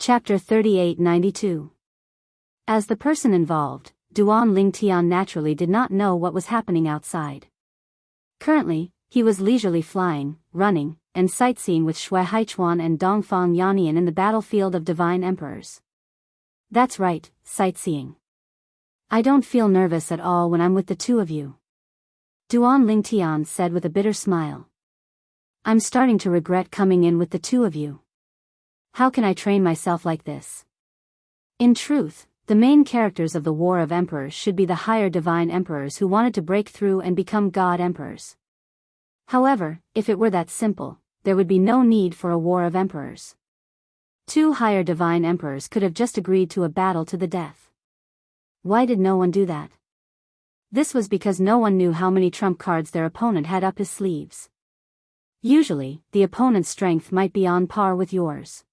Chapter 3892. As the person involved, Duan Lingtian naturally did not know what was happening outside. Currently, he was leisurely flying, running, and sightseeing with Shui Haichuan and Dongfang Yannian in the battlefield of divine emperors. That's right, sightseeing. I don't feel nervous at all when I'm with the two of you. Duan Lingtian said with a bitter smile. I'm starting to regret coming in with the two of you. How can I train myself like this? In truth, the main characters of the War of Emperors should be the higher divine emperors who wanted to break through and become god emperors. However, if it were that simple, there would be no need for a War of Emperors. Two higher divine emperors could have just agreed to a battle to the death. Why did no one do that? This was because no one knew how many trump cards their opponent had up his sleeves. Usually, the opponent's strength might be on par with yours.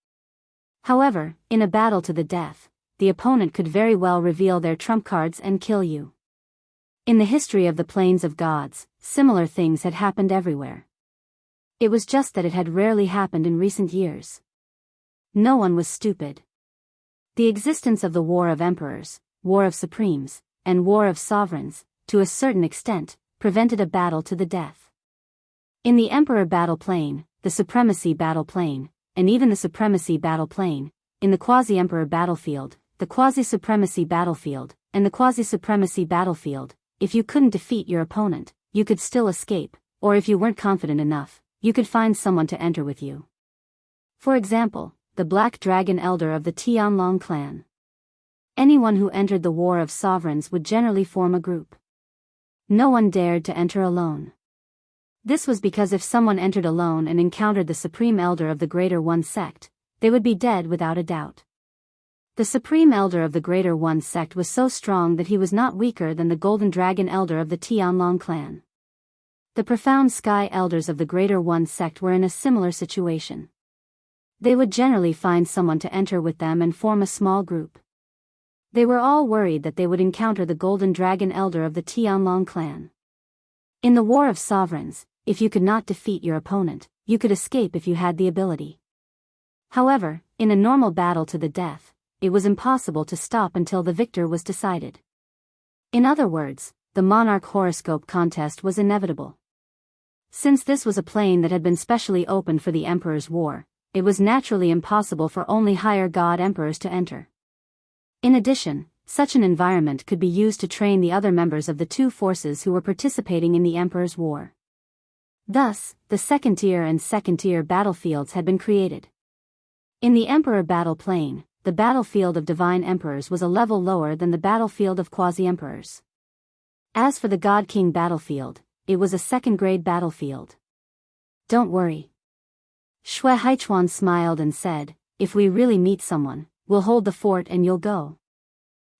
However, in a battle to the death, the opponent could very well reveal their trump cards and kill you. In the history of the Plains of Gods, similar things had happened everywhere. It was just that it had rarely happened in recent years. No one was stupid. The existence of the War of Emperors, War of Supremes, and War of Sovereigns, to a certain extent, prevented a battle to the death. In the Emperor Battle Plane, the Supremacy Battle Plane, and even the Supremacy Battle Plane, in the Quasi-Emperor Battlefield, the Quasi-Supremacy Battlefield, and the Quasi-Supremacy Battlefield, if you couldn't defeat your opponent, you could still escape, or if you weren't confident enough, you could find someone to enter with you. For example, the Black Dragon Elder of the Tianlong clan. Anyone who entered the War of Sovereigns would generally form a group. No one dared to enter alone. This was because if someone entered alone and encountered the Supreme Elder of the Greater One sect, they would be dead without a doubt. The Supreme Elder of the Greater One sect was so strong that he was not weaker than the Golden Dragon Elder of the Tianlong clan. The Profound Sky Elders of the Greater One sect were in a similar situation. They would generally find someone to enter with them and form a small group. They were all worried that they would encounter the Golden Dragon Elder of the Tianlong clan. In the War of Sovereigns, if you could not defeat your opponent, you could escape if you had the ability. However, in a normal battle to the death, it was impossible to stop until the victor was decided. In other words, the monarch horoscope contest was inevitable. Since this was a plane that had been specially opened for the Emperor's War, it was naturally impossible for only higher god emperors to enter. In addition, such an environment could be used to train the other members of the two forces who were participating in the Emperor's War. Thus, the second-tier and second-tier battlefields had been created. In the Emperor Battle Plane, the battlefield of divine emperors was a level lower than the battlefield of quasi-emperors. As for the God King battlefield, it was a second-grade battlefield. Don't worry. Shui Haichuan smiled and said, if we really meet someone, we'll hold the fort and you'll go.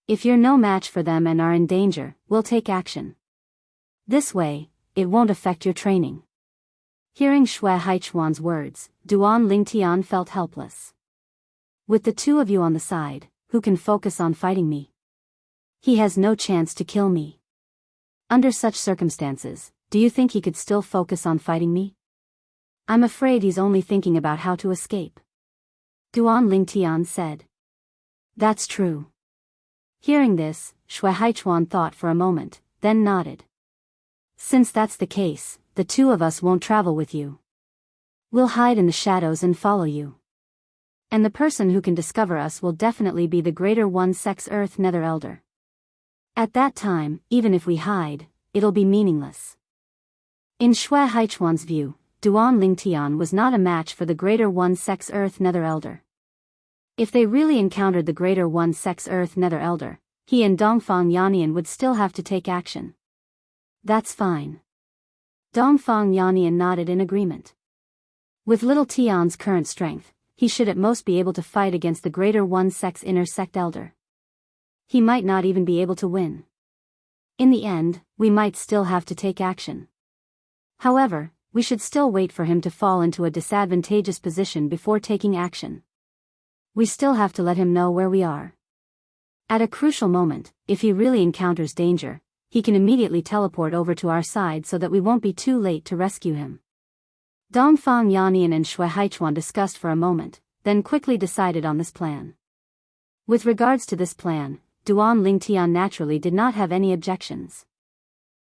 If you're no match for them and are in danger, we'll take action. This way, it won't affect your training. Hearing Shui Haichuan's words, Duan Lingtian felt helpless. With the two of you on the side, who can focus on fighting me? He has no chance to kill me. Under such circumstances, do you think he could still focus on fighting me? I'm afraid he's only thinking about how to escape. Duan Lingtian said. That's true. Hearing this, Shui Haichuan thought for a moment, then nodded. Since that's the case, the two of us won't travel with you. We'll hide in the shadows and follow you. And the person who can discover us will definitely be the Greater One Sect's Earth Nether Elder. At that time, even if we hide, it'll be meaningless. In Shui Haichuan's view, Duan Lingtian was not a match for the Greater One Sect's Earth Nether Elder. If they really encountered the Greater One Sect's Earth Nether Elder, he and Dongfang Yannian would still have to take action. That's fine. Dongfang Yannian nodded in agreement. With little Tian's current strength, he should at most be able to fight against the Greater One Sect's Inner Sect Elder. He might not even be able to win. In the end, we might still have to take action. However, we should still wait for him to fall into a disadvantageous position before taking action. We still have to let him know where we are. At a crucial moment, if he really encounters danger, he can immediately teleport over to our side so that we won't be too late to rescue him. Dongfang Yannian and Shui Haichuan discussed for a moment, then quickly decided on this plan. With regards to this plan, Duan Lingtian naturally did not have any objections.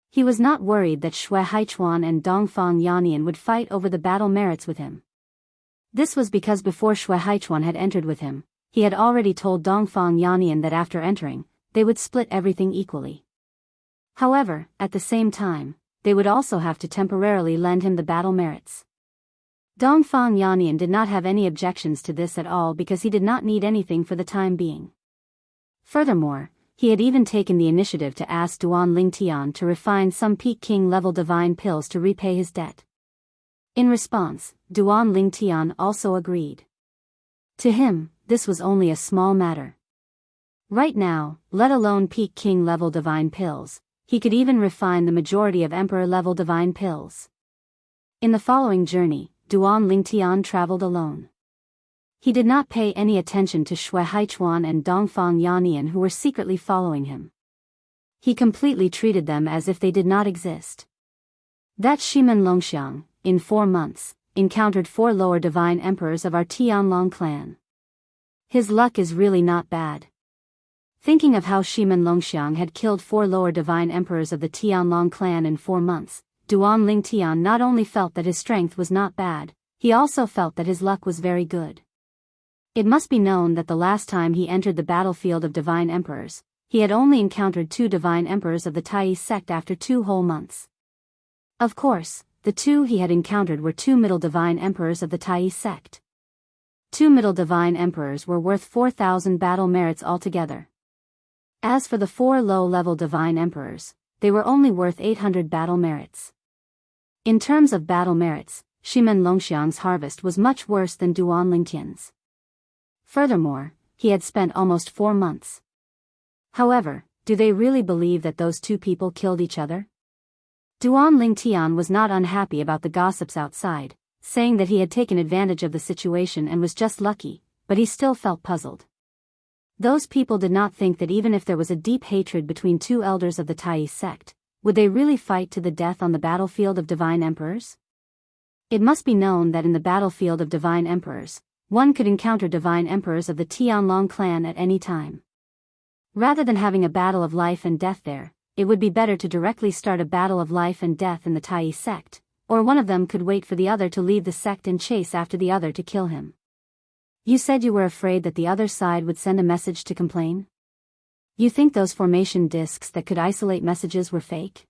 He was not worried that Shui Haichuan and Dongfang Yannian would fight over the battle merits with him. This was because before Shui Haichuan had entered with him, he had already told Dongfang Yannian that after entering, they would split everything equally. However, at the same time, they would also have to temporarily lend him the battle merits. Dongfang Yannian did not have any objections to this at all because he did not need anything for the time being. Furthermore, he had even taken the initiative to ask Duan Lingtian to refine some Peak King level divine pills to repay his debt. In response, Duan Lingtian also agreed. To him, this was only a small matter. Right now, let alone Peak King level divine pills, he could even refine the majority of Emperor level divine pills. In the following journey, Duan Lingtian traveled alone. He did not pay any attention to Shui Haichuan and Dongfang Yannian who were secretly following him. He completely treated them as if they did not exist. That Shimen Longxiang, in 4 months, encountered 4 lower divine emperors of our Tianlong clan. His luck is really not bad. Thinking of how Shimen Longxiang had killed 4 lower divine emperors of the Tianlong clan in 4 months, Duan Lingtian not only felt that his strength was not bad, he also felt that his luck was very good. It must be known that the last time he entered the battlefield of divine emperors, he had only encountered 2 divine emperors of the Daoist sect after 2 whole months. Of course, the 2 he had encountered were 2 middle divine emperors of the Daoist sect. 2 middle divine emperors were worth 4,000 battle merits altogether. As for the 4 low-level divine emperors, they were only worth 800 battle merits. In terms of battle merits, Shimen Longxiang's harvest was much worse than Duan Lingtian's. Furthermore, he had spent almost 4 months. However, do they really believe that those 2 people killed each other? Duan Lingtian was not unhappy about the gossips outside, saying that he had taken advantage of the situation and was just lucky, but he still felt puzzled. Those people did not think that even if there was a deep hatred between 2 elders of the Daoist sect, would they really fight to the death on the battlefield of divine emperors? It must be known that in the battlefield of divine emperors, one could encounter divine emperors of the Tianlong clan at any time. Rather than having a battle of life and death there, it would be better to directly start a battle of life and death in the Daoist sect, or one of them could wait for the other to leave the sect and chase after the other to kill him. You said you were afraid that the other side would send a message to complain? You think those formation discs that could isolate messages were fake?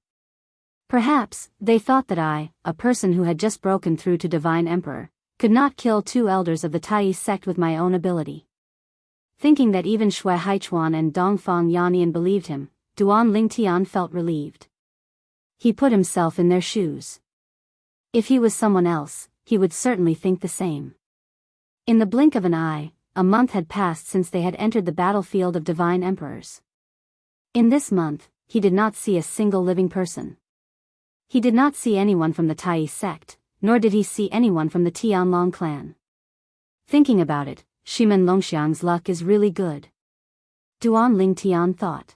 Perhaps, they thought that I, a person who had just broken through to Divine Emperor, could not kill 2 elders of the Daoist sect with my own ability. Thinking that even Shui Haichuan and Dongfang Yannian believed him, Duan Lingtian felt relieved. He put himself in their shoes. If he was someone else, he would certainly think the same. In the blink of an eye, a month had passed since they had entered the battlefield of divine emperors. In this month, he did not see a single living person. He did not see anyone from the Daoist sect, nor did he see anyone from the Tianlong clan. Thinking about it, Shimen Longxiang's luck is really good. Duan Lingtian thought.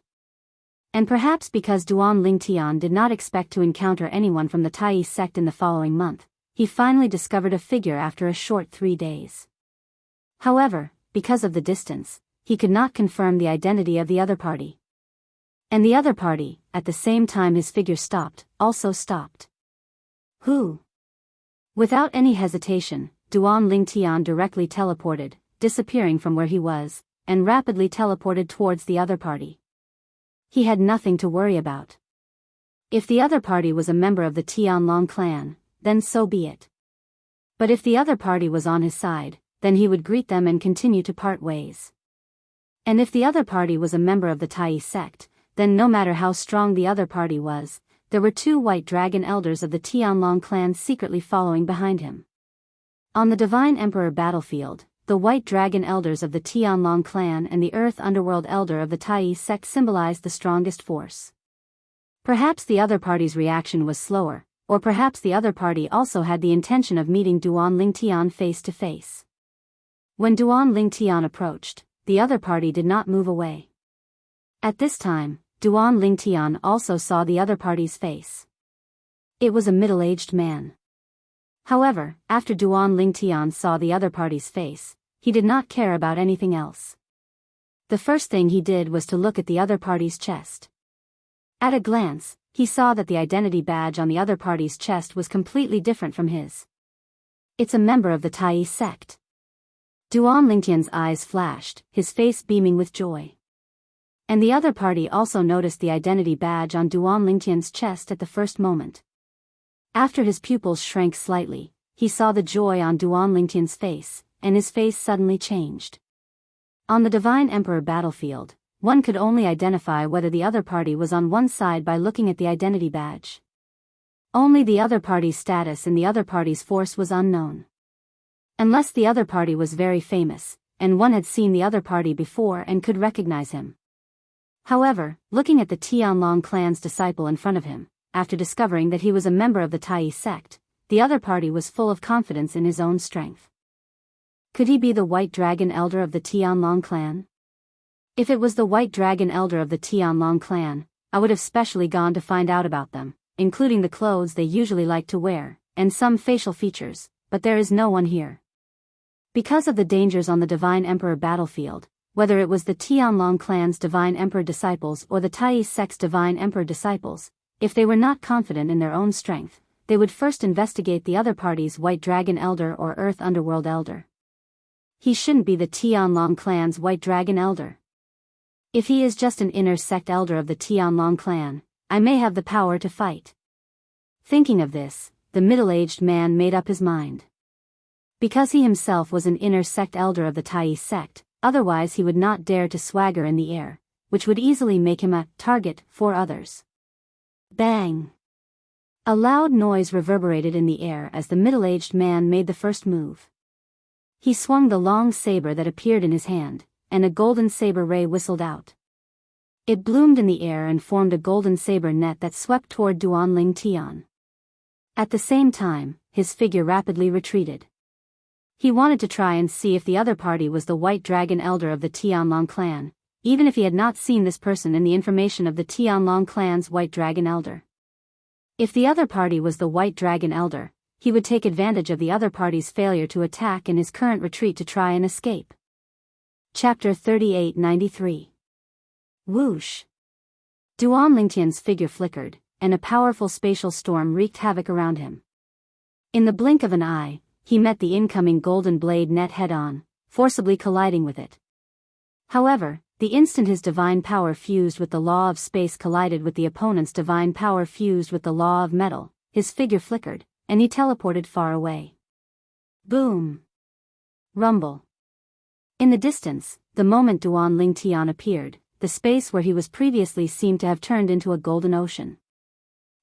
And perhaps because Duan Lingtian did not expect to encounter anyone from the Daoist sect in the following month, he finally discovered a figure after a short 3 days. However, because of the distance, he could not confirm the identity of the other party. And the other party, at the same time his figure stopped, also stopped. Who? Without any hesitation, Duan Lingtian directly teleported, disappearing from where he was, and rapidly teleported towards the other party. He had nothing to worry about. If the other party was a member of the Tianlong clan, then so be it. But if the other party was on his side, then he would greet them and continue to part ways. And if the other party was a member of the Daoist sect, then no matter how strong the other party was, there were 2 white dragon elders of the Tianlong clan secretly following behind him. On the Divine Emperor battlefield, the white dragon elders of the Tianlong clan and the Earth Underworld elder of the Daoist sect symbolized the strongest force. Perhaps the other party's reaction was slower, or perhaps the other party also had the intention of meeting Duan Lingtian face to face. When Duan Lingtian approached, the other party did not move away. At this time, Duan Lingtian also saw the other party's face. It was a middle-aged man. However, after Duan Lingtian saw the other party's face, he did not care about anything else. The first thing he did was to look at the other party's chest. At a glance, he saw that the identity badge on the other party's chest was completely different from his. It's a member of the Tai sect. Duan Lingtian's eyes flashed, his face beaming with joy. And the other party also noticed the identity badge on Duan Lingtian's chest at the first moment. After his pupils shrank slightly, he saw the joy on Duan Lingtian's face, and his face suddenly changed. On the Divine Emperor battlefield, one could only identify whether the other party was on one side by looking at the identity badge. Only the other party's status and the other party's force was unknown. Unless the other party was very famous, and one had seen the other party before and could recognize him. However, looking at the Tianlong clan's disciple in front of him, after discovering that he was a member of the Tai sect, the other party was full of confidence in his own strength. Could he be the White Dragon Elder of the Tianlong clan? If it was the White Dragon Elder of the Tianlong clan, I would have specially gone to find out about them, including the clothes they usually like to wear, and some facial features, but there is no one here. Because of the dangers on the Divine Emperor battlefield, whether it was the Tianlong clan's Divine Emperor disciples or the Tai sect's Divine Emperor disciples, if they were not confident in their own strength, they would first investigate the other party's White Dragon Elder or Earth Underworld Elder. He shouldn't be the Tianlong clan's White Dragon Elder. If he is just an inner sect elder of the Tianlong clan, I may have the power to fight. Thinking of this, the middle-aged man made up his mind. Because he himself was an inner sect elder of the Tai sect, otherwise he would not dare to swagger in the air, which would easily make him a target for others. Bang! A loud noise reverberated in the air as the middle-aged man made the first move. He swung the long saber that appeared in his hand, and a golden saber ray whistled out. It bloomed in the air and formed a golden saber net that swept toward Duan Lingtian. At the same time, his figure rapidly retreated. He wanted to try and see if the other party was the White Dragon Elder of the Tianlong clan, even if he had not seen this person in the information of the Tianlong clan's White Dragon Elder. If the other party was the White Dragon Elder, he would take advantage of the other party's failure to attack and his current retreat to try and escape. Chapter 3893. Whoosh! Duan Lingtian's figure flickered, and a powerful spatial storm wreaked havoc around him. In the blink of an eye, he met the incoming golden blade net head-on, forcibly colliding with it. However, the instant his divine power fused with the law of space collided with the opponent's divine power fused with the law of metal, his figure flickered, and he teleported far away. Boom! Rumble. In the distance, the moment Duan Lingtian appeared, the space where he was previously seemed to have turned into a golden ocean.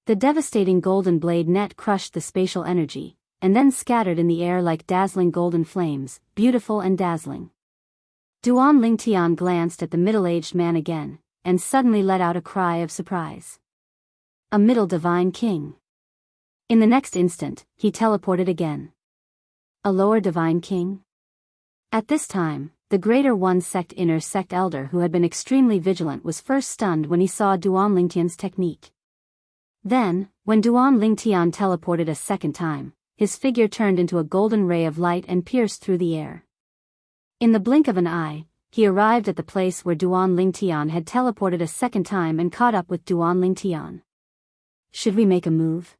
The devastating golden blade net crushed the spatial energy, and then scattered in the air like dazzling golden flames, beautiful and dazzling. Duan Lingtian glanced at the middle-aged man again, and suddenly let out a cry of surprise. A middle divine king. In the next instant, he teleported again. A lower divine king? At this time, the Greater One Sect inner sect elder who had been extremely vigilant was first stunned when he saw Duan Lingtian's technique. Then, when Duan Lingtian teleported a second time, his figure turned into a golden ray of light and pierced through the air. In the blink of an eye, he arrived at the place where Duan Lingtian had teleported a second time and caught up with Duan Lingtian. Should we make a move?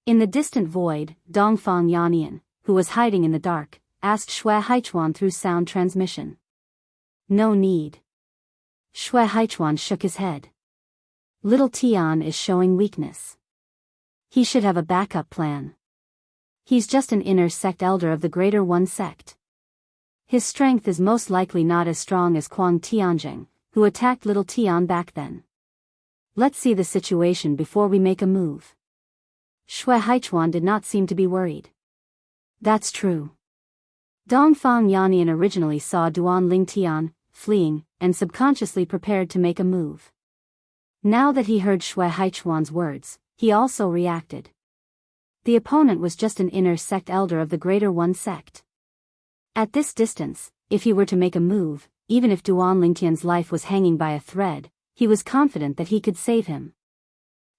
In the distant void, Dongfang Yannian, who was hiding in the dark, asked Shui Haichuan through sound transmission. No need. Shui Haichuan shook his head. Little Tian is showing weakness. He should have a backup plan. He's just an inner sect elder of the Greater One Sect. His strength is most likely not as strong as Kuang Tianjing, who attacked Little Tian back then. Let's see the situation before we make a move. Shui Haichuan did not seem to be worried. That's true. Dongfang Yannian originally saw Duan Lingtian, fleeing, and subconsciously prepared to make a move. Now that he heard Shui Haichuan's words, he also reacted. The opponent was just an inner sect elder of the Greater One Sect. At this distance, if he were to make a move, even if Duan Lingtian's life was hanging by a thread, he was confident that he could save him.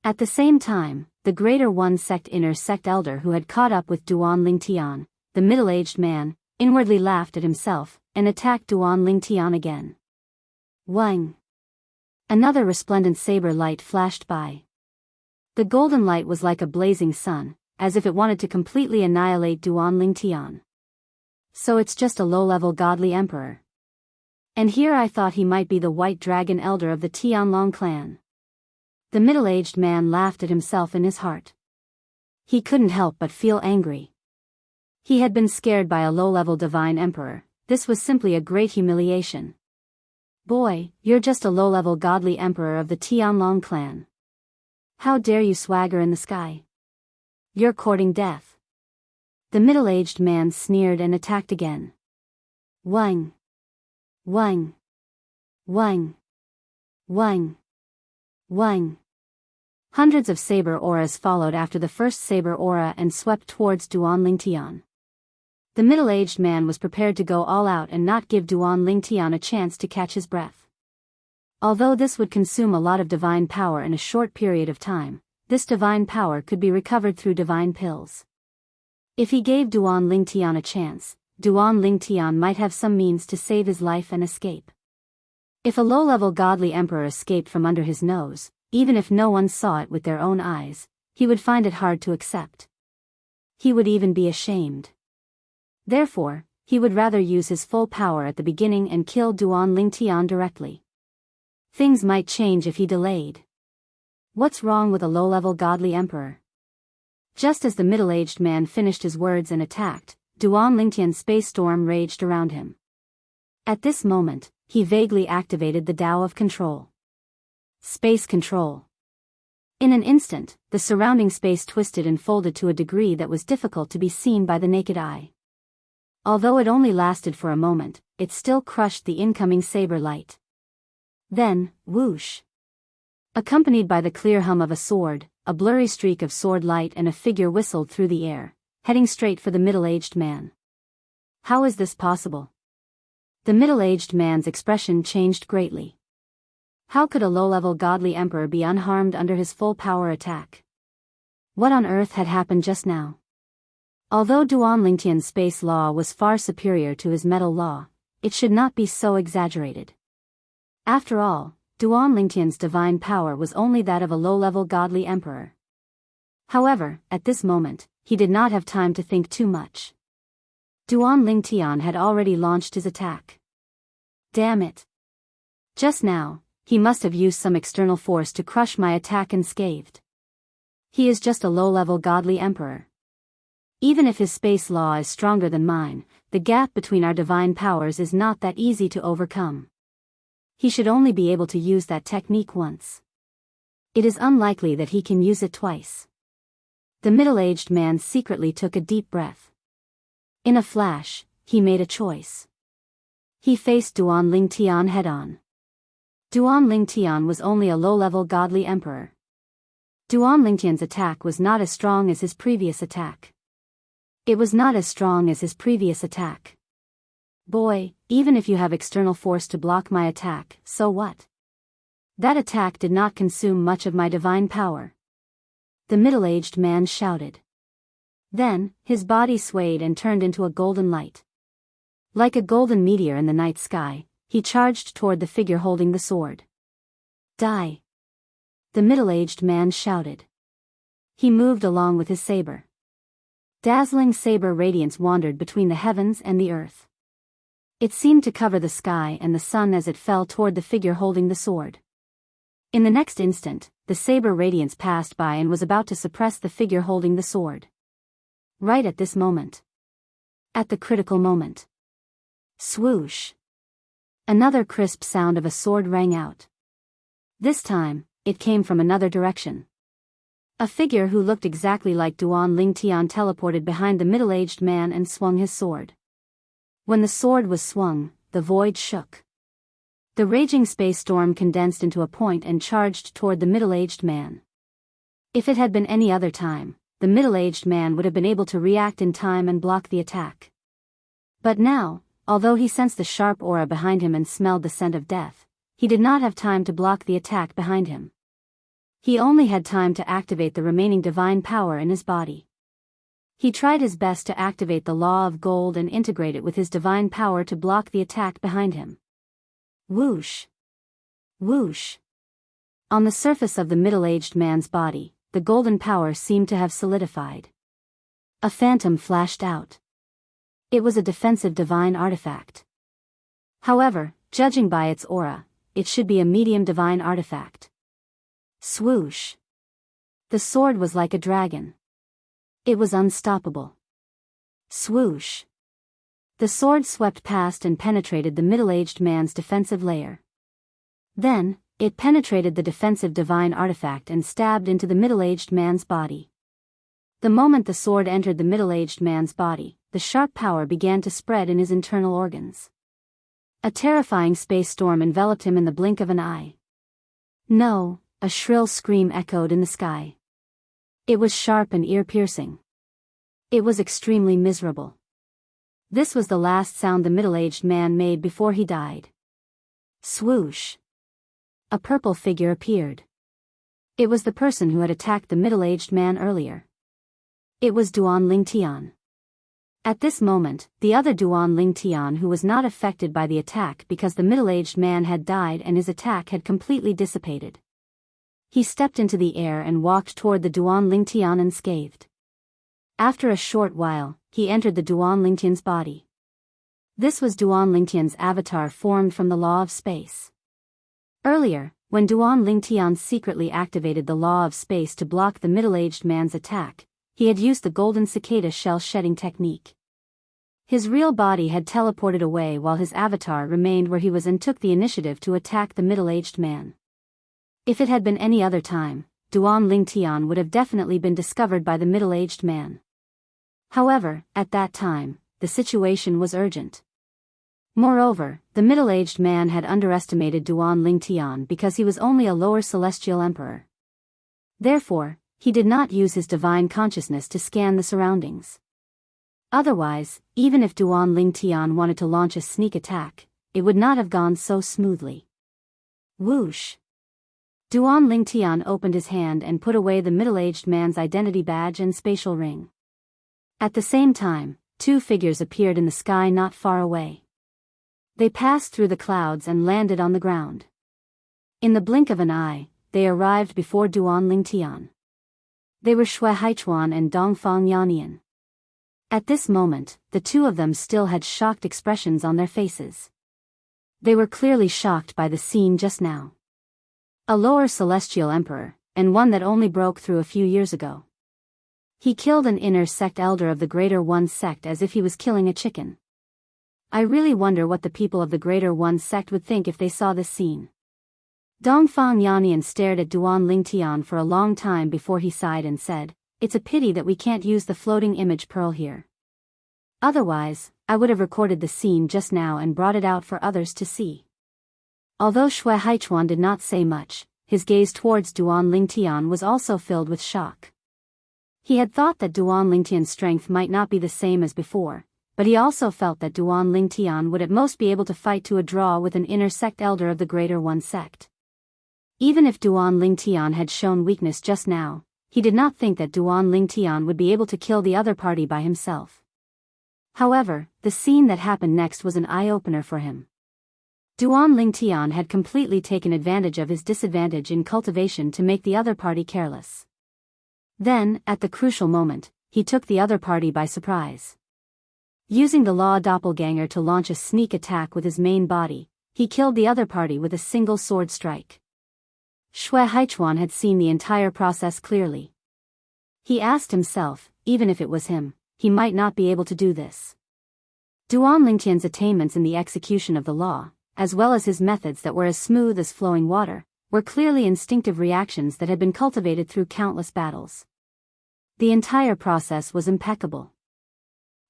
At the same time, the Greater One Sect inner sect elder who had caught up with Duan Lingtian, the middle-aged man, inwardly laughed at himself, and attacked Duan Lingtian again. Wang! Another resplendent saber light flashed by. The golden light was like a blazing sun, as if it wanted to completely annihilate Duan Lingtian. So it's just a low-level godly emperor. And here I thought he might be the white dragon elder of the Tianlong clan. The middle-aged man laughed at himself in his heart. He couldn't help but feel angry. He had been scared by a low-level divine emperor. This was simply a great humiliation. Boy, you're just a low-level godly emperor of the Tianlong clan. How dare you swagger in the sky? You're courting death. The middle-aged man sneered and attacked again. Wang! Wang! Wang! Wang! Wang! Hundreds of saber auras followed after the first saber aura and swept towards Duan Lingtian. The middle-aged man was prepared to go all out and not give Duan Lingtian a chance to catch his breath. Although this would consume a lot of divine power in a short period of time, this divine power could be recovered through divine pills. If he gave Duan Lingtian a chance, Duan Lingtian might have some means to save his life and escape. If a low-level godly emperor escaped from under his nose, even if no one saw it with their own eyes, he would find it hard to accept. He would even be ashamed. Therefore, he would rather use his full power at the beginning and kill Duan Lingtian directly. Things might change if he delayed. What's wrong with a low-level godly emperor? Just as the middle-aged man finished his words and attacked, Duan Lingtian's space storm raged around him. At this moment, he vaguely activated the Tao of control. Space control. In an instant, the surrounding space twisted and folded to a degree that was difficult to be seen by the naked eye. Although it only lasted for a moment, it still crushed the incoming saber light. Then, whoosh! Accompanied by the clear hum of a sword, a blurry streak of sword light and a figure whistled through the air, heading straight for the middle-aged man. How is this possible? The middle-aged man's expression changed greatly. How could a low-level godly emperor be unharmed under his full power attack? What on earth had happened just now? Although Duan Lingtian's space law was far superior to his metal law, it should not be so exaggerated. After all, Duan Lingtian's divine power was only that of a low-level godly emperor. However, at this moment, he did not have time to think too much. Duan Lingtian had already launched his attack. Damn it! Just now, he must have used some external force to crush my attack unscathed. He is just a low-level godly emperor. Even if his space law is stronger than mine, the gap between our divine powers is not that easy to overcome. He should only be able to use that technique once. It is unlikely that he can use it twice. The middle-aged man secretly took a deep breath. In a flash, he made a choice. He faced Duan Lingtian head-on. Duan Lingtian was only a low-level godly emperor. Duan Lingtian's attack was not as strong as his previous attack. It was not as strong as his previous attack. Boy, even if you have external force to block my attack, so what? That attack did not consume much of my divine power. The middle-aged man shouted. Then, his body swayed and turned into a golden light. Like a golden meteor in the night sky, he charged toward the figure holding the sword. Die! The middle-aged man shouted. He moved along with his saber. Dazzling saber radiance wandered between the heavens and the earth. It seemed to cover the sky and the sun as it fell toward the figure holding the sword. In the next instant, the saber radiance passed by and was about to suppress the figure holding the sword. Right at this moment. At the critical moment. Swoosh! Another crisp sound of a sword rang out. This time, it came from another direction. A figure who looked exactly like Duan Lingtian teleported behind the middle-aged man and swung his sword. When the sword was swung, the void shook. The raging space storm condensed into a point and charged toward the middle-aged man. If it had been any other time, the middle-aged man would have been able to react in time and block the attack. But now, although he sensed the sharp aura behind him and smelled the scent of death, he did not have time to block the attack behind him. He only had time to activate the remaining divine power in his body. He tried his best to activate the law of gold and integrate it with his divine power to block the attack behind him. Whoosh! Whoosh! On the surface of the middle-aged man's body, the golden power seemed to have solidified. A phantom flashed out. It was a defensive divine artifact. However, judging by its aura, it should be a medium divine artifact. Swoosh! The sword was like a dragon. It was unstoppable. Swoosh! The sword swept past and penetrated the middle-aged man's defensive layer. Then, it penetrated the defensive divine artifact and stabbed into the middle-aged man's body. The moment the sword entered the middle-aged man's body, the sharp power began to spread in his internal organs. A terrifying space storm enveloped him in the blink of an eye. No, a shrill scream echoed in the sky. It was sharp and ear-piercing. It was extremely miserable. This was the last sound the middle-aged man made before he died. Swoosh! A purple figure appeared. It was the person who had attacked the middle-aged man earlier. It was Duan Lingtian. At this moment, the other Duan Lingtian, who was not affected by the attack because the middle-aged man had died and his attack had completely dissipated. He stepped into the air and walked toward the Duan Lingtian unscathed. After a short while, he entered the Duan Lingtian's body. This was Duan Lingtian's avatar formed from the law of space. Earlier, when Duan Lingtian secretly activated the law of space to block the middle-aged man's attack, he had used the golden cicada shell shedding technique. His real body had teleported away while his avatar remained where he was and took the initiative to attack the middle-aged man. If it had been any other time, Duan Lingtian would have definitely been discovered by the middle-aged man. However, at that time, the situation was urgent. Moreover, the middle-aged man had underestimated Duan Lingtian because he was only a lower celestial emperor. Therefore, he did not use his divine consciousness to scan the surroundings. Otherwise, even if Duan Lingtian wanted to launch a sneak attack, it would not have gone so smoothly. Whoosh! Duan Lingtian opened his hand and put away the middle-aged man's identity badge and spatial ring. At the same time, two figures appeared in the sky not far away. They passed through the clouds and landed on the ground. In the blink of an eye, they arrived before Duan Lingtian. They were Shui Haichuan and Dongfang Yannian. At this moment, the two of them still had shocked expressions on their faces. They were clearly shocked by the scene just now. A lower celestial emperor, and one that only broke through a few years ago. He killed an inner sect elder of the Greater One sect as if he was killing a chicken. I really wonder what the people of the Greater One sect would think if they saw this scene. Dongfang Yannian stared at Duan Lingtian for a long time before he sighed and said, "It's a pity that we can't use the floating image pearl here. Otherwise, I would have recorded the scene just now and brought it out for others to see." Although Shui Haichuan did not say much, his gaze towards Duan Lingtian was also filled with shock. He had thought that Duan Lingtian's strength might not be the same as before, but he also felt that Duan Lingtian would at most be able to fight to a draw with an inner sect elder of the Greater One sect. Even if Duan Lingtian had shown weakness just now, he did not think that Duan Lingtian would be able to kill the other party by himself. However, the scene that happened next was an eye-opener for him. Duan Lingtian had completely taken advantage of his disadvantage in cultivation to make the other party careless. Then, at the crucial moment, he took the other party by surprise. Using the law doppelganger to launch a sneak attack with his main body, he killed the other party with a single sword strike. Shui Haichuan had seen the entire process clearly. He asked himself, even if it was him, he might not be able to do this. Duan Lingtian's attainments in the execution of the law, as well as his methods that were as smooth as flowing water, were clearly instinctive reactions that had been cultivated through countless battles. The entire process was impeccable.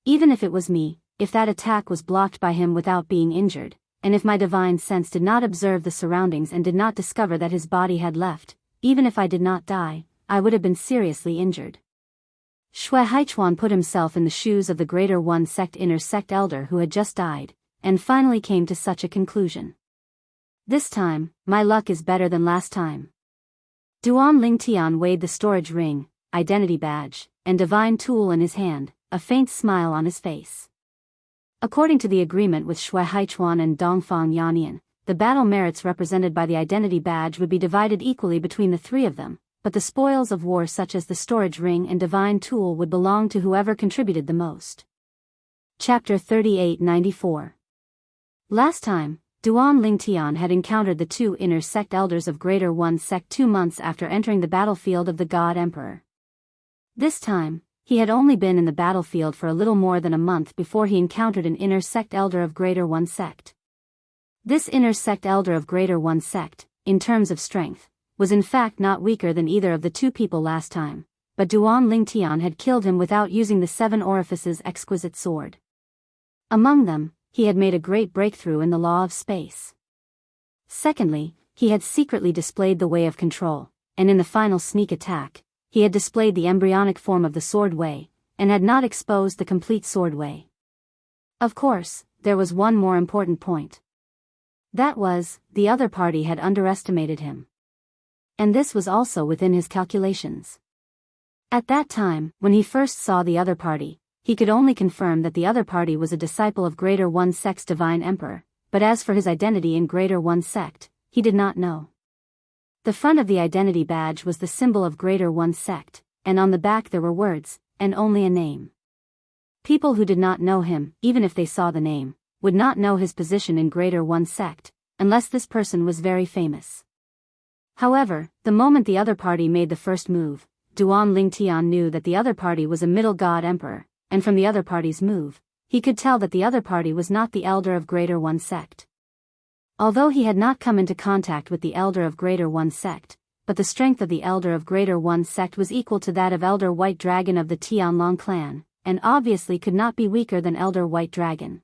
Even if it was me, if that attack was blocked by him without being injured, and if my divine sense did not observe the surroundings and did not discover that his body had left, even if I did not die, I would have been seriously injured. Shui Haichuan put himself in the shoes of the Greater One sect inner sect elder who had just died, and finally came to such a conclusion. This time, my luck is better than last time. Duan Lingtian weighed the storage ring, identity badge, and divine tool in his hand, a faint smile on his face. According to the agreement with Shui Haichuan and Dongfang Yannian, the battle merits represented by the identity badge would be divided equally between the three of them, but the spoils of war such as the storage ring and divine tool would belong to whoever contributed the most. Chapter 3894. Last time, Duan Lingtian had encountered the two inner sect elders of Greater One Sect 2 months after entering the battlefield of the God Emperor. This time, he had only been in the battlefield for a little more than a month before he encountered an inner sect elder of Greater One Sect. This inner sect elder of Greater One Sect, in terms of strength, was in fact not weaker than either of the two people last time, but Duan Lingtian had killed him without using the 7 orifices exquisite sword. Among them, he had made a great breakthrough in the law of space. Secondly, he had secretly displayed the way of control, and in the final sneak attack, he had displayed the embryonic form of the sword way, and had not exposed the complete sword way. Of course, there was one more important point. That was, the other party had underestimated him. And this was also within his calculations. At that time, when he first saw the other party, he could only confirm that the other party was a disciple of Greater One Sect's Divine Emperor, but as for his identity in Greater One Sect, he did not know. The front of the identity badge was the symbol of Greater One Sect, and on the back there were words, and only a name. People who did not know him, even if they saw the name, would not know his position in Greater One Sect, unless this person was very famous. However, the moment the other party made the first move, Duan Lingtian knew that the other party was a middle god emperor, and from the other party's move, he could tell that the other party was not the elder of Greater One Sect. Although he had not come into contact with the elder of Greater One Sect, but the strength of the elder of Greater One Sect was equal to that of Elder White Dragon of the Tianlong clan, and obviously could not be weaker than Elder White Dragon.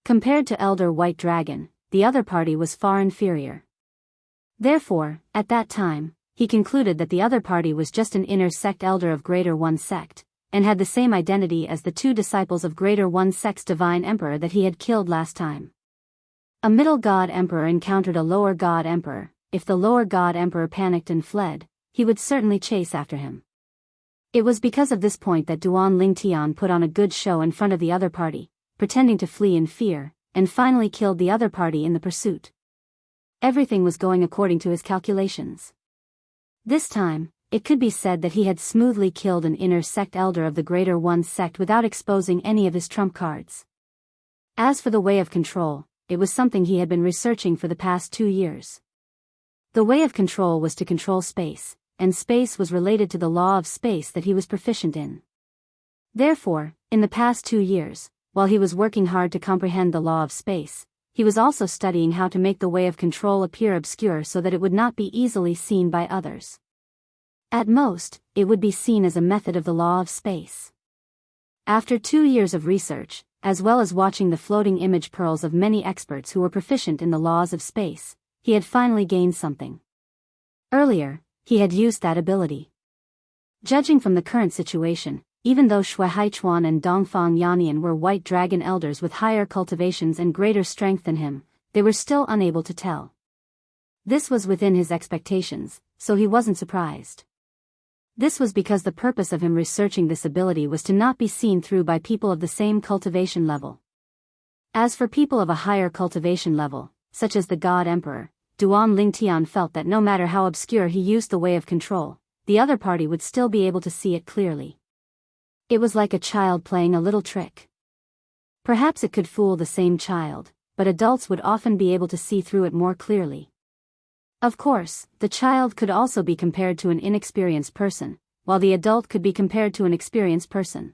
Compared to Elder White Dragon, the other party was far inferior. Therefore, at that time, he concluded that the other party was just an inner sect elder of Greater One Sect, and had the same identity as the 2 disciples of Greater One Sect's Divine Emperor that he had killed last time. A middle god emperor encountered a lower god emperor. If the lower god emperor panicked and fled, he would certainly chase after him. It was because of this point that Duan Lingtian put on a good show in front of the other party, pretending to flee in fear, and finally killed the other party in the pursuit. Everything was going according to his calculations. This time, it could be said that he had smoothly killed an inner sect elder of the Greater One Sect without exposing any of his trump cards. As for the way of control, it was something he had been researching for the past 2 years. The way of control was to control space, and space was related to the law of space that he was proficient in. Therefore, in the past 2 years, while he was working hard to comprehend the law of space, he was also studying how to make the way of control appear obscure so that it would not be easily seen by others. At most, it would be seen as a method of the law of space. After 2 years of research, as well as watching the floating image pearls of many experts who were proficient in the laws of space, he had finally gained something. Earlier, he had used that ability. Judging from the current situation, even though Shui Haichuan and Dongfang Yannian were white dragon elders with higher cultivations and greater strength than him, they were still unable to tell. This was within his expectations, so he wasn't surprised. This was because the purpose of him researching this ability was to not be seen through by people of the same cultivation level. As for people of a higher cultivation level, such as the God Emperor, Duan Lingtian felt that no matter how obscure he used the way of control, the other party would still be able to see it clearly. It was like a child playing a little trick. Perhaps it could fool the same child, but adults would often be able to see through it more clearly. Of course, the child could also be compared to an inexperienced person, while the adult could be compared to an experienced person.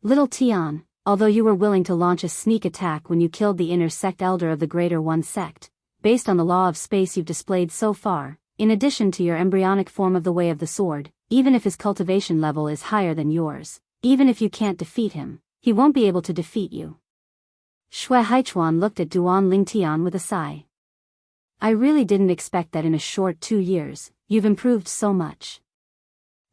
Little Tian, although you were willing to launch a sneak attack when you killed the inner sect elder of the Greater One Sect, based on the law of space you've displayed so far, in addition to your embryonic form of the way of the sword, even if his cultivation level is higher than yours, even if you can't defeat him, he won't be able to defeat you. Shui Haichuan looked at Duan Lingtian with a sigh. I really didn't expect that in a short 2 years, you've improved so much.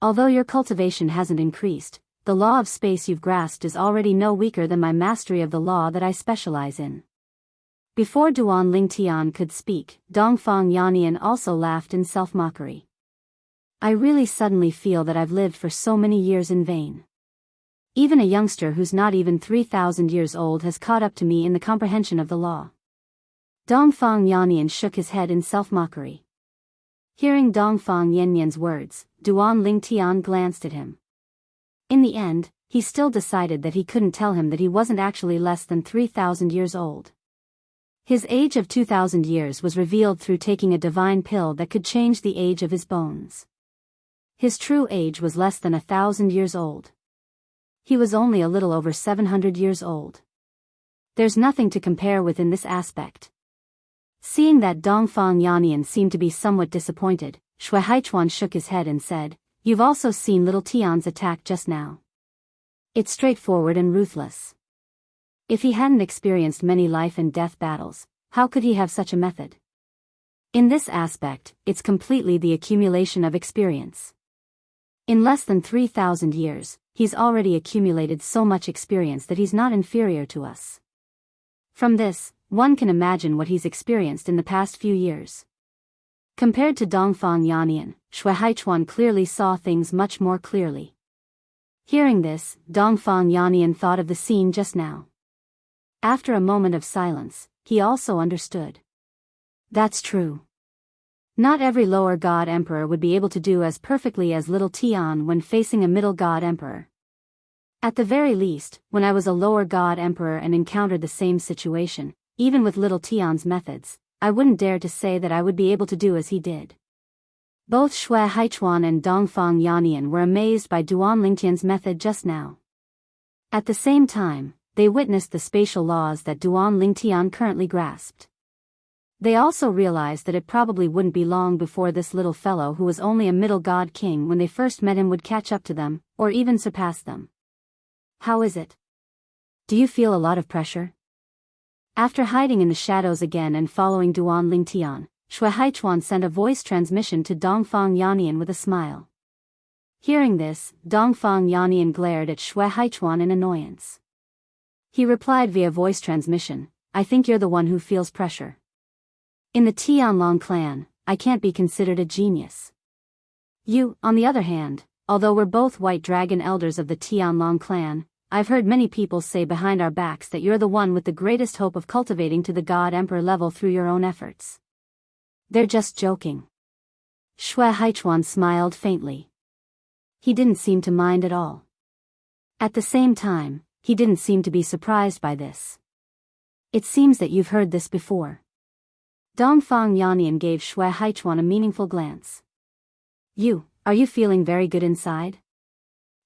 Although your cultivation hasn't increased, the law of space you've grasped is already no weaker than my mastery of the law that I specialize in. Before Duan Lingtian could speak, Dongfang Yannian also laughed in self-mockery. I really suddenly feel that I've lived for so many years in vain. Even a youngster who's not even 3,000 years old has caught up to me in the comprehension of the law. Dongfang Yannian shook his head in self-mockery. Hearing Dongfang Yannian's words, Duan Lingtian glanced at him. In the end, he still decided that he couldn't tell him that he wasn't actually less than 3,000 years old. His age of 2,000 years was revealed through taking a divine pill that could change the age of his bones. His true age was less than 1,000 years old. He was only a little over 700 years old. There's nothing to compare with in this aspect. Seeing that Dongfang Yannian seemed to be somewhat disappointed, Shui Haichuan shook his head and said, "You've also seen little Tian's attack just now. It's straightforward and ruthless. If he hadn't experienced many life and death battles, how could he have such a method? In this aspect, it's completely the accumulation of experience. In less than 3,000 years, he's already accumulated so much experience that he's not inferior to us. From this, one can imagine what he's experienced in the past few years." Compared to Dongfang Yannian, Shui Haichuan clearly saw things much more clearly. Hearing this, Dongfang Yannian thought of the scene just now. After a moment of silence, he also understood. That's true. Not every lower god emperor would be able to do as perfectly as little Tian when facing a middle god emperor. At the very least, when I was a lower god emperor and encountered the same situation, even with little Tian's methods, I wouldn't dare to say that I would be able to do as he did. Both Shui Haichuan and Dongfang Yannian were amazed by Duan Lingtian's method just now. At the same time, they witnessed the spatial laws that Duan Lingtian currently grasped. They also realized that it probably wouldn't be long before this little fellow who was only a middle god king when they first met him would catch up to them, or even surpass them. How is it? Do you feel a lot of pressure? After hiding in the shadows again and following Duan Lingtian, Shui Haichuan sent a voice transmission to Dongfang Yannian with a smile. Hearing this, Dongfang Yannian glared at Shui Haichuan in annoyance. He replied via voice transmission, "I think you're the one who feels pressure. In the Tianlong clan, I can't be considered a genius. You, on the other hand, although we're both white dragon elders of the Tianlong clan, I've heard many people say behind our backs that you're the one with the greatest hope of cultivating to the god emperor level through your own efforts. They're just joking." Shui Haichuan smiled faintly. He didn't seem to mind at all. At the same time, he didn't seem to be surprised by this. "It seems that you've heard this before." Dongfang Yannian gave Shui Haichuan a meaningful glance. Are you feeling very good inside?"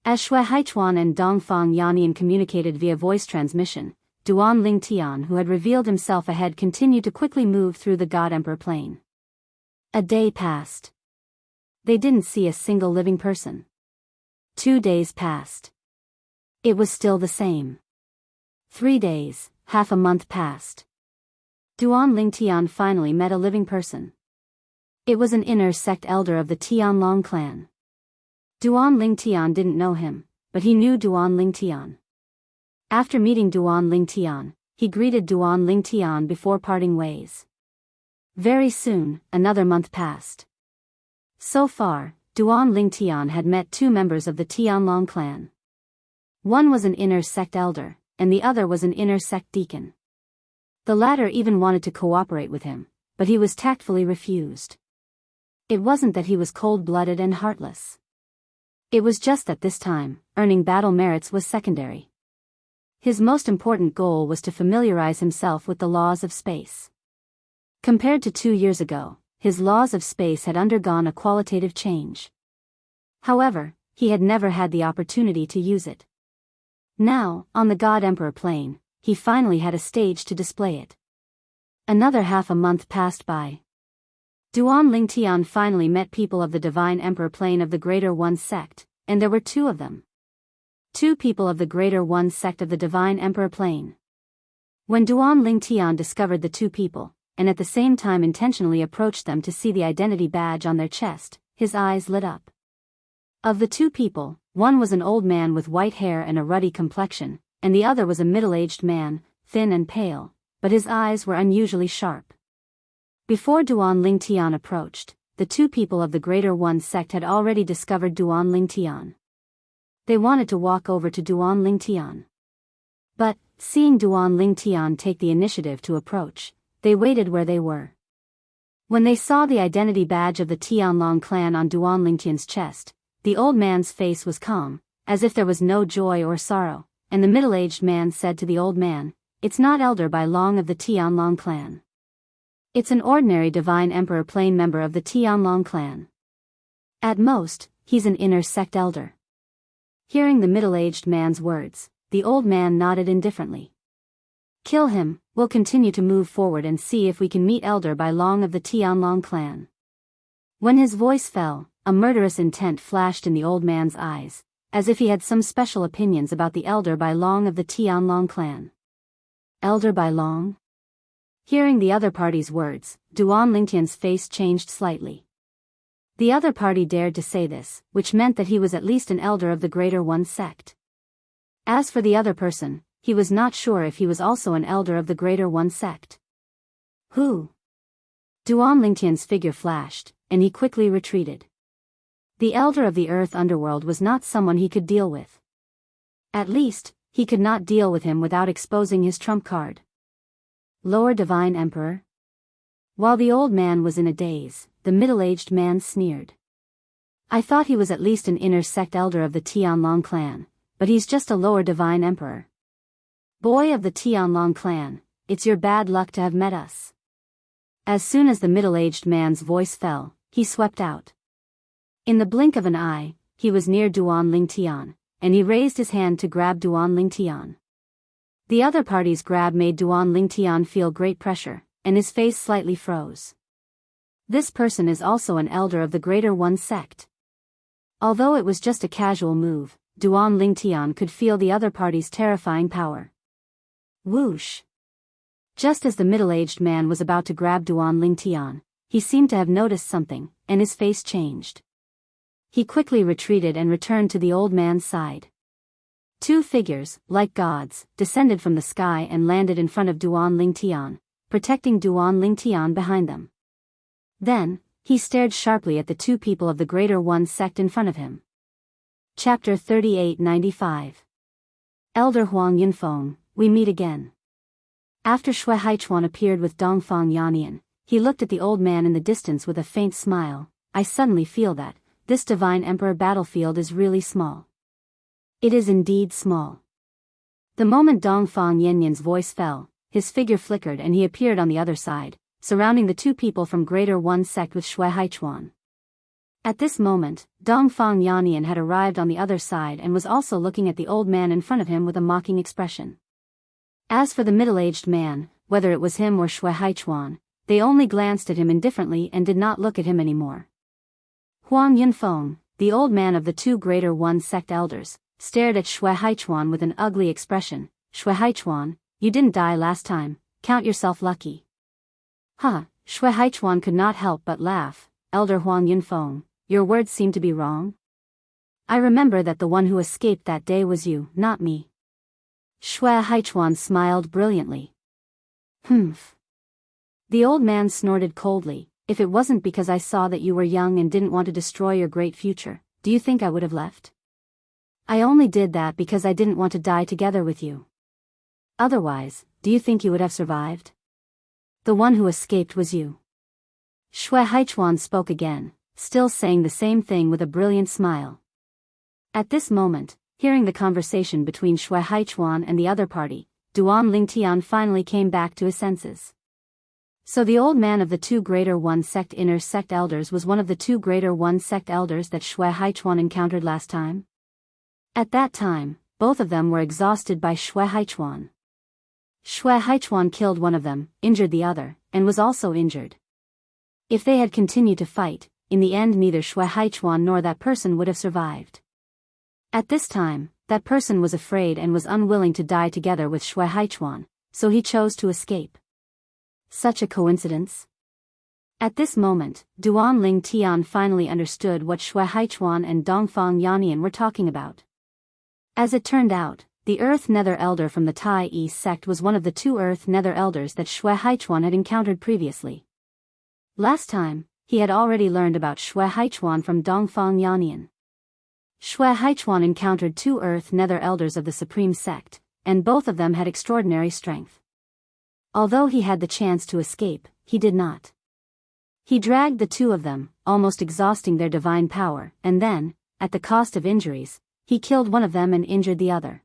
As Shui Haichuan and Dongfang Yannian communicated via voice transmission, Duan Lingtian, who had revealed himself ahead, continued to quickly move through the God Emperor plane. A day passed. They didn't see a single living person. 2 days passed. It was still the same. 3 days, half a month passed. Duan Lingtian finally met a living person. It was an inner sect elder of the Tianlong clan. Duan Lingtian didn't know him, but he knew Duan Lingtian. After meeting Duan Lingtian, he greeted Duan Lingtian before parting ways. Very soon, another month passed. So far, Duan Lingtian had met 2 members of the Tianlong clan. One was an inner sect elder, and the other was an inner sect deacon. The latter even wanted to cooperate with him, but he was tactfully refused. It wasn't that he was cold-blooded and heartless. It was just that this time, earning battle merits was secondary. His most important goal was to familiarize himself with the laws of space. Compared to 2 years ago, his laws of space had undergone a qualitative change. However, he had never had the opportunity to use it. Now, on the God Emperor plane, he finally had a stage to display it. Another half a month passed by. Duan Lingtian finally met people of the Divine Emperor plane of the Greater One sect, and there were 2 of them. 2 people of the Greater One sect of the Divine Emperor plane. When Duan Lingtian discovered the 2 people, and at the same time intentionally approached them to see the identity badge on their chest, his eyes lit up. Of the 2 people, one was an old man with white hair and a ruddy complexion, and the other was a middle-aged man, thin and pale, but his eyes were unusually sharp. Before Duan Lingtian approached, the the two people of the Greater One sect had already discovered Duan Lingtian. They wanted to walk over to Duan Lingtian. But, seeing Duan Lingtian take the initiative to approach, they waited where they were. When they saw the identity badge of the Tianlong clan on Duan Lingtian's chest, the old man's face was calm, as if there was no joy or sorrow, and the middle-aged man said to the old man, "It's not Elder Bai Long of the Tianlong clan. It's an ordinary divine emperor plain member of the Tianlong clan. At most, he's an inner sect elder." Hearing the middle-aged man's words, the old man nodded indifferently. "Kill him, we'll continue to move forward and see if we can meet Elder Bai Long of the Tianlong clan." When his voice fell, a murderous intent flashed in the old man's eyes, as if he had some special opinions about the Elder Bai Long of the Tianlong clan. Elder Bai Long? Hearing the other party's words, Duan Lingtian's face changed slightly. The other party dared to say this, which meant that he was at least an elder of the Greater One sect. As for the other person, he was not sure if he was also an elder of the Greater One sect. Who? Duan Lingtian's figure flashed, and he quickly retreated. The elder of the Earth Underworld was not someone he could deal with. At least, he could not deal with him without exposing his trump card. Lower Divine Emperor? While the old man was in a daze, the middle-aged man sneered. "I thought he was at least an inner sect elder of the Tianlong clan, but he's just a lower Divine Emperor. Boy of the Tianlong clan, it's your bad luck to have met us." As soon as the middle-aged man's voice fell, he swept out. In the blink of an eye, he was near Duan Lingtian, and he raised his hand to grab Duan Lingtian. The other party's grab made Duan Lingtian feel great pressure, and his face slightly froze. This person is also an elder of the Greater One sect. Although it was just a casual move, Duan Lingtian could feel the other party's terrifying power. Whoosh! Just as the middle-aged man was about to grab Duan Lingtian, he seemed to have noticed something, and his face changed. He quickly retreated and returned to the old man's side. Two figures, like gods, descended from the sky and landed in front of Duan Lingtian, protecting Duan Lingtian behind them. Then, he stared sharply at the two people of the Greater One sect in front of him. Chapter 3895. Elder Huang Yunfeng, we meet again. After Shui Haichuan appeared with Dongfang Yannian, he looked at the old man in the distance with a faint smile. "I suddenly feel that this Divine Emperor battlefield is really small." It is indeed small. The moment Dongfang Yannian's voice fell, his figure flickered and he appeared on the other side, surrounding the two people from Greater One sect with Shui Haichuan. At this moment, Dongfang Yannian had arrived on the other side and was also looking at the old man in front of him with a mocking expression. As for the middle-aged man, whether it was him or Shui Haichuan, they only glanced at him indifferently and did not look at him anymore. Huang Yunfeng, the old man of the two Greater One sect elders, stared at Shui Haichuan with an ugly expression. "Shui Haichuan, you didn't die last time, count yourself lucky." "Huh," Shui Haichuan could not help but laugh. "Elder Huang Yunfeng, your words seem to be wrong. I remember that the one who escaped that day was you, not me." Shui Haichuan smiled brilliantly. "Humph." The old man snorted coldly. "If it wasn't because I saw that you were young and didn't want to destroy your great future, do you think I would have left? I only did that because I didn't want to die together with you. Otherwise, do you think you would have survived? The one who escaped was you." Shui Haichuan spoke again, still saying the same thing with a brilliant smile. At this moment, hearing the conversation between Shui Haichuan and the other party, Duan Lingtian finally came back to his senses. So the old man of the two Greater One sect inner sect elders was one of the two Greater One sect elders that Shui Haichuan encountered last time? At that time, both of them were exhausted by Shui Haichuan. Shui Haichuan killed one of them, injured the other, and was also injured. If they had continued to fight, in the end neither Shui Haichuan nor that person would have survived. At this time, that person was afraid and was unwilling to die together with Shui Haichuan, so he chose to escape. Such a coincidence? At this moment, Duan Lingtian finally understood what Shui Haichuan and Dongfang Yannian were talking about. As it turned out, the Earth Nether Elder from the Tai East sect was one of the two Earth Nether Elders that Shui Haichuan had encountered previously. Last time, he had already learned about Shui Haichuan from Dongfang Yannian. Shui Haichuan encountered 2 Earth Nether Elders of the Supreme Sect, and both of them had extraordinary strength. Although he had the chance to escape, he did not. He dragged the 2 of them, almost exhausting their divine power, and then, at the cost of injuries, he killed one of them and injured the other.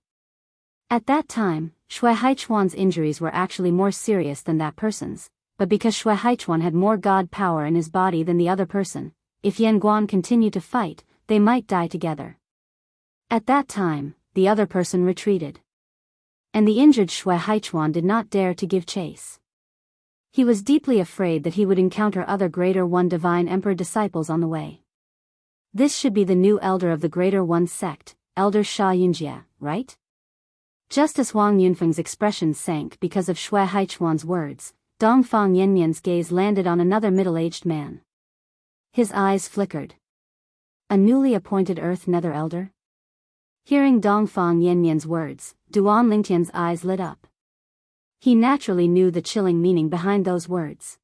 At that time, Shui Haichuan's injuries were actually more serious than that person's, but because Shui Haichuan had more god power in his body than the other person, if Yan Guan continued to fight, they might die together. At that time, the other person retreated. And the injured Shui Haichuan did not dare to give chase. He was deeply afraid that he would encounter other Greater One Divine Emperor disciples on the way. This should be the new elder of the Greater One sect, Elder Xianxia, right? Just as Huang Yunfeng's expression sank because of Shui Haichuan's words, Dongfang Yannian's gaze landed on another middle-aged man. His eyes flickered. A newly appointed Earth Nether Elder? Hearing Dongfang Yannian's words, Duan Lingtian's eyes lit up. He naturally knew the chilling meaning behind those words.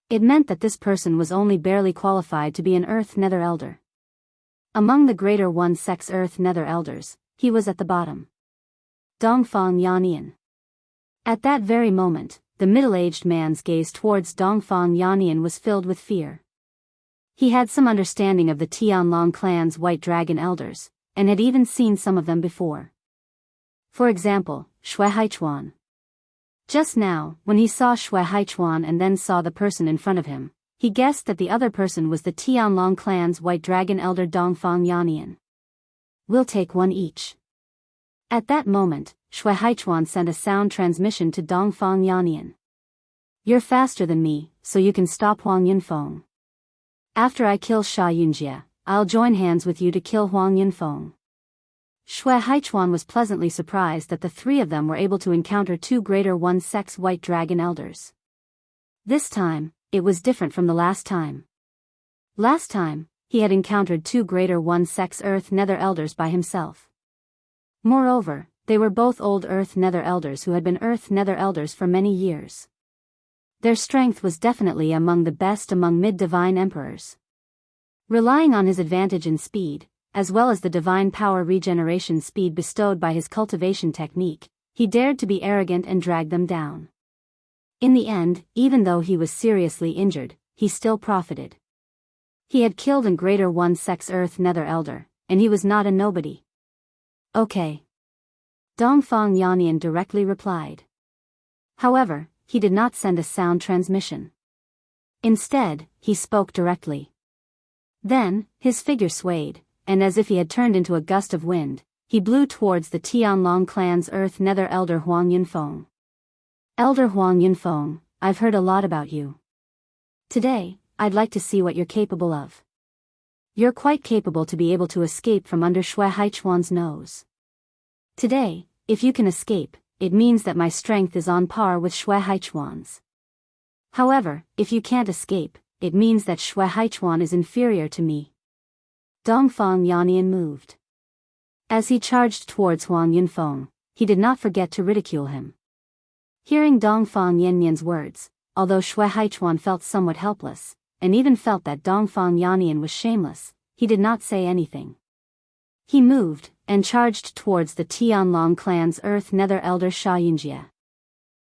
It meant that this person was only barely qualified to be an Earth Nether Elder. Among the Greater One Sect's Earth Nether Elders, he was at the bottom. Dongfang Yannian. At that very moment, the middle-aged man's gaze towards Dongfang Yannian was filled with fear. He had some understanding of the Tianlong clan's White Dragon Elders, and had even seen some of them before. For example, Shui Haichuan. Just now, when he saw Shui Haichuan and then saw the person in front of him, he guessed that the other person was the Tianlong clan's White Dragon Elder Dongfang Yannian. We'll take one each. At that moment, Shui Haichuan sent a sound transmission to Dongfang Yannian. You're faster than me, so you can stop Huang Yunfeng. After I kill Xianxia, I'll join hands with you to kill Huang Yunfeng. Shui Haichuan was pleasantly surprised that the 3 of them were able to encounter 2 Greater One Sect's White Dragon Elders. This time, it was different from the last time. Last time, he had encountered 2 Greater One Sect's Earth Nether Elders by himself. Moreover, they were both old Earth Nether Elders who had been Earth Nether Elders for many years. Their strength was definitely among the best among mid-divine emperors. Relying on his advantage in speed, as well as the divine power regeneration speed bestowed by his cultivation technique, he dared to be arrogant and drag them down. In the end, even though he was seriously injured, he still profited. He had killed a Greater One Sect's Earth Nether Elder, and he was not a nobody. Okay. Dongfang Yannian directly replied. However, he did not send a sound transmission. Instead, he spoke directly. Then, his figure swayed, and as if he had turned into a gust of wind, he blew towards the Tianlong clan's Earth Nether Elder Huang Yunfeng. Elder Huang Yunfeng, I've heard a lot about you. Today, I'd like to see what you're capable of. You're quite capable to be able to escape from under Shui Haichuan's nose. Today, if you can escape, it means that my strength is on par with Shui Haichuan's. However, if you can't escape, it means that Shui Haichuan is inferior to me. Dongfang Yannian moved. As he charged towards Huang Yunfeng, he did not forget to ridicule him. Hearing Dongfang Yannian's words, although Shui Haichuan felt somewhat helpless, and even felt that Dongfang Yannian was shameless, he did not say anything. He moved, and charged towards the Tianlong clan's Earth Nether Elder Xianxia.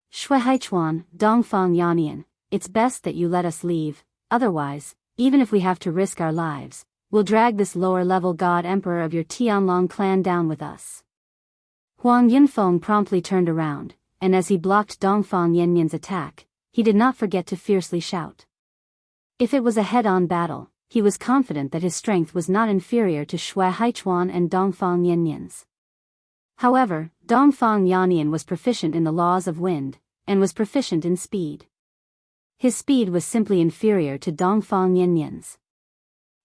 Shui Haichuan, Dongfang Yannian, it's best that you let us leave, otherwise, even if we have to risk our lives, we'll drag this lower-level god emperor of your Tianlong clan down with us. Huang Yunfeng promptly turned around, and as he blocked Dongfang Yannian's attack, he did not forget to fiercely shout. If it was a head-on battle, he was confident that his strength was not inferior to Shui Haichuan and Dongfang Yannian's. However, Dongfang Yannian was proficient in the laws of wind, and was proficient in speed. His speed was simply inferior to Dongfang Yannian's.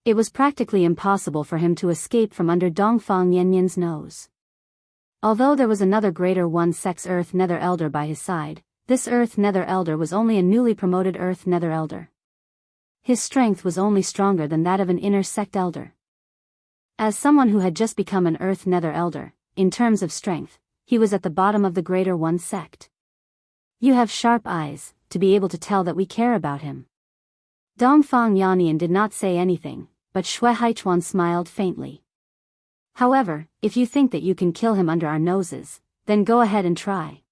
It was practically impossible for him to escape from under Dongfang Yannian's nose. Although there was another Greater One Sect's Earth Nether Elder by his side, this Earth Nether Elder was only a newly promoted Earth Nether Elder. His strength was only stronger than that of an inner sect elder. As someone who had just become an Earth Nether Elder, in terms of strength, he was at the bottom of the Greater One Sect. You have sharp eyes, to be able to tell that we care about him. Dongfang Yannian did not say anything, but Xue Haichuan smiled faintly. However, if you think that you can kill him under our noses, then go ahead and try.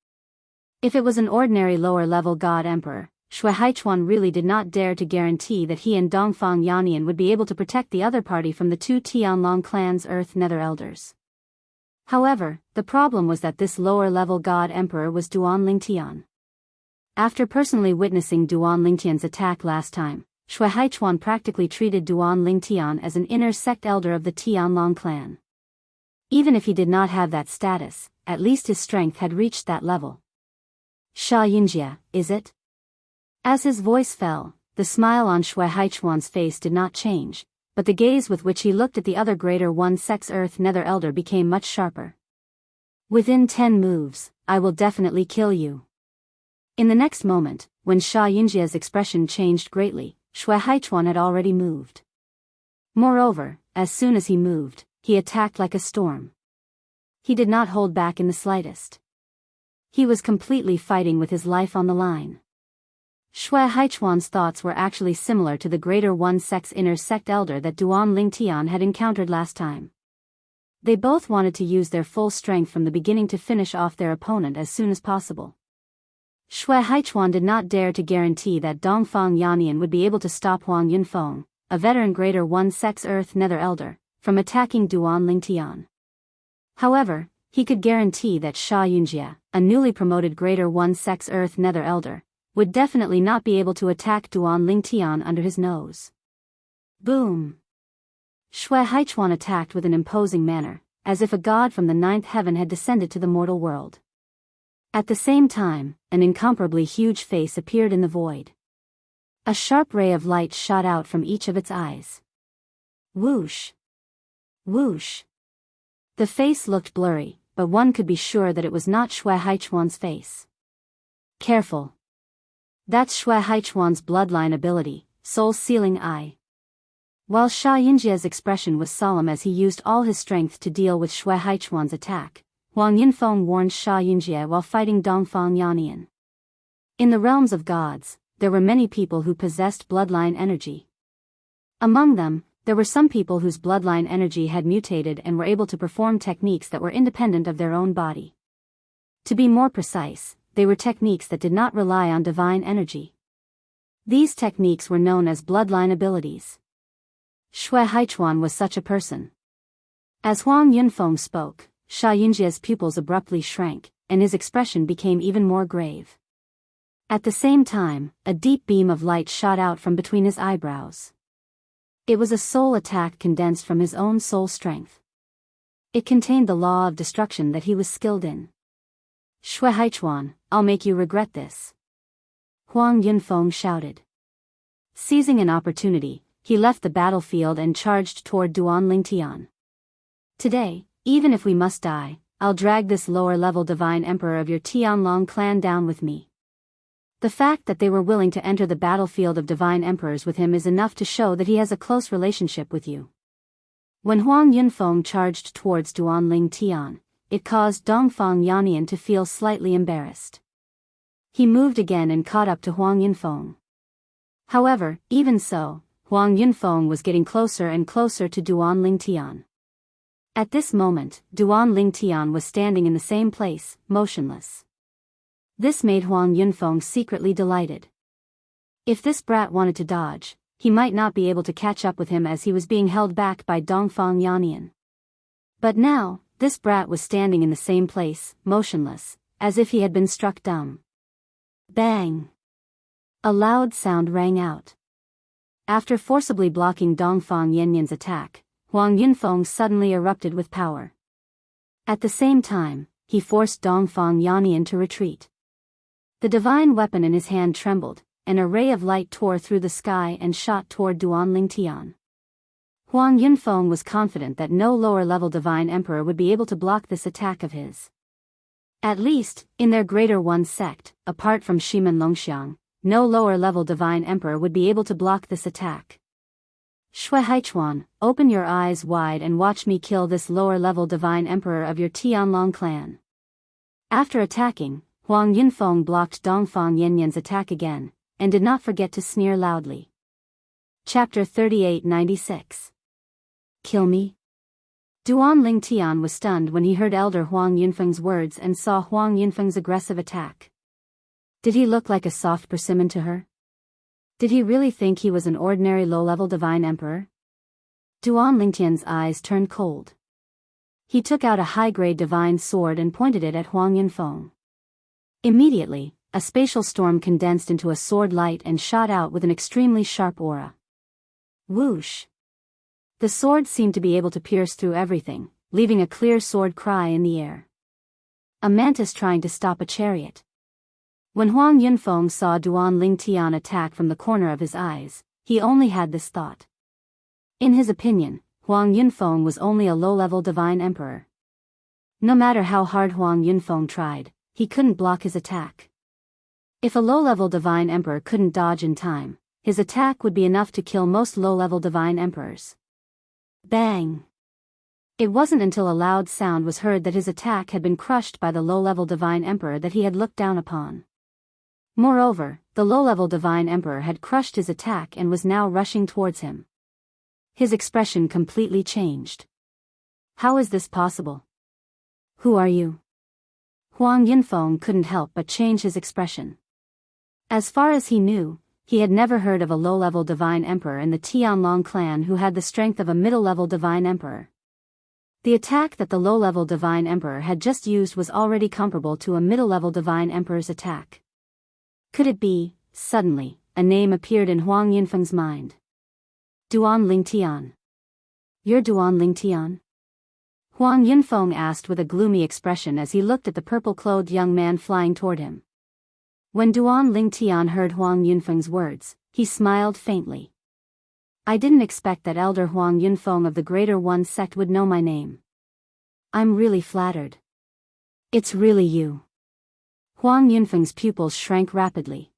If it was an ordinary lower-level god emperor, Xue Haichuan really did not dare to guarantee that he and Dongfang Yannian would be able to protect the other party from the two Tianlong clan's Earth Nether Elders. However, the problem was that this lower-level god emperor was Duan Lingtian. After personally witnessing Duan Lingtian's attack last time, Xue Haichuan practically treated Duan Lingtian as an inner sect elder of the Tianlong clan. Even if he did not have that status, at least his strength had reached that level. Xianxia, is it? As his voice fell, the smile on Xue Haichuan's face did not change, but the gaze with which he looked at the other Greater One Sex Earth Nether Elder became much sharper. Within 10 moves, I will definitely kill you. In the next moment, when Xianxia's expression changed greatly, Xue Haichuan had already moved. Moreover, as soon as he moved, he attacked like a storm. He did not hold back in the slightest. He was completely fighting with his life on the line. Xue Haichuan's thoughts were actually similar to the Greater One Sex Inner Sect Elder that Duan Lingtian had encountered last time. They both wanted to use their full strength from the beginning to finish off their opponent as soon as possible. Xue Haichuan did not dare to guarantee that Dongfang Yannian would be able to stop Huang Yunfeng, a veteran Greater One Sex Earth Nether Elder, from attacking Duan Lingtian. However, he could guarantee that Xianxia, a newly promoted Greater One Sex Earth Nether Elder, would definitely not be able to attack Duan Lingtian under his nose. Boom! Xue Haichuan attacked with an imposing manner, as if a god from the ninth heaven had descended to the mortal world. At the same time, an incomparably huge face appeared in the void. A sharp ray of light shot out from each of its eyes. Whoosh! Whoosh! The face looked blurry, but one could be sure that it was not Xue Haichuan's face. Careful! That's Xue Haichuan's bloodline ability, Soul Sealing Eye. While Xianxia's expression was solemn as he used all his strength to deal with Xue Haichuan's attack, Huang Yunfeng warned Xianxia while fighting Dongfang Yannian. In the realms of gods, there were many people who possessed bloodline energy. Among them, there were some people whose bloodline energy had mutated and were able to perform techniques that were independent of their own body. To be more precise, they were techniques that did not rely on divine energy. These techniques were known as bloodline abilities. Xue Haichuan was such a person. As Huang Yunfeng spoke, Xianxia's pupils abruptly shrank, and his expression became even more grave. At the same time, a deep beam of light shot out from between his eyebrows. It was a soul attack condensed from his own soul strength. It contained the law of destruction that he was skilled in. Xue Haichuan, I'll make you regret this. Huang Yunfeng shouted. Seizing an opportunity, he left the battlefield and charged toward Duan Lingtian. Today, even if we must die, I'll drag this lower-level divine emperor of your Tianlong clan down with me. The fact that they were willing to enter the battlefield of divine emperors with him is enough to show that he has a close relationship with you. When Huang Yunfeng charged towards Duan Lingtian, it caused Dongfang Yannian to feel slightly embarrassed. He moved again and caught up to Huang Yunfeng. However, even so, Huang Yunfeng was getting closer and closer to Duan Lingtian. At this moment, Duan Lingtian was standing in the same place, motionless. This made Huang Yunfeng secretly delighted. If this brat wanted to dodge, he might not be able to catch up with him as he was being held back by Dongfang Yannian. But now, this brat was standing in the same place, motionless, as if he had been struck dumb. Bang! A loud sound rang out. After forcibly blocking Dongfang Yannian's attack, Huang Yunfeng suddenly erupted with power. At the same time, he forced Dongfang Yannian to retreat. The divine weapon in his hand trembled, and a ray of light tore through the sky and shot toward Duan Lingtian. Huang Yunfeng was confident that no lower-level divine emperor would be able to block this attack of his. At least, in their Greater One sect, apart from Shimen Longxiang, no lower-level divine emperor would be able to block this attack. Xue Haichuan, open your eyes wide and watch me kill this lower-level divine emperor of your Tianlong clan. After attacking, Huang Yunfeng blocked Dongfang Yannian's attack again, and did not forget to sneer loudly. Chapter 3896. Kill me? Duan Ling Tian was stunned when he heard Elder Huang Yunfeng's words and saw Huang Yunfeng's aggressive attack. Did he look like a soft persimmon to her? Did he really think he was an ordinary low-level divine emperor? Duan Ling Tian's eyes turned cold. He took out a high-grade divine sword and pointed it at Huang Yunfeng. Immediately, a spatial storm condensed into a sword light and shot out with an extremely sharp aura. Whoosh! The sword seemed to be able to pierce through everything, leaving a clear sword cry in the air. A mantis trying to stop a chariot. When Huang Yunfeng saw Duan Ling Tian attack from the corner of his eyes, he only had this thought. In his opinion, Huang Yunfeng was only a low-level divine emperor. No matter how hard Huang Yunfeng tried, he couldn't block his attack. If a low-level divine emperor couldn't dodge in time, his attack would be enough to kill most low-level divine emperors. Bang! It wasn't until a loud sound was heard that his attack had been crushed by the low-level divine emperor that he had looked down upon. Moreover, the low-level divine emperor had crushed his attack and was now rushing towards him. His expression completely changed. How is this possible? Who are you? Huang Yunfeng couldn't help but change his expression. As far as he knew, he had never heard of a low-level divine emperor in the Tianlong clan who had the strength of a middle-level divine emperor. The attack that the low-level divine emperor had just used was already comparable to a middle-level divine emperor's attack. Could it be? Suddenly, a name appeared in Huang Yunfeng's mind. Duan Ling Tian. You're Duan Ling Tian? Huang Yunfeng asked with a gloomy expression as he looked at the purple-clothed young man flying toward him. When Duan Ling Tian heard Huang Yunfeng's words, he smiled faintly. I didn't expect that Elder Huang Yunfeng of the Greater One sect would know my name. I'm really flattered. It's really you. Huang Yunfeng's pupils shrank rapidly.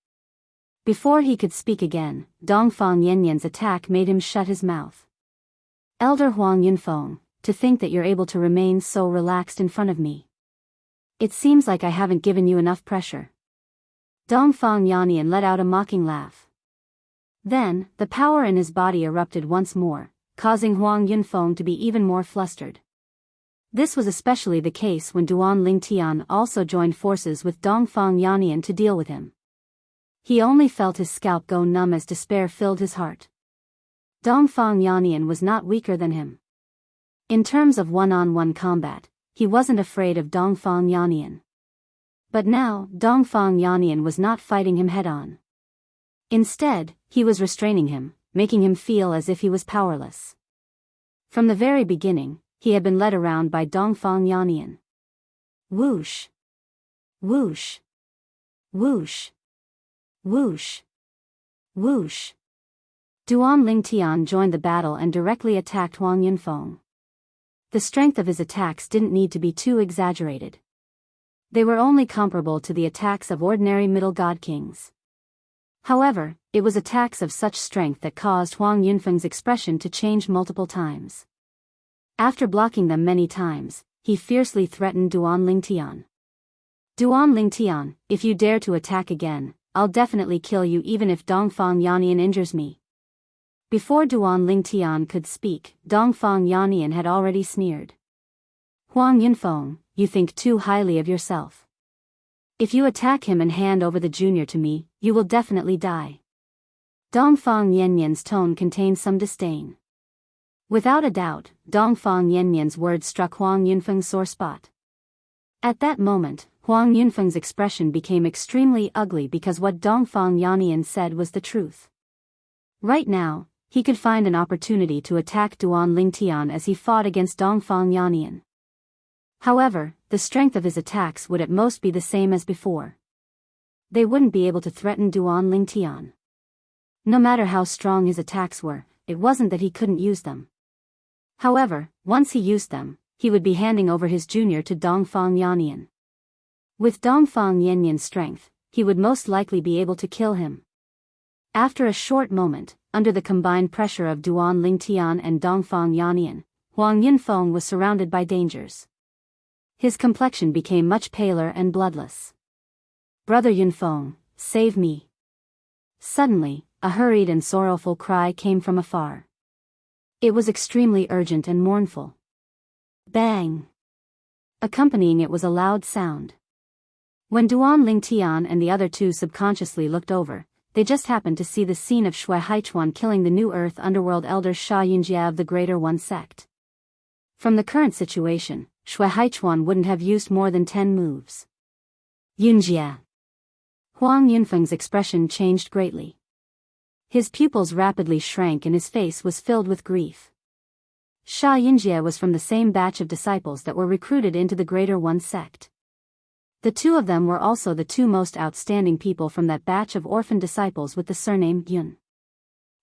Before he could speak again, Dongfang Yanyan's attack made him shut his mouth. Elder Huang Yunfeng, to think that you're able to remain so relaxed in front of me. It seems like I haven't given you enough pressure. Dongfang Yanyan let out a mocking laugh. Then, the power in his body erupted once more, causing Huang Yunfeng to be even more flustered. This was especially the case when Duan Ling Tian also joined forces with Dongfang Yanyan to deal with him. He only felt his scalp go numb as despair filled his heart. Dongfang Yanyan was not weaker than him. In terms of one-on-one combat, he wasn't afraid of Dongfang Yanyan. But now, Dongfang Yanyan was not fighting him head-on. Instead, he was restraining him, making him feel as if he was powerless. From the very beginning, he had been led around by Dongfang Yanyan. Whoosh! Whoosh! Whoosh! Whoosh! Whoosh! Duan Ling Tian joined the battle and directly attacked Huang Yunfeng. The strength of his attacks didn't need to be too exaggerated. They were only comparable to the attacks of ordinary middle god kings. However, it was attacks of such strength that caused Huang Yunfeng's expression to change multiple times. After blocking them many times, he fiercely threatened Duan Ling Tian. Duan Ling Tian, if you dare to attack again, I'll definitely kill you even if Dongfang Yanyan injures me. Before Duan Ling Tian could speak, Dongfang Yanyan had already sneered. Huang Yunfeng, you think too highly of yourself. If you attack him and hand over the junior to me, you will definitely die. Dongfang Yanyan's tone contained some disdain. Without a doubt, Dongfang Yanyan's words struck Huang Yunfeng's sore spot. At that moment, Huang Yunfeng's expression became extremely ugly because what Dongfang Yanyan said was the truth. Right now, he could find an opportunity to attack Duan Ling Tian as he fought against Dongfang Yanyan. However, the strength of his attacks would at most be the same as before. They wouldn't be able to threaten Duan Ling Tian. No matter how strong his attacks were, it wasn't that he couldn't use them. However, once he used them, he would be handing over his junior to Dongfang Yanyan. With Dongfang Yanyan's strength, he would most likely be able to kill him. After a short moment, under the combined pressure of Duan Ling Tian and Dongfang Yanyan, Huang Yunfeng was surrounded by dangers. His complexion became much paler and bloodless. Brother Yunfeng, save me. Suddenly, a hurried and sorrowful cry came from afar. It was extremely urgent and mournful. Bang! Accompanying it was a loud sound. When Duan Lingtian and the other two subconsciously looked over, they just happened to see the scene of Shui Haichuan killing the new Earth Underworld elder Xia Yunjia of the Greater One sect. From the current situation, Shui Haichuan wouldn't have used more than 10 moves. Yunjia. Huang Yunfeng's expression changed greatly. His pupils rapidly shrank and his face was filled with grief. Xia Yunjia was from the same batch of disciples that were recruited into the Greater One sect. The two of them were also the two most outstanding people from that batch of orphan disciples with the surname Yun.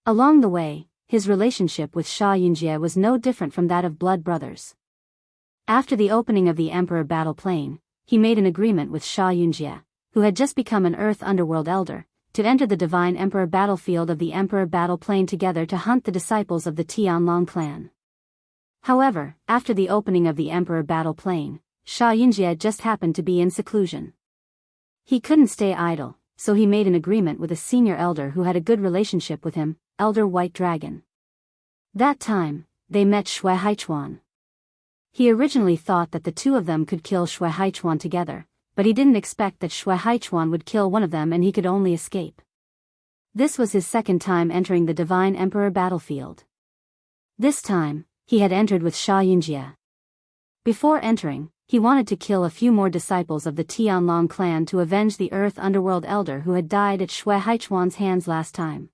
Along the way, his relationship with Xia Yunjia was no different from that of blood brothers. After the opening of the Emperor Battle Plain, he made an agreement with Xia Yunjia, who had just become an Earth Underworld elder, to enter the Divine Emperor battlefield of the Emperor Battle Plain together to hunt the disciples of the Tianlong clan. However, after the opening of the Emperor Battle Plain, Xia Yunjia just happened to be in seclusion. He couldn't stay idle, so he made an agreement with a senior elder who had a good relationship with him, Elder White Dragon. That time, they met Shui Haichuan. He originally thought that the two of them could kill Shui Haichuan together, but he didn't expect that Shui Haichuan would kill one of them and he could only escape. This was his second time entering the Divine Emperor battlefield. This time, he had entered with Xia Yunjia. Before entering, he wanted to kill a few more disciples of the Tianlong clan to avenge the Earth Underworld elder who had died at Shui Haichuan's hands last time.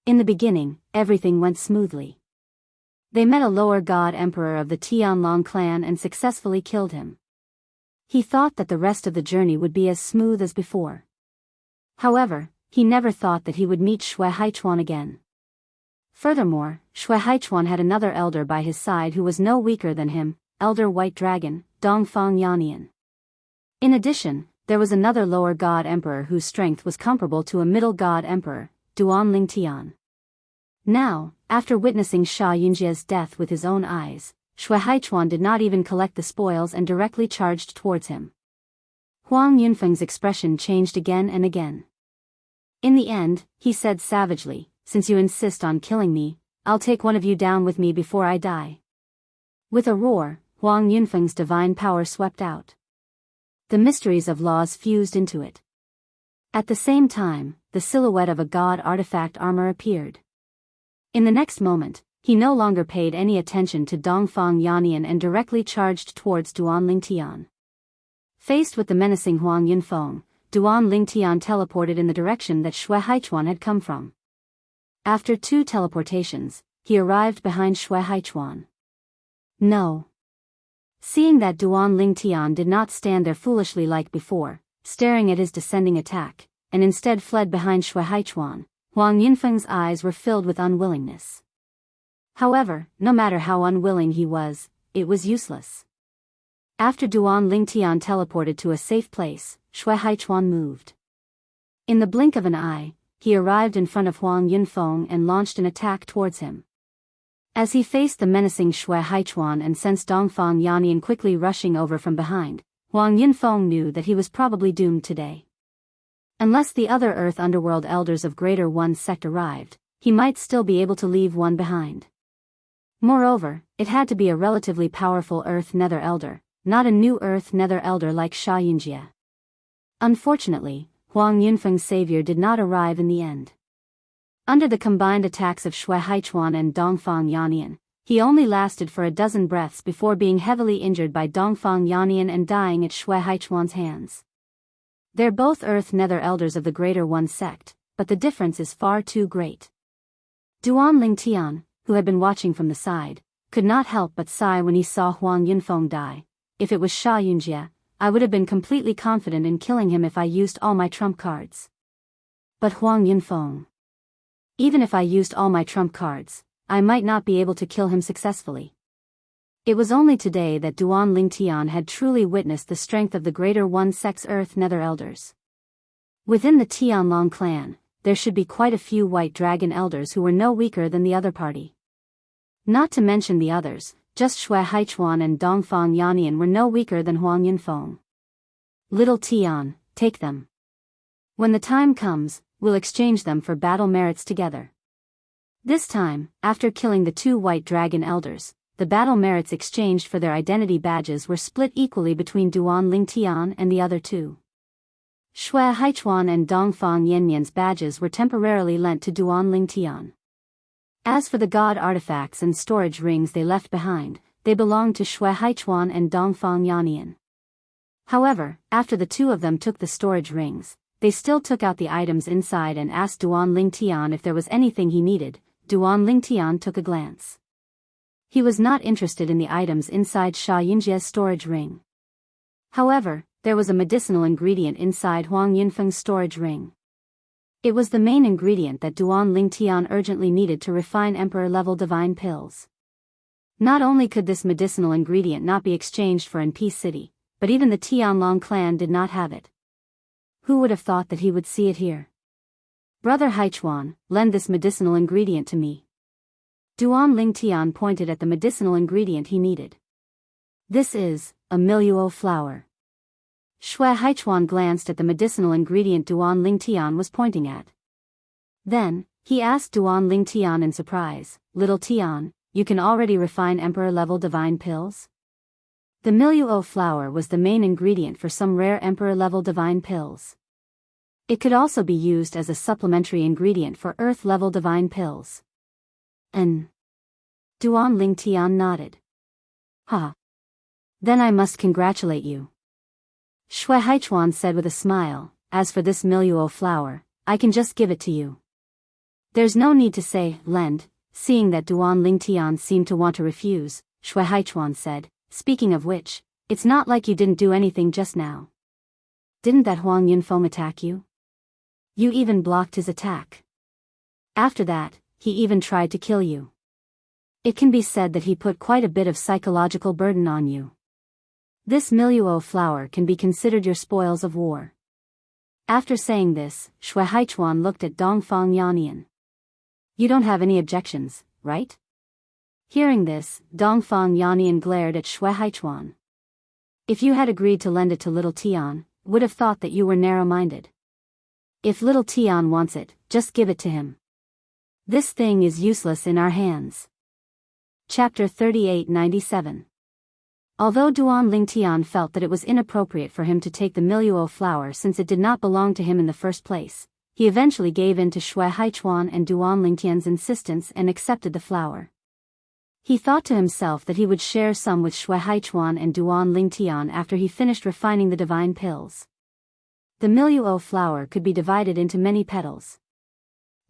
In the beginning, everything went smoothly. They met a lower god emperor of the Tianlong clan and successfully killed him. He thought that the rest of the journey would be as smooth as before. However, he never thought that he would meet Shui Haichuan again. Furthermore, Shui Haichuan had another elder by his side who was no weaker than him, Elder White Dragon, Dongfang Yannian. In addition, there was another lower god emperor whose strength was comparable to a middle god emperor, Duan Lingtian. Now, after witnessing Xia Yunjia's death with his own eyes, Shui Haichuan did not even collect the spoils and directly charged towards him. Huang Yunfeng's expression changed again and again. In the end, he said savagely, "Since you insist on killing me, I'll take one of you down with me before I die." With a roar, Huang Yunfeng's divine power swept out. The mysteries of laws fused into it. At the same time, the silhouette of a god artifact armor appeared. In the next moment, he no longer paid any attention to Dongfang Yannian and directly charged towards Duan Lingtian. Faced with the menacing Huang Yunfeng, Duan Lingtian teleported in the direction that Shui Haichuan had come from. After 2 teleportations, he arrived behind Shui Haichuan. No. Seeing that Duan Lingtian did not stand there foolishly like before, staring at his descending attack, and instead fled behind Shui Haichuan, Huang Yunfeng's eyes were filled with unwillingness. However, no matter how unwilling he was, it was useless. After Duan Lingtian teleported to a safe place, Shui Haichuan moved. In the blink of an eye, he arrived in front of Huang Yunfeng and launched an attack towards him. As he faced the menacing Shui Haichuan and sensed Dongfang Yannian quickly rushing over from behind, Huang Yunfeng knew that he was probably doomed today. Unless the other Earth Underworld elders of Greater One sect arrived, he might still be able to leave one behind. Moreover, it had to be a relatively powerful Earth Nether elder, not a new Earth Nether elder like Xia Yunjia. Unfortunately, Huang Yunfeng's savior did not arrive in the end. Under the combined attacks of Shui Haichuan and Dongfang Yannian, he only lasted for a dozen breaths before being heavily injured by Dongfang Yannian and dying at Shui Haichuan's hands. They're both Earth Nether elders of the Greater One sect, but the difference is far too great. Duan Lingtian, who had been watching from the side, could not help but sigh when he saw Huang Yunfeng die. If it was Xia Yunjia, I would have been completely confident in killing him if I used all my trump cards. But Huang Yunfeng. Even if I used all my trump cards, I might not be able to kill him successfully. It was only today that Duan Lingtian had truly witnessed the strength of the Greater One sect's Earth Nether elders. Within the Tianlong clan, there should be quite a few White Dragon elders who were no weaker than the other party. Not to mention the others, just Shui Haichuan and Dongfang Yannian were no weaker than Huang Yunfeng. Little Tian, take them. When the time comes, we'll exchange them for battle merits together. This time, after killing the 2 white dragon elders, the battle merits exchanged for their identity badges were split equally between Duan Lingtian and the other 2. Shui Haichuan and Dongfang Yanyan's badges were temporarily lent to Duan Lingtian. As for the god artifacts and storage rings they left behind, they belonged to Shui Haichuan and Dongfang Yanyan. However, after the 2 of them took the storage rings, they still took out the items inside and asked Duan Lingtian if there was anything he needed. Duan Lingtian took a glance. He was not interested in the items inside Sha Yinjia's storage ring. However, there was a medicinal ingredient inside Huang Yunfeng's storage ring. It was the main ingredient that Duan Lingtian urgently needed to refine Emperor-level divine pills. Not only could this medicinal ingredient not be exchanged for in Peace City, but even the Tianlong clan did not have it. Who would have thought that he would see it here? Brother Haichuan, lend this medicinal ingredient to me. Duan Lingtian pointed at the medicinal ingredient he needed. This is a miluo flower. Shui Haichuan glanced at the medicinal ingredient Duan Lingtian was pointing at. Then, he asked Duan Lingtian in surprise, "Little Tian, you can already refine Emperor-level divine pills?" The miluo flower was the main ingredient for some rare Emperor-level divine pills. It could also be used as a supplementary ingredient for Earth-level divine pills. Duan Lingtian nodded. "Ha. Then I must congratulate you." Shui Haichuan said with a smile, "As for this miluo flower, I can just give it to you." There's no need to say, lend, seeing that Duan Lingtian seemed to want to refuse. Shui Haichuan said, "Speaking of which, it's not like you didn't do anything just now. Didn't that Huang Yunfeng attack you? You even blocked his attack. After that, he even tried to kill you. It can be said that he put quite a bit of psychological burden on you. This miluo flower can be considered your spoils of war." After saying this, Shui Haichuan looked at Dongfang Yanyan. "You don't have any objections, right?" Hearing this, Dongfang Yanyan glared at Shui Haichuan. "If you had agreed to lend it to little Tian, would have thought that you were narrow-minded. If little Tian wants it, just give it to him. This thing is useless in our hands." Chapter 3897. Although Duan Lingtian felt that it was inappropriate for him to take the miluo flower since it did not belong to him in the first place, he eventually gave in to Shui Haichuan and Duan Lingtian's insistence and accepted the flower. He thought to himself that he would share some with Shui Haichuan and Duan Lingtian after he finished refining the divine pills. The miluo flower could be divided into many petals.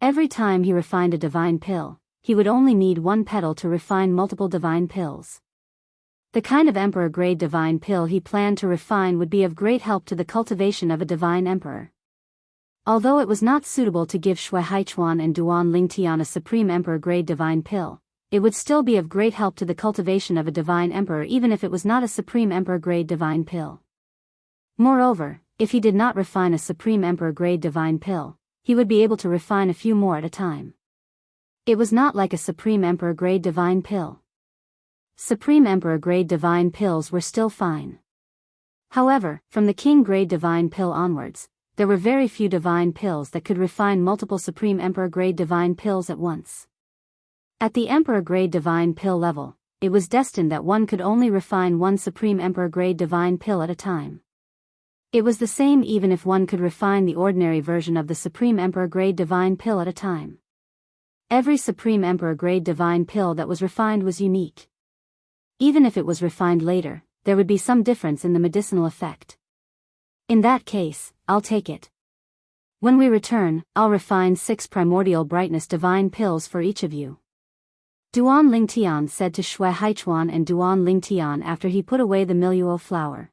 Every time he refined a divine pill, he would only need 1 petal to refine multiple divine pills. The kind of emperor-grade divine pill he planned to refine would be of great help to the cultivation of a divine emperor. Although it was not suitable to give Shui Haichuan and Duan Lingtian a supreme emperor-grade divine pill, it would still be of great help to the cultivation of a divine emperor even if it was not a supreme emperor-grade divine pill. Moreover, if he did not refine a supreme emperor-grade divine pill, he would be able to refine a few more at a time. It was not like a supreme emperor-grade divine pill. Supreme Emperor-grade divine pills were still fine. However, from the King-grade divine pill onwards, there were very few divine pills that could refine multiple Supreme Emperor-grade divine pills at once. At the Emperor-grade divine pill level, it was destined that one could only refine 1 Supreme Emperor-grade divine pill at a time. It was the same even if one could refine the ordinary version of the Supreme Emperor-grade divine pill at a time. Every Supreme Emperor-grade divine pill that was refined was unique. Even if it was refined later, there would be some difference in the medicinal effect. In that case, I'll take it. When we return, I'll refine 6 primordial brightness divine pills for each of you. Duan Lingtian said to Shui Haichuan and Duan Lingtian after he put away the miluo flower.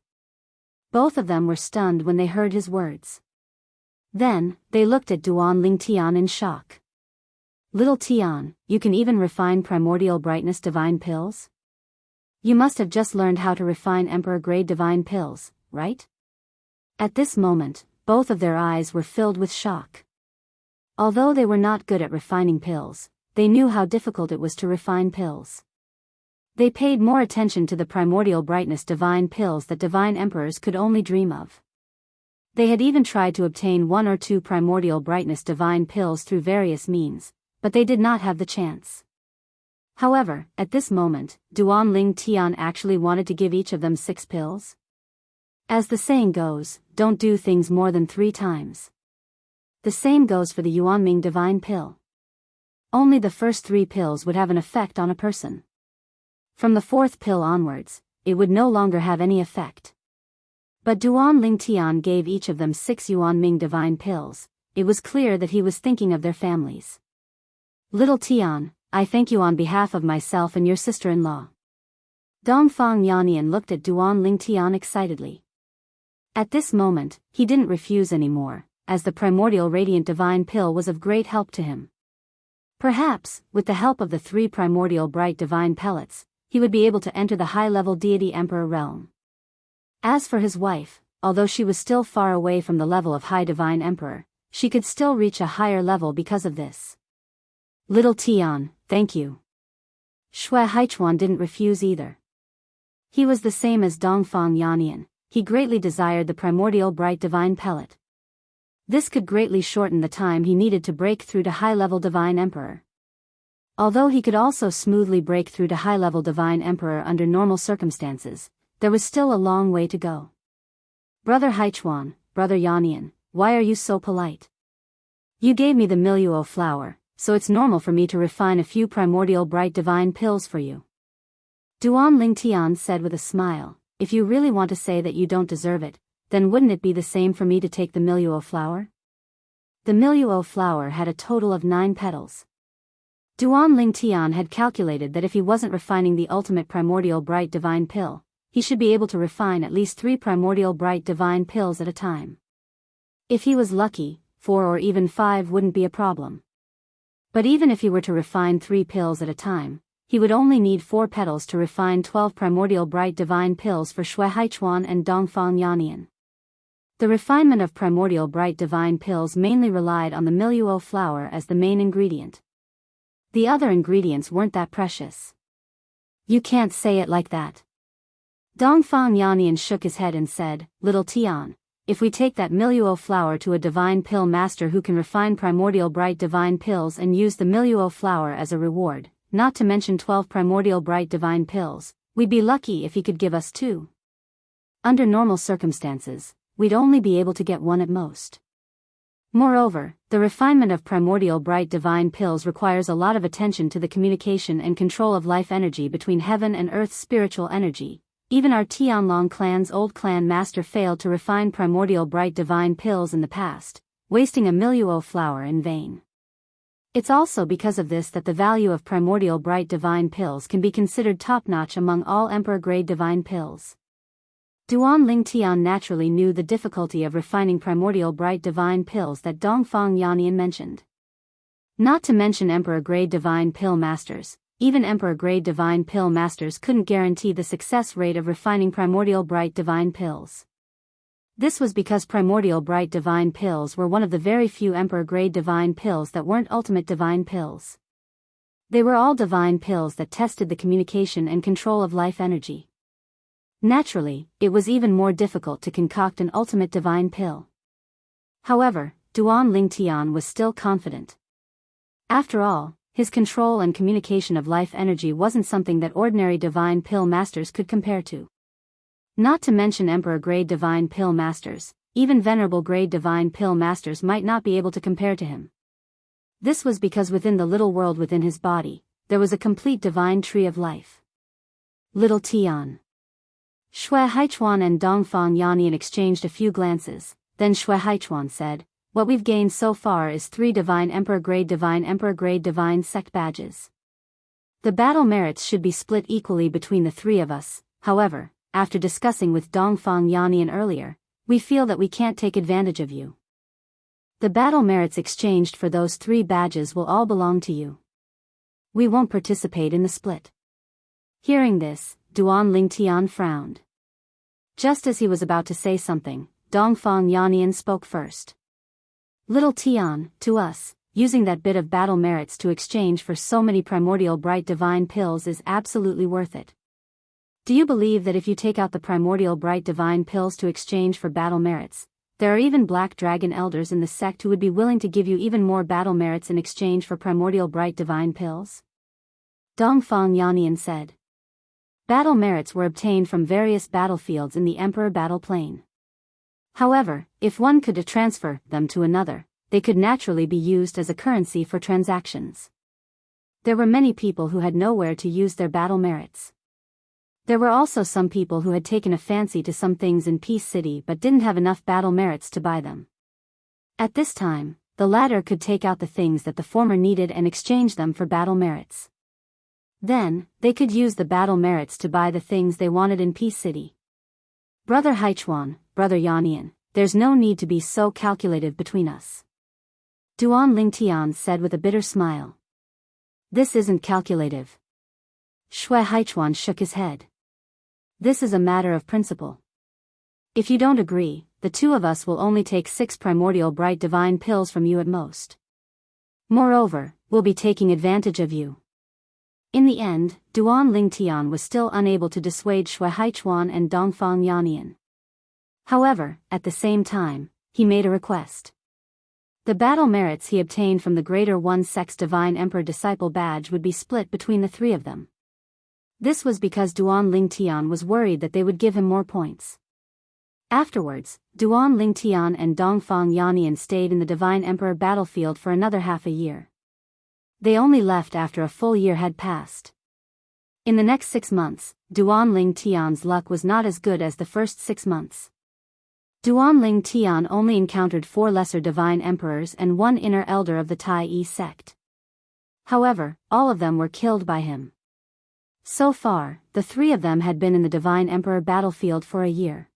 Both of them were stunned when they heard his words. Then, they looked at Duan Lingtian in shock. "Little Tian, you can even refine primordial brightness divine pills? You must have just learned how to refine Emperor-grade divine pills, right?" At this moment, both of their eyes were filled with shock. Although they were not good at refining pills, they knew how difficult it was to refine pills. They paid more attention to the primordial brightness divine pills that divine emperors could only dream of. They had even tried to obtain 1 or 2 primordial brightness divine pills through various means, but they did not have the chance. However, at this moment, Duan Ling Tian actually wanted to give each of them 6 pills. As the saying goes, don't do things more than 3 times. The same goes for the Yuanming divine pill. Only the first 3 pills would have an effect on a person. From the 4th pill onwards, it would no longer have any effect. But Duan Ling Tian gave each of them 6 Yuanming divine pills. It was clear that he was thinking of their families. Little Tian, I thank you on behalf of myself and your sister-in-law. Dongfang Yannian looked at Duan Ling Tian excitedly. At this moment, he didn't refuse anymore, as the primordial radiant divine pill was of great help to him. Perhaps, with the help of the 3 primordial bright divine pellets, he would be able to enter the high-level deity emperor realm. As for his wife, although she was still far away from the level of high divine emperor, she could still reach a higher level because of this. Little Tian, thank you. Shui Haichuan didn't refuse either. He was the same as Dongfang Yannian. He greatly desired the primordial bright divine pellet. This could greatly shorten the time he needed to break through to high-level divine emperor. Although he could also smoothly break through to high-level divine emperor under normal circumstances, there was still a long way to go. Brother Haichuan, Brother Yannian, why are you so polite? You gave me the Miluo flower, so it's normal for me to refine a few primordial bright divine pills for you. Duan Ling Tian said with a smile, if you really want to say that you don't deserve it, then wouldn't it be the same for me to take the Miluo flower? The Miluo flower had a total of 9 petals. Duan Ling Tian had calculated that if he wasn't refining the ultimate primordial bright divine pill, he should be able to refine at least 3 primordial bright divine pills at a time. If he was lucky, 4 or even 5 wouldn't be a problem. But even if he were to refine 3 pills at a time, he would only need 4 petals to refine 12 primordial bright divine pills for Shui Haichuan and Dongfang Yannian. The refinement of primordial bright divine pills mainly relied on the Miluo flower as the main ingredient. The other ingredients weren't that precious. You can't say it like that. Dongfang Yannian shook his head and said, Little Tian, if we take that Miluo flower to a divine pill master who can refine primordial bright divine pills and use the Miluo flower as a reward, not to mention 12 primordial bright divine pills, we'd be lucky if he could give us 2. Under normal circumstances, we'd only be able to get 1 at most. Moreover, the refinement of primordial bright divine pills requires a lot of attention to the communication and control of life energy between heaven and earth's spiritual energy. Even our Tianlong clan's old clan master failed to refine primordial bright divine pills in the past, wasting a Miluo flower in vain. It's also because of this that the value of primordial bright divine pills can be considered top-notch among all emperor-grade divine pills. Duan Ling Tian naturally knew the difficulty of refining primordial bright divine pills that Dongfang Yannian mentioned. Not to mention emperor-grade divine pill masters, even emperor-grade divine pill masters couldn't guarantee the success rate of refining primordial bright divine pills. This was because primordial bright divine pills were one of the very few emperor-grade divine pills that weren't ultimate divine pills. They were all divine pills that tested the communication and control of life energy. Naturally, it was even more difficult to concoct an ultimate divine pill. However, Duan Ling Tian was still confident. After all, his control and communication of life energy wasn't something that ordinary divine pill masters could compare to. Not to mention emperor-grade divine pill masters, even venerable-grade divine pill masters might not be able to compare to him. This was because within the little world within his body, there was a complete divine tree of life. Little Tian. Shui Haichuan and Dongfang Yannian exchanged a few glances, then Shui Haichuan said, what we've gained so far is 3 divine emperor-grade divine sect badges. The battle merits should be split equally between the 3 of us. However, after discussing with Dongfang Yannian earlier, we feel that we can't take advantage of you. The battle merits exchanged for those 3 badges will all belong to you. We won't participate in the split. Hearing this, Duan Ling Tian frowned. Just as he was about to say something, Dongfang Yannian spoke first. Little Tian, to us, using that bit of battle merits to exchange for so many primordial bright divine pills is absolutely worth it. Do you believe that if you take out the primordial bright divine pills to exchange for battle merits, There are even black dragon elders in the sect who would be willing to give you even more battle merits in exchange for primordial bright divine pills. Dongfang Yannian said. Battle merits were obtained from various battlefields in the Emperor battle plane. However, if one could transfer them to another, they could naturally be used as a currency for transactions. There were many people who had nowhere to use their battle merits. There were also some people who had taken a fancy to some things in Peace City but didn't have enough battle merits to buy them. At this time, the latter could take out the things that the former needed and exchange them for battle merits. Then, they could use the battle merits to buy the things they wanted in Peace City. Brother Haichuan, Brother Yannian, there's no need to be so calculative between us. Duan Lingtian said with a bitter smile. This isn't calculative. Shui Haichuan shook his head. This is a matter of principle. If you don't agree, the two of us will only take 6 primordial bright divine pills from you at most. Moreover, we'll be taking advantage of you. In the end, Duan Lingtian was still unable to dissuade Shui Haichuan and Dongfang Yannian. However, at the same time, he made a request. The battle merits he obtained from the Greater One Sect's Divine Emperor Disciple badge would be split between the 3 of them. This was because Duan Lingtian was worried that they would give him more points. Afterwards, Duan Lingtian and Dongfang Yannian stayed in the Divine Emperor battlefield for another half a year. They only left after a full year had passed. In the next 6 months, Duan Lingtian's luck was not as good as the first 6 months. Duan Lingtian only encountered 4 lesser divine emperors and 1 inner elder of the Tai Yi sect. However, all of them were killed by him. So far, the 3 of them had been in the Divine Emperor battlefield for a year.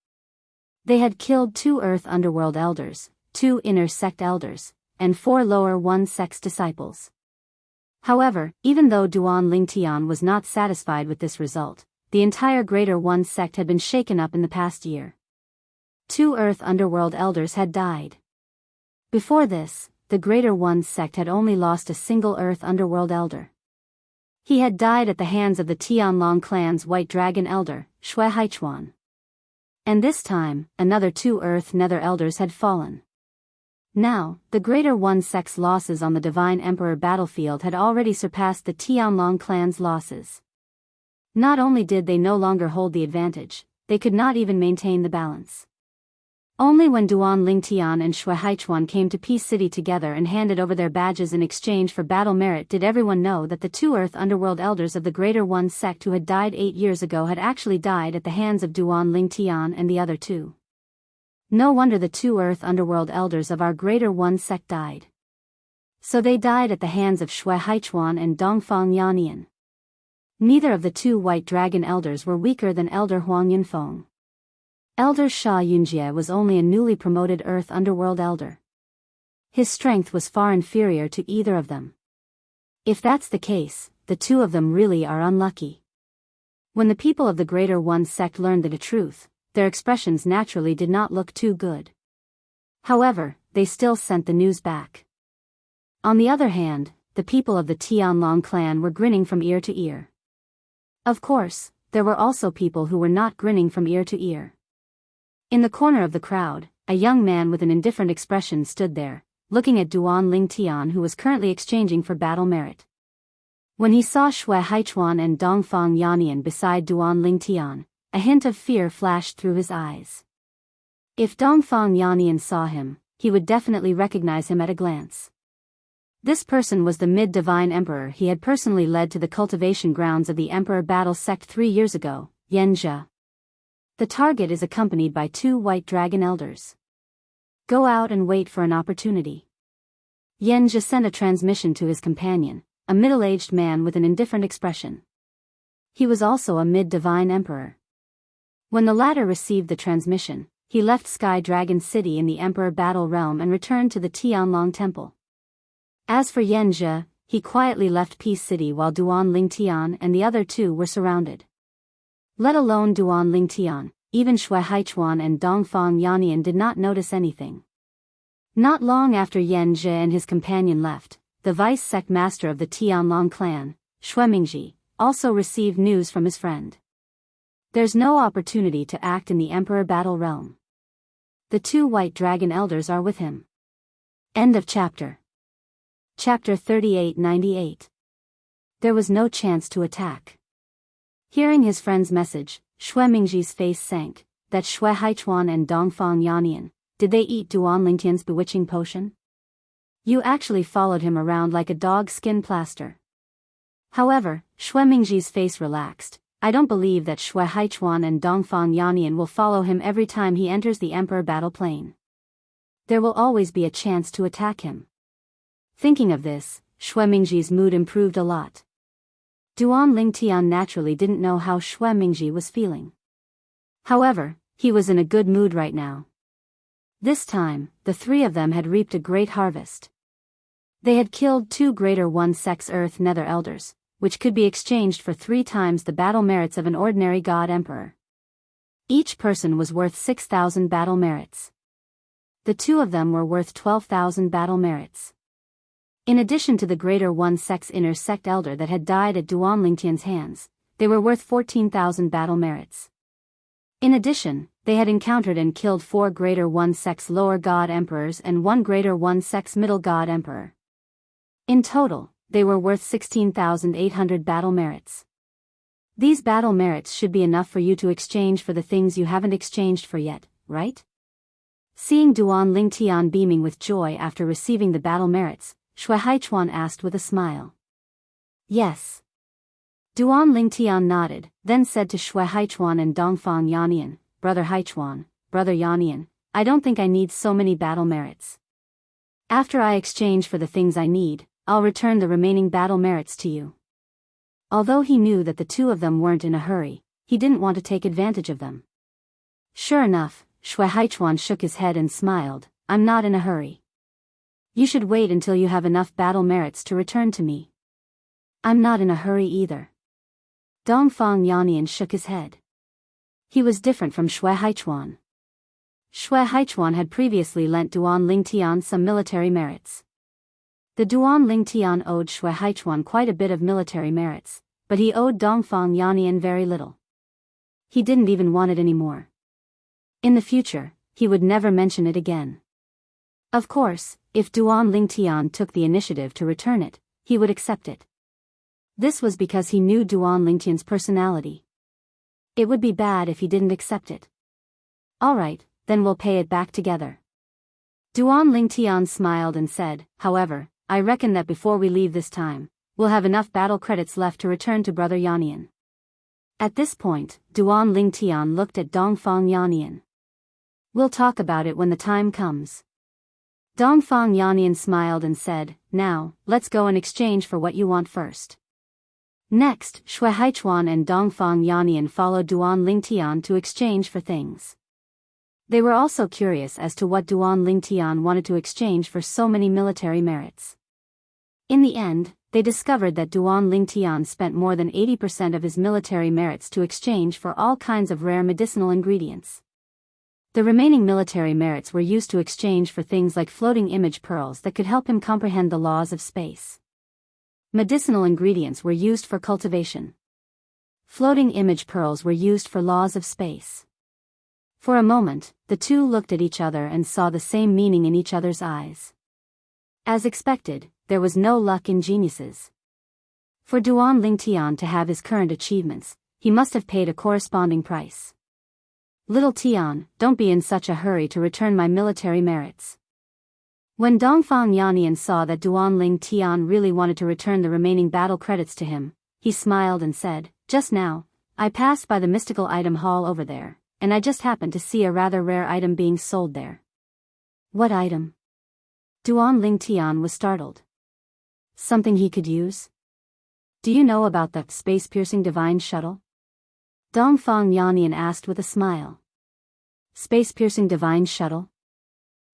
They had killed 2 Earth Underworld elders, 2 inner sect elders, and 4 lower One Sect's disciples. However, even though Duan Lingtian was not satisfied with this result, the entire Greater One Sect had been shaken up in the past year. 2 Earth Underworld elders had died. Before this, the Greater One Sect had only lost a single Earth Underworld elder. He had died at the hands of the Tianlong clan's White Dragon elder, Shui Haichuan. And this time, another 2 Earth Nether elders had fallen. Now, the Greater One Sect's losses on the Divine Emperor battlefield had already surpassed the Tianlong clan's losses. Not only did they no longer hold the advantage, they could not even maintain the balance. Only when Duan Lingtian and Shui Haichuan came to Peace City together and handed over their badges in exchange for battle merit did everyone know that the 2 Earth Underworld elders of the Greater One Sect who had died 8 years ago had actually died at the hands of Duan Lingtian and the other 2. No wonder the 2 Earth Underworld elders of our Greater One Sect died. So they died at the hands of Shui Haichuan and Dongfang Yannian. Neither of the 2 White Dragon elders were weaker than Elder Huang Yunfeng. Elder Xia Yunjie was only a newly promoted Earth Underworld elder. His strength was far inferior to either of them. If that's the case, the 2 of them really are unlucky. When the people of the Greater One Sect learned the truth, their expressions naturally did not look too good. However, they still sent the news back. On the other hand, the people of the Tianlong clan were grinning from ear to ear. Of course, there were also people who were not grinning from ear to ear. In the corner of the crowd, a young man with an indifferent expression stood there, looking at Duan Lingtian who was currently exchanging for battle merit. When he saw Shui Haichuan and Dongfang Yannian beside Duan Lingtian, a hint of fear flashed through his eyes. If Dongfang Yannian saw him, he would definitely recognize him at a glance. This person was the mid-divine emperor he had personally led to the cultivation grounds of the Emperor Battle Sect 3 years ago, Yanxia. The target is accompanied by 2 White Dragon elders. Go out and wait for an opportunity. Yanxia sent a transmission to his companion, a middle-aged man with an indifferent expression. He was also a mid-divine emperor. When the latter received the transmission, he left Sky Dragon City in the Emperor Battle Realm and returned to the Tianlong Temple. As for Yanxia, he quietly left Peace City while Duan Lingtian and the other 2 were surrounded. Let alone Duan Lingtian, even Shui Haichuan and Dongfang Yannian did not notice anything. Not long after Yanxia and his companion left, the vice sect master of the Tianlong clan, Shuemingji, also received news from his friend. There's no opportunity to act in the Emperor Battle Realm. The 2 white dragon elders are with him. End of chapter. Chapter 3898. There was no chance to attack. Hearing his friend's message, Xue Mingji's face sank. That Xue Haichuan and Dongfang Yannian, did they eat Duan Lingtian's bewitching potion? You actually followed him around like a dog skin plaster. However, Xue Mingji's face relaxed. I don't believe that Xue Haichuan and Dongfang Yannian will follow him every time he enters the Emperor battle plane. There will always be a chance to attack him. Thinking of this, Xue Mingji's mood improved a lot. Duan Lingtian naturally didn't know how Xue Mingji was feeling. However, he was in a good mood right now. This time, the 3 of them had reaped a great harvest. They had killed 2 greater 1 sex Earth Nether Elders, which could be exchanged for 3 times the battle merits of an ordinary god emperor. Each person was worth 6,000 battle merits. The 2 of them were worth 12,000 battle merits. In addition to the greater 1 sex inner sect elder that had died at Duan Lingtian's hands, they were worth 14,000 battle merits. In addition, they had encountered and killed 4 greater 1 sex lower god emperors and 1 greater 1 sex middle god emperor. In total, they were worth 16,800 battle merits. These battle merits should be enough for you to exchange for the things you haven't exchanged for yet, right? Seeing Duan Lingtian beaming with joy after receiving the battle merits, Xue Haichuan asked with a smile. Yes. Duan Lingtian nodded, then said to Xue Haichuan and Dongfang Yannian, Brother Haichuan, Brother Yannian, I don't think I need so many battle merits. After I exchange for the things I need, I'll return the remaining battle merits to you. Although he knew that the 2 of them weren't in a hurry, he didn't want to take advantage of them. Sure enough, Xue Haichuan shook his head and smiled, I'm not in a hurry. You should wait until you have enough battle merits to return to me. I'm not in a hurry either. Dongfang Yannian shook his head. He was different from Xue Haichuan. Xue Haichuan had previously lent Duan Lingtian some military merits. The Duan Lingtian owed Xue Haichuan quite a bit of military merits, but he owed Dongfang Yannian very little. He didn't even want it anymore. In the future, he would never mention it again. Of course, if Duan Lingtian took the initiative to return it, he would accept it. This was because he knew Duan Lingtian's personality. It would be bad if he didn't accept it. Alright, then we'll pay it back together. Duan Lingtian smiled and said, however, I reckon that before we leave this time, we'll have enough battle credits left to return to Brother Yannian. At this point, Duan Lingtian looked at Dongfang Yannian. We'll talk about it when the time comes. Dongfang Yannian smiled and said, now, let's go and exchange for what you want first. Next, Xue Haichuan and Dongfang Yannian followed Duan Lingtian to exchange for things. They were also curious as to what Duan Lingtian wanted to exchange for so many military merits. In the end, they discovered that Duan Lingtian spent more than 80% of his military merits to exchange for all kinds of rare medicinal ingredients. The remaining military merits were used to exchange for things like floating image pearls that could help him comprehend the laws of space. Medicinal ingredients were used for cultivation. Floating image pearls were used for laws of space. For a moment, the 2 looked at each other and saw the same meaning in each other's eyes. As expected, there was no luck in geniuses. For Duan Lingtian to have his current achievements, he must have paid a corresponding price. Little Tian, don't be in such a hurry to return my military merits. When Dongfang Yannian saw that Duan Lingtian really wanted to return the remaining battle credits to him, he smiled and said, just now, I passed by the mystical item hall over there, and I just happened to see a rather rare item being sold there. What item? Duan Lingtian was startled. Something he could use? Do you know about the space-piercing divine shuttle? Dongfang Yannian asked with a smile. Space-piercing divine shuttle?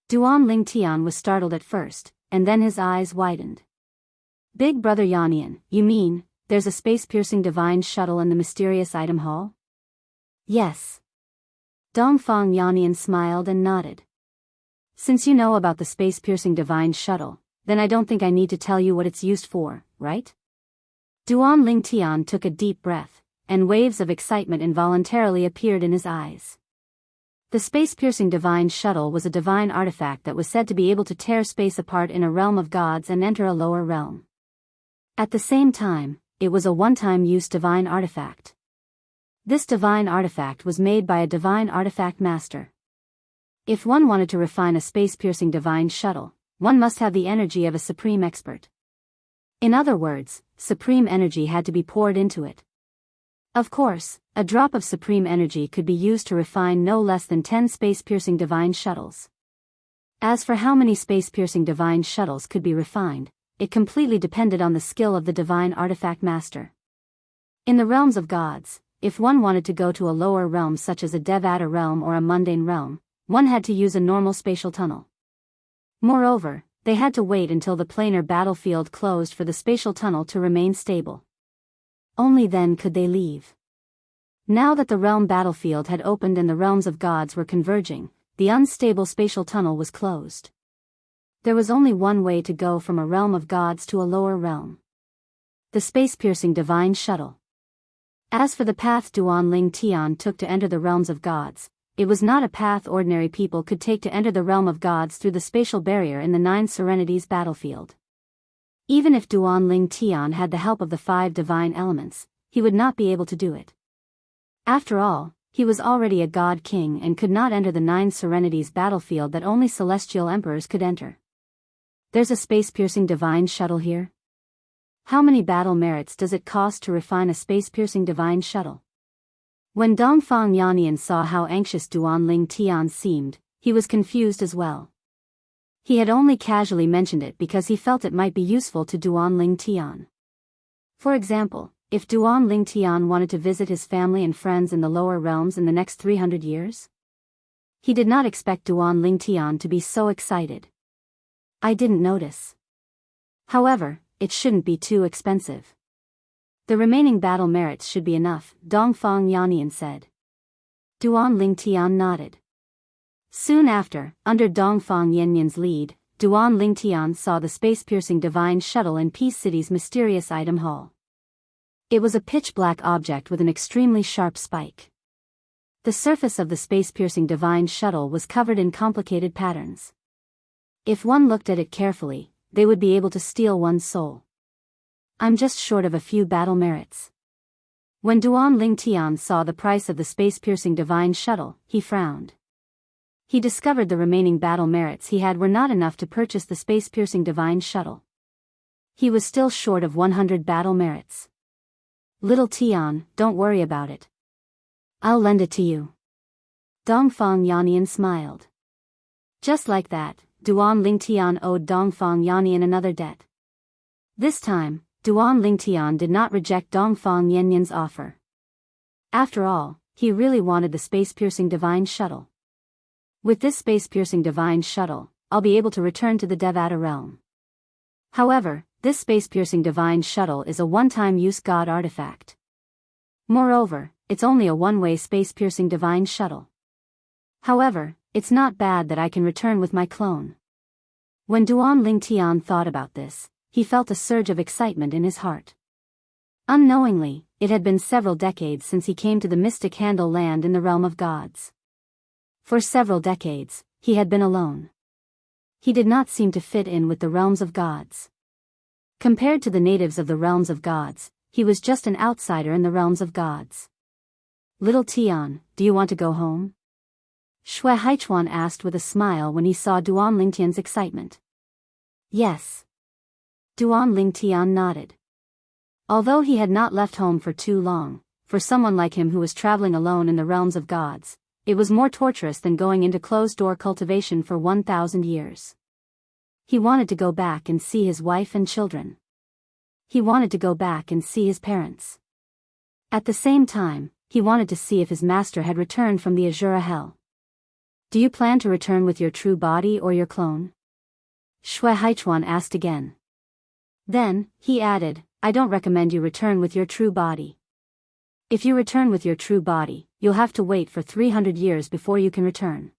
Duan Lingtian was startled at first, and then his eyes widened. Big Brother Yannian, you mean, there's a space-piercing divine shuttle in the mysterious item hall? Yes. Dongfang Yannian smiled and nodded. Since you know about the space-piercing divine shuttle, then I don't think I need to tell you what it's used for, right? Duan Lingtian took a deep breath, and waves of excitement involuntarily appeared in his eyes. The space-piercing divine shuttle was a divine artifact that was said to be able to tear space apart in a realm of gods and enter a lower realm. At the same time, it was a one-time use divine artifact. This divine artifact was made by a divine artifact master. If one wanted to refine a space-piercing divine shuttle, one must have the energy of a supreme expert. In other words, supreme energy had to be poured into it. Of course, a drop of supreme energy could be used to refine no less than 10 space-piercing divine shuttles. As for how many space-piercing divine shuttles could be refined, it completely depended on the skill of the divine artifact master. In the realms of gods, if one wanted to go to a lower realm such as a Devata realm or a mundane realm, one had to use a normal spatial tunnel. Moreover, they had to wait until the planar battlefield closed for the spatial tunnel to remain stable. Only then could they leave. Now that the realm battlefield had opened and the realms of gods were converging, the unstable spatial tunnel was closed. There was only one way to go from a realm of gods to a lower realm. The space-piercing divine shuttle. As for the path Duan Ling Tian took to enter the realms of gods, it was not a path ordinary people could take to enter the realm of gods through the spatial barrier in the Nine Serenities battlefield. Even if Duan Ling Tian had the help of the 5 divine elements, he would not be able to do it. After all, he was already a god king and could not enter the 9 Serenities battlefield that only celestial emperors could enter. There's a space-piercing divine shuttle here? How many battle merits does it cost to refine a space-piercing divine shuttle? When Dongfang Yannian saw how anxious Duan Ling Tian seemed, he was confused as well. He had only casually mentioned it because he felt it might be useful to Duan Ling Tian. For example, if Duan Ling Tian wanted to visit his family and friends in the lower realms in the next 300 years? He did not expect Duan Ling Tian to be so excited. I didn't notice. However, it shouldn't be too expensive. The remaining battle merits should be enough, Dongfang Yannian said. Duan Ling Tian nodded. Soon after, under Dongfang Yannian's lead, Duan Ling Tian saw the space-piercing divine shuttle in Peace City's mysterious item hall. It was a pitch-black object with an extremely sharp spike. The surface of the space-piercing divine shuttle was covered in complicated patterns. If one looked at it carefully, they would be able to steal one's soul. I'm just short of a few battle merits. When Duan Ling Tian saw the price of the space-piercing divine shuttle, he frowned. He discovered the remaining battle merits he had were not enough to purchase the space-piercing divine shuttle. He was still short of 100 battle merits. Little Tian, don't worry about it. I'll lend it to you. Dongfang Yannian smiled. Just like that, Duan Ling Tian owed Dongfang Yannian another debt. This time, Duan Ling Tian did not reject Dongfang Yannian's offer. After all, he really wanted the space-piercing divine shuttle. With this space-piercing divine shuttle, I'll be able to return to the Devata realm. However, this space-piercing divine shuttle is a one-time use god artifact. Moreover, it's only a one-way space-piercing divine shuttle. However, it's not bad that I can return with my clone. When Duan Ling Tian thought about this, he felt a surge of excitement in his heart. Unknowingly, it had been several decades since he came to the mystic Handle land in the realm of gods. For several decades, he had been alone. He did not seem to fit in with the realms of gods. Compared to the natives of the realms of gods, he was just an outsider in the realms of gods. Little Tian, do you want to go home? Shui Haichuan asked with a smile when he saw Duan Ling Tian's excitement. Yes. Duan Ling Tian nodded. Although he had not left home for too long, for someone like him who was traveling alone in the realms of gods, it was more torturous than going into closed-door cultivation for 1,000 years. He wanted to go back and see his wife and children. He wanted to go back and see his parents. At the same time, he wanted to see if his master had returned from the Azura Hell. Do you plan to return with your true body or your clone? Shui Haichuan asked again. Then, he added, I don't recommend you return with your true body. If you return with your true body, you'll have to wait for 300 years before you can return.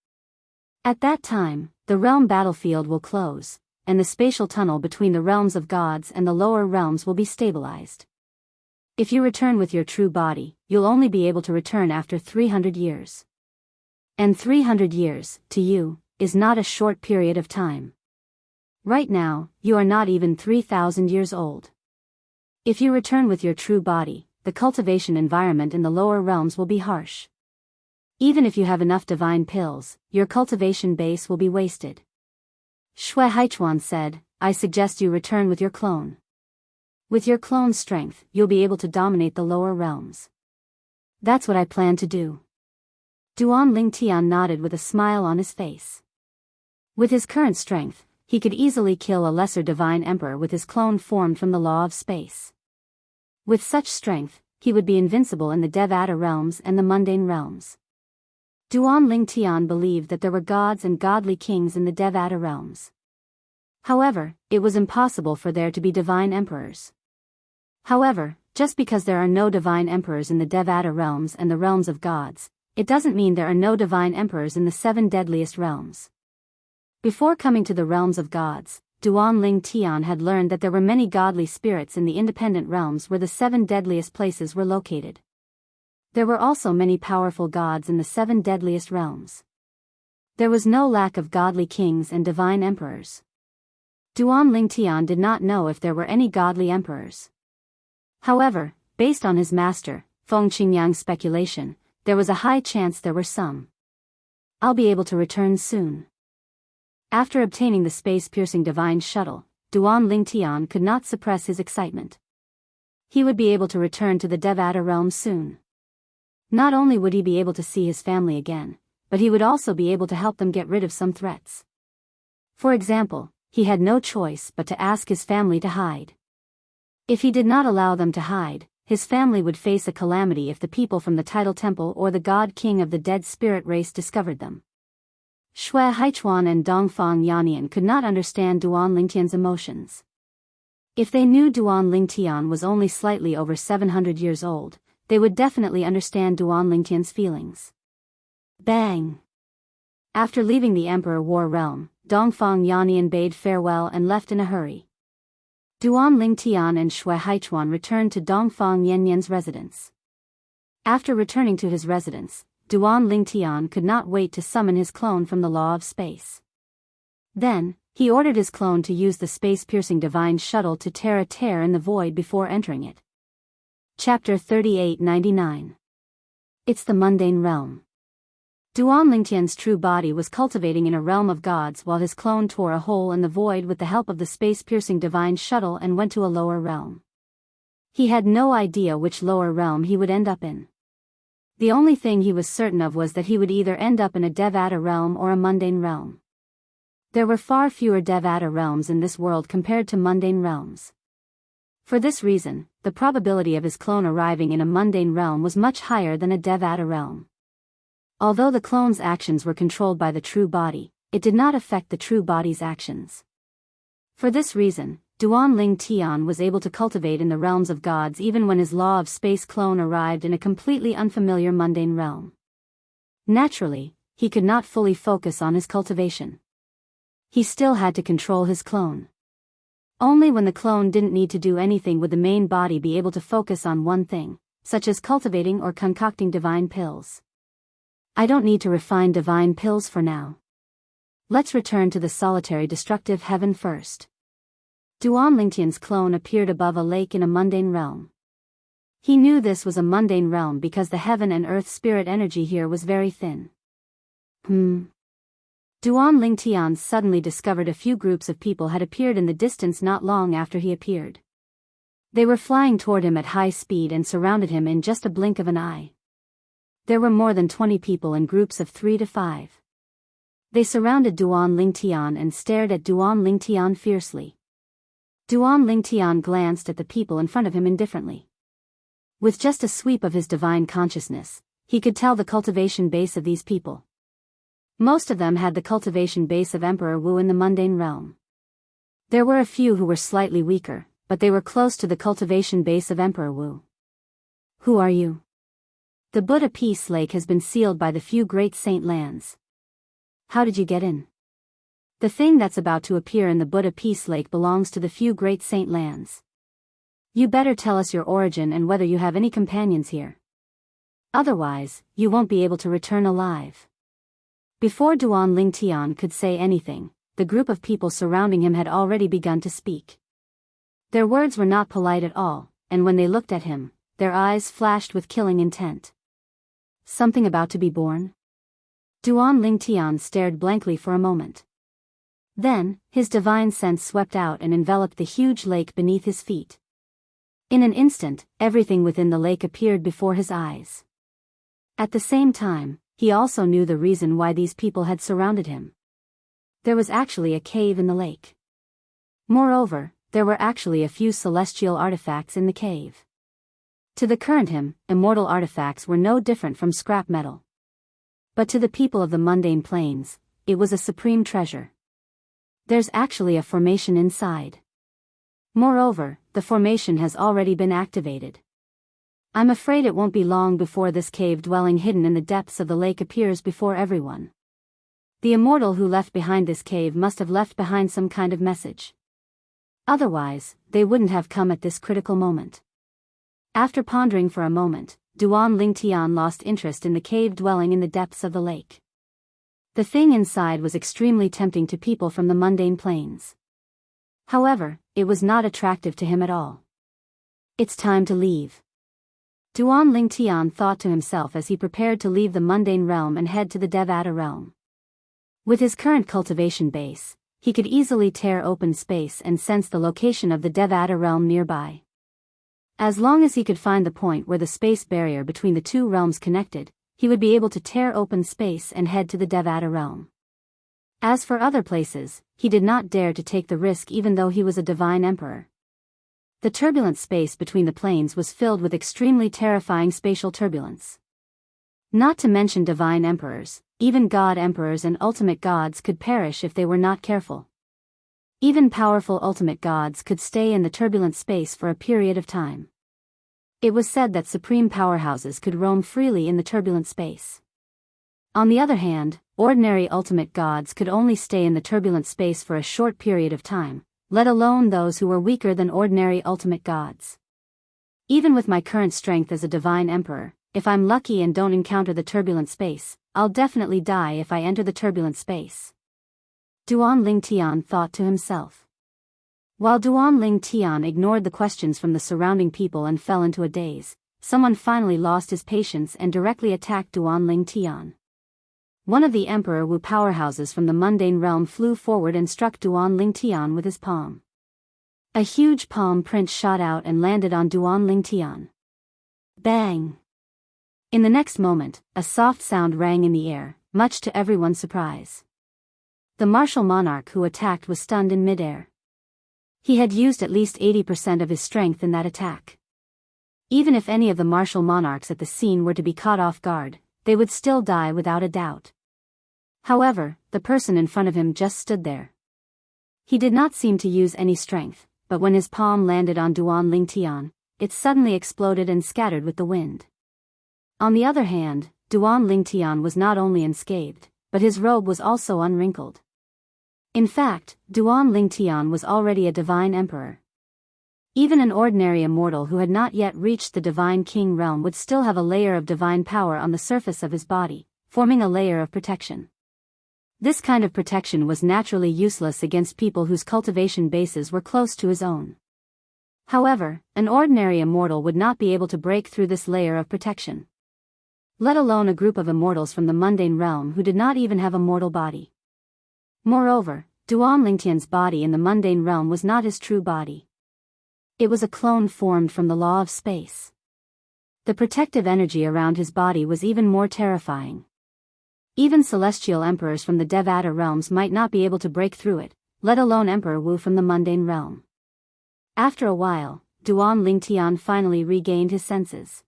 At that time, the realm battlefield will close, and the spatial tunnel between the realms of gods and the lower realms will be stabilized. If you return with your true body, you'll only be able to return after 300 years. And 300 years, to you, is not a short period of time. Right now, you are not even 3,000 years old. If you return with your true body, the cultivation environment in the lower realms will be harsh. Even if you have enough divine pills, your cultivation base will be wasted. Shui Haichuan said, I suggest you return with your clone. With your clone's strength, you'll be able to dominate the lower realms. That's what I plan to do. Duan Lingtian nodded with a smile on his face. With his current strength, he could easily kill a lesser divine emperor with his clone formed from the law of space. With such strength, he would be invincible in the Devata realms and the mundane realms. Duan Lingtian believed that there were gods and godly kings in the Devata realms. However, it was impossible for there to be divine emperors. However, just because there are no divine emperors in the Devata realms and the realms of gods, it doesn't mean there are no divine emperors in the 7 deadliest realms. Before coming to the realms of gods, Duan Lingtian had learned that there were many godly spirits in the independent realms where the 7 deadliest places were located. There were also many powerful gods in the 7 deadliest realms. There was no lack of godly kings and divine emperors. Duan Lingtian did not know if there were any godly emperors. However, based on his master, Feng Qingyang's speculation, there was a high chance there were some. I'll be able to return soon. After obtaining the space-piercing divine shuttle, Duan Lingtian could not suppress his excitement. He would be able to return to the Devata realm soon. Not only would he be able to see his family again, but he would also be able to help them get rid of some threats. For example, he had no choice but to ask his family to hide. If he did not allow them to hide, his family would face a calamity if the people from the Tidal Temple or the God King of the Dead Spirit race discovered them. Shui Haichuan and Dongfang Yannian could not understand Duan Lingtian's emotions. If they knew Duan Lingtian was only slightly over 700 years old, they would definitely understand Duan Lingtian's feelings. Bang! After leaving the Emperor War Realm, Dongfang Yannian bade farewell and left in a hurry. Duan Lingtian and Shui Haichuan returned to Dongfang Yannian's residence. After returning to his residence, Duan Lingtian could not wait to summon his clone from the law of space. Then, he ordered his clone to use the space-piercing divine shuttle to tear a tear in the void before entering it. Chapter 3899. It's the mundane realm. Duan Lingtian's true body was cultivating in a realm of gods while his clone tore a hole in the void with the help of the space-piercing divine shuttle and went to a lower realm. He had no idea which lower realm he would end up in. The only thing he was certain of was that he would either end up in a Devata realm or a mundane realm. There were far fewer Devata realms in this world compared to mundane realms. For this reason, the probability of his clone arriving in a mundane realm was much higher than a Devata realm. Although the clone's actions were controlled by the true body, it did not affect the true body's actions. For this reason, Duan Lingtian was able to cultivate in the realms of gods even when his law of space clone arrived in a completely unfamiliar mundane realm. Naturally, he could not fully focus on his cultivation. He still had to control his clone. Only when the clone didn't need to do anything would the main body be able to focus on one thing, such as cultivating or concocting divine pills. I don't need to refine divine pills for now. Let's return to the solitary destructive heaven first. Duan Lingtian's clone appeared above a lake in a mundane realm. He knew this was a mundane realm because the heaven and earth spirit energy here was very thin. Duan Lingtian suddenly discovered a few groups of people had appeared in the distance not long after he appeared. They were flying toward him at high speed and surrounded him in just a blink of an eye. There were more than 20 people in groups of 3 to 5. They surrounded Duan Lingtian and stared at Duan Lingtian fiercely. Duan Lingtian glanced at the people in front of him indifferently. With just a sweep of his divine consciousness, he could tell the cultivation base of these people. Most of them had the cultivation base of Emperor Wu in the mundane realm. There were a few who were slightly weaker, but they were close to the cultivation base of Emperor Wu. Who are you? The Buddha Peace Lake has been sealed by the few great saint lands. How did you get in? The thing that's about to appear in the Buddha Peace Lake belongs to the few great saint lands. You better tell us your origin and whether you have any companions here. Otherwise, you won't be able to return alive. Before Duan Lingtian could say anything, the group of people surrounding him had already begun to speak. Their words were not polite at all, and when they looked at him, their eyes flashed with killing intent. Something about to be born? Duan Lingtian stared blankly for a moment. Then, his divine sense swept out and enveloped the huge lake beneath his feet. In an instant, everything within the lake appeared before his eyes. At the same time, he also knew the reason why these people had surrounded him. There was actually a cave in the lake. Moreover, there were actually a few celestial artifacts in the cave. To the current him, immortal artifacts were no different from scrap metal. But to the people of the mundane plains, it was a supreme treasure. There's actually a formation inside. Moreover, the formation has already been activated. I'm afraid it won't be long before this cave dwelling hidden in the depths of the lake appears before everyone. The immortal who left behind this cave must have left behind some kind of message. Otherwise, they wouldn't have come at this critical moment. After pondering for a moment, Duan Lingtian lost interest in the cave dwelling in the depths of the lake. The thing inside was extremely tempting to people from the mundane plains. However, it was not attractive to him at all. It's time to leave. Duan Lingtian thought to himself as he prepared to leave the mundane realm and head to the Devata realm. With his current cultivation base, he could easily tear open space and sense the location of the Devata realm nearby. As long as he could find the point where the space barrier between the two realms connected, he would be able to tear open space and head to the Devata realm. As for other places, he did not dare to take the risk even though he was a divine emperor. The turbulent space between the planes was filled with extremely terrifying spatial turbulence. Not to mention divine emperors, even god emperors and ultimate gods could perish if they were not careful. Even powerful ultimate gods could stay in the turbulent space for a period of time. It was said that supreme powerhouses could roam freely in the turbulent space. On the other hand, ordinary ultimate gods could only stay in the turbulent space for a short period of time, let alone those who were weaker than ordinary ultimate gods. Even with my current strength as a divine emperor, if I'm lucky and don't encounter the turbulent space, I'll definitely die if I enter the turbulent space. Duan Lingtian thought to himself. While Duan Lingtian ignored the questions from the surrounding people and fell into a daze, someone finally lost his patience and directly attacked Duan Lingtian. One of the Emperor Wu powerhouses from the mundane realm flew forward and struck Duan Lingtian with his palm. A huge palm print shot out and landed on Duan Lingtian. Bang! In the next moment, a soft sound rang in the air, much to everyone's surprise. The martial monarch who attacked was stunned in midair. He had used at least 80% of his strength in that attack. Even if any of the martial monarchs at the scene were to be caught off guard, they would still die without a doubt. However, the person in front of him just stood there. He did not seem to use any strength, but when his palm landed on Duan Lingtian, it suddenly exploded and scattered with the wind. On the other hand, Duan Lingtian was not only unscathed, but his robe was also unwrinkled. In fact, Duan Lingtian was already a divine emperor. Even an ordinary immortal who had not yet reached the divine king realm would still have a layer of divine power on the surface of his body, forming a layer of protection. This kind of protection was naturally useless against people whose cultivation bases were close to his own. However, an ordinary immortal would not be able to break through this layer of protection. Let alone a group of immortals from the mundane realm who did not even have a mortal body. Moreover, Duan Lingtian's body in the mundane realm was not his true body. It was a clone formed from the law of space. The protective energy around his body was even more terrifying. Even celestial emperors from the Devata realms might not be able to break through it, let alone Emperor Wu from the mundane realm. After a while, Duan Lingtian finally regained his senses.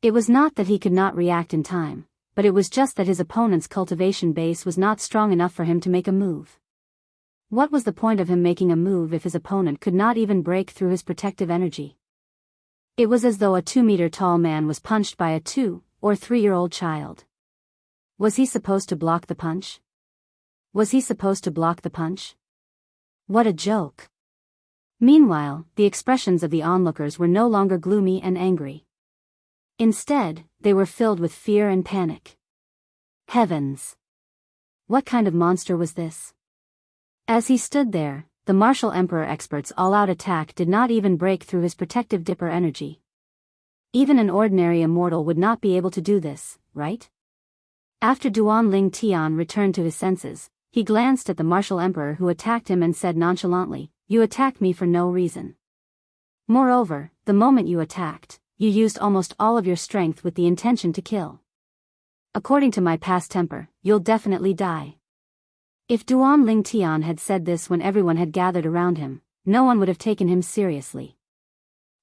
It was not that he could not react in time, but it was just that his opponent's cultivation base was not strong enough for him to make a move. What was the point of him making a move if his opponent could not even break through his protective energy? It was as though a 2-meter-tall man was punched by a 2- or 3-year-old child. Was he supposed to block the punch? Was he supposed to block the punch? What a joke! Meanwhile, the expressions of the onlookers were no longer gloomy and angry. Instead, they were filled with fear and panic. Heavens! What kind of monster was this? As he stood there, the martial emperor expert's all-out attack did not even break through his protective dipper energy. Even an ordinary immortal would not be able to do this, right? After Duan Ling Tian returned to his senses, he glanced at the martial emperor who attacked him and said nonchalantly, "You attacked me for no reason. Moreover, the moment you attacked, you used almost all of your strength with the intention to kill. According to my past temper, you'll definitely die." If Duan Ling Tian had said this when everyone had gathered around him, no one would have taken him seriously.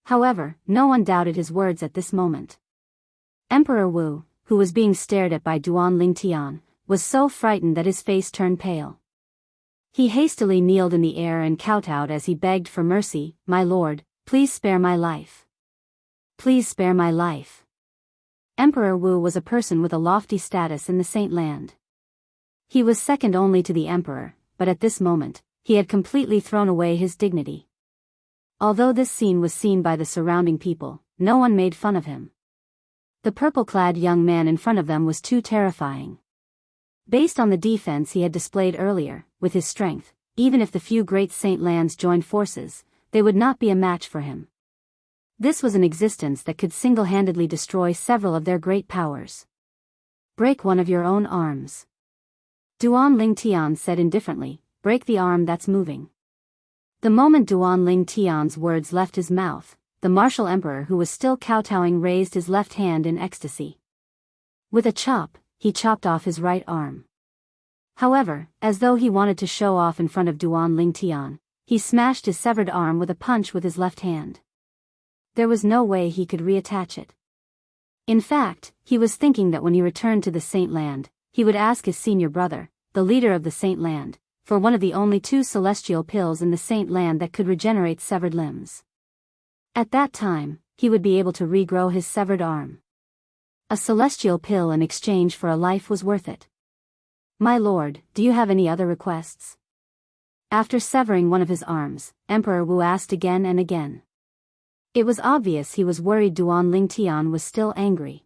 However, no one doubted his words at this moment. Emperor Wu, who was being stared at by Duan Ling Tian, was so frightened that his face turned pale. He hastily kneeled in the air and kowtowed as he begged for mercy, "My lord, please spare my life. Please spare my life." Emperor Wu was a person with a lofty status in the Saint Land. He was second only to the emperor, but at this moment, he had completely thrown away his dignity. Although this scene was seen by the surrounding people, no one made fun of him. The purple-clad young man in front of them was too terrifying. Based on the defense he had displayed earlier, with his strength, even if the few great Saint Lands joined forces, they would not be a match for him. This was an existence that could single-handedly destroy several of their great powers. "Break one of your own arms," Duan Ling Tian said indifferently, "Break the arm that's moving." The moment Duan Ling Tian's words left his mouth, the martial emperor who was still kowtowing raised his left hand in ecstasy. With a chop, he chopped off his right arm. However, as though he wanted to show off in front of Duan Ling Tian, he smashed his severed arm with a punch with his left hand. There was no way he could reattach it. In fact, he was thinking that when he returned to the Saint Land, he would ask his senior brother, the leader of the Saint Land, for one of the only 2 celestial pills in the Saint Land that could regenerate severed limbs. At that time, he would be able to regrow his severed arm. A celestial pill in exchange for a life was worth it. "My lord, do you have any other requests?" After severing one of his arms, Emperor Wu asked again and again. It was obvious he was worried Duan Ling Tian was still angry.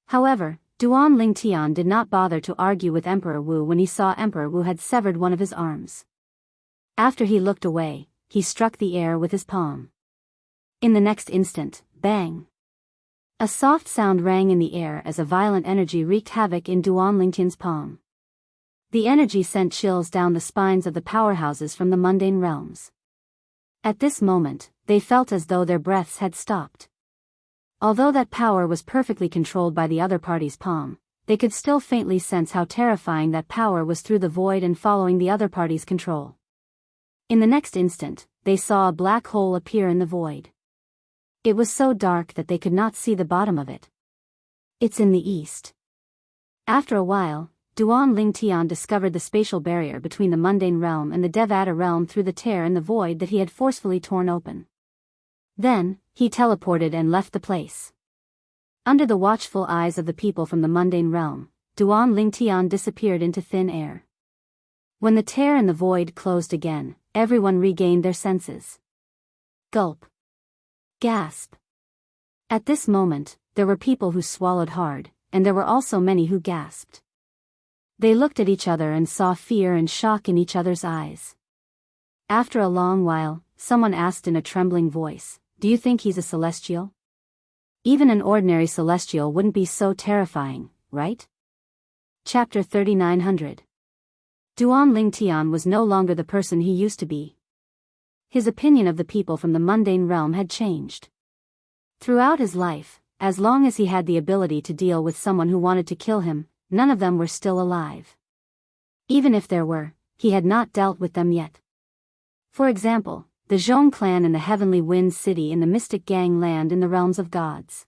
However, Duan Ling Tian did not bother to argue with Emperor Wu when he saw Emperor Wu had severed one of his arms. After he looked away, he struck the air with his palm. In the next instant, bang! A soft sound rang in the air as a violent energy wreaked havoc in Duan Ling Tian's palm. The energy sent chills down the spines of the powerhouses from the mundane realms. At this moment, they felt as though their breaths had stopped. Although that power was perfectly controlled by the other party's palm, they could still faintly sense how terrifying that power was through the void and following the other party's control. In the next instant, they saw a black hole appear in the void. It was so dark that they could not see the bottom of it. "It's in the east." After a while, Duan Ling Tian discovered the spatial barrier between the mundane realm and the Devata realm through the tear in the void that he had forcefully torn open. Then, he teleported and left the place. Under the watchful eyes of the people from the mundane realm, Duan Ling Tian disappeared into thin air. When the tear in the void closed again, everyone regained their senses. Gulp. Gasp. At this moment, there were people who swallowed hard, and there were also many who gasped. They looked at each other and saw fear and shock in each other's eyes. After a long while, someone asked in a trembling voice, "Do you think he's a celestial? Even an ordinary celestial wouldn't be so terrifying, right?" Chapter 3900. Duan Ling Tian was no longer the person he used to be. His opinion of the people from the mundane realm had changed. Throughout his life, as long as he had the ability to deal with someone who wanted to kill him, none of them were still alive. Even if there were, he had not dealt with them yet. For example, the Zhong clan in the Heavenly Wind City in the Mystic Gang land in the realms of gods.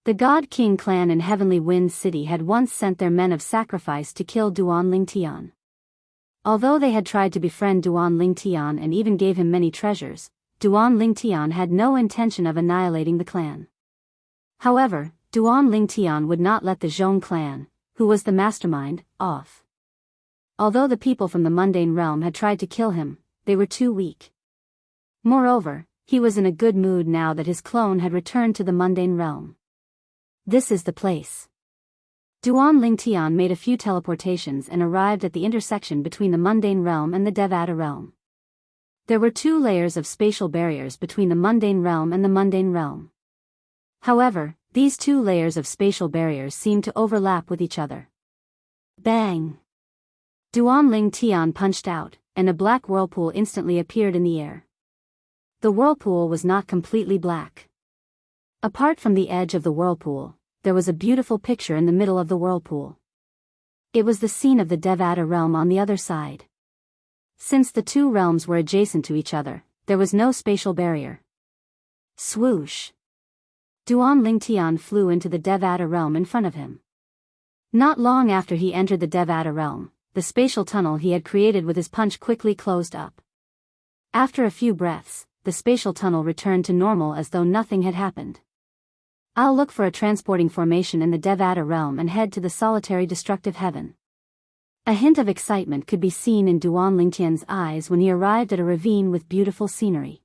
The God King clan in Heavenly Wind City had once sent their men of sacrifice to kill Duan Ling Tian. Although they had tried to befriend Duan Ling Tian and even gave him many treasures, Duan Ling Tian had no intention of annihilating the clan. However, Duan Ling Tian would not let the Zhong clan, who was the mastermind, off. Although the people from the mundane realm had tried to kill him, they were too weak. Moreover, he was in a good mood now that his clone had returned to the mundane realm. "This is the place." Duan Lingtian made a few teleportations and arrived at the intersection between the mundane realm and the Devata realm. There were 2 layers of spatial barriers between the mundane realm and the mundane realm. However, these 2 layers of spatial barriers seemed to overlap with each other. Bang! Duan Lingtian punched out, and a black whirlpool instantly appeared in the air. The whirlpool was not completely black. Apart from the edge of the whirlpool, there was a beautiful picture in the middle of the whirlpool. It was the scene of the Devata realm on the other side. Since the 2 realms were adjacent to each other, there was no spatial barrier. Swoosh! Duan Lingtian flew into the Devata realm in front of him. Not long after he entered the Devata realm, the spatial tunnel he had created with his punch quickly closed up. After a few breaths, the spatial tunnel returned to normal as though nothing had happened. I'll look for a transporting formation in the Devata realm and head to the solitary destructive heaven. A hint of excitement could be seen in Duan Lingtian's eyes when he arrived at a ravine with beautiful scenery.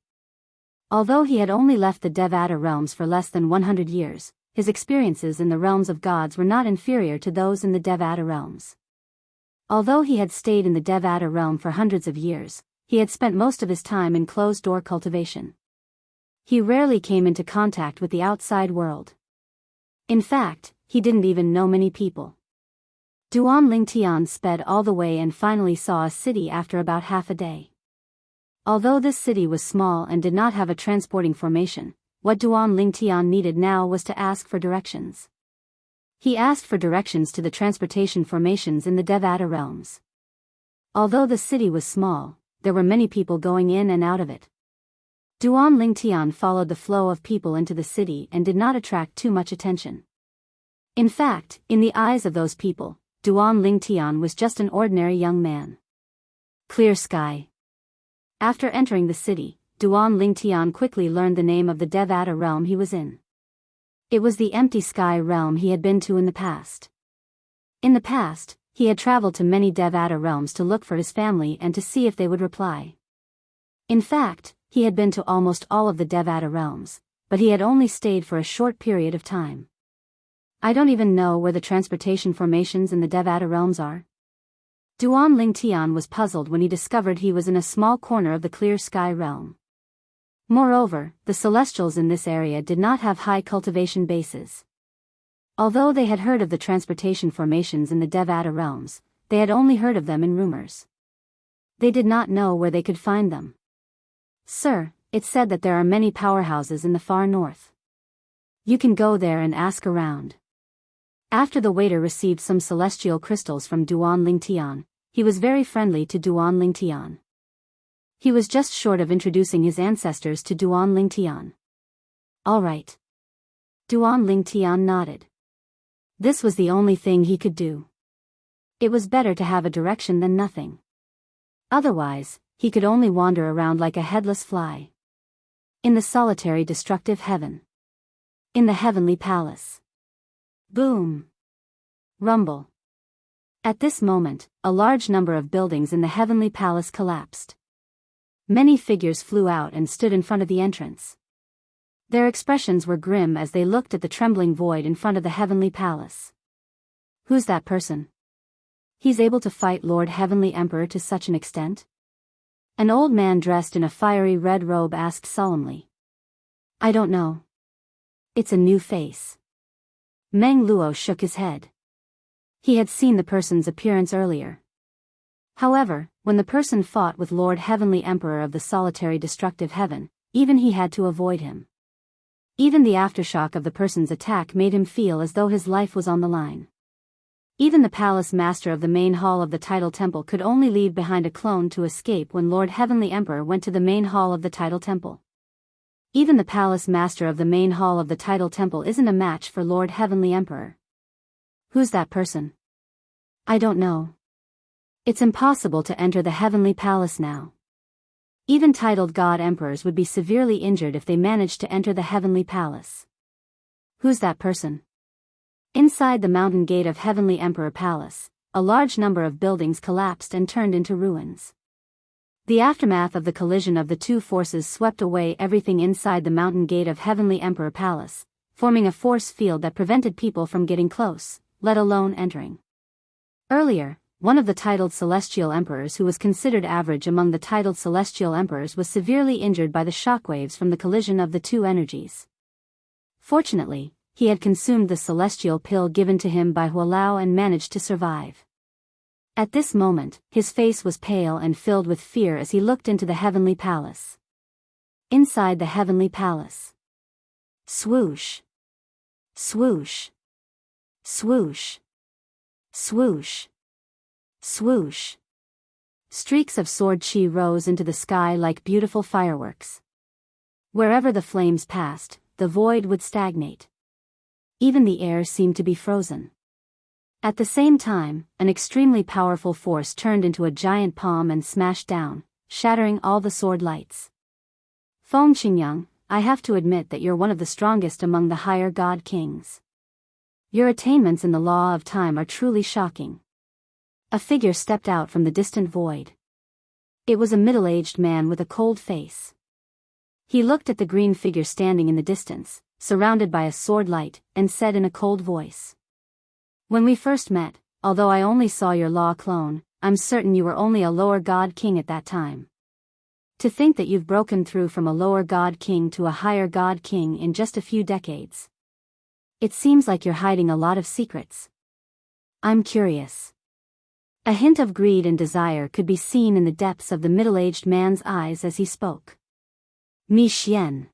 Although he had only left the Devata realms for less than 100 years, his experiences in the realms of gods were not inferior to those in the Devata realms. Although he had stayed in the Devata realm for hundreds of years, he had spent most of his time in closed-door cultivation. He rarely came into contact with the outside world. In fact, he didn't even know many people. Duan Lingtian sped all the way and finally saw a city after about half a day. Although this city was small and did not have a transporting formation, what Duan Lingtian needed now was to ask for directions. He asked for directions to the transportation formations in the Devata realms. Although the city was small, there were many people going in and out of it. Duan Lingtian followed the flow of people into the city and did not attract too much attention. In fact, in the eyes of those people, Duan Lingtian was just an ordinary young man. Clear sky. After entering the city, Duan Lingtian quickly learned the name of the Devata realm he was in. It was the empty sky realm he had been to in the past. In the past, he had traveled to many Devata realms to look for his family and to see if they would reply. In fact, he had been to almost all of the Devata realms, but he had only stayed for a short period of time. I don't even know where the transportation formations in the Devata realms are. Duan Lingtian was puzzled when he discovered he was in a small corner of the clear sky realm. Moreover, the celestials in this area did not have high cultivation bases. Although they had heard of the transportation formations in the Devata realms, they had only heard of them in rumors. They did not know where they could find them. Sir, it's said that there are many powerhouses in the far north. You can go there and ask around. After the waiter received some celestial crystals from Duan Lingtian, he was very friendly to Duan Lingtian. He was just short of introducing his ancestors to Duan Lingtian. All right. Duan Lingtian nodded. This was the only thing he could do. It was better to have a direction than nothing. Otherwise, he could only wander around like a headless fly. In the solitary destructive heaven. In the heavenly palace. Boom. Rumble. At this moment, a large number of buildings in the heavenly palace collapsed. Many figures flew out and stood in front of the entrance. Their expressions were grim as they looked at the trembling void in front of the heavenly palace. Who's that person? He's able to fight Lord Heavenly Emperor to such an extent? An old man dressed in a fiery red robe asked solemnly. I don't know. It's a new face. Meng Luo shook his head. He had seen the person's appearance earlier. However, when the person fought with Lord Heavenly Emperor of the solitary destructive heaven, even he had to avoid him. Even the aftershock of the person's attack made him feel as though his life was on the line. Even the palace master of the main hall of the tidal temple could only leave behind a clone to escape when Lord Heavenly Emperor went to the main hall of the tidal temple. Even the palace master of the main hall of the tidal temple isn't a match for Lord Heavenly Emperor. Who's that person? I don't know. It's impossible to enter the heavenly palace now. Even titled god emperors would be severely injured if they managed to enter the heavenly palace. Who's that person? Inside the mountain gate of Heavenly Emperor Palace, a large number of buildings collapsed and turned into ruins. The aftermath of the collision of the two forces swept away everything inside the mountain gate of Heavenly Emperor Palace, forming a force field that prevented people from getting close, let alone entering. Earlier, one of the titled celestial emperors who was considered average among the titled celestial emperors was severely injured by the shockwaves from the collision of the two energies. Fortunately, he had consumed the celestial pill given to him by Huolao and managed to survive. At this moment, his face was pale and filled with fear as he looked into the heavenly palace. Inside the heavenly palace. Swoosh. Swoosh. Swoosh. Swoosh. Swoosh. Streaks of sword chi rose into the sky like beautiful fireworks. Wherever the flames passed, the void would stagnate. Even the air seemed to be frozen. At the same time, an extremely powerful force turned into a giant palm and smashed down, shattering all the sword lights. Feng Qingyang, I have to admit that you're one of the strongest among the higher god kings. Your attainments in the law of time are truly shocking. A figure stepped out from the distant void. It was a middle-aged man with a cold face. He looked at the green figure standing in the distance, surrounded by a sword light, and said in a cold voice. When we first met, although I only saw your law clone, I'm certain you were only a lower god king at that time. To think that you've broken through from a lower god king to a higher god king in just a few decades. It seems like you're hiding a lot of secrets. I'm curious. A hint of greed and desire could be seen in the depths of the middle-aged man's eyes as he spoke. Mi Xian.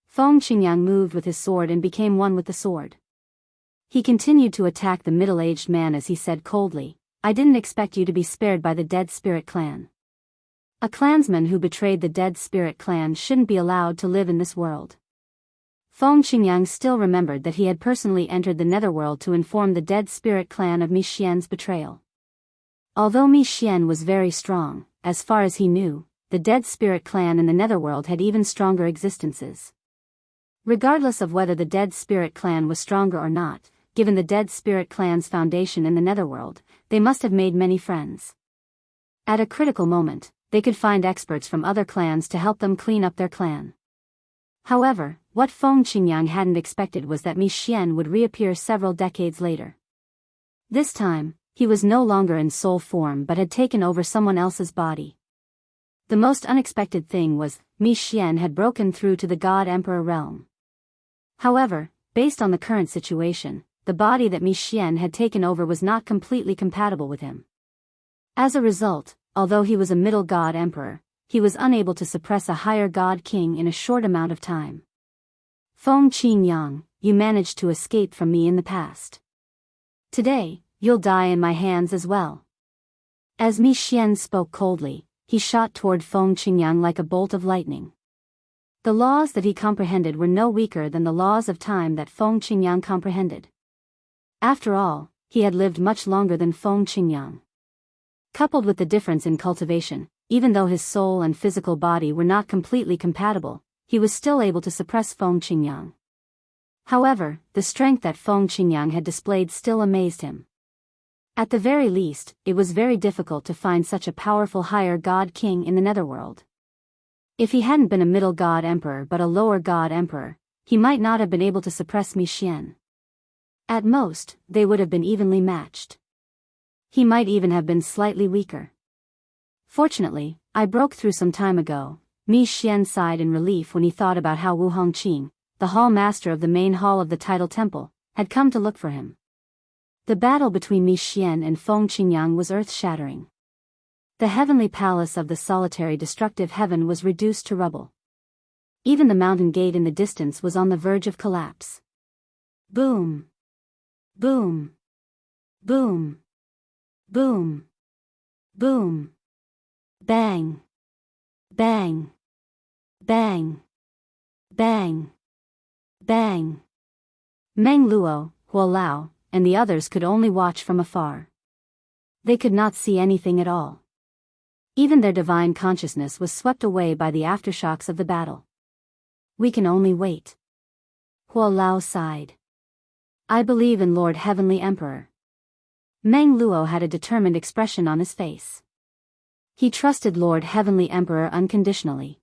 Feng Qingyang moved with his sword and became one with the sword. He continued to attack the middle-aged man as he said coldly, I didn't expect you to be spared by the Dead Spirit clan. A clansman who betrayed the Dead Spirit clan shouldn't be allowed to live in this world. Feng Qingyang still remembered that he had personally entered the netherworld to inform the Dead Spirit clan of Mi Xian's betrayal. Although Mi Xian was very strong, as far as he knew, the Dead Spirit clan in the netherworld had even stronger existences. Regardless of whether the Dead Spirit clan was stronger or not, given the Dead Spirit clan's foundation in the netherworld, they must have made many friends. At a critical moment, they could find experts from other clans to help them clean up their clan. However, what Feng Qingyang hadn't expected was that Mi Xian would reappear several decades later. This time, he was no longer in soul form but had taken over someone else's body. The most unexpected thing was, Mi Xian had broken through to the God Emperor realm. However, based on the current situation, the body that Mi Xian had taken over was not completely compatible with him. As a result, although he was a middle God Emperor, he was unable to suppress a higher God King in a short amount of time. Feng Qingyang, you managed to escape from me in the past. Today, you'll die in my hands as well. As Mi Xian spoke coldly, he shot toward Feng Qingyang like a bolt of lightning. The laws that he comprehended were no weaker than the laws of time that Feng Qingyang comprehended. After all, he had lived much longer than Feng Qingyang. Coupled with the difference in cultivation, even though his soul and physical body were not completely compatible, he was still able to suppress Feng Qingyang. However, the strength that Feng Qingyang had displayed still amazed him. At the very least, it was very difficult to find such a powerful higher god king in the netherworld. If he hadn't been a middle god emperor but a lower god emperor, he might not have been able to suppress Mi Xian. At most, they would have been evenly matched. He might even have been slightly weaker. Fortunately, I broke through some time ago. Mi Xian sighed in relief when he thought about how Wu Hongqing, the hall master of the main hall of the title temple, had come to look for him. The battle between Mi Xian and Feng Qingyang was earth-shattering. The heavenly palace of the solitary destructive heaven was reduced to rubble. Even the mountain gate in the distance was on the verge of collapse. Boom! Boom! Boom! Boom! Boom! Bang! Bang! Bang! Bang! Bang! Meng Luo, Huolao, and the others could only watch from afar. They could not see anything at all. Even their divine consciousness was swept away by the aftershocks of the battle. We can only wait. Huolao sighed. I believe in Lord Heavenly Emperor. Meng Luo had a determined expression on his face. He trusted Lord Heavenly Emperor unconditionally.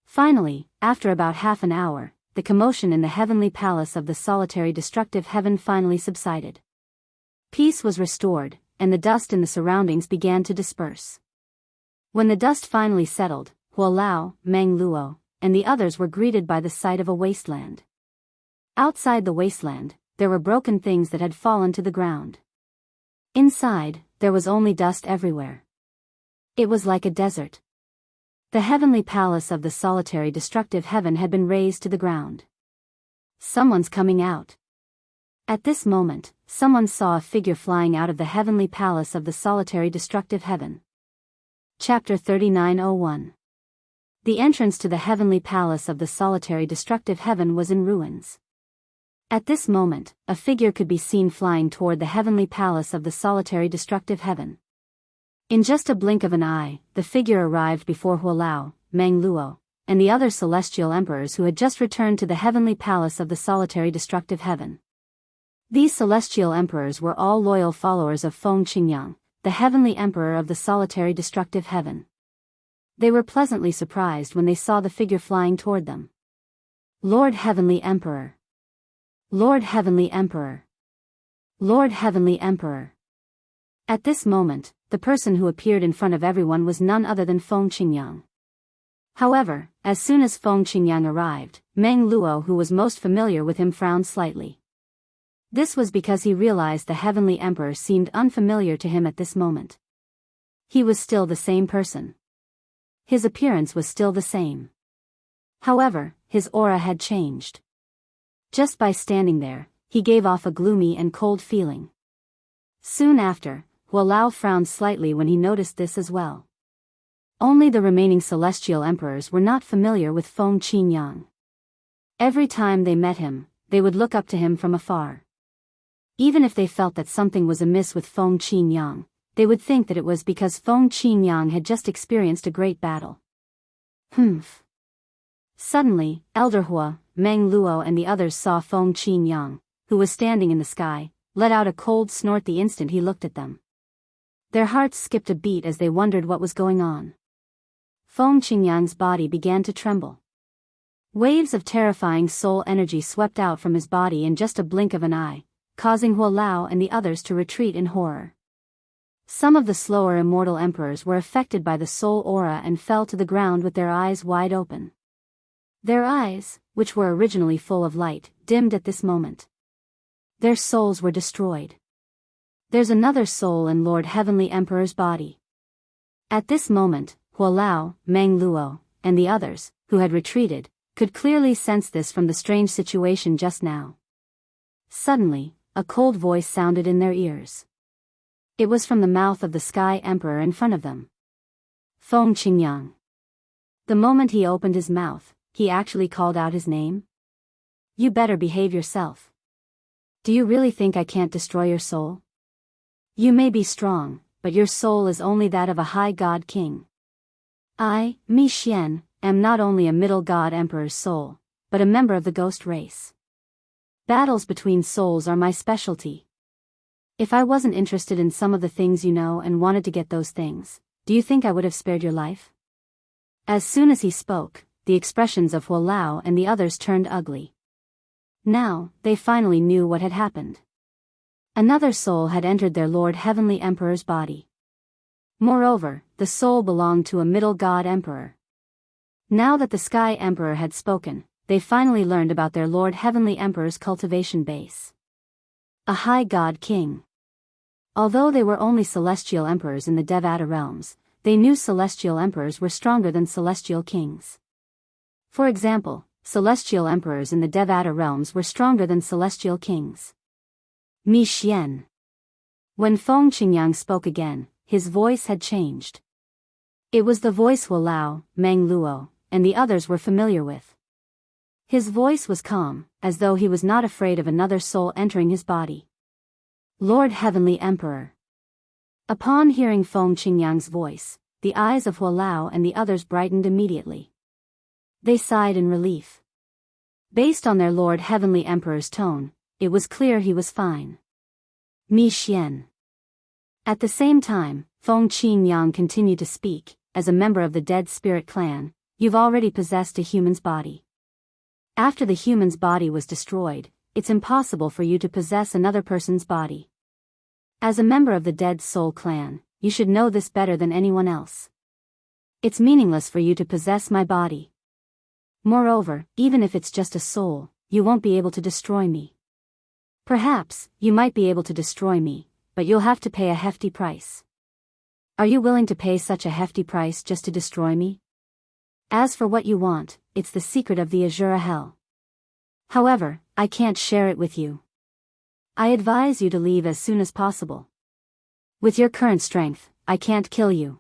Finally, after about half an hour, the commotion in the heavenly palace of the solitary destructive heaven finally subsided. Peace was restored, and the dust in the surroundings began to disperse. When the dust finally settled, Huo Lao, Meng Luo, and the others were greeted by the sight of a wasteland. Outside the wasteland, there were broken things that had fallen to the ground. Inside, there was only dust everywhere. It was like a desert. The heavenly palace of the solitary destructive heaven had been razed to the ground. Someone's coming out. At this moment, someone saw a figure flying out of the heavenly palace of the solitary destructive heaven. Chapter 39:01. The entrance to the heavenly palace of the solitary destructive heaven was in ruins. At this moment, a figure could be seen flying toward the heavenly palace of the solitary destructive heaven. In just a blink of an eye, the figure arrived before Huo Lao, Meng Luo, and the other celestial emperors who had just returned to the heavenly palace of the solitary destructive heaven. These celestial emperors were all loyal followers of Feng Qingyang, the heavenly emperor of the solitary destructive heaven. They were pleasantly surprised when they saw the figure flying toward them. Lord Heavenly Emperor! Lord Heavenly Emperor! Lord Heavenly Emperor! At this moment, the person who appeared in front of everyone was none other than Feng Qingyang. However, as soon as Feng Qingyang arrived, Meng Luo, who was most familiar with him, frowned slightly. This was because he realized the heavenly emperor seemed unfamiliar to him at this moment. He was still the same person. His appearance was still the same. However, his aura had changed. Just by standing there, he gave off a gloomy and cold feeling. Soon after, Huo Lao frowned slightly when he noticed this as well. Only the remaining celestial emperors were not familiar with Feng Qingyang. Every time they met him, they would look up to him from afar. Even if they felt that something was amiss with Feng Qingyang, they would think that it was because Feng Qingyang had just experienced a great battle. Humph. Suddenly, Elder Hua, Meng Luo and the others saw Feng Qingyang, who was standing in the sky, let out a cold snort the instant he looked at them. Their hearts skipped a beat as they wondered what was going on. Feng Qingyang's body began to tremble. Waves of terrifying soul energy swept out from his body in just a blink of an eye, causing Huo Lao and the others to retreat in horror. Some of the slower immortal emperors were affected by the soul aura and fell to the ground with their eyes wide open. Their eyes, which were originally full of light, dimmed at this moment. Their souls were destroyed. There's another soul in Lord Heavenly Emperor's body. At this moment, Huo Lao, Meng Luo, and the others, who had retreated, could clearly sense this from the strange situation just now. Suddenly, a cold voice sounded in their ears. It was from the mouth of the Sky Emperor in front of them. Feng Qingyang. The moment he opened his mouth, he actually called out his name. You better behave yourself. Do you really think I can't destroy your soul? You may be strong, but your soul is only that of a high god king. I, Mi Xian, am not only a middle god emperor's soul, but a member of the ghost race. Battles between souls are my specialty. If I wasn't interested in some of the things you know and wanted to get those things, do you think I would have spared your life? As soon as he spoke, the expressions of Huo Lao and the others turned ugly. Now, they finally knew what had happened. Another soul had entered their Lord Heavenly Emperor's body. Moreover, the soul belonged to a middle god emperor. Now that the Sky Emperor had spoken, they finally learned about their Lord Heavenly Emperor's cultivation base. A high god king. Although they were only celestial emperors in the Devata realms, they knew celestial emperors were stronger than celestial kings. For example, celestial emperors in the Devata realms were stronger than celestial kings. Mi Xian. When Feng Qingyang spoke again, his voice had changed. It was the voice Huo Lao, Meng Luo, and the others were familiar with. His voice was calm, as though he was not afraid of another soul entering his body. Lord Heavenly Emperor. Upon hearing Feng Qingyang's voice, the eyes of Huo Lao and the others brightened immediately. They sighed in relief. Based on their Lord Heavenly Emperor's tone, it was clear he was fine. Mi Xian. At the same time, Feng Qingyang continued to speak. As a member of the Dead Spirit clan, you've already possessed a human's body. After the human's body was destroyed, it's impossible for you to possess another person's body. As a member of the Dead Soul clan, you should know this better than anyone else. It's meaningless for you to possess my body. Moreover, even if it's just a soul, you won't be able to destroy me. Perhaps, you might be able to destroy me, but you'll have to pay a hefty price. Are you willing to pay such a hefty price just to destroy me? As for what you want, it's the secret of the Azura Hell. However, I can't share it with you. I advise you to leave as soon as possible. With your current strength, I can't kill you.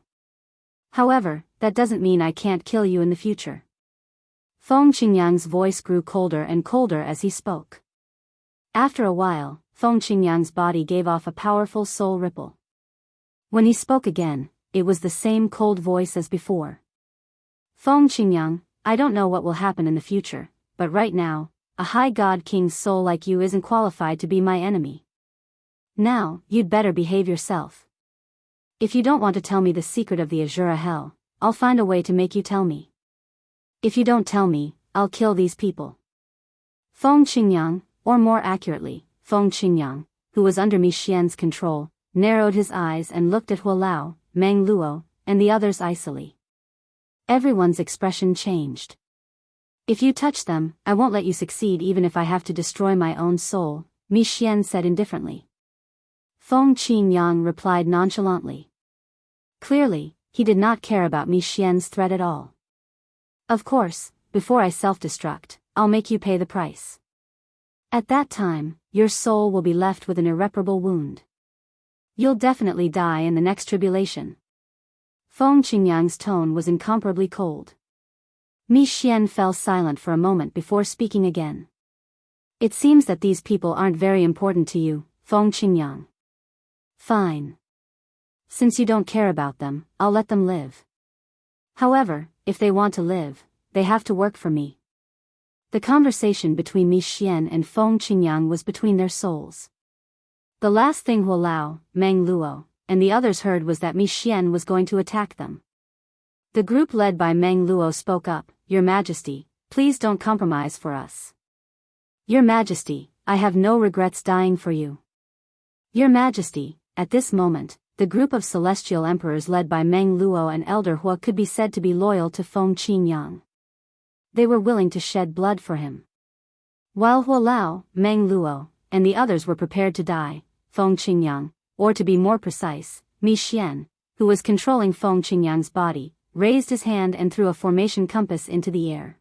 However, that doesn't mean I can't kill you in the future. Feng Qingyang's voice grew colder and colder as he spoke. After a while, Feng Qingyang's body gave off a powerful soul ripple. When he spoke again, it was the same cold voice as before. Feng Qingyang, I don't know what will happen in the future, but right now, a high god king's soul like you isn't qualified to be my enemy. Now, you'd better behave yourself. If you don't want to tell me the secret of the Azura Hell, I'll find a way to make you tell me. If you don't tell me, I'll kill these people. Feng Qingyang, or more accurately, Feng Qingyang, who was under Mi Xian's control, narrowed his eyes and looked at Huolao, Meng Luo, and the others icily. Everyone's expression changed. If you touch them, I won't let you succeed even if I have to destroy my own soul, Mi Xian said indifferently. Feng Qingyang replied nonchalantly. Clearly, he did not care about Mi Xian's threat at all. Of course, before I self-destruct, I'll make you pay the price. At that time, your soul will be left with an irreparable wound. You'll definitely die in the next tribulation. Feng Qingyang's tone was incomparably cold. Mi Xian fell silent for a moment before speaking again. It seems that these people aren't very important to you, Feng Qingyang. Fine. Since you don't care about them, I'll let them live. However, if they want to live, they have to work for me. The conversation between Mi Xian and Feng Qingyang was between their souls. The last thing Huolao, Meng Luo, and the others heard was that Mi Xian was going to attack them. The group led by Meng Luo spoke up, Your Majesty, please don't compromise for us. Your Majesty, I have no regrets dying for you. Your Majesty, at this moment, the group of celestial emperors led by Meng Luo and Elder Hua could be said to be loyal to Feng Qingyang. They were willing to shed blood for him. While Huolao, Meng Luo, and the others were prepared to die, Feng Qingyang, or to be more precise, Mi Xian, who was controlling Feng Qingyang's body, raised his hand and threw a formation compass into the air.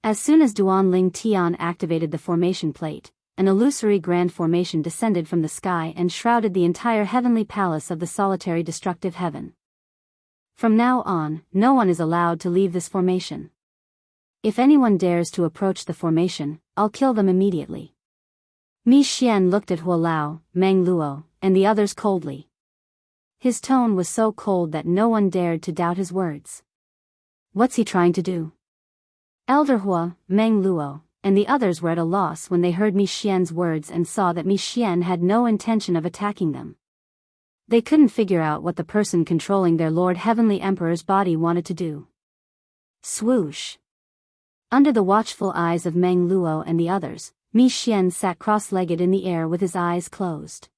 As soon as Duan Ling Tian activated the formation plate, an illusory grand formation descended from the sky and shrouded the entire heavenly palace of the solitary destructive heaven. From now on, no one is allowed to leave this formation. If anyone dares to approach the formation, I'll kill them immediately. Mi Xian looked at Huolao, Meng Luo, and the others coldly. His tone was so cold that no one dared to doubt his words. What's he trying to do? Elder Hua, Meng Luo, and the others were at a loss when they heard Mi Xian's words and saw that Mi Xian had no intention of attacking them. They couldn't figure out what the person controlling their Lord Heavenly Emperor's body wanted to do. Swoosh! Under the watchful eyes of Meng Luo and the others, Mi Xian sat cross-legged in the air with his eyes closed.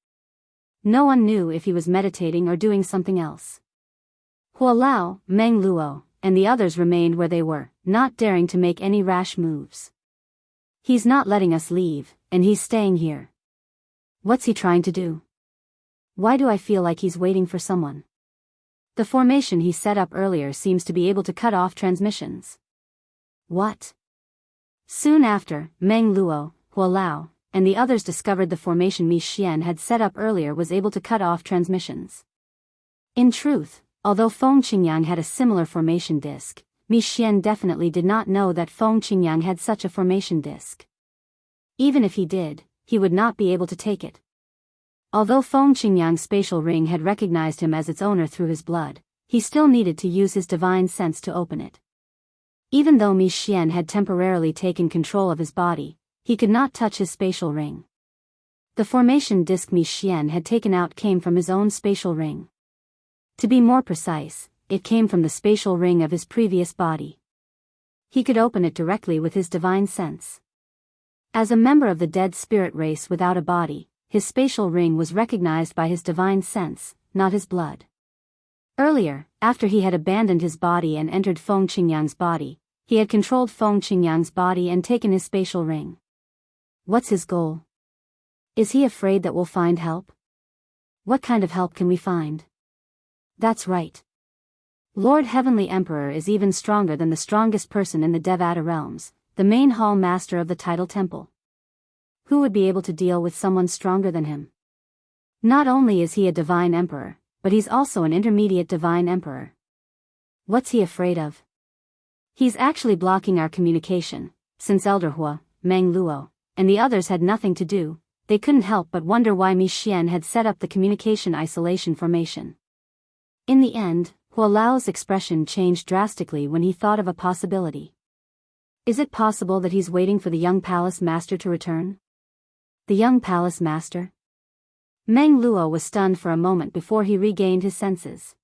No one knew if he was meditating or doing something else. Huolao, Meng Luo, and the others remained where they were, not daring to make any rash moves. He's not letting us leave, and he's staying here. What's he trying to do? Why do I feel like he's waiting for someone? The formation he set up earlier seems to be able to cut off transmissions. What? Soon after, Meng Luo, Huolao, and the others discovered the formation Mi Xian had set up earlier was able to cut off transmissions. In truth, although Feng Qingyang had a similar formation disk, Mi Xian definitely did not know that Feng Qingyang had such a formation disk. Even if he did, he would not be able to take it. Although Feng Qingyang's spatial ring had recognized him as its owner through his blood, he still needed to use his divine sense to open it. Even though Mi Xian had temporarily taken control of his body, he could not touch his spatial ring. The formation disk Mi Xian had taken out came from his own spatial ring. To be more precise, it came from the spatial ring of his previous body. He could open it directly with his divine sense. As a member of the dead spirit race without a body, his spatial ring was recognized by his divine sense, not his blood. Earlier, after he had abandoned his body and entered Feng Qingyang's body, he had controlled Feng Qingyang's body and taken his spatial ring. What's his goal? Is he afraid that we'll find help? What kind of help can we find? That's right. Lord Heavenly Emperor is even stronger than the strongest person in the Devata realms, the main hall master of the Tidal Temple. Who would be able to deal with someone stronger than him? Not only is he a divine emperor, but he's also an intermediate divine emperor. What's he afraid of? He's actually blocking our communication. Since Elder Hua, Meng Luo, and the others had nothing to do, they couldn't help but wonder why Mi Xian had set up the communication isolation formation. In the end, Hua Lao's expression changed drastically when he thought of a possibility. Is it possible that he's waiting for the young palace master to return? The young palace master? Meng Luo was stunned for a moment before he regained his senses.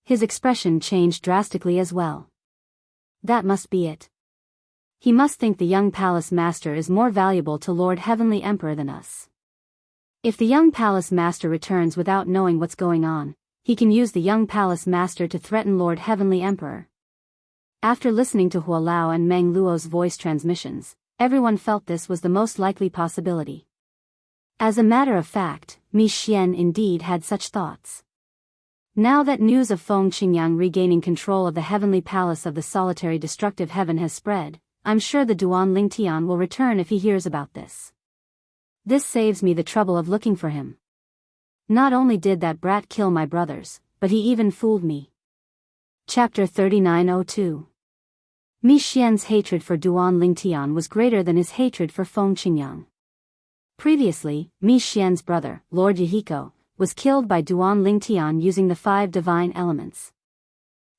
His expression changed drastically as well. That must be it. He must think the young palace master is more valuable to Lord Heavenly Emperor than us. If the young palace master returns without knowing what's going on, he can use the young palace master to threaten Lord Heavenly Emperor. After listening to Hua Lao and Meng Luo's voice transmissions, everyone felt this was the most likely possibility. As a matter of fact, Mi Xian indeed had such thoughts. Now that news of Feng Qingyang regaining control of the heavenly palace of the solitary destructive heaven has spread, I'm sure the Duan Lingtian will return if he hears about this. This saves me the trouble of looking for him. Not only did that brat kill my brothers, but he even fooled me. Chapter 3902. Mi Xian's hatred for Duan Lingtian was greater than his hatred for Feng Qingyang. Previously, Mi Xian's brother, Lord Yihiko, was killed by Duan Lingtian using the 5 divine elements.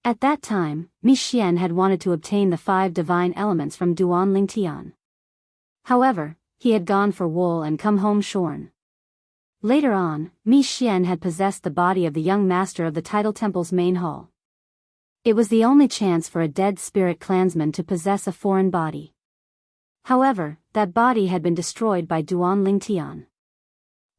At that time, Mi Xian had wanted to obtain the 5 divine elements from Duan Lingtian. However, he had gone for wool and come home shorn. Later on, Mi Xian had possessed the body of the young master of the Tidal Temple's main hall. It was the only chance for a dead spirit clansman to possess a foreign body. However, that body had been destroyed by Duan Lingtian.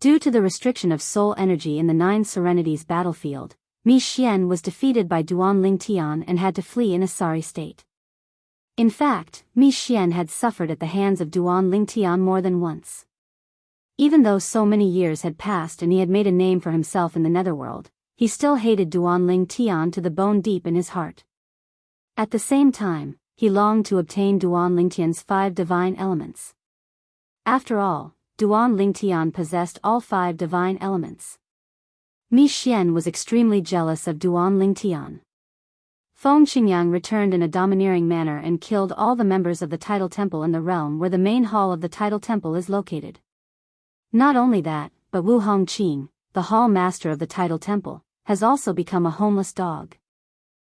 Due to the restriction of soul energy in the 9 Serenities battlefield, Mi Xian was defeated by Duan Lingtian and had to flee in a sorry state. In fact, Mi Xian had suffered at the hands of Duan Lingtian more than once. Even though so many years had passed and he had made a name for himself in the netherworld, he still hated Duan Lingtian to the bone deep in his heart. At the same time, he longed to obtain Duan Lingtian's 5 divine elements. After all, Duan Lingtian possessed all 5 divine elements. Mi Xian was extremely jealous of Duan Lingtian. Feng Qingyang returned in a domineering manner and killed all the members of the Tidal Temple in the realm where the main hall of the Tidal Temple is located. Not only that, but Wu Hongqing, the hall master of the Tidal Temple, has also become a homeless dog.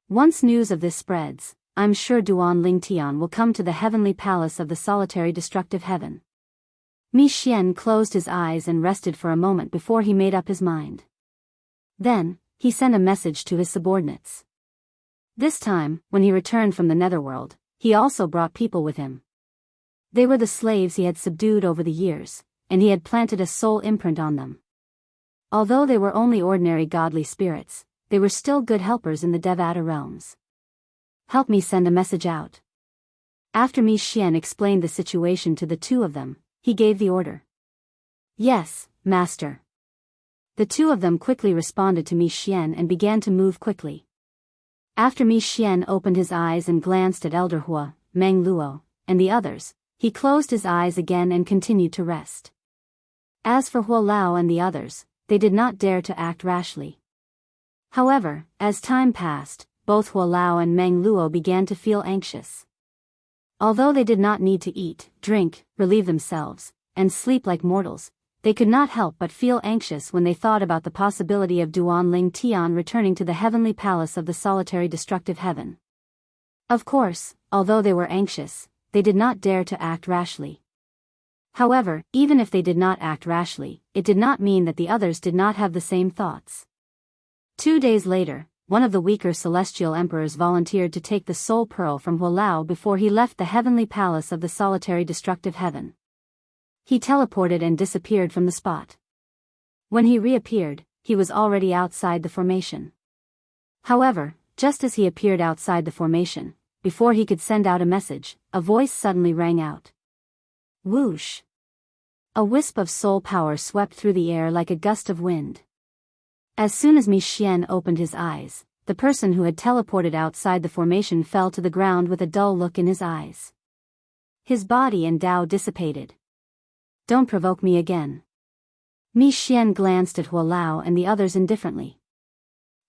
Once news of this spreads, I'm sure Duan Lingtian will come to the heavenly palace of the solitary destructive heaven. Mi Xian closed his eyes and rested for a moment before he made up his mind. Then, he sent a message to his subordinates. This time, when he returned from the netherworld, he also brought people with him. They were the slaves he had subdued over the years, and he had planted a soul imprint on them. Although they were only ordinary godly spirits, they were still good helpers in the Devata realms. Help me send a message out. After Mi Xian explained the situation to the 2 of them, he gave the order. Yes, master. The 2 of them quickly responded to Mi Xian and began to move quickly. After Mi Xian opened his eyes and glanced at Elder Hua, Meng Luo, and the others, he closed his eyes again and continued to rest. As for Hua Lao and the others, they did not dare to act rashly. However, as time passed, both Hua Lao and Meng Luo began to feel anxious. Although they did not need to eat, drink, relieve themselves, and sleep like mortals, they could not help but feel anxious when they thought about the possibility of Duan Lingtian returning to the heavenly palace of the solitary destructive heaven. Of course, although they were anxious, they did not dare to act rashly. However, even if they did not act rashly, it did not mean that the others did not have the same thoughts. 2 days later, one of the weaker celestial emperors volunteered to take the soul pearl from Hua Lao before he left the heavenly palace of the solitary destructive heaven. He teleported and disappeared from the spot. When he reappeared, he was already outside the formation. However, just as he appeared outside the formation, before he could send out a message, a voice suddenly rang out. Whoosh! A wisp of soul power swept through the air like a gust of wind. As soon as Mi Xian opened his eyes, the person who had teleported outside the formation fell to the ground with a dull look in his eyes. His body and Dao dissipated. Don't provoke me again. Mi Xian glanced at Huolao and the others indifferently.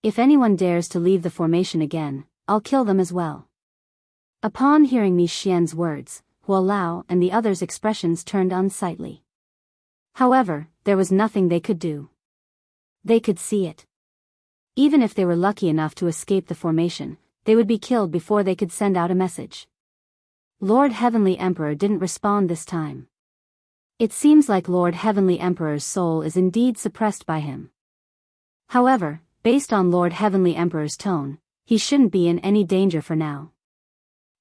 If anyone dares to leave the formation again, I'll kill them as well. Upon hearing Mi Xian's words, Huolao and the others' expressions turned unsightly. However, there was nothing they could do. They could see it. Even if they were lucky enough to escape the formation, they would be killed before they could send out a message. Lord Heavenly Emperor didn't respond this time. It seems like Lord Heavenly Emperor's soul is indeed suppressed by him. However, based on Lord Heavenly Emperor's tone, he shouldn't be in any danger for now.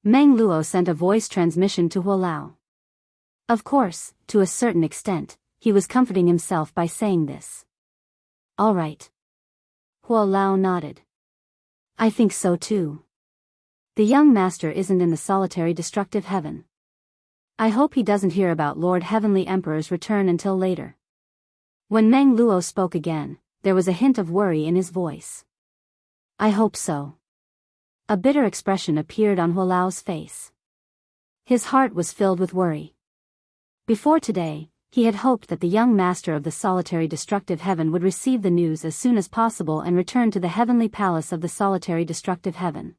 Meng Luo sent a voice transmission to Huolao. Of course, to a certain extent, he was comforting himself by saying this. All right. Huolao nodded. I think so too. The young master isn't in the solitary destructive heaven. I hope he doesn't hear about Lord Heavenly Emperor's return until later. When Meng Luo spoke again, there was a hint of worry in his voice. I hope so. A bitter expression appeared on Huolao's face. His heart was filled with worry. Before today, he had hoped that the young master of the solitary destructive heaven would receive the news as soon as possible and return to the heavenly palace of the solitary destructive heaven.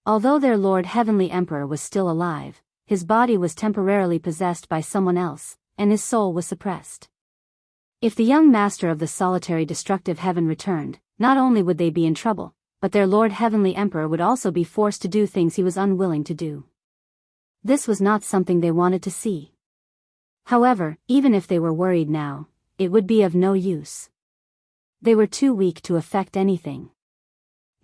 Although their Lord Heavenly Emperor was still alive, his body was temporarily possessed by someone else, and his soul was suppressed. If the young master of the solitary destructive heaven returned, not only would they be in trouble, but their Lord Heavenly Emperor would also be forced to do things he was unwilling to do. This was not something they wanted to see. However, even if they were worried now, it would be of no use. They were too weak to affect anything.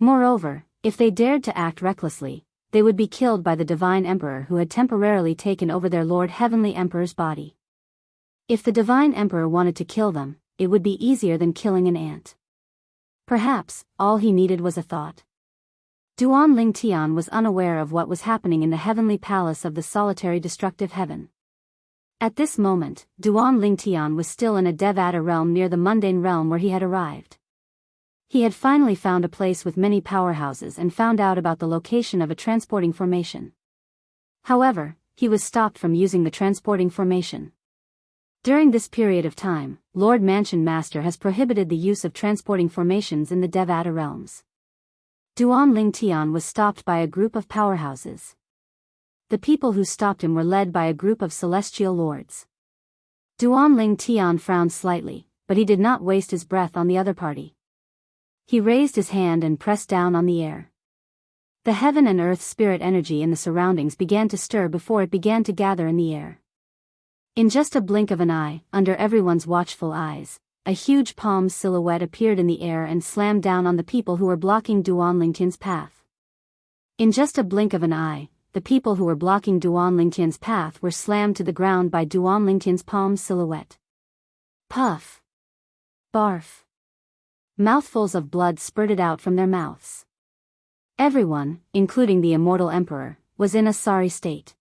Moreover, if they dared to act recklessly, they would be killed by the Divine Emperor who had temporarily taken over their Lord Heavenly Emperor's body. If the Divine Emperor wanted to kill them, it would be easier than killing an ant. Perhaps, all he needed was a thought. Duan Lingtian was unaware of what was happening in the heavenly palace of the solitary destructive heaven. At this moment, Duan Lingtian was still in a Devata realm near the mundane realm where he had arrived. He had finally found a place with many powerhouses and found out about the location of a transporting formation. However, he was stopped from using the transporting formation. During this period of time, Lord Mansion Master has prohibited the use of transporting formations in the Devata realms. Duan Lingtian was stopped by a group of powerhouses. The people who stopped him were led by a group of celestial lords. Duan Lingtian frowned slightly, but he did not waste his breath on the other party. He raised his hand and pressed down on the air. The heaven and earth spirit energy in the surroundings began to stir before it began to gather in the air. In just a blink of an eye, under everyone's watchful eyes, a huge palm silhouette appeared in the air and slammed down on the people who were blocking Duan Lingtian's path. In just a blink of an eye, the people who were blocking Duan Lingtian's path were slammed to the ground by Duan Lingtian's palm silhouette. Puff! Barf! Mouthfuls of blood spurted out from their mouths. Everyone, including the immortal emperor, was in a sorry state.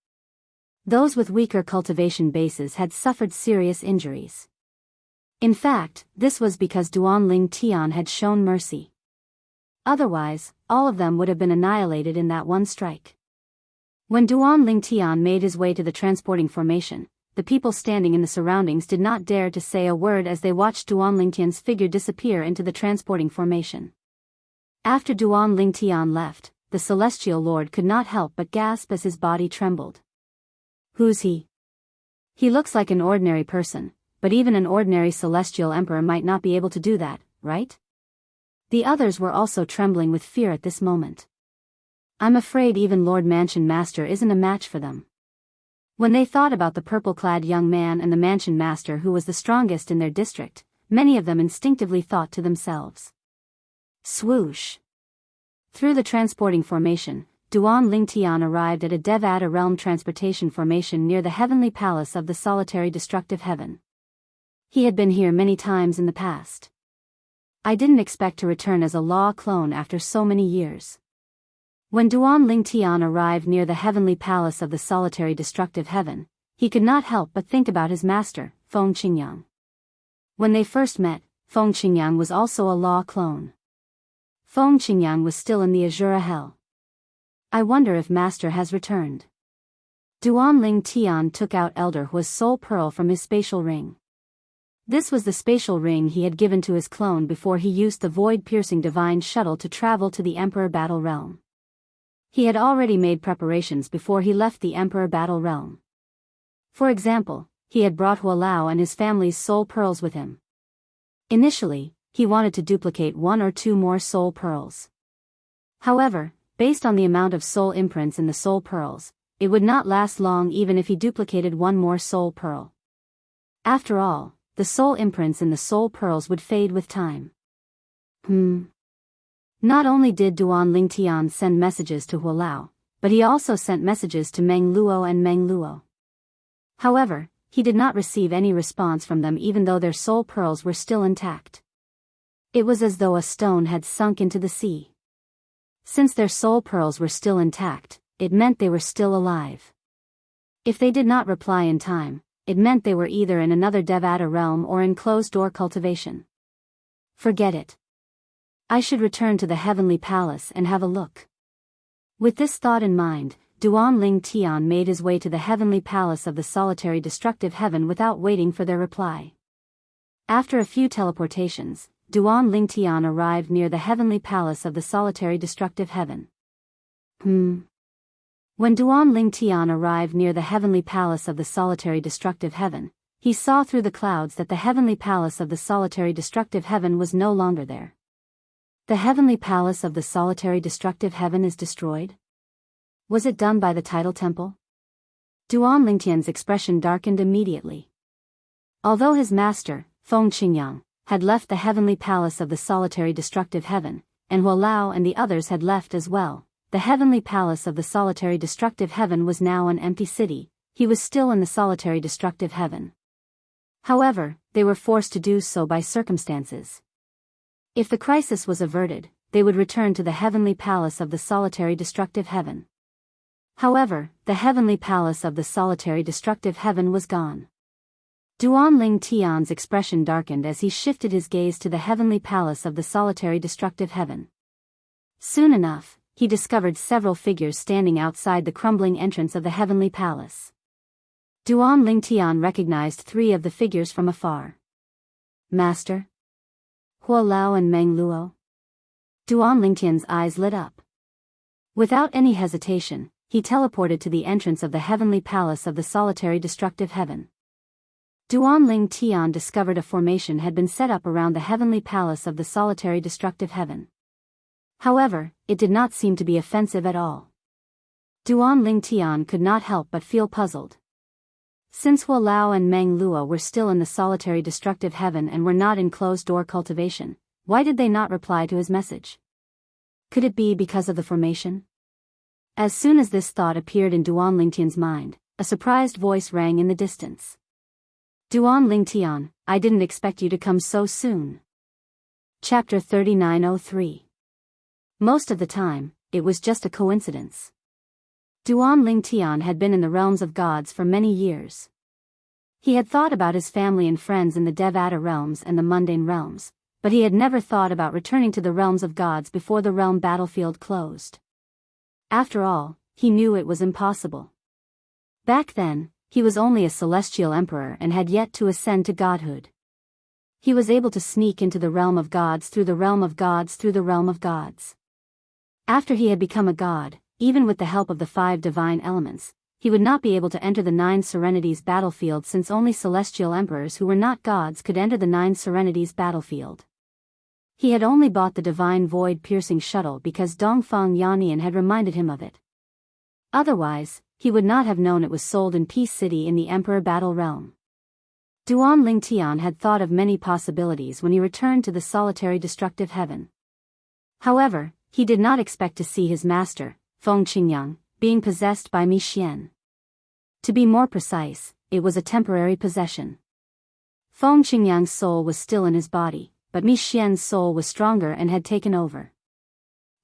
Those with weaker cultivation bases had suffered serious injuries. In fact, this was because Duan Lingtian had shown mercy. Otherwise, all of them would have been annihilated in that one strike. When Duan Lingtian made his way to the transporting formation, the people standing in the surroundings did not dare to say a word as they watched Duan Lingtian's figure disappear into the transporting formation. After Duan Lingtian left, the celestial lord could not help but gasp as his body trembled. Who's he? He looks like an ordinary person, but even an ordinary celestial emperor might not be able to do that, right? The others were also trembling with fear at this moment. I'm afraid even Lord Mansion Master isn't a match for them. When they thought about the purple-clad young man and the Mansion Master who was the strongest in their district, many of them instinctively thought to themselves. Swoosh! Through the transporting formation, Duan Lingtian arrived at a Devata realm transportation formation near the heavenly palace of the solitary destructive heaven. He had been here many times in the past. I didn't expect to return as a law clone after so many years. When Duan Lingtian arrived near the heavenly palace of the solitary destructive heaven, he could not help but think about his master, Feng Qingyang. When they first met, Feng Qingyang was also a law clone. Feng Qingyang was still in the Azura Hell. I wonder if Master has returned. Duan Lingtian took out Elder Hua's soul pearl from his spatial ring. This was the spatial ring he had given to his clone before he used the void-piercing divine shuttle to travel to the Emperor Battle Realm. He had already made preparations before he left the Emperor Battle Realm. For example, he had brought Hualao and his family's soul pearls with him. Initially, he wanted to duplicate 1 or 2 more soul pearls. However, based on the amount of soul imprints in the soul pearls, it would not last long even if he duplicated 1 more soul pearl. After all, the soul imprints in the soul pearls would fade with time. Not only did Duan Lingtian send messages to Hualao, but he also sent messages to Meng Luo and Meng Luo. However, he did not receive any response from them even though their soul pearls were still intact. It was as though a stone had sunk into the sea. Since their soul pearls were still intact, it meant they were still alive. If they did not reply in time, it meant they were either in another Devata realm or in closed-door cultivation. Forget it. I should return to the heavenly palace and have a look. With this thought in mind, Duan Lingtian made his way to the heavenly palace of the solitary destructive heaven without waiting for their reply. After a few teleportations, Duan Lingtian arrived near the heavenly palace of the solitary destructive heaven. When Duan Lingtian arrived near the heavenly palace of the solitary destructive heaven, he saw through the clouds that the heavenly palace of the solitary destructive heaven was no longer there. The heavenly palace of the solitary destructive heaven is destroyed? Was it done by the tidal temple? Duan Lingtian's expression darkened immediately. Although his master, Feng Qingyang, had left the heavenly palace of the solitary destructive heaven, and Hualao and the others had left as well, the heavenly palace of the solitary destructive heaven was now an empty city. He was still in the solitary destructive heaven. However, they were forced to do so by circumstances. If the crisis was averted, they would return to the heavenly palace of the solitary destructive heaven. However, the heavenly palace of the solitary destructive heaven was gone. Duan Lingtian's expression darkened as he shifted his gaze to the heavenly palace of the solitary destructive heaven. Soon enough, he discovered several figures standing outside the crumbling entrance of the heavenly palace. Duan Lingtian recognized 3 of the figures from afar. Master? Hualao and Meng Luo? Duan Lingtian's eyes lit up. Without any hesitation, he teleported to the entrance of the heavenly palace of the solitary destructive heaven. Duan Lingtian discovered a formation had been set up around the heavenly palace of the solitary destructive heaven. However, it did not seem to be offensive at all. Duan Lingtian could not help but feel puzzled. Since Hualao and Meng Luo were still in the solitary destructive heaven and were not in closed-door cultivation, why did they not reply to his message? Could it be because of the formation? As soon as this thought appeared in Duan Lingtian's mind, a surprised voice rang in the distance. Duan Lingtian, I didn't expect you to come so soon. Chapter 3903. Most of the time, it was just a coincidence. Duan Lingtian had been in the realms of gods for many years. He had thought about his family and friends in the Devata realms and the mundane realms, but he had never thought about returning to the realms of gods before the realm battlefield closed. After all, he knew it was impossible. Back then, he was only a celestial emperor and had yet to ascend to godhood. He was able to sneak into the realm of gods through the realm of gods through the realm of gods. After he had become a god, even with the help of the 5 divine elements, he would not be able to enter the 9 Serenities battlefield since only celestial emperors who were not gods could enter the 9 Serenities battlefield. He had only bought the divine void-piercing shuttle because Dongfang Yannian had reminded him of it. Otherwise, he would not have known it was sold in Peace City in the Emperor Battle Realm. Duan Lingtian had thought of many possibilities when he returned to the solitary destructive heaven. However, he did not expect to see his master, Feng Qingyang, being possessed by Mi Xian. To be more precise, it was a temporary possession. Feng Qingyang's soul was still in his body, but Mi Xian's soul was stronger and had taken over.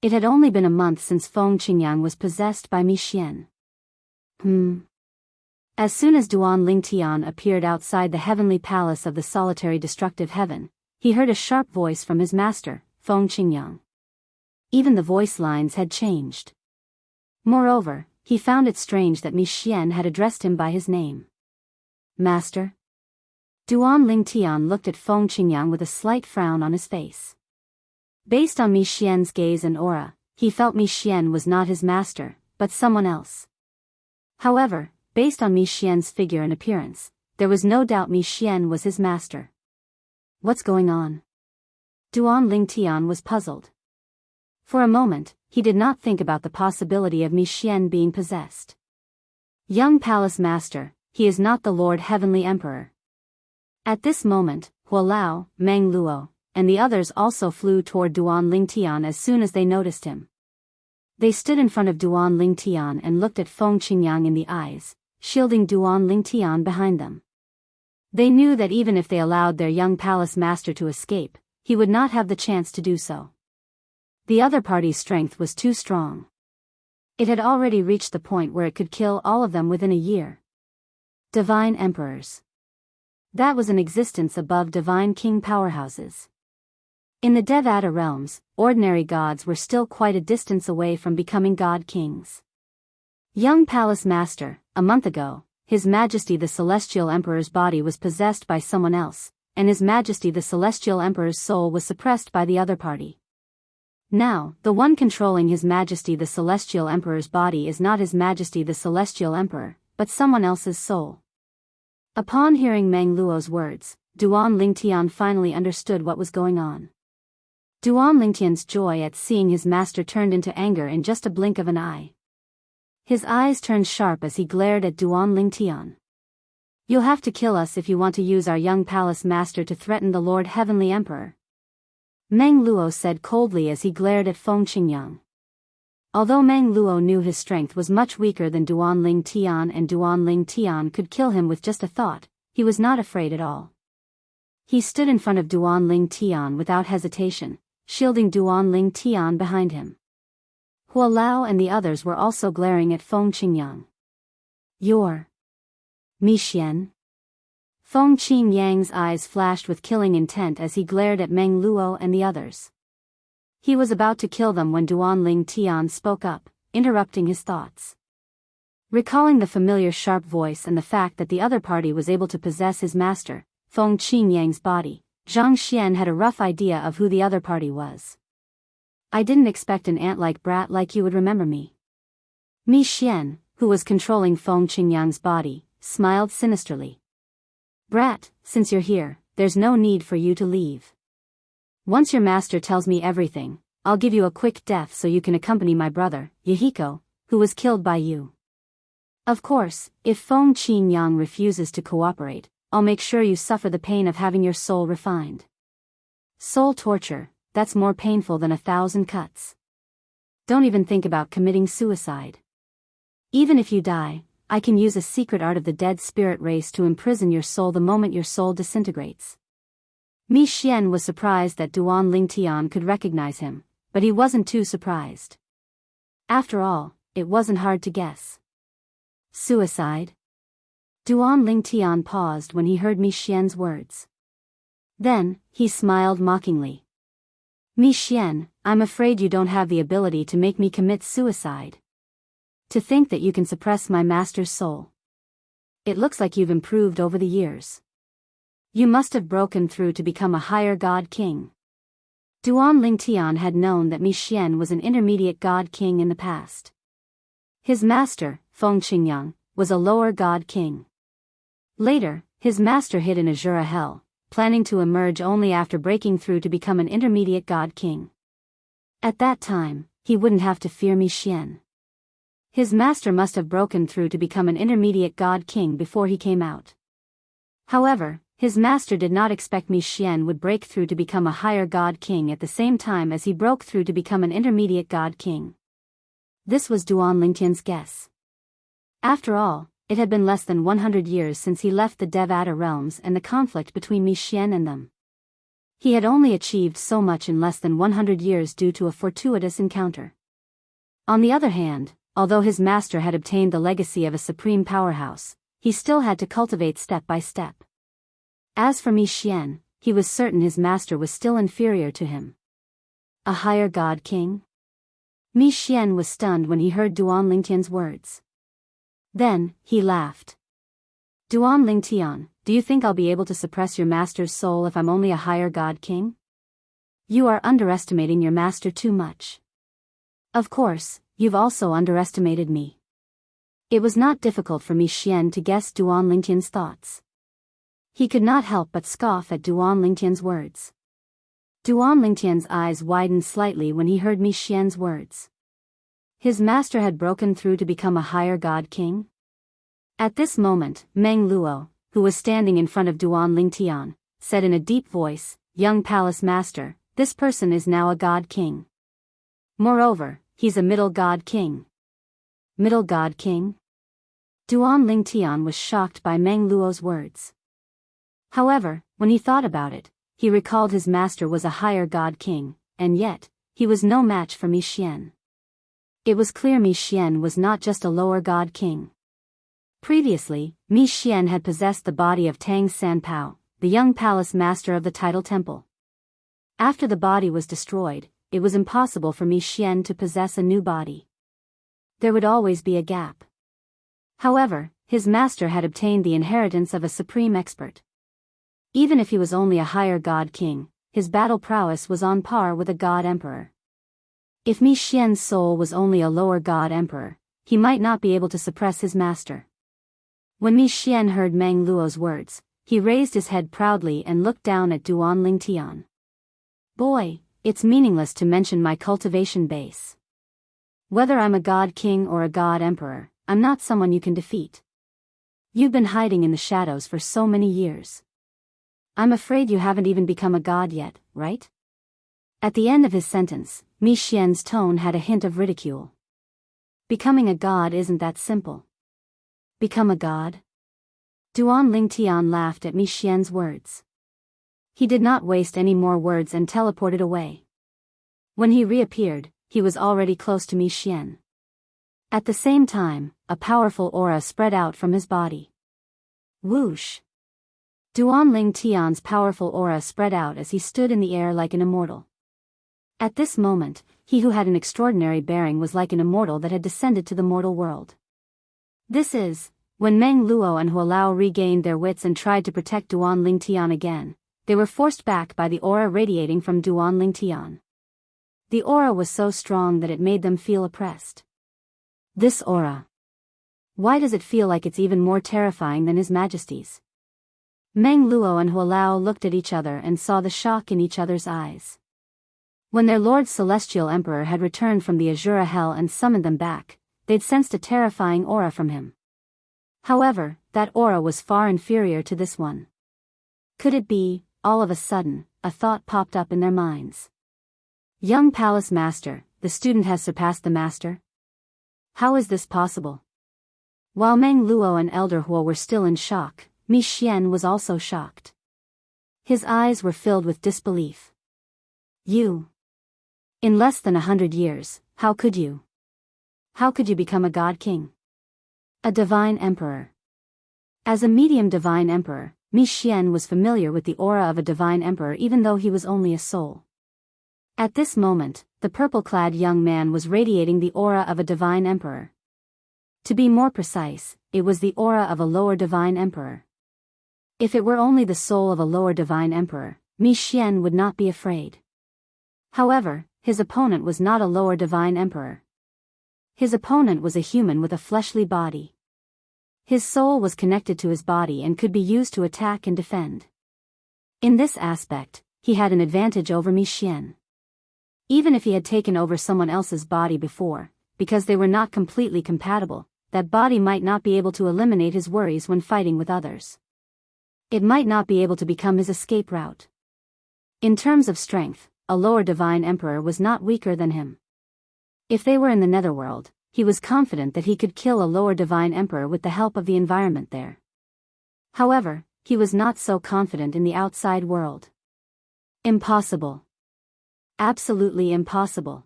It had only been a month since Feng Qingyang was possessed by Mi Xian. As soon as Duan Lingtian appeared outside the heavenly palace of the solitary destructive heaven, he heard a sharp voice from his master, Feng Qingyang. Even the voice lines had changed. Moreover, he found it strange that Mi Xian had addressed him by his name. Master? Duan Lingtian looked at Feng Qingyang with a slight frown on his face. Based on Mi Xian's gaze and aura, he felt Mi Xian was not his master, but someone else. However, based on Mi Xian's figure and appearance, there was no doubt Mi Xian was his master. What's going on? Duan Lingtian was puzzled. For a moment, he did not think about the possibility of Mi Xian being possessed. Young palace master, he is not the Lord Heavenly Emperor. At this moment, Hualao, Meng Luo, and the others also flew toward Duan Lingtian as soon as they noticed him. They stood in front of Duan Lingtian and looked at Feng Qingyang in the eyes, shielding Duan Lingtian behind them. They knew that even if they allowed their young palace master to escape, he would not have the chance to do so. The other party's strength was too strong. It had already reached the point where it could kill all of them within a year. Divine emperors. That was an existence above divine king powerhouses. In the Devata realms, ordinary gods were still quite a distance away from becoming god kings. Young palace master, a month ago, His Majesty the Celestial Emperor's body was possessed by someone else, and His Majesty the Celestial Emperor's soul was suppressed by the other party. Now, the one controlling His Majesty the Celestial Emperor's body is not His Majesty the Celestial Emperor, but someone else's soul. Upon hearing Meng Luo's words, Duan Lingtian finally understood what was going on. Duan Lingtian's joy at seeing his master turned into anger in just a blink of an eye. His eyes turned sharp as he glared at Duan Lingtian. You'll have to kill us if you want to use our young palace master to threaten the Lord Heavenly Emperor. Meng Luo said coldly as he glared at Feng Qingyang. Although Meng Luo knew his strength was much weaker than Duan Lingtian and Duan Lingtian could kill him with just a thought, he was not afraid at all. He stood in front of Duan Lingtian without hesitation, shielding Duan Lingtian behind him. Hualao and the others were also glaring at Feng Qingyang. You're Mi Xian? Feng Qingyang's eyes flashed with killing intent as he glared at Meng Luo and the others. He was about to kill them when Duan Lingtian spoke up, interrupting his thoughts. Recalling the familiar sharp voice and the fact that the other party was able to possess his master, Feng Qingyang's body, Zhang Xian had a rough idea of who the other party was. I didn't expect an ant-like brat like you would remember me. Mi Xian, who was controlling Feng Qingyang's body, smiled sinisterly. Brat, since you're here, there's no need for you to leave. Once your master tells me everything, I'll give you a quick death so you can accompany my brother, Yahiko, who was killed by you. Of course, if Feng Qingyang refuses to cooperate, I'll make sure you suffer the pain of having your soul refined. Soul torture, that's more painful than 1,000 cuts. Don't even think about committing suicide. Even if you die, I can use a secret art of the dead spirit race to imprison your soul the moment your soul disintegrates. Mi Xian was surprised that Duan Lingtian could recognize him, but he wasn't too surprised. After all, it wasn't hard to guess. Suicide? Duan Lingtian paused when he heard Mi Xian's words. Then, he smiled mockingly. Mi Xian, I'm afraid you don't have the ability to make me commit suicide. To think that you can suppress my master's soul. It looks like you've improved over the years. You must have broken through to become a higher god king. Duan Lingtian had known that Mi Xian was an intermediate god king in the past. His master, Feng Qingyang, was a lower god king. Later, his master hid in Azura Hell, planning to emerge only after breaking through to become an intermediate god king. At that time, he wouldn't have to fear Mi Xian. His master must have broken through to become an intermediate god king before he came out. However, his master did not expect Mi Xian would break through to become a higher god king at the same time as he broke through to become an intermediate god king. This was Duan Lingtian's guess. After all, it had been less than 100 years since he left the Devata realms and the conflict between Mi Xian and them. He had only achieved so much in less than 100 years due to a fortuitous encounter. On the other hand, although his master had obtained the legacy of a supreme powerhouse, he still had to cultivate step by step. As for Mi Xian, he was certain his master was still inferior to him. A higher god king? Mi Xian was stunned when he heard Duan Lingtian's words. Then, he laughed. Duan Lingtian, do you think I'll be able to suppress your master's soul if I'm only a higher god king? You are underestimating your master too much. Of course, you've also underestimated me. It was not difficult for Mi Xian to guess Duan Lingtian's thoughts. He could not help but scoff at Duan Lingtian's words. Duan Lingtian's eyes widened slightly when he heard Mi Xian's words. His master had broken through to become a higher god king? At this moment, Meng Luo, who was standing in front of Duan Lingtian, said in a deep voice, "Young palace master, this person is now a god king. Moreover, he's a middle god king." Middle god king? Duan Lingtian was shocked by Meng Luo's words. However, when he thought about it, he recalled his master was a higher god king, and yet, he was no match for Mi Xian. It was clear Mi Xian was not just a lower god king. Previously, Mi Xian had possessed the body of Tang Sanpao, the young palace master of the Tidal Temple. After the body was destroyed, it was impossible for Mi Xian to possess a new body. There would always be a gap. However, his master had obtained the inheritance of a supreme expert. Even if he was only a higher god king, his battle prowess was on par with a god emperor. If Mi Xian's soul was only a lower god emperor, he might not be able to suppress his master. When Mi Xian heard Meng Luo's words, he raised his head proudly and looked down at Duan Lingtian. "Boy, it's meaningless to mention my cultivation base. Whether I'm a god king or a god emperor, I'm not someone you can defeat. You've been hiding in the shadows for so many years. I'm afraid you haven't even become a god yet, right?" At the end of his sentence, Mi Xian's tone had a hint of ridicule. Becoming a god isn't that simple. Become a god? Duan Lingtian laughed at Mi Xian's words. He did not waste any more words and teleported away. When he reappeared, he was already close to Mi Xian. At the same time, a powerful aura spread out from his body. Whoosh! Duan Lingtian's powerful aura spread out as he stood in the air like an immortal. At this moment, he who had an extraordinary bearing was like an immortal that had descended to the mortal world. This is, when Meng Luo and Hualao regained their wits and tried to protect Duan Lingtian again, they were forced back by the aura radiating from Duan Lingtian. The aura was so strong that it made them feel oppressed. This aura. Why does it feel like it's even more terrifying than His Majesty's? Meng Luo and Hualao looked at each other and saw the shock in each other's eyes. When their Lord Celestial Emperor had returned from the Azura Hell and summoned them back, they'd sensed a terrifying aura from him. However, that aura was far inferior to this one. Could it be, all of a sudden, a thought popped up in their minds. Young Palace Master, the student has surpassed the master? How is this possible? While Meng Luo and Elder Huo were still in shock, Mi Xian was also shocked. His eyes were filled with disbelief. You. In less than 100 years, how could you? How could you become a god king? A divine emperor. As a medium divine emperor, Mi Xian was familiar with the aura of a divine emperor even though he was only a soul. At this moment, the purple-clad young man was radiating the aura of a divine emperor. To be more precise, it was the aura of a lower divine emperor. If it were only the soul of a lower divine emperor, Mi Xian would not be afraid. However, his opponent was not a lower divine emperor. His opponent was a human with a fleshly body. His soul was connected to his body and could be used to attack and defend. In this aspect, he had an advantage over Mi Xian. Even if he had taken over someone else's body before, because they were not completely compatible, that body might not be able to eliminate his worries when fighting with others. It might not be able to become his escape route. In terms of strength, a lower divine emperor was not weaker than him. If they were in the netherworld, he was confident that he could kill a lower divine emperor with the help of the environment there. However, he was not so confident in the outside world. Impossible. Absolutely impossible.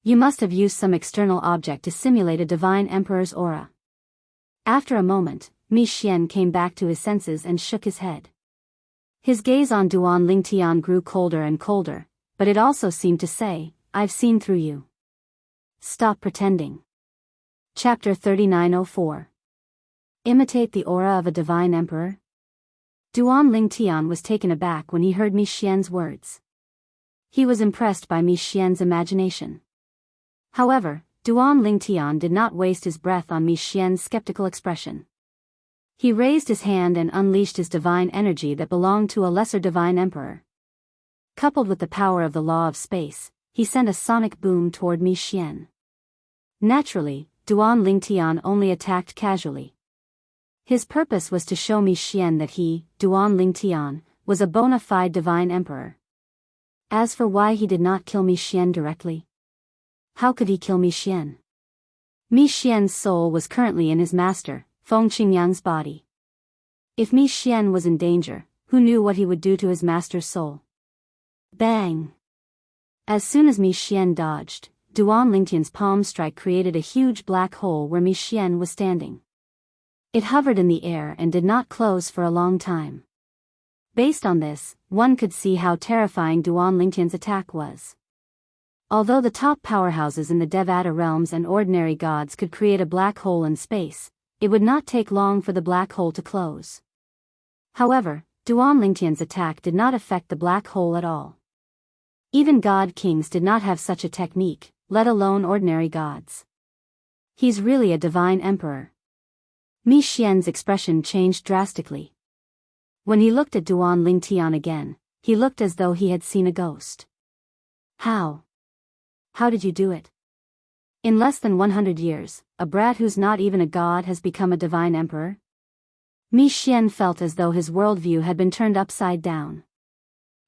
You must have used some external object to simulate a divine emperor's aura. After a moment, Mi Xian came back to his senses and shook his head. His gaze on Duan Lingtian grew colder and colder, but it also seemed to say, "I've seen through you. Stop pretending." Chapter 3904. Imitate the aura of a divine emperor? Duan Lingtian was taken aback when he heard Mi Xian's words. He was impressed by Mi Xian's imagination. However, Duan Lingtian did not waste his breath on Mi Xian's skeptical expression. He raised his hand and unleashed his divine energy that belonged to a lesser divine emperor. Coupled with the power of the law of space, he sent a sonic boom toward Mi Xian. Naturally, Duan Lingtian only attacked casually. His purpose was to show Mi Xian that he, Duan Lingtian, was a bona fide divine emperor. As for why he did not kill Mi Xian directly, how could he kill Mi Xian? Mi Xian's soul was currently in his master, Feng Qingyang's body. If Mi Xian was in danger, who knew what he would do to his master's soul? Bang! As soon as Mi Xian dodged, Duan Lingtian's palm strike created a huge black hole where Mi Xian was standing. It hovered in the air and did not close for a long time. Based on this, one could see how terrifying Duan Lingtian's attack was. Although the top powerhouses in the Devata realms and ordinary gods could create a black hole in space, it would not take long for the black hole to close. However, Duan Lingtian's attack did not affect the black hole at all. Even god kings did not have such a technique, let alone ordinary gods. He's really a divine emperor. Mi Xian's expression changed drastically. When he looked at Duan Lingtian again, he looked as though he had seen a ghost. How? How did you do it? In less than 100 years, a brat who's not even a god has become a divine emperor? Mi Xian felt as though his worldview had been turned upside down.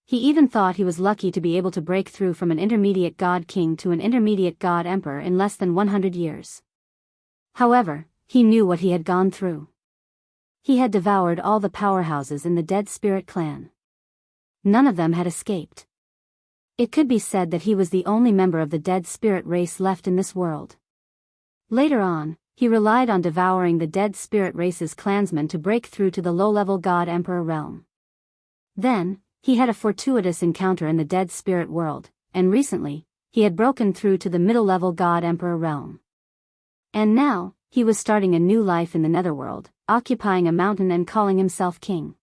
He even thought he was lucky to be able to break through from an intermediate god king to an intermediate god emperor in less than 100 years. However, he knew what he had gone through. He had devoured all the powerhouses in the Dead Spirit clan. None of them had escaped. It could be said that he was the only member of the Dead Spirit race left in this world. Later on, he relied on devouring the Dead Spirit race's clansmen to break through to the low-level God Emperor realm. Then, he had a fortuitous encounter in the Dead Spirit world, and recently, he had broken through to the middle-level God Emperor realm. And now, he was starting a new life in the Netherworld, occupying a mountain and calling himself king.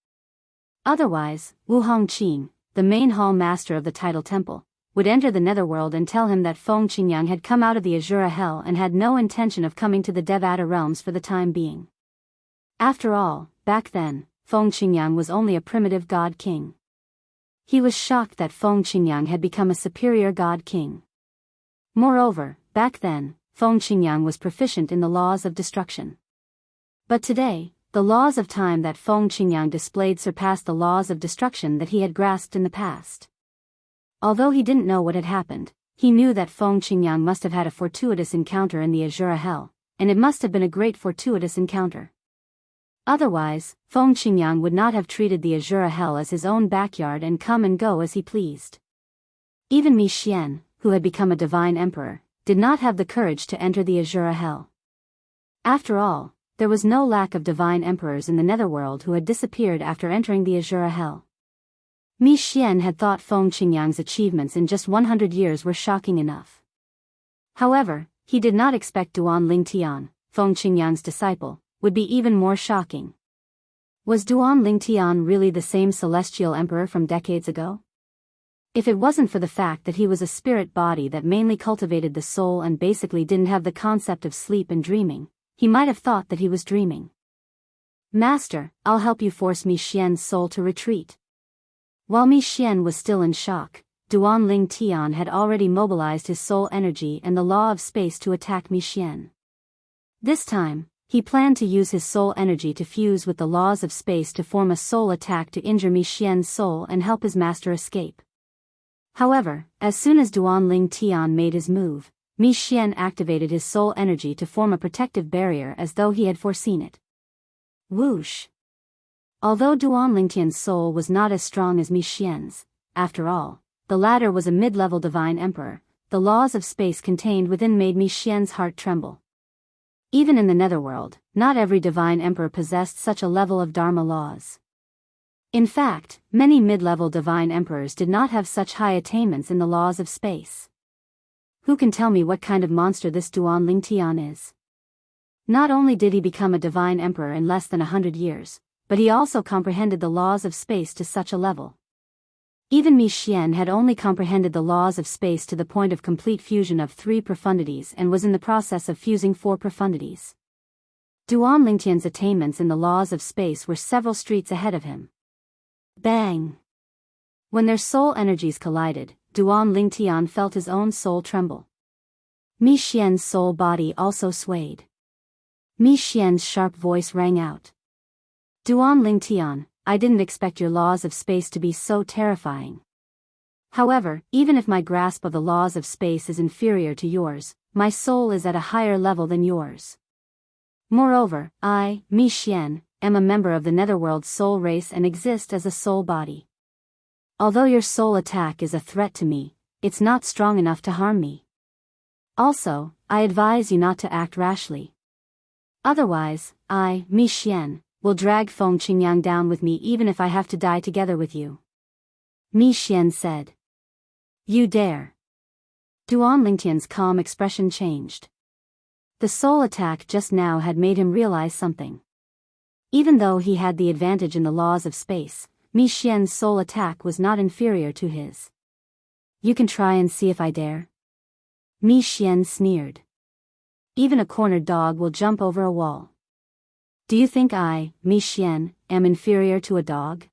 Otherwise, Wu Hongqin, the main hall master of the Tidal Temple, would enter the Netherworld and tell him that Feng Qingyang had come out of the Azura Hell and had no intention of coming to the Devata realms for the time being. After all, back then, Feng Qingyang was only a primitive god king. He was shocked that Feng Qingyang had become a superior god king. Moreover, back then, Feng Qingyang was proficient in the laws of destruction. But today, the laws of time that Feng Qingyang displayed surpassed the laws of destruction that he had grasped in the past. Although he didn't know what had happened, he knew that Feng Qingyang must have had a fortuitous encounter in the Azura Hell, and it must have been a great fortuitous encounter. Otherwise, Feng Qingyang would not have treated the Azura Hell as his own backyard and come and go as he pleased. Even Mi Xian, who had become a divine emperor, did not have the courage to enter the Azura Hell. After all, there was no lack of divine emperors in the Netherworld who had disappeared after entering the Azura Hell. Mi Xian had thought Feng Qingyang's achievements in just 100 years were shocking enough. However, he did not expect Duan Lingtian, Feng Qingyang's disciple, would be even more shocking. Was Duan Lingtian really the same celestial emperor from decades ago? If it wasn't for the fact that he was a spirit body that mainly cultivated the soul and basically didn't have the concept of sleep and dreaming, he might have thought that he was dreaming. Master, I'll help you force Mi Xian's soul to retreat. While Mi Xian was still in shock, Duan Lingtian had already mobilized his soul energy and the law of space to attack Mi Xian. This time, he planned to use his soul energy to fuse with the laws of space to form a soul attack to injure Mi Xian's soul and help his master escape. However, as soon as Duan Lingtian made his move, Mi Xian activated his soul energy to form a protective barrier as though he had foreseen it. Whoosh! Although Duan Lingtian's soul was not as strong as Mi Xian's, after all, the latter was a mid-level divine emperor, the laws of space contained within made Mi Xian's heart tremble. Even in the netherworld, not every divine emperor possessed such a level of Dharma laws. In fact, many mid-level divine emperors did not have such high attainments in the laws of space. Who can tell me what kind of monster this Duan Lingtian is? Not only did he become a divine emperor in less than 100 years, but he also comprehended the laws of space to such a level. Even Mi Xian had only comprehended the laws of space to the point of complete fusion of 3 profundities and was in the process of fusing 4 profundities. Duan Lingtian's attainments in the laws of space were several streets ahead of him. Bang! When their soul energies collided, Duan Lingtian felt his own soul tremble. Mi Xian's soul body also swayed. Mi Xian's sharp voice rang out. Duan Lingtian, I didn't expect your laws of space to be so terrifying. However, even if my grasp of the laws of space is inferior to yours, my soul is at a higher level than yours. Moreover, I, Mi Xian, am a member of the netherworld soul race and exist as a soul body. Although your soul attack is a threat to me, it's not strong enough to harm me. Also, I advise you not to act rashly. Otherwise, I, Mi Xian, will drag Feng Qingyang down with me even if I have to die together with you. Mi Xian said. You dare. Duan Lingtian's calm expression changed. The soul attack just now had made him realize something. Even though he had the advantage in the laws of space, Mi Xian's soul attack was not inferior to his. You can try and see if I dare. Mi Xian sneered. Even a cornered dog will jump over a wall. Do you think I, Mi Xian, am inferior to a dog?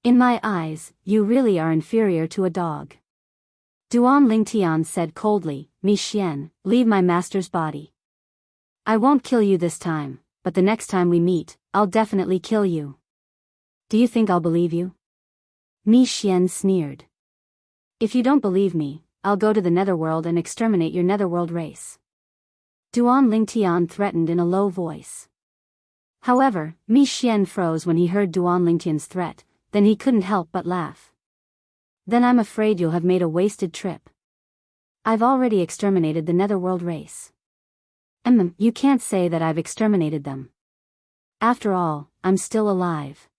In my eyes, you really are inferior to a dog. Duan Lingtian said coldly, Mi Xian, leave my master's body. I won't kill you this time, but the next time we meet, I'll definitely kill you. Do you think I'll believe you? Mi Xian sneered. If you don't believe me, I'll go to the netherworld and exterminate your netherworld race. Duan Lingtian threatened in a low voice. However, Mi Xian froze when he heard Duan Lingtian's threat, then he couldn't help but laugh. Then I'm afraid you'll have made a wasted trip. I've already exterminated the netherworld race. You can't say that I've exterminated them. After all, I'm still alive.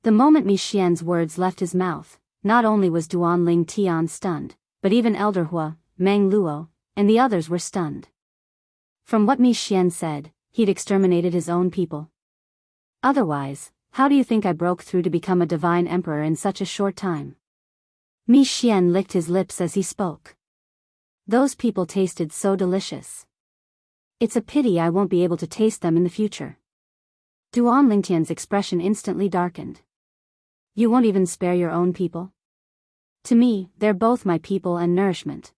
The moment Mi Xian's words left his mouth, not only was Duan Lingtian stunned, but even Elder Hua, Meng Luo, and the others were stunned. From what Mi Xian said, he'd exterminated his own people. Otherwise, how do you think I broke through to become a divine emperor in such a short time? Mi Xian licked his lips as he spoke. Those people tasted so delicious. It's a pity I won't be able to taste them in the future. Duan Lingtian's expression instantly darkened. You won't even spare your own people? To me, they're both my people and nourishment.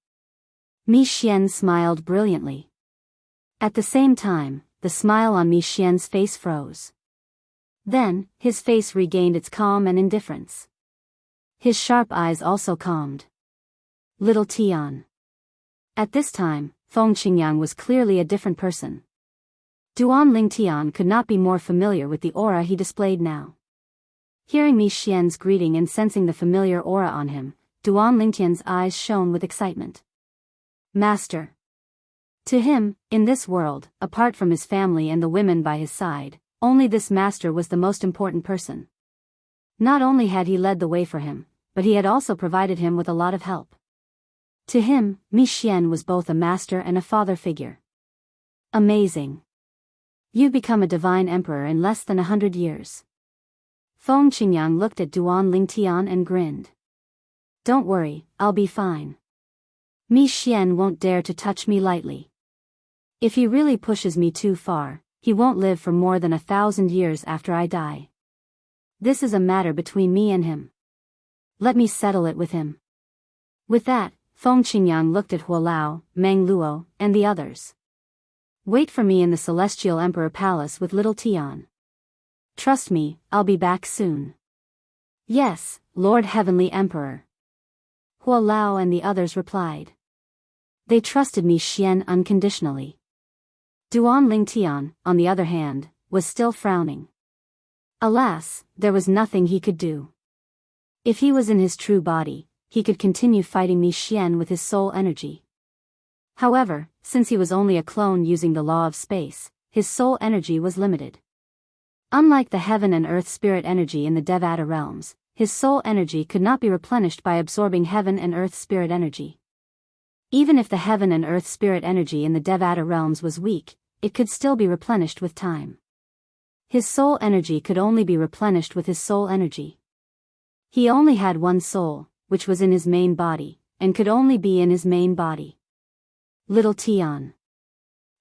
Mi Xian smiled brilliantly. At the same time, the smile on Mi Xian's face froze. Then, his face regained its calm and indifference. His sharp eyes also calmed. Little Tian. At this time, Feng Qingyang was clearly a different person. Duan Lingtian could not be more familiar with the aura he displayed now. Hearing Mi Xian's greeting and sensing the familiar aura on him, Duan Lingtian's eyes shone with excitement. Master. To him, in this world, apart from his family and the women by his side, only this master was the most important person. Not only had he led the way for him, but he had also provided him with a lot of help. To him, Mi Xian was both a master and a father figure. Amazing. You've become a divine emperor in less than 100 years. Feng Qingyang looked at Duan Lingtian and grinned. Don't worry, I'll be fine. Mi Xian won't dare to touch me lightly. If he really pushes me too far, he won't live for more than 1,000 years after I die. This is a matter between me and him. Let me settle it with him. With that, Feng Qingyang looked at Hua Lao, Meng Luo, and the others. Wait for me in the Celestial Emperor Palace with little Tian. Trust me, I'll be back soon. Yes, Lord Heavenly Emperor. Hua Lao and the others replied. They trusted me Xian unconditionally. Duan Lingtian, on the other hand, was still frowning. Alas, there was nothing he could do. If he was in his true body, he could continue fighting Mi Xian with his soul energy. However, since he was only a clone using the law of space, his soul energy was limited. Unlike the heaven and earth spirit energy in the Devata realms, his soul energy could not be replenished by absorbing heaven and earth spirit energy. Even if the heaven and earth spirit energy in the Devata realms was weak, it could still be replenished with time. His soul energy could only be replenished with his soul energy. He only had one soul, which was in his main body, and could only be in his main body. Little Tian.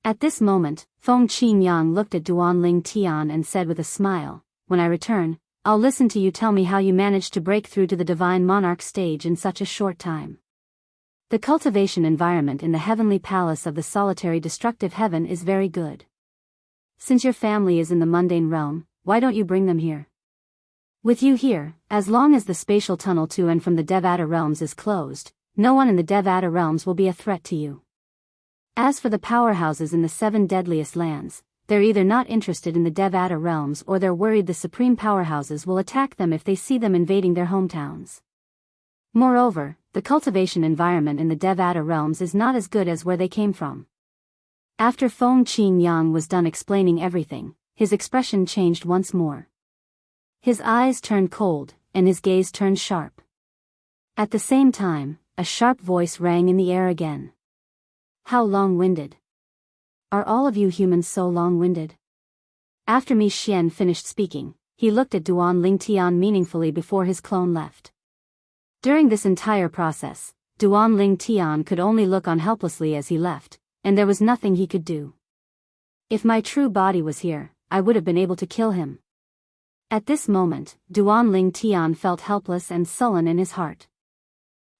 At this moment, Feng Qingyang looked at Duanling Tian and said with a smile, "When I return, I'll listen to you tell me how you managed to break through to the Divine Monarch stage in such a short time." The cultivation environment in the heavenly palace of the solitary destructive heaven is very good. Since your family is in the mundane realm, why don't you bring them here? With you here, as long as the spatial tunnel to and from the Devata realms is closed, no one in the Devata realms will be a threat to you. As for the powerhouses in the 7 deadliest lands, they're either not interested in the Devata realms or they're worried the supreme powerhouses will attack them if they see them invading their hometowns. Moreover, the cultivation environment in the Devata realms is not as good as where they came from. After Feng Qingyang was done explaining everything, his expression changed once more. His eyes turned cold, and his gaze turned sharp. At the same time, a sharp voice rang in the air again. "How long-winded? Are all of you humans so long-winded?" After Mi Xian finished speaking, he looked at Duan Lingtian meaningfully before his clone left. During this entire process, Duan Lingtian could only look on helplessly as he left, and there was nothing he could do. If my true body was here, I would have been able to kill him. At this moment, Duan Lingtian felt helpless and sullen in his heart.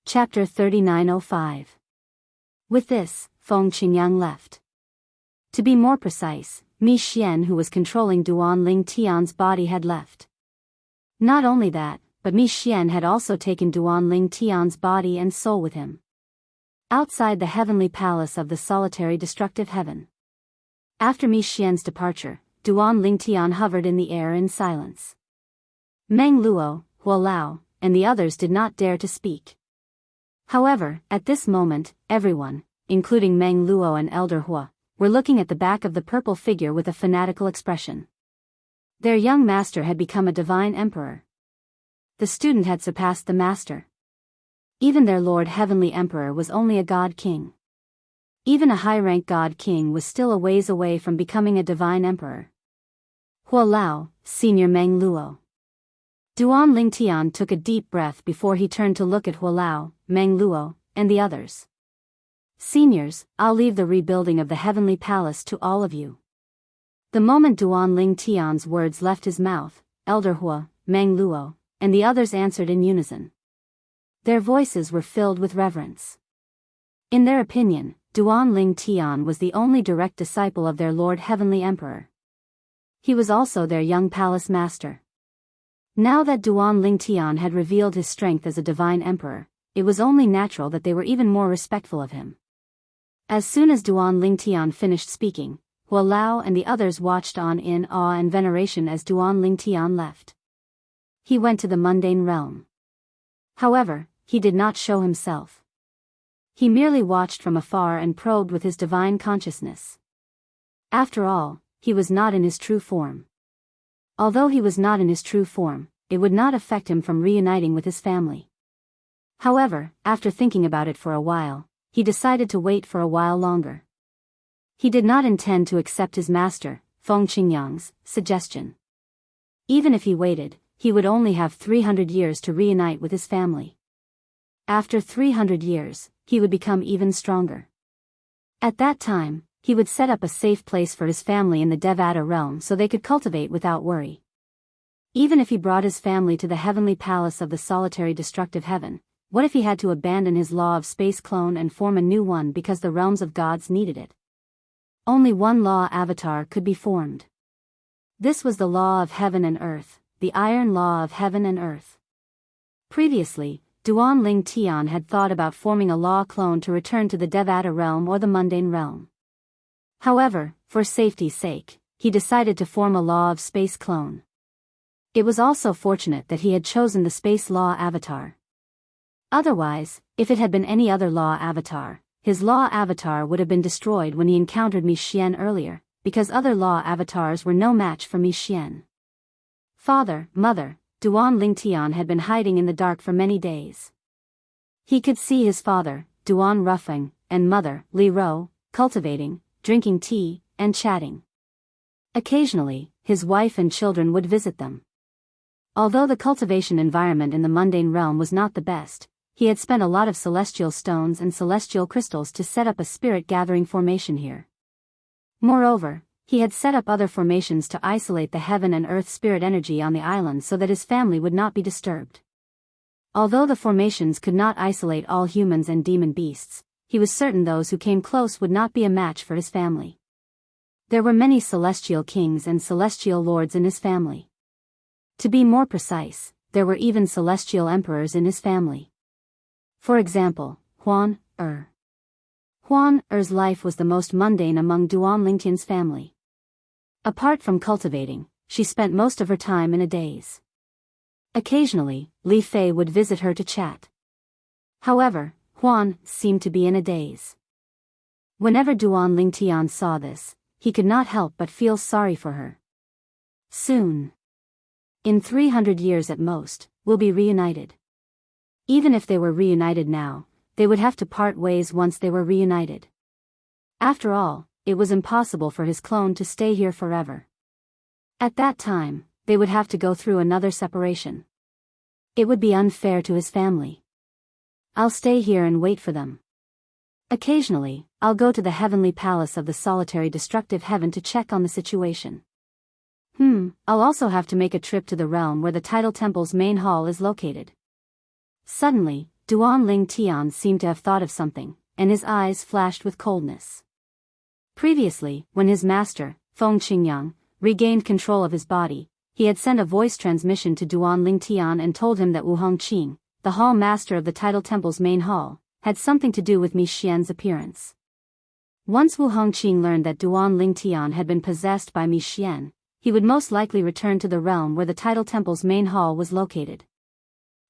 Chapter 3905. With this, Feng Qingyang left. To be more precise, Mi Xian, who was controlling Duan Lingtian's body, had left. Not only that, but Mi Xian had also taken Duan Lingtian's body and soul with him. Outside the heavenly palace of the solitary destructive heaven. After Mi Xian's departure, Duan Lingtian hovered in the air in silence. Meng Luo, Huo Lao, and the others did not dare to speak. However, at this moment, everyone, including Meng Luo and Elder Hua, were looking at the back of the purple figure with a fanatical expression. Their young master had become a divine emperor. The student had surpassed the master. Even their Lord Heavenly Emperor was only a god king. Even a high-rank god king was still a ways away from becoming a divine emperor. Huo Lao, Senior Meng Luo. Duan Lingtian took a deep breath before he turned to look at Huo Lao, Meng Luo, and the others. "Seniors, I'll leave the rebuilding of the heavenly palace to all of you." The moment Duan Lingtian's words left his mouth, Elder Hua, Meng Luo, and the others answered in unison. Their voices were filled with reverence. In their opinion, Duan Lingtian was the only direct disciple of their Lord Heavenly Emperor. He was also their young palace master. Now that Duan Lingtian had revealed his strength as a divine emperor, it was only natural that they were even more respectful of him. As soon as Duan Lingtian finished speaking, Huo Lao and the others watched on in awe and veneration as Duan Lingtian left. He went to the mundane realm. However, he did not show himself. He merely watched from afar and probed with his divine consciousness. After all, he was not in his true form. Although he was not in his true form, it would not affect him from reuniting with his family. However, after thinking about it for a while, he decided to wait for a while longer. He did not intend to accept his master, Feng Qingyang's, suggestion. Even if he waited, he would only have 300 years to reunite with his family. After 300 years, he would become even stronger. At that time, he would set up a safe place for his family in the Devata realm so they could cultivate without worry. Even if he brought his family to the heavenly palace of the solitary destructive heaven, what if he had to abandon his law of space clone and form a new one because the realms of gods needed it? Only one law avatar could be formed. This was the law of heaven and earth, the iron law of heaven and earth. Previously, Duan Ling Tian had thought about forming a law clone to return to the Devata realm or the mundane realm. However, for safety's sake, he decided to form a law of space clone. It was also fortunate that he had chosen the space law avatar. Otherwise, if it had been any other law avatar, his law avatar would have been destroyed when he encountered Mi Xian earlier, because other law avatars were no match for Mi Xian. Father, mother, Duan Ling Tian had been hiding in the dark for many days. He could see his father, Duan Ruffing, and mother, Li Ro, cultivating, drinking tea, and chatting. Occasionally, his wife and children would visit them. Although the cultivation environment in the mundane realm was not the best, he had spent a lot of celestial stones and celestial crystals to set up a spirit-gathering formation here. Moreover, he had set up other formations to isolate the heaven and earth spirit energy on the island so that his family would not be disturbed. Although the formations could not isolate all humans and demon beasts, he was certain those who came close would not be a match for his family. There were many celestial kings and celestial lords in his family. To be more precise, there were even celestial emperors in his family. For example, Huan Er. Huan Er's life was the most mundane among Duan Lingtian's family. Apart from cultivating, she spent most of her time in a daze. Occasionally, Li Fei would visit her to chat. However, Huan seemed to be in a daze. Whenever Duan Lingtian saw this, he could not help but feel sorry for her. Soon, in 300 years at most, we'll be reunited. Even if they were reunited now, they would have to part ways once they were reunited. After all, it was impossible for his clone to stay here forever. At that time, they would have to go through another separation. It would be unfair to his family. I'll stay here and wait for them. Occasionally, I'll go to the heavenly palace of the solitary destructive heaven to check on the situation. I'll also have to make a trip to the realm where the Tidal Temple's main hall is located. Suddenly, Duan Ling Tian seemed to have thought of something, and his eyes flashed with coldness. Previously, when his master, Feng Qingyang, regained control of his body, he had sent a voice transmission to Duan Ling Tian and told him that Wu Hongqing, the hall master of the Tidal Temple's main hall, had something to do with Mi Xian's appearance. Once Wu Hongqing learned that Duan Ling Tian had been possessed by Mi Xian, he would most likely return to the realm where the Tidal Temple's main hall was located.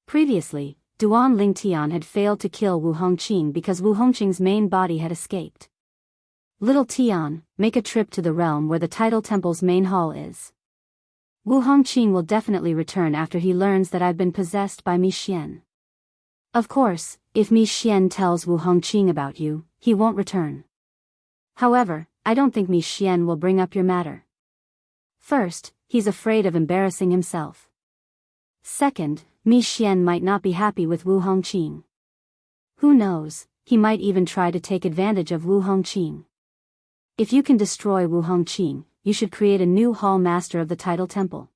Previously, Duan Ling Tian had failed to kill Wu Hongqing because Wu Hongqing's main body had escaped. Little Tian, make a trip to the realm where the Tidal Temple's main hall is. Wu Hongqing will definitely return after he learns that I've been possessed by Mi Xian. Of course, if Mi Xian tells Wu Hongqing about you, he won't return. However, I don't think Mi Xian will bring up your matter. First, he's afraid of embarrassing himself. Second, Mi Xian might not be happy with Wu Hongqing. Who knows, he might even try to take advantage of Wu Hongqing. If you can destroy Wu Hongqing, you should create a new hall master of the Tidal Temple.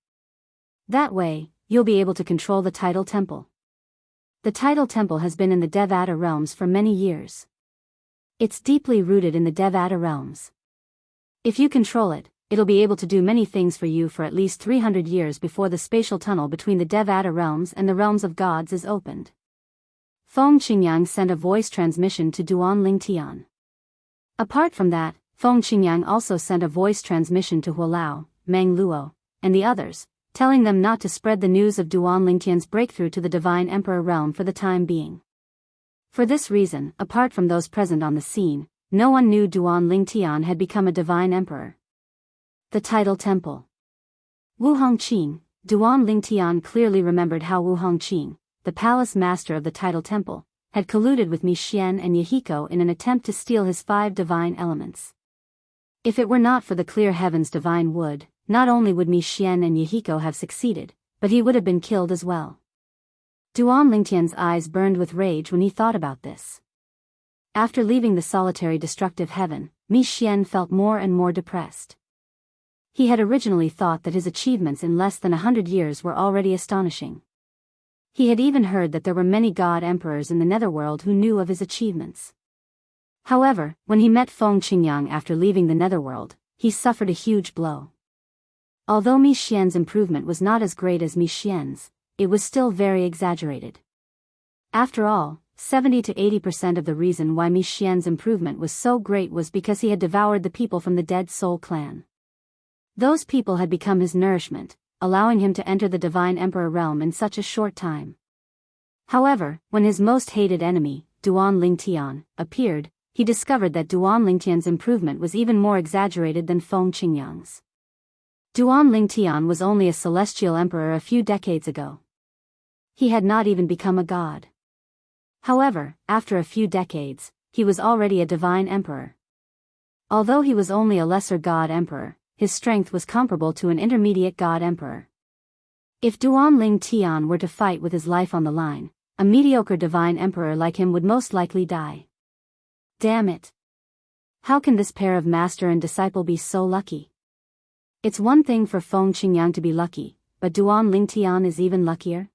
That way, you'll be able to control the Tidal Temple. The Tidal Temple has been in the Devata realms for many years. It's deeply rooted in the Devata realms. If you control it, it'll be able to do many things for you for at least 300 years before the spatial tunnel between the Devata realms and the realms of gods is opened. Feng Qingyang sent a voice transmission to Duan Ling Tian. Apart from that, Feng Qingyang also sent a voice transmission to Hualao, Meng Luo, and the others, telling them not to spread the news of Duan Lingtian's breakthrough to the Divine Emperor realm for the time being. For this reason, apart from those present on the scene, no one knew Duan Lingtian had become a Divine Emperor. The Tidal Temple. Wu Hongqing. Duan Lingtian clearly remembered how Wu Hongqing, the palace master of the Tidal Temple, had colluded with Mi Xian and Yahiko in an attempt to steal his 5 divine elements. If it were not for the clear heaven's divine wood, not only would Mi Xian and Yahiko have succeeded, but he would have been killed as well. Duan Lingtian's eyes burned with rage when he thought about this. After leaving the solitary destructive heaven, Mi Xian felt more and more depressed. He had originally thought that his achievements in less than 100 years were already astonishing. He had even heard that there were many god emperors in the netherworld who knew of his achievements. However, when he met Feng Qingyang after leaving the netherworld, he suffered a huge blow. Although Mi Xian's improvement was not as great as Mi Xian's, it was still very exaggerated. After all, 70 to 80% of the reason why Mi Xian's improvement was so great was because he had devoured the people from the Dead Soul clan. Those people had become his nourishment, allowing him to enter the Divine Emperor realm in such a short time. However, when his most hated enemy, Duan Lingtian, appeared, he discovered that Duan Lingtian's improvement was even more exaggerated than Feng Qingyang's. Duan Lingtian was only a celestial emperor a few decades ago. He had not even become a god. However, after a few decades, he was already a divine emperor. Although he was only a lesser god emperor, his strength was comparable to an intermediate god emperor. If Duan Lingtian were to fight with his life on the line, a mediocre divine emperor like him would most likely die. Damn it. How can this pair of master and disciple be so lucky? It's one thing for Feng Qingyang to be lucky, but Duan Lingtian is even luckier?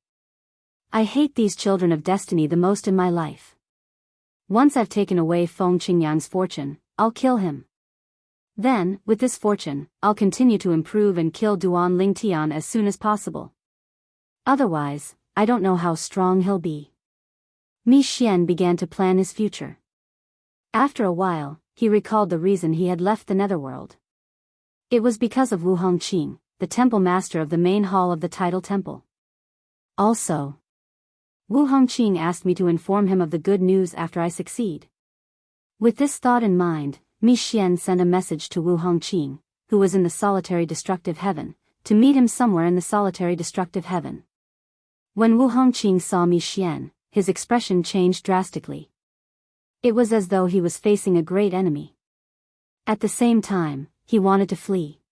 I hate these children of destiny the most in my life. Once I've taken away Feng Qingyang's fortune, I'll kill him. Then, with this fortune, I'll continue to improve and kill Duan Lingtian as soon as possible. Otherwise, I don't know how strong he'll be. Mi Xian began to plan his future. After a while, he recalled the reason he had left the netherworld. It was because of Wu Hongqing, the temple master of the main hall of the Tidal Temple. Also, Wu Hongqing asked me to inform him of the good news after I succeed. With this thought in mind, Mi Xian sent a message to Wu Hongqing, who was in the solitary destructive heaven, to meet him somewhere in the solitary destructive heaven. When Wu Hongqing saw Mi Xian, his expression changed drastically. It was as though he was facing a great enemy. At the same time, he wanted to flee.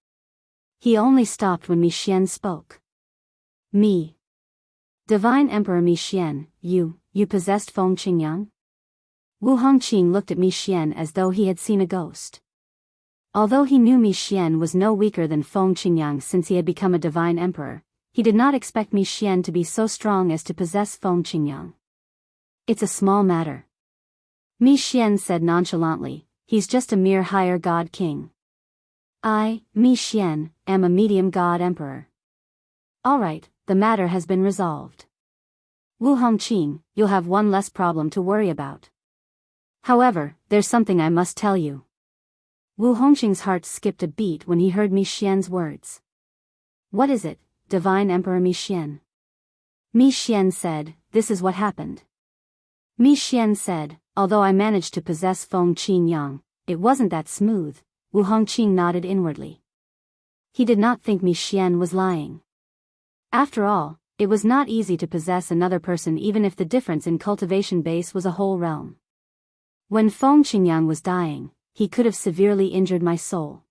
He only stopped when Mi Xian spoke. "Mi. Divine Emperor Mi Xian, you possessed Feng Qingyang?" Wu Hongqing looked at Mi Xian as though he had seen a ghost. Although he knew Mi Xian was no weaker than Feng Qingyang since he had become a divine emperor, he did not expect Mi Xian to be so strong as to possess Feng Qingyang. "It's a small matter," Mi Xian said nonchalantly, "he's just a mere higher god king. I, Mi Xian, am a medium god emperor." "Alright, the matter has been resolved. Wu Hongqing, you'll have one less problem to worry about. However, there's something I must tell you." Wu Hongqing's heart skipped a beat when he heard Mi Xian's words. "What is it, Divine Emperor Mi Xian?" Mi Xian said, "This is what happened." Mi Xian said, "Although I managed to possess Feng Qingyang, it wasn't that smooth." Wu Hongqing nodded inwardly. He did not think Mi Xian was lying. After all, it was not easy to possess another person even if the difference in cultivation base was a whole realm. When Feng Qingyang was dying, he could have severely injured my soul.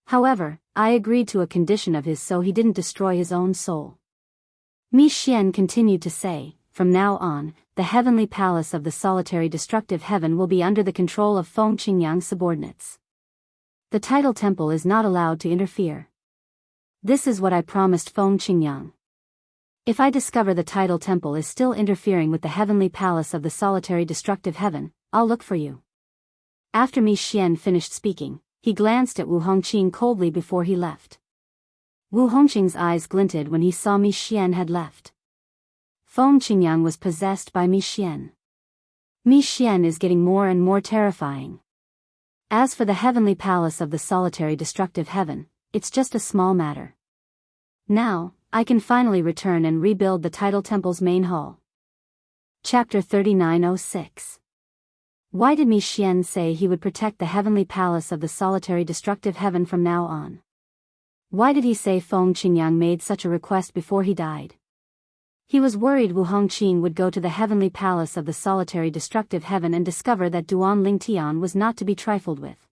However, I agreed to a condition of his so he didn't destroy his own soul. Mi Xian continued to say, "From now on, the heavenly palace of the solitary destructive heaven will be under the control of Feng Qingyang's subordinates. The Tidal Temple is not allowed to interfere. This is what I promised Feng Qingyang. If I discover the Tidal Temple is still interfering with the heavenly palace of the solitary destructive heaven, I'll look for you." After Mi Xian finished speaking, he glanced at Wu Hongqing coldly before he left. Wu Hongqing's eyes glinted when he saw Mi Xian had left. Feng Qingyang was possessed by Mi Xian. Mi Xian is getting more and more terrifying. As for the heavenly palace of the solitary destructive heaven, it's just a small matter. Now, I can finally return and rebuild the Tidal Temple's main hall. Chapter 3906. Why did Mi Xian say he would protect the heavenly palace of the solitary destructive heaven from now on? Why did he say Feng Qingyang made such a request before he died? He was worried Wu Hongqing would go to the heavenly palace of the solitary destructive heaven and discover that Duan Lingtian was not to be trifled with.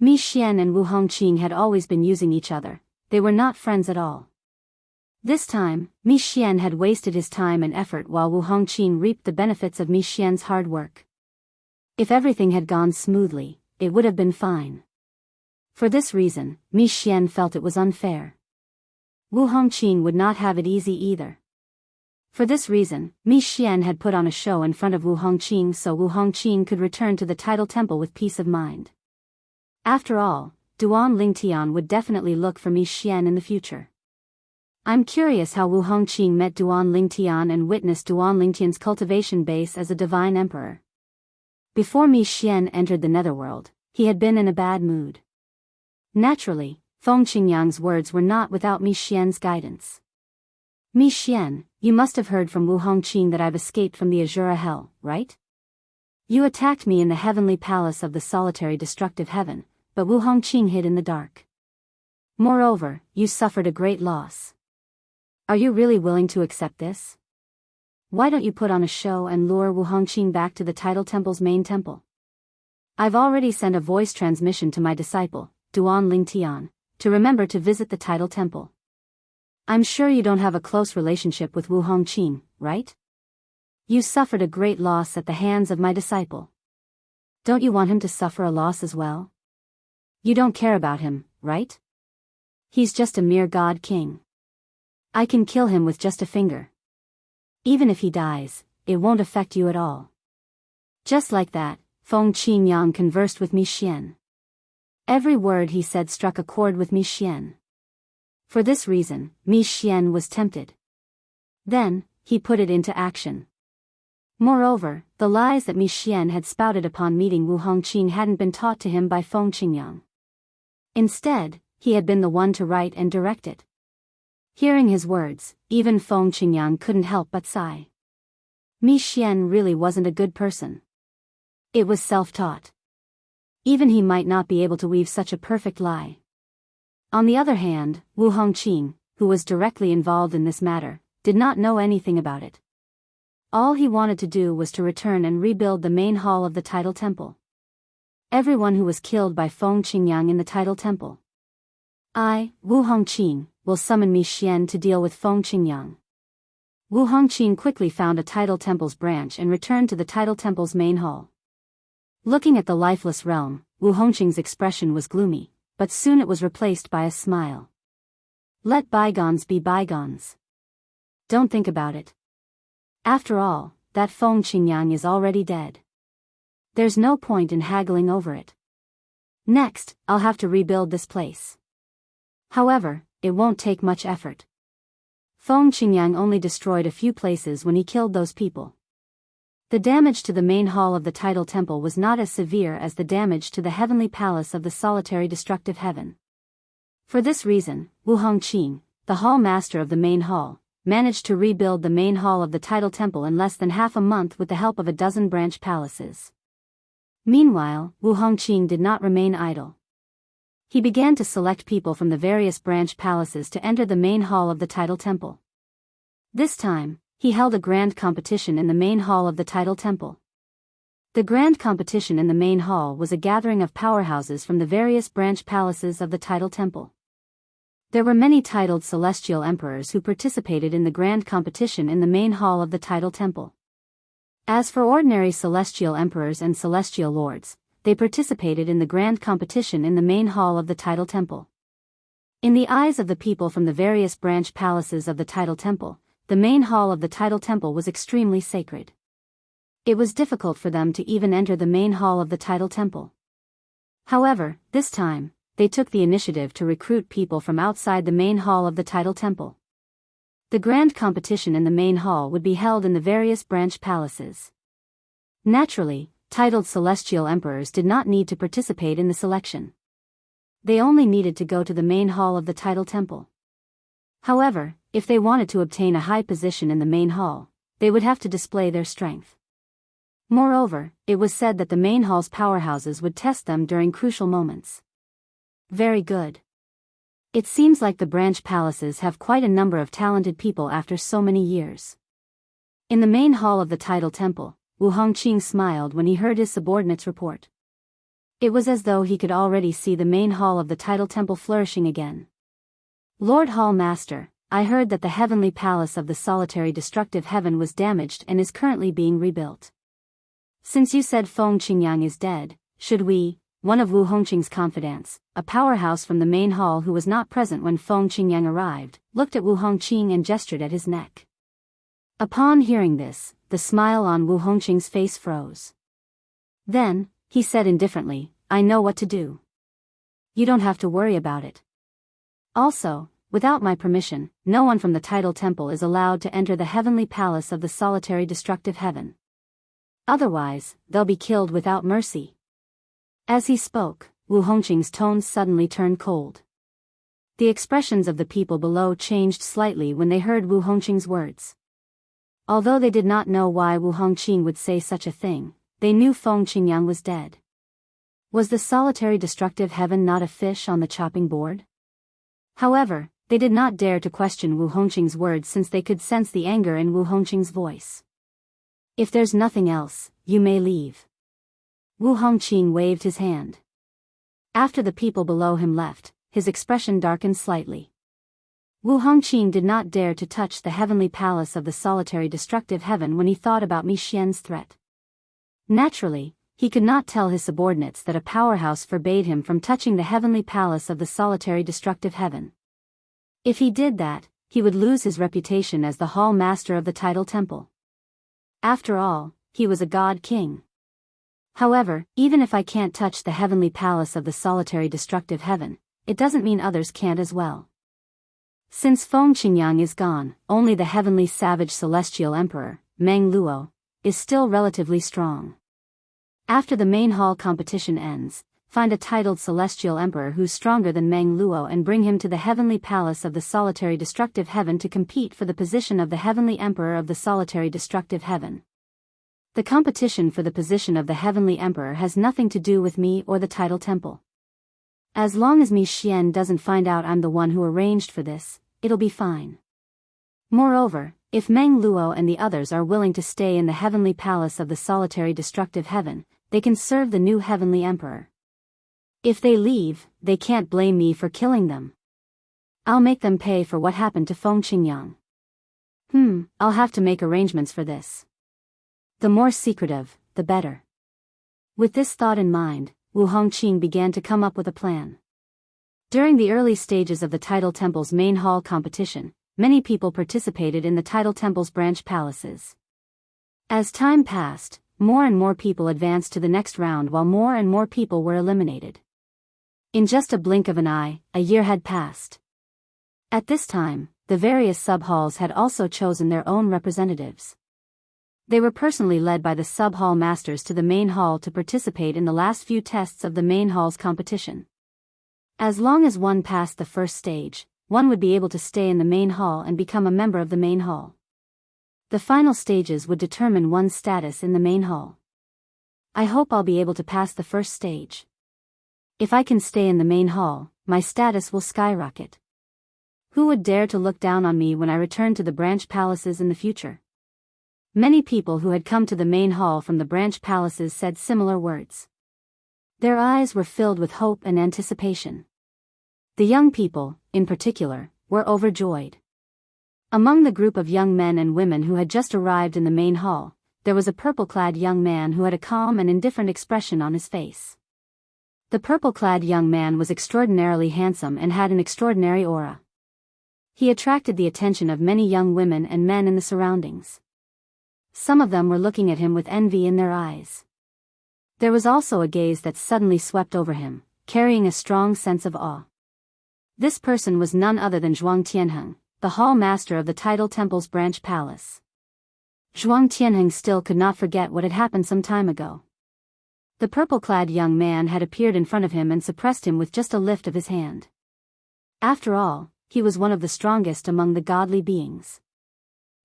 Mi Xian and Wu Hongqing had always been using each other, they were not friends at all. This time, Mi Xian had wasted his time and effort while Wu Hongqing reaped the benefits of Mi Xian's hard work. If everything had gone smoothly, it would have been fine. For this reason, Mi Xian felt it was unfair. Wu Hongqing would not have it easy either. For this reason, Mi Xian had put on a show in front of Wu Hongqing so Wu Hongqing could return to the Tidal Temple with peace of mind. After all, Duan Lingtian would definitely look for Mi Xian in the future. I'm curious how Wu Hongqing met Duan Lingtian and witnessed Duan Lingtian's cultivation base as a divine emperor. Before Mi Xian entered the netherworld, he had been in a bad mood. Naturally, Feng Qingyang's words were not without Mi Xian's guidance. Mi Xian, you must have heard from Wu Hongqing that I've escaped from the Azura Hell, right? You attacked me in the heavenly palace of the solitary destructive heaven, but Wu Hongqing hid in the dark. Moreover, you suffered a great loss. Are you really willing to accept this? Why don't you put on a show and lure Wu Hongqing back to the Tidal Temple's main temple? I've already sent a voice transmission to my disciple, Duan Lingtian, to remember to visit the Tidal Temple. I'm sure you don't have a close relationship with Wu Hongqing, right? You suffered a great loss at the hands of my disciple. Don't you want him to suffer a loss as well? You don't care about him, right? He's just a mere god king. I can kill him with just a finger. Even if he dies, it won't affect you at all. Just like that, Feng Qingyang conversed with Mi Xian. Every word he said struck a chord with Mi Xian. For this reason, Mi Xian was tempted. Then, he put it into action. Moreover, the lies that Mi Xian had spouted upon meeting Wu Hongqing hadn't been taught to him by Feng Qingyang. Instead, he had been the one to write and direct it. Hearing his words, even Feng Qingyang couldn't help but sigh. Mi Xian really wasn't a good person. It was self-taught. Even he might not be able to weave such a perfect lie. On the other hand, Wu Hongqing, who was directly involved in this matter, did not know anything about it. All he wanted to do was to return and rebuild the main hall of the Tidal Temple. Everyone who was killed by Feng Qingyang in the Tidal Temple. I, Wu Hongqing, will summon Mi Xian to deal with Feng Qingyang. Wu Hongqing quickly found a Tidal Temple's branch and returned to the Tidal Temple's main hall. Looking at the lifeless realm, Wu Hongqing's expression was gloomy, but soon it was replaced by a smile. Let bygones be bygones. Don't think about it. After all, that Feng Qingyang is already dead. There's no point in haggling over it. Next, I'll have to rebuild this place. However, it won't take much effort. Feng Qingyang only destroyed a few places when he killed those people. The damage to the main hall of the Tidal Temple was not as severe as the damage to the heavenly palace of the solitary destructive heaven. For this reason, Wu Hongqing, the hall master of the main hall, managed to rebuild the main hall of the Tidal Temple in less than half a month with the help of a dozen branch palaces. Meanwhile, Wu Hongqing did not remain idle. He began to select people from the various branch palaces to enter the main hall of the Tidal Temple. This time, he held a grand competition in the main hall of the Tidal Temple. The grand competition in the main hall was a gathering of powerhouses from the various branch palaces of the Tidal Temple. There were many titled celestial emperors who participated in the grand competition in the main hall of the Tidal Temple. As for ordinary celestial emperors and celestial lords, they participated in the grand competition in the main hall of the Tidal Temple. In the eyes of the people from the various branch palaces of the Tidal Temple, the main hall of the Tidal Temple was extremely sacred. It was difficult for them to even enter the main hall of the Tidal Temple. However, this time, they took the initiative to recruit people from outside the main hall of the Tidal Temple. The grand competition in the main hall would be held in the various branch palaces. Naturally, titled celestial emperors did not need to participate in the selection. They only needed to go to the main hall of the Tidal Temple. However, if they wanted to obtain a high position in the main hall, they would have to display their strength. Moreover, it was said that the main hall's powerhouses would test them during crucial moments. Very good. It seems like the branch palaces have quite a number of talented people after so many years. In the main hall of the Tidal Temple, Wu Hongqing smiled when he heard his subordinates report. It was as though he could already see the main hall of the Tidal Temple flourishing again. Lord Hall Master, I heard that the heavenly palace of the solitary destructive heaven was damaged and is currently being rebuilt. Since you said Feng Qingyang is dead, should we, one of Wu Hongqing's confidants, a powerhouse from the main hall who was not present when Feng Qingyang arrived, looked at Wu Hongqing and gestured at his neck. Upon hearing this, the smile on Wu Hongqing's face froze. Then, he said indifferently, I know what to do. You don't have to worry about it. Also, without my permission, no one from the Tidal Temple is allowed to enter the heavenly palace of the solitary destructive heaven. Otherwise, they'll be killed without mercy. As he spoke, Wu Hongqing's tones suddenly turned cold. The expressions of the people below changed slightly when they heard Wu Hongqing's words. Although they did not know why Wu Hongqing would say such a thing, they knew Feng Qingyang was dead. Was the solitary destructive heaven not a fish on the chopping board? However, they did not dare to question Wu Hongqing's words since they could sense the anger in Wu Hongqing's voice. If there's nothing else, you may leave. Wu Hongqing waved his hand. After the people below him left, his expression darkened slightly. Wu Hongqing did not dare to touch the heavenly palace of the solitary destructive heaven when he thought about Mi Xian's threat. Naturally, he could not tell his subordinates that a powerhouse forbade him from touching the heavenly palace of the solitary destructive heaven. If he did that, he would lose his reputation as the hall master of the Tidal Temple. After all, he was a god king. However, even if I can't touch the heavenly palace of the solitary destructive heaven, it doesn't mean others can't as well. Since Feng Qingyang is gone, only the heavenly savage celestial emperor, Meng Luo, is still relatively strong. After the main hall competition ends, find a titled celestial emperor who's stronger than Meng Luo and bring him to the heavenly palace of the solitary destructive heaven to compete for the position of the heavenly emperor of the solitary destructive heaven. The competition for the position of the heavenly emperor has nothing to do with me or the Tidal Temple. As long as Mi Xian doesn't find out I'm the one who arranged for this, it'll be fine. Moreover, if Meng Luo and the others are willing to stay in the heavenly palace of the solitary destructive heaven, they can serve the new heavenly emperor. If they leave, they can't blame me for killing them. I'll make them pay for what happened to Feng Qingyang. I'll have to make arrangements for this. The more secretive, the better. With this thought in mind, Wu Hongqing began to come up with a plan. During the early stages of the Tidal Temple's main hall competition, many people participated in the Tidal Temple's branch palaces. As time passed, more and more people advanced to the next round while more and more people were eliminated. In just a blink of an eye, a year had passed. At this time, the various sub-halls had also chosen their own representatives. They were personally led by the sub-hall masters to the main hall to participate in the last few tests of the main hall's competition. As long as one passed the first stage, one would be able to stay in the main hall and become a member of the main hall. The final stages would determine one's status in the main hall. I hope I'll be able to pass the first stage. If I can stay in the main hall, my status will skyrocket. Who would dare to look down on me when I return to the branch palaces in the future? Many people who had come to the main hall from the branch palaces said similar words. Their eyes were filled with hope and anticipation. The young people, in particular, were overjoyed. Among the group of young men and women who had just arrived in the main hall, there was a purple-clad young man who had a calm and indifferent expression on his face. The purple-clad young man was extraordinarily handsome and had an extraordinary aura. He attracted the attention of many young women and men in the surroundings. Some of them were looking at him with envy in their eyes. There was also a gaze that suddenly swept over him, carrying a strong sense of awe. This person was none other than Zhuang Tianheng, the hall master of the Tidal Temple's branch palace. Zhuang Tianheng still could not forget what had happened some time ago. The purple-clad young man had appeared in front of him and suppressed him with just a lift of his hand. After all, he was one of the strongest among the godly beings.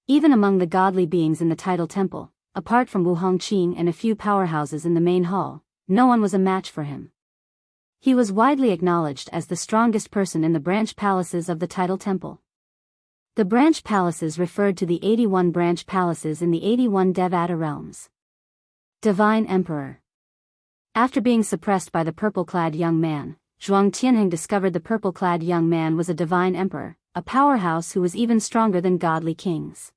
Even among the godly beings in the Tidal Temple, apart from Wu Hongqing and a few powerhouses in the main hall, no one was a match for him. He was widely acknowledged as the strongest person in the branch palaces of the Tidal Temple. The branch palaces referred to the 81 branch palaces in the 81 Devata realms. Divine Emperor. After being suppressed by the purple-clad young man, Zhuang Tianheng discovered the purple-clad young man was a divine emperor, a powerhouse who was even stronger than godly kings.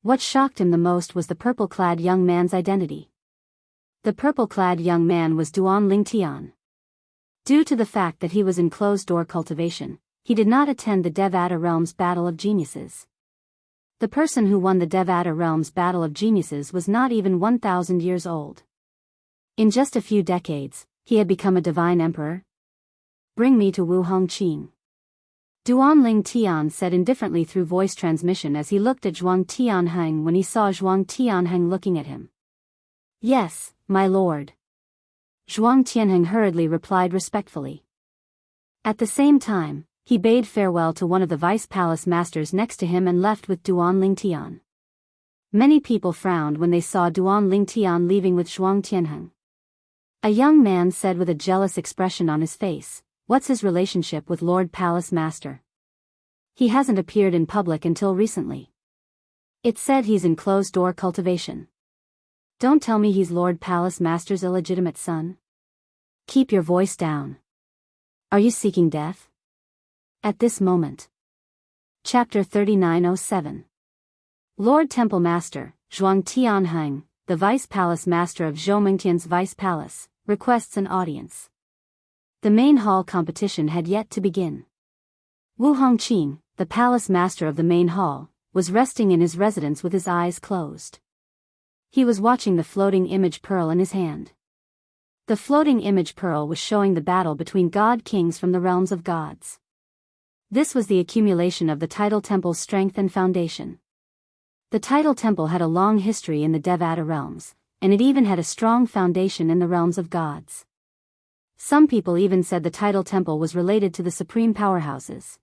What shocked him the most was the purple-clad young man's identity. The purple-clad young man was Duan Lingtian. Due to the fact that he was in closed-door cultivation, he did not attend the Devata Realms Battle of Geniuses. The person who won the Devata Realms Battle of Geniuses was not even 1,000 years old. In just a few decades, he had become a divine emperor. Bring me to Wu Hongqing. Duan Tian said indifferently through voice transmission as he looked at Zhuang Tianheng when he saw Zhuang Tianheng looking at him. Yes, my lord. Zhuang Tianheng hurriedly replied respectfully. At the same time, he bade farewell to one of the vice palace masters next to him and left with Duan Tian. Many people frowned when they saw Duan Tian leaving with Zhuang Tianheng. A young man said with a jealous expression on his face, "What's his relationship with Lord Palace Master? He hasn't appeared in public until recently. It's said he's in closed-door cultivation. Don't tell me he's Lord Palace Master's illegitimate son? Keep your voice down. Are you seeking death?" At this moment. Chapter 3907. Lord Temple Master, Zhuang Tianheng, the Vice Palace Master of Zhoumengtian's Vice Palace, requests an audience. The main hall competition had yet to begin. Wu Hongqing, the palace master of the main hall, was resting in his residence with his eyes closed. He was watching the floating image pearl in his hand. The floating image pearl was showing the battle between god kings from the realms of gods. This was the accumulation of the tidal temple's strength and foundation. The tidal temple had a long history in the Devata realms, and it even had a strong foundation in the realms of gods. Some people even said the tidal temple was related to the supreme powerhouses.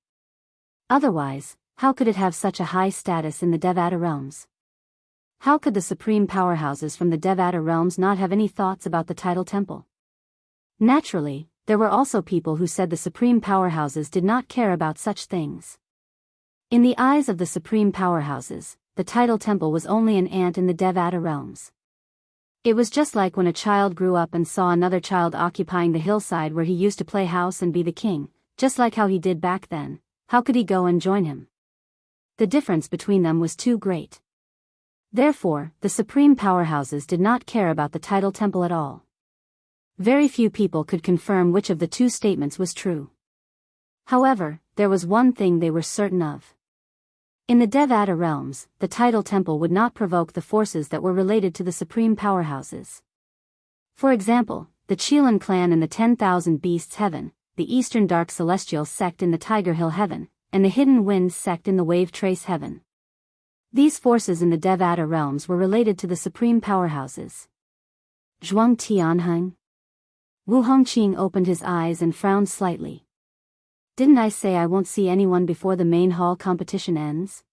Otherwise, how could it have such a high status in the Devata realms? How could the supreme powerhouses from the Devata realms not have any thoughts about the tidal temple? Naturally, there were also people who said the supreme powerhouses did not care about such things. In the eyes of the supreme powerhouses, the tidal temple was only an ant in the Devata realms. It was just like when a child grew up and saw another child occupying the hillside where he used to play house and be the king, just like how he did back then. How could he go and join him? The difference between them was too great. Therefore, the supreme powerhouses did not care about the tidal temple at all. Very few people could confirm which of the two statements was true. However, there was one thing they were certain of. In the Devata realms, the tidal temple would not provoke the forces that were related to the supreme powerhouses. For example, the Qilin clan in the 10,000 Beasts Heaven, the Eastern Dark Celestial sect in the Tiger Hill Heaven, and the Hidden Wind sect in the Wave Trace Heaven. These forces in the Devata realms were related to the supreme powerhouses. Zhuang Tianheng? Wu Hongqing opened his eyes and frowned slightly. Didn't I say I won't see anyone before the main hall competition ends?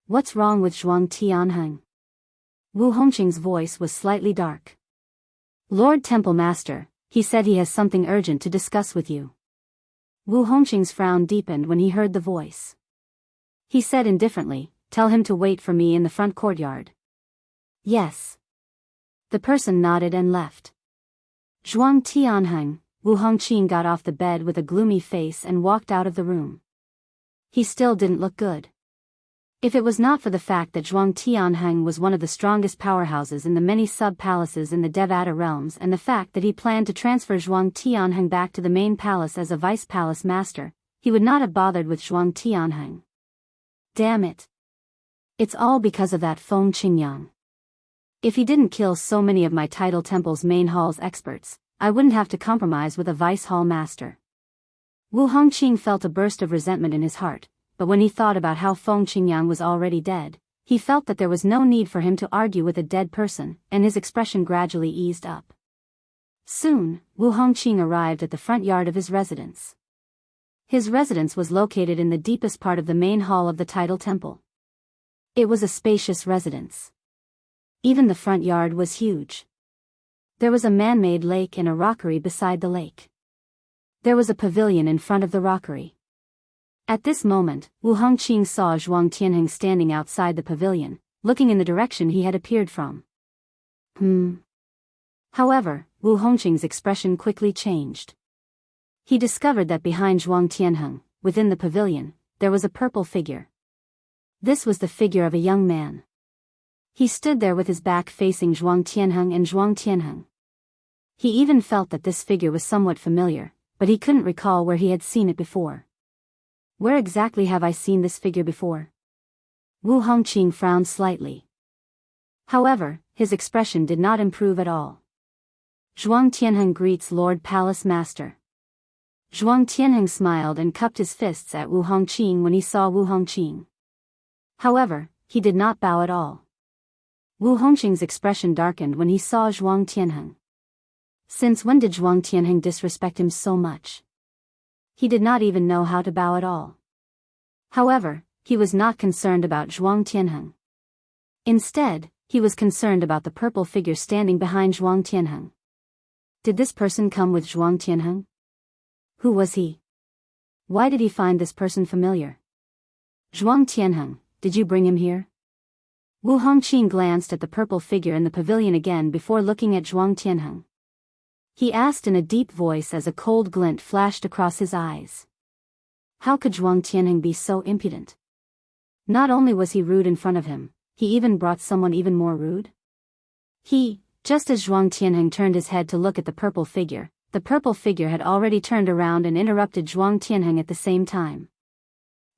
What's wrong with Zhuang Tianheng? Wu Hongqing's voice was slightly dark. Lord Temple Master, he said he has something urgent to discuss with you. Wu Hongqing's frown deepened when he heard the voice. He said indifferently, "Tell him to wait for me in the front courtyard." Yes. The person nodded and left. Zhuang Tianheng, Wu Hongqing got off the bed with a gloomy face and walked out of the room. He still didn't look good. If it was not for the fact that Zhuang Tianheng was one of the strongest powerhouses in the many sub-palaces in the Devata realms and the fact that he planned to transfer Zhuang Tianheng back to the main palace as a vice palace master, he would not have bothered with Zhuang Tianheng. Damn it. It's all because of that Feng Qingyang. If he didn't kill so many of my tidal temple's main hall's experts, I wouldn't have to compromise with a vice hall master. Wu Hongqing felt a burst of resentment in his heart, but when he thought about how Feng Qingyang was already dead, he felt that there was no need for him to argue with a dead person, and his expression gradually eased up. Soon, Wu Hongqing arrived at the front yard of his residence. His residence was located in the deepest part of the main hall of the tidal temple. It was a spacious residence. Even the front yard was huge. There was a man-made lake and a rockery beside the lake. There was a pavilion in front of the rockery. At this moment, Wu Hongqing saw Zhuang Tianheng standing outside the pavilion, looking in the direction he had appeared from. However, Wu Hongqing's expression quickly changed. He discovered that behind Zhuang Tianheng, within the pavilion, there was a purple figure. This was the figure of a young man. He stood there with his back facing Zhuang Tianheng and Zhuang Tianheng. He even felt that this figure was somewhat familiar, but he couldn't recall where he had seen it before. Where exactly have I seen this figure before? Wu Hongqing frowned slightly. However, his expression did not improve at all. Zhuang Tianheng greets Lord Palace Master. Zhuang Tianheng smiled and cupped his fists at Wu Hongqing when he saw Wu Hongqing. However, he did not bow at all. Wu Hongqing's expression darkened when he saw Zhuang Tianheng. Since when did Zhuang Tianheng disrespect him so much? He did not even know how to bow at all. However, he was not concerned about Zhuang Tianheng. Instead, he was concerned about the purple figure standing behind Zhuang Tianheng. Did this person come with Zhuang Tianheng? Who was he? Why did he find this person familiar? Zhuang Tianheng, did you bring him here? Wu Hongqing glanced at the purple figure in the pavilion again before looking at Zhuang Tianheng. He asked in a deep voice as a cold glint flashed across his eyes. How could Zhuang Tianheng be so impudent? Not only was he rude in front of him, he even brought someone even more rude. Just as Zhuang Tianheng turned his head to look at the purple figure had already turned around and interrupted Zhuang Tianheng at the same time.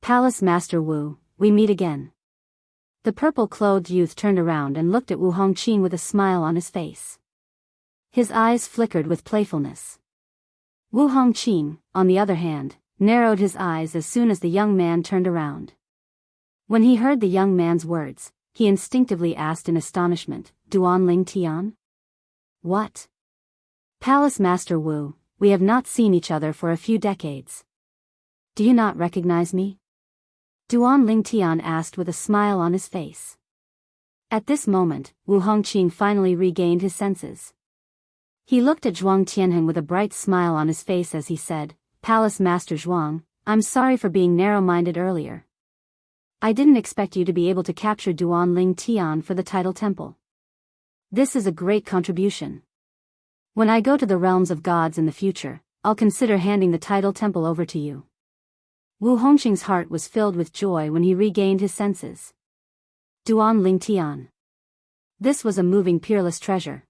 Palace Master Wu, we meet again. The purple-clothed youth turned around and looked at Wu Hongqing with a smile on his face. His eyes flickered with playfulness. Wu Hongqing, on the other hand, narrowed his eyes as soon as the young man turned around. When he heard the young man's words, he instinctively asked in astonishment, Duan Ling Tian? What? Palace Master Wu, we have not seen each other for a few decades. Do you not recognize me? Duan Ling Tian asked with a smile on his face. At this moment, Wu Hongqing finally regained his senses. He looked at Zhuang Tianheng with a bright smile on his face as he said, Palace Master Zhuang, I'm sorry for being narrow-minded earlier. I didn't expect you to be able to capture Duan Ling Tian for the Tidal Temple. This is a great contribution. When I go to the realms of gods in the future, I'll consider handing the Tidal Temple over to you. Wu Hongqing's heart was filled with joy when he regained his senses. Duan Ling Tian. This was a moving peerless treasure.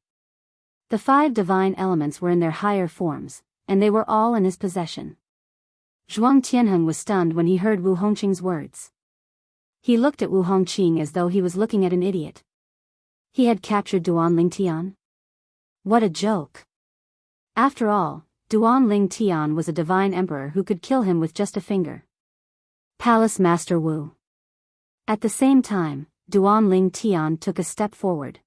The 5 divine elements were in their higher forms, and they were all in his possession. Zhuang Tianheng was stunned when he heard Wu Hongqing's words. He looked at Wu Hongqing as though he was looking at an idiot. He had captured Duan Ling Tian? What a joke! After all, Duan Ling Tian was a divine emperor who could kill him with just a finger. Palace Master Wu. At the same time, Duan Ling Tian took a step forward.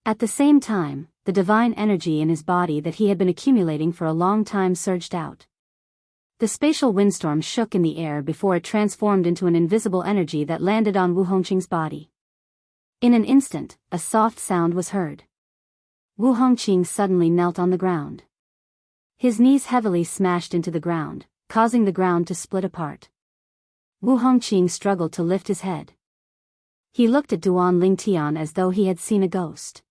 At the same time, the divine energy in his body that he had been accumulating for a long time surged out. The spatial windstorm shook in the air before it transformed into an invisible energy that landed on Wu Hongqing's body. In an instant, a soft sound was heard. Wu Hongqing suddenly knelt on the ground. His knees heavily smashed into the ground, causing the ground to split apart. Wu Hongqing struggled to lift his head. He looked at Duan Ling Tian as though he had seen a ghost.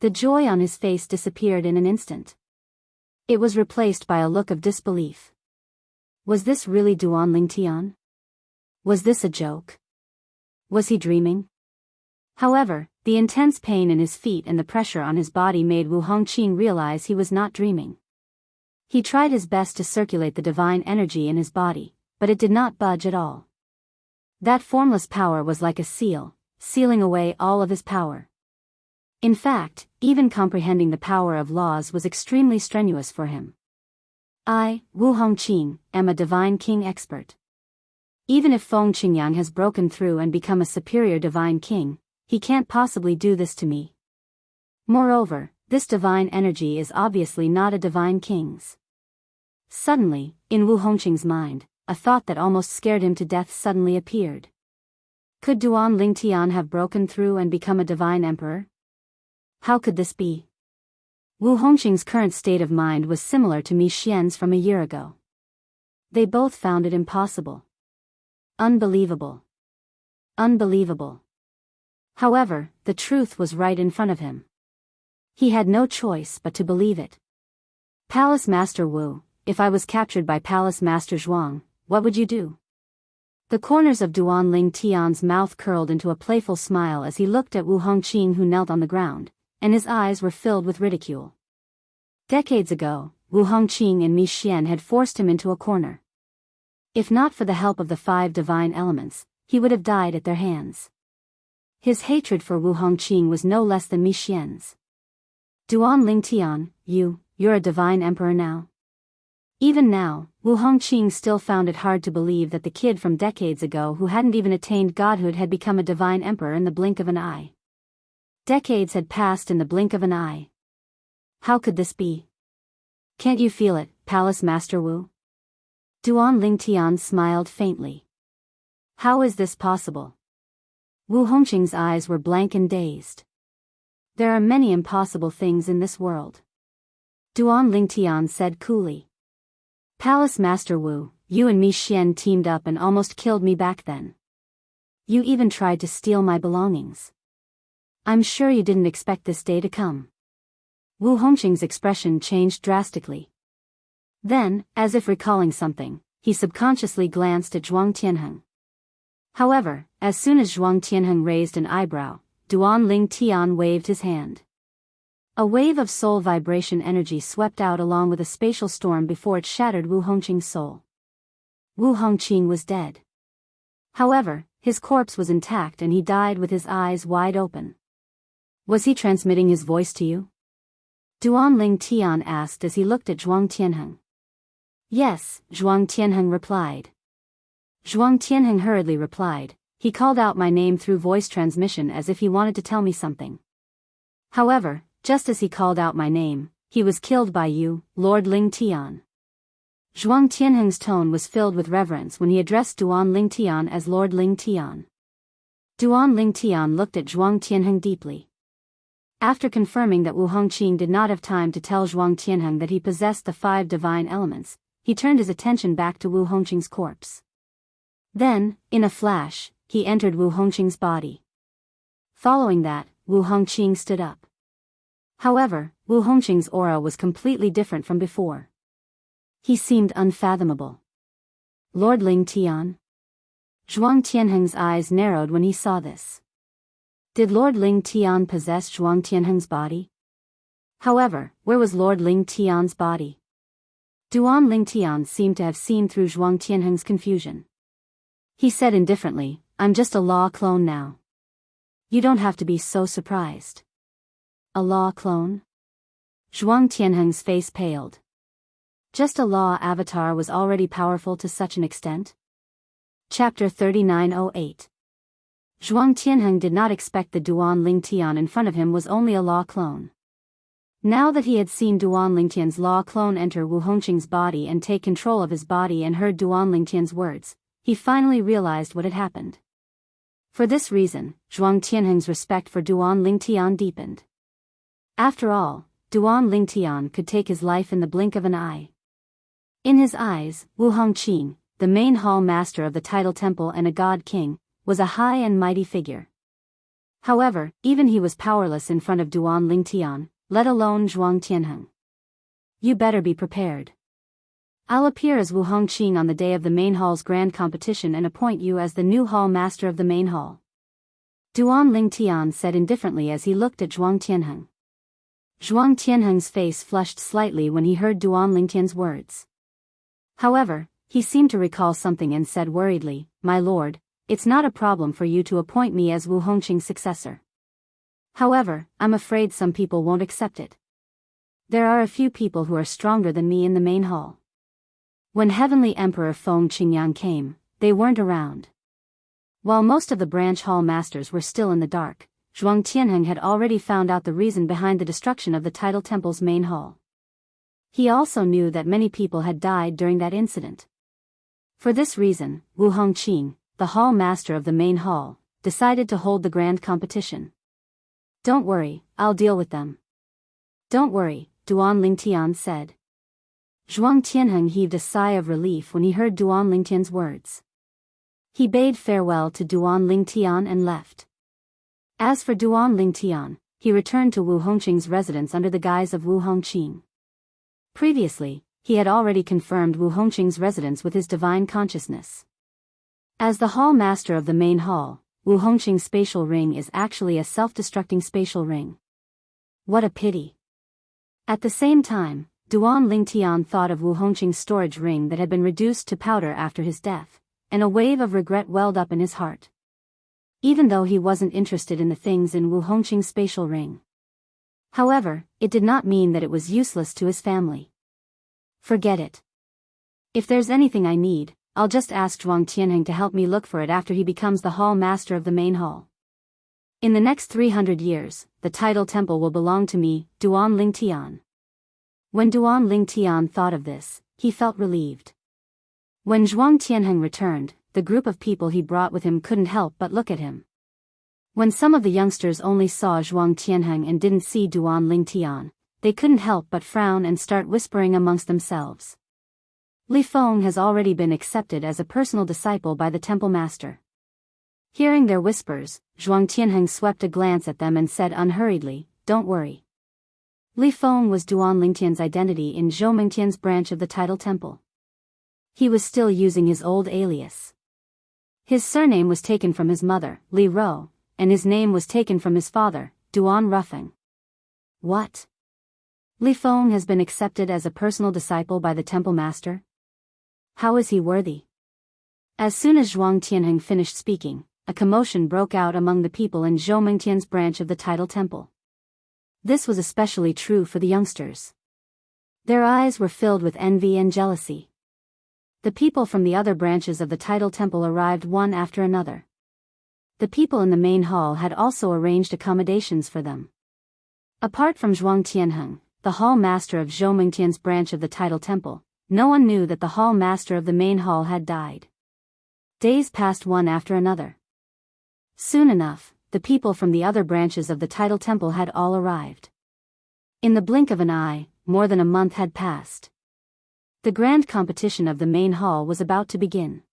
The joy on his face disappeared in an instant. It was replaced by a look of disbelief. Was this really Duan Ling Tian? Was this a joke? Was he dreaming? However, the intense pain in his feet and the pressure on his body made Wu Hongqing realize he was not dreaming. He tried his best to circulate the divine energy in his body, but it did not budge at all. That formless power was like a seal, sealing away all of his power. In fact, even comprehending the power of laws was extremely strenuous for him. I, Wu Hongqing, am a divine king expert. Even if Feng Qingyang has broken through and become a superior divine king, he can't possibly do this to me. Moreover, this divine energy is obviously not a divine king's. Suddenly, in Wu Hongqing's mind, a thought that almost scared him to death suddenly appeared. Could Duan Ling Tian have broken through and become a divine emperor? How could this be? Wu Hongqing's current state of mind was similar to Mi Xian's from a year ago. They both found it impossible. Unbelievable. Unbelievable. However, the truth was right in front of him. He had no choice but to believe it. Palace Master Wu, if I was captured by Palace Master Zhuang, what would you do? The corners of Duan Ling Tian's mouth curled into a playful smile as he looked at Wu Hongqing, who knelt on the ground, and his eyes were filled with ridicule. Decades ago, Wu Hongqing and Mi Xian had forced him into a corner. If not for the help of the 5 divine elements, he would have died at their hands. His hatred for Wu Hongqing was no less than Mi Xian's. Duan Ling Tian, you're a divine emperor now? Even now, Wu Hongqing still found it hard to believe that the kid from decades ago who hadn't even attained godhood had become a divine emperor in the blink of an eye. Decades had passed in the blink of an eye. How could this be? Can't you feel it, Palace Master Wu? Duan Lingtian smiled faintly. How is this possible? Wu Hongqing's eyes were blank and dazed. There are many impossible things in this world. Duan Lingtian said coolly. Palace Master Wu, you and Mi Xian teamed up and almost killed me back then. You even tried to steal my belongings. I'm sure you didn't expect this day to come. Wu Hongqing's expression changed drastically. Then, as if recalling something, he subconsciously glanced at Zhuang Tianheng. However, as soon as Zhuang Tianheng raised an eyebrow, Duan Lingtian waved his hand. A wave of soul vibration energy swept out along with a spatial storm before it shattered Wu Hongqing's soul. Wu Hongqing was dead. However, his corpse was intact and he died with his eyes wide open. Was he transmitting his voice to you? Duan Lingtian asked as he looked at Zhuang Tianheng. Yes, Zhuang Tianheng replied. Zhuang Tianheng hurriedly replied, he called out my name through voice transmission as if he wanted to tell me something. However, just as he called out my name, he was killed by you, Lord Lingtian. Zhuang Tianheng's tone was filled with reverence when he addressed Duan Lingtian as Lord Lingtian. Duan Lingtian looked at Zhuang Tianheng deeply. After confirming that Wu Hongqing did not have time to tell Zhuang Tianheng that he possessed the 5 divine elements, he turned his attention back to Wu Hongqing's corpse. Then, in a flash, he entered Wu Hongqing's body. Following that, Wu Hongqing stood up. However, Wu Hongqing's aura was completely different from before. He seemed unfathomable. Lord Lingtian? Zhuang Tianheng's eyes narrowed when he saw this. Did Lord Lingtian possess Zhuang Tianheng's body? However, where was Lord Lingtian's body? Duan Lingtian seemed to have seen through Zhuang Tianheng's confusion. He said indifferently, I'm just a law clone now. You don't have to be so surprised. A law clone? Zhuang Tianheng's face paled. Just a law avatar was already powerful to such an extent? Chapter 3908. Zhuang Tianheng did not expect the Duan Lingtian in front of him was only a law clone. Now that he had seen Duan Lingtian's law clone enter Wu Hongqing's body and take control of his body and heard Duan Lingtian's words, he finally realized what had happened. For this reason, Zhuang Tianheng's respect for Duan Lingtian deepened. After all, Duan Lingtian could take his life in the blink of an eye. In his eyes, Wu Hongqing, the main hall master of the Tidal Temple and a god king, was a high and mighty figure. However, even he was powerless in front of Duan Lingtian, let alone Zhuang Tianheng. You better be prepared. I'll appear as Wu Hongqing on the day of the main hall's grand competition and appoint you as the new hall master of the main hall. Duan Lingtian said indifferently as he looked at Zhuang Tianheng. Zhuang Tianheng's face flushed slightly when he heard Duan Lingtian's words. However, he seemed to recall something and said worriedly, My lord, it's not a problem for you to appoint me as Wu Hongqing's successor. However, I'm afraid some people won't accept it. There are a few people who are stronger than me in the main hall. When Heavenly Emperor Feng Qingyang came, they weren't around. While most of the branch hall masters were still in the dark, Zhuang Tianheng had already found out the reason behind the destruction of the Tidal Temple's main hall. He also knew that many people had died during that incident. For this reason, Wu Hongqing, the hall master of the main hall, decided to hold the grand competition. Don't worry, I'll deal with them. Don't worry, Duan Lingtian said. Zhuang Tianheng heaved a sigh of relief when he heard Duan Lingtian's words. He bade farewell to Duan Lingtian and left. As for Duan Lingtian, he returned to Wu Hongqing's residence under the guise of Wu Hongqing. Previously, he had already confirmed Wu Hongqing's residence with his divine consciousness. As the hall master of the main hall, Wu Hongqing's spatial ring is actually a self-destructing spatial ring. What a pity. At the same time, Duan Lingtian thought of Wu Hongqing's storage ring that had been reduced to powder after his death, and a wave of regret welled up in his heart. Even though he wasn't interested in the things in Wu Hongqing's spatial ring. However, it did not mean that it was useless to his family. Forget it. If there's anything I need, I'll just ask Zhuang Tianheng to help me look for it after he becomes the hall master of the main hall. In the next 300 years, the title temple will belong to me, Duan Ling Tian. When Duan Ling Tian thought of this, he felt relieved. When Zhuang Tianheng returned, the group of people he brought with him couldn't help but look at him. When some of the youngsters only saw Zhuang Tianheng and didn't see Duan Ling Tian, they couldn't help but frown and start whispering amongst themselves. Li Feng has already been accepted as a personal disciple by the temple master. Hearing their whispers, Zhuang Tianheng swept a glance at them and said unhurriedly, "Don't worry." Li Feng was Duan Lingtian's identity in Zhou Mingtian's branch of the title temple. He was still using his old alias. His surname was taken from his mother, Li Ro, and his name was taken from his father, Duan Rufeng. What? Li Feng has been accepted as a personal disciple by the temple master? How is he worthy? As soon as Zhuang Tianheng finished speaking, a commotion broke out among the people in Zhou Mingtian's branch of the title temple. This was especially true for the youngsters. Their eyes were filled with envy and jealousy. The people from the other branches of the title temple arrived one after another. The people in the main hall had also arranged accommodations for them. Apart from Zhuang Tianheng, the hall master of Zhou Mingtian's branch of the title temple, no one knew that the hall master of the main hall had died. Days passed one after another. Soon enough, the people from the other branches of the title temple had all arrived. In the blink of an eye, more than a month had passed. The grand competition of the main hall was about to begin.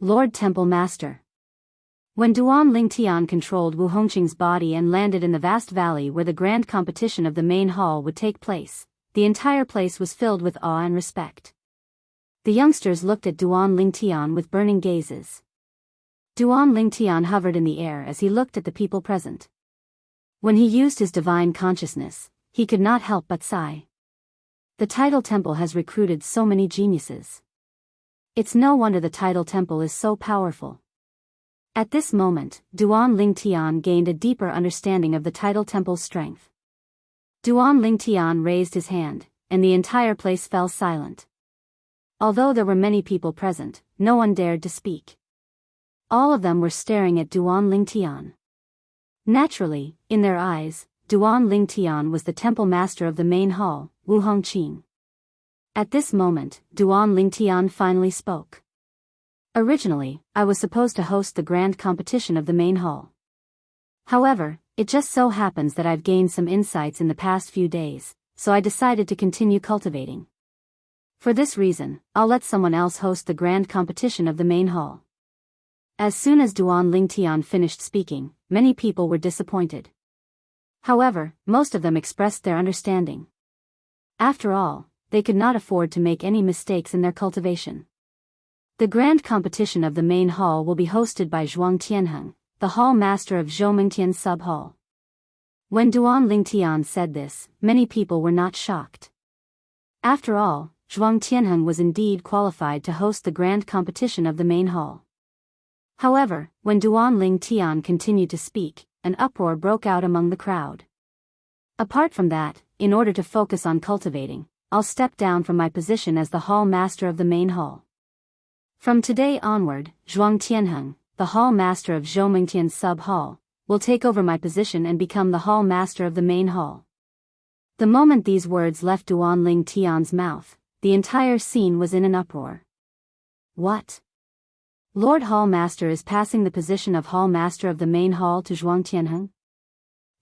Lord Temple Master. When Duan Ling Tian controlled Wu Hongqing's body and landed in the vast valley where the grand competition of the main hall would take place, the entire place was filled with awe and respect. The youngsters looked at Duan Ling Tian with burning gazes. Duan Ling Tian hovered in the air as he looked at the people present. When he used his divine consciousness, he could not help but sigh. The title temple has recruited so many geniuses. It's no wonder the title temple is so powerful. At this moment, Duan Ling Tian gained a deeper understanding of the title temple's strength. Duan Ling Tian raised his hand, and the entire place fell silent. Although there were many people present, no one dared to speak. All of them were staring at Duan Ling Tian. Naturally, in their eyes, Duan Ling Tian was the temple master of the main hall, Wu Hongqing. At this moment, Duan Ling Tian finally spoke. Originally, I was supposed to host the grand competition of the main hall. However, it just so happens that I've gained some insights in the past few days, so I decided to continue cultivating. For this reason, I'll let someone else host the grand competition of the main hall. As soon as Duan Ling Tian finished speaking, many people were disappointed. However, most of them expressed their understanding. After all, they could not afford to make any mistakes in their cultivation. The grand competition of the main hall will be hosted by Zhuang Tianheng, the hall master of Zhou Mingtian sub-hall. When Duan Ling Tian said this, many people were not shocked. After all, Zhuang Tianheng was indeed qualified to host the grand competition of the main hall. However, when Duan Ling Tian continued to speak, an uproar broke out among the crowd. Apart from that, in order to focus on cultivating, I'll step down from my position as the hall master of the main hall. From today onward, Zhuang Tianheng, the hall master of Zhou Mingtian's sub-hall, will take over my position and become the hall master of the main hall. The moment these words left Duan Ling Tian's mouth, the entire scene was in an uproar. What? Lord Hall Master is passing the position of hall master of the main hall to Zhuang Tianheng?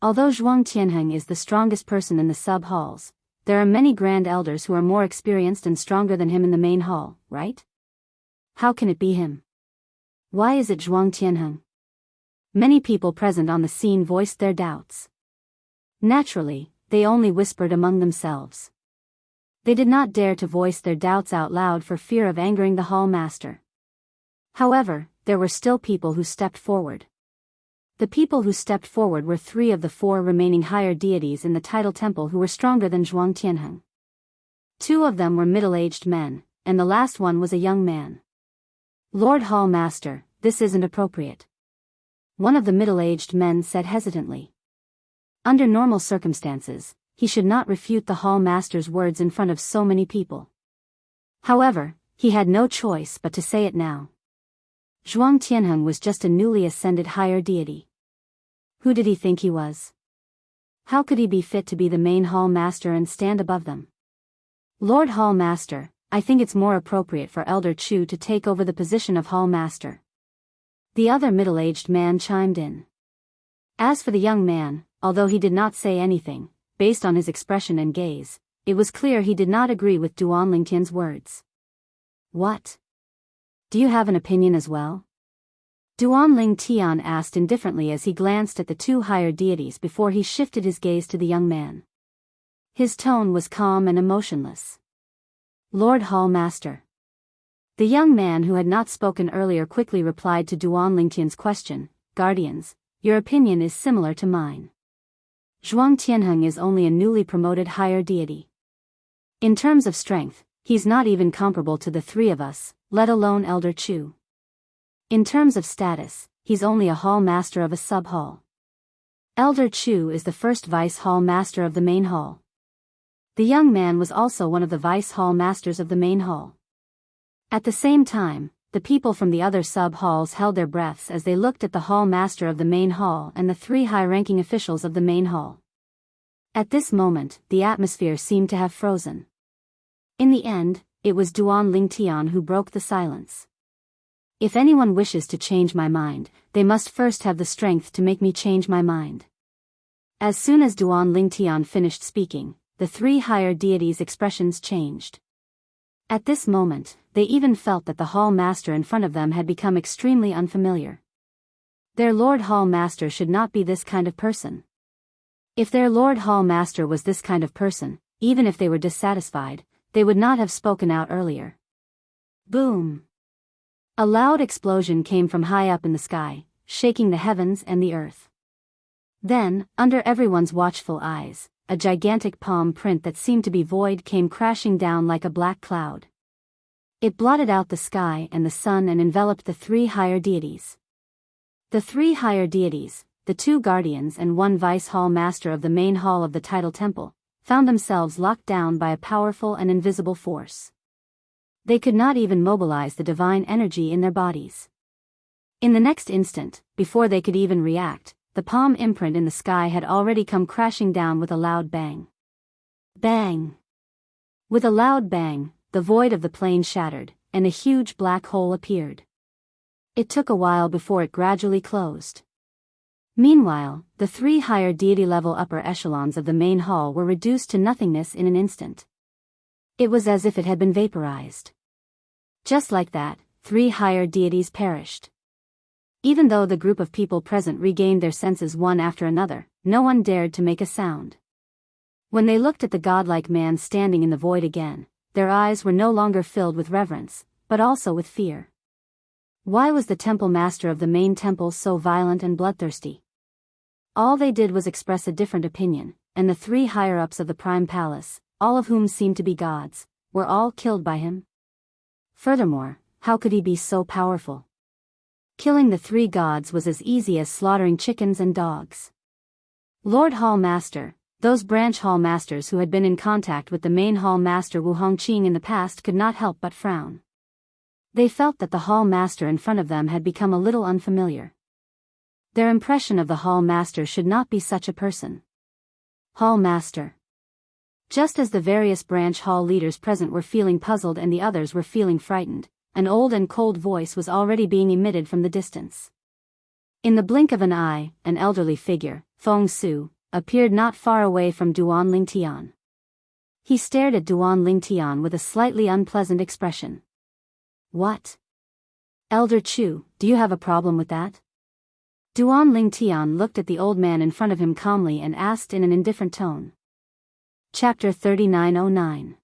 Although Zhuang Tianheng is the strongest person in the sub-halls, there are many grand elders who are more experienced and stronger than him in the main hall, right? How can it be him? Why is it Zhuang Tianheng? Many people present on the scene voiced their doubts. Naturally, they only whispered among themselves. They did not dare to voice their doubts out loud for fear of angering the hall master. However, there were still people who stepped forward. The people who stepped forward were 3 of the 4 remaining higher deities in the title temple who were stronger than Zhuang Tianheng. 2 of them were middle-aged men, and the last one was a young man. Lord Hall Master, this isn't appropriate. One of the middle-aged men said hesitantly. Under normal circumstances, he should not refute the hall master's words in front of so many people. However, he had no choice but to say it now. Zhuang Tianheng was just a newly ascended higher deity. Who did he think he was? How could he be fit to be the main hall master and stand above them? Lord Hall Master, I think it's more appropriate for Elder Chu to take over the position of Hall Master. The other middle-aged man chimed in. As for the young man, although he did not say anything, based on his expression and gaze, it was clear he did not agree with Duan Lingtian's words. What? Do you have an opinion as well? Duan Lingtian asked indifferently as he glanced at the two higher deities before he shifted his gaze to the young man. His tone was calm and emotionless. Lord Hall Master. The young man who had not spoken earlier quickly replied to Duan Lingtian's question, Guardians, your opinion is similar to mine. Zhuang Tianheng is only a newly promoted higher deity. In terms of strength, he's not even comparable to the three of us, let alone Elder Chu. In terms of status, he's only a hall master of a sub-hall. Elder Chu is the first vice hall master of the main hall. The young man was also one of the vice hall masters of the main hall. At the same time, the people from the other sub-halls held their breaths as they looked at the hall master of the main hall and the three high-ranking officials of the main hall. At this moment, the atmosphere seemed to have frozen. In the end, it was Duan Lingtian who broke the silence. If anyone wishes to change my mind, they must first have the strength to make me change my mind. As soon as Duan Lingtian finished speaking, the three higher deities' expressions changed. At this moment, they even felt that the hall master in front of them had become extremely unfamiliar. Their Lord Hall Master should not be this kind of person. If their Lord Hall Master was this kind of person, even if they were dissatisfied, they would not have spoken out earlier. Boom! A loud explosion came from high up in the sky, shaking the heavens and the earth. Then, under everyone's watchful eyes, a gigantic palm print that seemed to be void came crashing down like a black cloud. It blotted out the sky and the sun and enveloped the three higher deities. The three higher deities, the two guardians and one vice hall master of the main hall of the Tidal Temple, found themselves locked down by a powerful and invisible force. They could not even mobilize the divine energy in their bodies. In the next instant, before they could even react, the palm imprint in the sky had already come crashing down with a loud bang. Bang! With a loud bang, the void of the plane shattered, and a huge black hole appeared. It took a while before it gradually closed. Meanwhile, the three higher deity-level upper echelons of the main hall were reduced to nothingness in an instant. It was as if it had been vaporized. Just like that, three higher deities perished. Even though the group of people present regained their senses one after another, no one dared to make a sound. When they looked at the godlike man standing in the void again, their eyes were no longer filled with reverence, but also with fear. Why was the temple master of the main temple so violent and bloodthirsty? All they did was express a different opinion, and the three higher-ups of the Prime Palace, all of whom seemed to be gods, were all killed by him. Furthermore, how could he be so powerful? Killing the three gods was as easy as slaughtering chickens and dogs. Lord Hall Master, those branch hall masters who had been in contact with the main hall master Wu Hongqing in the past could not help but frown. They felt that the hall master in front of them had become a little unfamiliar. Their impression of the hall master should not be such a person. Hall Master. Just as the various branch hall leaders present were feeling puzzled and the others were feeling frightened, an old and cold voice was already being emitted from the distance. In the blink of an eye, an elderly figure, Feng Su, appeared not far away from Duan Lingtian. He stared at Duan Lingtian with a slightly unpleasant expression. What? Elder Chu, do you have a problem with that? Duan Lingtian looked at the old man in front of him calmly and asked in an indifferent tone. Chapter 3909.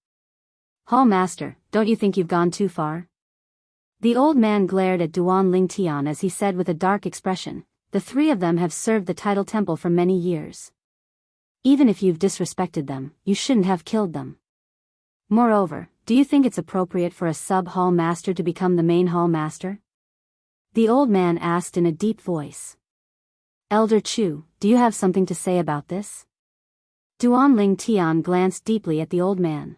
Hall Master, don't you think you've gone too far? The old man glared at Duan Lingtian as he said with a dark expression, the three of them have served the Tidal Temple for many years. Even if you've disrespected them, you shouldn't have killed them. Moreover, do you think it's appropriate for a sub-hall master to become the main hall master? The old man asked in a deep voice. Elder Chu, do you have something to say about this? Duan Lingtian glanced deeply at the old man.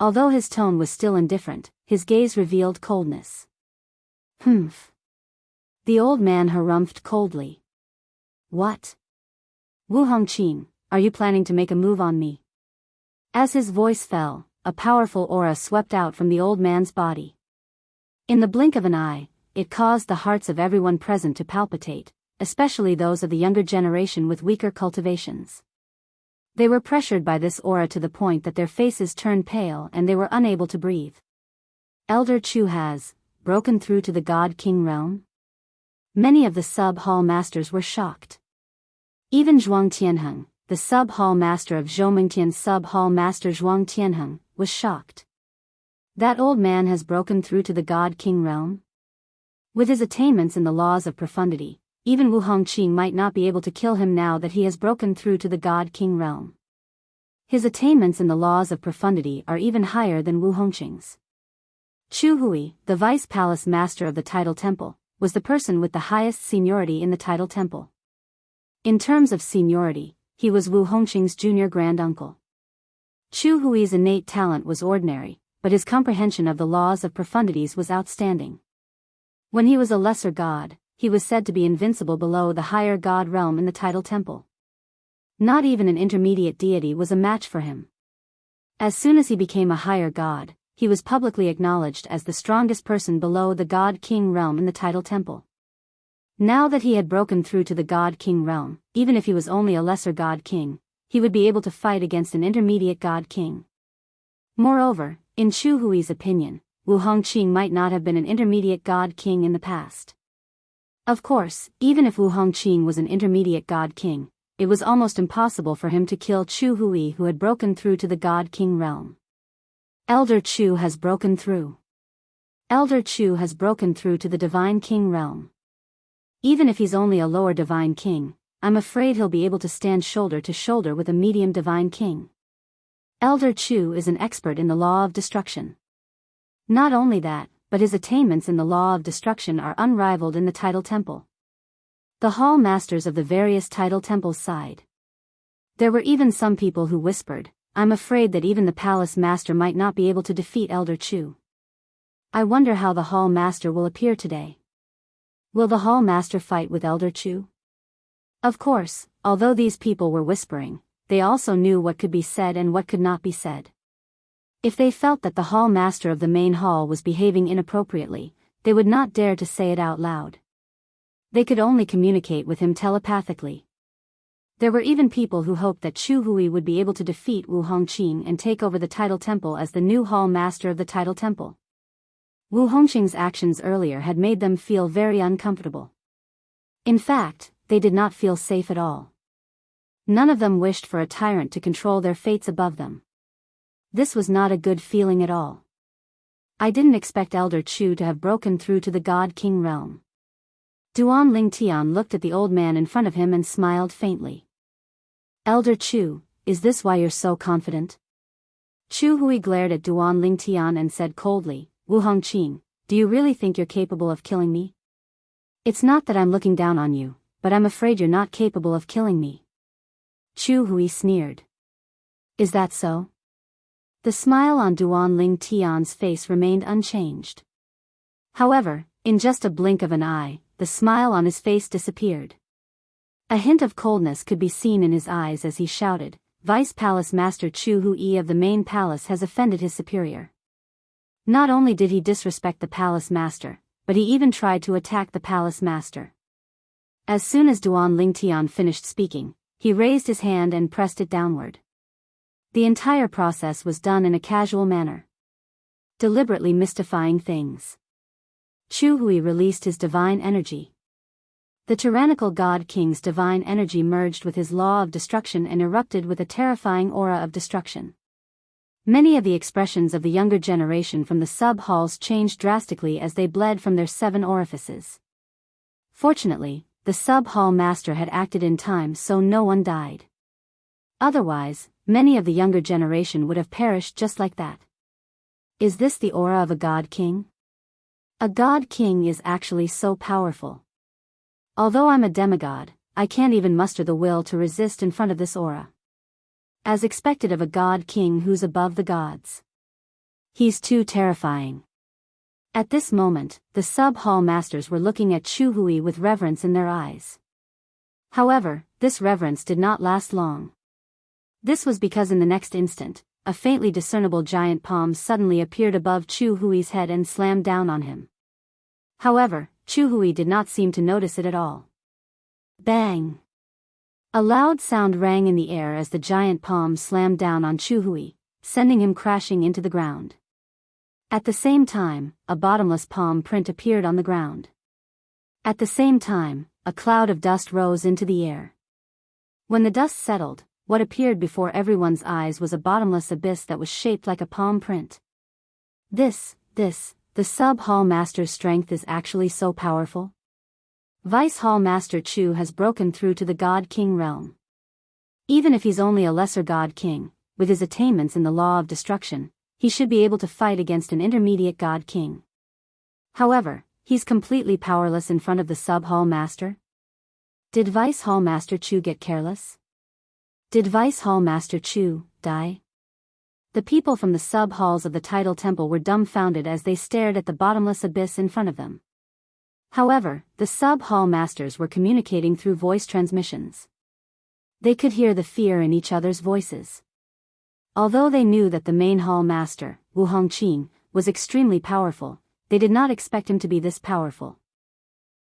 Although his tone was still indifferent, his gaze revealed coldness. Humph. The old man harumphed coldly. What? Wu Hongqing, are you planning to make a move on me? As his voice fell, a powerful aura swept out from the old man's body. In the blink of an eye, it caused the hearts of everyone present to palpitate, especially those of the younger generation with weaker cultivations. They were pressured by this aura to the point that their faces turned pale and they were unable to breathe. Elder Chu has broken through to the God King realm? Many of the sub-hall masters were shocked. Even Zhuang Tianheng, the sub-hall master of Zhoumingtian's sub-hall master Zhuang Tianheng, was shocked. That old man has broken through to the God King realm? With his attainments in the laws of profundity, even Wu Hongqing might not be able to kill him now that he has broken through to the God King realm. His attainments in the laws of profundity are even higher than Wu Hongqing's. Chu Hui, the vice palace master of the Tidal Temple, was the person with the highest seniority in the Tidal Temple. In terms of seniority, he was Wu Hongqing's junior granduncle. Chu Hui's innate talent was ordinary, but his comprehension of the laws of profundities was outstanding. When he was a lesser god, he was said to be invincible below the higher god realm in the Tidal Temple. Not even an intermediate deity was a match for him. As soon as he became a higher god, he was publicly acknowledged as the strongest person below the God King realm in the Tidal Temple. Now that he had broken through to the God King realm, even if he was only a lesser God King, he would be able to fight against an intermediate God King. Moreover, in Chu Hui's opinion, Wu Hongqing might not have been an intermediate God King in the past. Of course, even if Wu Hongqing was an intermediate God King, it was almost impossible for him to kill Chu Hui, who had broken through to the God King realm. Elder Chu has broken through. Elder Chu has broken through to the Divine King realm. Even if he's only a lower Divine King, I'm afraid he'll be able to stand shoulder to shoulder with a medium Divine King. Elder Chu is an expert in the law of destruction. Not only that, but his attainments in the law of destruction are unrivaled in the Tidal Temple. The hall masters of the various Tidal Temples sighed. There were even some people who whispered, I'm afraid that even the palace master might not be able to defeat Elder Chu. I wonder how the hall master will appear today. Will the hall master fight with Elder Chu? Of course, although these people were whispering, they also knew what could be said and what could not be said. If they felt that the hall master of the main hall was behaving inappropriately, they would not dare to say it out loud. They could only communicate with him telepathically. There were even people who hoped that Chu Hui would be able to defeat Wu Hongqing and take over the Tidal Temple as the new hall master of the Tidal Temple. Wu Hongqing's actions earlier had made them feel very uncomfortable. In fact, they did not feel safe at all. None of them wished for a tyrant to control their fates above them. This was not a good feeling at all. I didn't expect Elder Chu to have broken through to the God King realm. Duan Lingtian looked at the old man in front of him and smiled faintly. Elder Chu, is this why you're so confident? Chu Hui glared at Duan Lingtian and said coldly, Wu Hongqing, do you really think you're capable of killing me? It's not that I'm looking down on you, but I'm afraid you're not capable of killing me. Chu Hui sneered. Is that so? The smile on Duan Lingtian's face remained unchanged. However, in just a blink of an eye, the smile on his face disappeared. A hint of coldness could be seen in his eyes as he shouted, Vice Palace Master Chu Hui of the main palace has offended his superior. Not only did he disrespect the palace master, but he even tried to attack the palace master. As soon as Duan Lingtian finished speaking, he raised his hand and pressed it downward. The entire process was done in a casual manner, deliberately mystifying things. Chu Hui released his divine energy. The tyrannical God King's divine energy merged with his law of destruction and erupted with a terrifying aura of destruction. Many of the expressions of the younger generation from the sub-halls changed drastically as they bled from their 7 orifices. Fortunately, the sub-hall master had acted in time so no one died. Otherwise, many of the younger generation would have perished just like that. Is this the aura of a God King? A God King is actually so powerful. Although I'm a demigod, I can't even muster the will to resist in front of this aura. As expected of a God King who's above the gods. He's too terrifying. At this moment, the sub-hall masters were looking at Chu Hui with reverence in their eyes. However, this reverence did not last long. This was because in the next instant, a faintly discernible giant palm suddenly appeared above Chu Hui's head and slammed down on him. However, Chu Hui did not seem to notice it at all. Bang! A loud sound rang in the air as the giant palm slammed down on Chu Hui, sending him crashing into the ground. At the same time, a bottomless palm print appeared on the ground. At the same time, a cloud of dust rose into the air. When the dust settled, what appeared before everyone's eyes was a bottomless abyss that was shaped like a palm print. The sub-hall master's strength is actually so powerful? Vice Hall Master Chu has broken through to the God King realm. Even if he's only a lesser God King, with his attainments in the law of destruction, he should be able to fight against an intermediate God King. However, he's completely powerless in front of the sub-hall master? Did Vice Hall Master Chu get careless? Did Vice Hall Master Chu die? The people from the sub-halls of the Tidal Temple were dumbfounded as they stared at the bottomless abyss in front of them. However, the sub-hall masters were communicating through voice transmissions. They could hear the fear in each other's voices. Although they knew that the main hall master, Wu Hongqing, was extremely powerful, they did not expect him to be this powerful.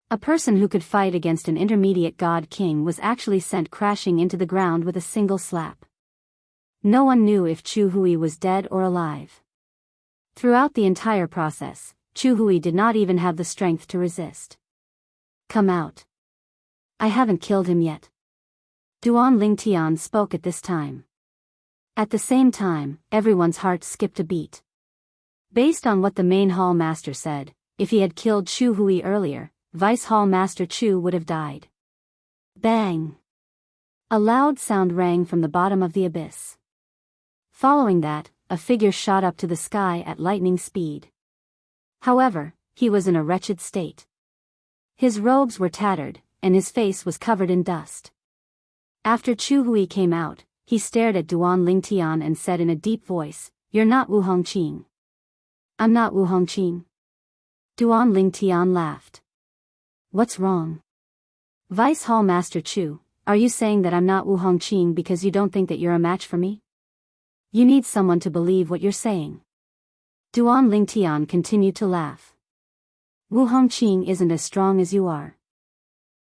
A person who could fight against an intermediate God King was actually sent crashing into the ground with a single slap. No one knew if Chu Hui was dead or alive. Throughout the entire process, Chu Hui did not even have the strength to resist. Come out. I haven't killed him yet. Duan Lingtian spoke at this time. At the same time, everyone's heart skipped a beat. Based on what the main hall master said, if he had killed Chu Hui earlier, Vice Hall Master Chu would have died. Bang! A loud sound rang from the bottom of the abyss. Following that, a figure shot up to the sky at lightning speed. However, he was in a wretched state. His robes were tattered, and his face was covered in dust. After Chu Hui came out, he stared at Duan Lingtian and said in a deep voice, "You're not Wu Hongqing." "I'm not Wu Hongqing." Duan Lingtian laughed. "What's wrong?" "Vice Hall Master Chu, are you saying that I'm not Wu Hongqing because you don't think that you're a match for me? You need someone to believe what you're saying." Duan Lingtian continued to laugh. "Wu Hongqing isn't as strong as you are."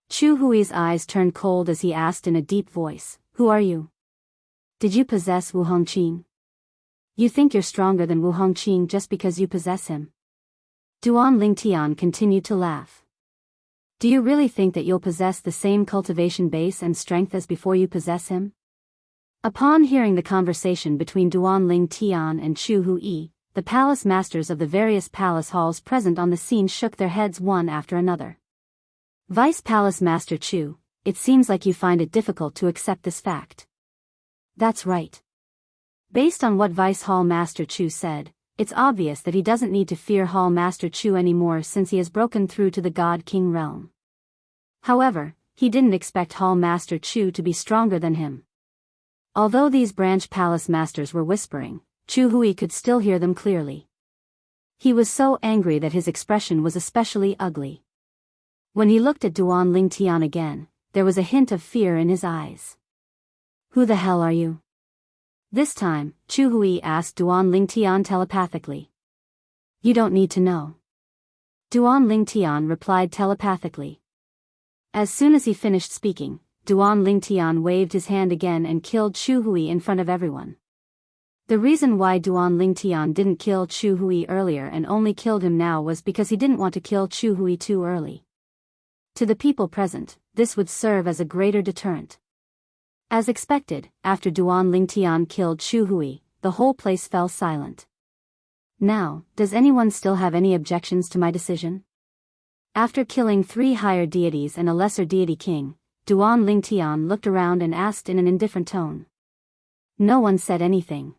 Chu Hui's eyes turned cold as he asked in a deep voice, "Who are you? Did you possess Wu Hongqing? You think you're stronger than Wu Hongqing just because you possess him?" Duan Lingtian continued to laugh. "Do you really think that you'll possess the same cultivation base and strength as before you possess him?" Upon hearing the conversation between Duan Lingtian and Chu Hui, the palace masters of the various palace halls present on the scene shook their heads one after another. "Vice Palace Master Chu, it seems like you find it difficult to accept this fact." "That's right. Based on what Vice Hall Master Chu said, it's obvious that he doesn't need to fear Hall Master Chu anymore since he has broken through to the God King realm. However, he didn't expect Hall Master Chu to be stronger than him." Although these branch palace masters were whispering, Chu Hui could still hear them clearly. He was so angry that his expression was especially ugly. When he looked at Duan Lingtian again, there was a hint of fear in his eyes. "Who the hell are you?" This time, Chu Hui asked Duan Lingtian telepathically. "You don't need to know." Duan Lingtian replied telepathically. As soon as he finished speaking, Duan Lingtian waved his hand again and killed Chu Hui in front of everyone. The reason why Duan Lingtian didn't kill Chu Hui earlier and only killed him now was because he didn't want to kill Chu Hui too early. To the people present, this would serve as a greater deterrent. As expected, after Duan Lingtian killed Chu Hui, the whole place fell silent. Now, does anyone still have any objections to my decision? After killing 3 higher deities and a lesser deity king, Duan Lingtian looked around and asked in an indifferent tone. No one said anything.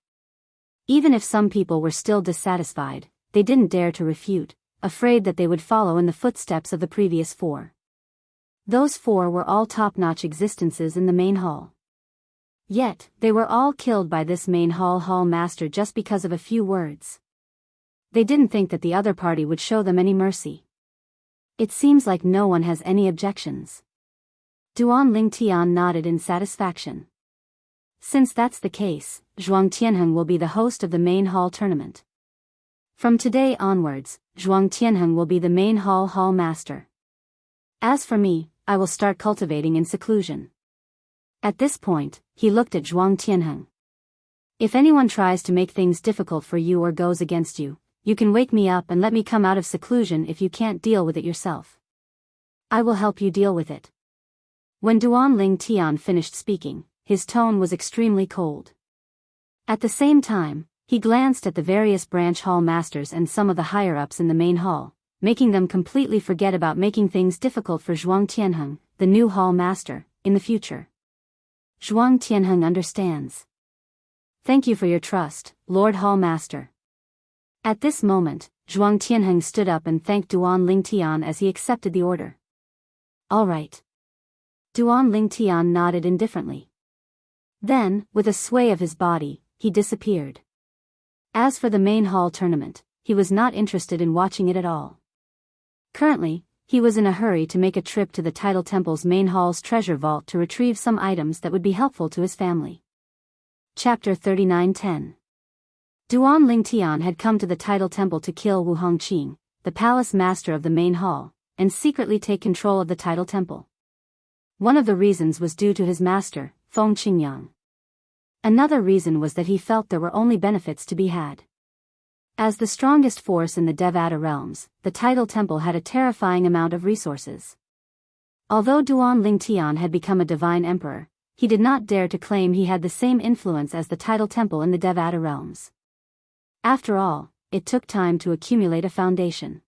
Even if some people were still dissatisfied, they didn't dare to refute, afraid that they would follow in the footsteps of the previous 4. Those 4 were all top-notch existences in the main hall. Yet, they were all killed by this main hall master just because of a few words. They didn't think that the other party would show them any mercy. It seems like no one has any objections. Duan Lingtian nodded in satisfaction. Since that's the case, Zhuang Tianheng will be the host of the main hall tournament. From today onwards, Zhuang Tianheng will be the main hall master. As for me, I will start cultivating in seclusion. At this point, he looked at Zhuang Tianheng. If anyone tries to make things difficult for you or goes against you, you can wake me up and let me come out of seclusion if you can't deal with it yourself. I will help you deal with it. When Duan Lingtian finished speaking, his tone was extremely cold. At the same time, he glanced at the various branch hall masters and some of the higher-ups in the main hall, making them completely forget about making things difficult for Zhuang Tianheng, the new hall master, in the future. Zhuang Tianheng understands. Thank you for your trust, Lord Hall Master. At this moment, Zhuang Tianheng stood up and thanked Duan Lingtian as he accepted the order. All right. Duan Lingtian nodded indifferently. Then, with a sway of his body, he disappeared. As for the main hall tournament, he was not interested in watching it at all. Currently, he was in a hurry to make a trip to the Tidal Temple's main hall's treasure vault to retrieve some items that would be helpful to his family. Chapter 39:10. Duan Lingtian had come to the Tidal Temple to kill Wu Hongqing, the palace master of the main hall, and secretly take control of the Tidal Temple. One of the reasons was due to his master, Feng Qingyang. Another reason was that he felt there were only benefits to be had. As the strongest force in the Devata realms, the Tidal Temple had a terrifying amount of resources. Although Duan Lingtian had become a divine emperor, he did not dare to claim he had the same influence as the Tidal Temple in the Devata realms. After all, it took time to accumulate a foundation.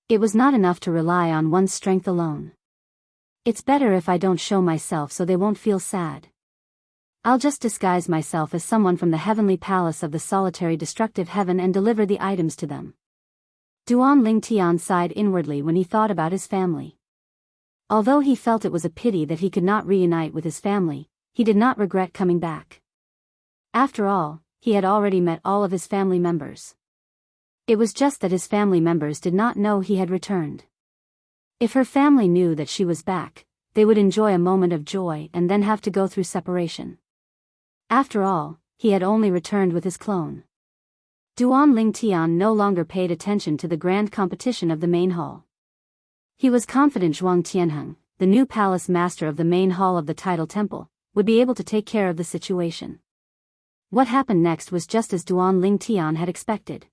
It was not enough to rely on one's strength alone. It's better if I don't show myself so they won't feel sad. I'll just disguise myself as someone from the heavenly palace of the solitary destructive heaven and deliver the items to them. Duan Lingtian sighed inwardly when he thought about his family. Although he felt it was a pity that he could not reunite with his family, he did not regret coming back. After all, he had already met all of his family members. It was just that his family members did not know he had returned. If her family knew that she was back, they would enjoy a moment of joy and then have to go through separation. After all, he had only returned with his clone. Duan Lingtian no longer paid attention to the grand competition of the main hall. He was confident Zhuang Tianheng, the new palace master of the main hall of the Tidal Temple, would be able to take care of the situation. What happened next was just as Duan Lingtian had expected.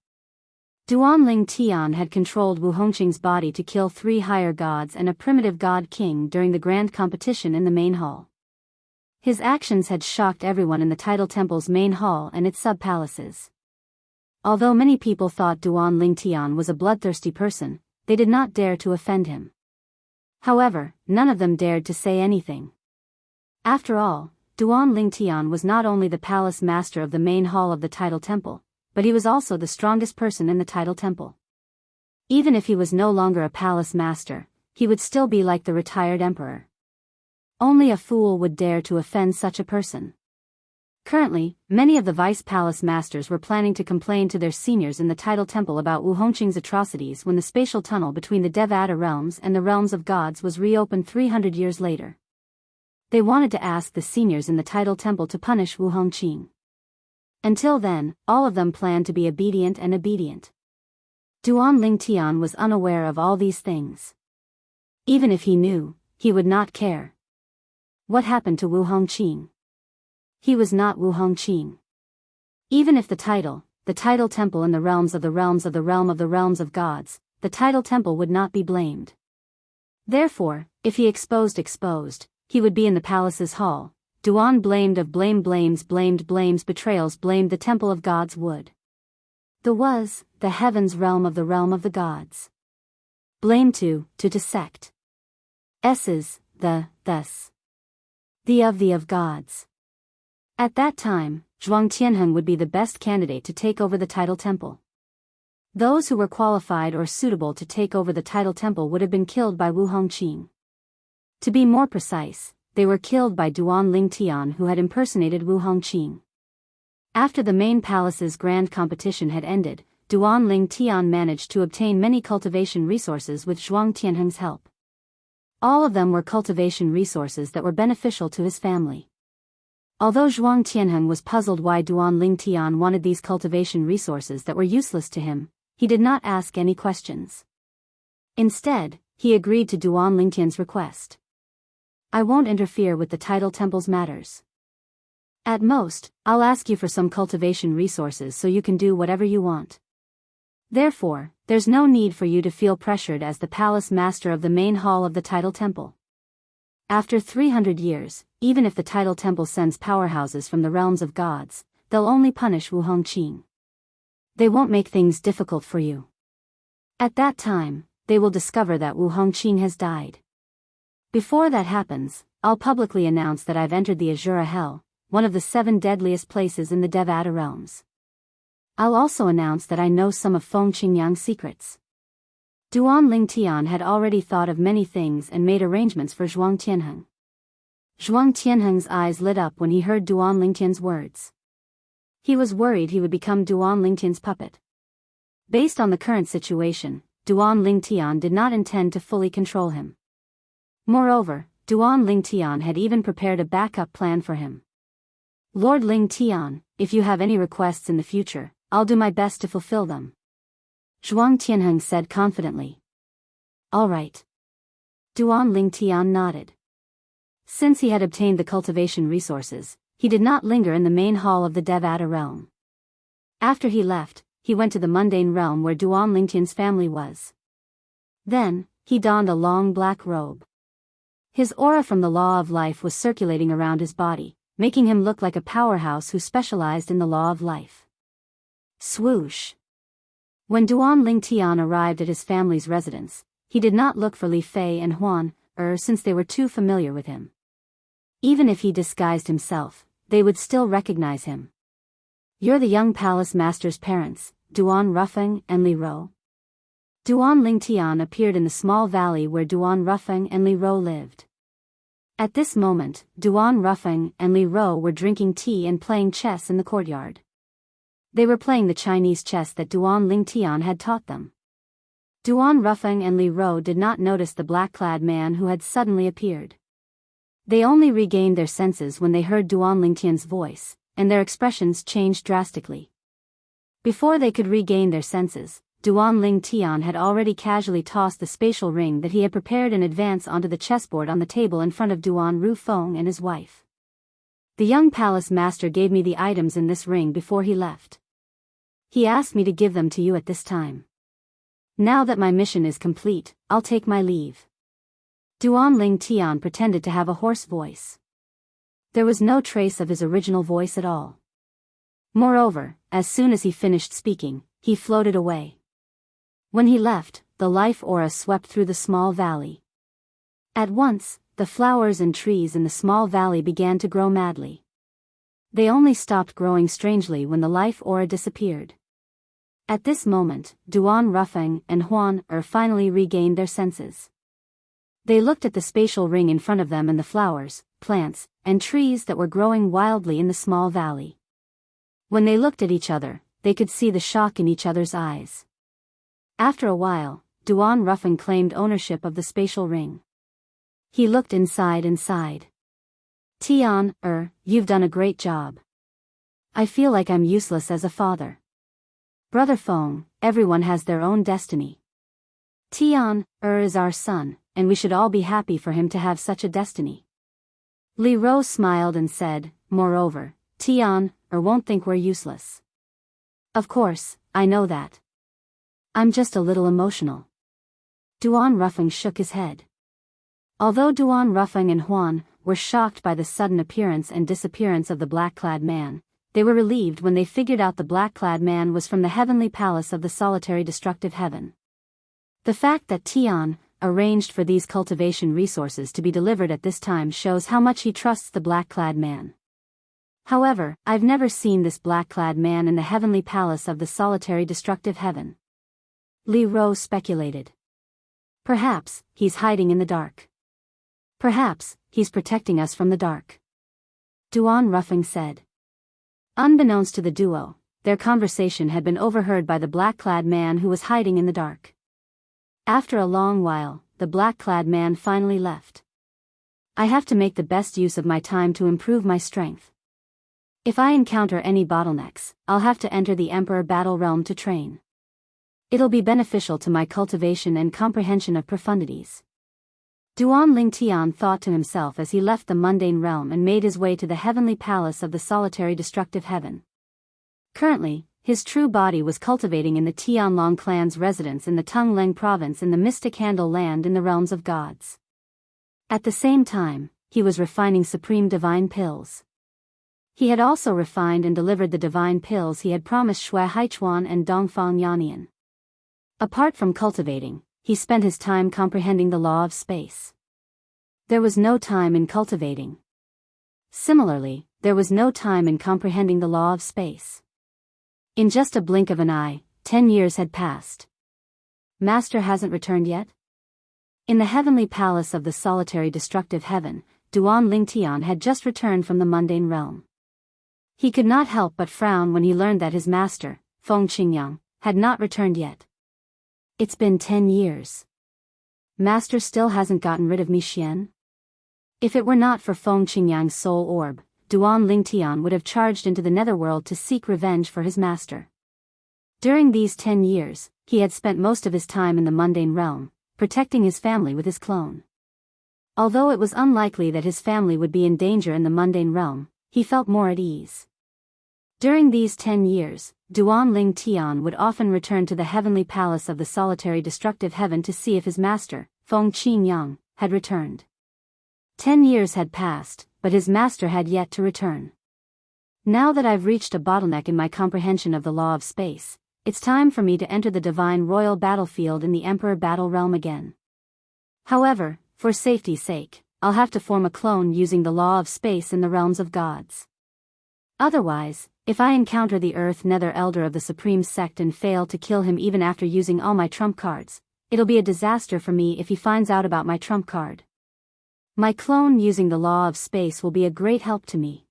Duan Lingtian had controlled Wu Hongqing's body to kill 3 higher gods and a primitive god king during the grand competition in the main hall. His actions had shocked everyone in the Tidal Temple's main hall and its sub-palaces. Although many people thought Duan Lingtian was a bloodthirsty person, they did not dare to offend him. However, none of them dared to say anything. After all, Duan Lingtian was not only the palace master of the main hall of the Tidal Temple, but he was also the strongest person in the Tidal Temple. Even if he was no longer a palace master, he would still be like the retired emperor. Only a fool would dare to offend such a person. Currently, many of the vice palace masters were planning to complain to their seniors in the Tidal Temple about Wu Hongqing's atrocities when the spatial tunnel between the Devata realms and the realms of gods was reopened 300 years later. They wanted to ask the seniors in the Tidal Temple to punish Wu Hongqing. Until then, all of them planned to be obedient. Duan Lingtian was unaware of all these things. Even if he knew, he would not care. What happened to Wu Hongqing? He was not Wu Hongqing. Even if the Tidal Temple in the realms of the realms of the realms of gods, the Tidal Temple would not be blamed. Therefore, if he exposed, he would be in the palace's hall. Duan blamed betrayals blamed the temple of gods would. The heavens realm of the gods. Blame to sect. S's, thus. The of gods. At that time, Zhuang Tianheng would be the best candidate to take over the Tidal Temple. Those who were qualified or suitable to take over the Tidal Temple would have been killed by Wu Hongqing. To be more precise, they were killed by Duan Lingtian, who had impersonated Wu Hongqing. After the main palace's grand competition had ended, Duan Ling Tian managed to obtain many cultivation resources with Zhuang Tianheng's help. All of them were cultivation resources that were beneficial to his family. Although Zhuang Tianheng was puzzled why Duan Ling Tian wanted these cultivation resources that were useless to him, he did not ask any questions. Instead, he agreed to Duan Ling Tian's request. I won't interfere with the tidal temple's matters. At most, I'll ask you for some cultivation resources so you can do whatever you want. Therefore, there's no need for you to feel pressured as the palace master of the main hall of the tidal temple. After 300 years, even if the tidal temple sends powerhouses from the realms of gods, they'll only punish Wu Hongqing. They won't make things difficult for you. At that time, they will discover that Wu Hongqing has died. Before that happens, I'll publicly announce that I've entered the Azura Hell, one of the 7 deadliest places in the Devata realms. I'll also announce that I know some of Feng Qingyang's secrets. Duan Ling Tian had already thought of many things and made arrangements for Zhuang Tianheng. Zhuang Tianheng's eyes lit up when he heard Duan Ling Tian's words. He was worried he would become Duan Ling Tian's puppet. Based on the current situation, Duan Ling Tian did not intend to fully control him. Moreover, Duan Ling Tian had even prepared a backup plan for him. Lord Ling Tian, if you have any requests in the future, I'll do my best to fulfill them. Zhuang Tianheng said confidently. All right. Duan Ling Tian nodded. Since he had obtained the cultivation resources, he did not linger in the main hall of the Devata realm. After he left, he went to the mundane realm where Duan Ling Tian's family was. Then, he donned a long black robe. His aura from the law of life was circulating around his body, making him look like a powerhouse who specialized in the law of life. Swoosh. When Duan Ling Tian arrived at his family's residence, he did not look for Li Fei and Huan since they were too familiar with him. Even if he disguised himself, they would still recognize him. You're the young palace master's parents, Duan Rufeng and Li Ro. Duan Ling Tian appeared in the small valley where Duan Rufeng and Li Ro lived. At this moment, Duan Rufeng and Li Ro were drinking tea and playing chess in the courtyard. They were playing the Chinese chess that Duan Ling Tian had taught them. Duan Rufeng and Li Ro did not notice the black-clad man who had suddenly appeared. They only regained their senses when they heard Duan Ling Tian's voice, and their expressions changed drastically. Before they could regain their senses, Duan Ling Tian had already casually tossed the spatial ring that he had prepared in advance onto the chessboard on the table in front of Duan Rufeng and his wife. The young palace master gave me the items in this ring before he left. He asked me to give them to you at this time. Now that my mission is complete, I'll take my leave. Duan Ling Tian pretended to have a hoarse voice. There was no trace of his original voice at all. Moreover, as soon as he finished speaking, he floated away. When he left, the life aura swept through the small valley. At once, the flowers and trees in the small valley began to grow madly. They only stopped growing strangely when the life aura disappeared. At this moment, Duan Rufeng and Huan finally regained their senses. They looked at the spatial ring in front of them and the flowers, plants, and trees that were growing wildly in the small valley. When they looked at each other, they could see the shock in each other's eyes. After a while, Duan Rufeng claimed ownership of the spatial ring. He looked inside and sighed. Tian, you've done a great job. I feel like I'm useless as a father. Brother Feng, everyone has their own destiny. Tian, is our son, and we should all be happy for him to have such a destiny. Li Ro smiled and said, moreover, Tian, won't think we're useless. Of course, I know that. I'm just a little emotional. Duan Rufeng shook his head. Although Duan Rufeng and Huan were shocked by the sudden appearance and disappearance of the black-clad man, they were relieved when they figured out the black-clad man was from the heavenly palace of the solitary destructive heaven. The fact that Tian arranged for these cultivation resources to be delivered at this time shows how much he trusts the black-clad man. However, I've never seen this black-clad man in the heavenly palace of the solitary destructive heaven. Li Ro speculated. Perhaps, he's hiding in the dark. Perhaps, he's protecting us from the dark. Duan Rufeng said. Unbeknownst to the duo, their conversation had been overheard by the black-clad man who was hiding in the dark. After a long while, the black-clad man finally left. I have to make the best use of my time to improve my strength. If I encounter any bottlenecks, I'll have to enter the Emperor Battle Realm to train. It'll be beneficial to my cultivation and comprehension of profundities. Duan Lingtian thought to himself as he left the mundane realm and made his way to the heavenly palace of the solitary destructive heaven. Currently, his true body was cultivating in the Tianlong clan's residence in the Tungleng province in the Mystic Handle land in the realms of gods. At the same time, he was refining supreme divine pills. He had also refined and delivered the divine pills he had promised Shui Haichuan and Dongfang Yannian. Apart from cultivating, he spent his time comprehending the law of space. There was no time in cultivating. Similarly, there was no time in comprehending the law of space. In just a blink of an eye, 10 years had passed. Master hasn't returned yet? In the heavenly palace of the solitary destructive heaven, Duan Lingtian had just returned from the mundane realm. He could not help but frown when he learned that his master, Feng Qingyang, had not returned yet. It's been 10 years. Master still hasn't gotten rid of me, Xian? If it were not for Feng Qingyang's soul orb, Duan Lingtian would have charged into the netherworld to seek revenge for his master. During these 10 years, he had spent most of his time in the mundane realm, protecting his family with his clone. Although it was unlikely that his family would be in danger in the mundane realm, he felt more at ease. During these 10 years, Duan Lingtian would often return to the heavenly palace of the solitary destructive heaven to see if his master, Feng Qingyang, had returned. 10 years had passed, but his master had yet to return. Now that I've reached a bottleneck in my comprehension of the law of space, it's time for me to enter the divine royal battlefield in the Emperor Battle Realm again. However, for safety's sake, I'll have to form a clone using the law of space in the realms of gods. Otherwise, if I encounter the Earth Nether Elder of the Supreme Sect and fail to kill him even after using all my trump cards, it'll be a disaster for me if he finds out about my trump card. My clone using the law of space will be a great help to me.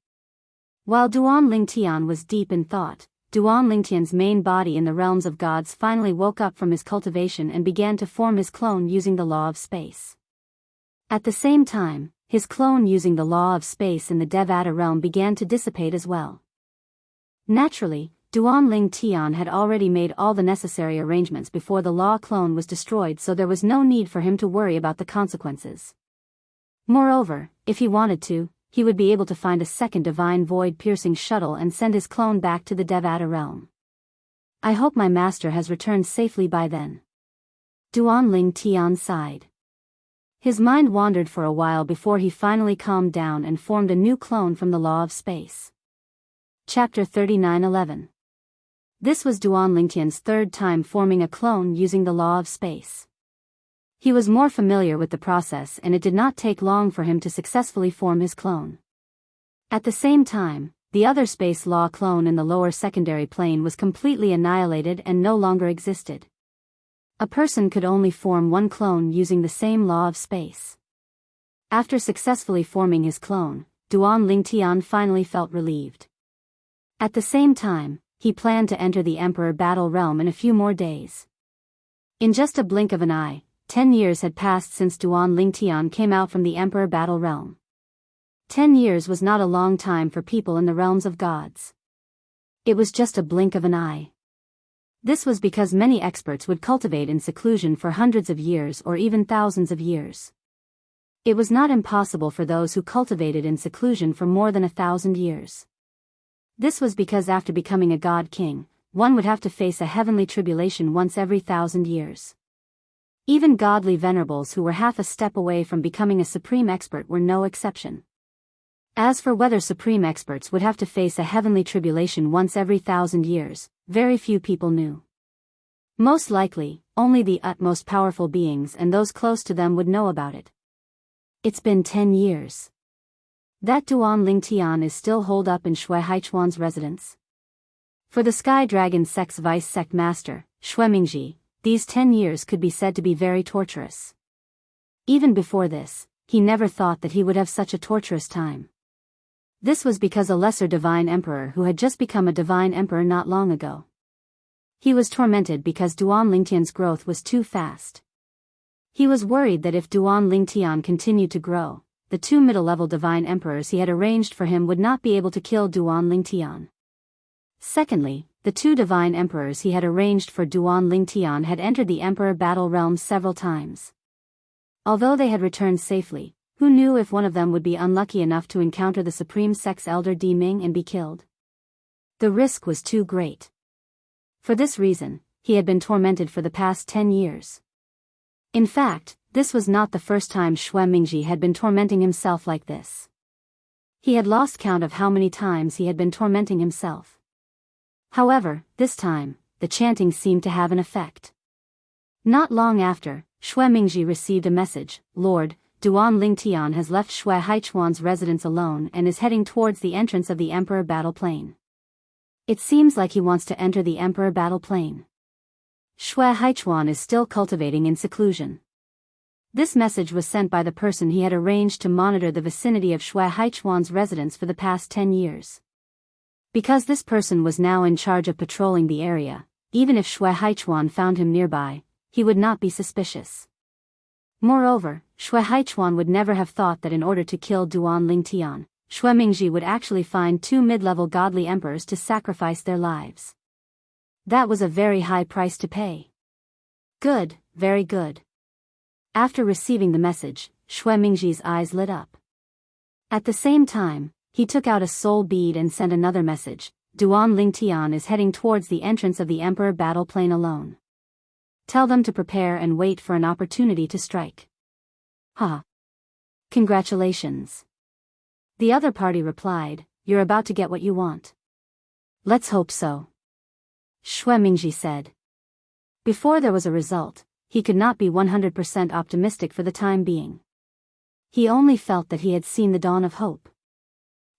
While Duan Lingtian was deep in thought, Duan Lingtian's main body in the realms of gods finally woke up from his cultivation and began to form his clone using the law of space. At the same time, his clone using the law of space in the Devata realm began to dissipate as well. Naturally, Duan Lingtian had already made all the necessary arrangements before the law clone was destroyed, so there was no need for him to worry about the consequences. Moreover, if he wanted to, he would be able to find a second divine void-piercing shuttle and send his clone back to the Devata realm. I hope my master has returned safely by then. Duan Lingtian sighed. His mind wandered for a while before he finally calmed down and formed a new clone from the law of space. Chapter 39:11. This was Duan Lingtian's third time forming a clone using the law of space. He was more familiar with the process and it did not take long for him to successfully form his clone. At the same time, the other space law clone in the lower secondary plane was completely annihilated and no longer existed. A person could only form one clone using the same law of space. After successfully forming his clone, Duan Lingtian finally felt relieved. At the same time, he planned to enter the Emperor Battle Realm in a few more days. In just a blink of an eye, 10 years had passed since Duan Lingtian came out from the Emperor Battle Realm. 10 years was not a long time for people in the realms of gods. It was just a blink of an eye. This was because many experts would cultivate in seclusion for hundreds of years or even thousands of years. It was not impossible for those who cultivated in seclusion for more than 1,000 years. This was because after becoming a god king, one would have to face a heavenly tribulation once every 1,000 years. Even godly venerables who were half a step away from becoming a supreme expert were no exception. As for whether supreme experts would have to face a heavenly tribulation once every 1,000 years, very few people knew. Most likely, only the utmost powerful beings and those close to them would know about it. It's been 10 years. That Duan Lingtian is still holed up in Shui Haichuan's residence. For the Sky Dragon sect's vice sect master, Shui Mingji, these 10 years could be said to be very torturous. Even before this, he never thought that he would have such a torturous time. This was because a lesser divine emperor who had just become a divine emperor not long ago. He was tormented because Duan Lingtian's growth was too fast. He was worried that if Duan Lingtian continued to grow, the two middle-level divine emperors he had arranged for him would not be able to kill Duan Lingtian. Secondly, the two divine emperors he had arranged for Duan Lingtian had entered the emperor battle realm several times. Although they had returned safely, who knew if one of them would be unlucky enough to encounter the supreme sex elder Di Ming and be killed? The risk was too great. For this reason, he had been tormented for the past 10 years. In fact, this was not the first time Xue Mingji had been tormenting himself like this. He had lost count of how many times he had been tormenting himself. However, this time, the chanting seemed to have an effect. Not long after, Xue Mingji received a message: Lord, Duan Lingtian has left Xue Haichuan's residence alone and is heading towards the entrance of the Emperor Battle Plain. It seems like he wants to enter the Emperor Battle Plain. Xue Haichuan is still cultivating in seclusion. This message was sent by the person he had arranged to monitor the vicinity of Xue Haichuan's residence for the past 10 years. Because this person was now in charge of patrolling the area, even if Xue Haichuan found him nearby, he would not be suspicious. Moreover, Xue Haichuan would never have thought that in order to kill Duan Lingtian, Xue Mingji would actually find two mid-level godly emperors to sacrifice their lives. That was a very high price to pay. Good, very good. After receiving the message, Xue Mingji's eyes lit up. At the same time, he took out a soul bead and sent another message: Duan Lingtian is heading towards the entrance of the Emperor Battle Plain alone. Tell them to prepare and wait for an opportunity to strike. Ha! Congratulations. The other party replied, You're about to get what you want. Let's hope so. Xue Mingji said. Before there was a result, he could not be 100% optimistic for the time being. He only felt that he had seen the dawn of hope.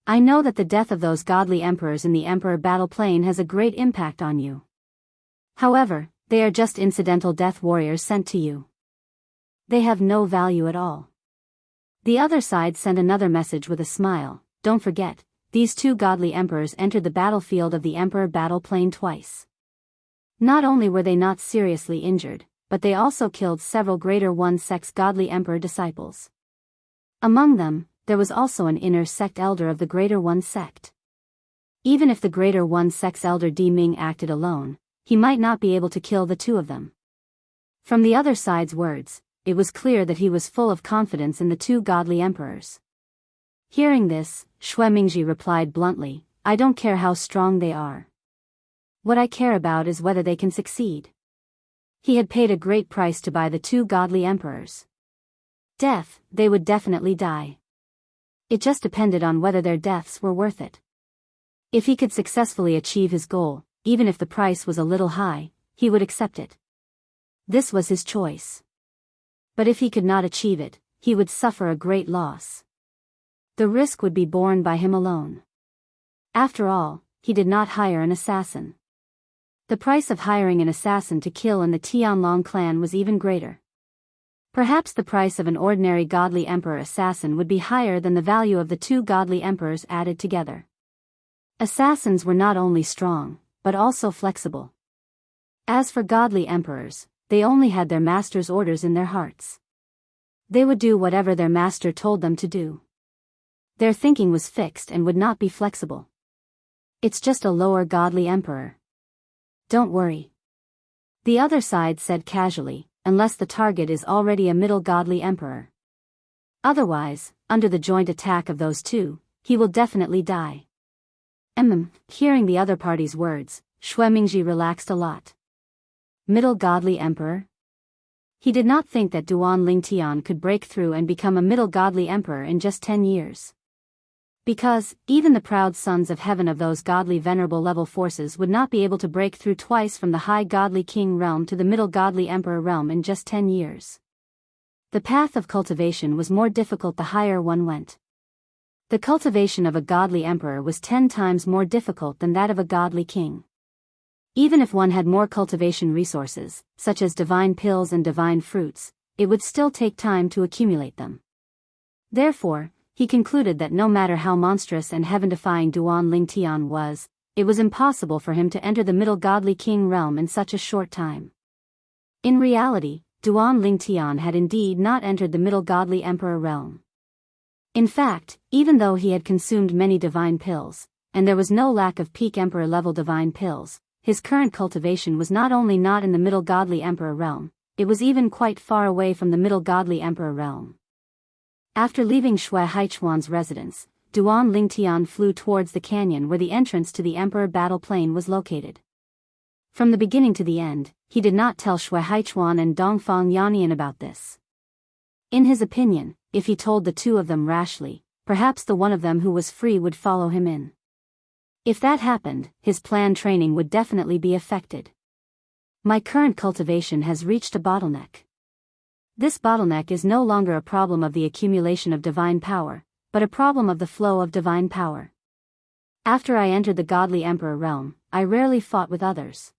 I know that the death of those godly emperors in the Emperor Battle Plain has a great impact on you. However, they are just incidental death warriors sent to you. They have no value at all. The other side sent another message with a smile: Don't forget, these two godly emperors entered the battlefield of the Emperor Battle Plain twice. Not only were they not seriously injured, but they also killed several Greater One Sect's godly emperor disciples. Among them, there was also an inner sect elder of the Greater One Sect. Even if the Greater One Sect's elder Di Ming acted alone, he might not be able to kill the two of them. From the other side's words, it was clear that he was full of confidence in the two godly emperors. Hearing this, Xue Mingji replied bluntly, I don't care how strong they are. What I care about is whether they can succeed. He had paid a great price to buy the two godly emperors. Death, they would definitely die. It just depended on whether their deaths were worth it. If he could successfully achieve his goal, even if the price was a little high, he would accept it. This was his choice. But if he could not achieve it, he would suffer a great loss. The risk would be borne by him alone. After all, he did not hire an assassin. The price of hiring an assassin to kill in the Tianlong clan was even greater. Perhaps the price of an ordinary godly emperor assassin would be higher than the value of the two godly emperors added together. Assassins were not only strong, but also flexible. As for godly emperors, they only had their master's orders in their hearts. They would do whatever their master told them to do. Their thinking was fixed and would not be flexible. It's just a lower godly emperor. Don't worry. The other side said casually, unless the target is already a middle godly emperor. Otherwise, under the joint attack of those two, he will definitely die. Hearing the other party's words, Xue Mingji relaxed a lot. Middle godly emperor? He did not think that Duan Lingtian could break through and become a middle godly emperor in just 10 years. Because, even the proud sons of heaven of those godly venerable level forces would not be able to break through twice from the high godly king realm to the middle godly emperor realm in just 10 years. The path of cultivation was more difficult the higher one went. The cultivation of a godly emperor was 10 times more difficult than that of a godly king. Even if one had more cultivation resources, such as divine pills and divine fruits, it would still take time to accumulate them. Therefore, he concluded that no matter how monstrous and heaven-defying Duan Lingtian was, it was impossible for him to enter the Middle Godly King realm in such a short time. In reality, Duan Lingtian had indeed not entered the Middle Godly Emperor realm. In fact, even though he had consumed many divine pills, and there was no lack of peak Emperor-level divine pills, his current cultivation was not only not in the Middle Godly Emperor realm, it was even quite far away from the Middle Godly Emperor realm. After leaving Shui Haichuan's residence, Duan Lingtian flew towards the canyon where the entrance to the Emperor Battle Plain was located. From the beginning to the end, he did not tell Shui Haichuan and Dongfang Yannian about this. In his opinion, if he told the two of them rashly, perhaps the one of them who was free would follow him in. If that happened, his planned training would definitely be affected. My current cultivation has reached a bottleneck. This bottleneck is no longer a problem of the accumulation of divine power, but a problem of the flow of divine power. After I entered the Godly Emperor realm, I rarely fought with others.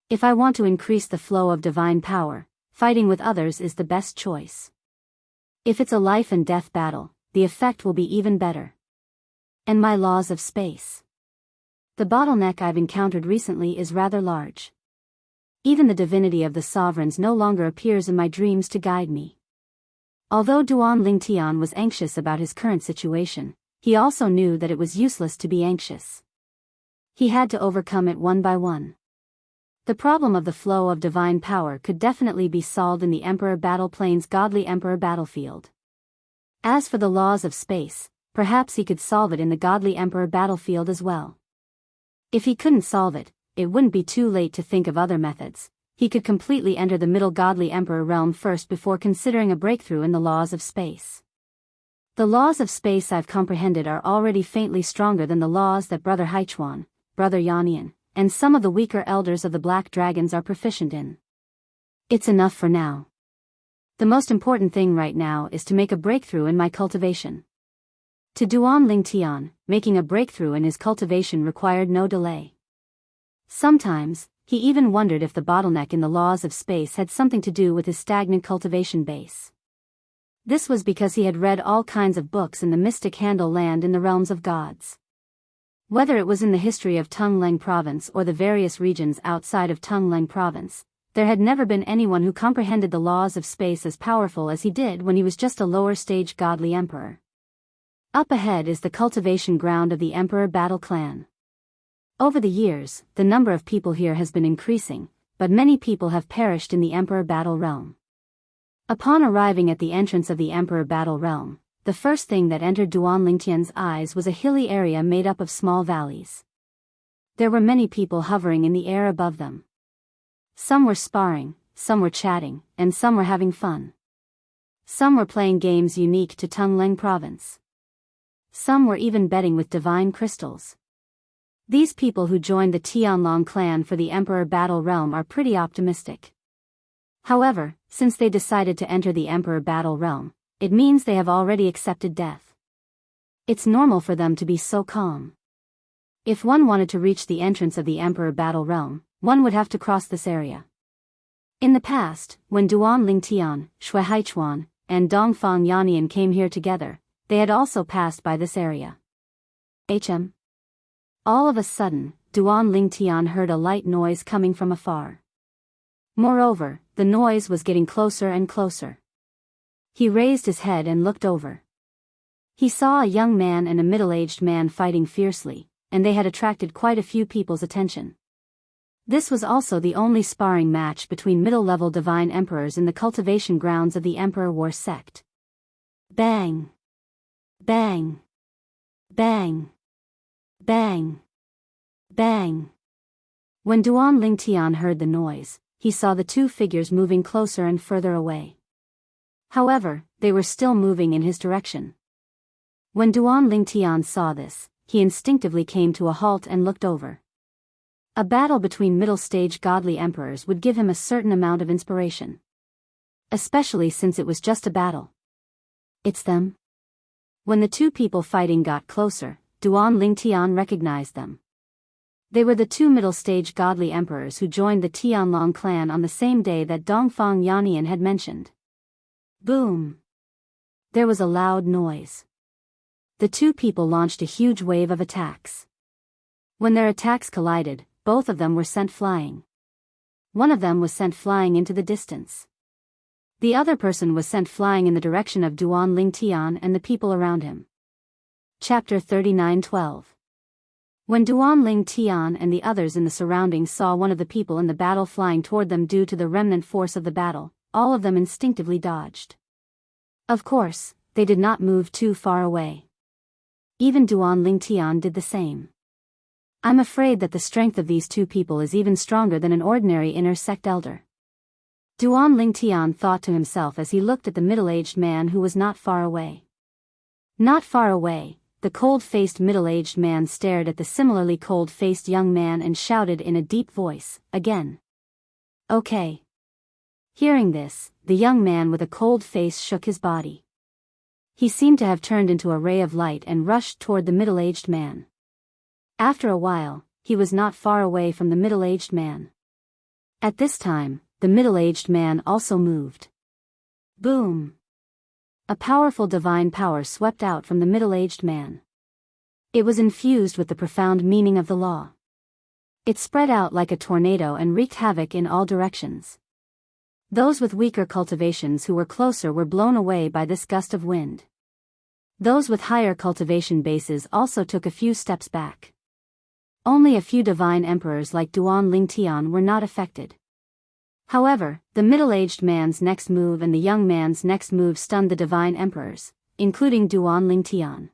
If I want to increase the flow of divine power, fighting with others is the best choice. If it's a life and death battle, the effect will be even better. And my laws of space. The bottleneck I've encountered recently is rather large. Even the divinity of the sovereigns no longer appears in my dreams to guide me. Although Duan Lingtian was anxious about his current situation, he also knew that it was useless to be anxious. He had to overcome it one by one. The problem of the flow of divine power could definitely be solved in the Emperor Battle Plain's Godly Emperor battlefield. As for the laws of space, perhaps he could solve it in the Godly Emperor battlefield as well. If he couldn't solve it, it wouldn't be too late to think of other methods. He could completely enter the Middle Godly Emperor realm first before considering a breakthrough in the laws of space. The laws of space I've comprehended are already faintly stronger than the laws that Brother Haichuan, Brother Yannian, and some of the weaker elders of the Black Dragons are proficient in. It's enough for now. The most important thing right now is to make a breakthrough in my cultivation. To Duan Lingtian, making a breakthrough in his cultivation required no delay. Sometimes, he even wondered if the bottleneck in the laws of space had something to do with his stagnant cultivation base. This was because he had read all kinds of books in the mystic handle land in the realms of gods. Whether it was in the history of Tungleng province or the various regions outside of Tungleng province, there had never been anyone who comprehended the laws of space as powerful as he did when he was just a lower stage godly emperor. Up ahead is the cultivation ground of the Emperor Battle Clan. Over the years, the number of people here has been increasing, but many people have perished in the Emperor Battle Realm. Upon arriving at the entrance of the Emperor Battle Realm, the first thing that entered Duan Lingtian's eyes was a hilly area made up of small valleys. There were many people hovering in the air above them. Some were sparring, some were chatting, and some were having fun. Some were playing games unique to Tungleng province. Some were even betting with divine crystals. These people who joined the Tianlong clan for the Emperor Battle Realm are pretty optimistic. However, since they decided to enter the Emperor Battle Realm, it means they have already accepted death. It's normal for them to be so calm. If one wanted to reach the entrance of the Emperor Battle Realm, one would have to cross this area. In the past, when Duan Lingtian, Shui Haichuan, and Dongfang Yannian came here together, they had also passed by this area. All of a sudden, Duan Lingtian heard a light noise coming from afar. Moreover, the noise was getting closer and closer. He raised his head and looked over. He saw a young man and a middle-aged man fighting fiercely, and they had attracted quite a few people's attention. This was also the only sparring match between middle-level divine emperors in the cultivation grounds of the Emperor War sect. Bang! Bang! Bang! Bang! Bang! When Duan Lingtian heard the noise, he saw the two figures moving closer and further away. However, they were still moving in his direction. When Duan Lingtian saw this, he instinctively came to a halt and looked over. A battle between middle-stage godly emperors would give him a certain amount of inspiration. Especially since it was just a battle. It's them. When the two people fighting got closer, Duan Lingtian recognized them. They were the two middle-stage godly emperors who joined the Tianlong clan on the same day that Dongfang Yannian had mentioned. Boom! There was a loud noise. the two people launched a huge wave of attacks. When their attacks collided, both of them were sent flying. One of them was sent flying into the distance. The other person was sent flying in the direction of Duan Lingtian and the people around him. Chapter 39:12. When Duan Lingtian and the others in the surroundings saw one of the people in the battle flying toward them due to the remnant force of the battle, all of them instinctively dodged. Of course, they did not move too far away. Even Duan Lingtian did the same. I'm afraid that the strength of these two people is even stronger than an ordinary inner sect elder. Duan Lingtian thought to himself as he looked at the middle-aged man who was not far away. Not far away, the cold-faced middle-aged man stared at the similarly cold-faced young man and shouted in a deep voice, again. Okay. Hearing this, the young man with a cold face shook his body. He seemed to have turned into a ray of light and rushed toward the middle-aged man. After a while, he was not far away from the middle-aged man. At this time, the middle-aged man also moved. Boom! A powerful divine power swept out from the middle-aged man. It was infused with the profound meaning of the law. It spread out like a tornado and wreaked havoc in all directions. Those with weaker cultivations who were closer were blown away by this gust of wind. Those with higher cultivation bases also took a few steps back. Only a few divine emperors like Duan Lingtian were not affected. However, the middle-aged man's next move and the young man's next move stunned the divine emperors, including Duan Lingtian.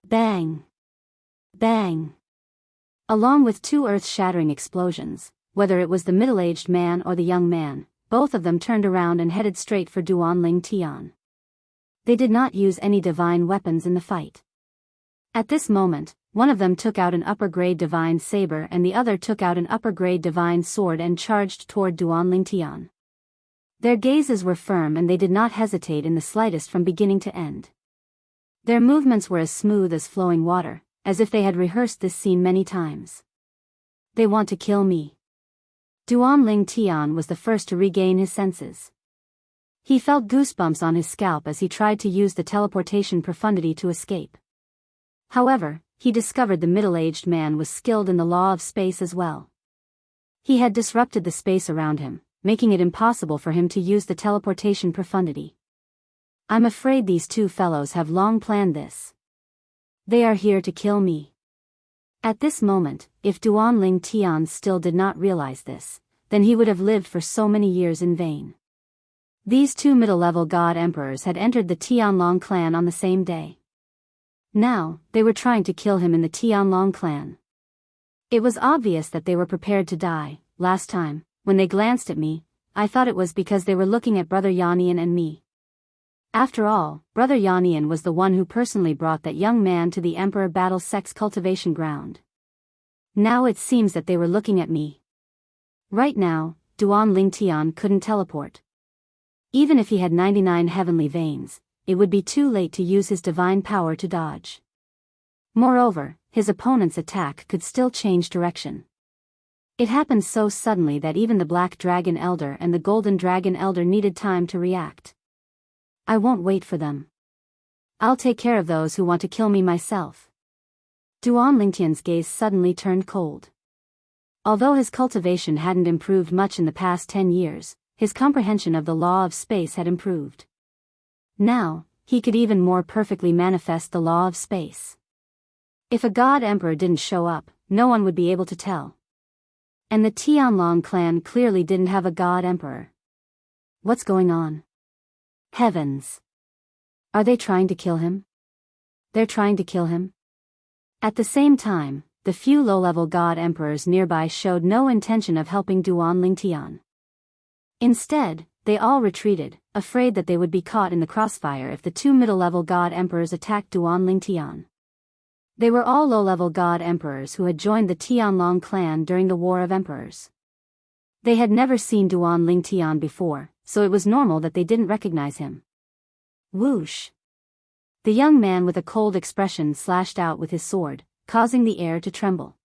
Bang! Bang! Along with two earth-shattering explosions, whether it was the middle-aged man or the young man, both of them turned around and headed straight for Duan Lingtian. They did not use any divine weapons in the fight. At this moment, one of them took out an upper-grade divine saber and the other took out an upper-grade divine sword and charged toward Duan Lingtian. Their gazes were firm and they did not hesitate in the slightest from beginning to end. Their movements were as smooth as flowing water, as if they had rehearsed this scene many times. They want to kill me. Duan Lingtian was the first to regain his senses. He felt goosebumps on his scalp as he tried to use the teleportation profundity to escape. However, he discovered the middle-aged man was skilled in the law of space as well. He had disrupted the space around him, making it impossible for him to use the teleportation profundity. I'm afraid these two fellows have long planned this. They are here to kill me. At this moment, if Duan Lingtian still did not realize this, then he would have lived for so many years in vain. These two middle-level god emperors had entered the Tianlong clan on the same day. Now, they were trying to kill him in the Tianlong clan. It was obvious that they were prepared to die. Last time, when they glanced at me, I thought it was because they were looking at Brother Yannian and me. After all, Brother Yannian was the one who personally brought that young man to the Emperor Battle Sect's cultivation ground. Now it seems that they were looking at me. Right now, Duan Lingtian couldn't teleport. Even if he had 99 heavenly veins, it would be too late to use his divine power to dodge. Moreover, his opponent's attack could still change direction. It happened so suddenly that even the Black Dragon Elder and the Golden Dragon Elder needed time to react. I won't wait for them. I'll take care of those who want to kill me myself. Duan Lingtian's gaze suddenly turned cold. Although his cultivation hadn't improved much in the past 10 years, his comprehension of the law of space had improved. Now, he could even more perfectly manifest the law of space. If a god emperor didn't show up, no one would be able to tell. And the Tianlong clan clearly didn't have a god emperor. What's going on? Heavens! Are they trying to kill him? They're trying to kill him? At the same time, the few low-level god emperors nearby showed no intention of helping Duan Lingtian. Instead, they all retreated, afraid that they would be caught in the crossfire if the two middle-level god emperors attacked Duan Lingtian. They were all low-level god emperors who had joined the Tianlong clan during the War of Emperors. They had never seen Duan Lingtian before, so it was normal that they didn't recognize him. Whoosh! The young man with a cold expression slashed out with his sword, causing the air to tremble.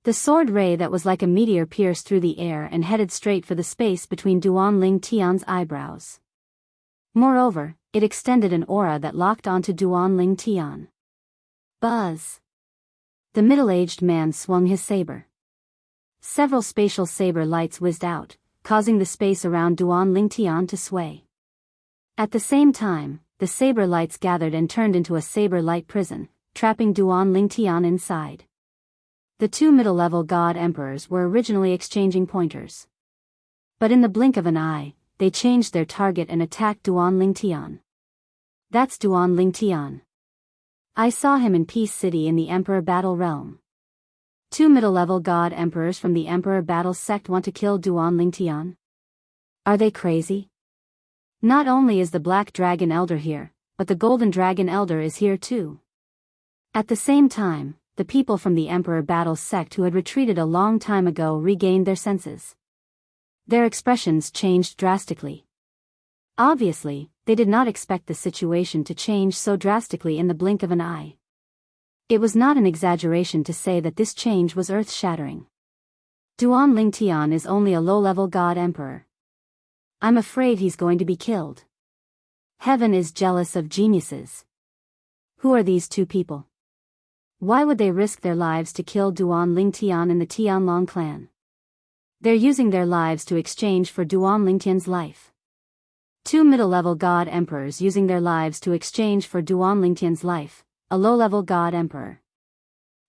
The sword ray that was like a meteor pierced through the air and headed straight for the space between Duan Lingtian's eyebrows. Moreover, it extended an aura that locked onto Duan Ling Tian. Buzz! The middle-aged man swung his saber. Several spatial saber lights whizzed out, causing the space around Duan Ling Tian to sway. At the same time, the saber lights gathered and turned into a saber light prison, trapping Duan Ling Tian inside. The two middle-level god emperors were originally exchanging pointers. But in the blink of an eye, they changed their target and attacked Duan Ling Tian. That's Duan Ling Tian. I saw him in Peace City in the Emperor Battle Realm. Two middle-level god emperors from the Emperor Battle sect want to kill Duan Ling Tian? Are they crazy? Not only is the Black Dragon Elder here, but the Golden Dragon Elder is here too. At the same time, the people from the Emperor Battle sect who had retreated a long time ago regained their senses. Their expressions changed drastically. Obviously, they did not expect the situation to change so drastically in the blink of an eye. It was not an exaggeration to say that this change was earth-shattering. Duan Ling Tian is only a low-level god emperor. I'm afraid he's going to be killed. Heaven is jealous of geniuses. Who are these two people? Why would they risk their lives to kill Duan Ling Tian and the Tianlong clan? They're using their lives to exchange for Duan Ling Tian's life. Two middle-level god emperors using their lives to exchange for Duan Ling Tian's life, a low-level god emperor.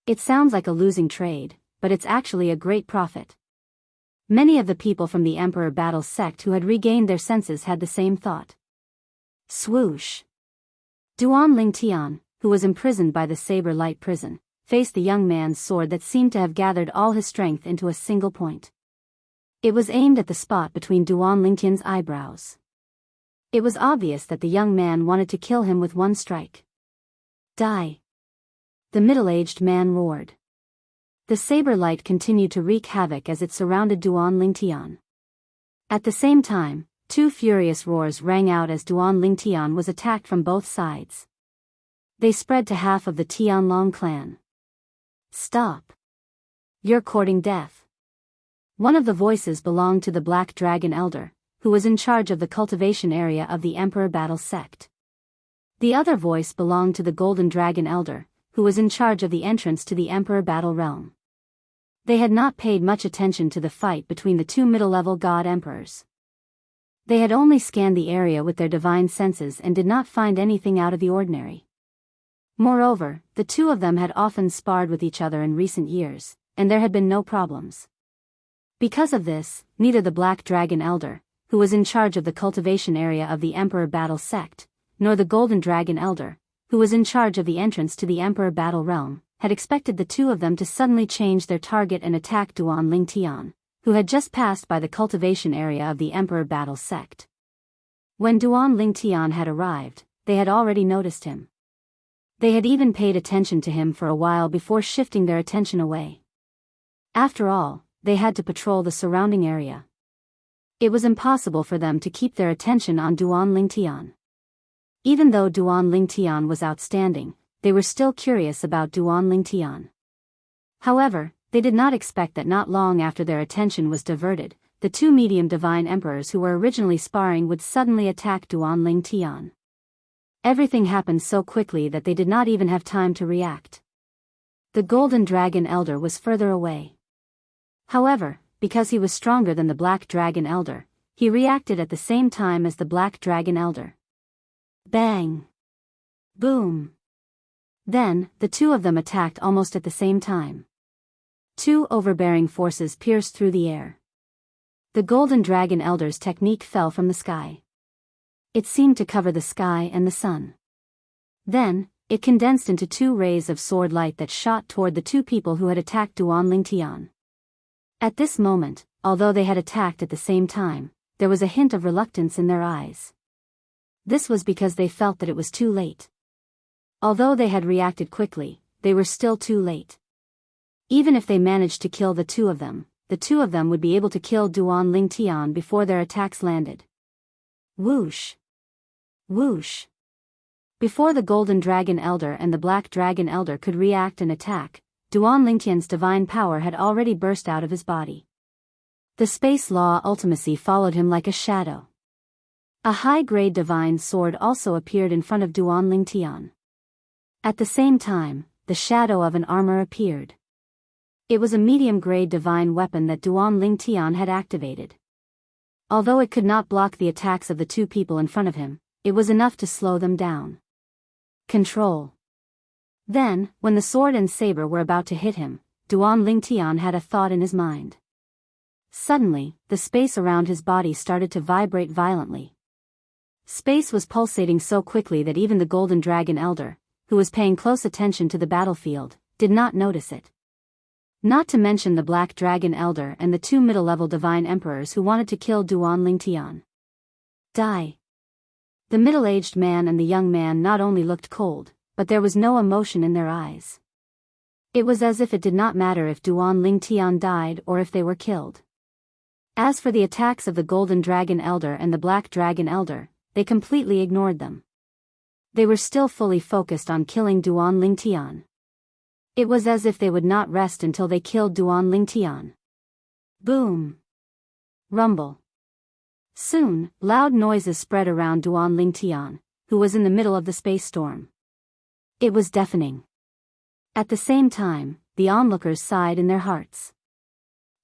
It sounds like a losing trade, but it's actually a great profit. Many of the people from the Emperor Battle sect who had regained their senses had the same thought. Swoosh! Duan Ling Tian, who was imprisoned by the saber light prison, faced the young man's sword that seemed to have gathered all his strength into a single point. It was aimed at the spot between Duan Ling Tian's eyebrows. It was obvious that the young man wanted to kill him with one strike. Die! The middle-aged man roared. The saber light continued to wreak havoc as it surrounded Duan Ling Tian. At the same time, two furious roars rang out as Duan Ling Tian was attacked from both sides. They spread to half of the Tianlong clan. Stop! You're courting death. One of the voices belonged to the Black Dragon Elder, who was in charge of the cultivation area of the Emperor Battle sect. The other voice belonged to the Golden Dragon Elder, who was in charge of the entrance to the Emperor Battle realm. They had not paid much attention to the fight between the two middle-level god emperors. They had only scanned the area with their divine senses and did not find anything out of the ordinary. Moreover, the two of them had often sparred with each other in recent years, and there had been no problems. Because of this, neither the Black Dragon Elder, who was in charge of the cultivation area of the Emperor Battle sect, nor the Golden Dragon Elder, who was in charge of the entrance to the Emperor Battle realm, had expected the two of them to suddenly change their target and attack Duan Ling Tian, who had just passed by the cultivation area of the Emperor Battle sect. When Duan Ling Tian had arrived, they had already noticed him. They had even paid attention to him for a while before shifting their attention away. After all, they had to patrol the surrounding area. It was impossible for them to keep their attention on Duan Ling Tian. Even though Duan Ling Tian was outstanding, they were still curious about Duan Ling Tian. However, they did not expect that not long after their attention was diverted, the two medium divine emperors who were originally sparring would suddenly attack Duan Ling Tian. Everything happened so quickly that they did not even have time to react. The Golden Dragon Elder was further away. However, because he was stronger than the Black Dragon Elder, he reacted at the same time as the Black Dragon Elder. Bang! Boom! Then, the two of them attacked almost at the same time. Two overbearing forces pierced through the air. The Golden Dragon Elder's technique fell from the sky. It seemed to cover the sky and the sun. Then, it condensed into two rays of sword light that shot toward the two people who had attacked Duan Ling Tian. At this moment, although they had attacked at the same time, there was a hint of reluctance in their eyes. This was because they felt that it was too late. Although they had reacted quickly, they were still too late. Even if they managed to kill the two of them would be able to kill Duan Ling Tian before their attacks landed. Whoosh! Whoosh! Before the Golden Dragon Elder and the Black Dragon Elder could react and attack, Duan Ling Tian's divine power had already burst out of his body. The space law ultimacy followed him like a shadow. A high-grade divine sword also appeared in front of Duan Lingtian. At the same time, the shadow of an armor appeared. It was a medium-grade divine weapon that Duan Lingtian had activated. Although it could not block the attacks of the two people in front of him, it was enough to slow them down. Control. Then, when the sword and saber were about to hit him, Duan Lingtian had a thought in his mind. Suddenly, the space around his body started to vibrate violently. Space was pulsating so quickly that even the Golden Dragon Elder, who was paying close attention to the battlefield, did not notice it. Not to mention the Black Dragon Elder and the two middle-level Divine Emperors who wanted to kill Duan Lingtian. Die. The middle-aged man and the young man not only looked cold, but there was no emotion in their eyes. It was as if it did not matter if Duan Lingtian died or if they were killed. As for the attacks of the Golden Dragon Elder and the Black Dragon Elder, they completely ignored them. They were still fully focused on killing Duan Lingtian. It was as if they would not rest until they killed Duan Lingtian. Boom. Rumble. Soon, loud noises spread around Duan Lingtian, who was in the middle of the space storm. It was deafening. At the same time, the onlookers sighed in their hearts.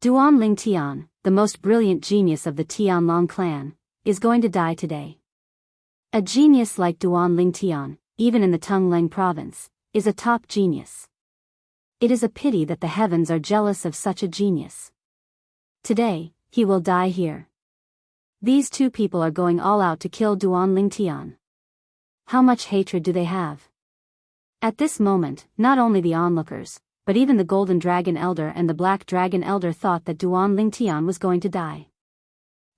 Duan Lingtian, the most brilliant genius of the Tianlong clan, is going to die today. A genius like Duan Lingtian, even in the Tungleng province, is a top genius. It is a pity that the heavens are jealous of such a genius. Today, he will die here. These two people are going all out to kill Duan Lingtian. How much hatred do they have? At this moment, not only the onlookers, but even the Golden Dragon Elder and the Black Dragon Elder thought that Duan Lingtian was going to die.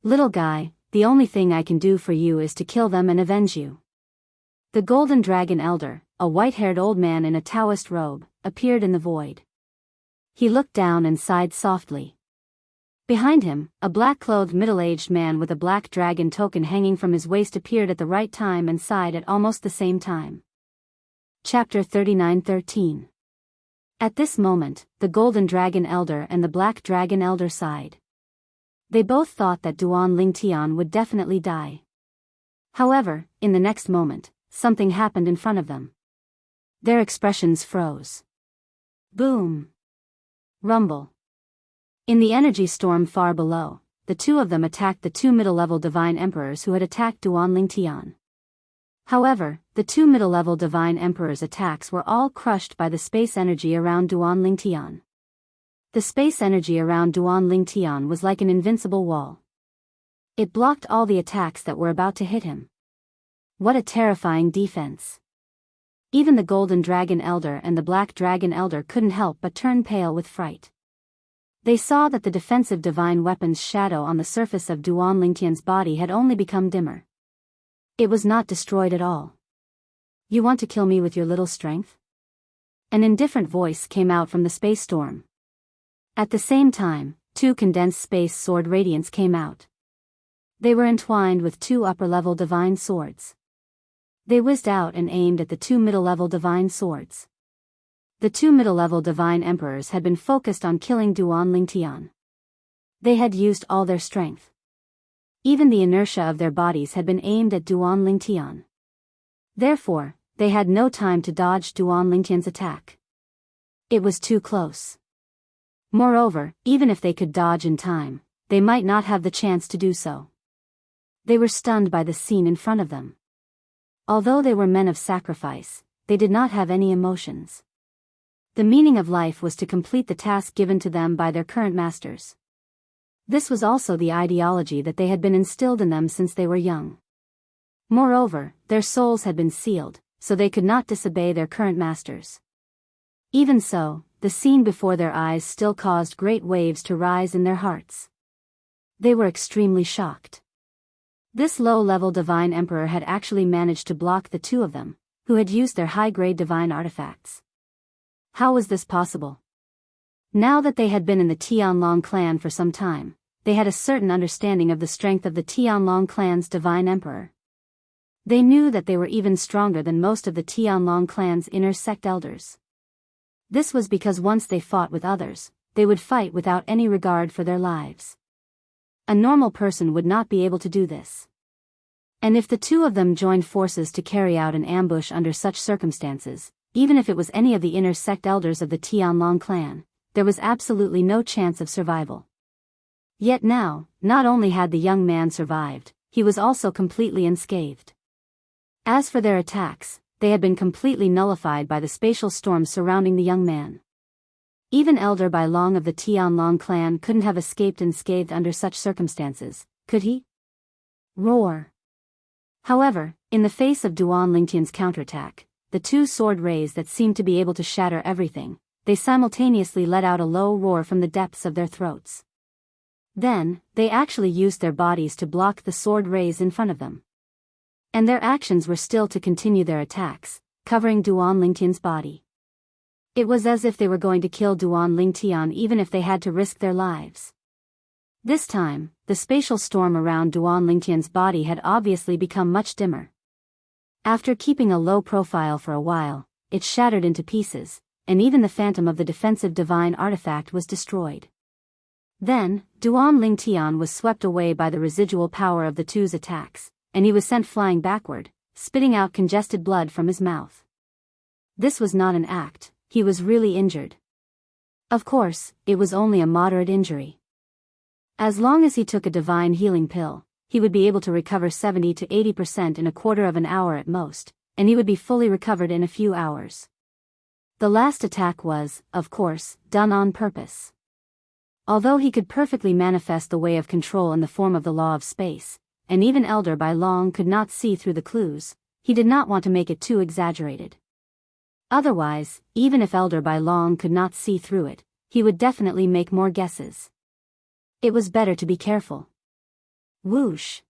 Little guy, the only thing I can do for you is to kill them and avenge you. The Golden Dragon Elder, a white-haired old man in a Daoist robe, appeared in the void. He looked down and sighed softly. Behind him, a black-clothed middle-aged man with a black dragon token hanging from his waist appeared at the right time and sighed at almost the same time. Chapter 39:13. At this moment, the Golden Dragon Elder and the Black Dragon Elder sighed. They both thought that Duan Lingtian would definitely die. However, in the next moment, something happened in front of them. Their expressions froze. Boom. Rumble. In the energy storm far below, the two of them attacked the two middle-level Divine Emperors who had attacked Duan Lingtian. However, the two middle-level Divine Emperors' attacks were all crushed by the space energy around Duan Lingtian. The space energy around Duan Lingtian was like an invincible wall. It blocked all the attacks that were about to hit him. What a terrifying defense. Even the Golden Dragon Elder and the Black Dragon Elder couldn't help but turn pale with fright. They saw that the defensive divine weapon's shadow on the surface of Duan Lingtian's body had only become dimmer. It was not destroyed at all. You want to kill me with your little strength? An indifferent voice came out from the space storm. At the same time, two condensed space sword radiants came out. They were entwined with two upper-level divine swords. They whizzed out and aimed at the two middle-level divine swords. The two middle-level Divine Emperors had been focused on killing Duan Lingtian. They had used all their strength. Even the inertia of their bodies had been aimed at Duan Lingtian. Therefore, they had no time to dodge Duan Lingtian's attack. It was too close. Moreover, even if they could dodge in time, they might not have the chance to do so. They were stunned by the scene in front of them. Although they were men of sacrifice, they did not have any emotions. The meaning of life was to complete the task given to them by their current masters. This was also the ideology that they had been instilled in them since they were young. Moreover, their souls had been sealed, so they could not disobey their current masters. Even so, the scene before their eyes still caused great waves to rise in their hearts. They were extremely shocked. This low-level Divine Emperor had actually managed to block the two of them, who had used their high-grade divine artifacts. How was this possible? Now that they had been in the Tianlong clan for some time, they had a certain understanding of the strength of the Tianlong clan's Divine Emperor. They knew that they were even stronger than most of the Tianlong clan's inner sect elders. This was because once they fought with others, they would fight without any regard for their lives. A normal person would not be able to do this. And if the two of them joined forces to carry out an ambush under such circumstances, even if it was any of the inner sect elders of the Tianlong clan, there was absolutely no chance of survival. Yet now, not only had the young man survived, he was also completely unscathed. As for their attacks, they had been completely nullified by the spatial storm surrounding the young man. Even Elder Bai Long of the Tianlong clan couldn't have escaped unscathed under such circumstances, could he? Roar. However, in the face of Duan Lingtian's counterattack, the two sword rays that seemed to be able to shatter everything, they simultaneously let out a low roar from the depths of their throats. Then, they actually used their bodies to block the sword rays in front of them. And their actions were still to continue their attacks, covering Duan Lingtian's body. It was as if they were going to kill Duan Lingtian even if they had to risk their lives. This time, the spatial storm around Duan Lingtian's body had obviously become much dimmer. After keeping a low profile for a while, it shattered into pieces, and even the phantom of the defensive divine artifact was destroyed. Then, Duan Lingtian was swept away by the residual power of the two's attacks, and he was sent flying backward, spitting out congested blood from his mouth. This was not an act, he was really injured. Of course, it was only a moderate injury. As long as he took a divine healing pill, he would be able to recover 70 to 80% in a quarter of an hour at most, and he would be fully recovered in a few hours. The last attack was, of course, done on purpose. Although he could perfectly manifest the way of control in the form of the law of space, and even Elder Bai Long could not see through the clues, he did not want to make it too exaggerated. Otherwise, even if Elder Bai Long could not see through it, he would definitely make more guesses. It was better to be careful. Whoosh.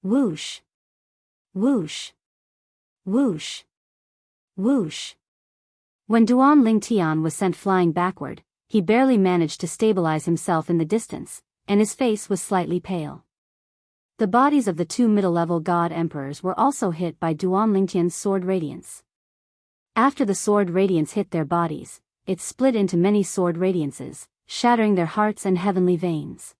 Whoosh. Whoosh. Whoosh. Whoosh. When Duan Lingtian was sent flying backward, he barely managed to stabilize himself in the distance, and his face was slightly pale. The bodies of the two middle-level god emperors were also hit by Duan Lingtian's sword radiance. After the sword radiance hit their bodies, it split into many sword radiances, shattering their hearts and heavenly veins.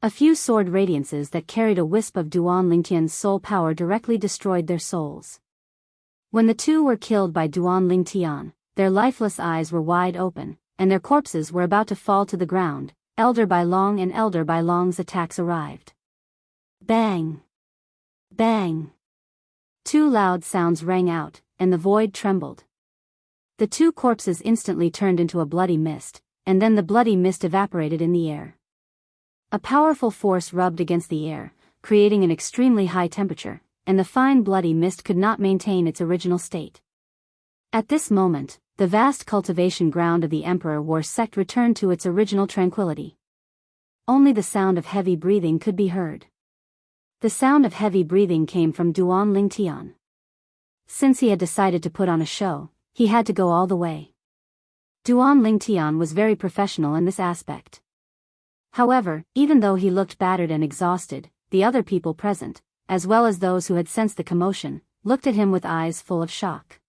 A few sword radiances that carried a wisp of Duan Lingtian's soul power directly destroyed their souls. When the two were killed by Duan Lingtian, their lifeless eyes were wide open, and their corpses were about to fall to the ground. Elder Bai Long and Elder Bai Long's attacks arrived. Bang! Bang! Two loud sounds rang out, and the void trembled. The two corpses instantly turned into a bloody mist, and then the bloody mist evaporated in the air. A powerful force rubbed against the air, creating an extremely high temperature, and the fine bloody mist could not maintain its original state. At this moment, the vast cultivation ground of the Emperor War sect returned to its original tranquility. Only the sound of heavy breathing could be heard. The sound of heavy breathing came from Duan Lingtian. Since he had decided to put on a show, he had to go all the way. Duan Lingtian was very professional in this aspect. However, even though he looked battered and exhausted, the other people present, as well as those who had sensed the commotion, looked at him with eyes full of shock.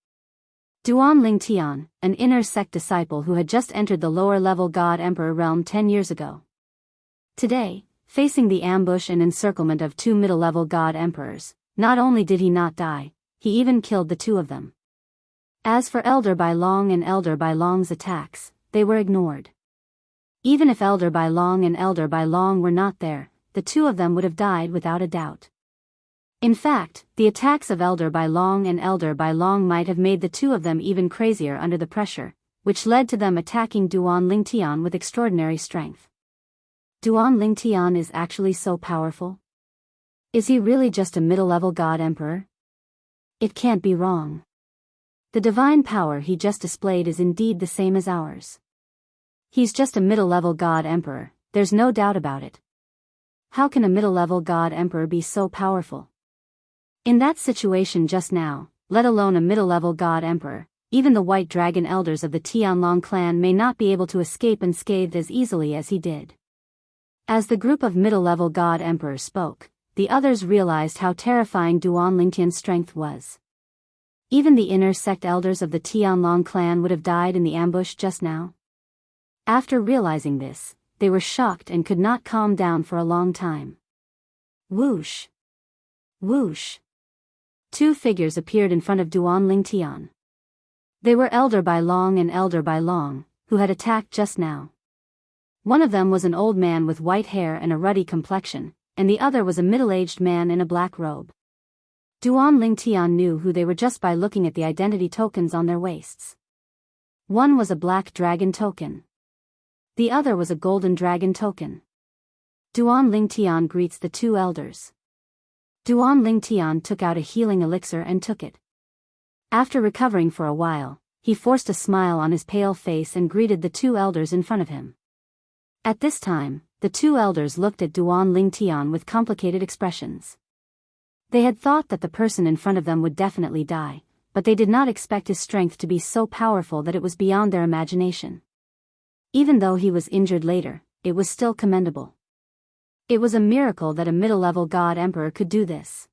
Duan Lingtian, an inner sect disciple who had just entered the lower-level God Emperor realm 10 years ago. Today, facing the ambush and encirclement of two middle-level God Emperors, not only did he not die, he even killed the two of them. As for Elder Bai Long and Elder Bai Long's attacks, they were ignored. Even if Elder Bai Long and Elder Bai Long were not there, the two of them would have died without a doubt. In fact, the attacks of Elder Bai Long and Elder Bai Long might have made the two of them even crazier under the pressure, which led to them attacking Duan Lingtian with extraordinary strength. Duan Lingtian is actually so powerful? Is he really just a middle-level god emperor? It can't be wrong. The divine power he just displayed is indeed the same as ours. He's just a middle-level god emperor, there's no doubt about it. How can a middle-level god emperor be so powerful? In that situation just now, let alone a middle-level god emperor, even the white dragon elders of the Tianlong clan may not be able to escape unscathed as easily as he did. As the group of middle-level god emperors spoke, the others realized how terrifying Duan Lingtian's strength was. Even the inner sect elders of the Tianlong clan would have died in the ambush just now. After realizing this, they were shocked and could not calm down for a long time. Whoosh! Whoosh! Two figures appeared in front of Duan Lingtian. They were Elder by Long and Elder by Long, who had attacked just now. One of them was an old man with white hair and a ruddy complexion, and the other was a middle-aged man in a black robe. Duan Lingtian knew who they were just by looking at the identity tokens on their waists. One was a black dragon token. The other was a golden dragon token. Duan Lingtian greets the two elders. Duan Lingtian took out a healing elixir and took it. After recovering for a while, he forced a smile on his pale face and greeted the two elders in front of him. At this time, the two elders looked at Duan Lingtian with complicated expressions. They had thought that the person in front of them would definitely die, but they did not expect his strength to be so powerful that it was beyond their imagination. Even though he was injured later, it was still commendable. It was a miracle that a middle-level god emperor could do this.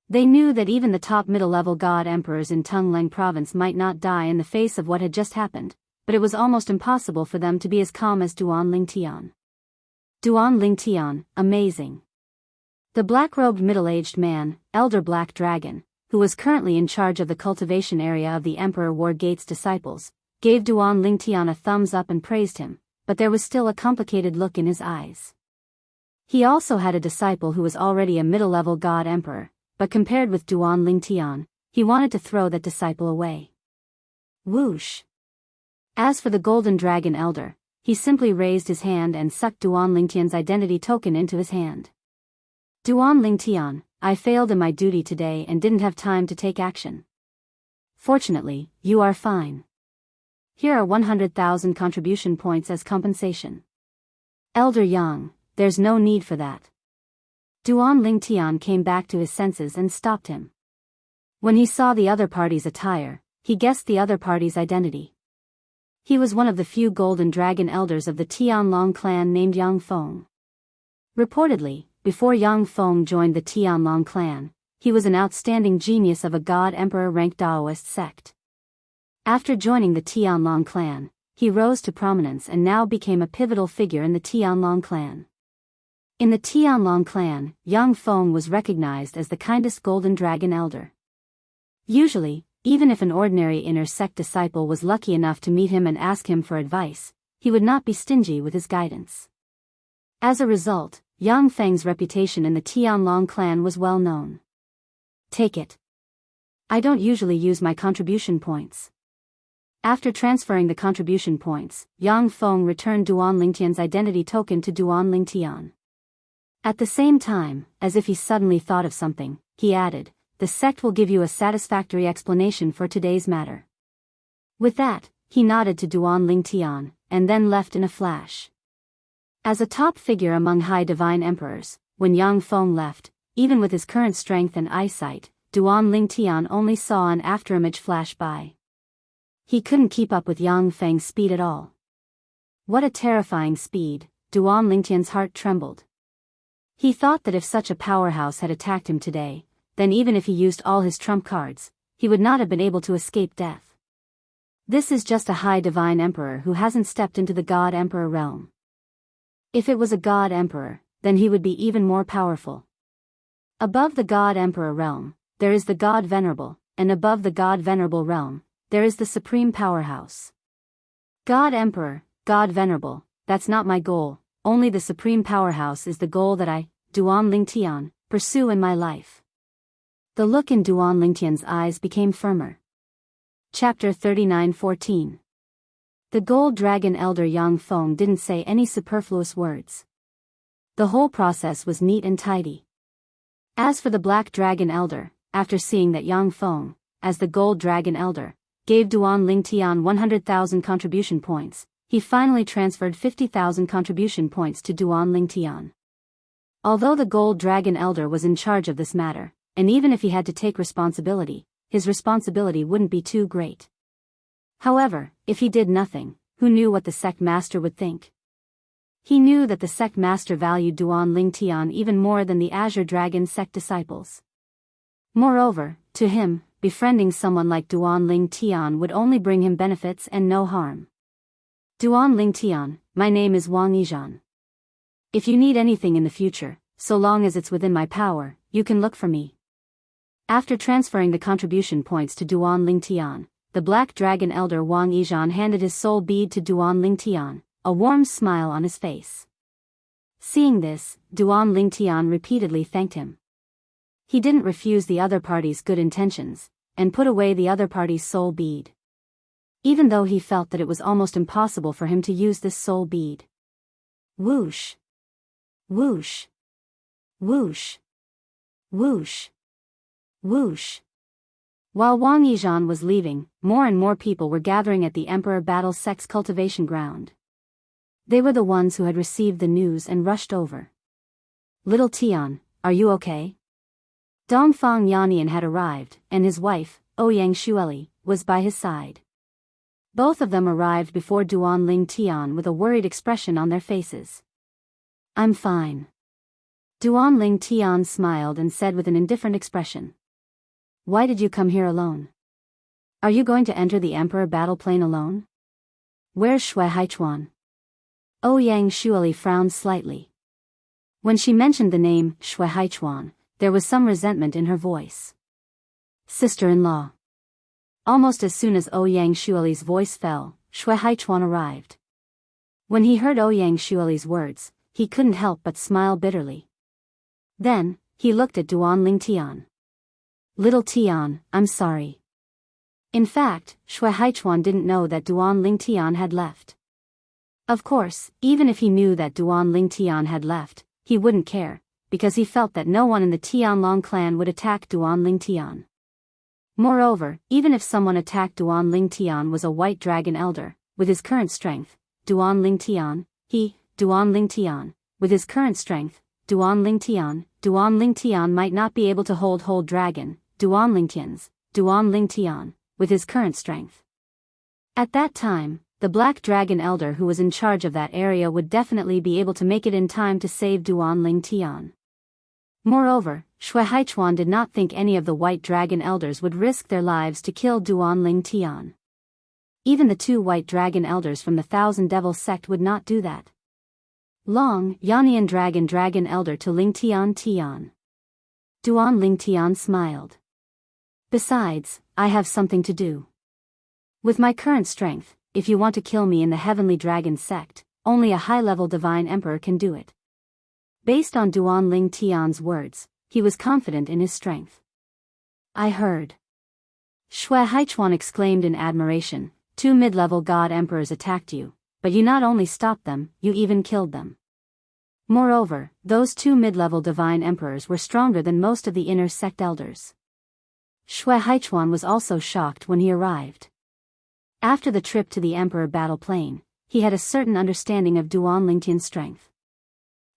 They knew that even the top middle-level god emperors in Tungleng province might not die in the face of what had just happened, but it was almost impossible for them to be as calm as Duan Lingtian. Duan Lingtian, amazing. The black-robed middle-aged man, Elder Black Dragon, who was currently in charge of the cultivation area of the Emperor War Gate's disciples, gave Duan Lingtian a thumbs up and praised him, but there was still a complicated look in his eyes. He also had a disciple who was already a middle-level god emperor, but compared with Duan Lingtian, he wanted to throw that disciple away. Whoosh! As for the Golden Dragon Elder, he simply raised his hand and sucked Duan Lingtian's identity token into his hand. Duan Lingtian, I failed in my duty today and didn't have time to take action. Fortunately, you are fine. Here are 100,000 contribution points as compensation. Elder Yang, there's no need for that. Duan Lingtian came back to his senses and stopped him. When he saw the other party's attire, he guessed the other party's identity. He was one of the few golden dragon elders of the Tianlong clan named Yang Feng. Reportedly, before Yang Feng joined the Tianlong clan, he was an outstanding genius of a god emperor-ranked Daoist sect. After joining the Tianlong clan, he rose to prominence and now became a pivotal figure in the Tianlong clan. In the Tianlong clan, Yang Feng was recognized as the kindest golden dragon elder. Usually, even if an ordinary inner sect disciple was lucky enough to meet him and ask him for advice, he would not be stingy with his guidance. As a result, Yang Feng's reputation in the Tianlong clan was well known. Take it. I don't usually use my contribution points. After transferring the contribution points, Yang Feng returned Duan Lingtian's identity token to Duan Lingtian. At the same time, as if he suddenly thought of something, he added, the sect will give you a satisfactory explanation for today's matter. With that, he nodded to Duan Lingtian, and then left in a flash. As a top figure among high divine emperors, when Yang Feng left, even with his current strength and eyesight, Duan Lingtian only saw an afterimage flash by. He couldn't keep up with Yang Feng's speed at all. What a terrifying speed, Duan Lingtian's heart trembled. He thought that if such a powerhouse had attacked him today, then even if he used all his trump cards, he would not have been able to escape death. This is just a high divine emperor who hasn't stepped into the god emperor realm. If it was a god emperor, then he would be even more powerful. Above the god emperor realm, there is the god venerable, and above the god venerable realm, there is the supreme powerhouse. God emperor, god venerable, that's not my goal, only the supreme powerhouse is the goal that I, Duan Lingtian, pursue in my life. The look in Duan Lingtian's eyes became firmer. Chapter 39:14. The gold dragon elder Yang Feng didn't say any superfluous words. The whole process was neat and tidy. As for the black dragon elder, after seeing that Yang Feng, as the gold dragon elder, gave Duan Lingtian 100,000 contribution points, he finally transferred 50,000 contribution points to Duan Lingtian. Although the gold dragon elder was in charge of this matter, and even if he had to take responsibility, his responsibility wouldn't be too great. However, if he did nothing, who knew what the sect master would think? He knew that the sect master valued Duan Lingtian even more than the Azure Dragon sect disciples. Moreover, to him, befriending someone like Duan Lingtian would only bring him benefits and no harm. Duan Lingtian, my name is Wang Yizhan. If you need anything in the future, so long as it's within my power, you can look for me. After transferring the contribution points to Duan Lingtian, the Black Dragon Elder Wang Yizhan handed his soul bead to Duan Lingtian, a warm smile on his face. Seeing this, Duan Lingtian repeatedly thanked him. He didn't refuse the other party's good intentions, and put away the other party's soul bead. Even though he felt that it was almost impossible for him to use this soul bead. Whoosh! Whoosh! Whoosh! Whoosh! Whoosh! While Wang Yizhan was leaving, more and more people were gathering at the Emperor Battle Sect's cultivation ground. They were the ones who had received the news and rushed over. Little Tian, are you okay? Dongfang Yannian had arrived, and his wife, Ouyang Xueli, was by his side. Both of them arrived before Duan Ling Tian with a worried expression on their faces. I'm fine. Duan Ling Tian smiled and said with an indifferent expression. Why did you come here alone? Are you going to enter the Emperor battle plane alone? Where's Shui Haichuan? Ouyang Xueli frowned slightly. When she mentioned the name Shui Haichuan, there was some resentment in her voice. Sister-in-law. Almost as soon as Ouyang Xueli's voice fell, Shui Haichuan arrived. When he heard Ouyang Xueli's words, he couldn't help but smile bitterly. Then, he looked at Duan Ling Tian. Little Tian, I'm sorry. In fact, Shui Haichuan didn't know that Duan Ling Tian had left. Of course, even if he knew that Duan Ling Tian had left, he wouldn't care, because he felt that no one in the Tianlong clan would attack Duan Ling Tian. Moreover, even if someone attacked Duan Ling Tian was a White Dragon Elder, with his current strength, Duan Ling Tian, with his current strength, Duan Ling Tian might not be able to hold Whole Dragon, Duan Ling Tian, with his current strength. At that time, the Black Dragon Elder who was in charge of that area would definitely be able to make it in time to save Duan Ling Tian. Moreover, Shui Haichuan did not think any of the White Dragon Elders would risk their lives to kill Duan Ling Tian. Even the two White Dragon Elders from the Thousand Devil sect would not do that. Long Yannian Dragon Elder to Ling Tian. Duan Ling Tian smiled. Besides, I have something to do. With my current strength, if you want to kill me in the Heavenly Dragon sect, only a high-level Divine Emperor can do it. Based on Duan Ling Tian's words, he was confident in his strength. I heard. Shui Haichuan exclaimed in admiration, 2 mid-level God Emperors attacked you, but you not only stopped them, you even killed them. Moreover, those 2 mid-level Divine Emperors were stronger than most of the inner sect elders. Shui Haichuan was also shocked when he arrived. After the trip to the Emperor battle plane, he had a certain understanding of Duan Lingtian's strength.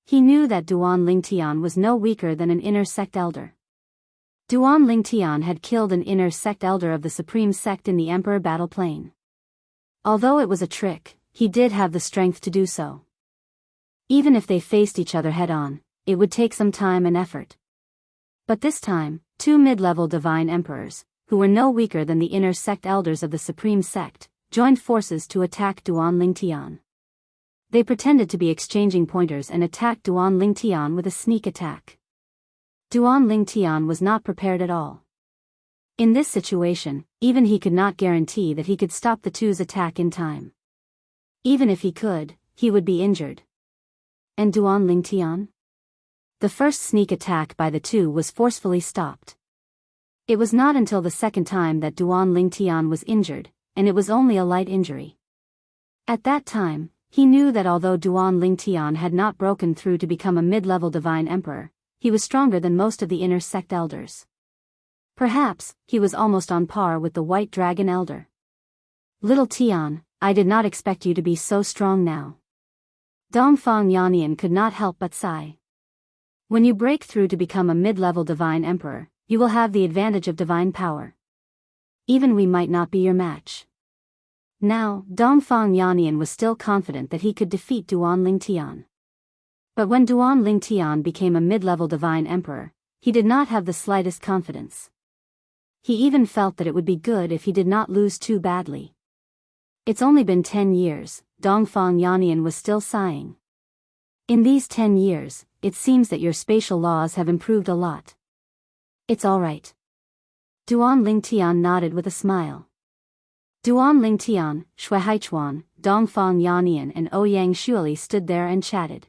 He knew that Duan Lingtian was no weaker than an inner sect elder. Duan Lingtian had killed an inner sect elder of the Supreme Sect in the Emperor battle plane. Although it was a trick, he did have the strength to do so. Even if they faced each other head-on, it would take some time and effort. But this time, 2 mid-level Divine Emperors, who were no weaker than the inner sect elders of the Supreme Sect, joined forces to attack Duan Lingtian. They pretended to be exchanging pointers and attacked Duan Lingtian with a sneak attack. Duan Lingtian was not prepared at all. In this situation, even he could not guarantee that he could stop the two's attack in time. Even if he could, he would be injured. And Duan Lingtian? The first sneak attack by the two was forcefully stopped. It was not until the second time that Duan Lingtian was injured, and it was only a light injury. At that time, he knew that although Duan Lingtian had not broken through to become a mid-level Divine Emperor, he was stronger than most of the inner sect elders. Perhaps, he was almost on par with the White Dragon Elder. Little Tian, I did not expect you to be so strong now. Dongfang Yannian could not help but sigh. When you break through to become a mid-level Divine Emperor, you will have the advantage of divine power. Even we might not be your match. Now, Dongfang Yannian was still confident that he could defeat Duan Lingtian. But when Duan Lingtian became a mid-level Divine Emperor, he did not have the slightest confidence. He even felt that it would be good if he did not lose too badly. It's only been 10 years, Dongfang Yannian was still sighing. In these 10 years, it seems that your spatial laws have improved a lot. It's all right. Duan Lingtian nodded with a smile. Duan Lingtian, Shui Haichuan, Dongfang Yannian and Ouyang Shuili stood there and chatted.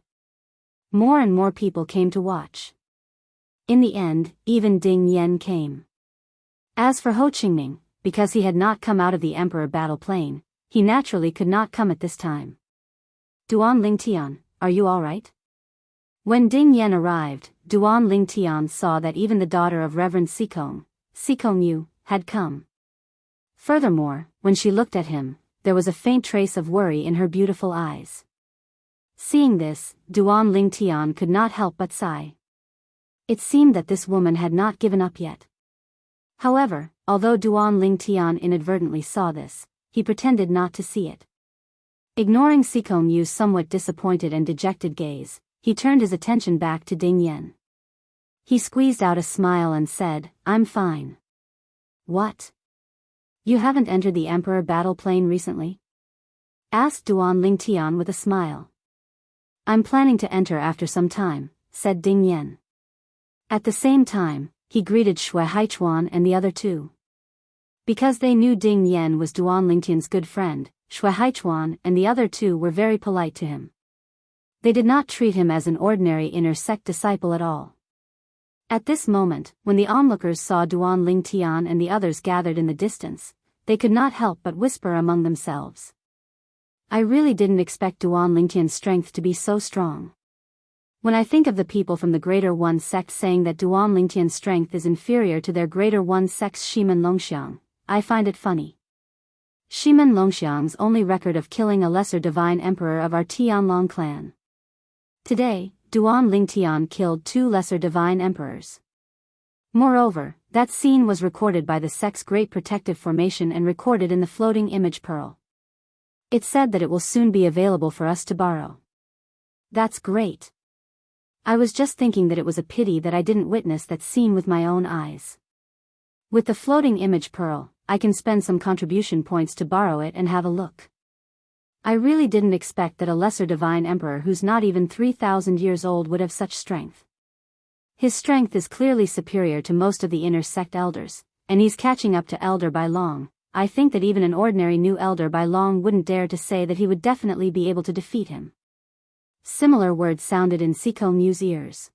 More and more people came to watch. In the end, even Ding Yen came. As for Ho Qingming, because he had not come out of the Emperor battle plane, he naturally could not come at this time. Duan Lingtian, are you all right? When Ding Yen arrived, Duan Lingtian saw that even the daughter of Reverend Sikong Yu, had come. Furthermore, when she looked at him, there was a faint trace of worry in her beautiful eyes. Seeing this, Duan Lingtian could not help but sigh. It seemed that this woman had not given up yet. However, although Duan Lingtian inadvertently saw this, he pretended not to see it. Ignoring Sikong Yu's somewhat disappointed and dejected gaze, he turned his attention back to Ding Yen. He squeezed out a smile and said, I'm fine. What? You haven't entered the Emperor battle plane recently? Asked Duan Lingtian with a smile. I'm planning to enter after some time, said Ding Yen. At the same time, he greeted Shui Haichuan and the other two. Because they knew Ding Yen was Duan Lingtian's good friend, Shui Haichuan and the other two were very polite to him. They did not treat him as an ordinary inner sect disciple at all. At this moment, when the onlookers saw Duan Lingtian and the others gathered in the distance, they could not help but whisper among themselves. I really didn't expect Duan Lingtian's strength to be so strong. When I think of the people from the Greater One sect saying that Duan Lingtian's strength is inferior to their Greater One sect's Shimen Longxiang, I find it funny. Shimen Longxiang's only record of killing a lesser divine emperor of our Tianlong clan. Today, Duan Lingtian killed 2 lesser divine emperors. Moreover, that scene was recorded by the sect's Great Protective Formation and recorded in the floating image pearl. It said that it will soon be available for us to borrow. That's great. I was just thinking that it was a pity that I didn't witness that scene with my own eyes. With the floating image pearl, I can spend some contribution points to borrow it and have a look. I really didn't expect that a lesser divine emperor who's not even 3,000 years old would have such strength. His strength is clearly superior to most of the inner sect elders, and he's catching up to Elder Bai Long. I think that even an ordinary new Elder Bai Long wouldn't dare to say that he would definitely be able to defeat him. Similar words sounded in Sikong Yu's ears.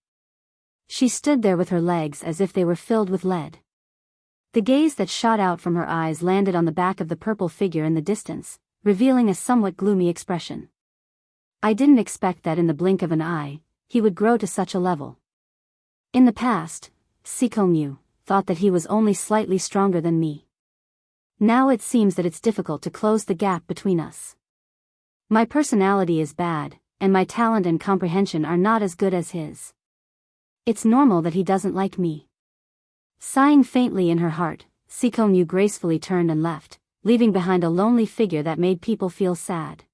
She stood there with her legs as if they were filled with lead. The gaze that shot out from her eyes landed on the back of the purple figure in the distance, revealing a somewhat gloomy expression. I didn't expect that in the blink of an eye, he would grow to such a level. In the past, Sikong Yu thought that he was only slightly stronger than me. Now it seems that it's difficult to close the gap between us. My personality is bad, and my talent and comprehension are not as good as his. It's normal that he doesn't like me. Sighing faintly in her heart, Sikong Yu gracefully turned and left, leaving behind a lonely figure that made people feel sad.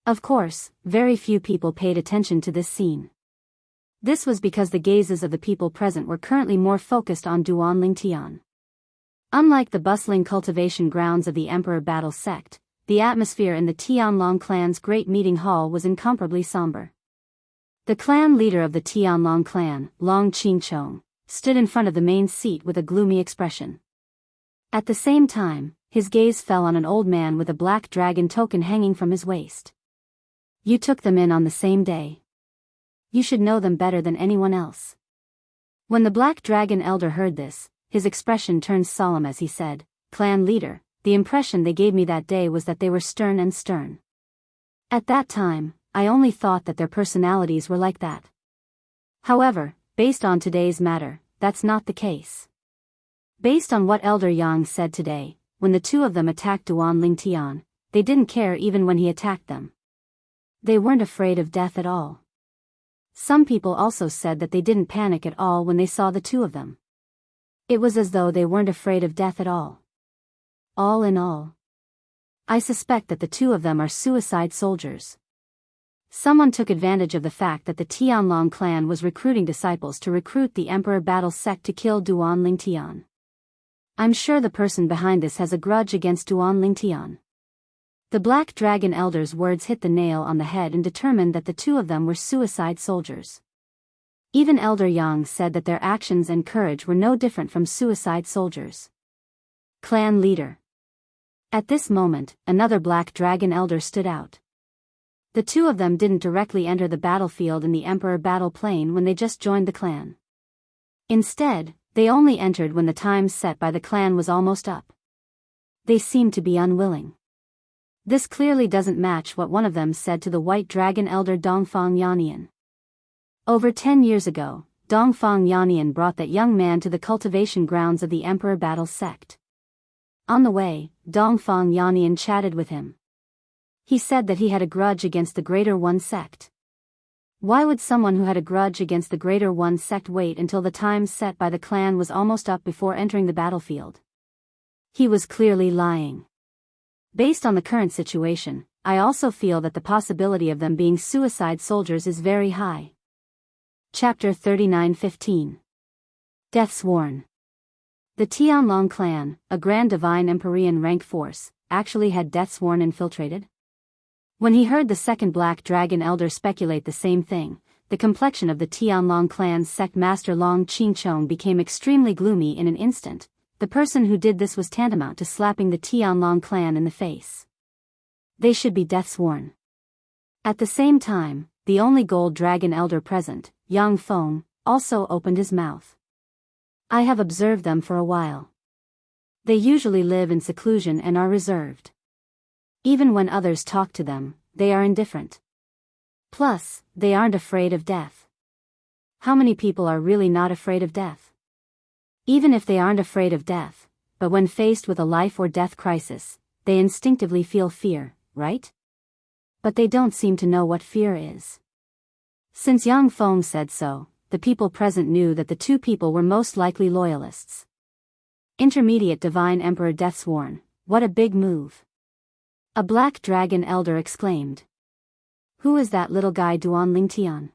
Of course, very few people paid attention to this scene. This was because the gazes of the people present were currently more focused on Duan Lingtian. Unlike the bustling cultivation grounds of the Emperor Battle sect, the atmosphere in the Tianlong clan's great meeting hall was incomparably somber. The clan leader of the Tianlong clan, Long Qingchong, stood in front of the main seat with a gloomy expression. At the same time, his gaze fell on an old man with a black dragon token hanging from his waist. You took them in on the same day. You should know them better than anyone else. When the black dragon elder heard this, his expression turned solemn as he said, Clan leader, the impression they gave me that day was that they were stern and stern. At that time, I only thought that their personalities were like that. However, based on today's matter, that's not the case. Based on what Elder Yang said today, when the two of them attacked Duan Lingtian, they didn't care even when he attacked them. They weren't afraid of death at all. Some people also said that they didn't panic at all when they saw the two of them. It was as though they weren't afraid of death at all. All in all, I suspect that the two of them are suicide soldiers. Someone took advantage of the fact that the Tianlong clan was recruiting disciples to recruit the Emperor Battle sect to kill Duan Lingtian. I'm sure the person behind this has a grudge against Duan Lingtian. The Black Dragon Elder's words hit the nail on the head and determined that the two of them were suicide soldiers. Even Elder Yang said that their actions and courage were no different from suicide soldiers. Clan leader. At this moment, another black dragon elder stood out. The two of them didn't directly enter the battlefield in the Emperor battle plane when they just joined the clan. Instead, they only entered when the time set by the clan was almost up. They seemed to be unwilling. This clearly doesn't match what one of them said to the white dragon elder Dongfang Yannian. Over 10 years ago, Dongfang Yannian brought that young man to the cultivation grounds of the Emperor battle sect. On the way, Dongfang Yannian chatted with him. He said that he had a grudge against the Greater One sect. Why would someone who had a grudge against the Greater One sect wait until the time set by the clan was almost up before entering the battlefield? He was clearly lying. Based on the current situation, I also feel that the possibility of them being suicide soldiers is very high. Chapter 39:15. Deathsworn. The Tianlong clan, a grand divine Empyrean rank force, actually had Deathsworn infiltrated? When he heard the second black dragon elder speculate the same thing, the complexion of the Tianlong clan's sect master Long Qingchong became extremely gloomy in an instant. The person who did this was tantamount to slapping the Tianlong clan in the face. They should be deathsworn. At the same time, the only gold dragon elder present, Yang Feng, also opened his mouth. I have observed them for a while. They usually live in seclusion and are reserved. Even when others talk to them, they are indifferent. Plus, they aren't afraid of death. How many people are really not afraid of death? Even if they aren't afraid of death, but when faced with a life or death crisis, they instinctively feel fear, right? But they don't seem to know what fear is. Since Yang Feng said so, the people present knew that the two people were most likely loyalists. Intermediate Divine Emperor Deathsworn, what a big move. A black dragon elder exclaimed. Who is that little guy Duan Lingtian?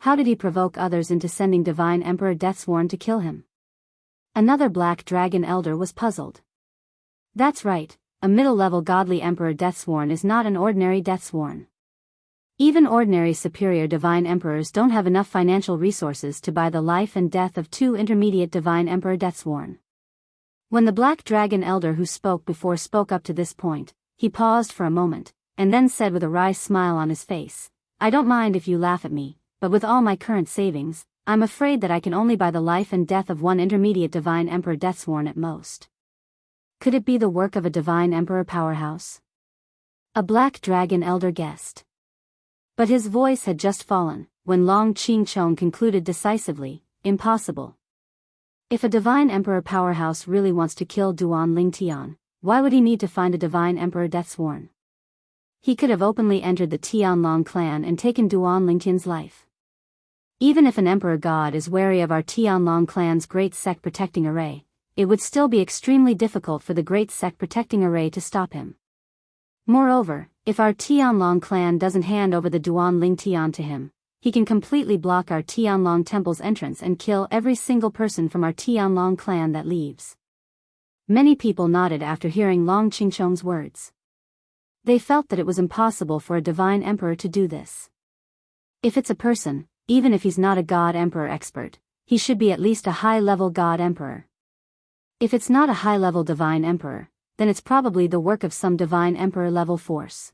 How did he provoke others into sending Divine Emperor Deathsworn to kill him? Another black dragon elder was puzzled. That's right, a middle-level godly Emperor Deathsworn is not an ordinary Deathsworn. Even ordinary superior divine emperors don't have enough financial resources to buy the life and death of two intermediate divine Emperor Deathsworn. When the black dragon elder who spoke before spoke up to this point, he paused for a moment, and then said with a wry smile on his face, I don't mind if you laugh at me, but with all my current savings, I'm afraid that I can only buy the life and death of one intermediate divine Emperor Deathsworn at most. Could it be the work of a divine emperor powerhouse? A black dragon elder guessed. But his voice had just fallen, when Long Qingchong concluded decisively, impossible. If a divine emperor powerhouse really wants to kill Duan Lingtian, why would he need to find a divine emperor Deathsworn? He could have openly entered the Tianlong clan and taken Duan Lingtian's life. Even if an emperor god is wary of our Tianlong clan's great sect protecting array, it would still be extremely difficult for the great sect protecting array to stop him. Moreover, if our Tianlong clan doesn't hand over the Duan Lingtian to him, he can completely block our Tianlong temple's entrance and kill every single person from our Tianlong clan that leaves. Many people nodded after hearing Long Qingchong's words. They felt that it was impossible for a divine emperor to do this. If it's a person, even if he's not a god emperor expert, he should be at least a high-level god emperor. If it's not a high-level divine emperor, then it's probably the work of some divine emperor-level force.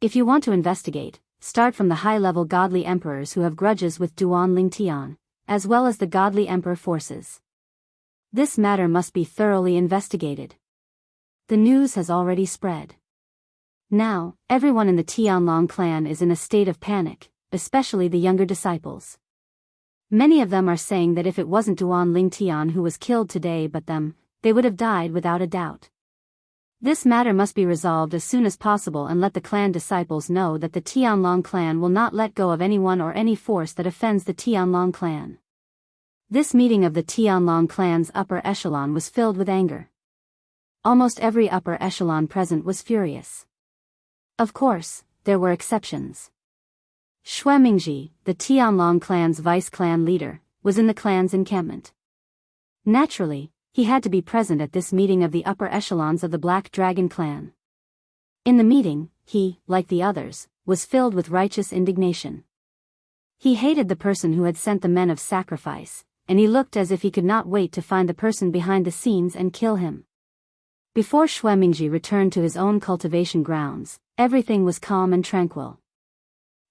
If you want to investigate, start from the high-level godly emperors who have grudges with Duan Lingtian, as well as the godly emperor forces. This matter must be thoroughly investigated. The news has already spread. Now, everyone in the Tianlong clan is in a state of panic, especially the younger disciples. Many of them are saying that if it wasn't Duan Lingtian who was killed today but them, they would have died without a doubt. This matter must be resolved as soon as possible and let the clan disciples know that the Tianlong clan will not let go of anyone or any force that offends the Tianlong clan. This meeting of the Tianlong clan's upper echelon was filled with anger. Almost every upper echelon present was furious. Of course, there were exceptions. Xue Mingji, the Tianlong clan's vice-clan leader, was in the clan's encampment. Naturally, he had to be present at this meeting of the upper echelons of the Black Dragon clan. In the meeting, he, like the others, was filled with righteous indignation. He hated the person who had sent the men of sacrifice, and he looked as if he could not wait to find the person behind the scenes and kill him. Before Xue Mingji returned to his own cultivation grounds, everything was calm and tranquil.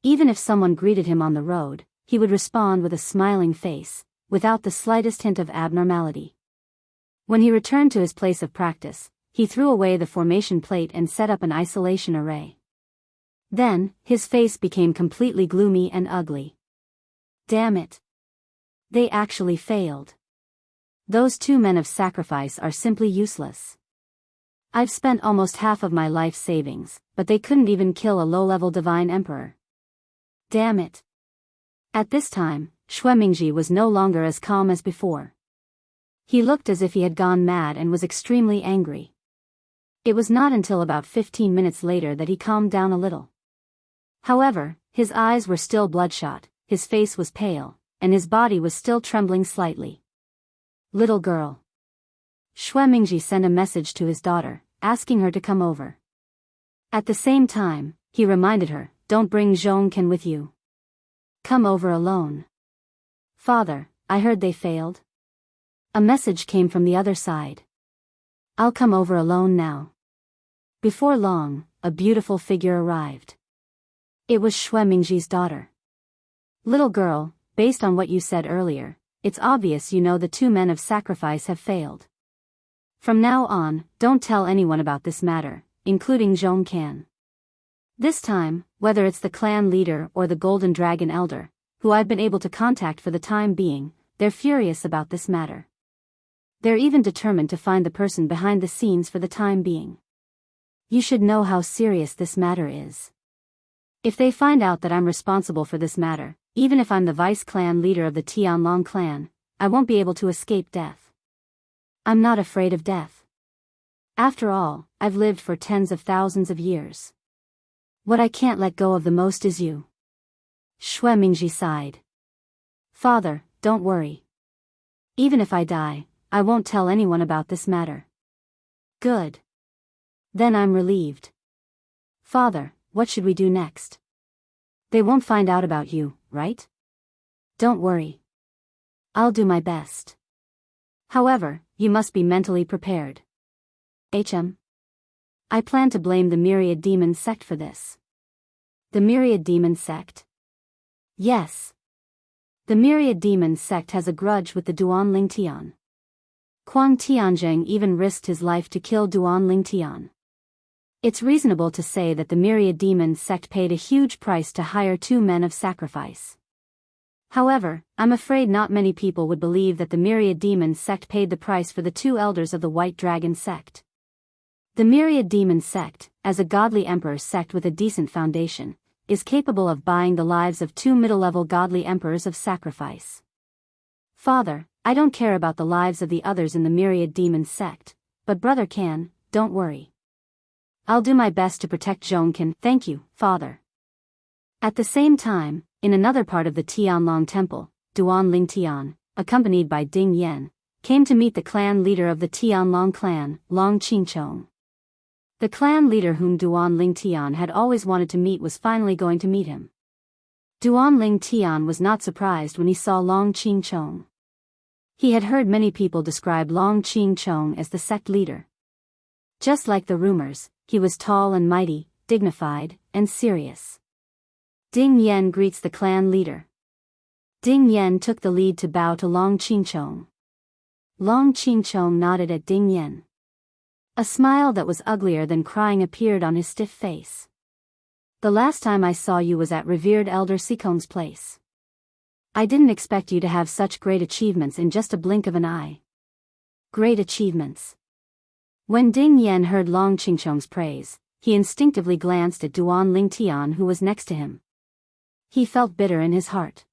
Even if someone greeted him on the road, he would respond with a smiling face, without the slightest hint of abnormality. When he returned to his place of practice, he threw away the formation plate and set up an isolation array. Then, his face became completely gloomy and ugly. Damn it. They actually failed. Those 2 men of sacrifice are simply useless. I've spent almost half of my life savings, but they couldn't even kill a low-level divine emperor. Damn it. At this time, Xue Mingji was no longer as calm as before. He looked as if he had gone mad and was extremely angry. It was not until about 15 minutes later that he calmed down a little. However, his eyes were still bloodshot, his face was pale, and his body was still trembling slightly. Little girl. Xue Mingji sent a message to his daughter, asking her to come over. At the same time, he reminded her, don't bring Zhongken with you. Come over alone. Father, I heard they failed. A message came from the other side. I'll come over alone now. Before long, a beautiful figure arrived. It was Xue Mingji's daughter. Little girl, based on what you said earlier, it's obvious you know the 2 men of sacrifice have failed. From now on, don't tell anyone about this matter, including Zhongkan. This time, whether it's the clan leader or the Golden Dragon Elder, who I've been able to contact for the time being, they're furious about this matter. They're even determined to find the person behind the scenes for the time being. You should know how serious this matter is. If they find out that I'm responsible for this matter, even if I'm the vice-clan leader of the Tianlong clan, I won't be able to escape death. I'm not afraid of death. After all, I've lived for tens of thousands of years. What I can't let go of the most is you. Xue Mingji sighed. Father, don't worry. Even if I die, I won't tell anyone about this matter. Good. Then I'm relieved. Father, what should we do next? They won't find out about you, right? Don't worry. I'll do my best. However, you must be mentally prepared. I plan to blame the Myriad Demon Sect for this. The Myriad Demon Sect? Yes. The Myriad Demon Sect has a grudge with the Duan Lingtian. Kuang Tianzheng even risked his life to kill Duan Lingtian. It's reasonable to say that the Myriad Demon Sect paid a huge price to hire 2 men of sacrifice. However, I'm afraid not many people would believe that the Myriad Demon Sect paid the price for the 2 elders of the White Dragon Sect. The Myriad Demon Sect, as a godly emperor sect with a decent foundation, is capable of buying the lives of 2 middle-level godly emperors of sacrifice. Father, I don't care about the lives of the others in the Myriad Demon Sect, but brother can, don't worry. I'll do my best to protect Zhongken. Thank you, Father. At the same time, in another part of the Tianlong Temple, Duan Lingtian, accompanied by Ding Yan, came to meet the clan leader of the Tianlong clan, Long Qingchong. The clan leader whom Duan Lingtian had always wanted to meet was finally going to meet him. Duan Lingtian was not surprised when he saw Long Qingchong. He had heard many people describe Long Qingchong as the sect leader. Just like the rumors, he was tall and mighty, dignified, and serious. Ding Yan greets the clan leader. Ding Yan took the lead to bow to Long Qingchong. Long Qingchong nodded at Ding Yan. A smile that was uglier than crying appeared on his stiff face. The last time I saw you was at revered Elder Sikong's place. I didn't expect you to have such great achievements in just a blink of an eye. Great achievements. When Ding Yan heard Long Qingchong's praise, he instinctively glanced at Duan Lingtian who was next to him. He felt bitter in his heart.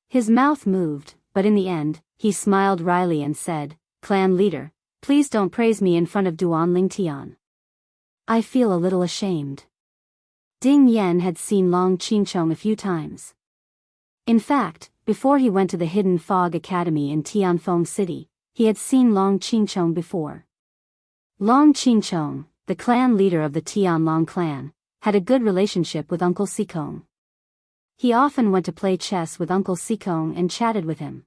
His mouth moved, but in the end, he smiled wryly and said, "Clan leader, please don't praise me in front of Duan Lingtian. I feel a little ashamed." Ding Yan had seen Long Qingchong a few times. In fact, before he went to the Hidden Fog Academy in Tianfeng City, he had seen Long Qingchong before. Long Qingchong, the clan leader of the Tianlong clan, had a good relationship with Uncle Sikong. He often went to play chess with Uncle Sikong and chatted with him.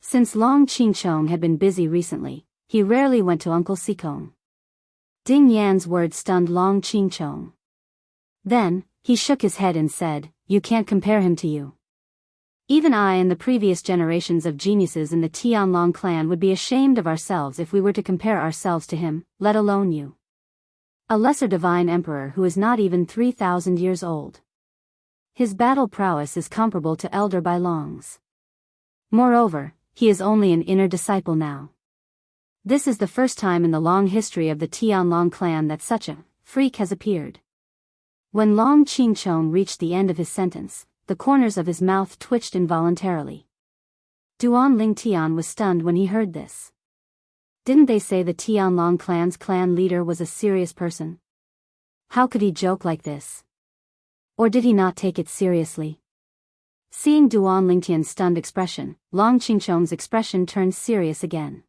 Since Long Qingchong had been busy recently, he rarely went to Uncle Sikong. Ding Yan's words stunned Long Qingchong. Then, he shook his head and said, "You can't compare him to you. Even I and the previous generations of geniuses in the Tianlong clan would be ashamed of ourselves if we were to compare ourselves to him, let alone you. A lesser divine emperor who is not even 3,000 years old. His battle prowess is comparable to Elder Bai Long's. Moreover, he is only an inner disciple now. This is the first time in the long history of the Tianlong clan that such a freak has appeared." When Long Qingchong reached the end of his sentence, the corners of his mouth twitched involuntarily. Duan Lingtian was stunned when he heard this. Didn't they say the Tianlong clan's clan leader was a serious person? How could he joke like this? Or did he not take it seriously? Seeing Duan Lingtian's stunned expression, Long Qingchong's expression turned serious again.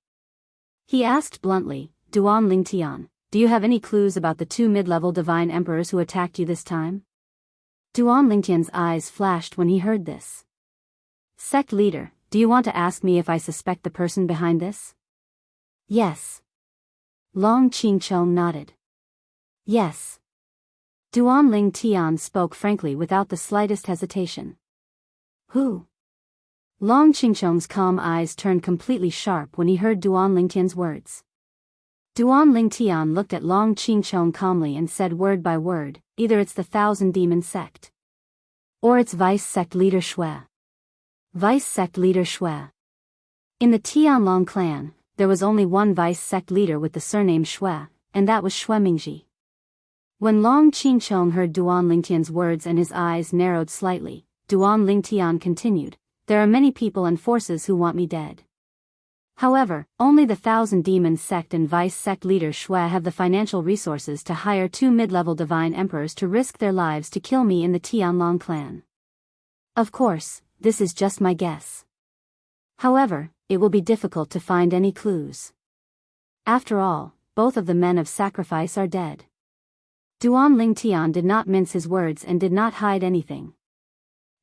He asked bluntly, "Duan Lingtian, do you have any clues about the 2 mid-level divine emperors who attacked you this time?" Duan Lingtian's eyes flashed when he heard this. "Sect leader, do you want to ask me if I suspect the person behind this?" "Yes." Long Qingchong nodded. "Yes." Duan Lingtian spoke frankly without the slightest hesitation. "Who?" Long Qingchong's calm eyes turned completely sharp when he heard Duan Lingtian's words. Duan Lingtian looked at Long Qingchong calmly and said word by word, "Either it's the Thousand Demon Sect. Or it's Vice Sect Leader Shui." Vice Sect Leader Shui. In the Tianlong clan, there was only one Vice Sect leader with the surname Shui, and that was Shui Mingji. When Long Qingchong heard Duan Lingtian's words and his eyes narrowed slightly, Duan Lingtian continued, "There are many people and forces who want me dead. However, only the Thousand Demon Sect and Vice Sect leader Shui have the financial resources to hire 2 mid-level divine emperors to risk their lives to kill me in the Tianlong clan. Of course, this is just my guess. However, it will be difficult to find any clues. After all, both of the men of sacrifice are dead." Duan Lingtian did not mince his words and did not hide anything.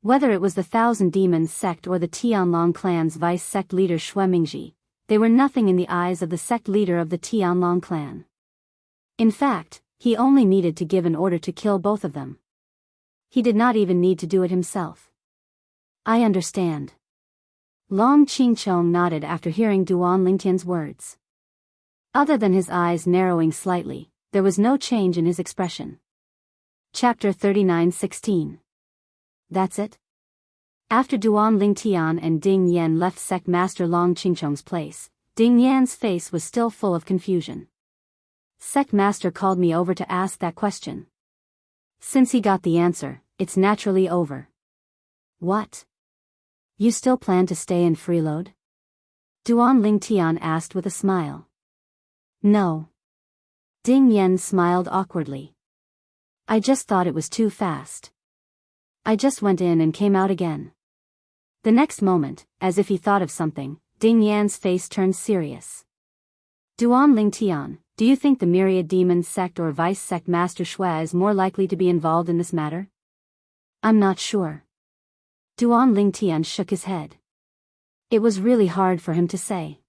Whether it was the Thousand Demons Sect or the Tianlong clan's Vice Sect leader Shui Mingji, they were nothing in the eyes of the sect leader of the Tianlong clan. In fact, he only needed to give an order to kill both of them. He did not even need to do it himself. "I understand." Long Qingchong nodded after hearing Duan Lingtian's words. Other than his eyes narrowing slightly, there was no change in his expression. Chapter 39:16. That's it? After Duan Lingtian and Ding Yan left Sect Master Long Qingchong's place, Ding Yan's face was still full of confusion. "Sect Master called me over to ask that question. Since he got the answer, it's naturally over." "What? You still plan to stay and freeload?" Duan Lingtian asked with a smile. "No." Ding Yan smiled awkwardly. "I just thought it was too fast. I just went in and came out again." The next moment, as if he thought of something, Ding Yan's face turned serious. "Duan Lingtian, do you think the Myriad Demon Sect or Vice Sect Master Shui is more likely to be involved in this matter?" "I'm not sure." Duan Lingtian shook his head. It was really hard for him to say.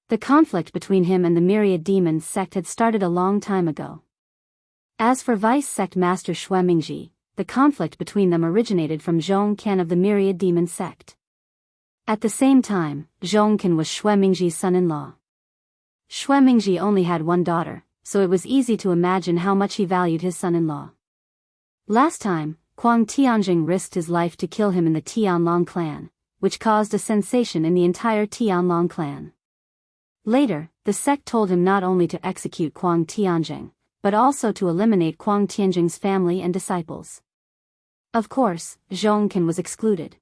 The conflict between him and the Myriad Demon Sect had started a long time ago. As for Vice Sect Master Shui Mingji, the conflict between them originated from Zhongkan of the Myriad Demon Sect. At the same time, Zhongkan was Shui Mingji's son-in-law. Shui Mingji only had one daughter, so it was easy to imagine how much he valued his son-in-law. Last time, Kuang Tianjing risked his life to kill him in the Tianlong clan, which caused a sensation in the entire Tianlong clan. Later, the sect told him not only to execute Kuang Tianjing, but also to eliminate Kuang Tianjing's family and disciples. Of course, Zhongkan was excluded.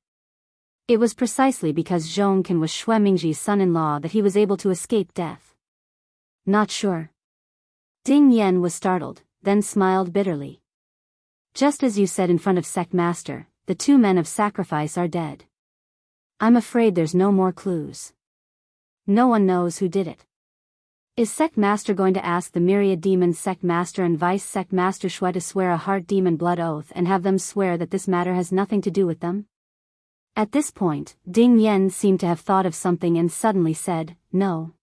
It was precisely because Zhongkan was Shui Mingji's son-in-law that he was able to escape death. Not sure. Ding Yan was startled, then smiled bitterly. Just as you said in front of Sect Master, the 2 men of sacrifice are dead. I'm afraid there's no more clues. No one knows who did it. Is Sect Master going to ask the myriad demons Sect Master and Vice Sect Master Shui to swear a heart demon blood oath and have them swear that this matter has nothing to do with them? At this point, Ding Yen seemed to have thought of something and suddenly said, no.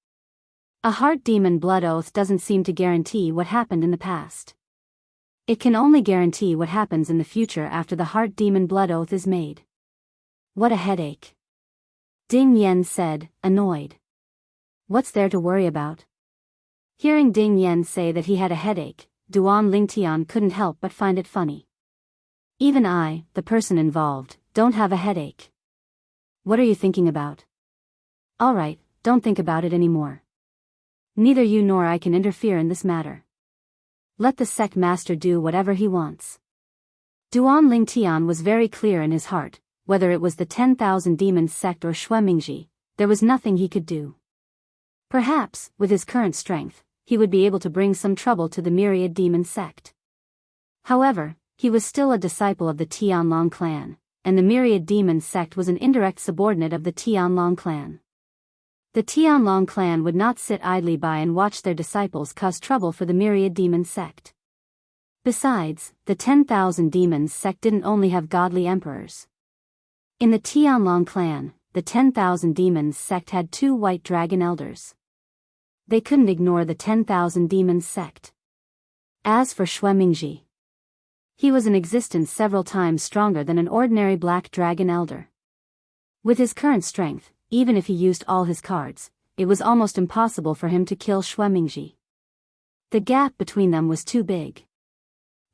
A heart demon blood oath doesn't seem to guarantee what happened in the past. It can only guarantee what happens in the future after the heart demon blood oath is made. What a headache. Ding Yen said, annoyed. What's there to worry about? Hearing Ding Yen say that he had a headache, Duan Lingtian couldn't help but find it funny. Even I, the person involved, don't have a headache. What are you thinking about? Alright, don't think about it anymore. Neither you nor I can interfere in this matter. Let the Sect Master do whatever he wants. Duan Lingtian was very clear in his heart, whether it was the 10,000 Demons sect or Xuemingji, there was nothing he could do. Perhaps, with his current strength, he would be able to bring some trouble to the myriad demon sect. However, he was still a disciple of the Tianlong clan, and the myriad demon sect was an indirect subordinate of the Tianlong clan. The Tianlong clan would not sit idly by and watch their disciples cause trouble for the myriad demon sect. Besides, the 10,000 demons sect didn't only have godly emperors. In the Tianlong clan, the 10,000 demons sect had 2 white dragon elders. They couldn't ignore the 10,000 demons sect. As for Xuemingji, he was in existence several times stronger than an ordinary black dragon elder. With his current strength, even if he used all his cards, it was almost impossible for him to kill Xuemingji. The gap between them was too big.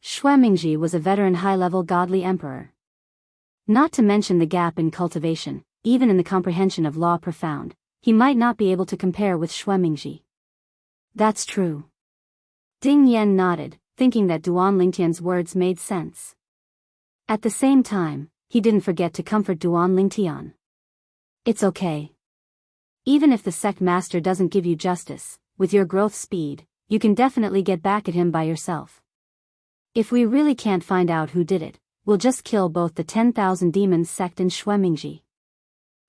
Xuemingji was a veteran high-level godly emperor. Not to mention the gap in cultivation, even in the comprehension of law profound, he might not be able to compare with Xuemingji. That's true. Ding Yen nodded, thinking that Duan Lingtian's words made sense. At the same time, he didn't forget to comfort Duan Lingtian. It's okay. Even if the Sect Master doesn't give you justice, with your growth speed, you can definitely get back at him by yourself. If we really can't find out who did it, we'll just kill both the 10,000 demons sect and Xuemingji.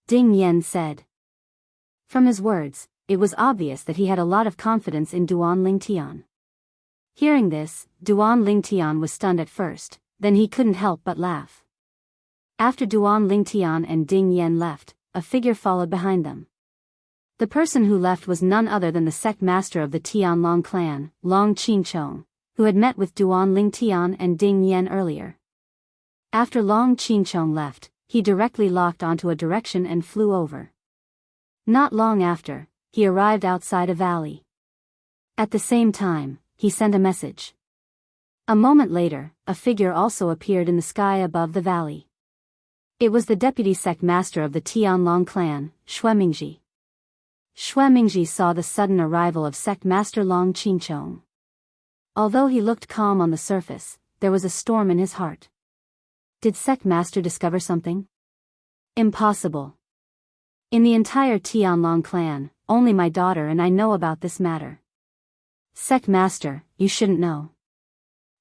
Ding Yen said. From his words, it was obvious that he had a lot of confidence in Duan Lingtian. Hearing this, Duan Lingtian was stunned at first, then he couldn't help but laugh. After Duan Lingtian and Ding Yen left, a figure followed behind them. The person who left was none other than the sect master of the Tianlong clan, Long Qinchong, who had met with Duan Lingtian and Ding Yen earlier. After Long Qinchong left, he directly locked onto a direction and flew over. Not long after, he arrived outside a valley. At the same time, he sent a message. A moment later, a figure also appeared in the sky above the valley. It was the deputy sect master of the Tianlong clan, Xuemingji. Xuemingji saw the sudden arrival of sect master Long Qinchong. Although he looked calm on the surface, there was a storm in his heart. Did sect master discover something? Impossible. In the entire Tianlong clan, only my daughter and I know about this matter. Sect master, you shouldn't know.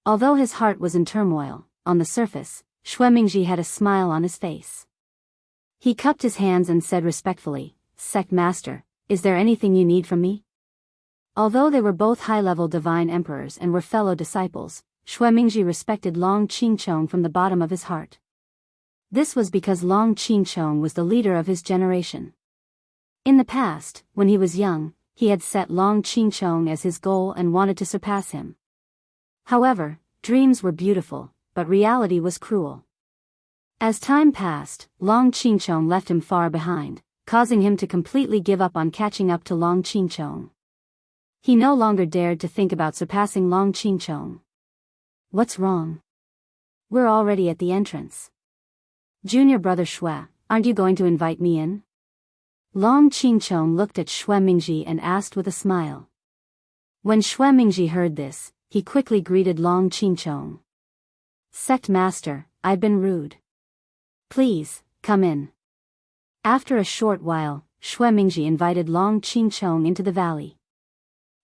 Although his heart was in turmoil, on the surface, Xuemingji had a smile on his face. He cupped his hands and said respectfully, Sect master, is there anything you need from me? Although they were both high-level divine emperors and were fellow disciples, Xuemingji respected Long Qinchong from the bottom of his heart. This was because Long Qinchong was the leader of his generation. In the past, when he was young, he had set Long Qinchong as his goal and wanted to surpass him. However, dreams were beautiful, but reality was cruel. As time passed, Long Qinchong left him far behind, causing him to completely give up on catching up to Long Qinchong. He no longer dared to think about surpassing Long Qinchong. What's wrong? We're already at the entrance. Junior brother Shui, aren't you going to invite me in? Long Qinchong looked at Xuemingji and asked with a smile. When Xuemingji heard this, he quickly greeted Long Qinchong. Sect master, I've been rude. Please, come in. After a short while, Xuemingji invited Long Qinchong into the valley.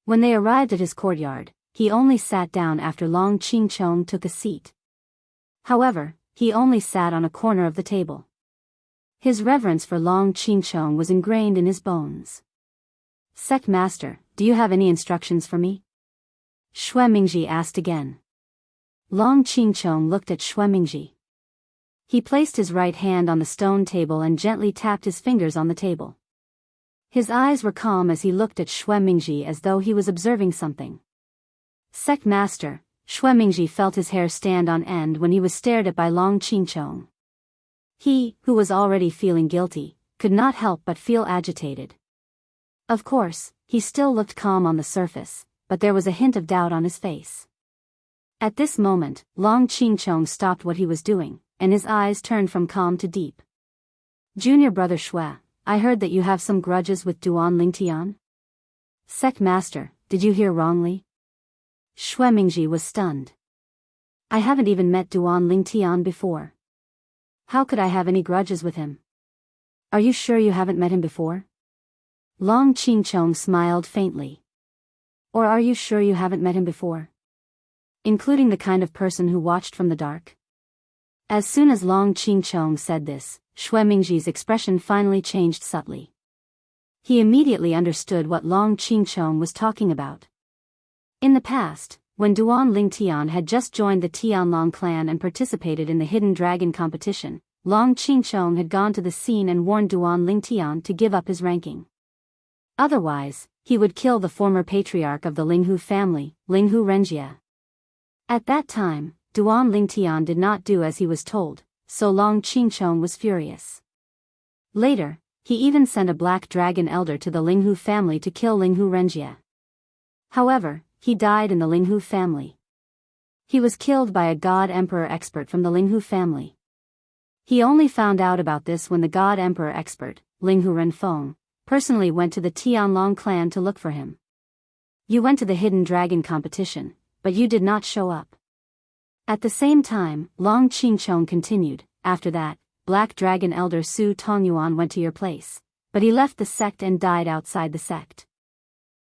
When they arrived at his courtyard, he only sat down after Long Qinchong took a seat. However, he only sat on a corner of the table. His reverence for Long Qinchong was ingrained in his bones. Sect Master, do you have any instructions for me? Xue Mingji asked again. Long Qingchong looked at Xue Mingji. He placed his right hand on the stone table and gently tapped his fingers on the table. His eyes were calm as he looked at Xue Mingji as though he was observing something. Sect Master, Xue Mingji felt his hair stand on end when he was stared at by Long Qingchong. He, who was already feeling guilty, could not help but feel agitated. Of course, he still looked calm on the surface, but there was a hint of doubt on his face. At this moment, Long Qingchong stopped what he was doing, and his eyes turned from calm to deep. Junior brother Xue, I heard that you have some grudges with Duan Lingtian? Sect Master, did you hear wrongly? Xue Mingji was stunned. I haven't even met Duan Lingtian before. How could I have any grudges with him? Are you sure you haven't met him before? Long Qingchong smiled faintly. Or are you sure you haven't met him before? Including the kind of person who watched from the dark? As soon as Long Qingchong said this, Xue Mingji's expression finally changed subtly. He immediately understood what Long Qingchong was talking about. In the past, when Duan Lingtian had just joined the Tianlong clan and participated in the Hidden Dragon competition, Long Qingchong had gone to the scene and warned Duan Lingtian to give up his ranking. Otherwise, he would kill the former patriarch of the Linghu family, Linghu Renjie. At that time, Duan Lingtian did not do as he was told, so Long Qingchong was furious. Later, he even sent a black dragon elder to the Linghu family to kill Linghu Renjie. However, he died in the Linghu family. He was killed by a god emperor expert from the Linghu family. He only found out about this when the god emperor expert, Linghu Renfeng, personally went to the Tianlong clan to look for him. You went to the Hidden Dragon competition, but you did not show up. At the same time, Long Qingchong continued, after that, Black Dragon Elder Su Tongyuan went to your place, but he left the sect and died outside the sect.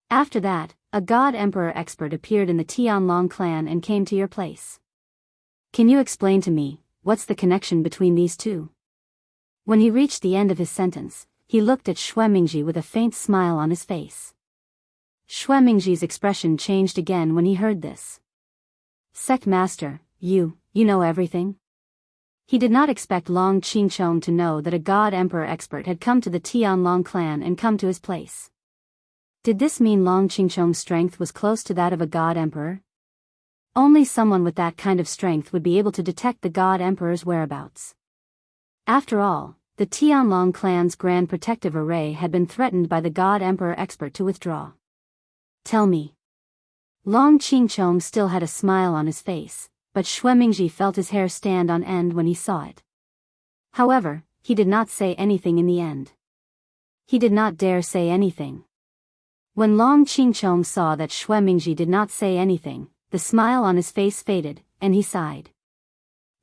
After that, a god emperor expert appeared in the Tianlong clan and came to your place. Can you explain to me, what's the connection between these two? When he reached the end of his sentence, he looked at Xue Mingji with a faint smile on his face. Xue Mingji's expression changed again when he heard this. Sect Master, you know everything? He did not expect Long Qingchong to know that a god emperor expert had come to the Tianlong clan and come to his place. Did this mean Long Qingchong's strength was close to that of a god emperor? Only someone with that kind of strength would be able to detect the god emperor's whereabouts. After all, the Tianlong clan's grand protective array had been threatened by the god emperor expert to withdraw. Tell me. Long Qingchong still had a smile on his face, but Xue Mingji felt his hair stand on end when he saw it. However, he did not say anything in the end. He did not dare say anything. When Long Qingchong saw that Xue Mingji did not say anything, the smile on his face faded, and he sighed.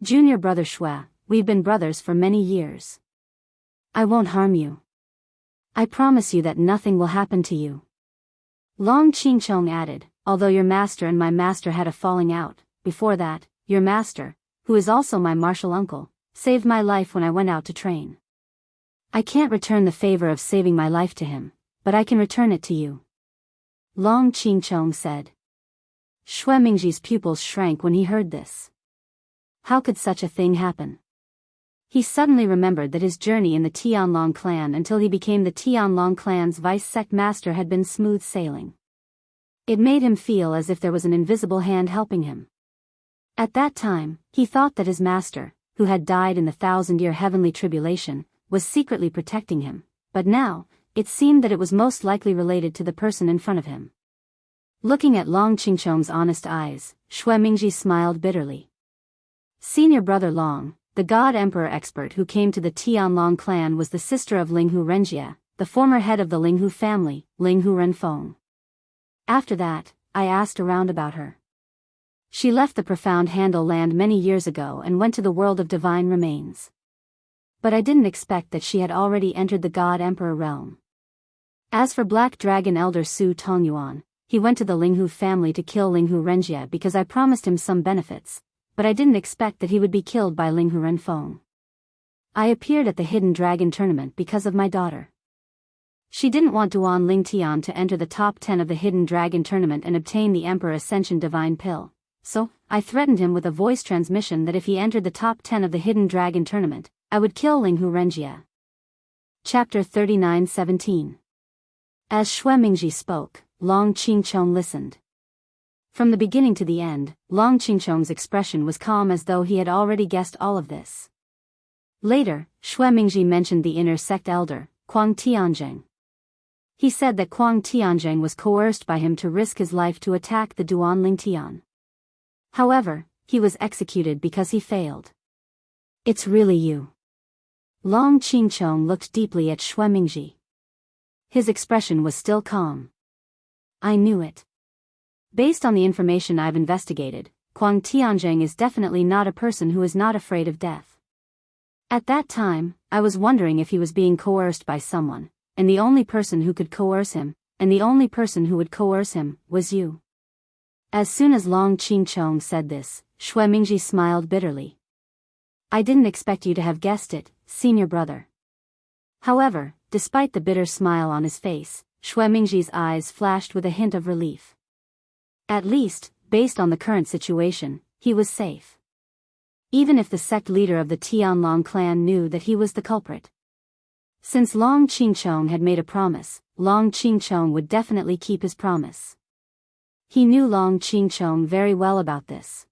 Junior brother Xue, we've been brothers for many years. I won't harm you. I promise you that nothing will happen to you. Long Qingchong added, although your master and my master had a falling out, before that, your master, who is also my martial uncle, saved my life when I went out to train. I can't return the favor of saving my life to him, but I can return it to you. Long Qingchong said. Xue Mingji's pupils shrank when he heard this. How could such a thing happen? He suddenly remembered that his journey in the Tianlong clan until he became the Tianlong clan's vice-sect master had been smooth sailing. It made him feel as if there was an invisible hand helping him. At that time, he thought that his master, who had died in the 1,000-year heavenly tribulation, was secretly protecting him, but now, it seemed that it was most likely related to the person in front of him. Looking at Long Qingchong's honest eyes, Xue Mingji smiled bitterly. Senior brother Long, the god emperor expert who came to the Tianlong clan, was the sister of Linghu Renjie, the former head of the Linghu family, Linghu Renfeng. After that, I asked around about her. She left the profound Handle land many years ago and went to the world of divine remains. But I didn't expect that she had already entered the god emperor realm. As for Black Dragon Elder Su Tongyuan, he went to the Linghu family to kill Linghu Renjie because I promised him some benefits, but I didn't expect that he would be killed by Linghu Renfeng. I appeared at the Hidden Dragon tournament because of my daughter. She didn't want Duan Lingtian to enter the top 10 of the Hidden Dragon tournament and obtain the Emperor Ascension Divine Pill. So, I threatened him with a voice transmission that if he entered the top 10 of the Hidden Dragon tournament, I would kill Wuxia Xianxia. Chapter 39:17. As Xue Mingji spoke, Long Qingchong listened. From the beginning to the end, Long Qingchong's expression was calm as though he had already guessed all of this. Later, Xue Mingji mentioned the inner sect elder, Kuang Tianzheng. He said that Kuang Tianzheng was coerced by him to risk his life to attack the Duan Lingtian. However, he was executed because he failed. It's really you. Long Qingchong looked deeply at Xue Mingji. His expression was still calm. I knew it. Based on the information I've investigated, Kuang Tianzheng is definitely not a person who is not afraid of death. At that time, I was wondering if he was being coerced by someone, and the only person who could coerce him, and the only person who would coerce him, was you. As soon as Long Qingchong said this, Xue Mingji smiled bitterly. I didn't expect you to have guessed it, senior brother. However, despite the bitter smile on his face, Xue Mingji's eyes flashed with a hint of relief. At least, based on the current situation, he was safe. Even if the sect leader of the Tianlong clan knew that he was the culprit. Since Long Qingchong had made a promise, Long Qingchong would definitely keep his promise. He knew Long Qingchong very well about this.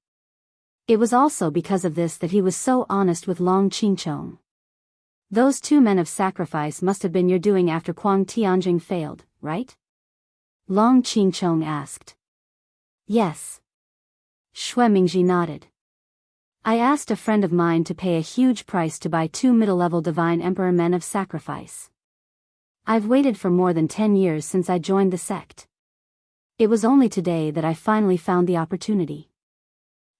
It was also because of this that he was so honest with Long Qingchong. Those 2 men of sacrifice must have been your doing after Kuang Tianzheng failed, right? Long Qingchong asked. Yes. Xue Mingji nodded. I asked a friend of mine to pay a huge price to buy 2 middle-level divine emperor men of sacrifice. I've waited for more than 10 years since I joined the sect. It was only today that I finally found the opportunity.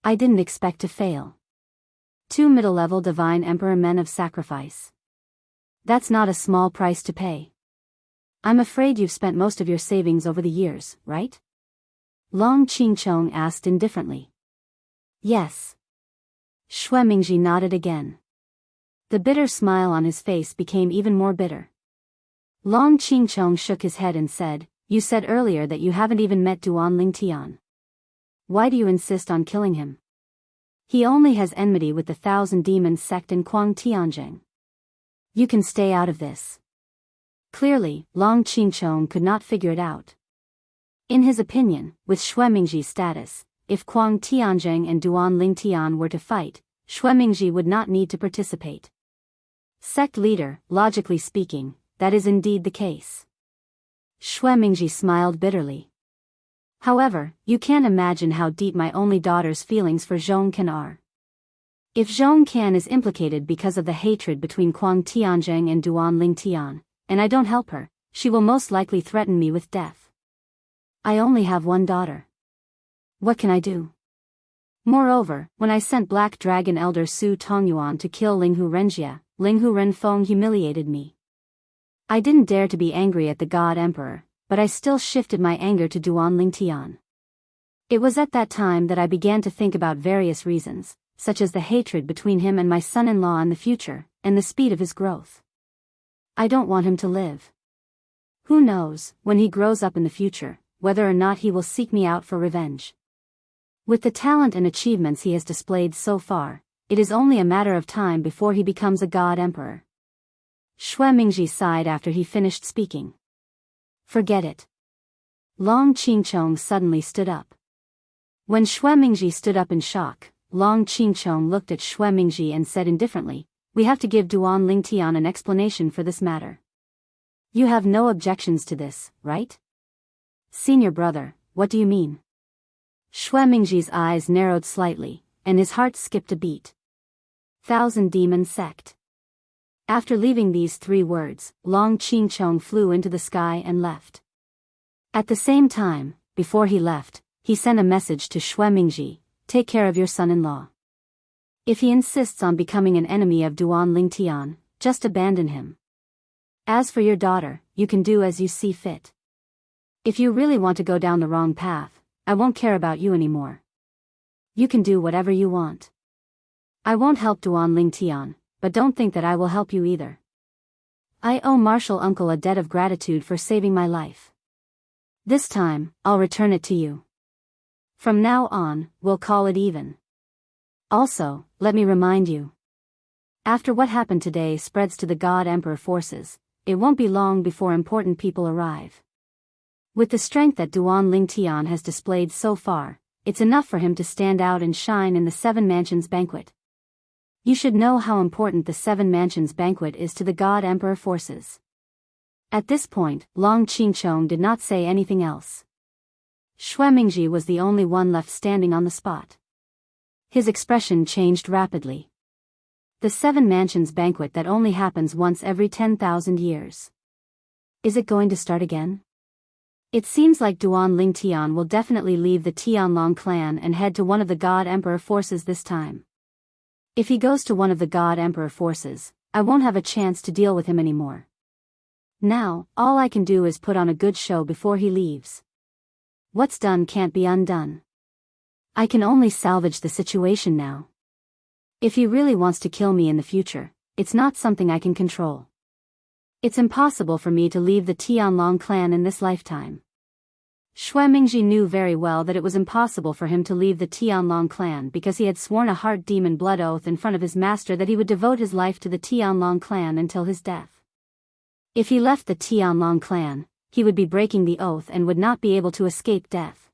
I didn't expect to fail. 2 middle-level divine emperor men of sacrifice. That's not a small price to pay. I'm afraid you've spent most of your savings over the years, right? Long Qingchong asked indifferently. Yes. Xue Mingji nodded again. The bitter smile on his face became even more bitter. Long Qingchong shook his head and said, You said earlier that you haven't even met Duan Lingtian. Why do you insist on killing him? He only has enmity with the Thousand Demons sect in Kuang Tianzheng. You can stay out of this. Clearly, Long Qingchong could not figure it out. In his opinion, with Xue Mingji's status, if Kuang Tianzheng and Duan Lingtian were to fight, Xue Mingji would not need to participate. Sect leader, logically speaking, that is indeed the case. Xue Mingji smiled bitterly. However, you can't imagine how deep my only daughter's feelings for Zhongcan are. If Zhongcan is implicated because of the hatred between Kuang Tianzheng and Duan Lingtian, and I don't help her, she will most likely threaten me with death. I only have one daughter. What can I do? Moreover, when I sent Black Dragon Elder Su Tongyuan to kill Wuxia Xianxia, Wuxia Renfeng humiliated me. I didn't dare to be angry at the God Emperor, but I still shifted my anger to Duan Lingtian. It was at that time that I began to think about various reasons, such as the hatred between him and my son-in-law in the future, and the speed of his growth. I don't want him to live. Who knows, when he grows up in the future, whether or not he will seek me out for revenge. With the talent and achievements he has displayed so far, it is only a matter of time before he becomes a God Emperor. Xue Mingji sighed after he finished speaking. Forget it. Long Qingchong suddenly stood up. When Xue Mingji stood up in shock, Long Qingchong looked at Xue Mingji and said indifferently, We have to give Duan Lingtian an explanation for this matter. You have no objections to this, right? Senior brother, what do you mean? Xue Mingji's eyes narrowed slightly, and his heart skipped a beat. Thousand Demon Sect. After leaving these 3 words, Long Qingchong flew into the sky and left. At the same time, before he left, he sent a message to Xue Mingji, Take care of your son-in-law. If he insists on becoming an enemy of Duan Lingtian, just abandon him. As for your daughter, you can do as you see fit. If you really want to go down the wrong path, I won't care about you anymore. You can do whatever you want. I won't help Duan Lingtian, but don't think that I will help you either. I owe Martial Uncle a debt of gratitude for saving my life. This time, I'll return it to you. From now on, we'll call it even. Also, let me remind you. After what happened today spreads to the God Emperor forces, it won't be long before important people arrive. With the strength that Duan Lingtian has displayed so far, it's enough for him to stand out and shine in the Seven Mansions banquet. You should know how important the Seven Mansions banquet is to the God Emperor forces. At this point, Long Qingchong did not say anything else. Xue Mingji was the only one left standing on the spot. His expression changed rapidly. The Seven Mansions banquet that only happens once every 10,000 years. Is it going to start again? It seems like Duan Lingtian will definitely leave the Tianlong clan and head to one of the God Emperor forces this time. If he goes to one of the God Emperor forces, I won't have a chance to deal with him anymore. Now, all I can do is put on a good show before he leaves. What's done can't be undone. I can only salvage the situation now. If he really wants to kill me in the future, it's not something I can control. It's impossible for me to leave the Tianlong clan in this lifetime. Xue Mingji knew very well that it was impossible for him to leave the Tianlong clan because he had sworn a heart demon blood oath in front of his master that he would devote his life to the Tianlong clan until his death. If he left the Tianlong clan, he would be breaking the oath and would not be able to escape death.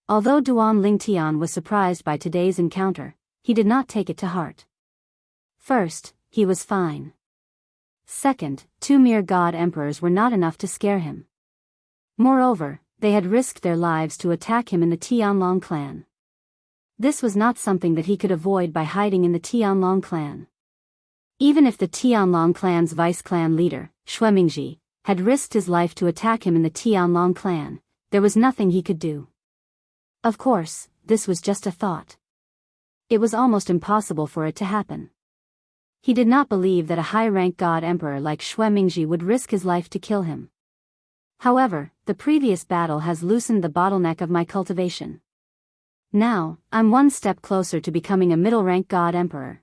Although Duan Lingtian was surprised by today's encounter, he did not take it to heart. First, he was fine. Second, two mere God Emperors were not enough to scare him. Moreover, they had risked their lives to attack him in the Tianlong clan. This was not something that he could avoid by hiding in the Tianlong clan. Even if the Tianlong clan's vice-clan leader, Xue Mingji, had risked his life to attack him in the Tianlong clan, there was nothing he could do. Of course, this was just a thought. It was almost impossible for it to happen. He did not believe that a high-rank God Emperor like Xue Mingji would risk his life to kill him. However, the previous battle has loosened the bottleneck of my cultivation. Now, I'm one step closer to becoming a middle-rank God Emperor.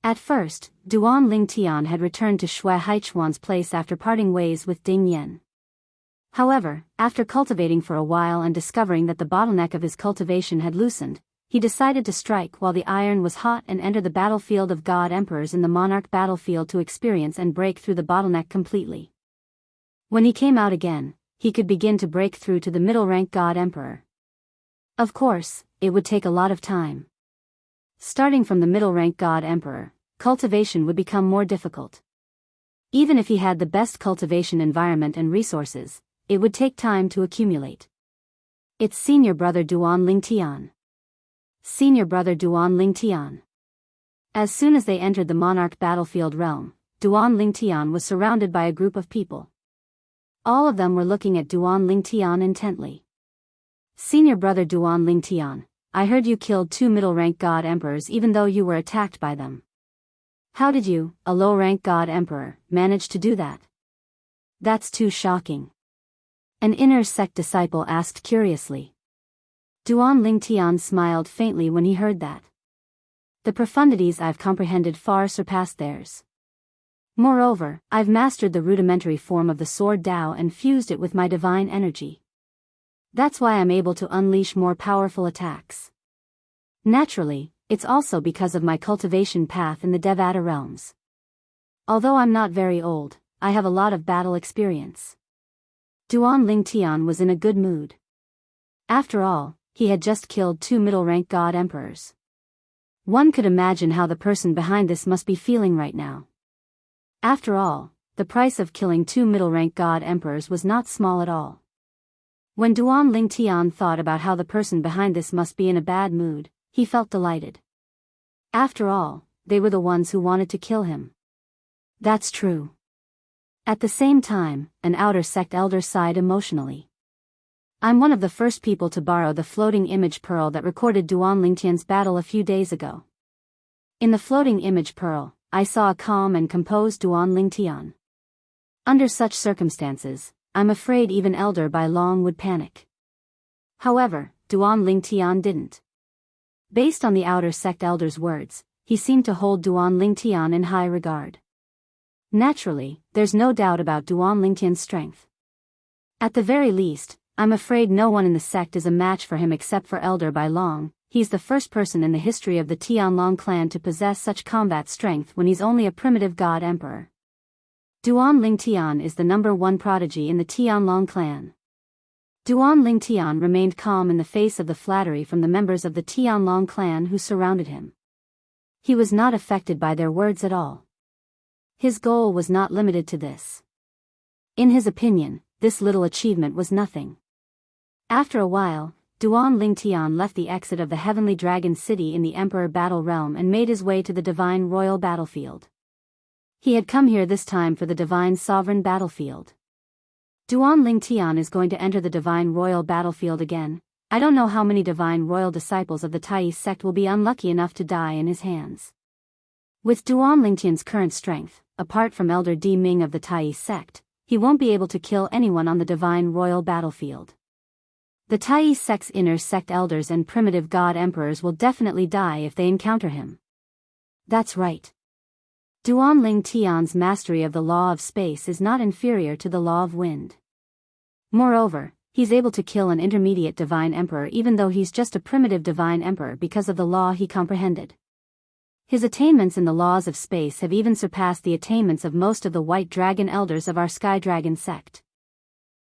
At first, Duan Lingtian had returned to Xue Haichuan's place after parting ways with Ding Yan. However, after cultivating for a while and discovering that the bottleneck of his cultivation had loosened, he decided to strike while the iron was hot and enter the battlefield of God Emperors in the Monarch battlefield to experience and break through the bottleneck completely. When he came out again, he could begin to break through to the middle-rank God Emperor. Of course, it would take a lot of time. Starting from the middle-rank God Emperor, cultivation would become more difficult. Even if he had the best cultivation environment and resources, it would take time to accumulate. It's senior brother Duan Lingtian. Senior brother Duan Lingtian. As soon as they entered the Monarch battlefield realm, Duan Lingtian was surrounded by a group of people. All of them were looking at Duan Lingtian intently. Senior brother Duan Lingtian, I heard you killed two middle-rank God Emperors even though you were attacked by them. How did you, a low-rank God Emperor, manage to do that? That's too shocking. An inner sect disciple asked curiously. Duan Lingtian smiled faintly when he heard that. The profundities I've comprehended far surpass theirs. Moreover, I've mastered the rudimentary form of the sword Dao and fused it with my divine energy. That's why I'm able to unleash more powerful attacks. Naturally, it's also because of my cultivation path in the Devata realms. Although I'm not very old, I have a lot of battle experience. Duan Lingtian was in a good mood. After all, he had just killed two middle-rank God Emperors. One could imagine how the person behind this must be feeling right now. After all, the price of killing two middle-rank God Emperors was not small at all. When Duan Lingtian thought about how the person behind this must be in a bad mood, he felt delighted. After all, they were the ones who wanted to kill him. That's true. At the same time, an outer sect elder sighed emotionally. I'm one of the first people to borrow the floating image pearl that recorded Duan Lingtian's battle a few days ago. In the floating image pearl, I saw a calm and composed Duan Lingtian. Under such circumstances, I'm afraid even Elder Bai Long would panic. However, Duan Lingtian didn't. Based on the outer sect elder's words, he seemed to hold Duan Lingtian in high regard. Naturally, there's no doubt about Duan Lingtian's strength. At the very least, I'm afraid no one in the sect is a match for him except for Elder Bai Long. He's the first person in the history of the Tianlong clan to possess such combat strength when he's only a primitive god emperor. Duan Lingtian is the #1 prodigy in the Tianlong clan. Duan Lingtian remained calm in the face of the flattery from the members of the Tianlong clan who surrounded him. He was not affected by their words at all. His goal was not limited to this. In his opinion, this little achievement was nothing. After a while, Duan Lingtian left the exit of the Heavenly Dragon City in the Emperor Battle Realm and made his way to the Divine Royal Battlefield. He had come here this time for the Divine Sovereign Battlefield. Duan Lingtian is going to enter the Divine Royal Battlefield again. I don't know how many Divine Royal disciples of the Daoist sect will be unlucky enough to die in his hands. With Duan Lingtian's current strength, apart from Elder Di Ming of the Daoist sect, he won't be able to kill anyone on the Divine Royal Battlefield. The Daoist sect's inner sect elders and primitive god emperors will definitely die if they encounter him. That's right. Duan Lingtian's mastery of the law of space is not inferior to the law of wind. Moreover, he's able to kill an intermediate divine emperor even though he's just a primitive divine emperor because of the law he comprehended. His attainments in the laws of space have even surpassed the attainments of most of the White Dragon elders of our Sky Dragon sect.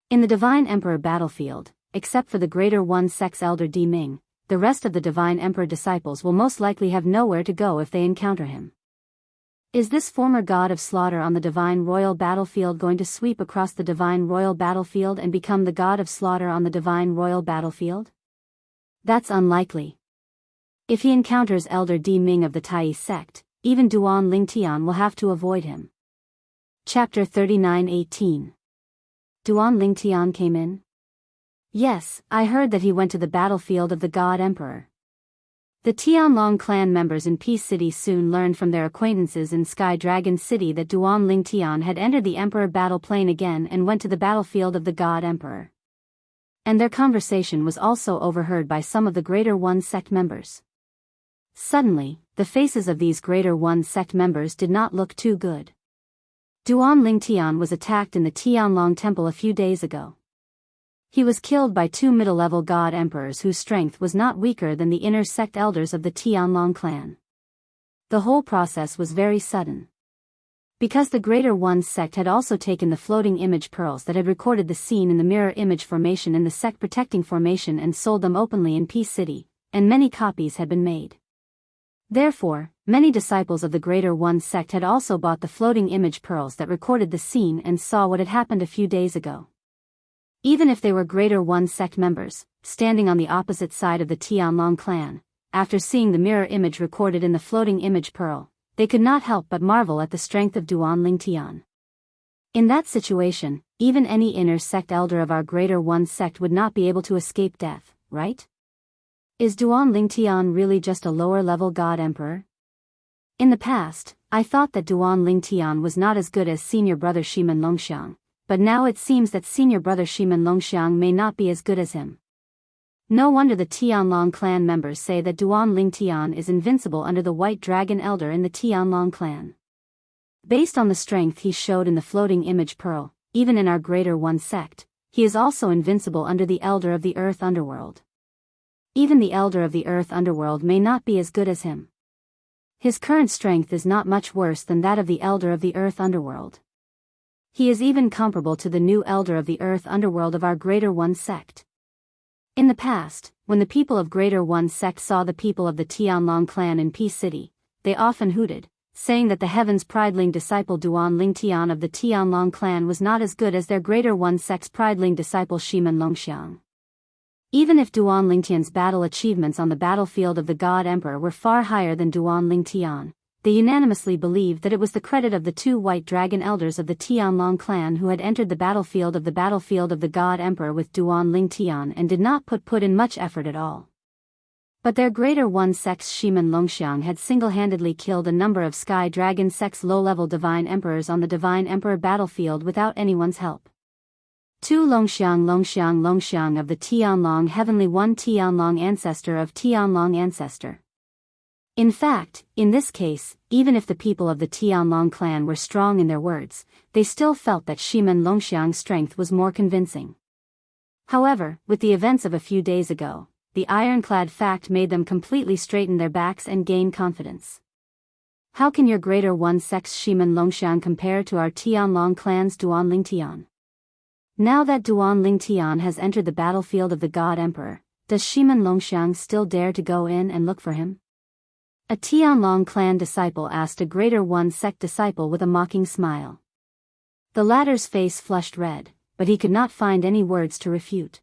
In the Divine Emperor battlefield, except for the Greater One sect's Elder Di Ming, the rest of the Divine Emperor disciples will most likely have nowhere to go if they encounter him. Is this former god of slaughter on the Divine Royal Battlefield going to sweep across the Divine Royal Battlefield and become the god of slaughter on the Divine Royal Battlefield? That's unlikely. If he encounters Elder Di Ming of the Daoist sect, even Duan Lingtian will have to avoid him. Chapter 39:18. Duan Lingtian came in? Yes, I heard that he went to the battlefield of the God Emperor. The Tianlong clan members in Peace City soon learned from their acquaintances in Sky Dragon City that Duan Lingtian had entered the Emperor battle plane again and went to the battlefield of the God Emperor. And their conversation was also overheard by some of the Greater One sect members. Suddenly, the faces of these Greater One sect members did not look too good. Duan Lingtian was attacked in the Tianlong temple a few days ago. He was killed by 2 middle-level god emperors whose strength was not weaker than the inner sect elders of the Tianlong clan. The whole process was very sudden. Because the Greater One sect had also taken the floating image pearls that had recorded the scene in the mirror image formation in the sect protecting formation and sold them openly in Peace City, and many copies had been made. Therefore, many disciples of the Greater One sect had also bought the floating image pearls that recorded the scene and saw what had happened a few days ago. Even if they were Greater One sect members, standing on the opposite side of the Tianlong clan, after seeing the mirror image recorded in the floating image pearl, they could not help but marvel at the strength of Duan Lingtian. In that situation, even any inner sect elder of our Greater One sect would not be able to escape death, right? Is Duan Lingtian really just a lower-level god emperor? In the past, I thought that Duan Lingtian was not as good as senior brother Shiman Longxiang, but now it seems that senior brother Shiman Longxiang may not be as good as him. No wonder the Tianlong clan members say that Duan Lingtian is invincible under the White Dragon Elder in the Tianlong clan. Based on the strength he showed in the floating image pearl, even in our Greater One sect, he is also invincible under the Elder of the Earth Underworld. Even the Elder of the Earth Underworld may not be as good as him. His current strength is not much worse than that of the Elder of the Earth Underworld. He is even comparable to the new Elder of the Earth Underworld of our Greater One sect. In the past, when the people of Greater One sect saw the people of the Tianlong clan in Peace City, they often hooted, saying that the Heaven's Prideling disciple Duan Lingtian of the Tianlong clan was not as good as their Greater One sect's Prideling disciple Shiman Longxiang. Even if Duan Lingtian's battle achievements on the battlefield of the God Emperor were far higher than Duan Lingtian, they unanimously believed that it was the credit of the 2 White Dragon Elders of the Tianlong clan who had entered the battlefield of the God Emperor with Duan Lingtian and did not put in much effort at all. But their Greater One sect's Shiman Longxiang had single-handedly killed a number of Sky Dragon sect's low-level Divine Emperors on the Divine Emperor battlefield without anyone's help. 2 Longxiang of the Tianlong Heavenly One Tianlong Ancestor of Tianlong Ancestor. In fact, in this case, even if the people of the Tianlong clan were strong in their words, they still felt that Shimen Longxiang's strength was more convincing. However, with the events of a few days ago, the ironclad fact made them completely straighten their backs and gain confidence. How can your greater one sect's Shimen Longxiang compare to our Tianlong clan's Duanling Tian? Now that Duanling Tian has entered the battlefield of the God Emperor, does Shimen Longxiang still dare to go in and look for him? A Tianlong clan disciple asked a greater one sect disciple with a mocking smile. The latter's face flushed red, but he could not find any words to refute.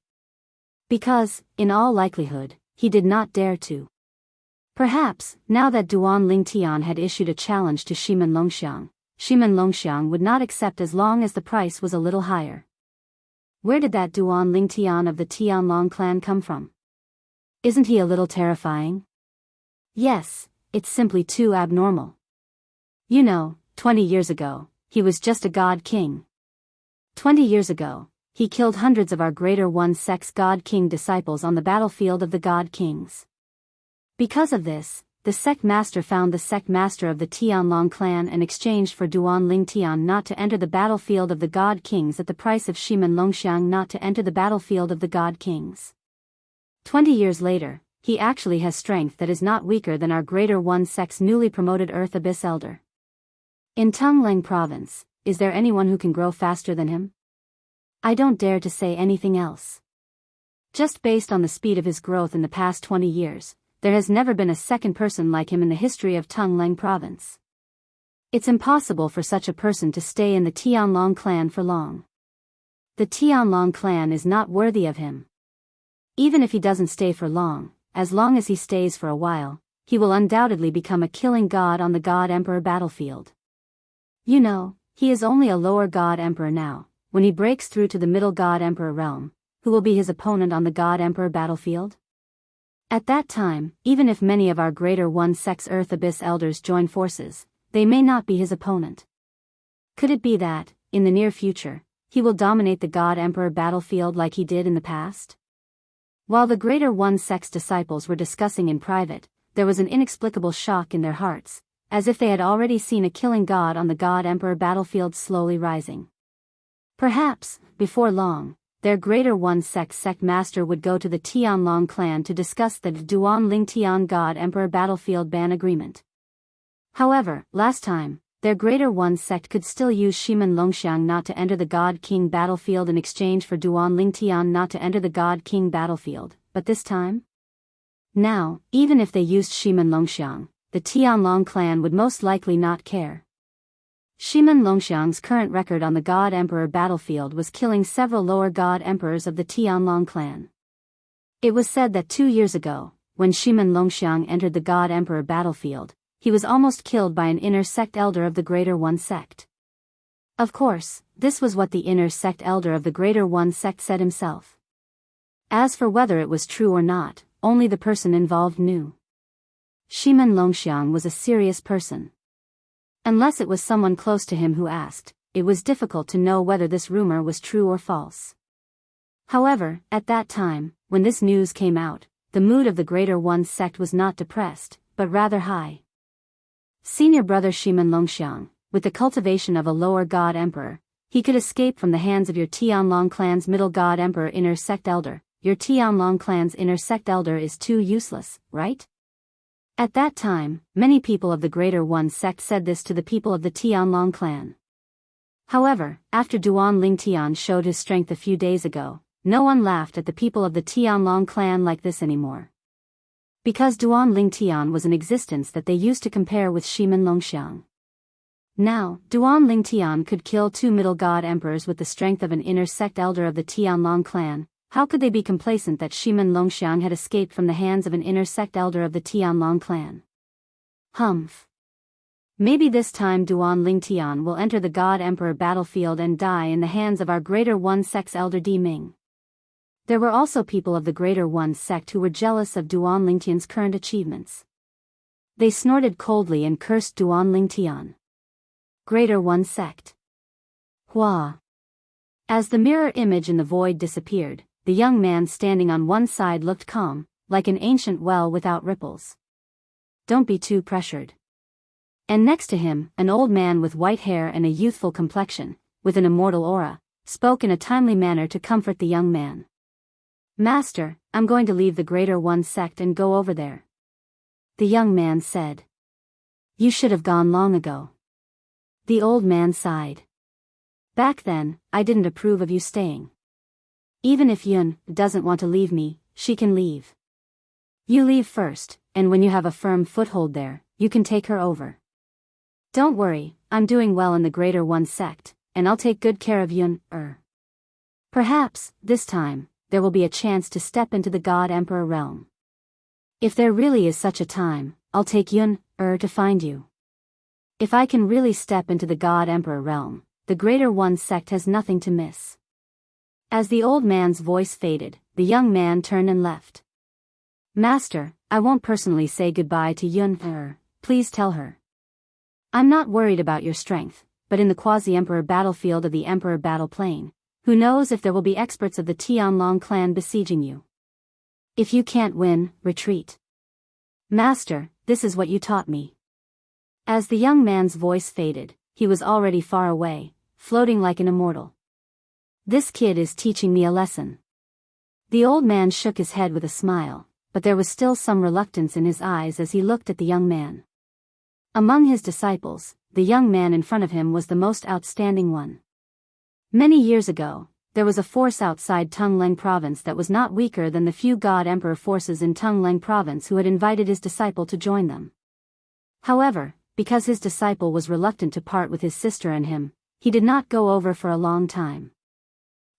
Because, in all likelihood, he did not dare to. Perhaps, now that Duanling Tian had issued a challenge to Shimen Longxiang would not accept as long as the price was a little higher. Where did that Duanling Tian of the Tianlong clan come from? Isn't he a little terrifying? Yes, it's simply too abnormal. 20 years ago, he was just a god king. 20 years ago, he killed hundreds of our greater one sect's god king disciples on the battlefield of the god kings. Because of this, the sect master found the sect master of the Tianlong clan and exchanged for Duanling Tian not to enter the battlefield of the god kings at the price of Shimen Longxiang not to enter the battlefield of the god kings. 20 years later, he actually has strength that is not weaker than our greater one sect's newly promoted Earth Abyss Elder. In Tungleng province, is there anyone who can grow faster than him? I don't dare to say anything else. Just based on the speed of his growth in the past 20 years, there has never been a second person like him in the history of Tungleng province. It's impossible for such a person to stay in the Tianlong clan for long. The Tianlong clan is not worthy of him. Even if he doesn't stay for long, as long as he stays for a while, he will undoubtedly become a killing god on the God Emperor battlefield. He is only a lower God Emperor now. When he breaks through to the middle God Emperor realm, who will be his opponent on the God Emperor battlefield? At that time, even if many of our greater one sect's Earth Abyss elders join forces, they may not be his opponent. Could it be that, in the near future, he will dominate the God Emperor battlefield like he did in the past? While the greater one sect's disciples were discussing in private, there was an inexplicable shock in their hearts, as if they had already seen a killing god on the God Emperor battlefield slowly rising. Perhaps, before long, their greater one sect master would go to the Tianlong clan to discuss the Duanling Tian God Emperor battlefield ban agreement. However, last time, their greater one sect could still use Shimen Longxiang not to enter the God King battlefield in exchange for Duanling Tian not to enter the God King battlefield, but this time? Now, even if they used Shimen Longxiang, the Tianlong clan would most likely not care. Shimen Longxiang's current record on the God Emperor battlefield was killing several lower God Emperors of the Tianlong clan. It was said that 2 years ago, when Shimen Longxiang entered the God Emperor battlefield, he was almost killed by an inner sect elder of the Greater One sect. Of course, this was what the inner sect elder of the Greater One sect said himself. As for whether it was true or not, only the person involved knew. Shimen Longxiang was a serious person. Unless it was someone close to him who asked, it was difficult to know whether this rumor was true or false. However, at that time, when this news came out, the mood of the Greater One sect was not depressed, but rather high. Senior brother Shimen Longxiang, with the cultivation of a lower God Emperor, he could escape from the hands of your Tianlong clan's middle God Emperor inner sect elder. Your Tianlong clan's inner sect elder is too useless, right? At that time, many people of the Greater One sect said this to the people of the Tianlong clan. However, after Duanling Tian showed his strength a few days ago, no one laughed at the people of the Tianlong clan like this anymore. Because Duanling Tian was an existence that they used to compare with Shimen Longxiang. Now, Duanling Tian could kill 2 middle god emperors with the strength of an inner sect elder of the Tianlong clan. How could they be complacent that Shimen Longxiang had escaped from the hands of an inner sect elder of the Tianlong clan? Humph. Maybe this time Duanling Tian will enter the God Emperor battlefield and die in the hands of our Greater One sect's elder Di Ming. There were also people of the Greater One sect who were jealous of Duanling Tian's current achievements. They snorted coldly and cursed Duanling Tian. Greater One sect. Hua. As the mirror image in the void disappeared, the young man standing on one side looked calm, like an ancient well without ripples. don't be too pressured. And next to him, an old man with white hair and a youthful complexion, with an immortal aura, spoke in a timely manner to comfort the young man. Master, I'm going to leave the Greater One sect and go over there. The young man said. You should have gone long ago. The old man sighed. Back then, I didn't approve of you staying. Even if Yun doesn't want to leave me, she can leave. You leave first, and when you have a firm foothold there, you can take her over. Don't worry, I'm doing well in the Greater One sect, and I'll take good care of Yun. Perhaps, this time, there will be a chance to step into the God Emperor realm. If there really is such a time, I'll take Yun to find you. If I can really step into the God Emperor realm, the Greater One sect has nothing to miss. As the old man's voice faded, the young man turned and left. Master, I won't personally say goodbye to Yun. Please tell her. I'm not worried about your strength, but in the quasi-emperor battlefield of the Emperor battle plane, who knows if there will be experts of the Tianlong clan besieging you. If you can't win, retreat. Master, this is what you taught me. As the young man's voice faded, he was already far away, floating like an immortal. This kid is teaching me a lesson. The old man shook his head with a smile, but there was still some reluctance in his eyes as he looked at the young man. Among his disciples, the young man in front of him was the most outstanding one. Many years ago, there was a force outside Tungleng province that was not weaker than the few God Emperor forces in Tungleng province who had invited his disciple to join them. However, because his disciple was reluctant to part with his sister and him, he did not go over for a long time.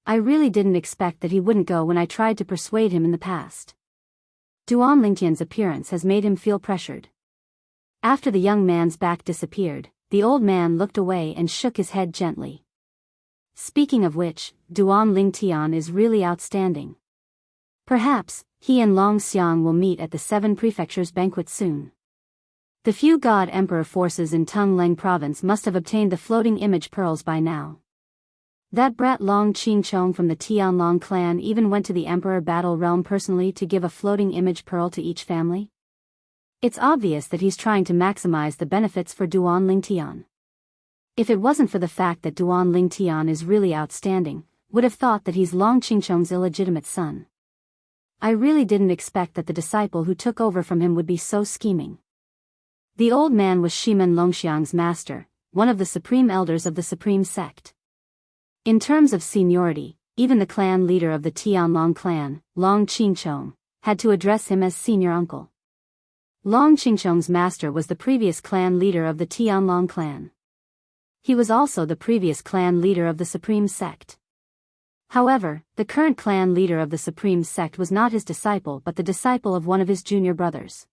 I really didn't expect that he wouldn't go when I tried to persuade him in the past. Duan Lingtian's appearance has made him feel pressured. After the young man's back disappeared, the old man looked away and shook his head gently. Speaking of which, Duan Lingtian is really outstanding. Perhaps, he and Long Xiang will meet at the Seven Prefectures banquet soon. The few God Emperor forces in Tungleng province must have obtained the floating image pearls by now. That brat Long Qingchong from the Tianlong clan even went to the Emperor battle realm personally to give a floating image pearl to each family. It's obvious that he's trying to maximize the benefits for Duan Lingtian. If it wasn't for the fact that Duan Lingtian is really outstanding, would have thought that he's Long Qingchong's illegitimate son. I really didn't expect that the disciple who took over from him would be so scheming. The old man was Shimen Longxiang's master, one of the supreme elders of the supreme sect. In terms of seniority, even the clan leader of the Tianlong clan, Long Qingchong, had to address him as senior uncle. Long Qingchong's master was the previous clan leader of the Tianlong clan. He was also the previous clan leader of the supreme sect. However, the current clan leader of the supreme sect was not his disciple but the disciple of one of his junior brothers.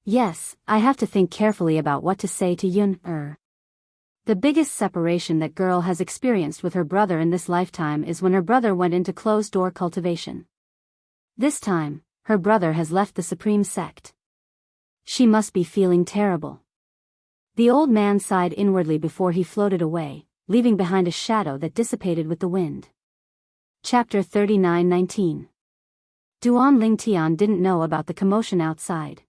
Yes, I have to think carefully about what to say to Yun. The biggest separation that girl has experienced with her brother in this lifetime is when her brother went into closed-door cultivation. This time, her brother has left the supreme sect. She must be feeling terrible. The old man sighed inwardly before he floated away, leaving behind a shadow that dissipated with the wind. Chapter 39:19. Duan Lingtian didn't know about the commotion outside.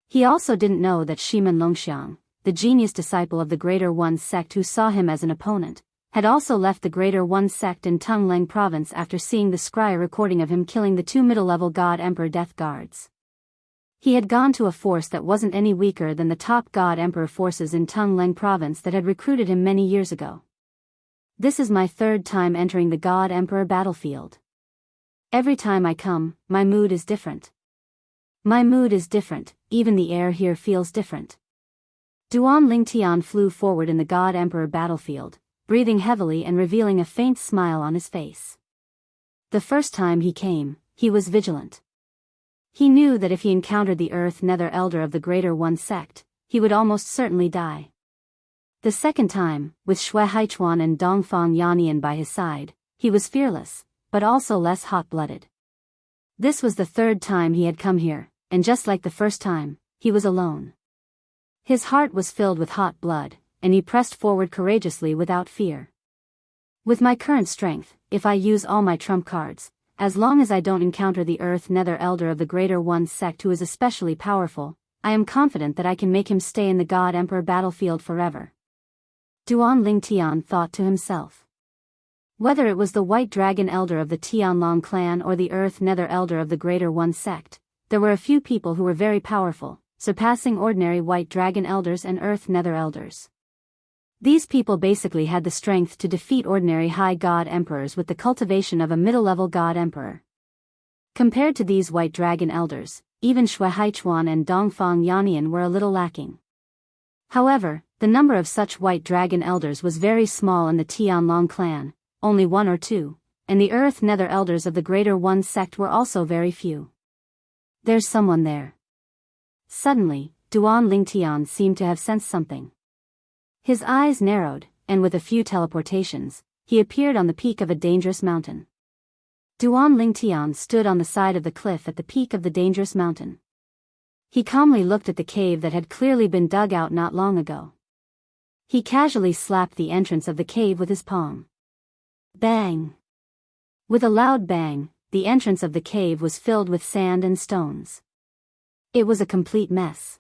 He also didn't know that Shimen Longxiang, the genius disciple of the Greater One sect who saw him as an opponent, had also left the Greater One sect in Tungleng province after seeing the scry recording of him killing the two middle-level God Emperor death guards. He had gone to a force that wasn't any weaker than the top God Emperor forces in Tungleng province that had recruited him many years ago. This is my third time entering the God Emperor battlefield. Every time I come, my mood is different. My mood is different, even the air here feels different. Duan Lingtian flew forward in the God Emperor battlefield, breathing heavily and revealing a faint smile on his face. The first time he came, he was vigilant. He knew that if he encountered the Earth Nether Elder of the Greater One sect, he would almost certainly die. The second time, with Shui Haichuan and Dongfang Yannian by his side, he was fearless, but also less hot-blooded. This was the third time he had come here, and just like the first time, he was alone. His heart was filled with hot blood, and he pressed forward courageously without fear. With my current strength, if I use all my trump cards, as long as I don't encounter the Earth Nether Elder of the Greater One sect who is especially powerful, I am confident that I can make him stay in the God Emperor battlefield forever. Duan Lingtian thought to himself. Whether it was the White Dragon Elder of the Tianlong clan or the Earth Nether Elder of the Greater One sect, there were a few people who were very powerful, surpassing ordinary White Dragon Elders and Earth Nether Elders. These people basically had the strength to defeat ordinary High God Emperors with the cultivation of a middle-level God Emperor. Compared to these White Dragon Elders, even Shui Haichuan and Dongfang Yannian were a little lacking. However, the number of such White Dragon Elders was very small in the Tianlong clan, only 1 or 2, and the Earth Nether Elders of the Greater One sect were also very few. There's someone there. Suddenly, Duan Lingtian seemed to have sensed something. His eyes narrowed, and with a few teleportations, he appeared on the peak of a dangerous mountain. Duan Lingtian stood on the side of the cliff at the peak of the dangerous mountain. He calmly looked at the cave that had clearly been dug out not long ago. He casually slapped the entrance of the cave with his palm. Bang! With a loud bang, the entrance of the cave was filled with sand and stones. It was a complete mess.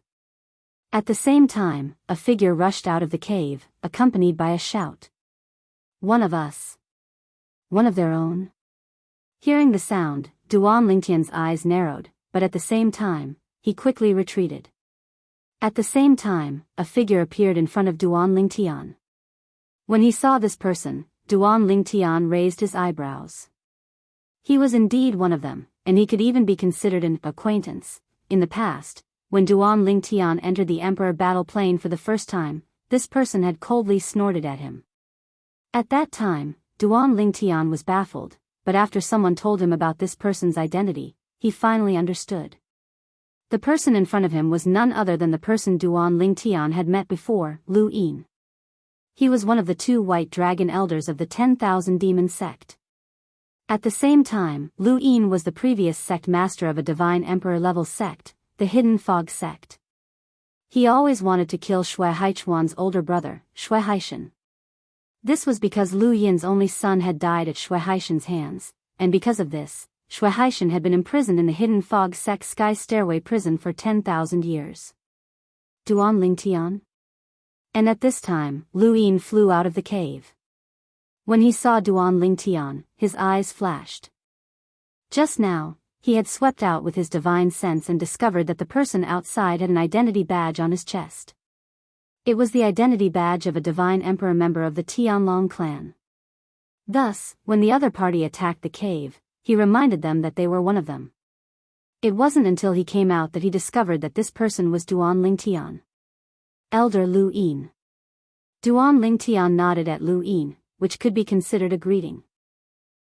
At the same time, a figure rushed out of the cave, accompanied by a shout. One of us. One of their own? Hearing the sound, Duan Lingtian's eyes narrowed, but at the same time, he quickly retreated. At the same time, a figure appeared in front of Duan Lingtian. When he saw this person, Duan Lingtian raised his eyebrows. He was indeed one of them, and he could even be considered an acquaintance. In the past, when Duan Lingtian entered the Emperor battle plane for the first time, this person had coldly snorted at him. At that time, Duan Lingtian was baffled, but after someone told him about this person's identity, he finally understood. The person in front of him was none other than the person Duan Lingtian had met before, Lu Yin. He was one of the 2 White Dragon Elders of the 10,000 Demon sect. At the same time, Lu Yin was the previous sect master of a Divine Emperor level sect, the Hidden Fog sect. He always wanted to kill Shui Haichuan's older brother, Shui Haishan. This was because Lu Yin's only son had died at Shui Haishan's hands, and because of this, Shui Haishan had been imprisoned in the Hidden Fog sect Sky Stairway prison for 10,000 years. Duan Lingtian? And at this time, Lu Yin flew out of the cave. When he saw Duan Lingtian, his eyes flashed. Just now, he had swept out with his divine sense and discovered that the person outside had an identity badge on his chest. It was the identity badge of a Divine Emperor member of the Tianlong clan. Thus, when the other party attacked the cave, he reminded them that they were one of them. It wasn't until he came out that he discovered that this person was Duan Lingtian. Elder Lu Yin. Duan Lingtian nodded at Lu Yin, which could be considered a greeting.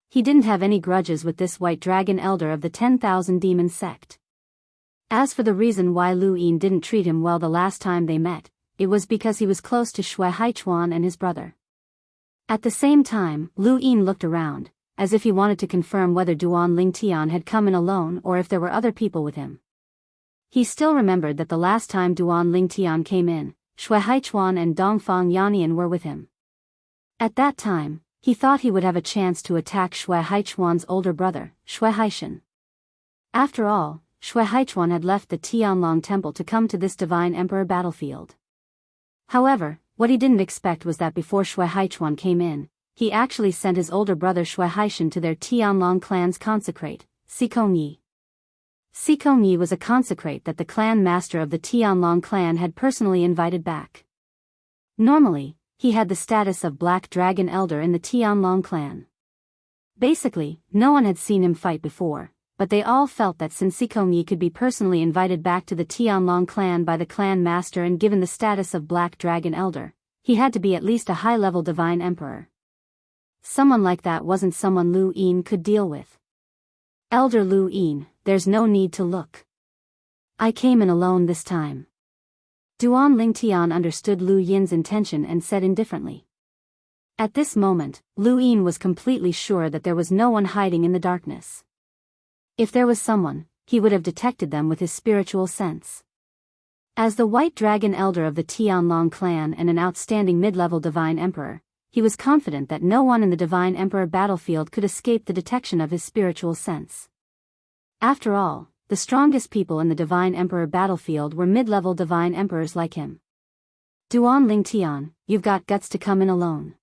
He didn't have any grudges with this White Dragon Elder of the 10,000 Demon sect. As for the reason why Lu Yin didn't treat him well the last time they met, it was because he was close to Shui Haichuan and his brother. At the same time, Lu Yin looked around, as if he wanted to confirm whether Duan Lingtian had come in alone or if there were other people with him. He still remembered that the last time Duan Lingtian came in, Shui Haichuan and Dongfang Yannian were with him. At that time, he thought he would have a chance to attack Shui Haichuan's older brother, Shui Haishan. After all, Shui Haichuan had left the Tianlong temple to come to this Divine Emperor battlefield. However, what he didn't expect was that before Shui Haichuan came in, he actually sent his older brother Shui Haishan to their Tianlong clan's consecrate, Sikong Yi. Sikong Yi was a consecrate that the clan master of the Tianlong clan had personally invited back. Normally, he had the status of Black Dragon Elder in the Tianlong clan. Basically, no one had seen him fight before, but they all felt that since Sikong Yi could be personally invited back to the Tianlong clan by the clan master and given the status of Black Dragon Elder, he had to be at least a high-level Divine Emperor. Someone like that wasn't someone Lu Yin could deal with. Elder Lu Yin, there's no need to look. I came in alone this time. Duan Lingtian understood Lu Yin's intention and said indifferently. At this moment, Lu Yin was completely sure that there was no one hiding in the darkness. If there was someone, he would have detected them with his spiritual sense. As the White Dragon Elder of the Tianlong clan and an outstanding mid-level Divine Emperor, he was confident that no one in the Divine Emperor battlefield could escape the detection of his spiritual sense. After all, the strongest people in the Divine Emperor battlefield were mid-level Divine Emperors like him. Duan Lingtian, you've got guts to come in alone.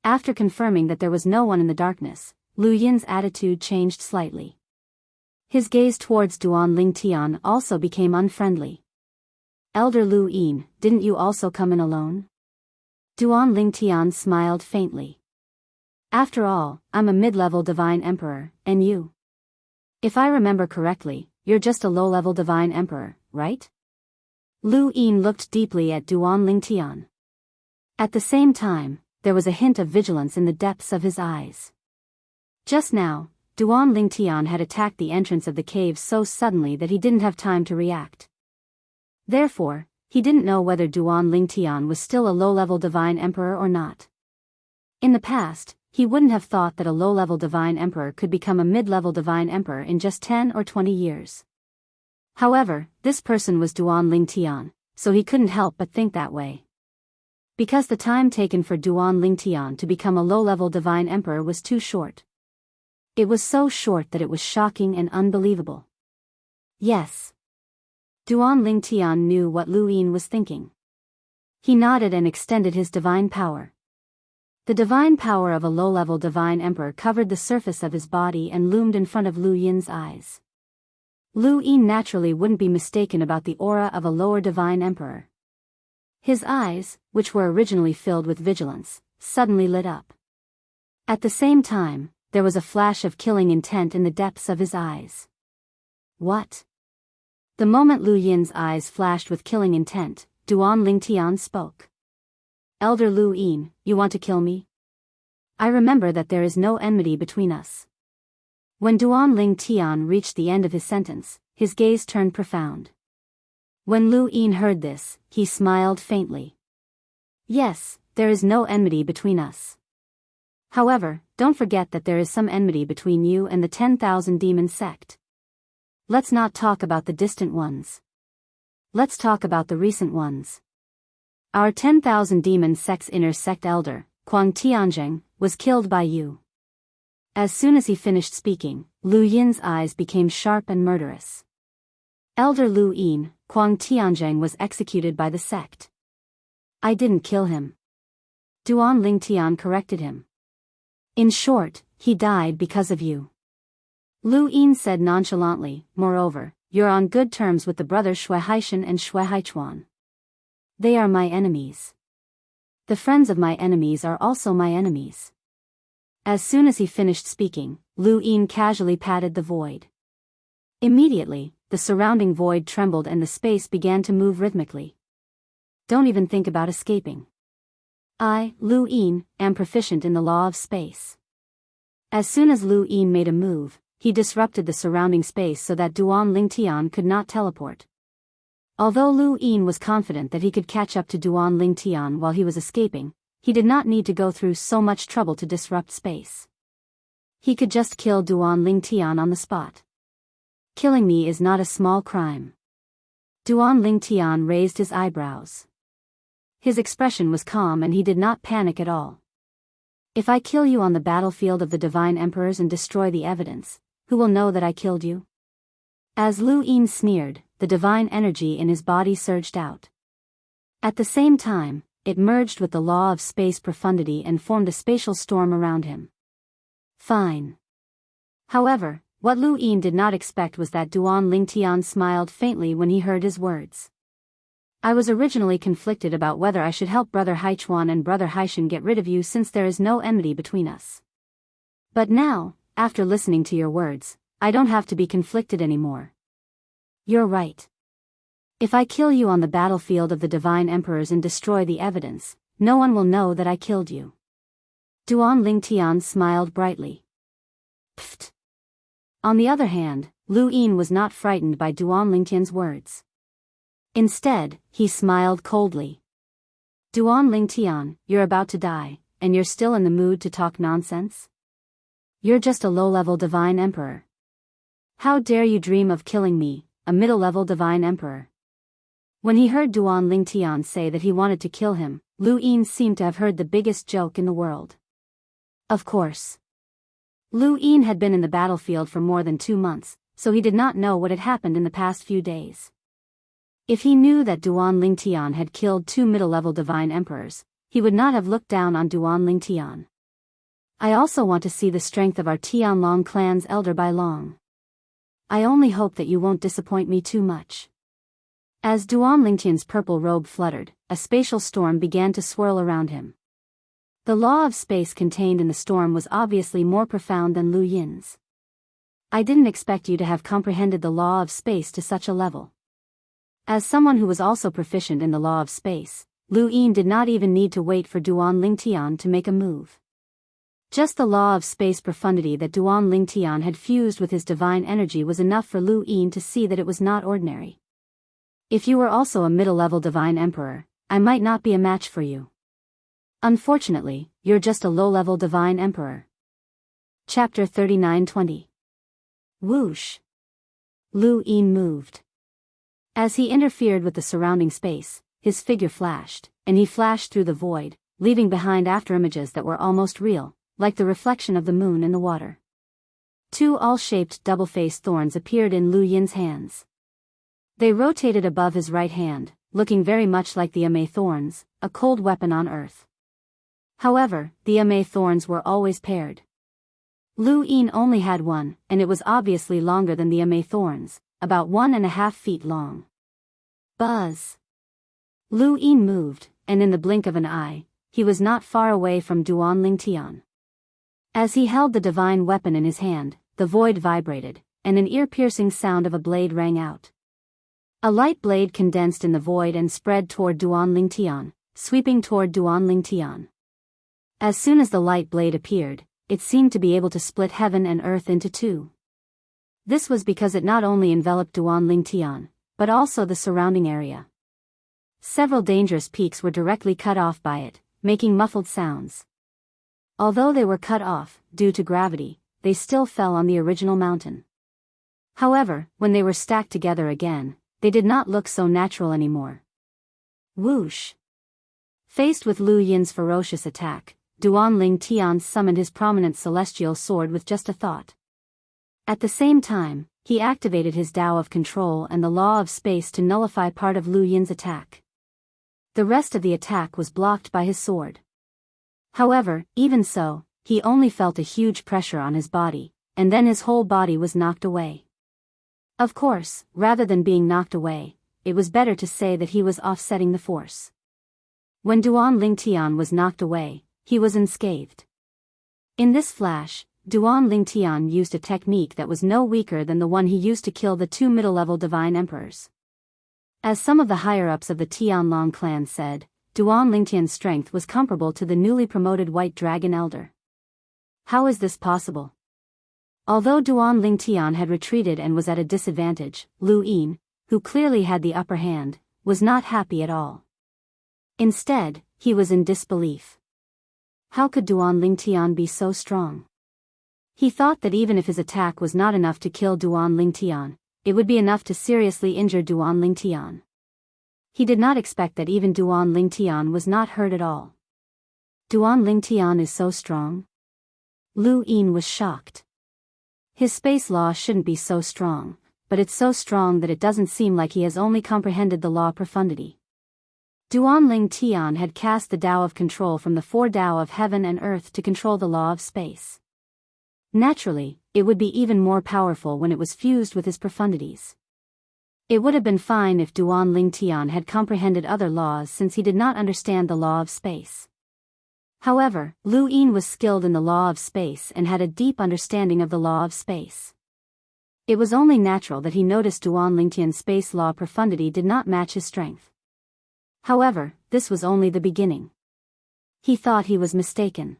After confirming that there was no one in the darkness, Lu Yin's attitude changed slightly. His gaze towards Duan Lingtian also became unfriendly. Elder Lu Yin, didn't you also come in alone? Duan Lingtian smiled faintly. After all, I'm a mid-level Divine Emperor, and you? If I remember correctly, you're just a low-level Divine Emperor, right? Lu Yin looked deeply at Duan Lingtian. At the same time, there was a hint of vigilance in the depths of his eyes. Just now, Duan Lingtian had attacked the entrance of the cave so suddenly that he didn't have time to react. Therefore, he didn't know whether Duan Lingtian was still a low-level Divine Emperor or not. In the past, he wouldn't have thought that a low-level Divine Emperor could become a mid-level Divine Emperor in just 10 or 20 years. However, this person was Duan Lingtian, so he couldn't help but think that way. Because the time taken for Duan Lingtian to become a low-level Divine Emperor was too short. It was so short that it was shocking and unbelievable. Yes. Duan Lingtian knew what Lu Yin was thinking. He nodded and extended his divine power. The divine power of a low-level Divine Emperor covered the surface of his body and loomed in front of Lu Yin's eyes. Lu Yin naturally wouldn't be mistaken about the aura of a lower Divine Emperor. His eyes, which were originally filled with vigilance, suddenly lit up. At the same time, there was a flash of killing intent in the depths of his eyes. What? The moment Lu Yin's eyes flashed with killing intent, Duan Lingtian spoke. Elder Lu Yin, you want to kill me? I remember that there is no enmity between us. When Duan Lingtian reached the end of his sentence, his gaze turned profound. When Lu Yin heard this, he smiled faintly. Yes, there is no enmity between us. However, don't forget that there is some enmity between you and the 10,000 demon sect. Let's not talk about the distant ones. Let's talk about the recent ones. Our 10,000 demon sect's inner sect elder, Kuang Tianzheng, was killed by you. As soon as he finished speaking, Lu Yin's eyes became sharp and murderous. Elder Lu Yin, Kuang Tianzheng was executed by the sect. I didn't kill him. Duan Lingtian corrected him. In short, he died because of you. Lu Yin said nonchalantly, moreover, you're on good terms with the brothers Shui Haishan and Shui Haichuan. They are my enemies. The friends of my enemies are also my enemies. As soon as he finished speaking, Lu Yin casually patted the void. Immediately, the surrounding void trembled and the space began to move rhythmically. Don't even think about escaping. I, Lu Yin, am proficient in the law of space. As soon as Lu Yin made a move, he disrupted the surrounding space so that Duan Lingtian could not teleport. Although Lu Yin was confident that he could catch up to Duan Lingtian while he was escaping, he did not need to go through so much trouble to disrupt space. He could just kill Duan Lingtian on the spot. Killing me is not a small crime. Duan Lingtian raised his eyebrows. His expression was calm and he did not panic at all. If I kill you on the battlefield of the Divine Emperors and destroy the evidence, who will know that I killed you? As Lu Yin sneered, the divine energy in his body surged out. At the same time, it merged with the law of space profundity and formed a spatial storm around him. Fine. However, what Lu Yin did not expect was that Duan Lingtian smiled faintly when he heard his words. I was originally conflicted about whether I should help Brother Haichuan and Brother Haishan get rid of you since there is no enmity between us. But now, after listening to your words, I don't have to be conflicted anymore. You're right. If I kill you on the battlefield of the Divine Emperors and destroy the evidence, no one will know that I killed you. Duan Lingtian smiled brightly. Pfft. On the other hand, Lu Yin was not frightened by Duan Lingtian's words. Instead, he smiled coldly. Duan Lingtian, you're about to die, and you're still in the mood to talk nonsense? You're just a low-level Divine Emperor. How dare you dream of killing me, a middle-level Divine Emperor? When he heard Duan Lingtian say that he wanted to kill him, Lu Yin seemed to have heard the biggest joke in the world. Of course. Lu Yin had been in the battlefield for more than 2 months, so he did not know what had happened in the past few days. If he knew that Duan Lingtian had killed 2 middle-level divine emperors, he would not have looked down on Duan Lingtian. I also want to see the strength of our Tianlong clan's elder by long. I only hope that you won't disappoint me too much. As Duan Lingtian's purple robe fluttered, a spatial storm began to swirl around him. The law of space contained in the storm was obviously more profound than Lu Yin's. I didn't expect you to have comprehended the law of space to such a level. As someone who was also proficient in the law of space, Lu Yin did not even need to wait for Duan Lingtian to make a move. Just the law of space profundity that Duan Lingtian had fused with his divine energy was enough for Lu Yin to see that it was not ordinary. If you were also a middle-level divine emperor, I might not be a match for you. Unfortunately, you're just a low-level divine emperor. Chapter 39-20. Whoosh. Lu Yin moved. As he interfered with the surrounding space, his figure flashed, and he flashed through the void, leaving behind afterimages that were almost real, like the reflection of the moon in the water. 2 all-shaped double-faced thorns appeared in Lu Yin's hands. They rotated above his right hand, looking very much like the Ame thorns, a cold weapon on earth. However, the Ame thorns were always paired. Lu Yin only had one, and it was obviously longer than the Ame thorns, about 1.5 feet long. Buzz! Lu Yin moved, and in the blink of an eye, he was not far away from Duan Lingtian. As he held the divine weapon in his hand, the void vibrated, and an ear-piercing sound of a blade rang out. A light blade condensed in the void and spread toward Duan Lingtian, sweeping toward Duan Lingtian. As soon as the light blade appeared, it seemed to be able to split heaven and earth into 2. This was because it not only enveloped Duan Lingtian, but also the surrounding area. Several dangerous peaks were directly cut off by it, making muffled sounds. Although they were cut off, due to gravity, they still fell on the original mountain. However, when they were stacked together again, they did not look so natural anymore. Whoosh! Faced with Lu Yin's ferocious attack, Duan Lingtian summoned his prominent celestial sword with just a thought. At the same time, he activated his Tao of control and the law of space to nullify part of Lu Yin's attack. The rest of the attack was blocked by his sword. However, even so, he only felt a huge pressure on his body, and then his whole body was knocked away. Of course, rather than being knocked away, it was better to say that he was offsetting the force. When Duan Lingtian was knocked away, he was unscathed. In this flash, Duan Lingtian used a technique that was no weaker than the one he used to kill the 2 middle-level divine emperors. As some of the higher-ups of the Tianlong clan said, Duan Lingtian's strength was comparable to the newly promoted White Dragon Elder. How is this possible? Although Duan Lingtian had retreated and was at a disadvantage, Lu Yin, who clearly had the upper hand, was not happy at all. Instead, he was in disbelief. How could Duan Lingtian be so strong? He thought that even if his attack was not enough to kill Duan Lingtian, it would be enough to seriously injure Duan Lingtian. He did not expect that even Duan Lingtian was not hurt at all. Duan Lingtian is so strong? Lu Yin was shocked. His space law shouldn't be so strong, but it's so strong that it doesn't seem like he has only comprehended the law profundity. Duan Lingtian had cast the Tao of control from the 4 Tao of heaven and earth to control the law of space. Naturally, it would be even more powerful when it was fused with his profundities. It would have been fine if Duan Lingtian had comprehended other laws since he did not understand the law of space. However, Lu Yin was skilled in the law of space and had a deep understanding of the law of space. It was only natural that he noticed Duan Lingtian's space law profundity did not match his strength. However, this was only the beginning. He thought he was mistaken.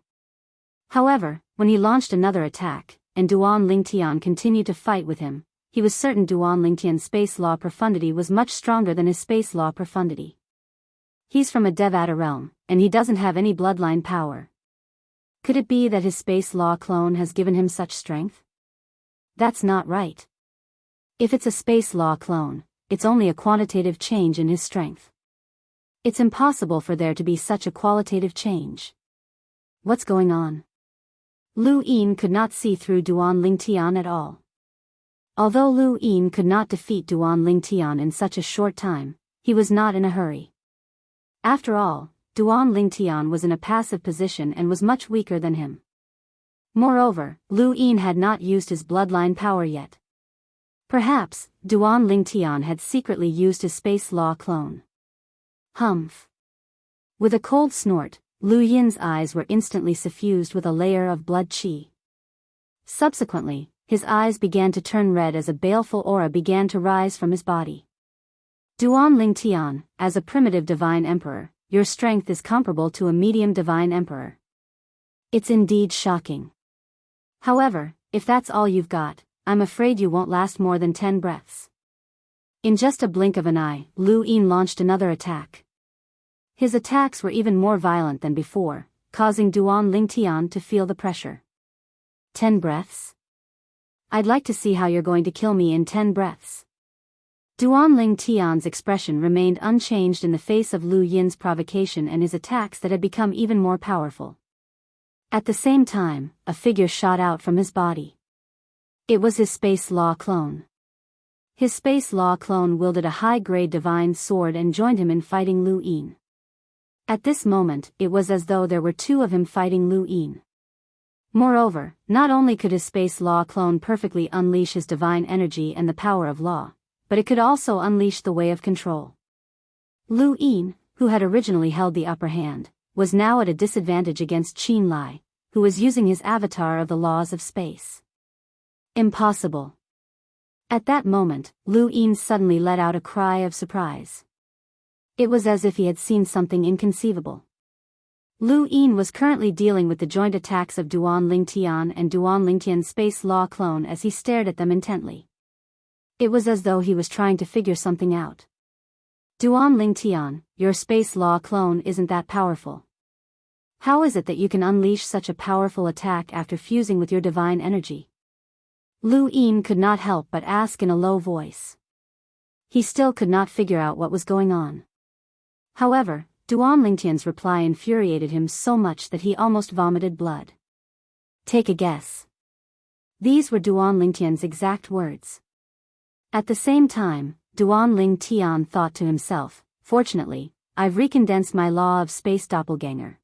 However, when he launched another attack, and Duan Lingtian continued to fight with him, he was certain Duan Lingtian's space law profundity was much stronger than his space law profundity. He's from a Devata realm, and he doesn't have any bloodline power. Could it be that his space law clone has given him such strength? That's not right. If it's a space law clone, it's only a quantitative change in his strength. It's impossible for there to be such a qualitative change. What's going on? Lu Yin could not see through Duan Lingtian at all. Although Lu Yin could not defeat Duan Lingtian in such a short time, he was not in a hurry. After all, Duan Lingtian was in a passive position and was much weaker than him. Moreover, Lu Yin had not used his bloodline power yet. Perhaps, Duan Lingtian had secretly used his space law clone. Humph. With a cold snort, Lu Yin's eyes were instantly suffused with a layer of blood qi. Subsequently, his eyes began to turn red as a baleful aura began to rise from his body. Duan Lingtian, as a primitive divine emperor, your strength is comparable to a medium divine emperor. It's indeed shocking. However, if that's all you've got, I'm afraid you won't last more than 10 breaths. In just a blink of an eye, Lu Yin launched another attack. His attacks were even more violent than before, causing Duan Lingtian to feel the pressure. 10 breaths? I'd like to see how you're going to kill me in 10 breaths. Duan Lingtian's expression remained unchanged in the face of Lu Yin's provocation and his attacks that had become even more powerful. At the same time, a figure shot out from his body. It was his space law clone. His space law clone wielded a high-grade divine sword and joined him in fighting Lu Yin. At this moment, it was as though there were two of him fighting Lu Yin. Moreover, not only could his space law clone perfectly unleash his divine energy and the power of law, but it could also unleash the way of control. Lu Yin, who had originally held the upper hand, was now at a disadvantage against Qin Lai, who was using his avatar of the laws of space. Impossible. At that moment, Lu Yin suddenly let out a cry of surprise. It was as if he had seen something inconceivable. Lu Yin was currently dealing with the joint attacks of Duan Lingtian and Duan Lingtian's space law clone as he stared at them intently. It was as though he was trying to figure something out. Duan Lingtian, your space law clone isn't that powerful. How is it that you can unleash such a powerful attack after fusing with your divine energy? Lu Yin could not help but ask in a low voice. He still could not figure out what was going on. However, Duan Lingtian's reply infuriated him so much that he almost vomited blood. Take a guess. These were Duan Lingtian's exact words. At the same time, Duan Lingtian thought to himself, fortunately, I've recondensed my law of space doppelganger.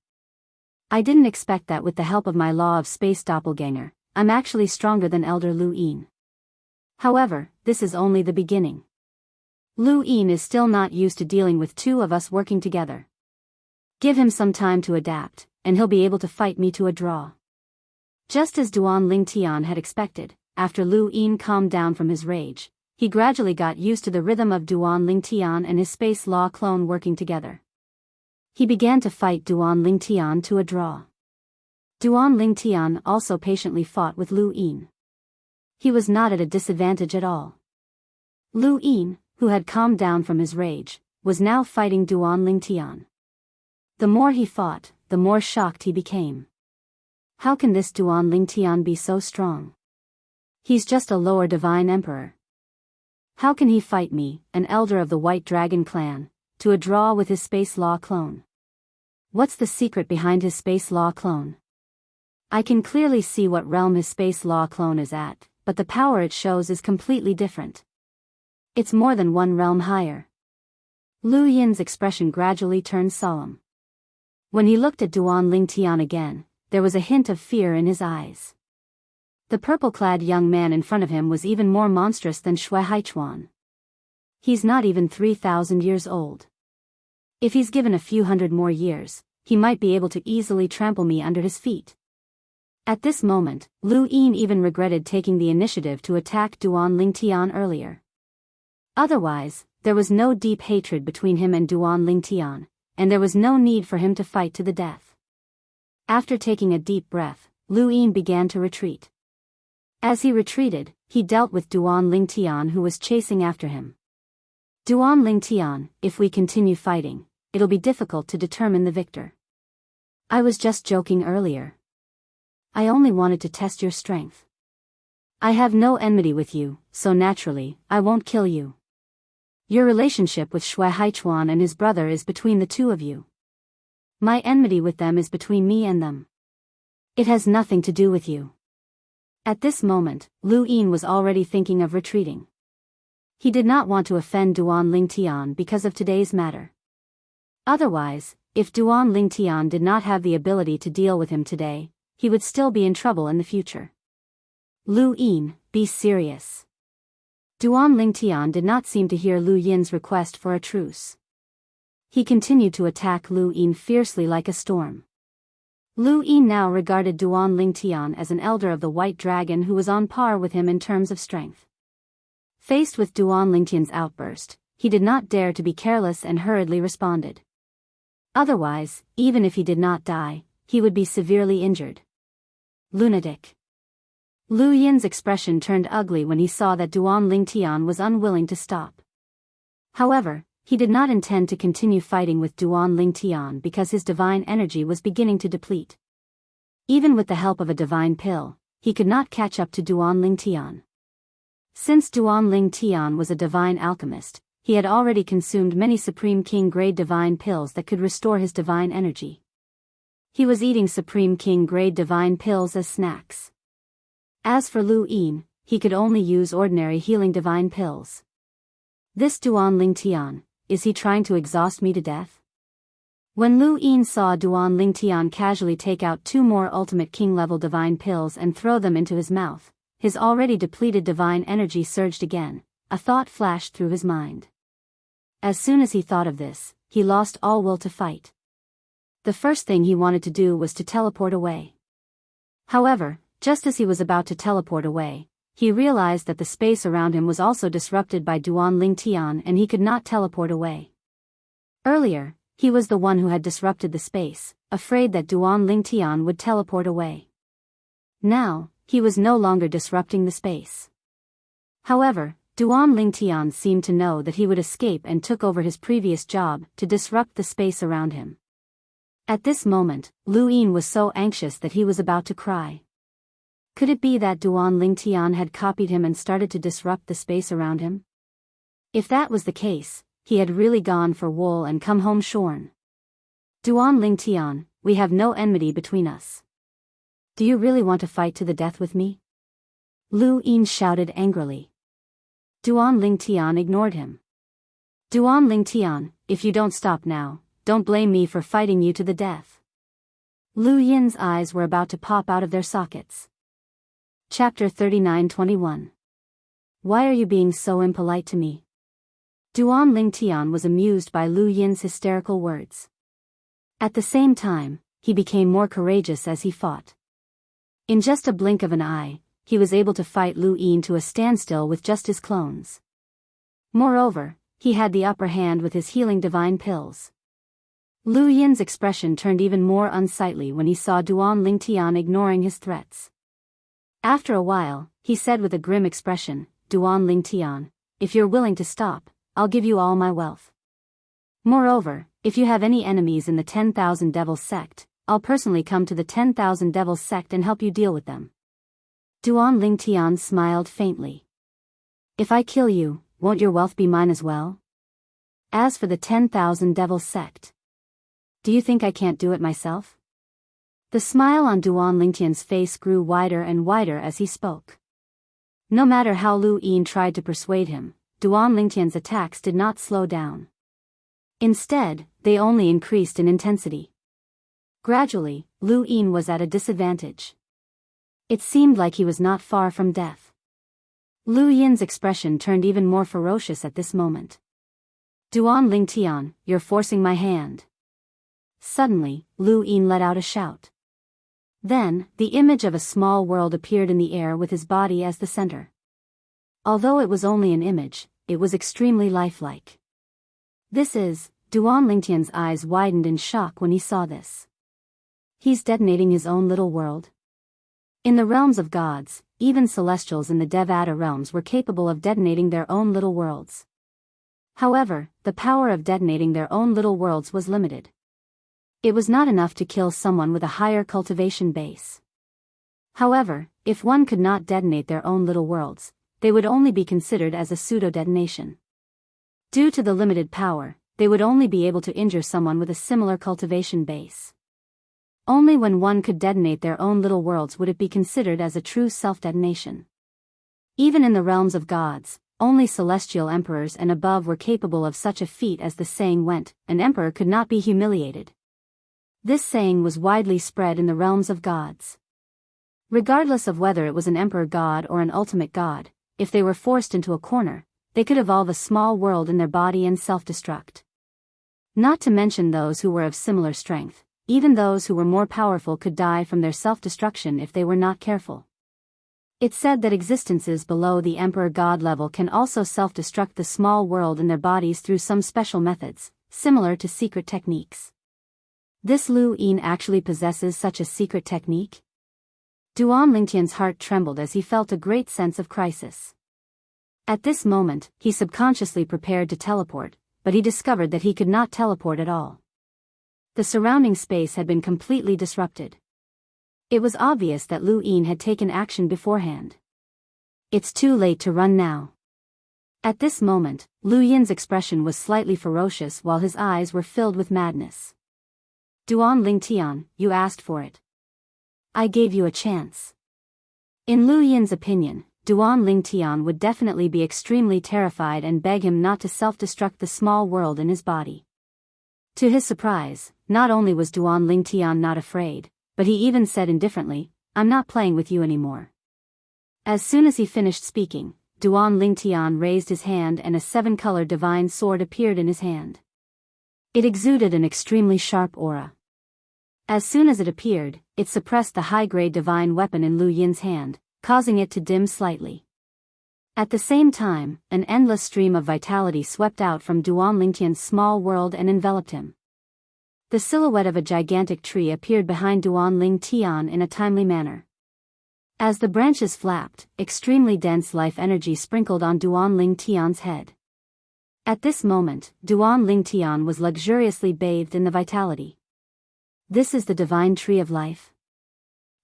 I didn't expect that with the help of my law of space doppelganger, I'm actually stronger than Elder Lu Yin. However, this is only the beginning. Lu Yin is still not used to dealing with two of us working together. Give him some time to adapt, and he'll be able to fight me to a draw. Just as Duan Lingtian had expected, after Lu Yin calmed down from his rage, he gradually got used to the rhythm of Duan Lingtian and his space law clone working together. He began to fight Duan Lingtian to a draw. Duan Lingtian also patiently fought with Lu Yin. He was not at a disadvantage at all. Lu Yin, who had calmed down from his rage, was now fighting Duan Lingtian. The more he fought, the more shocked he became. How can this Duan Lingtian be so strong? He's just a lower divine emperor. How can he fight me, an elder of the White Dragon clan, to a draw with his space law clone? What's the secret behind his space law clone? I can clearly see what realm his space law clone is at, but the power it shows is completely different. It's more than one realm higher. Lu Yin's expression gradually turned solemn. When he looked at Duan Lingtian again, there was a hint of fear in his eyes. The purple-clad young man in front of him was even more monstrous than Shui Haichuan. He's not even 3,000 years old. If he's given a few hundred more years, he might be able to easily trample me under his feet. At this moment, Lu Yin even regretted taking the initiative to attack Duan Lingtian earlier. Otherwise, there was no deep hatred between him and Duan Lingtian, and there was no need for him to fight to the death. After taking a deep breath, Lu Yin began to retreat. As he retreated, he dealt with Duan Lingtian who was chasing after him. Duan Lingtian, if we continue fighting, it'll be difficult to determine the victor. I was just joking earlier. I only wanted to test your strength. I have no enmity with you, so naturally, I won't kill you. Your relationship with Shui Haichuan and his brother is between the two of you. My enmity with them is between me and them. It has nothing to do with you. At this moment, Lu Yin was already thinking of retreating. He did not want to offend Duan Lingtian because of today's matter. Otherwise, if Duan Lingtian did not have the ability to deal with him today, he would still be in trouble in the future. Lu Yin, be serious. Duan Lingtian did not seem to hear Lu Yin's request for a truce. He continued to attack Lu Yin fiercely like a storm. Lu Yin now regarded Duan Lingtian as an elder of the White Dragon who was on par with him in terms of strength. Faced with Duan Lingtian's outburst, he did not dare to be careless and hurriedly responded. Otherwise, even if he did not die, he would be severely injured. Lunatic. Lu Yin's expression turned ugly when he saw that Duan Lingtian was unwilling to stop. However, he did not intend to continue fighting with Duan Lingtian because his divine energy was beginning to deplete. Even with the help of a divine pill, he could not catch up to Duan Lingtian. Since Duan Lingtian was a divine alchemist, he had already consumed many Supreme King-grade divine pills that could restore his divine energy. He was eating Supreme King-grade divine pills as snacks. As for Lu Yin, he could only use ordinary healing divine pills. This Duan Lingtian, is he trying to exhaust me to death? When Lu Yin saw Duan Lingtian casually take out 2 more ultimate king-level divine pills and throw them into his mouth, his already depleted divine energy surged again. A thought flashed through his mind. As soon as he thought of this, he lost all will to fight. The first thing he wanted to do was to teleport away. However, just as he was about to teleport away, he realized that the space around him was also disrupted by Duan Lingtian and he could not teleport away. Earlier, he was the one who had disrupted the space, afraid that Duan Lingtian would teleport away. Now, he was no longer disrupting the space. However, Duan Lingtian seemed to know that he would escape and took over his previous job to disrupt the space around him. At this moment, Lu Yin was so anxious that he was about to cry. Could it be that Duan Lingtian had copied him and started to disrupt the space around him? If that was the case, he had really gone for wool and come home shorn. Duan Lingtian, we have no enmity between us. Do you really want to fight to the death with me? Lu Yin shouted angrily. Duan Lingtian ignored him. Duan Lingtian, if you don't stop now, don't blame me for fighting you to the death. Lu Yin's eyes were about to pop out of their sockets. Chapter 39-21. Why are you being so impolite to me? Duan Lingtian was amused by Lu Yin's hysterical words. At the same time, he became more courageous as he fought. In just a blink of an eye, he was able to fight Lu Yin to a standstill with just his clones. Moreover, he had the upper hand with his healing divine pills. Lu Yin's expression turned even more unsightly when he saw Duan Lingtian ignoring his threats. After a while, he said with a grim expression, Duan Lingtian, if you're willing to stop, I'll give you all my wealth. Moreover, if you have any enemies in the 10,000 Devils sect, I'll personally come to the 10,000 Devils sect and help you deal with them. Duan Lingtian smiled faintly. If I kill you, won't your wealth be mine as well? As for the 10,000 Devils sect, do you think I can't do it myself? The smile on Duan Lingtian's face grew wider and wider as he spoke. No matter how Lu Yin tried to persuade him, Duan Lingtian's attacks did not slow down. Instead, they only increased in intensity. Gradually, Lu Yin was at a disadvantage. It seemed like he was not far from death. Lu Yin's expression turned even more ferocious at this moment. Duan Lingtian, you're forcing my hand. Suddenly, Lu Yin let out a shout. Then, the image of a small world appeared in the air with his body as the center. Although it was only an image, it was extremely lifelike. This is, Duan Lingtian's eyes widened in shock when he saw this. He's detonating his own little world. In the realms of gods, even celestials in the Devata realms were capable of detonating their own little worlds. However, the power of detonating their own little worlds was limited. It was not enough to kill someone with a higher cultivation base. However, if one could not detonate their own little worlds, they would only be considered as a pseudo-detonation. Due to the limited power, they would only be able to injure someone with a similar cultivation base. Only when one could detonate their own little worlds would it be considered as a true self-detonation. Even in the realms of gods, only celestial emperors and above were capable of such a feat. As the saying went, an emperor could not be humiliated. This saying was widely spread in the realms of gods. Regardless of whether it was an emperor god or an ultimate god, if they were forced into a corner, they could evolve a small world in their body and self-destruct. Not to mention those who were of similar strength. Even those who were more powerful could die from their self-destruction if they were not careful. It's said that existences below the emperor god level can also self-destruct the small world in their bodies through some special methods, similar to secret techniques. This Lu Yin actually possesses such a secret technique? Duan Lingtian's heart trembled as he felt a great sense of crisis. At this moment, he subconsciously prepared to teleport, but he discovered that he could not teleport at all. The surrounding space had been completely disrupted. It was obvious that Lu Yin had taken action beforehand. It's too late to run now. At this moment, Lu Yin's expression was slightly ferocious while his eyes were filled with madness. Duan Lingtian, you asked for it. I gave you a chance. In Lu Yin's opinion, Duan Lingtian would definitely be extremely terrified and beg him not to self-destruct the small world in his body. To his surprise, not only was Duan Lingtian not afraid, but he even said indifferently, I'm not playing with you anymore. As soon as he finished speaking, Duan Lingtian raised his hand and a 7-color divine sword appeared in his hand. It exuded an extremely sharp aura. As soon as it appeared, it suppressed the high-grade divine weapon in Lu Yin's hand, causing it to dim slightly. At the same time, an endless stream of vitality swept out from Duan Lingtian's small world and enveloped him. The silhouette of a gigantic tree appeared behind Duan Lingtian in a timely manner. As the branches flapped, extremely dense life energy sprinkled on Duan Lingtian's head. At this moment, Duan Lingtian was luxuriously bathed in the vitality. This is the divine tree of life?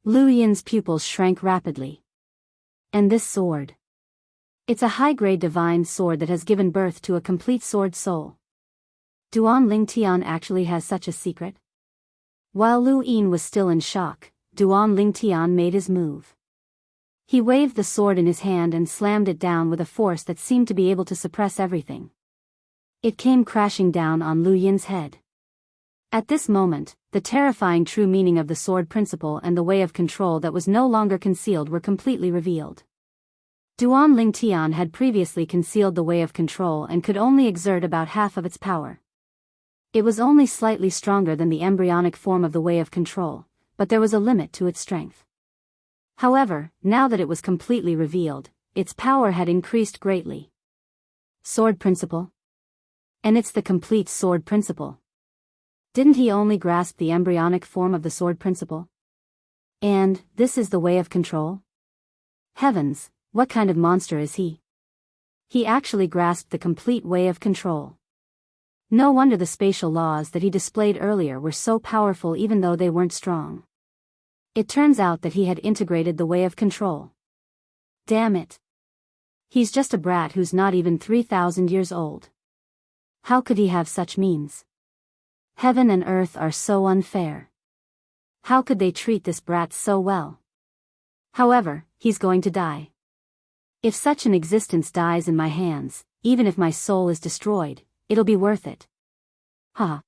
Lu Yin's pupils shrank rapidly. And this sword? It's a high-grade divine sword that has given birth to a complete sword soul. Duan Lingtian actually has such a secret? While Lu Yin was still in shock, Duan Lingtian made his move. He waved the sword in his hand and slammed it down with a force that seemed to be able to suppress everything. It came crashing down on Lu Yin's head. At this moment, the terrifying true meaning of the sword principle and the way of control that was no longer concealed were completely revealed. Duan Lingtian had previously concealed the way of control and could only exert about half of its power. It was only slightly stronger than the embryonic form of the way of control, but there was a limit to its strength. However, now that it was completely revealed, its power had increased greatly. Sword principle? And it's the complete sword principle. Didn't he only grasp the embryonic form of the sword principle? And, this is the way of control? Heavens, what kind of monster is he? He actually grasped the complete way of control. No wonder the spatial laws that he displayed earlier were so powerful even though they weren't strong. It turns out that he had integrated the way of control. Damn it. He's just a brat who's not even 3,000 years old. How could he have such means? Heaven and earth are so unfair. How could they treat this brat so well? However, he's going to die. If such an existence dies in my hands, even if my soul is destroyed, it'll be worth it. Ha.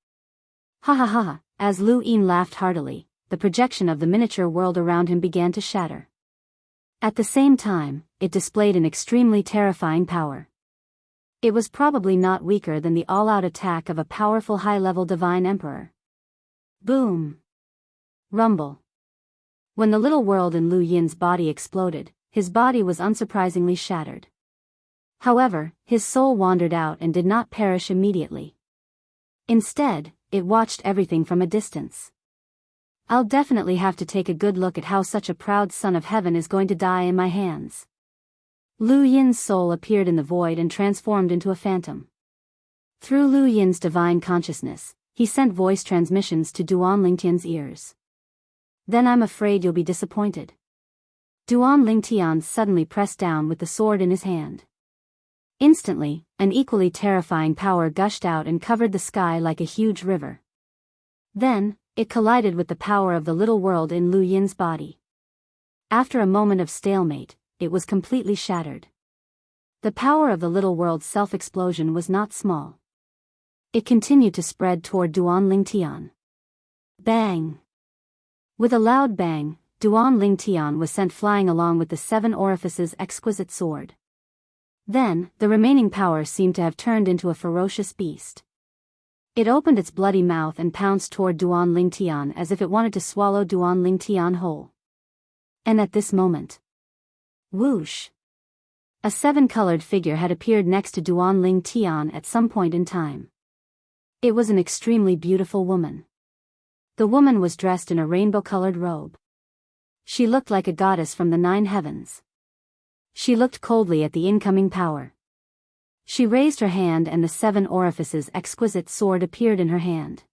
Ha ha ha. As Lu Yin laughed heartily, the projection of the miniature world around him began to shatter. At the same time, it displayed an extremely terrifying power. It was probably not weaker than the all-out attack of a powerful high-level divine emperor. Boom. Rumble. When the little world in Lu Yin's body exploded, his body was unsurprisingly shattered. However, his soul wandered out and did not perish immediately. Instead, it watched everything from a distance. I'll definitely have to take a good look at how such a proud son of heaven is going to die in my hands. Lu Yin's soul appeared in the void and transformed into a phantom. Through Lu Yin's divine consciousness, he sent voice transmissions to Duan Lingtian's ears. Then I'm afraid you'll be disappointed. Duan Lingtian suddenly pressed down with the sword in his hand. Instantly, an equally terrifying power gushed out and covered the sky like a huge river. Then, It collided with the power of the little world in Lu Yin's body. After a moment of stalemate, it was completely shattered. The power of the little world's self-explosion was not small. It continued to spread toward Duan Lingtian. Bang! With a loud bang, Duan Lingtian was sent flying along with the 7 orifices exquisite sword. Then, the remaining power seemed to have turned into a ferocious beast. It opened its bloody mouth and pounced toward Duan Lingtian as if it wanted to swallow Duan Lingtian whole. And at this moment, whoosh! A 7-colored figure had appeared next to Duan Lingtian at some point in time. It was an extremely beautiful woman. The woman was dressed in a rainbow-colored robe. She looked like a goddess from the 9 heavens. She looked coldly at the incoming power. She raised her hand and the 7 orifices exquisite sword appeared in her hand.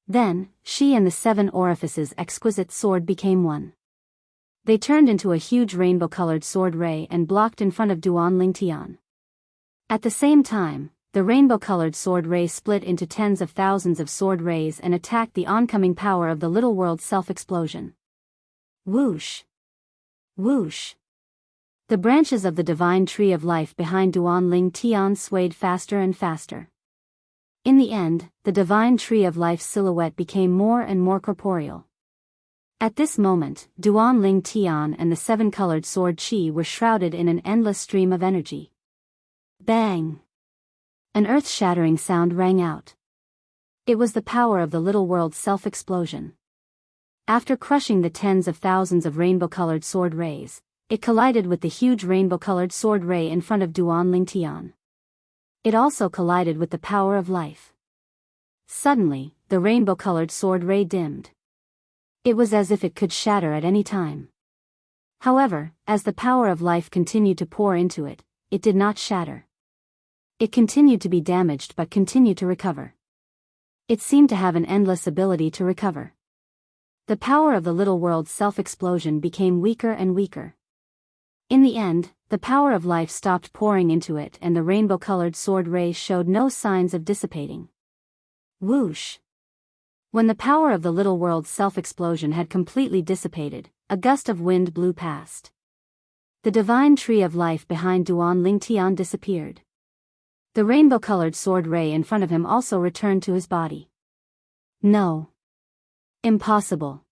Then, she and the 7 orifices exquisite sword became one. They turned into a huge rainbow-colored sword ray and blocked in front of Duan Lingtian. At the same time, the rainbow-colored sword ray split into tens of thousands of sword rays and attacked the oncoming power of the little world's self-explosion. Whoosh! Whoosh! The branches of the divine tree of life behind Duan Lingtian swayed faster and faster. In the end, the divine tree of life's silhouette became more and more corporeal. At this moment, Duan Lingtian and the 7-colored sword Qi were shrouded in an endless stream of energy. Bang! An earth-shattering sound rang out. It was the power of the little world's self-explosion. After crushing the tens of thousands of rainbow-colored sword rays, it collided with the huge rainbow-colored sword ray in front of Duan Lingtian. It also collided with the power of life. Suddenly, the rainbow-colored sword ray dimmed. It was as if it could shatter at any time. However, as the power of life continued to pour into it, it did not shatter. It continued to be damaged but continued to recover. It seemed to have an endless ability to recover. The power of the little world's self-explosion became weaker and weaker. In the end, the power of life stopped pouring into it and the rainbow-colored sword ray showed no signs of dissipating. Whoosh! When the power of the little world's self-explosion had completely dissipated, a gust of wind blew past. The divine tree of life behind Duan Lingtian disappeared. The rainbow-colored sword ray in front of him also returned to his body. No. Impossible.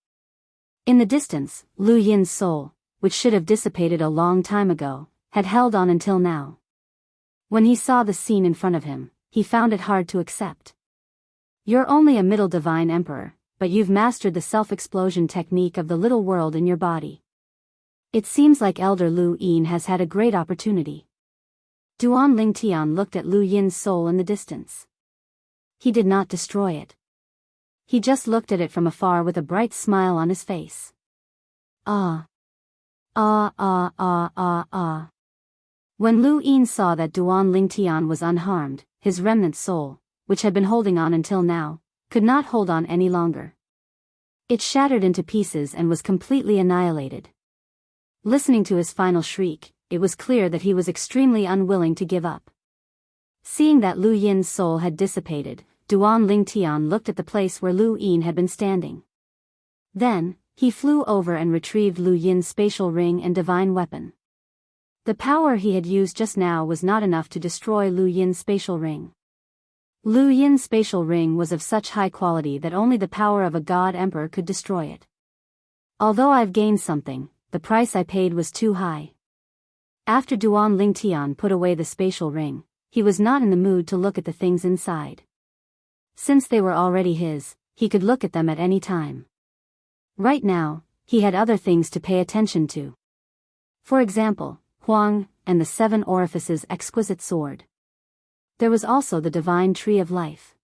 In the distance, Lu Yin's soul, which should have dissipated a long time ago, had held on until now. When he saw the scene in front of him, he found it hard to accept. You're only a middle divine emperor, but you've mastered the self-explosion technique of the little world in your body. It seems like Elder Lu Yin has had a great opportunity. Duan Lingtian looked at Lu Yin's soul in the distance. He did not destroy it. He just looked at it from afar with a bright smile on his face. Ah. Ah ah ah ah ah. When Lu Yin saw that Duan Lingtian was unharmed, his remnant soul, which had been holding on until now, could not hold on any longer. It shattered into pieces and was completely annihilated. Listening to his final shriek, it was clear that he was extremely unwilling to give up. Seeing that Lu Yin's soul had dissipated, Duan Lingtian looked at the place where Lu Yin had been standing. Then, he flew over and retrieved Lu Yin's spatial ring and divine weapon. The power he had used just now was not enough to destroy Lu Yin's spatial ring. Lu Yin's spatial ring was of such high quality that only the power of a god emperor could destroy it. Although I've gained something, the price I paid was too high. After Duan Lingtian put away the spatial ring, he was not in the mood to look at the things inside. Since they were already his, he could look at them at any time. Right now, he had other things to pay attention to. For example, Huang, and the 7 orifices exquisite sword. There was also the divine tree of life.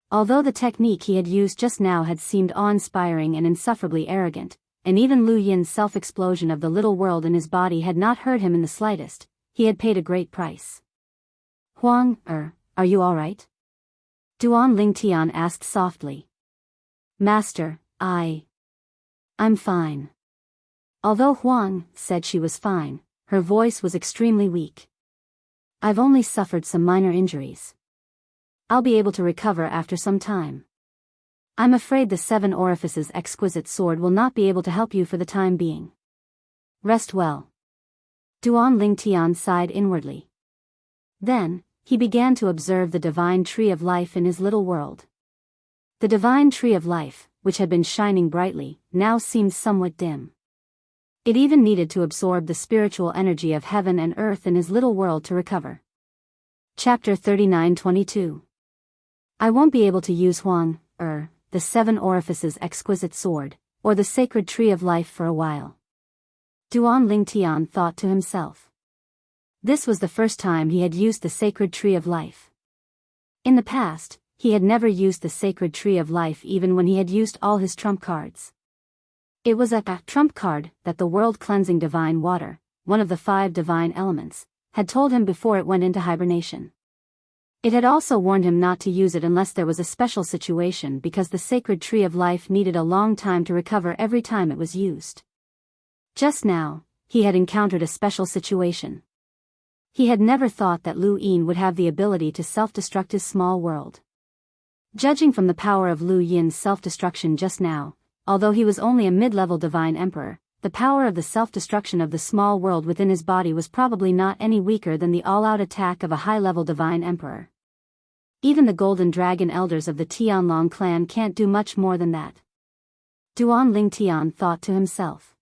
Although the technique he had used just now had seemed awe-inspiring and insufferably arrogant, and even Lu Yin's self-explosion of the little world in his body had not hurt him in the slightest, he had paid a great price. Huang, are you all right? Duan Lingtian asked softly. Master, I'm fine. Although Huang said she was fine, her voice was extremely weak. I've only suffered some minor injuries. I'll be able to recover after some time. I'm afraid the 7 orifices exquisite sword will not be able to help you for the time being. Rest well. Duan Lingtian sighed inwardly. Then, he began to observe the divine tree of life in his little world. The divine tree of life, which had been shining brightly, now seemed somewhat dim. It even needed to absorb the spiritual energy of heaven and earth in his little world to recover. Chapter 39-22. I won't be able to use the 7 orifices exquisite sword, or the sacred tree of life for a while. Duan Lingtian thought to himself. This was the first time he had used the sacred tree of life. In the past, he had never used the sacred tree of life even when he had used all his trump cards. It was a trump card that the world-cleansing divine water, one of the 5 divine elements, had told him before it went into hibernation. It had also warned him not to use it unless there was a special situation because the sacred tree of life needed a long time to recover every time it was used. Just now, he had encountered a special situation. He had never thought that Lu Yin would have the ability to self-destruct his small world. Judging from the power of Lu Yin's self-destruction just now, although he was only a mid-level divine emperor, the power of the self-destruction of the small world within his body was probably not any weaker than the all-out attack of a high-level divine emperor. Even the golden dragon elders of the Tianlong clan can't do much more than that. Duan Lingtian thought to himself.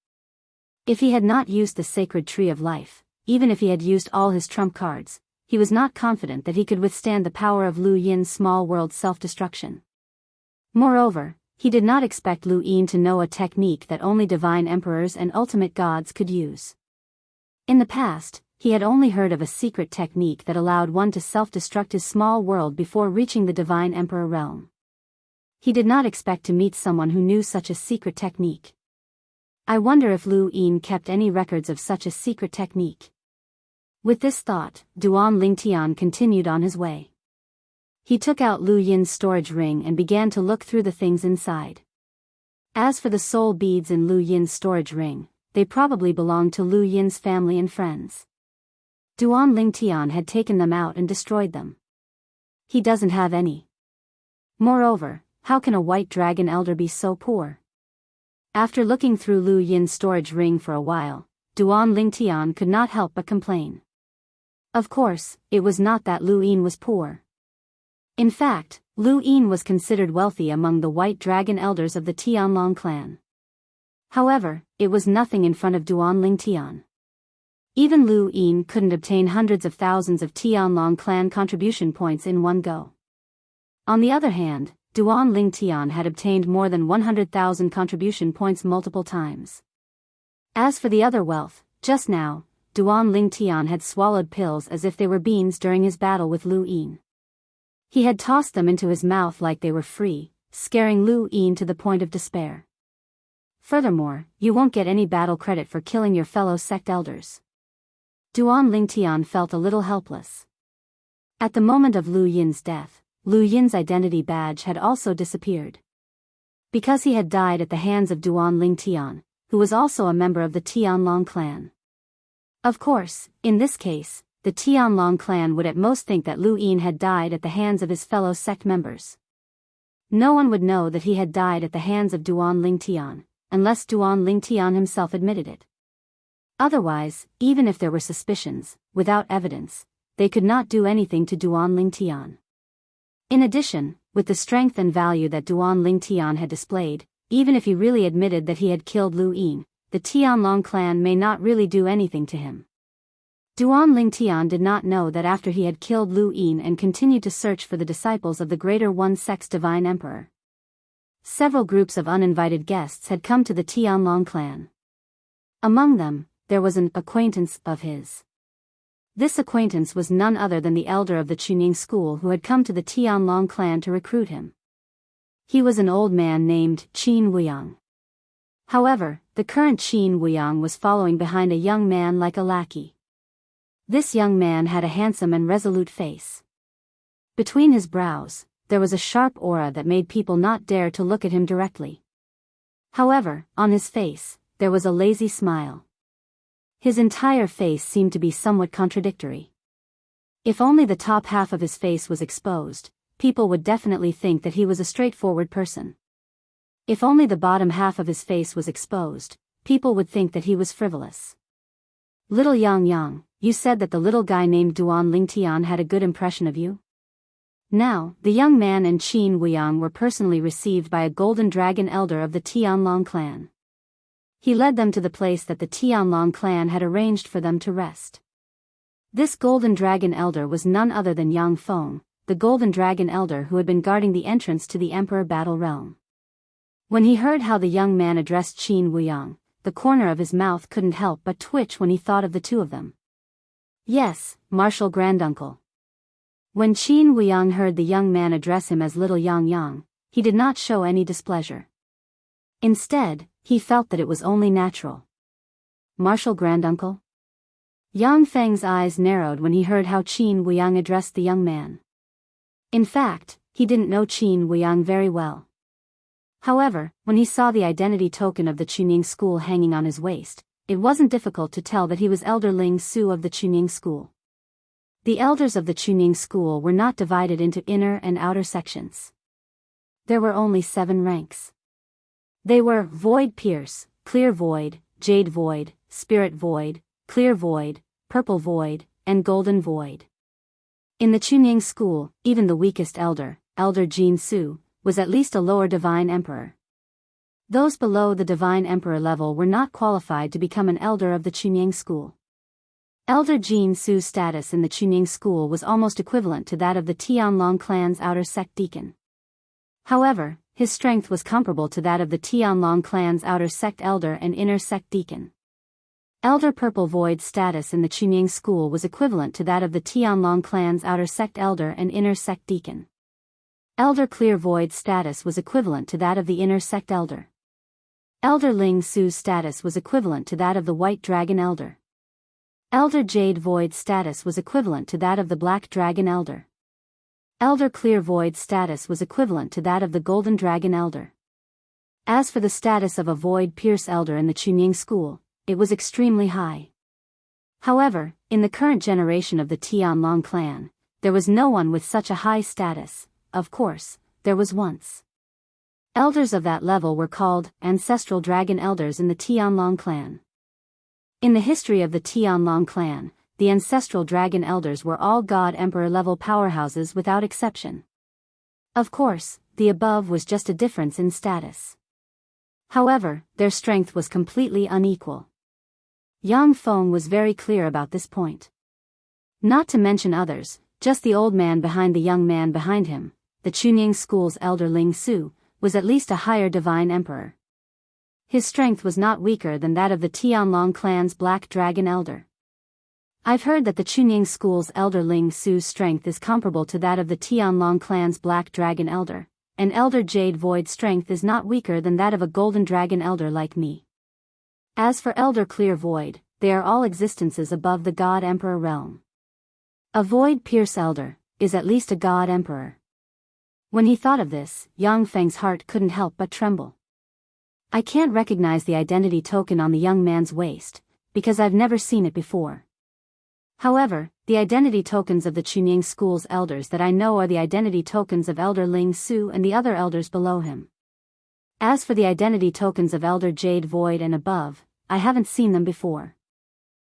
If he had not used the sacred tree of life, even if he had used all his trump cards, he was not confident that he could withstand the power of Lu Yin's small world self-destruction. Moreover, he did not expect Lu Yin to know a technique that only divine emperors and ultimate gods could use. In the past, he had only heard of a secret technique that allowed one to self-destruct his small world before reaching the divine emperor realm. He did not expect to meet someone who knew such a secret technique. I wonder if Lu Yin kept any records of such a secret technique. With this thought, Duan Lingtian continued on his way. He took out Lu Yin's storage ring and began to look through the things inside. As for the soul beads in Lu Yin's storage ring, they probably belonged to Lu Yin's family and friends. Duan Lingtian had taken them out and destroyed them. He doesn't have any. Moreover, how can a white dragon elder be so poor? After looking through Lu Yin's storage ring for a while, Duan Lingtian could not help but complain. Of course, it was not that Lu Yin was poor. In fact, Lu Yin was considered wealthy among the white dragon elders of the Tianlong clan. However, it was nothing in front of Duan Lingtian. Even Lu Yin couldn't obtain hundreds of thousands of Tianlong clan contribution points in one go. On the other hand, Duan Lingtian had obtained more than 100,000 contribution points multiple times. As for the other wealth, just now, Duan Lingtian had swallowed pills as if they were beans during his battle with Lu Yin. He had tossed them into his mouth like they were free, scaring Lu Yin to the point of despair. Furthermore, you won't get any battle credit for killing your fellow sect elders. Duan Lingtian felt a little helpless. At the moment of Lu Yin's death, Lu Yin's identity badge had also disappeared. Because he had died at the hands of Duan Lingtian, who was also a member of the Tianlong clan. Of course, in this case, the Tianlong clan would at most think that Lu Yin had died at the hands of his fellow sect members. No one would know that he had died at the hands of Duan Lingtian, unless Duan Lingtian himself admitted it. Otherwise, even if there were suspicions, without evidence, they could not do anything to Duan Lingtian. In addition, with the strength and value that Duan Lingtian had displayed, even if he really admitted that he had killed Lu Yin, the Tianlong clan may not really do anything to him. Duan Lingtian did not know that after he had killed Lu Yin and continued to search for the disciples of the Greater One Sect's Divine Emperor. Several groups of uninvited guests had come to the Tianlong clan. Among them, there was an acquaintance of his. This acquaintance was none other than the elder of the Chunying school who had come to the Tianlong clan to recruit him. He was an old man named Qin Wuyang. However, the current Qin Wuyang was following behind a young man like a lackey. This young man had a handsome and resolute face. Between his brows, there was a sharp aura that made people not dare to look at him directly. However, on his face, there was a lazy smile. His entire face seemed to be somewhat contradictory. If only the top half of his face was exposed, people would definitely think that he was a straightforward person. If only the bottom half of his face was exposed, people would think that he was frivolous. Little Yang, you said that the little guy named Duan Lingtian had a good impression of you? Now, the young man and Qin Wuyang were personally received by a golden dragon elder of the Tianlong clan. He led them to the place that the Tianlong clan had arranged for them to rest. This golden dragon elder was none other than Yang Feng, the golden dragon elder who had been guarding the entrance to the Emperor Battle Realm. When he heard how the young man addressed Qin Wuyang, the corner of his mouth couldn't help but twitch when he thought of the two of them. Yes, Martial Granduncle. When Qin Wuyang heard the young man address him as Little Yang, he did not show any displeasure. Instead, he felt that it was only natural. Martial Granduncle? Yang Feng's eyes narrowed when he heard how Qin Wuyang addressed the young man. In fact, he didn't know Qin Wuyang very well. However, when he saw the identity token of the Chunying school hanging on his waist, it wasn't difficult to tell that he was Elder Ling Su of the Chunying school. The elders of the Chunying school were not divided into inner and outer sections. There were only 7 ranks. They were Void Pierce, Clear Void, Jade Void, Spirit Void, Clear Void, Purple Void, and Golden Void. In the Chunying school, even the weakest elder, Elder Jin Su, was at least a lower divine emperor. Those below the divine emperor level were not qualified to become an elder of the Chunying school. Elder Jin Su's status in the Chunying school was almost equivalent to that of the Tianlong clan's outer sect deacon. However, his strength was comparable to that of the Tianlong clan's outer sect elder and inner sect deacon. Elder Purple Void's status in the Chunying school was equivalent to that of the Tianlong clan's outer sect elder and inner sect deacon. Elder Clear Void's status was equivalent to that of the inner sect elder. Elder Ling Su's status was equivalent to that of the White Dragon elder. Elder Jade Void's status was equivalent to that of the Black Dragon elder. Elder Clear Void's status was equivalent to that of the Golden Dragon elder. As for the status of a Void Pierce elder in the Chunying school, it was extremely high. However, in the current generation of the Tianlong clan, there was no one with such a high status. Of course, there was once. Elders of that level were called Ancestral Dragon Elders in the Tianlong clan. In the history of the Tianlong clan, the Ancestral Dragon Elders were all God Emperor level powerhouses without exception. Of course, the above was just a difference in status. However, their strength was completely unequal. Yang Feng was very clear about this point. Not to mention others, just the old man behind the young man behind him, the Chunying school's Elder Ling Su, was at least a higher divine emperor. His strength was not weaker than that of the Tianlong clan's Black Dragon elder. I've heard that the Chunying school's Elder Ling Su's strength is comparable to that of the Tianlong clan's Black Dragon elder, and Elder Jade Void's strength is not weaker than that of a Golden Dragon elder like me. As for Elder Clear Void, they are all existences above the God Emperor realm. A Void Pierce elder is at least a God Emperor. When he thought of this, Yang Feng's heart couldn't help but tremble. I can't recognize the identity token on the young man's waist, because I've never seen it before. However, the identity tokens of the Chunying school's elders that I know are the identity tokens of Elder Ling Su and the other elders below him. As for the identity tokens of Elder Jade Void and above, I haven't seen them before.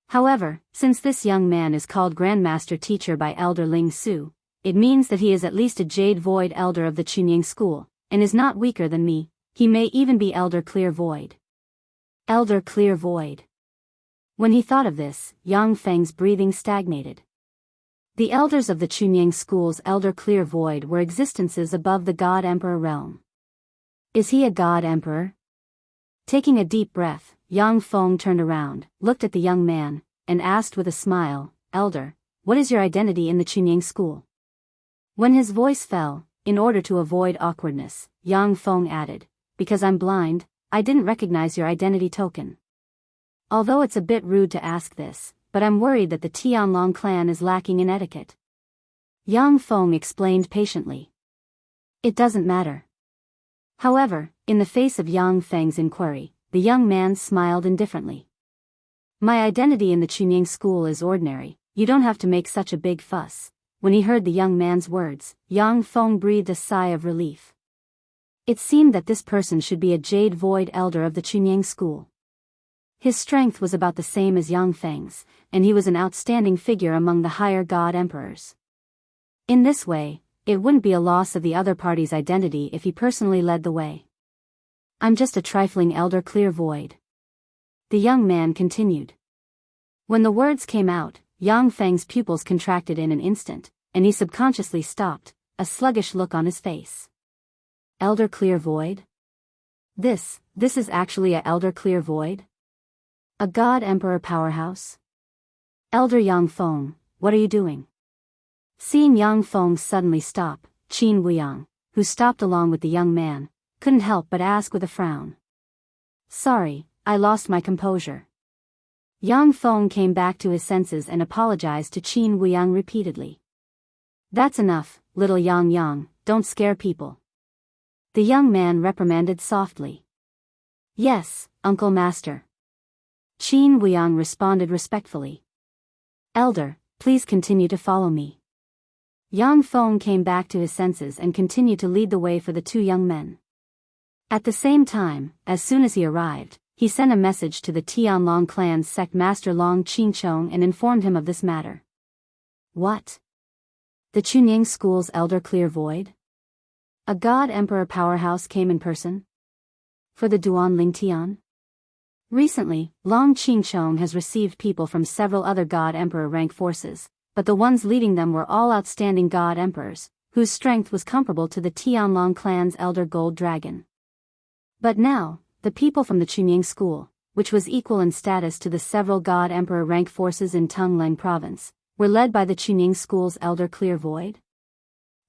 However, since this young man is called Grandmaster Teacher by Elder Ling Su, it means that he is at least a Jade Void elder of the Chunying school, and is not weaker than me. He may even be Elder Clear Void. Elder Clear Void. When he thought of this, Yang Feng's breathing stagnated. The elders of the Chunying school's Elder Clear Void were existences above the God Emperor realm. Is he a God Emperor? Taking a deep breath, Yang Feng turned around, looked at the young man, and asked with a smile, Elder, what is your identity in the Chunying school? When his voice fell, in order to avoid awkwardness, Yang Feng added, because I'm blind, I didn't recognize your identity token. Although it's a bit rude to ask this, but I'm worried that the Tianlong clan is lacking in etiquette. Yang Feng explained patiently. It doesn't matter. However, in the face of Yang Feng's inquiry, the young man smiled indifferently. My identity in the Chunying school is ordinary, you don't have to make such a big fuss. When he heard the young man's words, Yang Feng breathed a sigh of relief. It seemed that this person should be a Jade Void elder of the Chunying school. His strength was about the same as Yang Feng's, and he was an outstanding figure among the higher god emperors. In this way, it wouldn't be a loss of the other party's identity if he personally led the way. I'm just a trifling elder clear void. The young man continued. When the words came out, Yang Feng's pupils contracted in an instant, and he subconsciously stopped, a sluggish look on his face. Elder clear void? This is actually a elder clear void? A god emperor powerhouse? Elder Yang Feng, what are you doing? Seeing Yang Feng suddenly stop, Qin Wuyang, who stopped along with the young man, couldn't help but ask with a frown. Sorry, I lost my composure. Yang Feng came back to his senses and apologized to Qin Wuyang repeatedly. That's enough, little Yang, don't scare people. The young man reprimanded softly. Yes, Uncle Master. Qin Wuyang responded respectfully. Elder, please continue to follow me. Yang Feng came back to his senses and continued to lead the way for the two young men. At the same time, as soon as he arrived, he sent a message to the Tianlong clan's sect master Long Qingchong and informed him of this matter. What? The Chunying school's elder clear void? A god emperor powerhouse came in person? For the Duan Lingtian? Recently, Long Qingchong has received people from several other god emperor rank forces, but the ones leading them were all outstanding god emperors, whose strength was comparable to the Tianlong clan's elder gold dragon. But now, the people from the Chunying school, which was equal in status to the several god emperor rank forces in Tungleng province, were led by the Chunying school's elder clear void?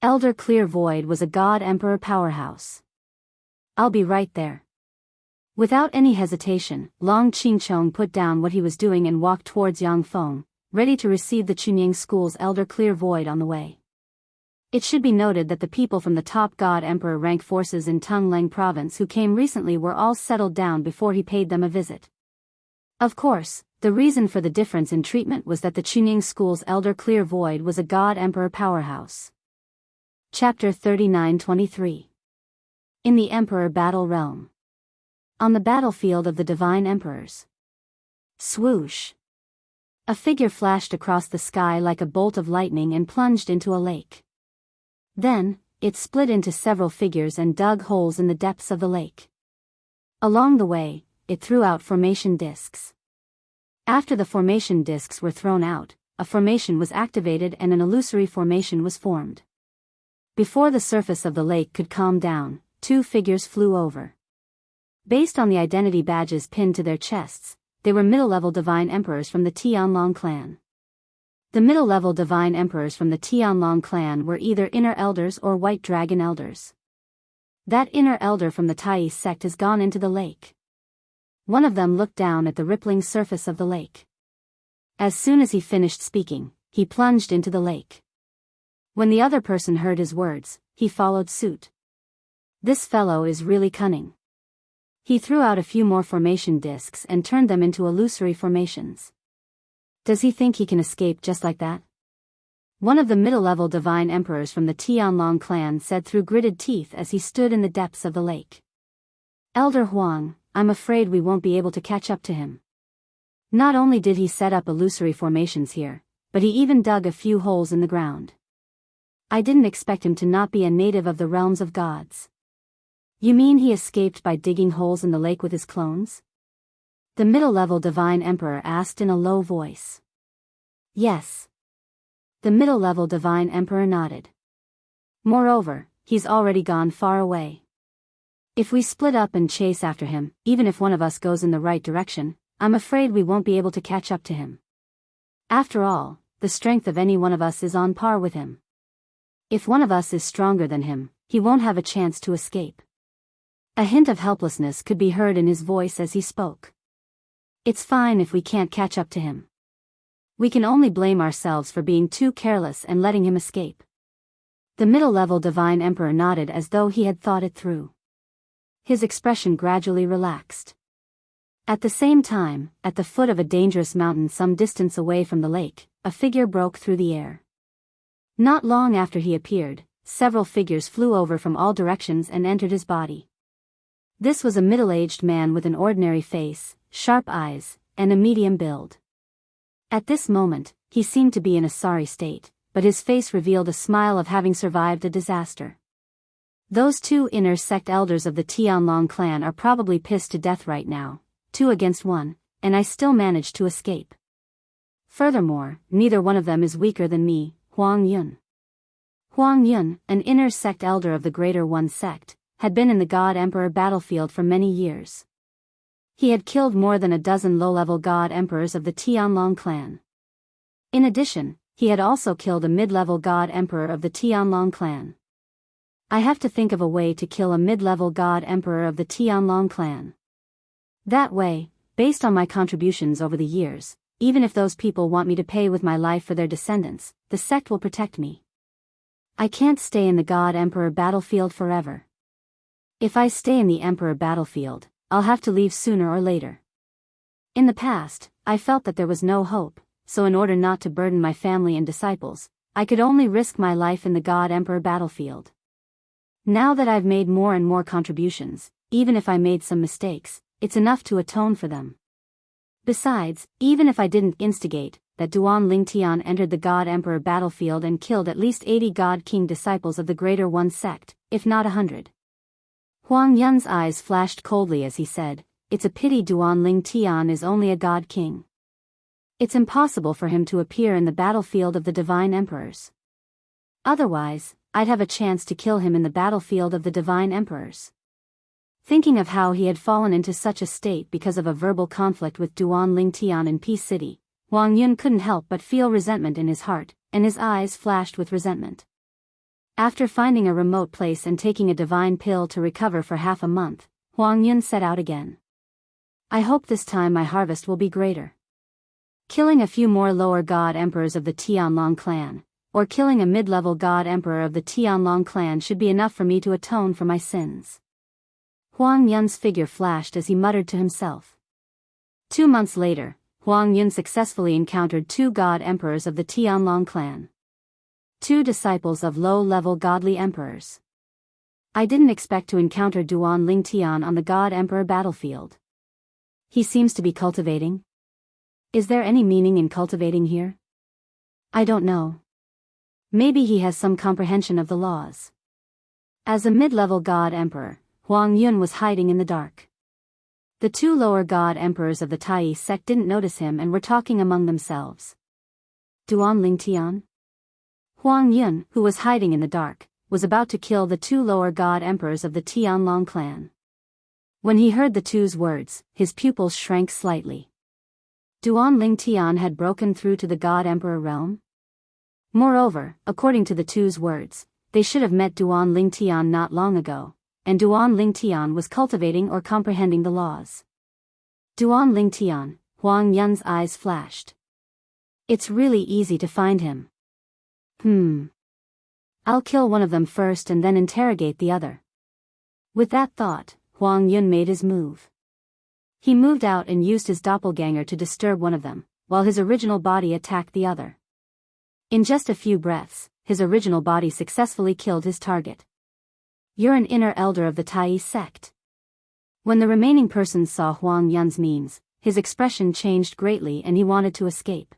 Elder clear void was a god emperor powerhouse. I'll be right there. Without any hesitation, Long Qingchong put down what he was doing and walked towards Yang Feng, ready to receive the Chunying school's elder clear void on the way. It should be noted that the people from the top god emperor rank forces in Tungleng province who came recently were all settled down before he paid them a visit. Of course, the reason for the difference in treatment was that the Chunying school's elder clear void was a god emperor powerhouse. Chapter 39-23. In the Emperor Battle Realm. On the battlefield of the Divine Emperors. Swoosh. A figure flashed across the sky like a bolt of lightning and plunged into a lake. Then, it split into several figures and dug holes in the depths of the lake. Along the way, it threw out formation discs. After the formation discs were thrown out, a formation was activated and an illusory formation was formed. Before the surface of the lake could calm down, two figures flew over. Based on the identity badges pinned to their chests, they were middle-level divine emperors from the Tianlong clan. The middle-level divine emperors from the Tianlong clan were either inner elders or white dragon elders. That inner elder from the Tai sect has gone into the lake. One of them looked down at the rippling surface of the lake. As soon as he finished speaking, he plunged into the lake. When the other person heard his words, he followed suit. This fellow is really cunning. He threw out a few more formation discs and turned them into illusory formations. Does he think he can escape just like that? One of the middle-level divine emperors from the Tianlong clan said through gritted teeth as he stood in the depths of the lake. Elder Huang, I'm afraid we won't be able to catch up to him. Not only did he set up illusory formations here, but he even dug a few holes in the ground. I didn't expect him to not be a native of the realms of gods. You mean he escaped by digging holes in the lake with his clones? The middle-level divine emperor asked in a low voice. Yes. The middle-level divine emperor nodded. Moreover, he's already gone far away. If we split up and chase after him, even if one of us goes in the right direction, I'm afraid we won't be able to catch up to him. After all, the strength of any one of us is on par with him. If one of us is stronger than him, he won't have a chance to escape. A hint of helplessness could be heard in his voice as he spoke. It's fine if we can't catch up to him. We can only blame ourselves for being too careless and letting him escape. The middle-level divine emperor nodded as though he had thought it through. His expression gradually relaxed. At the same time, at the foot of a dangerous mountain some distance away from the lake, a figure broke through the air. Not long after he appeared, several figures flew over from all directions and entered his body. This was a middle-aged man with an ordinary face, sharp eyes, and a medium build. At this moment, he seemed to be in a sorry state, but his face revealed a smile of having survived a disaster. Those two inner sect elders of the Tianlong clan are probably pissed to death right now, 2 against 1, and I still managed to escape. Furthermore, neither one of them is weaker than me, Huang Yun. Huang Yun, an inner sect elder of the Greater One sect, had been in the God Emperor battlefield for many years. He had killed more than a dozen low-level God Emperors of the Tianlong clan. In addition, he had also killed a mid-level God Emperor of the Tianlong clan. I have to think of a way to kill a mid-level God Emperor of the Tianlong clan. That way, based on my contributions over the years, even if those people want me to pay with my life for their descendants, the sect will protect me. I can't stay in the God Emperor battlefield forever. If I stay in the Emperor battlefield, I'll have to leave sooner or later. In the past, I felt that there was no hope, so in order not to burden my family and disciples, I could only risk my life in the God Emperor battlefield. Now that I've made more and more contributions, even if I made some mistakes, it's enough to atone for them. Besides, even if I didn't instigate, that Duan Lingtian entered the God Emperor battlefield and killed at least 80 God King disciples of the Greater One sect, if not 100. Huang Yun's eyes flashed coldly as he said, "It's a pity Duan Lingtian is only a God King. It's impossible for him to appear in the battlefield of the Divine Emperors. Otherwise, I'd have a chance to kill him in the battlefield of the Divine Emperors." Thinking of how he had fallen into such a state because of a verbal conflict with Duan Lingtian in Peace City, Huang Yun couldn't help but feel resentment in his heart, and his eyes flashed with resentment. After finding a remote place and taking a divine pill to recover for half a month, Huang Yun set out again. I hope this time my harvest will be greater. Killing a few more lower God Emperors of the Tianlong clan, or killing a mid-level God Emperor of the Tianlong clan should be enough for me to atone for my sins. Huang Yun's figure flashed as he muttered to himself. 2 months later, Huang Yun successfully encountered 2 God Emperors of the Tianlong clan. 2 disciples of low-level godly emperors. I didn't expect to encounter Duan Lingtian on the God Emperor battlefield. He seems to be cultivating. Is there any meaning in cultivating here? I don't know. Maybe he has some comprehension of the laws. As a mid-level God Emperor, Huang Yun was hiding in the dark. The 2 lower God Emperors of the Tai sect didn't notice him and were talking among themselves. Duan Lingtian? Huang Yun, who was hiding in the dark, was about to kill the 2 lower God Emperors of the Tianlong clan. When he heard the 2's words, his pupils shrank slightly. Duan Lingtian had broken through to the God Emperor realm? Moreover, according to the 2's words, they should have met Duan Lingtian not long ago, and Duan Lingtian was cultivating or comprehending the laws. Duan Lingtian, Huang Yun's eyes flashed. It's really easy to find him. I'll kill one of them first and then interrogate the other. With that thought, Huang Yun made his move. He moved out and used his doppelganger to disturb one of them, while his original body attacked the other. In just a few breaths, his original body successfully killed his target. You're an inner elder of the Tai sect. When the remaining persons saw Huang Yun's means, his expression changed greatly and he wanted to escape.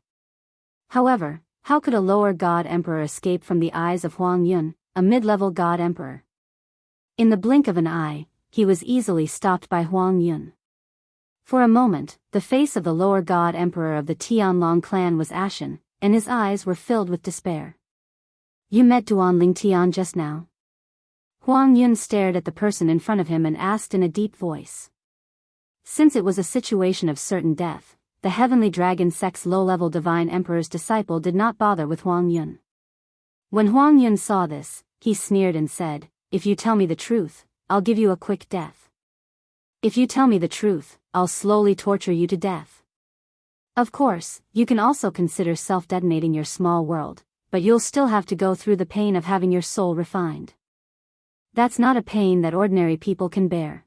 However, how could a lower God Emperor escape from the eyes of Huang Yun, a mid-level God Emperor? In the blink of an eye, he was easily stopped by Huang Yun. For a moment, the face of the lower God Emperor of the Tianlong clan was ashen, and his eyes were filled with despair. You met Duan Lingtian just now? Huang Yun stared at the person in front of him and asked in a deep voice. Since it was a situation of certain death, the Heavenly Dragon sect's low-level Divine Emperor's disciple did not bother with Huang Yun. When Huang Yun saw this, he sneered and said, "If you tell me the truth, I'll give you a quick death. If you tell me the truth, I'll slowly torture you to death. Of course, you can also consider self-detonating your small world, but you'll still have to go through the pain of having your soul refined. That's not a pain that ordinary people can bear."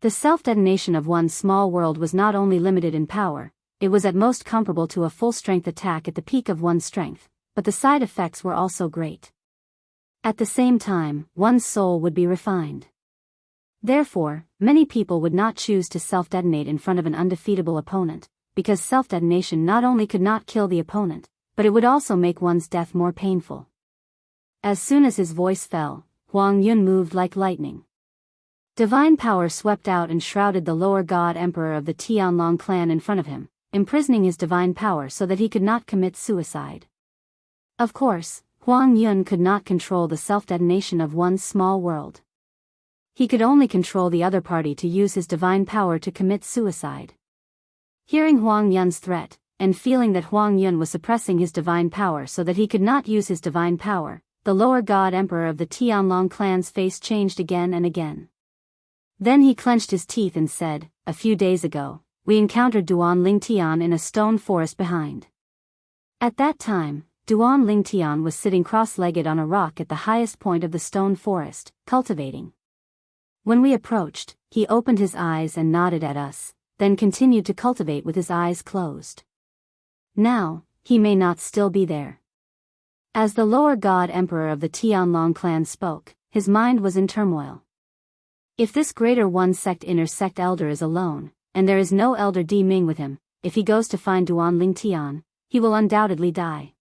The self-detonation of one's small world was not only limited in power, it was at most comparable to a full-strength attack at the peak of one's strength, but the side effects were also great. At the same time, one's soul would be refined. Therefore, many people would not choose to self-detonate in front of an undefeatable opponent, because self-detonation not only could not kill the opponent, but it would also make one's death more painful. As soon as his voice fell, Huang Yun moved like lightning. Divine power swept out and shrouded the lower god emperor of the Tianlong clan in front of him, imprisoning his divine power so that he could not commit suicide. Of course, Huang Yun could not control the self-detonation of one's small world. He could only control the other party to use his divine power to commit suicide. Hearing Huang Yun's threat, and feeling that Huang Yun was suppressing his divine power so that he could not use his divine power, the lower god emperor of the Tianlong clan's face changed again and again. Then he clenched his teeth and said, "A few days ago, we encountered Duan Lingtian in a stone forest behind." At that time, Duan Lingtian was sitting cross-legged on a rock at the highest point of the stone forest, cultivating. When we approached, he opened his eyes and nodded at us, then continued to cultivate with his eyes closed. Now, he may not still be there. As the lower god emperor of the Tianlong clan spoke, his mind was in turmoil. If this greater one sect inner sect elder is alone, and there is no elder Di Ming with him, if he goes to find Duan Lingtian, he will undoubtedly die.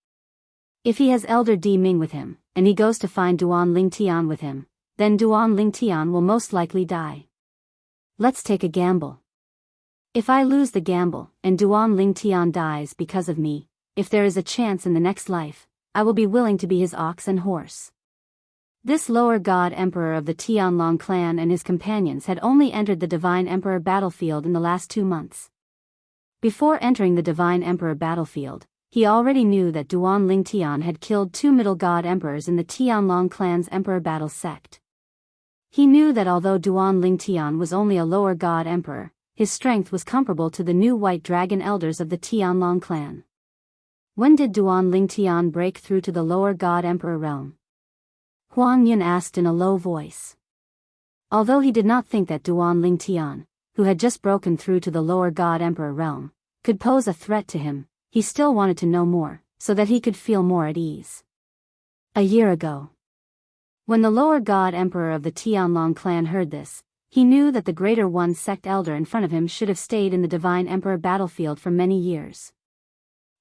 If he has elder Di Ming with him, and he goes to find Duan Lingtian with him, then Duan Lingtian will most likely die. Let's take a gamble. If I lose the gamble, and Duan Lingtian dies because of me, if there is a chance in the next life, I will be willing to be his ox and horse. This lower god emperor of the Tianlong clan and his companions had only entered the Divine Emperor battlefield in the last 2 months. Before entering the Divine Emperor battlefield, he already knew that Duan Lingtian had killed 2 middle god emperors in the Tianlong clan's emperor battle sect. He knew that although Duan Lingtian was only a lower god emperor, his strength was comparable to the new white dragon elders of the Tianlong clan. When did Duan Lingtian break through to the lower god emperor realm? Huang Yun asked in a low voice. Although he did not think that Duan Lingtian, who had just broken through to the lower god emperor realm, could pose a threat to him, he still wanted to know more, so that he could feel more at ease. A year ago. When the lower god emperor of the Tianlong clan heard this, he knew that the greater one sect elder in front of him should have stayed in the Divine Emperor battlefield for many years.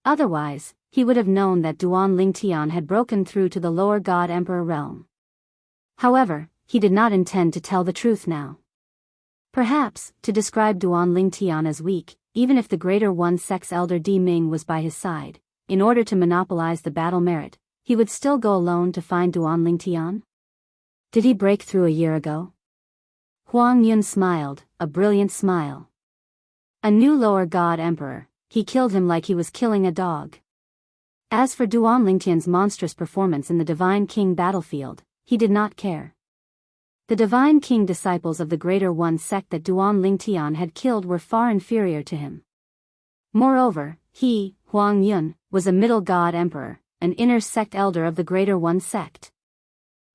Otherwise, he would have known that Duan Lingtian had broken through to the lower god emperor realm. However, he did not intend to tell the truth now. Perhaps, to describe Duan Lingtian as weak, even if the greater one sect's elder Di Ming was by his side, in order to monopolize the battle merit, he would still go alone to find Duan Lingtian? Did he break through a year ago? Huang Yun smiled, a brilliant smile. A new lower god emperor, he killed him like he was killing a dog. As for Duan Lingtian's monstrous performance in the Divine King battlefield, he did not care. The Divine King disciples of the Greater One sect that Duan Lingtian had killed were far inferior to him. Moreover, he, Huang Yun, was a middle god emperor, an inner sect elder of the Greater One sect.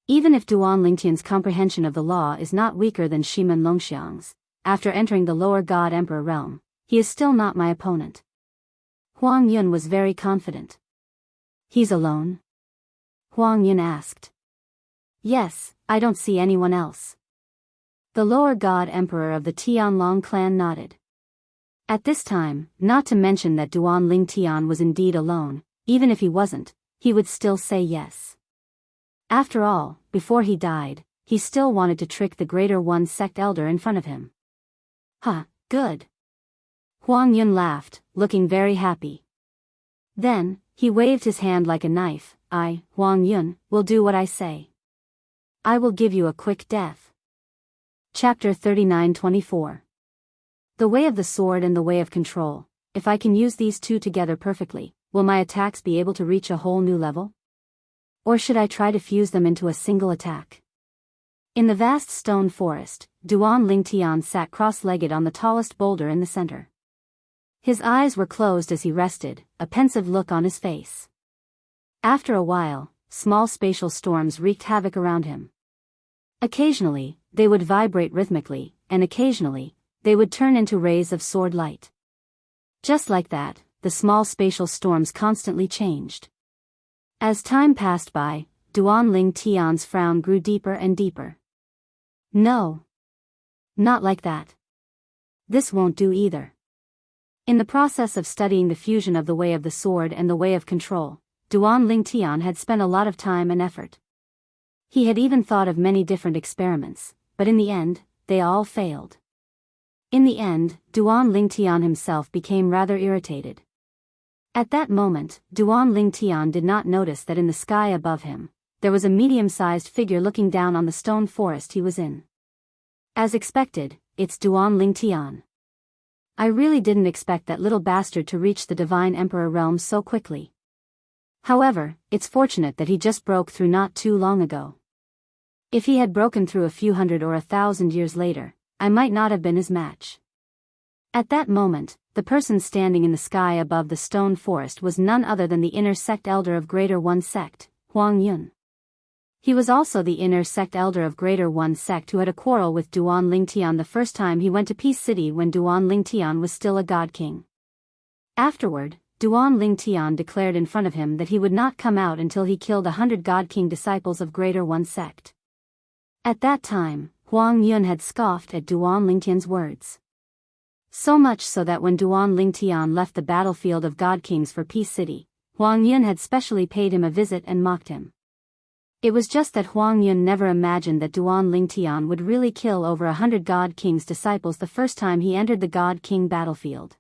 Even if Duan Lingtian's comprehension of the law is not weaker than Shimen Longxiang's, after entering the lower god emperor realm, he is still not my opponent. Huang Yun was very confident. He's alone? Huang Yun asked. Yes, I don't see anyone else. The lower god emperor of the Tianlong clan nodded. At this time, not to mention that Duan Lingtian was indeed alone, even if he wasn't, he would still say yes. After all, before he died, he still wanted to trick the Greater One sect elder in front of him. Huh, good. Huang Yun laughed, looking very happy. Then, he waved his hand like a knife. I, Huang Yun, will do what I say. I will give you a quick death. Chapter 39-24. The way of the sword and the way of control. If I can use these two together perfectly, will my attacks be able to reach a whole new level? Or should I try to fuse them into a single attack? In the vast stone forest, Duan Lingtian sat cross-legged on the tallest boulder in the center. His eyes were closed as he rested, a pensive look on his face. After a while, small spatial storms wreaked havoc around him. Occasionally, they would vibrate rhythmically, and occasionally, they would turn into rays of sword light. Just like that, the small spatial storms constantly changed. As time passed by, Duan Ling Tian's frown grew deeper and deeper. No. Not like that. This won't do either. In the process of studying the fusion of the way of the sword and the way of control, Duan Ling Tian had spent a lot of time and effort. He had even thought of many different experiments, but in the end, they all failed. In the end, Duan Ling Tian himself became rather irritated. At that moment, Duan Ling Tian did not notice that in the sky above him, there was a medium-sized figure looking down on the stone forest he was in. As expected, it's Duan Ling Tian. I really didn't expect that little bastard to reach the Divine Emperor realm so quickly. However, it's fortunate that he just broke through not too long ago. If he had broken through a few hundred or 1,000 years later, I might not have been his match. At that moment, the person standing in the sky above the stone forest was none other than the inner sect elder of Greater One Sect, Huang Yun. He was also the inner sect elder of Greater One Sect who had a quarrel with Duan Ling Tian the first time he went to Peace City when Duan Ling Tian was still a god king. Afterward, Duan Ling Tian declared in front of him that he would not come out until he killed 100 god king disciples of Greater One Sect. At that time, Huang Yun had scoffed at Duan Ling Tian's words. So much so that when Duan Ling Tian left the battlefield of god kings for Peace City, Huang Yun had specially paid him a visit and mocked him. It was just that Huang Yun never imagined that Duan Ling Tian would really kill over 100 God King's disciples the first time he entered the God King battlefield.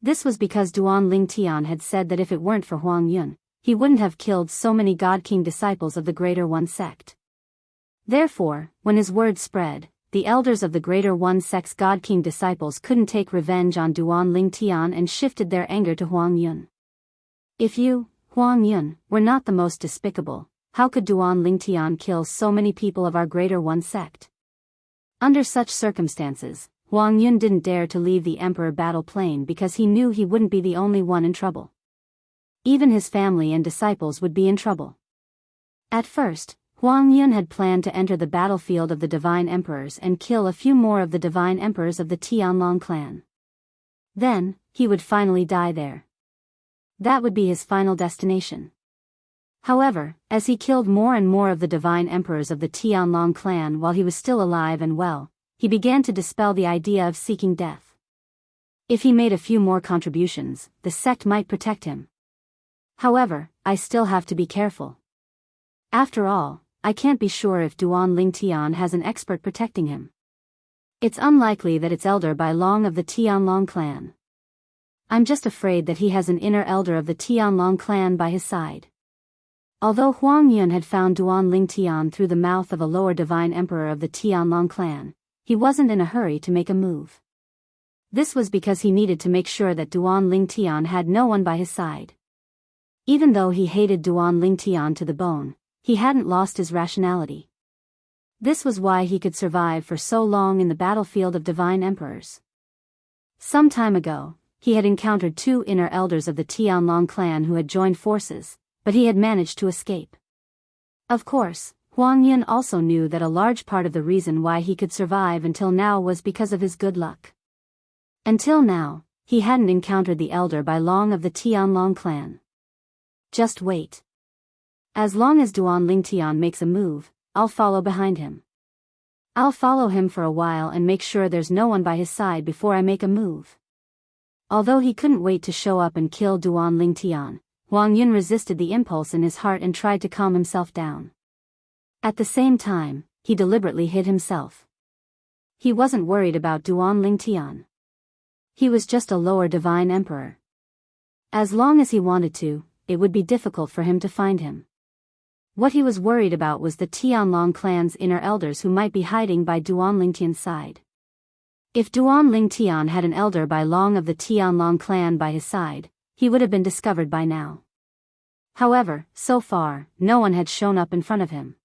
This was because Duan Ling Tian had said that if it weren't for Huang Yun, he wouldn't have killed so many God King disciples of the Greater One Sect. Therefore, when his word spread, the elders of the Greater One Sect's God King disciples couldn't take revenge on Duan Ling Tian and shifted their anger to Huang Yun. If you, Huang Yun, were not the most despicable, how could Duan Ling Tian kill so many people of our Greater One Sect? Under such circumstances, Huang Yun didn't dare to leave the Emperor battle plain because he knew he wouldn't be the only one in trouble. Even his family and disciples would be in trouble. At first, Huang Yun had planned to enter the battlefield of the Divine Emperors and kill a few more of the Divine Emperors of the Tianlong clan. Then, he would finally die there. That would be his final destination. However, as he killed more and more of the Divine Emperors of the Tianlong clan while he was still alive and well, he began to dispel the idea of seeking death. If he made a few more contributions, the sect might protect him. However, I still have to be careful. After all, I can't be sure if Duan Ling Tian has an expert protecting him. It's unlikely that it's Elder Bai Long of the Tianlong clan. I'm just afraid that he has an inner elder of the Tianlong clan by his side. Although Huang Yun had found Duan Ling Tian through the mouth of a lower Divine Emperor of the Tianlong clan, he wasn't in a hurry to make a move. This was because he needed to make sure that Duan Ling Tian had no one by his side. Even though he hated Duan Ling Tian to the bone, he hadn't lost his rationality. This was why he could survive for so long in the battlefield of Divine Emperors. Some time ago, he had encountered 2 inner elders of the Tianlong clan who had joined forces, but he had managed to escape. Of course, Huang Yun also knew that a large part of the reason why he could survive until now was because of his good luck. Until now, he hadn't encountered the Elder Bai Long of the Tianlong clan. Just wait. As long as Duan Ling Tian makes a move, I'll follow behind him. I'll follow him for a while and make sure there's no one by his side before I make a move. Although he couldn't wait to show up and kill Duan Ling Tian, Huang Yun resisted the impulse in his heart and tried to calm himself down. At the same time, he deliberately hid himself. He wasn't worried about Duan Ling Tian. He was just a lower Divine Emperor. As long as he wanted to, it would be difficult for him to find him. What he was worried about was the Tianlong clan's inner elders who might be hiding by Duan Ling Tian's side. If Duan Ling Tian had an Elder Bai Long of the Tianlong clan by his side, he would have been discovered by now. However, so far, no one had shown up in front of him.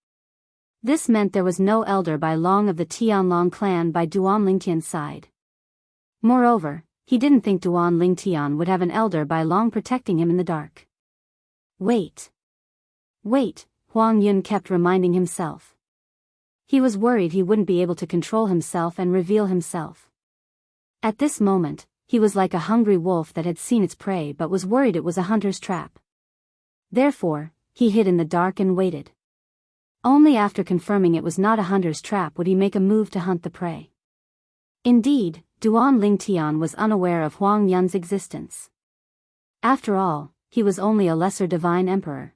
This meant there was no Elder Bai Long of the Tianlong clan by Duan Ling Tian's side. Moreover, he didn't think Duan Ling Tian would have an Elder Bai Long protecting him in the dark. Wait. Wait, Huang Yun kept reminding himself. He was worried he wouldn't be able to control himself and reveal himself. At this moment, he was like a hungry wolf that had seen its prey but was worried it was a hunter's trap. Therefore, he hid in the dark and waited. Only after confirming it was not a hunter's trap would he make a move to hunt the prey. Indeed, Duan Lingtian was unaware of Huang Yun's existence. After all, he was only a lesser divine emperor.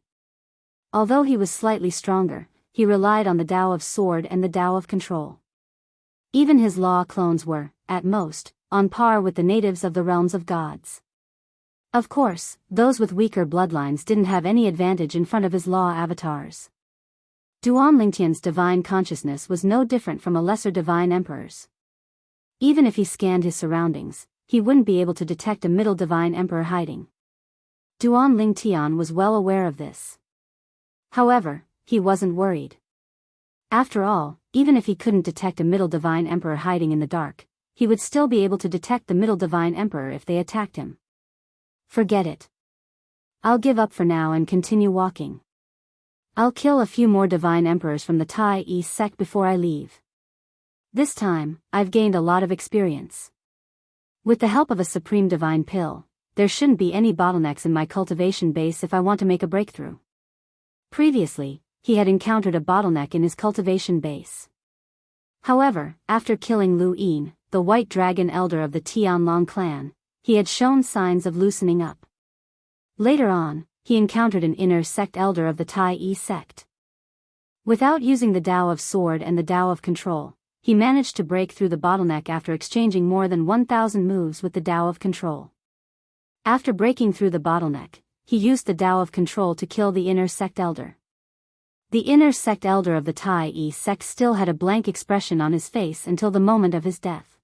Although he was slightly stronger, he relied on the Tao of Sword and the Tao of Control. Even his law clones were, at most, on par with the natives of the realms of gods. Of course, those with weaker bloodlines didn't have any advantage in front of his law avatars. Duan Lingtian's divine consciousness was no different from a lesser divine emperor's. Even if he scanned his surroundings, he wouldn't be able to detect a middle divine emperor hiding. Duan Lingtian was well aware of this. However, he wasn't worried. After all, even if he couldn't detect a middle divine emperor hiding in the dark, he would still be able to detect the middle divine emperor if they attacked him. Forget it. I'll give up for now and continue walking. I'll kill a few more divine emperors from the Daoist sect before I leave. This time, I've gained a lot of experience. With the help of a supreme divine pill, there shouldn't be any bottlenecks in my cultivation base if I want to make a breakthrough. Previously, he had encountered a bottleneck in his cultivation base. However, after killing Lu Yin, the white dragon elder of the Tianlong clan, he had shown signs of loosening up. Later on, he encountered an inner sect elder of the Tai sect. Without using the Tao of Sword and the Tao of Control, he managed to break through the bottleneck after exchanging more than 1,000 moves with the Tao of Control. After breaking through the bottleneck, he used the Tao of Control to kill the inner sect elder. The inner sect elder of the Tai sect still had a blank expression on his face until the moment of his death.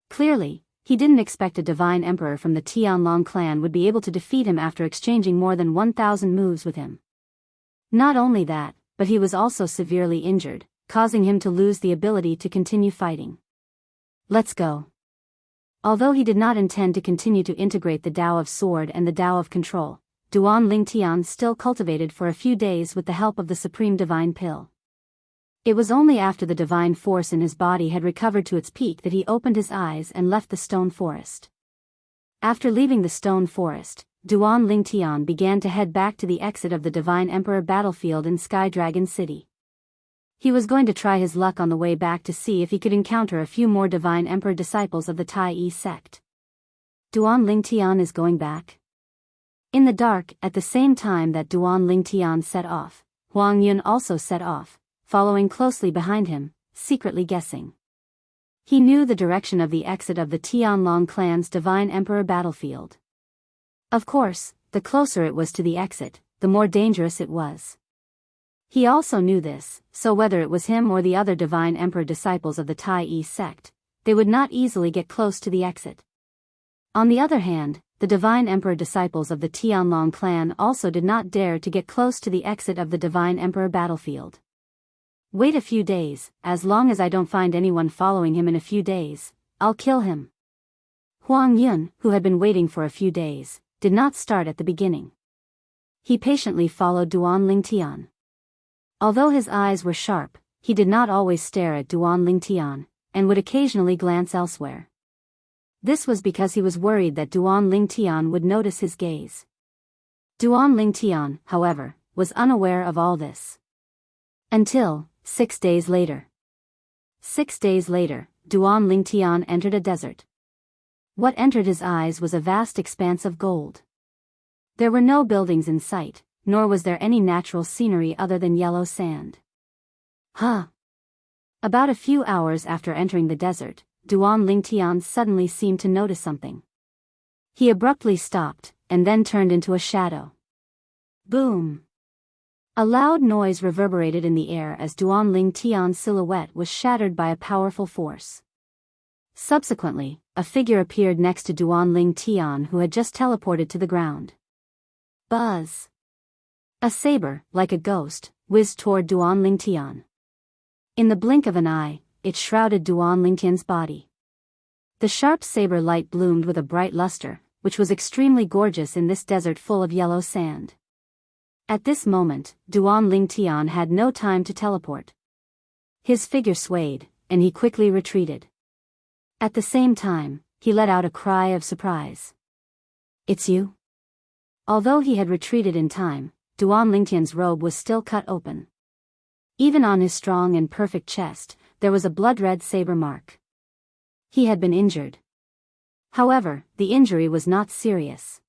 Clearly, he didn't expect a divine emperor from the Tianlong clan would be able to defeat him after exchanging more than 1,000 moves with him. Not only that, but he was also severely injured, causing him to lose the ability to continue fighting. Let's go. Although he did not intend to continue to integrate the Tao of Sword and the Tao of Control, Duan Lingtian still cultivated for a few days with the help of the Supreme Divine Pill. It was only after the divine force in his body had recovered to its peak that he opened his eyes and left the stone forest. After leaving the stone forest, Duan Lingtian began to head back to the exit of the Divine Emperor battlefield in Sky Dragon City. He was going to try his luck on the way back to see if he could encounter a few more Divine Emperor disciples of the Tai sect. Duan Lingtian is going back? In the dark, at the same time that Duan Lingtian set off, Huang Yun also set off, following closely behind him, secretly guessing. He knew the direction of the exit of the Tianlong clan's Divine Emperor battlefield. Of course, the closer it was to the exit, the more dangerous it was. He also knew this, so whether it was him or the other Divine Emperor disciples of the Tai sect, they would not easily get close to the exit. On the other hand, the Divine Emperor disciples of the Tianlong clan also did not dare to get close to the exit of the Divine Emperor battlefield. Wait a few days, as long as I don't find anyone following him in a few days, I'll kill him. Huang Yun, who had been waiting for a few days, did not start at the beginning. He patiently followed Duan Lingtian. Although his eyes were sharp, he did not always stare at Duan Lingtian, and would occasionally glance elsewhere. This was because he was worried that Duan Lingtian would notice his gaze. Duan Lingtian, however, was unaware of all this. Until 6 days later. 6 days later, Duan Lingtian entered a desert. What entered his eyes was a vast expanse of gold. There were no buildings in sight, nor was there any natural scenery other than yellow sand. About a few hours after entering the desert, Duan Lingtian suddenly seemed to notice something. He abruptly stopped, and then turned into a shadow. Boom! A loud noise reverberated in the air as Duan Lingtian's silhouette was shattered by a powerful force. Subsequently, a figure appeared next to Duan Lingtian who had just teleported to the ground. Buzz! A saber, like a ghost, whizzed toward Duan Lingtian. In the blink of an eye, it shrouded Duan Lingtian's body. The sharp saber light bloomed with a bright luster, which was extremely gorgeous in this desert full of yellow sand. At this moment, Duan Lingtian had no time to teleport. His figure swayed, and he quickly retreated. At the same time, he let out a cry of surprise. It's you? Although he had retreated in time, Duan Lingtian's robe was still cut open. Even on his strong and perfect chest, there was a blood-red saber mark. He had been injured. However, the injury was not serious.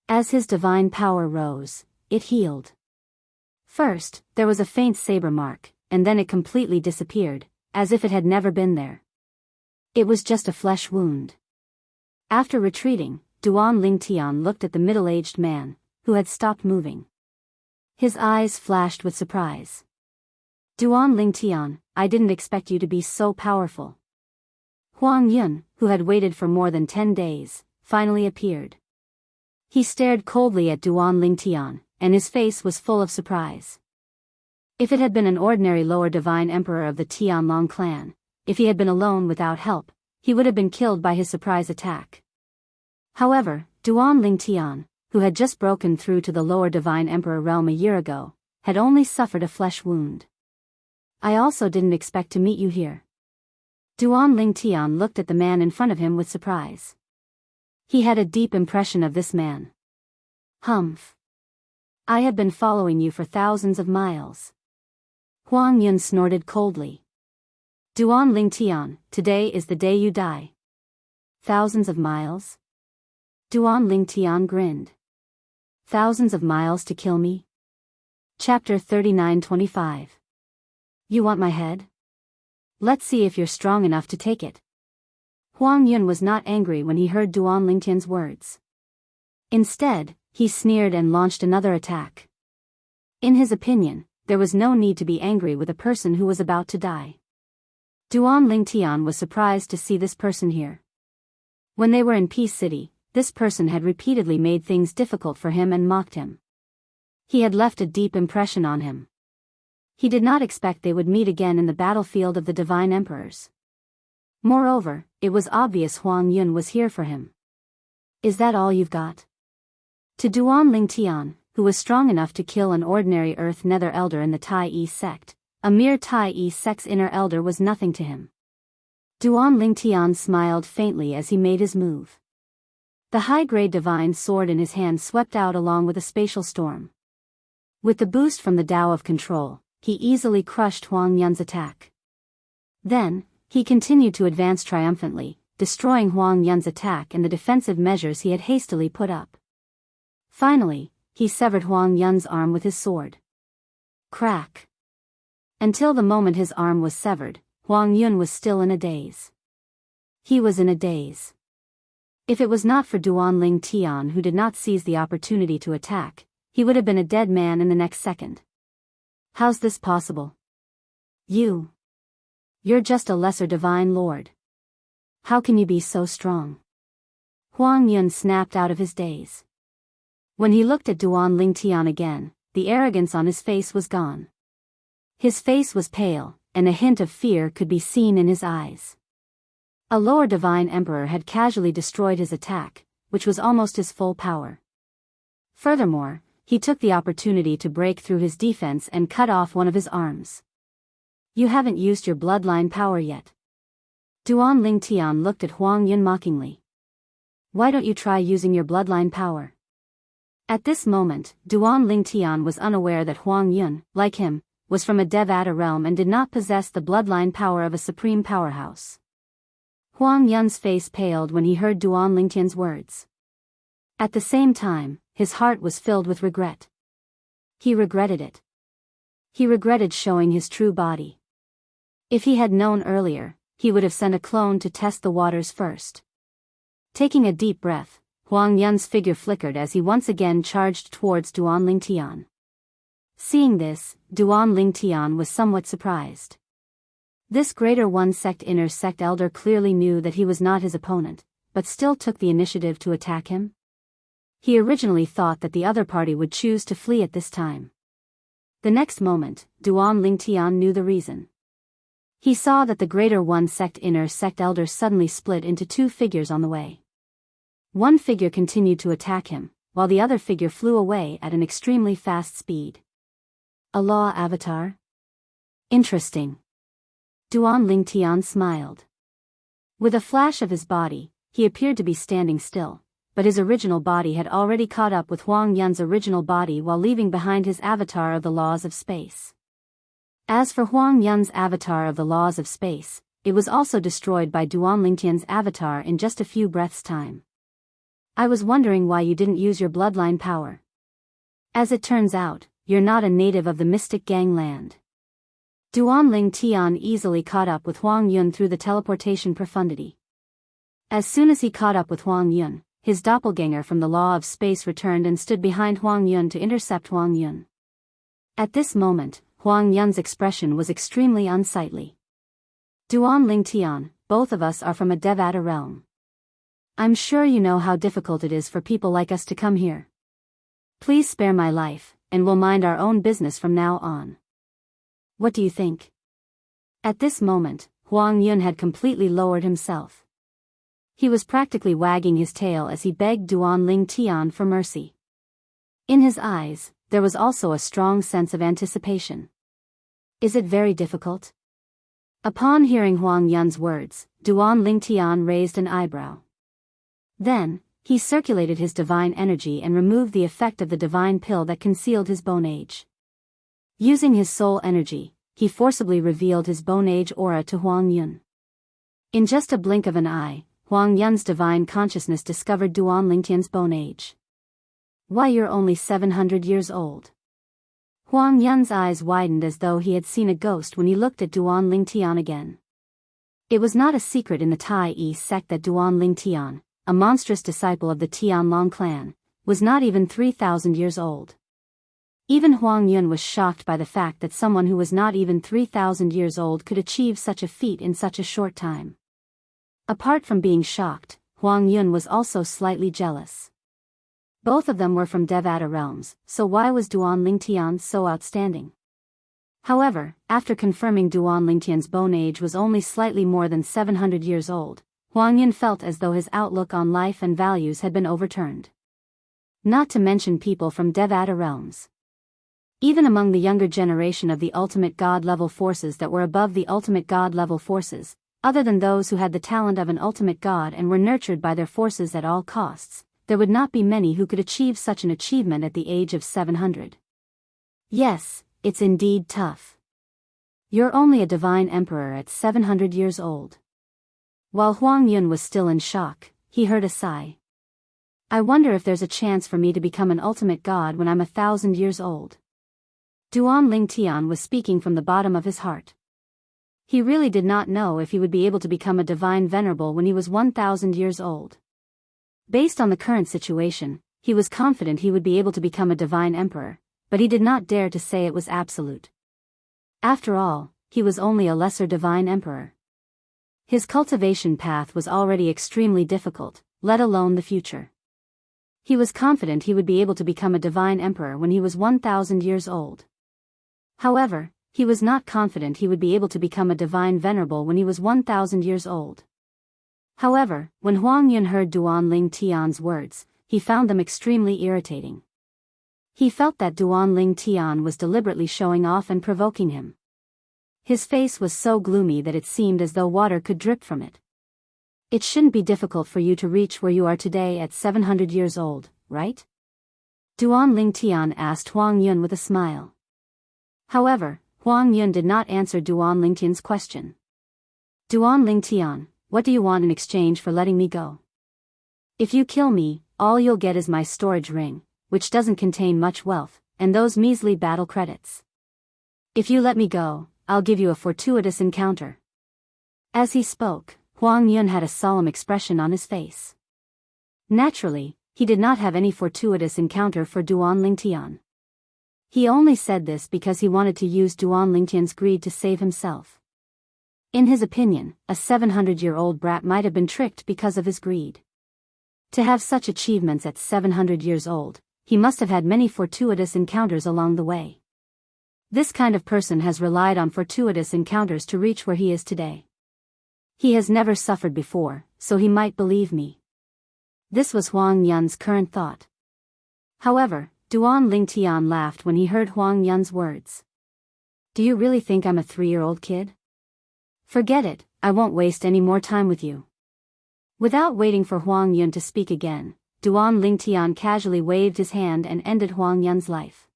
As his divine power rose, it healed. First, there was a faint saber mark, and then it completely disappeared, as if it had never been there. It was just a flesh wound. After retreating, Duan Lingtian looked at the middle-aged man, who had stopped moving. His eyes flashed with surprise. Duan Lingtian, I didn't expect you to be so powerful. Huang Yun, who had waited for more than 10 days, finally appeared. He stared coldly at Duan Lingtian, and his face was full of surprise. If it had been an ordinary lower divine emperor of the Tianlong clan, if he had been alone without help, he would have been killed by his surprise attack. However, Duan Lingtian, who had just broken through to the lower divine emperor realm a year ago, had only suffered a flesh wound. I also didn't expect to meet you here. Duan Lingtian looked at the man in front of him with surprise. He had a deep impression of this man. Humph. I have been following you for thousands of miles. Huang Yun snorted coldly. Duan Lingtian, today is the day you die. Thousands of miles? Duan Lingtian grinned. Thousands of miles to kill me? Chapter 39-25. You want my head? Let's see if you're strong enough to take it. Huang Yun was not angry when he heard Duan Lingtian's words. Instead, he sneered and launched another attack. In his opinion, there was no need to be angry with a person who was about to die. Duan Lingtian was surprised to see this person here. When they were in Peace City, this person had repeatedly made things difficult for him and mocked him. He had left a deep impression on him. He did not expect they would meet again in the battlefield of the Divine Emperors. Moreover, it was obvious Huang Yun was here for him. Is that all you've got? To Duan Lingtian, who was strong enough to kill an ordinary Earth Nether Elder in the Tai Yi sect, a mere Tai Yi sect's inner elder was nothing to him. Duan Lingtian smiled faintly as he made his move. The high-grade divine sword in his hand swept out along with a spatial storm. With the boost from the Tao of Control, he easily crushed Huang Yun's attack. Then, he continued to advance triumphantly, destroying Huang Yun's attack and the defensive measures he had hastily put up. Finally, he severed Huang Yun's arm with his sword. Crack. Until the moment his arm was severed, Huang Yun was still in a daze. He was in a daze. If it was not for Duan Lingtian who did not seize the opportunity to attack, he would have been a dead man in the next second. How's this possible? You're just a lesser divine lord. How can you be so strong? Huang Yun snapped out of his daze. When he looked at Duan Lingtian again, the arrogance on his face was gone. His face was pale, and a hint of fear could be seen in his eyes. A lower divine emperor had casually destroyed his attack, which was almost his full power. Furthermore, he took the opportunity to break through his defense and cut off one of his arms. You haven't used your bloodline power yet. Duan Lingtian looked at Huang Yun mockingly. Why don't you try using your bloodline power? At this moment, Duan Lingtian was unaware that Huang Yun, like him, was from a Devata realm and did not possess the bloodline power of a supreme powerhouse. Huang Yun's face paled when he heard Duan Lingtian's words. At the same time, his heart was filled with regret. He regretted it. He regretted showing his true body. If he had known earlier, he would have sent a clone to test the waters first. Taking a deep breath, Huang Yun's figure flickered as he once again charged towards Duan Lingtian. Seeing this, Duan Lingtian was somewhat surprised. This Greater One Sect inner sect elder clearly knew that he was not his opponent, but still took the initiative to attack him. He originally thought that the other party would choose to flee at this time. The next moment, Duan Lingtian knew the reason. He saw that the Greater One Sect inner sect elder suddenly split into two figures on the way. One figure continued to attack him, while the other figure flew away at an extremely fast speed. A law avatar? Interesting. Duan Lingtian smiled. With a flash of his body, he appeared to be standing still, but his original body had already caught up with Huang Yun's original body while leaving behind his avatar of the laws of space. As for Huang Yun's avatar of the laws of space, it was also destroyed by Duan Lingtian's avatar in just a few breaths' time. I was wondering why you didn't use your bloodline power. As it turns out, you're not a native of the Mystic Gangland. Duan Lingtian easily caught up with Huang Yun through the teleportation profundity. As soon as he caught up with Huang Yun, his doppelganger from the law of space returned and stood behind Huang Yun to intercept Huang Yun. At this moment, Huang Yun's expression was extremely unsightly. Duan Lingtian, both of us are from a Devata realm. I'm sure you know how difficult it is for people like us to come here. Please spare my life, and we'll mind our own business from now on. What do you think? At this moment, Huang Yun had completely lowered himself. He was practically wagging his tail as he begged Duan Lingtian for mercy. In his eyes, there was also a strong sense of anticipation. Is it very difficult? Upon hearing Huang Yun's words, Duan Lingtian raised an eyebrow. Then, he circulated his divine energy and removed the effect of the divine pill that concealed his bone age. Using his soul energy, he forcibly revealed his bone age aura to Huang Yun. In just a blink of an eye, Huang Yun's divine consciousness discovered Duan Lingtian's bone age. Why, you're only 700 years old. Huang Yun's eyes widened as though he had seen a ghost when he looked at Duan Lingtian again. It was not a secret in the Tai sect that Duan Lingtian, a monstrous disciple of the Tianlong clan, was not even 3,000 years old. Even Huang Yun was shocked by the fact that someone who was not even 3,000 years old could achieve such a feat in such a short time. Apart from being shocked, Huang Yun was also slightly jealous. Both of them were from Devata realms, so why was Duan Lingtian so outstanding? However, after confirming Duan Lingtian's bone age was only slightly more than 700 years old, Huang Yun felt as though his outlook on life and values had been overturned. Not to mention people from Devata realms. Even among the younger generation of the ultimate god-level forces that were above the ultimate god-level forces, other than those who had the talent of an ultimate god and were nurtured by their forces at all costs, there would not be many who could achieve such an achievement at the age of 700. Yes, it's indeed tough. You're only a divine emperor at 700 years old. While Huang Yun was still in shock, he heard a sigh. I wonder if there's a chance for me to become an ultimate god when I'm 1,000 years old. Duan Lingtian was speaking from the bottom of his heart. He really did not know if he would be able to become a divine venerable when he was 1,000 years old. Based on the current situation, he was confident he would be able to become a divine emperor, but he did not dare to say it was absolute. After all, he was only a lesser divine emperor. His cultivation path was already extremely difficult, let alone the future. He was confident he would be able to become a divine emperor when he was 1,000 years old. However, he was not confident he would be able to become a divine venerable when he was 1,000 years old. However, when Huang Yun heard Duan Lingtian's words, he found them extremely irritating. He felt that Duan Lingtian was deliberately showing off and provoking him. His face was so gloomy that it seemed as though water could drip from it. It shouldn't be difficult for you to reach where you are today at 700 years old, right? Duan Lingtian asked Huang Yun with a smile. However, Huang Yun did not answer Duan Lingtian's question. Duan Lingtian, what do you want in exchange for letting me go? If you kill me, all you'll get is my storage ring, which doesn't contain much wealth, and those measly battle credits. If you let me go, I'll give you a fortuitous encounter. As he spoke, Huang Yun had a solemn expression on his face. Naturally, he did not have any fortuitous encounter for Duan Lingtian. He only said this because he wanted to use Duan Lingtian's greed to save himself. In his opinion, a 700-year-old brat might have been tricked because of his greed. To have such achievements at 700 years old, he must have had many fortuitous encounters along the way. This kind of person has relied on fortuitous encounters to reach where he is today. He has never suffered before, so he might believe me. This was Huang Yun's current thought. However, Duan Lingtian laughed when he heard Huang Yun's words. Do you really think I'm a 3-year-old kid? Forget it, I won't waste any more time with you. Without waiting for Huang Yun to speak again, Duan Lingtian casually waved his hand and ended Huang Yun's life.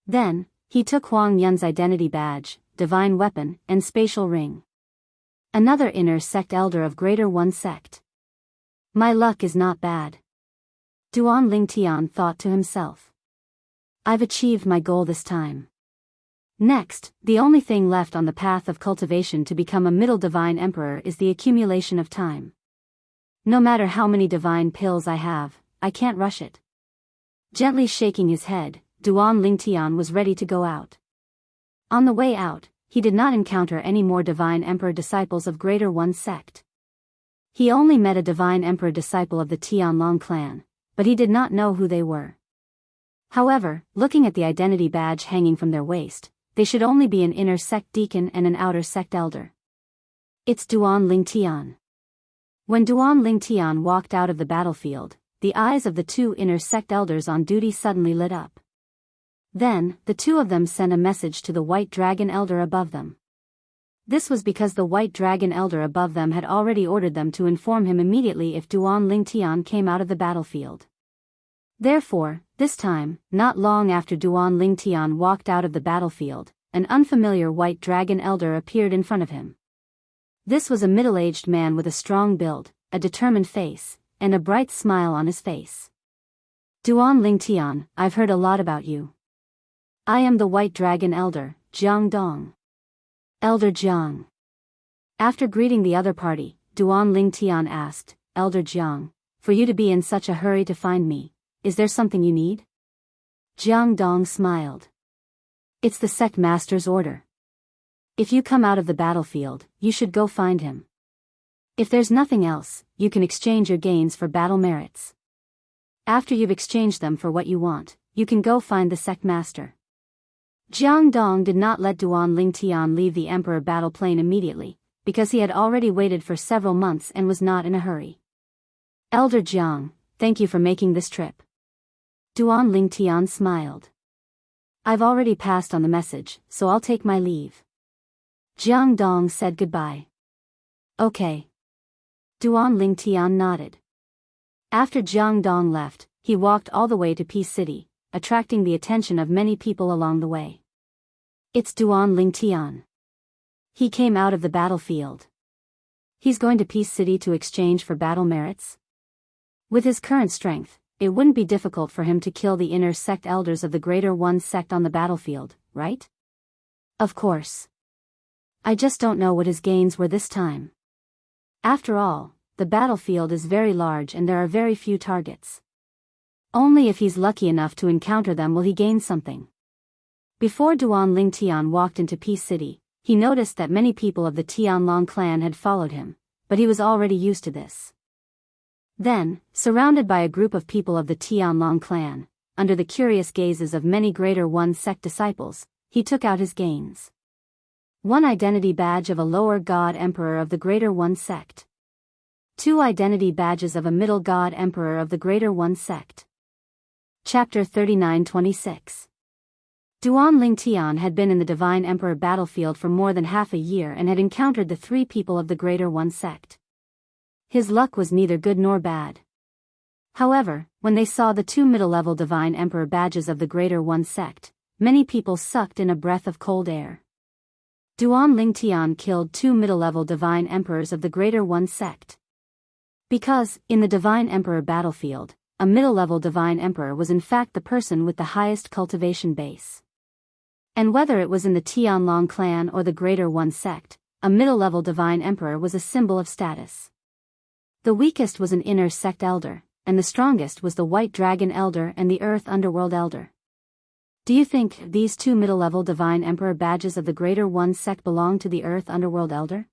Then, he took Huang Yun's identity badge, divine weapon, and spatial ring. Another inner sect elder of Greater One Sect. My luck is not bad. Duan Lingtian thought to himself. I've achieved my goal this time. Next, the only thing left on the path of cultivation to become a middle divine emperor is the accumulation of time. No matter how many divine pills I have, I can't rush it. Gently shaking his head, Duan Lingtian was ready to go out. On the way out, he did not encounter any more divine emperor disciples of Greater One Sect. He only met a divine emperor disciple of the Tianlong clan, but he did not know who they were. However, looking at the identity badge hanging from their waist, they should only be an inner sect deacon and an outer sect elder. It's Duan Lingtian. When Duan Lingtian walked out of the battlefield, the eyes of the two inner sect elders on duty suddenly lit up. Then, the two of them sent a message to the White Dragon Elder above them. This was because the White Dragon Elder above them had already ordered them to inform him immediately if Duan Lingtian came out of the battlefield. Therefore, this time, not long after Duan Lingtian walked out of the battlefield, an unfamiliar White Dragon Elder appeared in front of him. This was a middle-aged man with a strong build, a determined face, and a bright smile on his face. Duan Lingtian, I've heard a lot about you. I am the White Dragon Elder, Jiang Dong. Elder Jiang. After greeting the other party, Duan Lingtian asked, Elder Jiang, for you to be in such a hurry to find me, is there something you need? Jiang Dong smiled. It's the sect master's order. If you come out of the battlefield, you should go find him. If there's nothing else, you can exchange your gains for battle merits. After you've exchanged them for what you want, you can go find the sect master. Jiang Dong did not let Duan Lingtian leave the Emperor battle plane immediately, because he had already waited for several months and was not in a hurry. Elder Jiang, thank you for making this trip. Duan Lingtian smiled. I've already passed on the message, so I'll take my leave. Jiang Dong said goodbye. Okay. Duan Lingtian nodded. After Jiang Dong left, he walked all the way to Peace City, attracting the attention of many people along the way. It's Duan Lingtian. He came out of the battlefield. He's going to Peace City to exchange for battle merits? With his current strength, it wouldn't be difficult for him to kill the inner sect elders of the Greater One Sect on the battlefield, right? Of course. I just don't know what his gains were this time. After all, the battlefield is very large and there are very few targets. Only if he's lucky enough to encounter them will he gain something. Before Duan Lingtian walked into Peace City, he noticed that many people of the Tianlong clan had followed him, but he was already used to this. Then, surrounded by a group of people of the Tianlong clan, under the curious gazes of many Greater One Sect disciples, he took out his gains. One identity badge of a lower god emperor of the Greater One Sect. 2 identity badges of a middle god emperor of the Greater One Sect. Chapter 39-26. Duan Lingtian had been in the Divine Emperor battlefield for more than half a year and had encountered the 3 people of the Greater One Sect. His luck was neither good nor bad. However, when they saw the 2 middle-level Divine Emperor badges of the Greater One Sect, many people sucked in a breath of cold air. Duan Lingtian killed 2 middle-level Divine Emperors of the Greater One Sect. Because, in the Divine Emperor battlefield, a middle-level Divine Emperor was in fact the person with the highest cultivation base. And whether it was in the Tianlong clan or the Greater One Sect, a middle-level Divine Emperor was a symbol of status. The weakest was an inner sect elder, and the strongest was the White Dragon Elder and the Earth Underworld Elder. Do you think these 2 middle-level Divine Emperor badges of the Greater One Sect belong to the Earth Underworld Elder?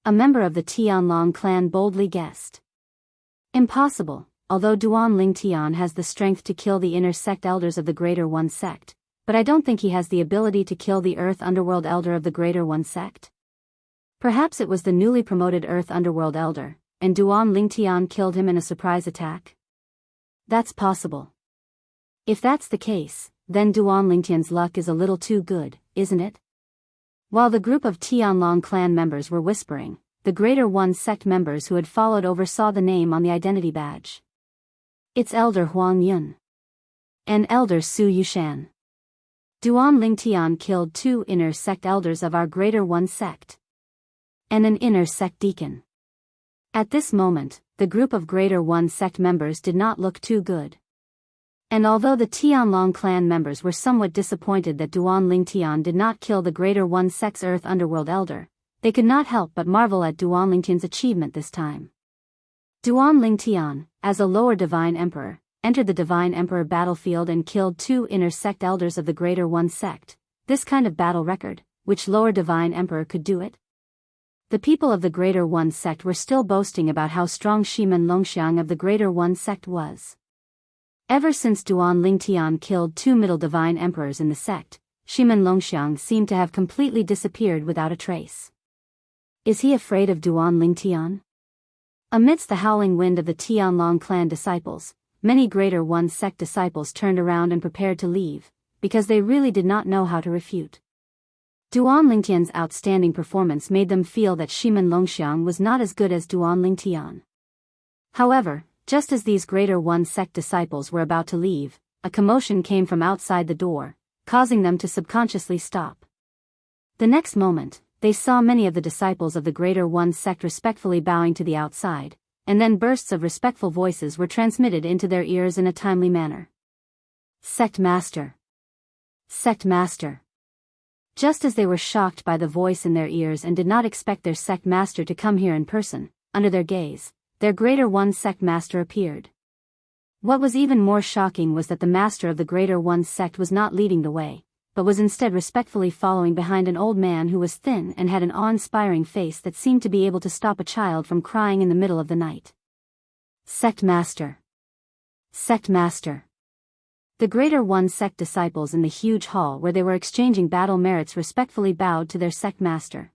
A member of the Tianlong clan boldly guessed. Impossible, although Duan Lingtian has the strength to kill the inner sect elders of the Greater One Sect, but I don't think he has the ability to kill the Earth Underworld Elder of the Greater One Sect. Perhaps it was the newly promoted Earth Underworld Elder, and Duan Lingtian killed him in a surprise attack? That's possible. If that's the case, then Duan Lingtian's luck is a little too good, isn't it? While the group of Tianlong clan members were whispering, the Greater One Sect members who had followed over saw the name on the identity badge. It's Elder Huang Yun. And Elder Su Yushan. Duan Lingtian killed 2 inner sect elders of our Greater One sect. And an inner sect deacon. At this moment, the group of Greater One sect members did not look too good. And although the Tianlong clan members were somewhat disappointed that Duan Lingtian did not kill the Greater One sect's Earth Underworld elder, they could not help but marvel at Duan Lingtian's achievement this time. Duan Lingtian, as a lower divine emperor, entered the divine emperor battlefield and killed 2 inner sect elders of the Greater One sect. This kind of battle record, which lower divine emperor could do it? The people of the Greater One sect were still boasting about how strong Shimen Longxiang of the Greater One sect was. Ever since Duan Lingtian killed 2 middle divine emperors in the sect, Shimen Longxiang seemed to have completely disappeared without a trace. Is he afraid of Duan Lingtian? Amidst the howling wind of the Tianlong clan disciples, many Greater One sect disciples turned around and prepared to leave, because they really did not know how to refute. Duan Lingtian's outstanding performance made them feel that Shimen Longxiang was not as good as Duan Lingtian. However, just as these Greater One sect disciples were about to leave, a commotion came from outside the door, causing them to subconsciously stop. The next moment, they saw many of the disciples of the Greater One sect respectfully bowing to the outside, and then bursts of respectful voices were transmitted into their ears in a timely manner. Sect Master! Sect Master! Just as they were shocked by the voice in their ears and did not expect their sect master to come here in person, under their gaze, their Greater One sect master appeared. What was even more shocking was that the master of the Greater One sect was not leading the way, but was instead respectfully following behind an old man who was thin and had an awe-inspiring face that seemed to be able to stop a child from crying in the middle of the night. Sect Master! Sect Master! The Greater One sect disciples in the huge hall where they were exchanging battle merits respectfully bowed to their sect master.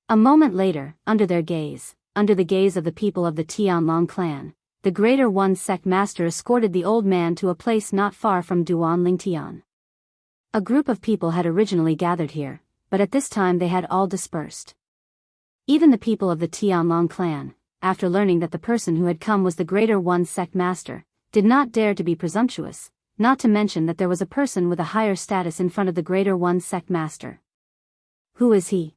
A moment later, under their gaze, under the gaze of the people of the Tianlong clan, the Greater One sect master escorted the old man to a place not far from Duan Lingtian. A group of people had originally gathered here, but at this time they had all dispersed. Even the people of the Tianlong clan, after learning that the person who had come was the Greater One sect master, did not dare to be presumptuous, not to mention that there was a person with a higher status in front of the Greater One sect master. Who is he?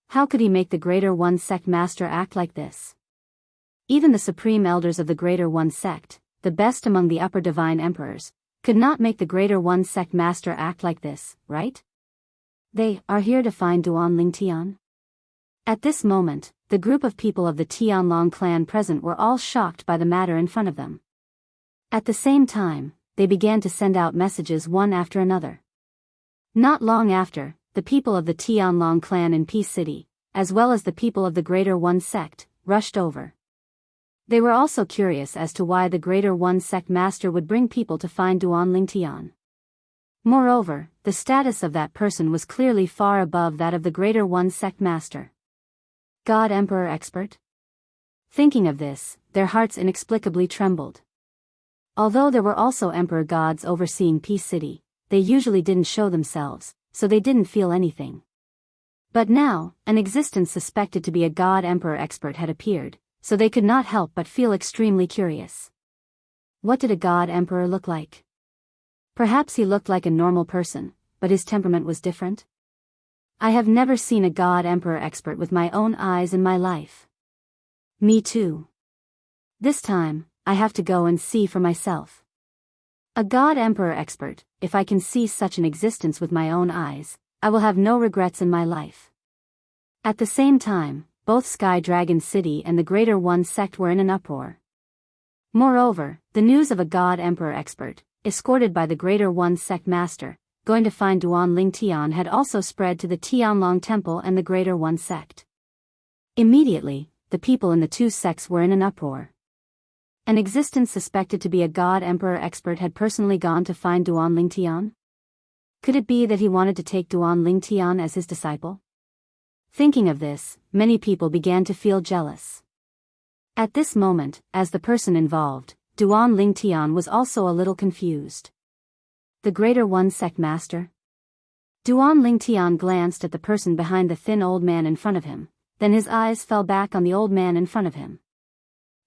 How could he make the Greater One sect master act like this? Even the supreme elders of the Greater One sect, the best among the upper divine emperors, could not make the Greater One sect master act like this, right? They are here to find Duan Lingtian. At this moment, the group of people of the Tianlong clan present were all shocked by the matter in front of them. At the same time, they began to send out messages one after another. Not long after, the people of the Tianlong clan in Peace City, as well as the people of the Greater One sect, rushed over. They were also curious as to why the Greater One sect master would bring people to find Duan Lingtian. Moreover, the status of that person was clearly far above that of the Greater One sect master. God Emperor expert? Thinking of this, their hearts inexplicably trembled. Although there were also emperor gods overseeing Peace City, they usually didn't show themselves, so they didn't feel anything. But now, an existence suspected to be a god emperor expert had appeared, so they could not help but feel extremely curious. What did a god emperor look like? Perhaps he looked like a normal person, but his temperament was different? I have never seen a god emperor expert with my own eyes in my life. Me too. This time, I have to go and see for myself. A God Emperor expert, if I can see such an existence with my own eyes, I will have no regrets in my life. At the same time, both Sky Dragon City and the Greater One sect were in an uproar. Moreover, the news of a God Emperor expert, escorted by the Greater One sect master, going to find Duan Lingtian had also spread to the Tianlong Temple and the Greater One sect. Immediately, the people in the two sects were in an uproar. An existence suspected to be a God Emperor expert had personally gone to find Duan Lingtian? Could it be that he wanted to take Duan Lingtian as his disciple? Thinking of this, many people began to feel jealous. At this moment, as the person involved, Duan Lingtian was also a little confused. The Greater One sect master? Duan Lingtian glanced at the person behind the thin old man in front of him, then his eyes fell back on the old man in front of him.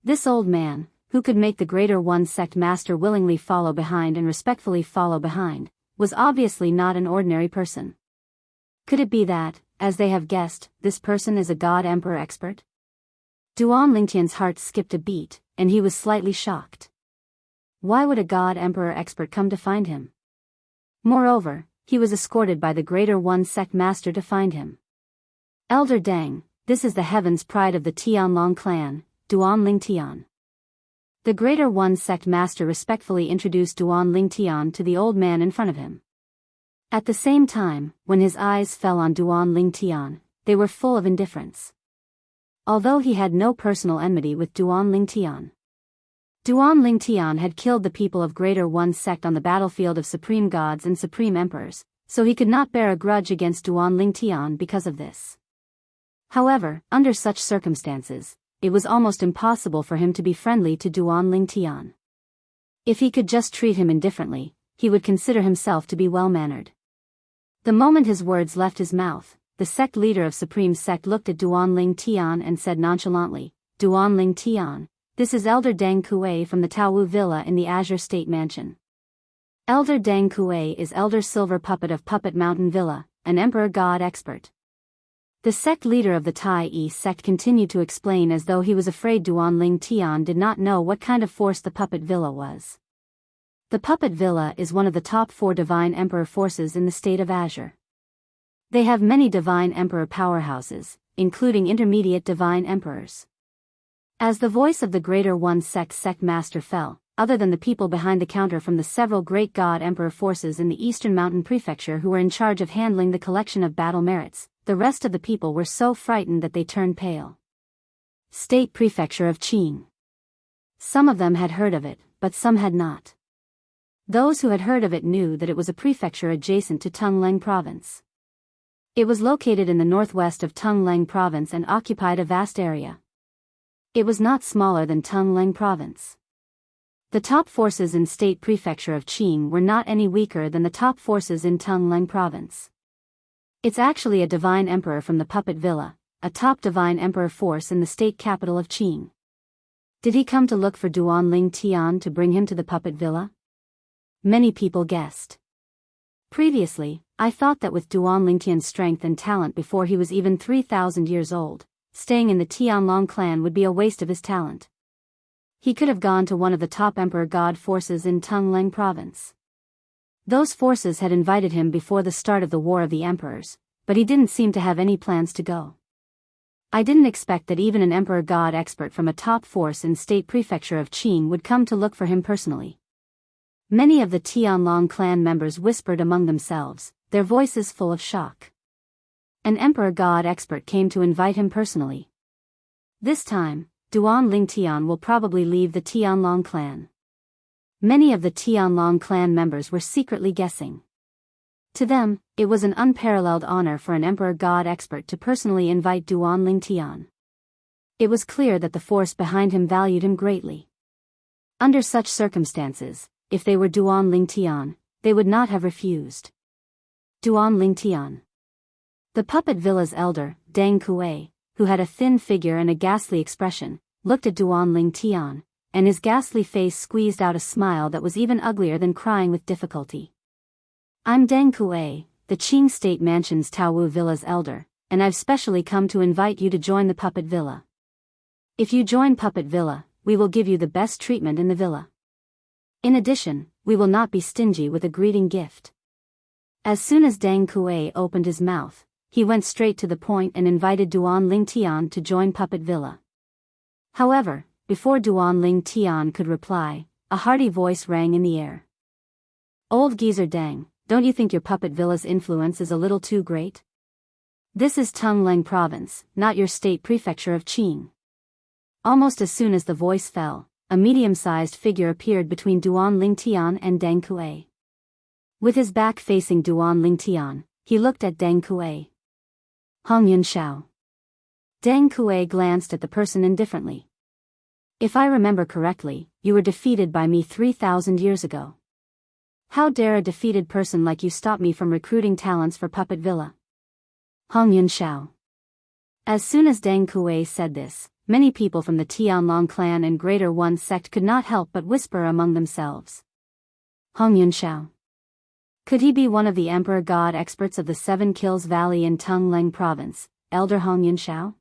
This old man, who could make the Greater One Sect master willingly follow behind and respectfully follow behind, was obviously not an ordinary person. Could it be that, as they have guessed, this person is a God Emperor expert? Duan Lingtian's heart skipped a beat, and he was slightly shocked. Why would a God Emperor expert come to find him? Moreover, he was escorted by the Greater One Sect master to find him. Elder Deng, this is the heaven's pride of the Tianlong clan, Duan Lingtian. The Greater One Sect master respectfully introduced Duan Lingtian to the old man in front of him. At the same time, when his eyes fell on Duan Lingtian, they were full of indifference. Although he had no personal enmity with Duan Lingtian. Duan Lingtian had killed the people of Greater One Sect on the battlefield of supreme gods and supreme emperors, so he could not bear a grudge against Duan Lingtian because of this. However, under such circumstances, it was almost impossible for him to be friendly to Duan Lingtian. If he could just treat him indifferently, he would consider himself to be well-mannered. The moment his words left his mouth, the sect leader of Supreme Sect looked at Duan Lingtian and said nonchalantly, Duan Lingtian, this is Elder Deng Kuei from the Taowu Villa in the Azure State Mansion. Elder Deng Kuei is Elder Silver Puppet of Puppet Mountain Villa, an Emperor God expert. The sect leader of the Tai Yi sect continued to explain as though he was afraid Duan Lingtian did not know what kind of force the Puppet Villa was. The Puppet Villa is one of the top 4 Divine Emperor forces in the state of Azure. They have many Divine Emperor powerhouses, including intermediate Divine Emperors. As the voice of the Greater One Sect master fell, other than the people behind the counter from the several great God Emperor forces in the Eastern Mountain Prefecture who were in charge of handling the collection of battle merits, the rest of the people were so frightened that they turned pale. State Prefecture of Qing. Some of them had heard of it, but some had not. Those who had heard of it knew that it was a prefecture adjacent to Tungleng Province. It was located in the northwest of Tungleng Province and occupied a vast area. It was not smaller than Tungleng Province. The top forces in State Prefecture of Qing were not any weaker than the top forces in Tungleng Province. It's actually a Divine Emperor from the Puppet Villa, a top Divine Emperor force in the state capital of Qing. Did he come to look for Duan Lingtian to bring him to the Puppet Villa? Many people guessed. Previously, I thought that with Duan Lingtian's strength and talent before he was even 3,000 years old, staying in the Tianlong clan would be a waste of his talent. He could have gone to one of the top Emperor God forces in Tungleng Province. Those forces had invited him before the start of the War of the Emperors, but he didn't seem to have any plans to go. I didn't expect that even an Emperor God expert from a top force in State Prefecture of Qing would come to look for him personally. Many of the Tianlong clan members whispered among themselves, their voices full of shock. An Emperor God expert came to invite him personally. This time, Duan Lingtian will probably leave the Tianlong clan. Many of the Tianlong clan members were secretly guessing. To them, it was an unparalleled honor for an Emperor God expert to personally invite Duan Lingtian. It was clear that the force behind him valued him greatly. Under such circumstances, if they were Duan Lingtian, they would not have refused. Duan Lingtian. The Puppet Villa's elder, Deng Kuei, who had a thin figure and a ghastly expression, looked at Duan Lingtian, and his ghastly face squeezed out a smile that was even uglier than crying with difficulty. I'm Deng Kuei, the Qing State Mansion's Taowu Villa's elder, and I've specially come to invite you to join the Puppet Villa. If you join Puppet Villa, we will give you the best treatment in the villa. In addition, we will not be stingy with a greeting gift. As soon as Deng Kuei opened his mouth, he went straight to the point and invited Duan Lingtian to join Puppet Villa. However, before Duan Lingtian could reply, a hearty voice rang in the air. Old geezer Deng, don't you think your Puppet Villa's influence is a little too great? This is Tungleng Province, not your State Prefecture of Qing. Almost as soon as the voice fell, a medium-sized figure appeared between Duan Lingtian and Deng Kuei. With his back facing Duan Lingtian, he looked at Deng Kuei. Hong Yun Shao. Deng Kuei glanced at the person indifferently. If I remember correctly, you were defeated by me 3,000 years ago. How dare a defeated person like you stop me from recruiting talents for Puppet Villa? Hong Yun Shao. As soon as Deng Kuei said this, many people from the Tianlong clan and Greater One sect could not help but whisper among themselves. Hong Yunxiao. Could he be one of the Emperor God experts of the Seven Kills Valley in Tungleng Province, Elder Hong Yunxiao?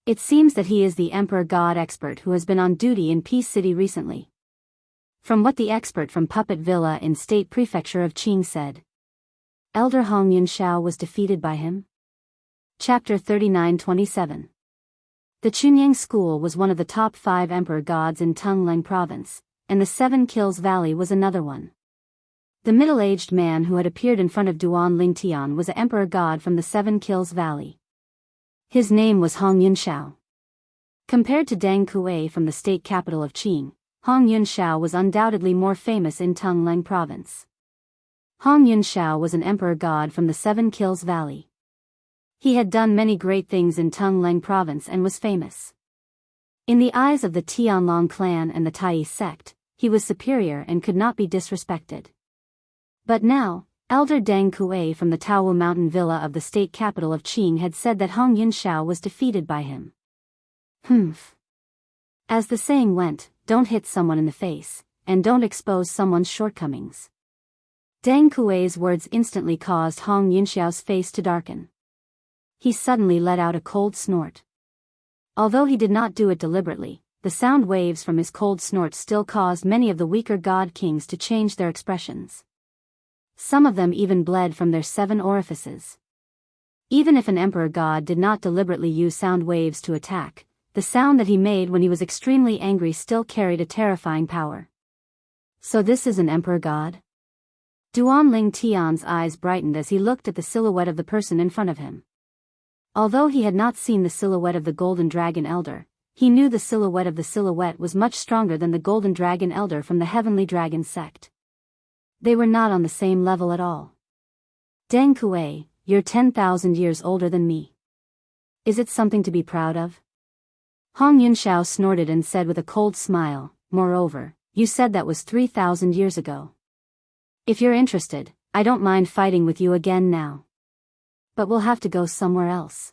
It seems that he is the Emperor God expert who has been on duty in Peace City recently. From what the expert from Puppet Villa in State Prefecture of Qing said. Elder Hong Yunxiao was defeated by him? Chapter 39-27. The Chunyang School was one of the top 5 Emperor Gods in Tungleng Province, and the Seven Kills Valley was another one. The middle-aged man who had appeared in front of Duan Lingtian was an Emperor God from the Seven Kills Valley. His name was Hong Yunxiao. Compared to Deng Kuei from the state capital of Qing, Hong Yunxiao was undoubtedly more famous in Tungleng Province. Hong Yunxiao was an Emperor God from the Seven Kills Valley. He had done many great things in Tungleng Province and was famous. In the eyes of the Tianlong clan and the Tai sect, he was superior and could not be disrespected. But now, Elder Deng Kuei from the Taowu Mountain Villa of the state capital of Qing had said that Hong Yunxiao was defeated by him. Humph. As the saying went, don't hit someone in the face, and don't expose someone's shortcomings. Deng Kuei's words instantly caused Hong Yunxiao's face to darken. He suddenly let out a cold snort. Although he did not do it deliberately, the sound waves from his cold snort still caused many of the weaker god kings to change their expressions. Some of them even bled from their 7 orifices. Even if an emperor god did not deliberately use sound waves to attack, the sound that he made when he was extremely angry still carried a terrifying power. So this is an emperor god? Duan Ling Tian's eyes brightened as he looked at the silhouette of the person in front of him. Although he had not seen the silhouette of the Golden Dragon Elder, he knew the silhouette of the silhouette was much stronger than the Golden Dragon Elder from the Heavenly Dragon sect. They were not on the same level at all. Deng Kuei, you're 10,000 years older than me. Is it something to be proud of? Hong Yunxiao snorted and said with a cold smile, moreover, you said that was 3,000 years ago. If you're interested, I don't mind fighting with you again now. But we'll have to go somewhere else.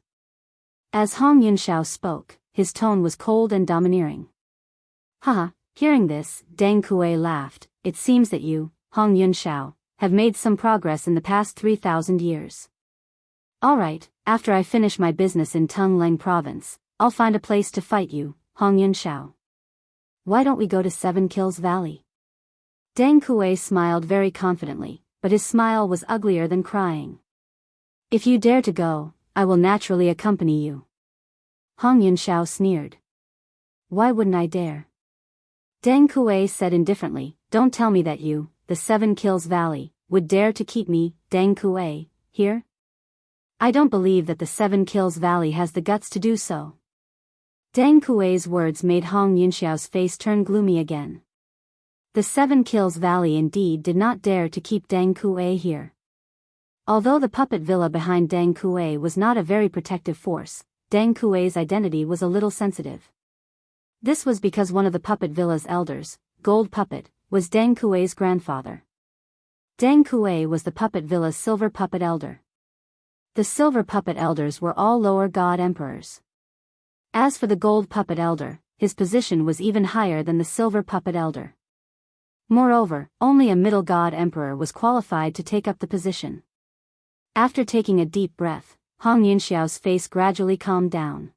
As Hong Yunxiao spoke, his tone was cold and domineering. Haha, hearing this, Deng Kuei laughed. It seems that you, Hong Yunxiao, have made some progress in the past 3,000 years. Alright, after I finish my business in Tungleng Province, I'll find a place to fight you, Hong Yunxiao. Why don't we go to Seven Kills Valley? Deng Kuei smiled very confidently, but his smile was uglier than crying. If you dare to go, I will naturally accompany you. Hong Yunxiao sneered. Why wouldn't I dare? Deng Kuei said indifferently, don't tell me that you, the Seven Kills Valley, would dare to keep me, Deng Kuei, here? I don't believe that the Seven Kills Valley has the guts to do so. Deng Kuei's words made Hong Yunxiao's face turn gloomy again. The Seven Kills Valley indeed did not dare to keep Deng Kuei here. Although the puppet villa behind Deng Kuei was not a very protective force, Deng Kuei's identity was a little sensitive. This was because one of the puppet villa's elders, Gold Puppet, was Deng Kuei's grandfather. Deng Kuei was the puppet villa's silver puppet elder. The silver puppet elders were all lower god emperors. As for the gold puppet elder, his position was even higher than the silver puppet elder. Moreover, only a middle god emperor was qualified to take up the position. After taking a deep breath, Hong Yunxiao's face gradually calmed down.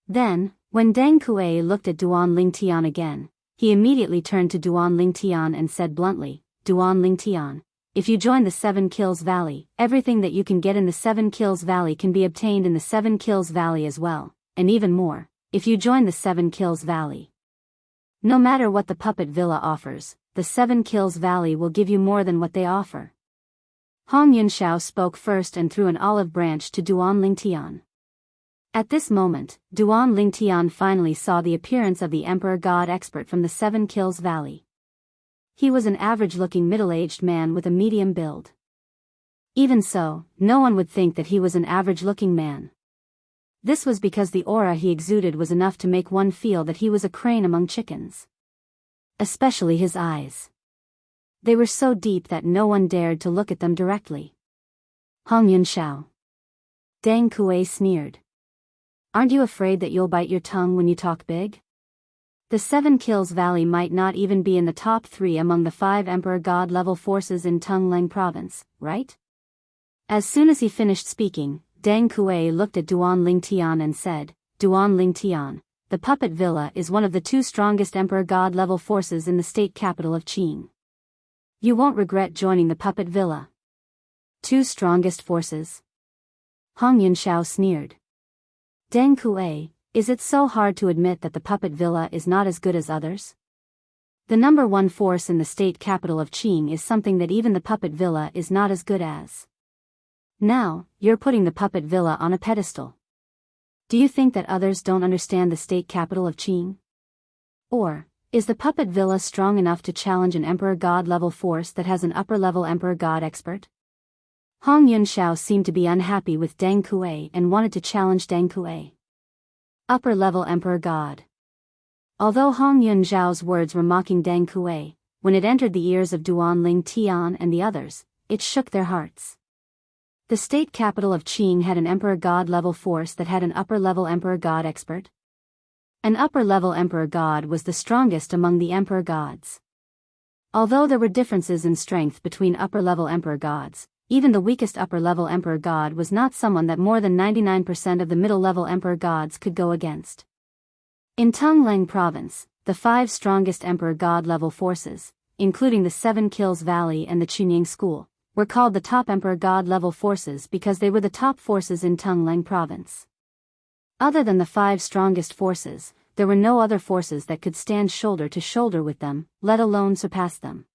Then, when Deng Kuei looked at Duan Lingtian again, he immediately turned to Duan Lingtian and said bluntly, Duan Lingtian, if you join the Seven Kills Valley, everything that you can get in the Seven Kills Valley can be obtained in the Seven Kills Valley as well, and even more, if you join the Seven Kills Valley. No matter what the puppet villa offers, the Seven Kills Valley will give you more than what they offer. Hong Yunxiao spoke first and threw an olive branch to Duan Lingtian. At this moment, Duan Lingtian finally saw the appearance of the Emperor God expert from the Seven Kills Valley. He was an average-looking middle-aged man with a medium build. Even so, no one would think that he was an average-looking man. This was because the aura he exuded was enough to make one feel that he was a crane among chickens. Especially his eyes. They were so deep that no one dared to look at them directly. Hong Yunxiao. Deng Kuei sneered. Aren't you afraid that you'll bite your tongue when you talk big? The 7 Kills Valley might not even be in the top 3 among the 5 Emperor God level forces in Tungleng province, right? As soon as he finished speaking, Deng Kuei looked at Duan Lingtian and said, Duan Lingtian, the Puppet Villa is one of the 2 strongest Emperor God level forces in the state capital of Qing. You won't regret joining the Puppet Villa. 2 strongest forces? Hong Yunxiao sneered. Deng Kuei, is it so hard to admit that the Puppet Villa is not as good as others? The number 1 force in the state capital of Qing is something that even the Puppet Villa is not as good as. Now, you're putting the Puppet Villa on a pedestal. Do you think that others don't understand the state capital of Qing? Or, is the Puppet Villa strong enough to challenge an Emperor God level force that has an upper level Emperor God expert? Hong Yunxiao seemed to be unhappy with Deng Kuei and wanted to challenge Deng Kuei. Upper level Emperor God. Although Hong Yunxiao's words were mocking Deng Kuei, when it entered the ears of Duan Lingtian and the others, it shook their hearts. The state capital of Qing had an Emperor God level force that had an upper level Emperor God expert. An upper level Emperor God was the strongest among the Emperor Gods. Although there were differences in strength between upper level Emperor Gods, even the weakest upper-level Emperor God was not someone that more than 99% of the middle-level Emperor Gods could go against. In Tungleng Province, the 5 strongest Emperor God-level forces, including the 7 Kills Valley and the Chunying School, were called the top Emperor God-level forces because they were the top forces in Tungleng Province. Other than the 5 strongest forces, there were no other forces that could stand shoulder to shoulder with them, let alone surpass them.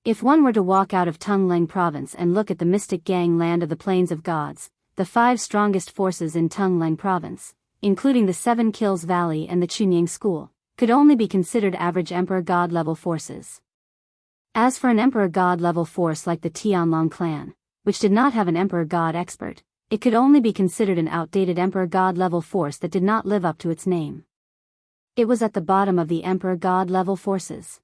If one were to walk out of Tungleng Province and look at the mystic Gang land of the Plains of Gods, the 5 strongest forces in Tungleng Province, including the 7 Kills Valley and the Chunying School, could only be considered average Emperor God level forces. As for an Emperor God level force like the Tianlong clan, which did not have an Emperor God expert, it could only be considered an outdated Emperor God level force that did not live up to its name. It was at the bottom of the Emperor God level forces.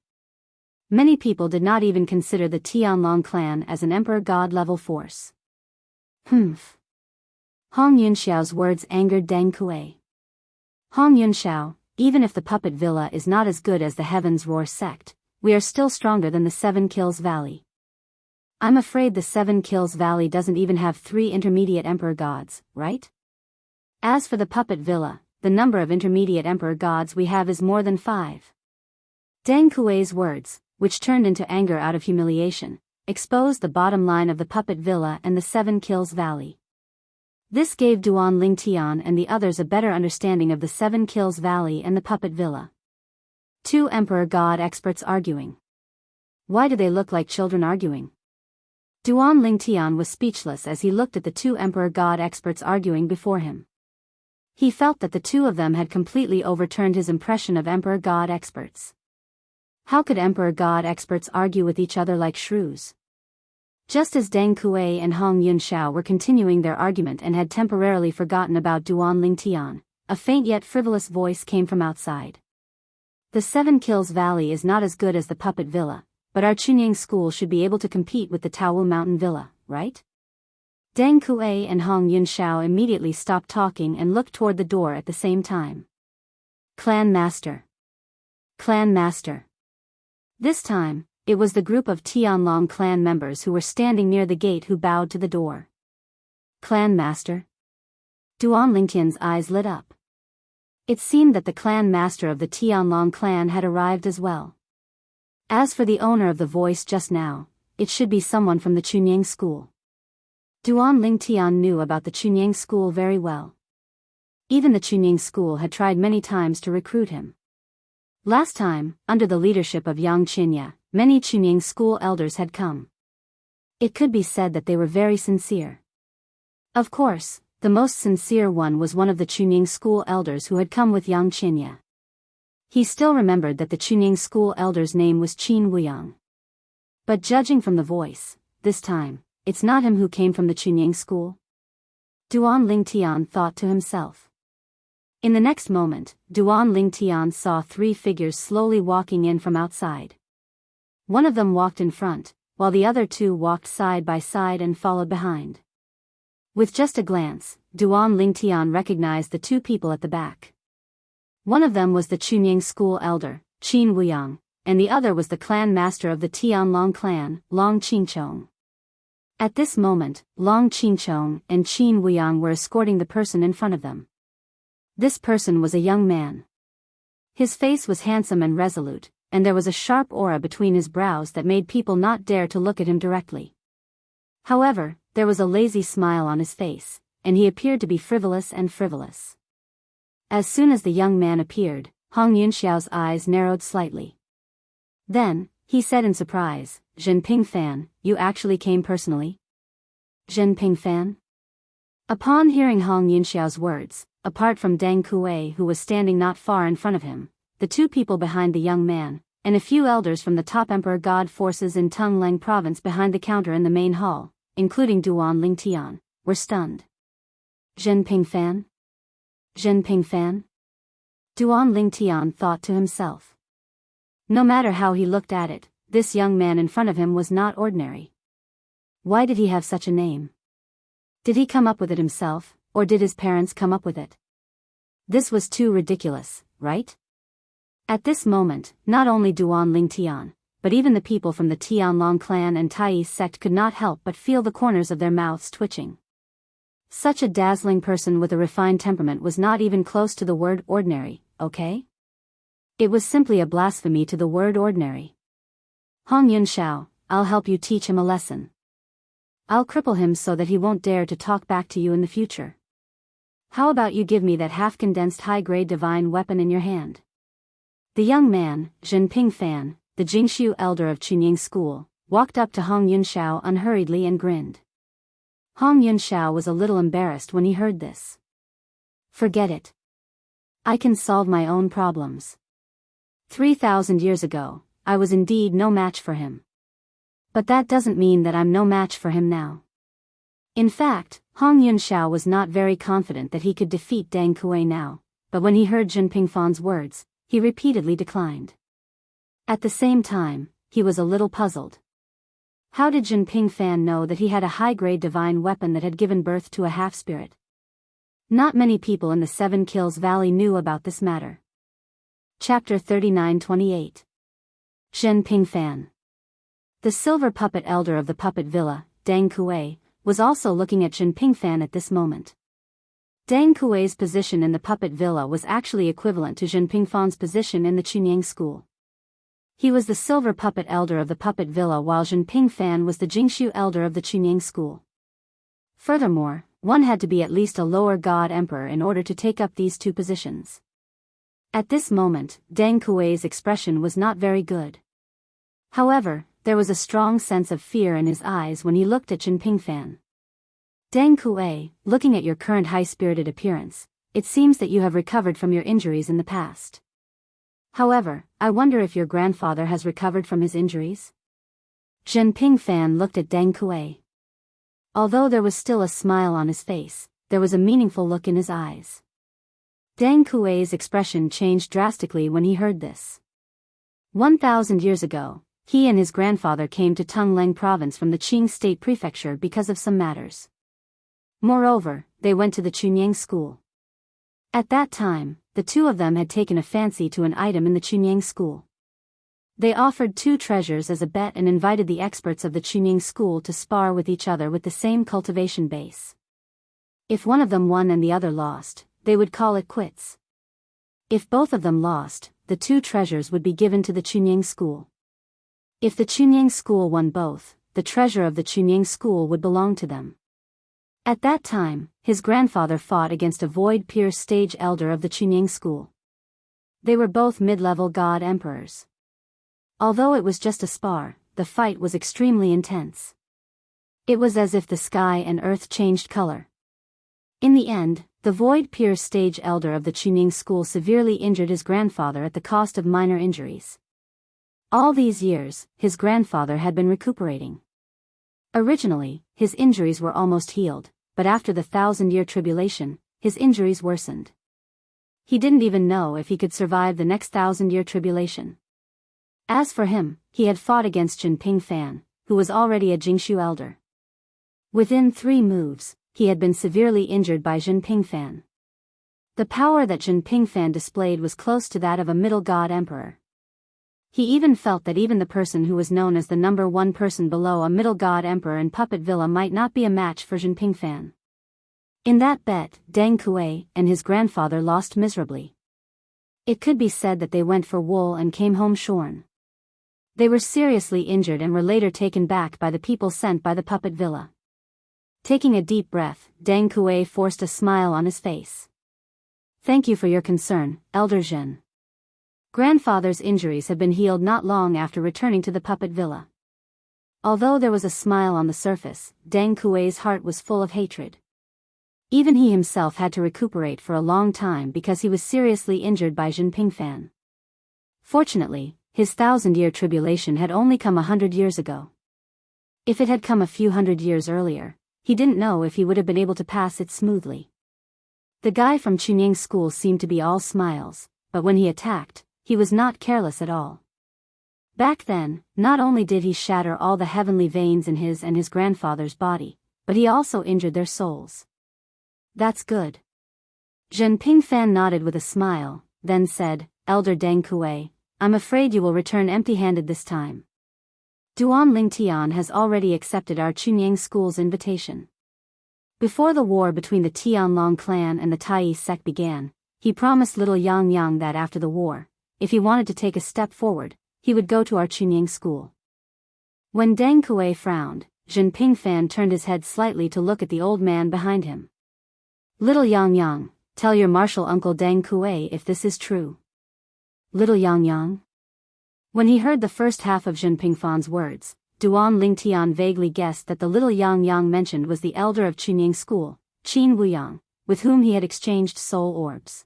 Many people did not even consider the Tianlong clan as an Emperor God level force. Humph. Hong Yunxiao's words angered Deng Kuei. Hong Yunxiao, even if the Puppet Villa is not as good as the Heaven's Roar sect, we are still stronger than the 7 Kills Valley. I'm afraid the 7 Kills Valley doesn't even have 3 intermediate Emperor Gods, right? As for the Puppet Villa, the number of intermediate Emperor Gods we have is more than 5. Deng Kuei's words, which turned into anger out of humiliation, exposed the bottom line of the Puppet Villa and the 7 Kills Valley. This gave Duan Lingtian and the others a better understanding of the 7 Kills Valley and the Puppet Villa. 2 Emperor God experts arguing. Why do they look like children arguing? Duan Lingtian was speechless as he looked at the 2 Emperor God experts arguing before him. He felt that the 2 of them had completely overturned his impression of Emperor God experts. How could Emperor God experts argue with each other like shrews? Just as Deng Kuei and Hong Yunxiao were continuing their argument and had temporarily forgotten about Duan Lingtian, a faint yet frivolous voice came from outside. The 7 Kills Valley is not as good as the Puppet Villa, but our Chunying School should be able to compete with the Taowu Mountain Villa, right? Deng Kuei and Hong Yunxiao immediately stopped talking and looked toward the door at the same time. Clan Master. Clan Master. This time, it was the group of Tianlong clan members who were standing near the gate who bowed to the door. Clan Master? Duan Lingtian's eyes lit up. It seemed that the clan master of the Tianlong clan had arrived as well. As for the owner of the voice just now, it should be someone from the Chunying School. Duan Lingtian knew about the Chunying School very well. Even the Chunying School had tried many times to recruit him. Last time, under the leadership of Yang Qinya, many Chunying School elders had come. It could be said that they were very sincere. Of course, the most sincere one was one of the Chunying School elders who had come with Yang Qinya. He still remembered that the Chunying School elder's name was Qin Wuyang. But judging from the voice, this time, it's not him who came from the Chunying School. Duan Lingtian thought to himself. In the next moment, Duan Lingtian saw 3 figures slowly walking in from outside. One of them walked in front, while the other 2 walked side by side and followed behind. With just a glance, Duan Lingtian recognized the two people at the back. One of them was the Chunying school elder, Qin Wuyang, and the other was the clan master of the Tianlong clan, Long Qingchong. At this moment, Long Qingchong and Qin Wuyang were escorting the person in front of them. This person was a young man. His face was handsome and resolute, and there was a sharp aura between his brows that made people not dare to look at him directly. However, there was a lazy smile on his face, and he appeared to be frivolous. As soon as the young man appeared, Hong Yunxiao's eyes narrowed slightly. Then, he said in surprise, "Zhenping Fan, you actually came personally?" "Zhenping Fan?" Upon hearing Hong Yunxiao's words, apart from Deng Kuei who was standing not far in front of him, the two people behind the young man, and a few elders from the top emperor god forces in Tungleng province behind the counter in the main hall, including Duan Lingtian, were stunned. "Zhenping Fan? Zhenping Fan?" Duan Lingtian thought to himself. No matter how he looked at it, this young man in front of him was not ordinary. Why did he have such a name? Did he come up with it himself, or did his parents come up with it? This was too ridiculous, right? At this moment, not only Duan Lingtian, but even the people from the Tianlong clan and Tai sect could not help but feel the corners of their mouths twitching. Such a dazzling person with a refined temperament was not even close to the word ordinary, okay? It was simply a blasphemy to the word ordinary. "Hong Yunxiao, I'll help you teach him a lesson. I'll cripple him so that he won't dare to talk back to you in the future. How about you give me that half-condensed high-grade divine weapon in your hand?" The young man, Zhenping Fan, the Jingshu elder of Chunying school, walked up to Hong Yunxiao unhurriedly and grinned. Hong Yunxiao was a little embarrassed when he heard this. "Forget it. I can solve my own problems. 3,000 years ago, I was indeed no match for him. But that doesn't mean that I'm no match for him now." In fact, Hong Yunxiao was not very confident that he could defeat Deng Kuei now, but when he heard Zhenping Fan's words, he repeatedly declined. At the same time, he was a little puzzled. How did Zhenping Fan know that he had a high-grade divine weapon that had given birth to a half-spirit? Not many people in the Seven Kills Valley knew about this matter. Chapter 39-28. Zhenping Fan. The silver puppet elder of the puppet villa, Deng Kuei, was also looking at Zhenping Fan at this moment. Deng Kuei's position in the puppet villa was actually equivalent to Zhenping Fan's position in the Chunying school. He was the silver puppet elder of the puppet villa while Zhenping Fan was the Jingshu elder of the Chunying school. Furthermore, one had to be at least a lower god emperor in order to take up these two positions. At this moment, Deng Kuei's expression was not very good. However, there was a strong sense of fear in his eyes when he looked at Zhenping Fan. "Deng Kuei, looking at your current high-spirited appearance, it seems that you have recovered from your injuries in the past. However, I wonder if your grandfather has recovered from his injuries?" Zhenping Fan looked at Deng Kuei. Although there was still a smile on his face, there was a meaningful look in his eyes. Deng Kuei's expression changed drastically when he heard this. 1,000 years ago, he and his grandfather came to Tungleng province from the Qing state prefecture because of some matters. Moreover, they went to the Chunying school. At that time, the two of them had taken a fancy to an item in the Chunying school. They offered 2 treasures as a bet and invited the experts of the Chunying school to spar with each other with the same cultivation base. If one of them won and the other lost, they would call it quits. If both of them lost, the 2 treasures would be given to the Chunying school. If the Chunying school won both, the treasure of the Chunying school would belong to them. At that time, his grandfather fought against a void-pierced stage elder of the Chunying school. They were both mid-level god emperors. Although it was just a spar, the fight was extremely intense. It was as if the sky and earth changed color. In the end, the void-pierced stage elder of the Chunying school severely injured his grandfather at the cost of minor injuries. All these years, his grandfather had been recuperating. Originally, his injuries were almost healed, but after the 1,000-year tribulation, his injuries worsened. He didn't even know if he could survive the next 1,000-year tribulation. As for him, he had fought against Zhenping Fan, who was already a Jingshu elder. Within 3 moves, he had been severely injured by Jin Pingfan. The power that Jin Pingfan displayed was close to that of a middle god emperor. He even felt that even the person who was known as the number one person below a middle god emperor in Puppet Villa might not be a match for Jin Pingfan. In that bet, Deng Kuei and his grandfather lost miserably. It could be said that they went for wool and came home shorn. They were seriously injured and were later taken back by the people sent by the Puppet Villa. Taking a deep breath, Deng Kuei forced a smile on his face. Thank you for your concern, Elder Zhen. Grandfather's injuries have been healed not long after returning to the Puppet Villa. Although there was a smile on the surface, Deng Kuei's heart was full of hatred. Even he himself had to recuperate for a long time because he was seriously injured by Jin Pingfan. Fortunately, his 1,000-year tribulation had only come 100 years ago. If it had come a few hundred years earlier, he didn't know if he would have been able to pass it smoothly. The guy from Chunying School seemed to be all smiles, but when he attacked, he was not careless at all. Back then, not only did he shatter all the heavenly veins in his and his grandfather's body, but he also injured their souls. That's good. Zhen Pingfan nodded with a smile, then said, Elder Deng Kuei, I'm afraid you will return empty-handed this time. Duan Lingtian has already accepted our Chunying School's invitation. Before the war between the Tianlong clan and the Tai sect began, he promised little Yang Yang that after the war, if he wanted to take a step forward, he would go to our Chunying School. When Deng Kuei frowned, Zhen Pingfan turned his head slightly to look at the old man behind him. Little Yang Yang, tell your martial uncle Deng Kuei if this is true. Little Yang Yang? When he heard the first half of Zhen Pingfan's words, Duan Lingtian vaguely guessed that the little Yang Yang mentioned was the elder of Chunying School, Qin Wuyang, with whom he had exchanged soul orbs.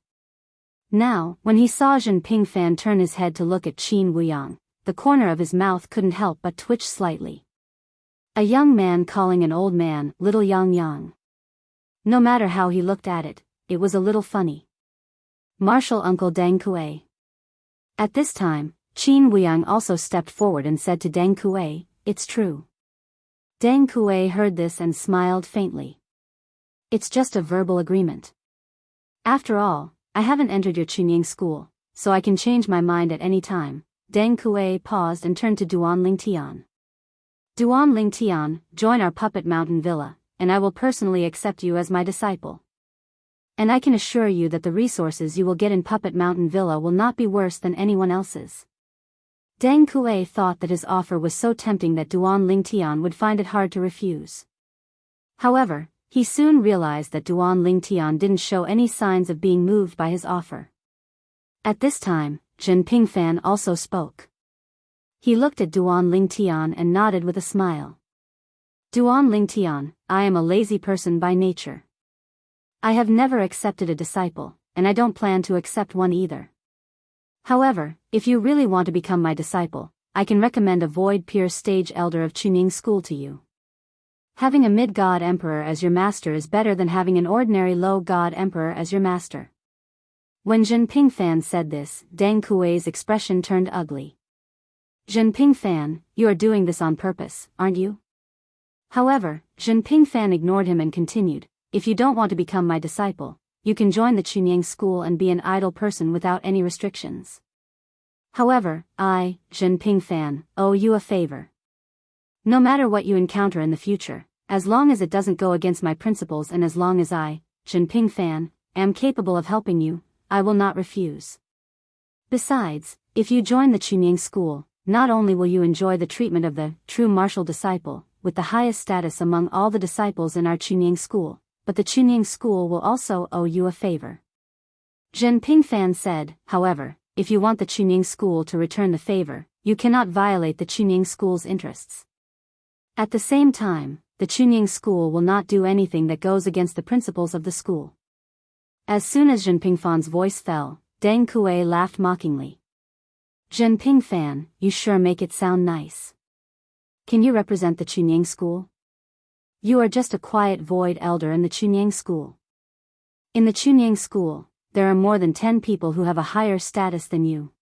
Now, when he saw Zhen Pingfan turn his head to look at Qin Wuyang, the corner of his mouth couldn't help but twitch slightly. A young man calling an old man little Yang Yang. No matter how he looked at it, it was a little funny. Martial Uncle Deng Kuei. At this time, Qin Wuyang also stepped forward and said to Deng Kuei, it's true. Deng Kuei heard this and smiled faintly. It's just a verbal agreement. After all, I haven't entered your Chunying School, so I can change my mind at any time. Deng Kuei paused and turned to Duan Lingtian. Duan Lingtian, join our Puppet Mountain Villa, and I will personally accept you as my disciple. And I can assure you that the resources you will get in Puppet Mountain Villa will not be worse than anyone else's. Deng Kuei thought that his offer was so tempting that Duan Lingtian would find it hard to refuse. However, he soon realized that Duan Lingtian didn't show any signs of being moved by his offer. At this time, Zhen Pingfan also spoke. He looked at Duan Lingtian and nodded with a smile. Duan Lingtian, I am a lazy person by nature. I have never accepted a disciple, and I don't plan to accept one either. However, if you really want to become my disciple, I can recommend a Void Peer Stage Elder of Chunying School to you. Having a mid-god emperor as your master is better than having an ordinary low-god emperor as your master. When Zhen Pingfan said this, Deng Kuei's expression turned ugly. Zhen Pingfan, you are doing this on purpose, aren't you? However, Zhen Pingfan ignored him and continued, if you don't want to become my disciple, you can join the Chunying School and be an idle person without any restrictions. However, I, Zhen Pingfan, owe you a favor. No matter what you encounter in the future, as long as it doesn't go against my principles and as long as I, Zhen Pingfan, am capable of helping you, I will not refuse. Besides, if you join the Chunying School, not only will you enjoy the treatment of the true martial disciple, with the highest status among all the disciples in our Chunying School, but the Chunying School will also owe you a favor. Zhen Pingfan said, however, if you want the Chunying School to return the favor, you cannot violate the Chunying School's interests. At the same time, the Chunying School will not do anything that goes against the principles of the school. As soon as Zhen Pingfan's voice fell, Deng Kuei laughed mockingly. Zhen Pingfan, you sure make it sound nice. Can you represent the Chunying School? You are just a quiet void elder in the Chunying School. In the Chunying School, there are more than 10 people who have a higher status than you.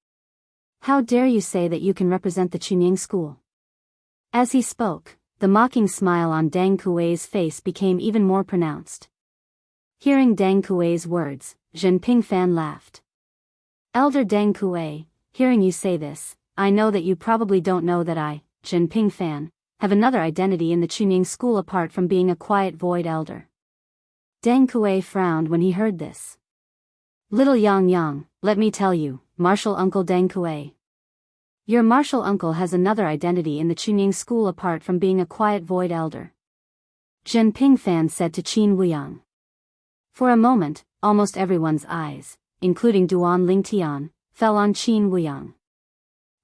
How dare you say that you can represent the Chunying School? As he spoke, the mocking smile on Deng Kuei's face became even more pronounced. Hearing Deng Kuei's words, Zhen Pingfan laughed. Elder Deng Kuei, hearing you say this, I know that you probably don't know that I, Zhen Pingfan, have another identity in the Chunying school apart from being a quiet void elder. Deng Kuei frowned when he heard this. Little Yang, let me tell you, martial uncle Deng Kuei. Your martial uncle has another identity in the Chunying school apart from being a quiet void elder. Zhen Pingfan said to Qin Wuyang. For a moment, almost everyone's eyes, including Duan Lingtian, fell on Qin Wuyang.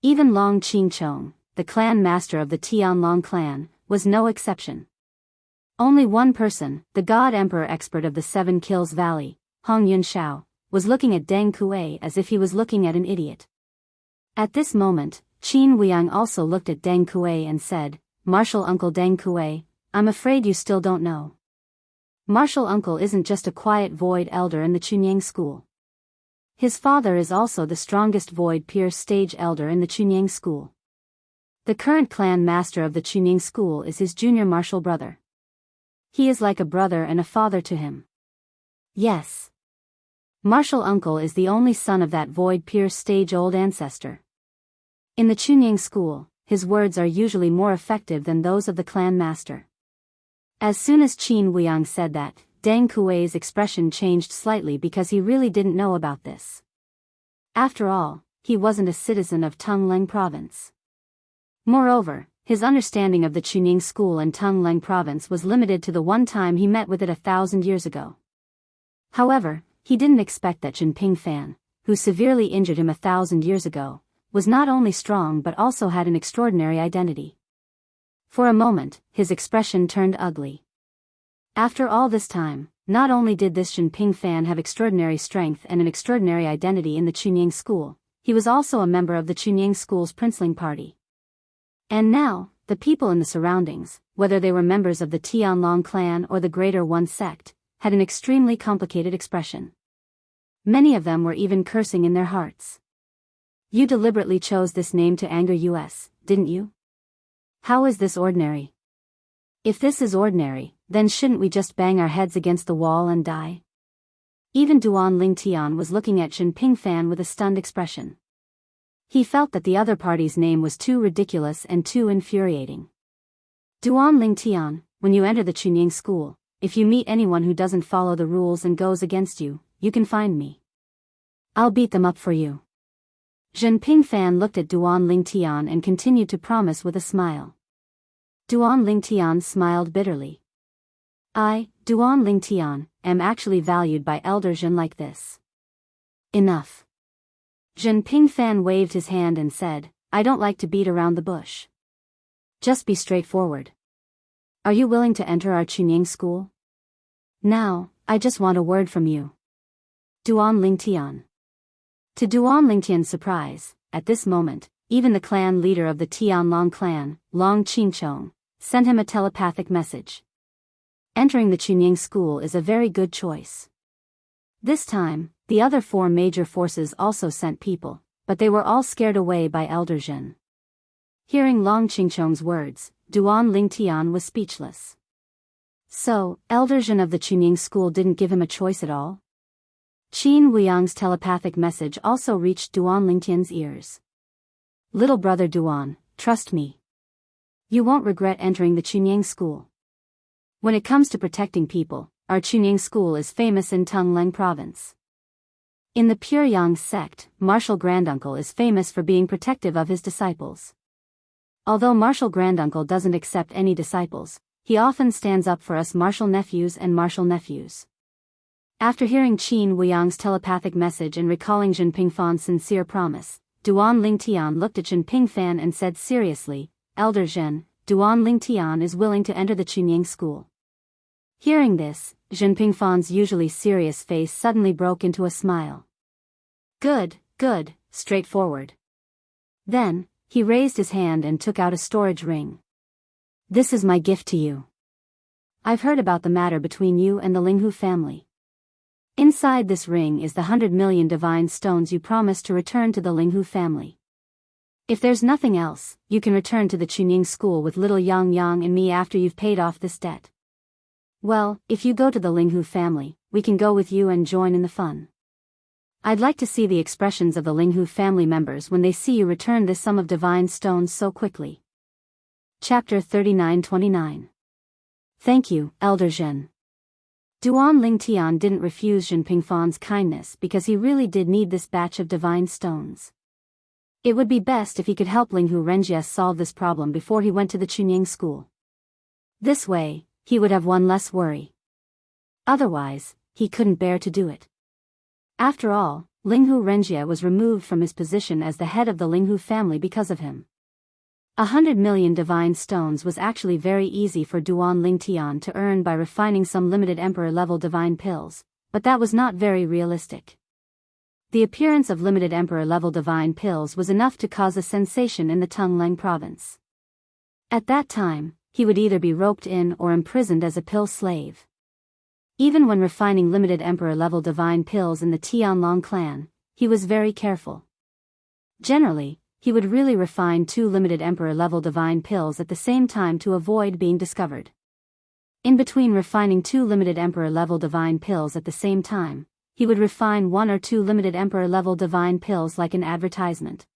Even Long Qingchong, the clan master of the Tianlong clan, was no exception. Only one person, the God Emperor expert of the Seven Kills Valley, Hong Yunshao, was looking at Deng Kuei as if he was looking at an idiot. At this moment, Qin Wuyang also looked at Deng Kuei and said, Martial Uncle Deng Kuei, I'm afraid you still don't know. Martial Uncle isn't just a quiet void elder in the Chunying school. His father is also the strongest void pierce stage elder in the Chunying school. The current clan master of the Chunying school is his junior martial brother. He is like a brother and a father to him. Yes. Martial Uncle is the only son of that void pierce stage old ancestor. In the Chunying school, his words are usually more effective than those of the clan master. As soon as Qin Wuyang said that, Deng Kuei's expression changed slightly because he really didn't know about this. After all, he wasn't a citizen of Tungleng province. Moreover, his understanding of the Chunying school and Tungleng province was limited to the one time he met with it 1,000 years ago. However, he didn't expect that Zhen Pingfan, who severely injured him 1,000 years ago, was not only strong but also had an extraordinary identity. For a moment, his expression turned ugly. After all this time, not only did this Zhen Pingfan have extraordinary strength and an extraordinary identity in the Chunying school, he was also a member of the Chunying school's princeling party. And now, the people in the surroundings, whether they were members of the Tianlong clan or the Greater One sect, had an extremely complicated expression. Many of them were even cursing in their hearts. You deliberately chose this name to anger us, didn't you? How is this ordinary? If this is ordinary, then shouldn't we just bang our heads against the wall and die? Even Duan Lingtian was looking at Zhen Pingfan with a stunned expression. He felt that the other party's name was too ridiculous and too infuriating. Duan Lingtian, when you enter the Chunying school, if you meet anyone who doesn't follow the rules and goes against you, you can find me. I'll beat them up for you. Zhen Pingfan looked at Duan Lingtian and continued to promise with a smile. Duan Lingtian smiled bitterly. I, Duan Lingtian, am actually valued by Elder Zhen like this. Enough. Zhen Pingfan waved his hand and said, I don't like to beat around the bush. Just be straightforward. Are you willing to enter our Chunying school? Now, I just want a word from you. Duan Lingtian. To Duan Lingtian's surprise, at this moment, even the clan leader of the Tianlong clan, Long Qingchong, sent him a telepathic message. Entering the Chunying school is a very good choice. This time, the other four major forces also sent people, but they were all scared away by Elder Zhen. Hearing Long Qingchong's words, Duan Lingtian was speechless. So, Elder Zhen of the Chunying school didn't give him a choice at all? Qin Wuyang's telepathic message also reached Duan Lingtian's ears. Little brother Duan, trust me. You won't regret entering the Chunying school. When it comes to protecting people, our Chunying school is famous in Tungleng province. In the Empyrean sect, Martial Granduncle is famous for being protective of his disciples. Although Martial Granduncle doesn't accept any disciples, he often stands up for us martial nephews and martial nephews. After hearing Qin Wuyang's telepathic message and recalling Zhen Pingfan's sincere promise, Duan Lingtian looked at Zhen Pingfan and said seriously, Elder Zhen, Duan Lingtian is willing to enter the Chunying school. Hearing this, Zhen Pingfan's usually serious face suddenly broke into a smile. Good, straightforward. Then, he raised his hand and took out a storage ring. This is my gift to you. I've heard about the matter between you and the Linghu family. Inside this ring is the 100 million divine stones you promised to return to the Linghu family. If there's nothing else, you can return to the Chunying school with little Yang Yang and me after you've paid off this debt. Well, if you go to the Linghu family, we can go with you and join in the fun. I'd like to see the expressions of the Linghu family members when they see you return this sum of divine stones so quickly. Chapter 39-29. Thank you, Elder Zhen. Duan Lingtian didn't refuse Zhen Pingfan's kindness because he really did need this batch of divine stones. It would be best if he could help Linghu Renjie solve this problem before he went to the Chunying school. This way, he would have one less worry. Otherwise, he couldn't bear to do it. After all, Linghu Renjie was removed from his position as the head of the Linghu family because of him. 100 million divine stones was actually very easy for Duan Lingtian to earn by refining some limited emperor-level divine pills, but that was not very realistic. The appearance of limited emperor-level divine pills was enough to cause a sensation in the Tongleng province. At that time, he would either be roped in or imprisoned as a pill slave. Even when refining limited emperor-level divine pills in the Tianlong clan, he was very careful. Generally, he would really refine 2 limited emperor-level divine pills at the same time to avoid being discovered. In between refining 2 limited emperor-level divine pills at the same time, he would refine 1 or 2 limited emperor-level divine pills like an advertisement.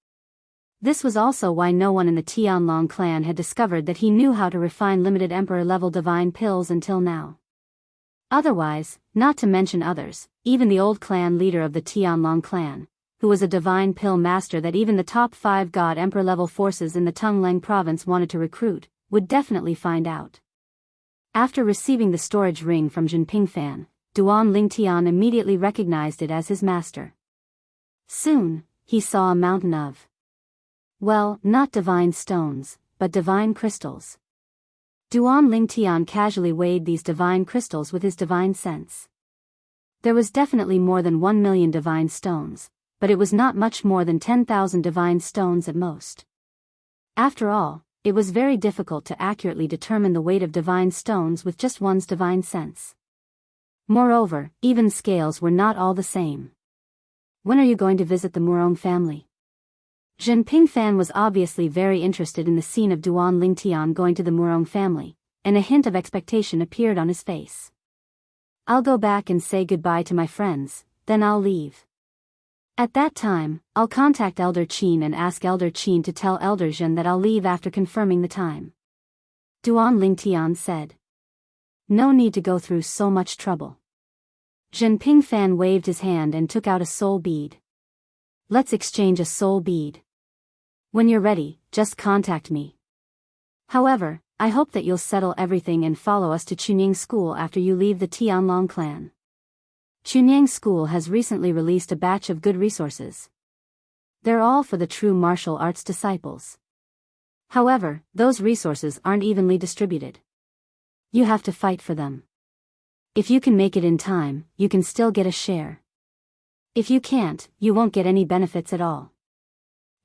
This was also why no one in the Tianlong clan had discovered that he knew how to refine limited emperor-level divine pills until now. Otherwise, not to mention others, even the old clan leader of the Tianlong clan, who was a divine pill master that even the top 5 God Emperor-level forces in the Tongleng province wanted to recruit, would definitely find out. After receiving the storage ring from Zhen Pingfan, Duan Lingtian immediately recognized it as his master. Soon, he saw a mountain of, well, not divine stones, but divine crystals. Duan Lingtian casually weighed these divine crystals with his divine sense. There was definitely more than 1 million divine stones, but it was not much more than 10,000 divine stones at most. After all, it was very difficult to accurately determine the weight of divine stones with just one's divine sense. Moreover, even scales were not all the same. When are you going to visit the Murong family? Zhen Pingfan was obviously very interested in the scene of Duan Lingtian going to the Murong family, and a hint of expectation appeared on his face. I'll go back and say goodbye to my friends, then I'll leave. At that time, I'll contact Elder Qin and ask Elder Qin to tell Elder Zhen that I'll leave after confirming the time. Duan Lingtian said. No need to go through so much trouble. Zhen Pingfan waved his hand and took out a soul bead. Let's exchange a soul bead. When you're ready, just contact me. However, I hope that you'll settle everything and follow us to Chunying School after you leave the Tianlong clan. Chunying School has recently released a batch of good resources. They're all for the true martial arts disciples. However, those resources aren't evenly distributed. You have to fight for them. If you can make it in time, you can still get a share. If you can't, you won't get any benefits at all.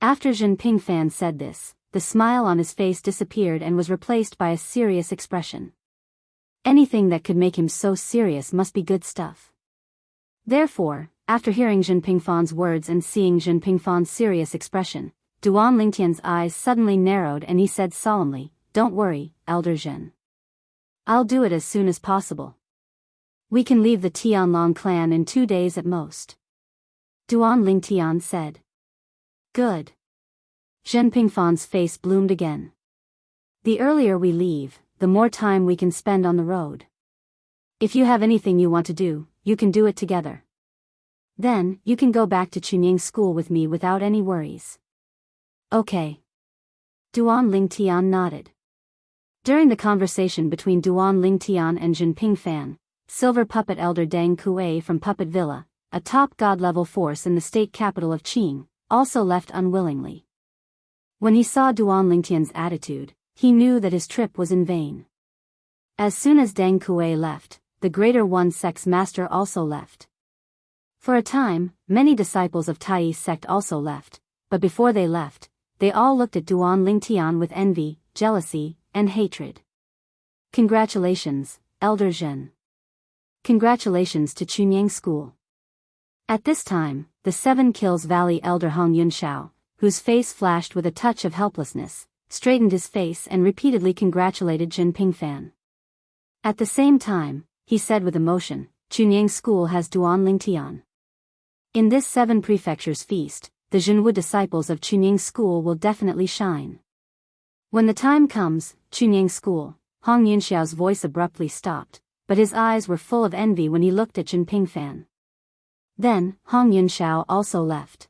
After Zhen Pingfan said this, the smile on his face disappeared and was replaced by a serious expression. Anything that could make him so serious must be good stuff. Therefore, after hearing Zhen Pingfan's words and seeing Zhen Pingfan's serious expression, Duan Lingtian's eyes suddenly narrowed and he said solemnly, Don't worry, Elder Zhen. I'll do it as soon as possible. We can leave the Tianlong clan in 2 days at most. Duan Lingtian said. Good. Zhen Pingfan's face bloomed again. The earlier we leave, the more time we can spend on the road. If you have anything you want to do, you can do it together. Then, you can go back to Chunying School with me without any worries. Okay. Duan Lingtian nodded. During the conversation between Duan Lingtian and Zhen Pingfan, Silver Puppet Elder Deng Kuei from Puppet Villa, a top god-level force in the state capital of Qing, also left unwillingly. When he saw Duan Lingtian's attitude, he knew that his trip was in vain. As soon as Deng Kuei left, the Greater One Sect's master also left. For a time, many disciples of Tai's sect also left, but before they left, they all looked at Duan Lingtian with envy, jealousy, and hatred. Congratulations, Elder Zhen. Congratulations to Chunying School. At this time, the 7 Kills Valley Elder Hong Yunshao, whose face flashed with a touch of helplessness, straightened his face and repeatedly congratulated Jinping Fan. At the same time, he said with emotion, Chunying School has Duan Lingtian. In this 7 prefectures feast, the Jianghu disciples of Chunying School will definitely shine. When the time comes, Chunying School, Hong Yunxiao's voice abruptly stopped, but his eyes were full of envy when he looked at Jinping Fan. Then, Hong Yunxiao also left.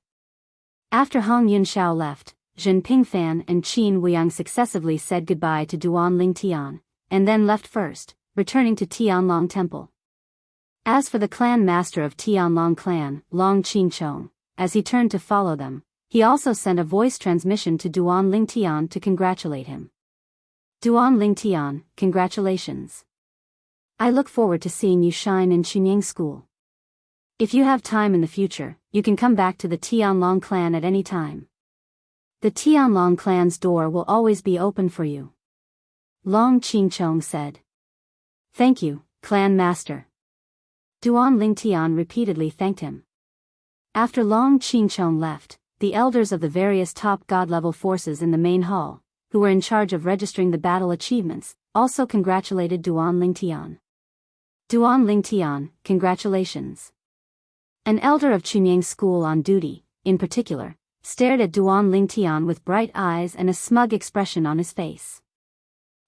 After Hong Yunxiao left, Jinping Fan and Qin Wuyang successively said goodbye to Duan Lingtian, and then left first, returning to Tianlong Temple. As for the clan master of Tianlong clan, Long Qinchong, as he turned to follow them, he also sent a voice transmission to Duan Lingtian to congratulate him. Duan Lingtian, congratulations. I look forward to seeing you shine in Chunying School. If you have time in the future, you can come back to the Tianlong clan at any time. The Tianlong clan's door will always be open for you. Long Qinchong said. Thank you, clan master. Duan Lingtian repeatedly thanked him. After Long Qinchong left, the elders of the various top god-level forces in the main hall, who were in charge of registering the battle achievements, also congratulated Duan Lingtian. Duan Lingtian, congratulations. An elder of Chunying School on duty, in particular, stared at Duan Lingtian with bright eyes and a smug expression on his face.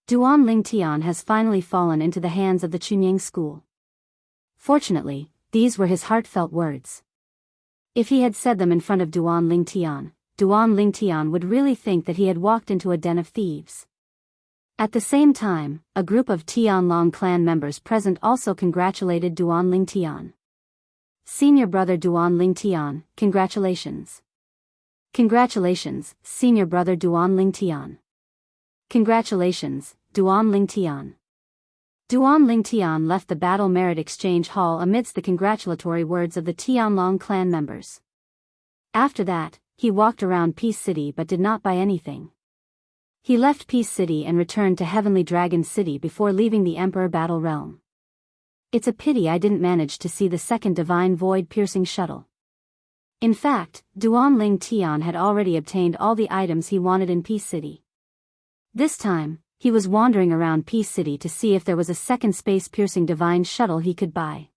Duan Lingtian has finally fallen into the hands of the Chunying School. Fortunately, these were his heartfelt words. If he had said them in front of Duan Lingtian would really think that he had walked into a den of thieves. At the same time, a group of Tianlong clan members present also congratulated Duan Lingtian. Senior brother Duan Lingtian, congratulations. Congratulations, senior brother Duan Lingtian. Congratulations, Duan Lingtian. Duan Lingtian left the Battle Merit Exchange Hall amidst the congratulatory words of the Tianlong clan members. After that, he walked around Peace City but did not buy anything. He left Peace City and returned to Heavenly Dragon City before leaving the Emperor Battle Realm. It's a pity I didn't manage to see the second Divine Void Piercing Shuttle. In fact, Duan Lingtian had already obtained all the items he wanted in Peace City. This time, he was wandering around Peace City to see if there was a second space-piercing divine shuttle he could buy.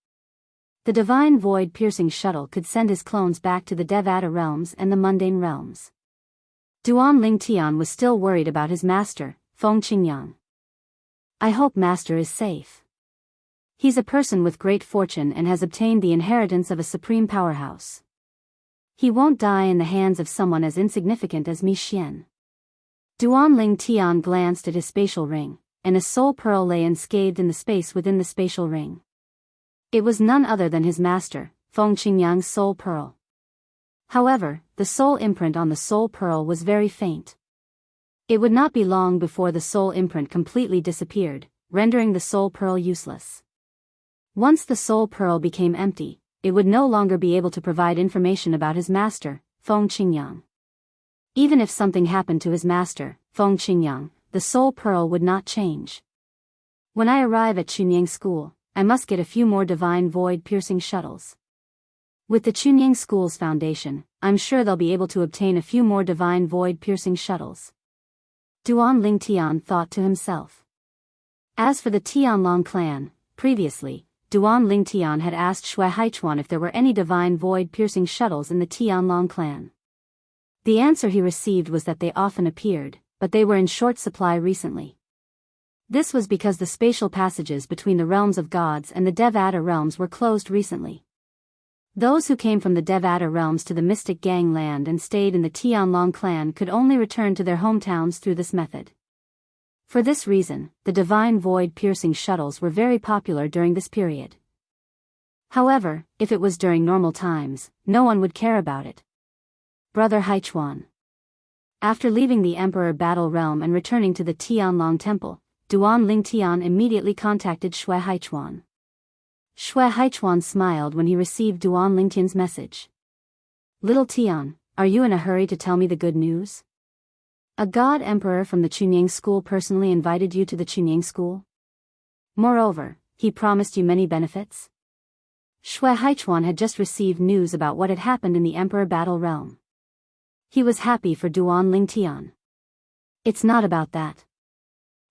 The Divine Void Piercing Shuttle could send his clones back to the Devata realms and the mundane realms. Duan Lingtian was still worried about his master, Feng Qingyang. I hope master is safe. He's a person with great fortune and has obtained the inheritance of a supreme powerhouse. He won't die in the hands of someone as insignificant as Mi Xian. Duan Lingtian glanced at his spatial ring, and a soul pearl lay unscathed in the space within the spatial ring. It was none other than his master, Feng Qingyang's soul pearl. However, the soul imprint on the soul pearl was very faint. It would not be long before the soul imprint completely disappeared, rendering the soul pearl useless. Once the soul pearl became empty, it would no longer be able to provide information about his master, Feng Qingyang. Even if something happened to his master, Feng Qingyang, the soul pearl would not change. When I arrive at Chunying School, I must get a few more divine void piercing shuttles. With the Chunying School's foundation, I'm sure they'll be able to obtain a few more divine void piercing shuttles. Duan Lingtian thought to himself. As for the Tianlong clan, previously, Duan Lingtian had asked Shui Haichuan if there were any divine void piercing shuttles in the Tianlong clan. The answer he received was that they often appeared, but they were in short supply recently. This was because the spatial passages between the realms of gods and the Devata realms were closed recently. Those who came from the Devata realms to the Mystic Gang land and stayed in the Tianlong clan could only return to their hometowns through this method. For this reason, the divine void piercing shuttles were very popular during this period. However, if it was during normal times, no one would care about it. Brother Haichuan. After leaving the Emperor Battle Realm and returning to the Tianlong Temple, Duan Lingtian immediately contacted Shui Haichuan. Shui Haichuan smiled when he received Duan Lingtian's message. Little Tian, are you in a hurry to tell me the good news? A god emperor from the Chunying School personally invited you to the Chunying School? Moreover, he promised you many benefits? Shui Haichuan had just received news about what had happened in the Emperor Battle Realm. He was happy for Duan Lingtian. It's not about that.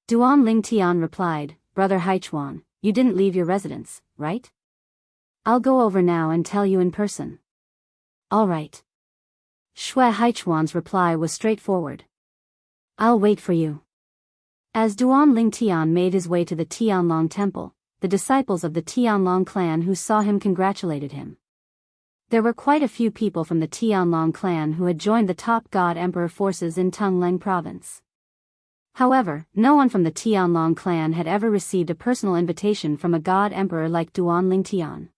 Duan Lingtian replied, Brother Haichuan, you didn't leave your residence, right? I'll go over now and tell you in person. All right. Shui Haichuan's reply was straightforward. I'll wait for you. As Duan Lingtian made his way to the Tianlong temple, the disciples of the Tianlong clan who saw him congratulated him. There were quite a few people from the Tianlong clan who had joined the top god emperor forces in Tungleng province. However, no one from the Tianlong clan had ever received a personal invitation from a god emperor like Duan Lingtian.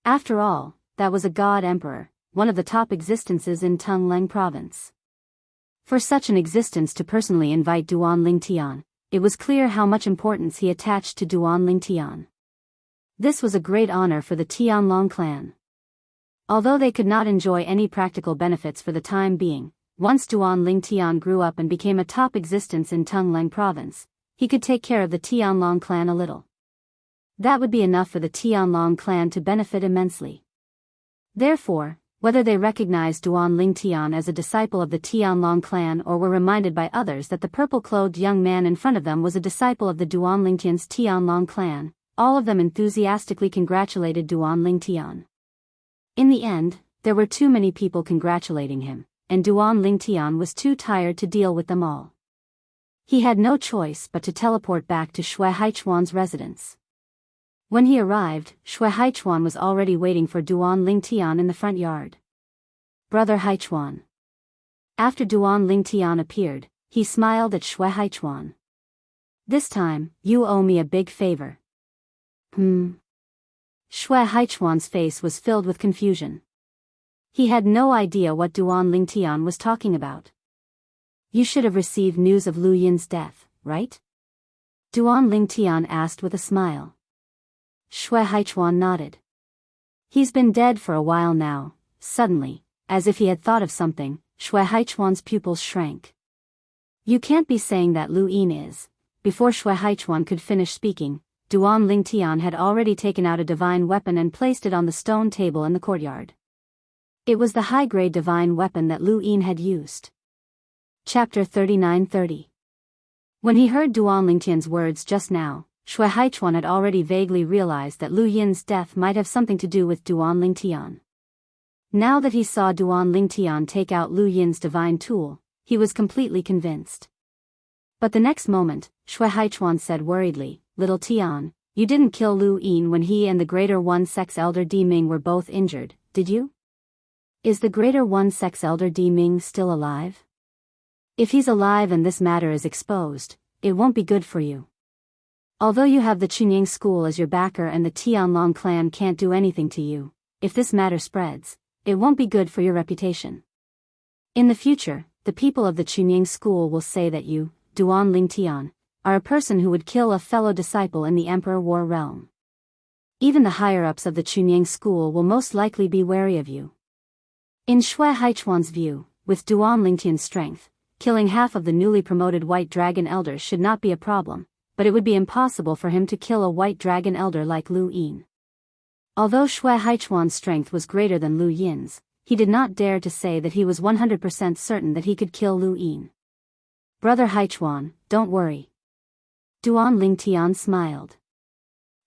After all, that was a god emperor, one of the top existences in Tungleng province. For such an existence to personally invite Duan Lingtian, it was clear how much importance he attached to Duan Lingtian. This was a great honor for the Tianlong clan. Although they could not enjoy any practical benefits for the time being, once Duan Lingtian grew up and became a top existence in Tungleng province, he could take care of the Tianlong clan a little. That would be enough for the Tianlong clan to benefit immensely. Therefore, whether they recognized Duan Lingtian as a disciple of the Tianlong clan or were reminded by others that the purple-clothed young man in front of them was a disciple of the Duan Lingtian's Tianlong clan, all of them enthusiastically congratulated Duan Lingtian. In the end, there were too many people congratulating him, and Duan Lingtian was too tired to deal with them all. He had no choice but to teleport back to Shui Haichuan's residence. When he arrived, Shui Haichuan was already waiting for Duan Lingtian in the front yard. Brother Haichuan. After Duan Lingtian appeared, he smiled at Shui Haichuan. This time, you owe me a big favor. Shui Haichuan's face was filled with confusion. He had no idea what Duan Lingtian was talking about. You should have received news of Lu Yin's death, right? Duan Lingtian asked with a smile. Shui Haichuan nodded. He's been dead for a while now. Suddenly, as if he had thought of something, Shui Haichuan's pupils shrank. You can't be saying that Lu Yin is. Before Shui Haichuan could finish speaking, Duan Lingtian had already taken out a divine weapon and placed it on the stone table in the courtyard. It was the high-grade divine weapon that Lu Yin had used. Chapter 39:30. When he heard Duan Lingtian's words just now, Shui Haichuan had already vaguely realized that Lu Yin's death might have something to do with Duan Lingtian. Now that he saw Duan Lingtian take out Lu Yin's divine tool, he was completely convinced. But the next moment, Shui Haichuan said worriedly, Little Tian, you didn't kill Lu Yin when he and the Greater One Sex Elder Di Ming were both injured, did you? Is the Greater One Sex Elder Di Ming still alive? If he's alive and this matter is exposed, it won't be good for you. Although you have the Chunying school as your backer and the Tianlong clan can't do anything to you, if this matter spreads, it won't be good for your reputation. In the future, the people of the Chunying school will say that you, Duan Lingtian, are a person who would kill a fellow disciple in the Emperor War realm. Even the higher-ups of the Chunying school will most likely be wary of you. In Shui Haichuan's view, with Duan Lingtian's strength, killing half of the newly promoted White Dragon Elders should not be a problem, but it would be impossible for him to kill a White Dragon Elder like Lu Yin. Although Shui Haichuan's strength was greater than Lu Yin's, he did not dare to say that he was 100% certain that he could kill Lu Yin. Brother Haichuan, don't worry. Duan Lingtian smiled.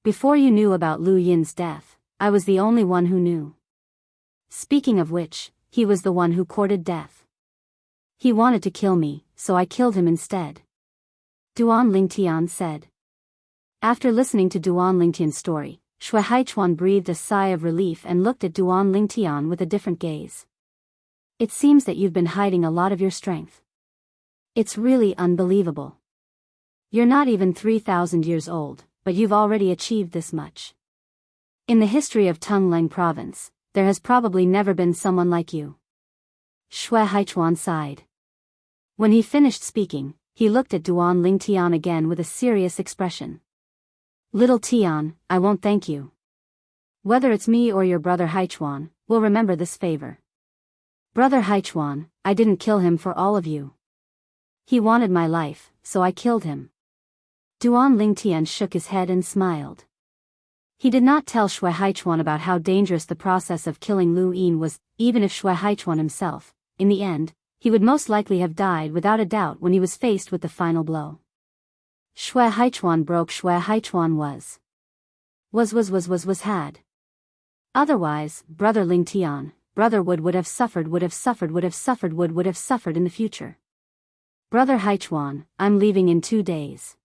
Before you knew about Lu Yin's death, I was the only one who knew. Speaking of which, he was the one who courted death. He wanted to kill me, so I killed him instead. Duan Lingtian said. After listening to Duan Lingtian's story, Shui Haichuan breathed a sigh of relief and looked at Duan Lingtian with a different gaze. It seems that you've been hiding a lot of your strength. It's really unbelievable. You're not even 3,000 years old, but you've already achieved this much. In the history of Tungleng province, there has probably never been someone like you. Shui Haichuan sighed. When he finished speaking, he looked at Duan Lingtian again with a serious expression. Little Tian, I won't thank you. Whether it's me or your brother Haichuan, we'll remember this favor. Brother Haichuan, I didn't kill him for all of you. He wanted my life, so I killed him. Duan Lingtian shook his head and smiled. He did not tell Shui Haichuan about how dangerous the process of killing Lu Yin was, even if Shui Haichuan himself, in the end, he would most likely have died without a doubt when he was faced with the final blow. Shui Haichuan broke. Shui Haichuan was had. Otherwise, Brother Ling Tian, Brother would have suffered in the future. Brother Haichuan, I'm leaving in 2 days.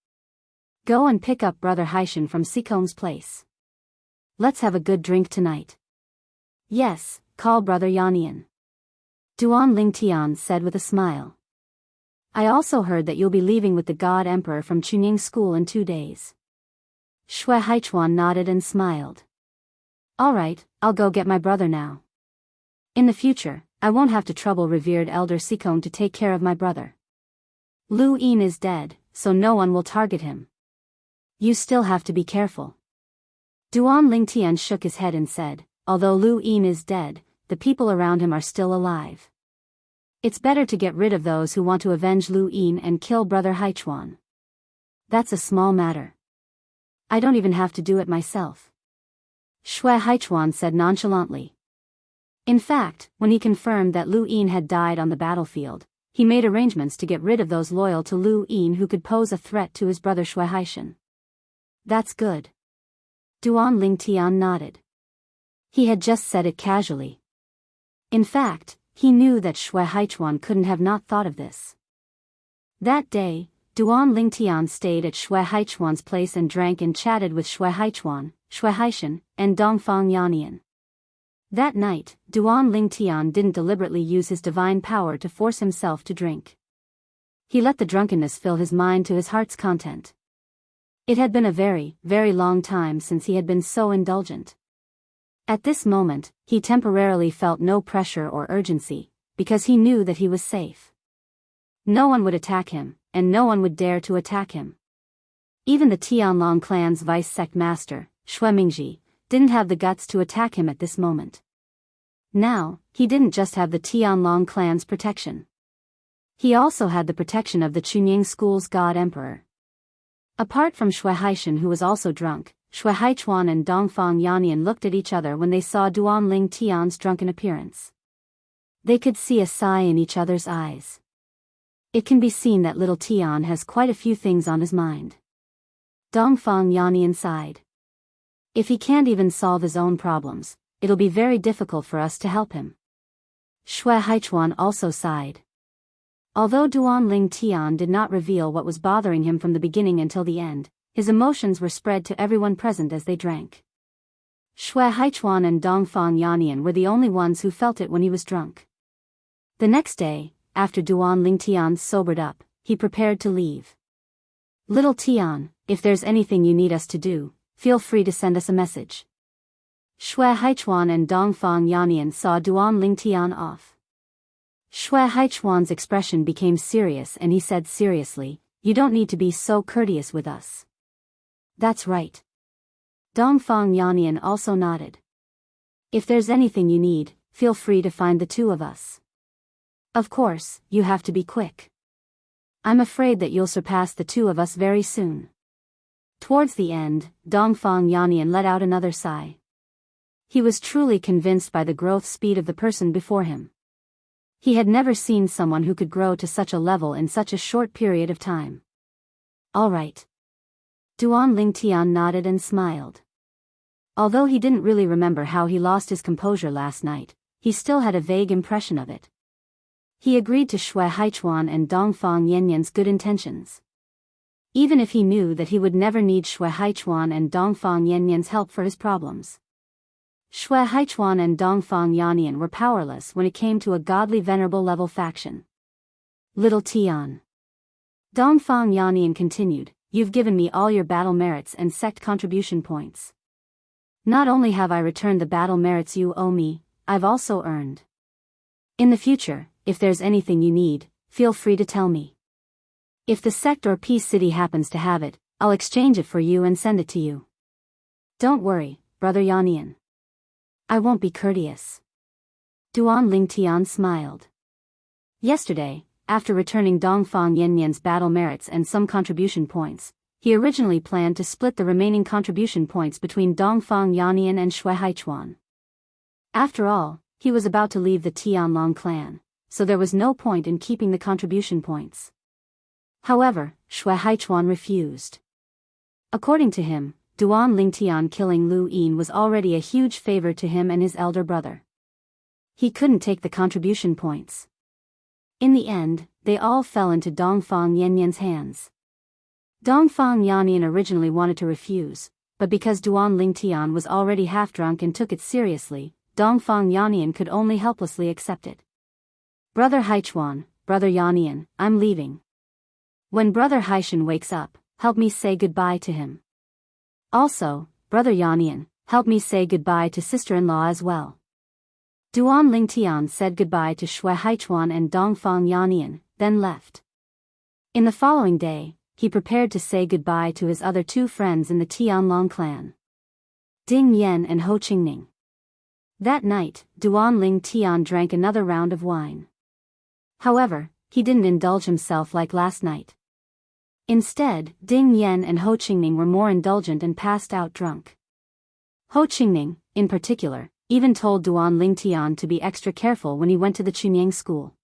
Go and pick up Brother Haishan from Sikong's place. Let's have a good drink tonight. Yes, call Brother Yannian. Duan Ling Tian said with a smile. I also heard that you'll be leaving with the God Emperor from Chunying School in 2 days. Shui Haichuan nodded and smiled. All right, I'll go get my brother now. In the future, I won't have to trouble revered Elder Sikong to take care of my brother. Lu Yin is dead, so no one will target him. You still have to be careful. Duan Ling Tian shook his head and said, although Lu Yin is dead, the people around him are still alive. It's better to get rid of those who want to avenge Lu Yin and kill Brother Haichuan. That's a small matter. I don't even have to do it myself. Shui Haichuan said nonchalantly. In fact, when he confirmed that Lu Yin had died on the battlefield, he made arrangements to get rid of those loyal to Lu Yin who could pose a threat to his brother Shui Haishan. That's good. Duan Ling Tian nodded. He had just said it casually. In fact, he knew that Shui Haichuan couldn't have not thought of this. That day, Duan Ling Tian stayed at Shui Haichuan's place and drank and chatted with Shui Haichuan, Shui Haishan, and Dongfang Yannian. That night, Duan Ling Tian didn't deliberately use his divine power to force himself to drink. He let the drunkenness fill his mind to his heart's content. It had been a very, very long time since he had been so indulgent. At this moment, he temporarily felt no pressure or urgency, because he knew that he was safe. No one would attack him, and no one would dare to attack him. Even the Tianlong clan's vice sect master, Shui Mingji, didn't have the guts to attack him at this moment. Now, he didn't just have the Tianlong clan's protection. He also had the protection of the Chunying School's God Emperor. Apart from Shui Haishan, who was also drunk, Shui Haichuan and Dongfang Yannian looked at each other when they saw Duan Ling Tian's drunken appearance. They could see a sigh in each other's eyes. It can be seen that little Tian has quite a few things on his mind. Dongfang Yannian sighed. If he can't even solve his own problems, it'll be very difficult for us to help him. Shui Haichuan also sighed. Although Duan Ling Tian did not reveal what was bothering him from the beginning until the end, his emotions were spread to everyone present as they drank. Shui Haichuan and Dongfang Yannian were the only ones who felt it when he was drunk. The next day, after Duan Ling Tian sobered up, he prepared to leave. Little Tian, if there's anything you need us to do, feel free to send us a message. Shui Haichuan and Dongfang Yannian saw Duan Ling Tian off. Shui Haichuan's expression became serious and he said seriously, you don't need to be so courteous with us. That's right. Dongfang Yannian also nodded. If there's anything you need, feel free to find the two of us. Of course, you have to be quick. I'm afraid that you'll surpass the two of us very soon. Towards the end, Dongfang Yannian let out another sigh. He was truly convinced by the growth speed of the person before him. He had never seen someone who could grow to such a level in such a short period of time. All right. Duan Ling Tian nodded and smiled. Although he didn't really remember how he lost his composure last night, he still had a vague impression of it. He agreed to Shui Haichuan and Dongfang Yannian's good intentions. Even if he knew that he would never need Shui Haichuan and Dongfang Yannian's help for his problems. Shui Haichuan and Dongfang Yannian were powerless when it came to a godly venerable level faction. Little Tian. Dongfang Yannian continued, you've given me all your battle merits and sect contribution points. Not only have I returned the battle merits you owe me, I've also earned. In the future, if there's anything you need, feel free to tell me. If the sect or peace city happens to have it, I'll exchange it for you and send it to you. Don't worry, Brother Yannian. I won't be courteous. Duan Ling Tian smiled. Yesterday, after returning Dongfang Yannian's battle merits and some contribution points, he originally planned to split the remaining contribution points between Dongfang Yannian and Shui Haichuan. After all, he was about to leave the Tianlong clan, so there was no point in keeping the contribution points. However, Shui Haichuan refused. According to him, Duan Lingtian killing Lu Yin was already a huge favor to him and his elder brother. He couldn't take the contribution points. In the end, they all fell into Dongfang Yanyan's hands. Dongfang Yanyan originally wanted to refuse, but because Duan Lingtian was already half-drunk and took it seriously, Dongfang Yanyan could only helplessly accept it. Brother Haichuan, Brother Yanyan, I'm leaving. When Brother Haishan wakes up, help me say goodbye to him. Also, Brother Yanyan, help me say goodbye to sister-in-law as well. Duan Lingtian said goodbye to Shui Haichuan and Dongfang Yanyan, then left. In the following day, he prepared to say goodbye to his other two friends in the Tianlong clan, Ding Yan and Ho Qingning. That night, Duan Lingtian drank another round of wine. However, he didn't indulge himself like last night. Instead, Ding Yan and Ho Qingning were more indulgent and passed out drunk. Ho Qingning, in particular, even told Duan Lingtian to be extra careful when he went to the Chunyang school.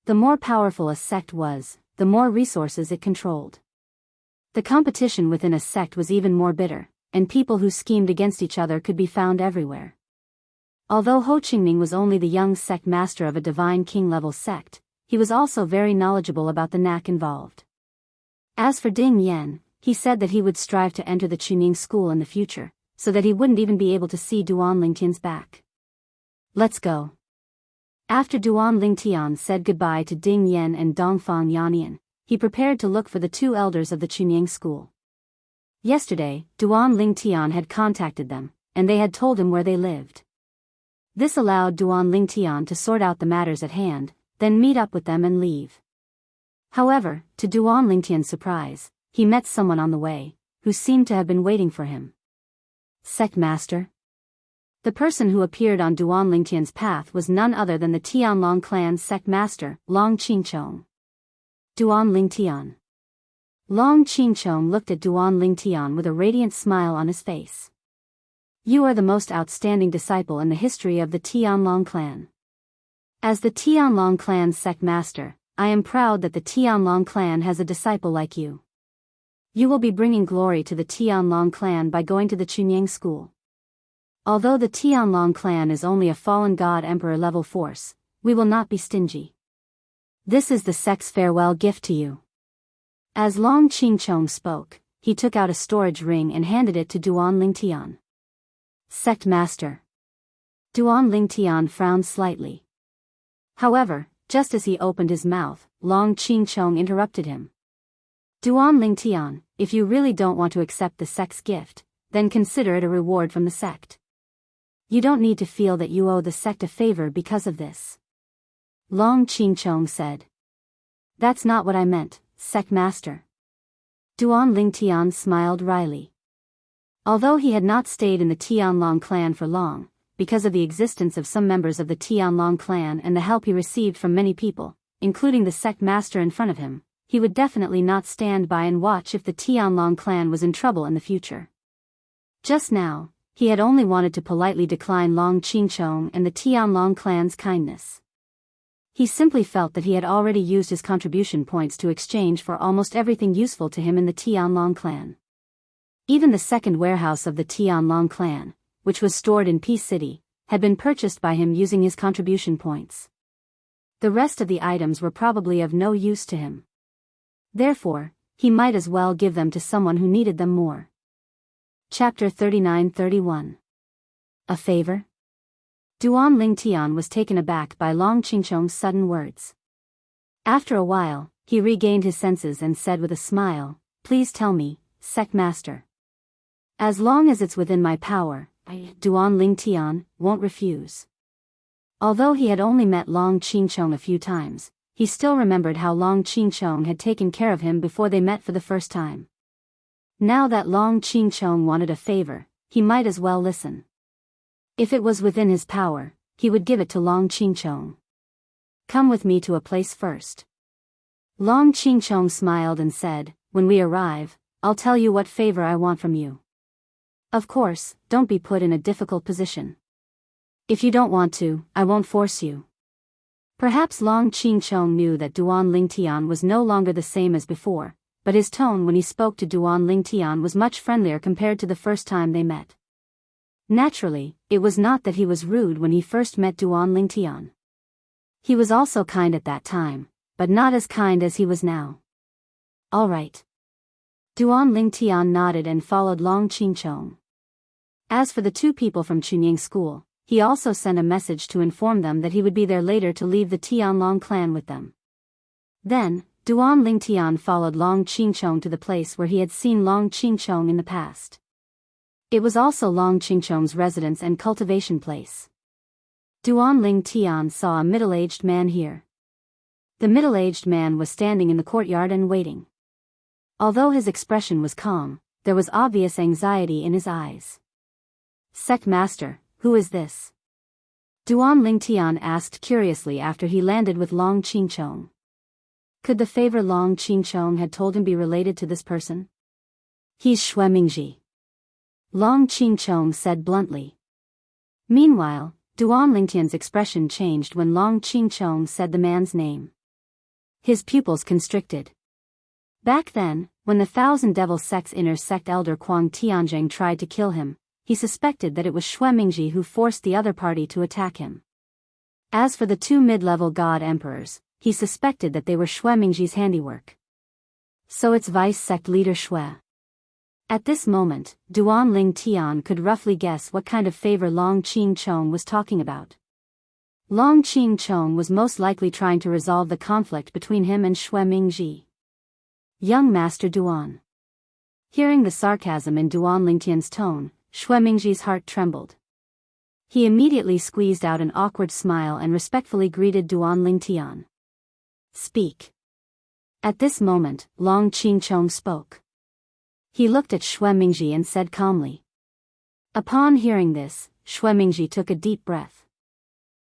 The more powerful a sect was, the more resources it controlled. The competition within a sect was even more bitter, and people who schemed against each other could be found everywhere. Although Ho Qingning was only the young sect master of a divine king-level sect, he was also very knowledgeable about the knack involved. As for Ding Yan, he said that he would strive to enter the Chunying school in the future, so that he wouldn't even be able to see Duan Lingtian's back. Let's go. After Duan Lingtian said goodbye to Ding Yan and Dongfang Yanyan, he prepared to look for the two elders of the Chunying school. Yesterday, Duan Lingtian had contacted them, and they had told him where they lived. This allowed Duan Lingtian to sort out the matters at hand, then meet up with them and leave. However, to Duan Lingtian's surprise, he met someone on the way, who seemed to have been waiting for him. Sect Master? The person who appeared on Duan Lingtian's path was none other than the Tianlong clan's sect master, Long Qingchong. Duan Lingtian. Long Qingchong looked at Duan Lingtian with a radiant smile on his face. You are the most outstanding disciple in the history of the Tianlong clan. As the Tianlong clan's sect master, I am proud that the Tianlong clan has a disciple like you. You will be bringing glory to the Tianlong clan by going to the Chunyang school. Although the Tianlong clan is only a fallen god emperor level force, we will not be stingy. This is the sect's farewell gift to you. As Long Qingchong spoke, he took out a storage ring and handed it to Duan Lingtian. Sect Master. Duan Lingtian frowned slightly. However, just as he opened his mouth, Long Qingchong interrupted him. Duan Lingtian, if you really don't want to accept the sect's gift, then consider it a reward from the sect. You don't need to feel that you owe the sect a favor because of this. Long Qingchong said. That's not what I meant, sect master. Duan Lingtian smiled wryly. Although he had not stayed in the Tianlong clan for long, because of the existence of some members of the Tianlong clan and the help he received from many people, including the sect master in front of him, he would definitely not stand by and watch if the Tianlong clan was in trouble in the future. Just now, he had only wanted to politely decline Long Qingchong and the Tianlong clan's kindness. He simply felt that he had already used his contribution points to exchange for almost everything useful to him in the Tianlong clan. Even the second warehouse of the Tianlong clan, which was stored in Peace City, had been purchased by him using his contribution points. The rest of the items were probably of no use to him. Therefore, he might as well give them to someone who needed them more. Chapter 39-31. A favor? Duan Lingtian was taken aback by Long Qingchong's sudden words. After a while, he regained his senses and said with a smile, Please tell me, sect master. As long as it's within my power, I, Duan Lingtian, won't refuse. Although he had only met Long Qingchong a few times, he still remembered how Long Qingchong had taken care of him before they met for the first time. Now that Long Qingchong wanted a favor, he might as well listen. If it was within his power, he would give it to Long Qingchong. Come with me to a place first. Long Qingchong smiled and said, When we arrive, I'll tell you what favor I want from you. Of course, don't be put in a difficult position. If you don't want to, I won't force you. Perhaps Long Qingchong knew that Duan Lingtian was no longer the same as before, but his tone when he spoke to Duan Lingtian was much friendlier compared to the first time they met. Naturally, it was not that he was rude when he first met Duan Lingtian. He was also kind at that time, but not as kind as he was now. All right. Duan Lingtian nodded and followed Long Qingchong. As for the two people from Chunying School, he also sent a message to inform them that he would be there later to leave the Tianlong clan with them. Then, Duan Lingtian followed Long Qingchong to the place where he had seen Long Qingchong in the past. It was also Long Qingchong's residence and cultivation place. Duan Lingtian saw a middle-aged man here. The middle-aged man was standing in the courtyard and waiting. Although his expression was calm, there was obvious anxiety in his eyes. "Sect Master, who is this?" Duan Lingtian asked curiously after he landed with Long Qingchong. Could the favor Long Qingchong had told him be related to this person? "He's Xue Mingji," Long Qingchong said bluntly. Meanwhile, Duan Lingtian's expression changed when Long Qingchong said the man's name. His pupils constricted. Back then, when the Thousand Devil Sect's inner sect elder Kuang Tianjing tried to kill him, he suspected that it was Xue Mingji who forced the other party to attack him. As for the two mid-level god emperors, he suspected that they were Xue Mingji's handiwork. So it's vice sect leader Xue. At this moment, Duan Lingtian could roughly guess what kind of favor Long Qingchong was talking about. Long Qingchong was most likely trying to resolve the conflict between him and Xue Mingji. "Young Master Duan." Hearing the sarcasm in Duan Lingtian's tone, Xue Mingji's heart trembled. He immediately squeezed out an awkward smile and respectfully greeted Duan Lingtian. "Speak." At this moment, Long Qingchong spoke. He looked at Xue Mingji and said calmly. Upon hearing this, Xue Mingji took a deep breath.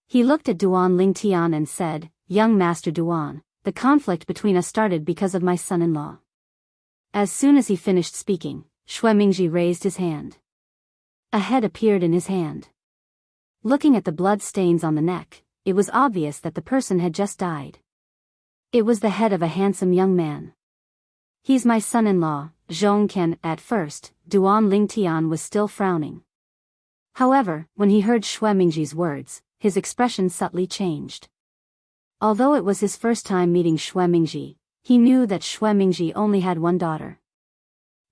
He looked at Duan Lingtian and said, "Young Master Duan, the conflict between us started because of my son-in-law." As soon as he finished speaking, Xue Mingji raised his hand. A head appeared in his hand. Looking at the blood stains on the neck, it was obvious that the person had just died. It was the head of a handsome young man. "He's my son-in-law, Zhongken." At first, Duan Lingtian was still frowning. However, when he heard Xue Mingji's words, his expression subtly changed. Although it was his first time meeting Xue Mingji, he knew that Xue Mingji only had one daughter.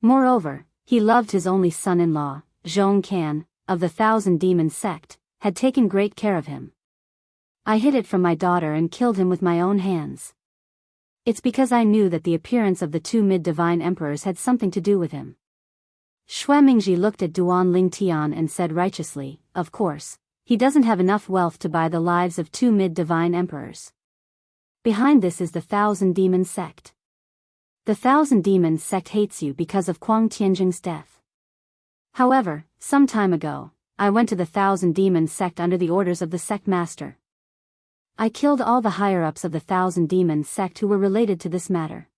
Moreover, he loved his only son-in-law, Zhongken, of the Thousand Demon Sect, had taken great care of him. "I hid it from my daughter and killed him with my own hands. It's because I knew that the appearance of the two mid-divine emperors had something to do with him." Xue Mingji looked at Duan Lingtian and said righteously, "Of course, he doesn't have enough wealth to buy the lives of two mid-divine emperors. Behind this is the Thousand Demon Sect. The Thousand Demon Sect hates you because of Kuang Tianjing's death. However, some time ago, I went to the Thousand Demon Sect under the orders of the sect master. I killed all the higher-ups of the Thousand Demon Sect who were related to this matter.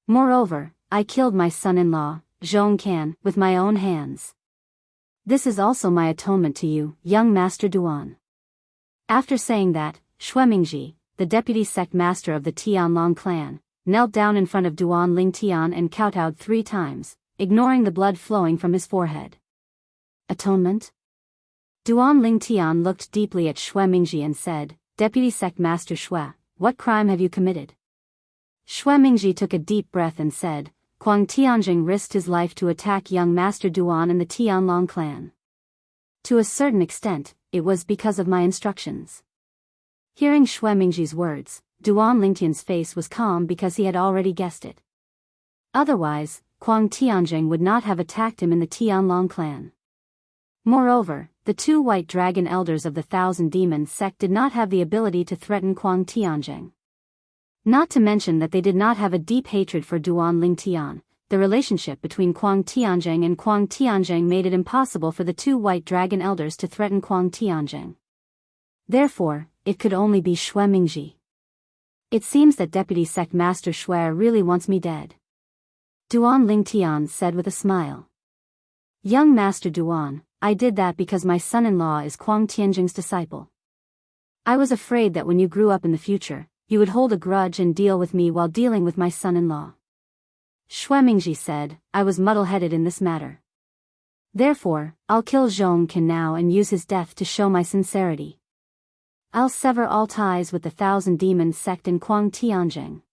Moreover, I killed my son-in-law, Zhongken, with my own hands. This is also my atonement to you, young Master Duan." After saying that, Xue Mingji, the deputy sect master of the Tianlong clan, knelt down in front of Duan Lingtian and kowtowed 3 times, ignoring the blood flowing from his forehead. "Atonement?" Duan Lingtian looked deeply at Xue Mingji and said, "Deputy sect master Xue, what crime have you committed?" Xue Mingji took a deep breath and said, "Kuang Tianjing risked his life to attack young Master Duan and the Tianlong clan. To a certain extent, it was because of my instructions." Hearing Xue Mingji's words, Duan Lingtian's face was calm because he had already guessed it. Otherwise, Kuang Tianjing would not have attacked him in the Tianlong clan. Moreover, the 2 white dragon elders of the Thousand Demon Sect did not have the ability to threaten Kuang Tianjing. Not to mention that they did not have a deep hatred for Duan Lingtian. The relationship between Kuang Tianjing and Kuang Tianjing made it impossible for the 2 white dragon elders to threaten Kuang Tianjing. Therefore, it could only be Xue Mingji. "It seems that Deputy Sect Master Xue really wants me dead," Duan Lingtian said with a smile. "Young Master Duan, I did that because my son-in-law is Kuang Tianjing's disciple. I was afraid that when you grew up in the future, you would hold a grudge and deal with me while dealing with my son-in-law. Xue Mingji said, I was muddle-headed in this matter. Therefore, I'll kill Zhong Can now and use his death to show my sincerity. I'll sever all ties with the Thousand Demons sect in Kuang Tianjing.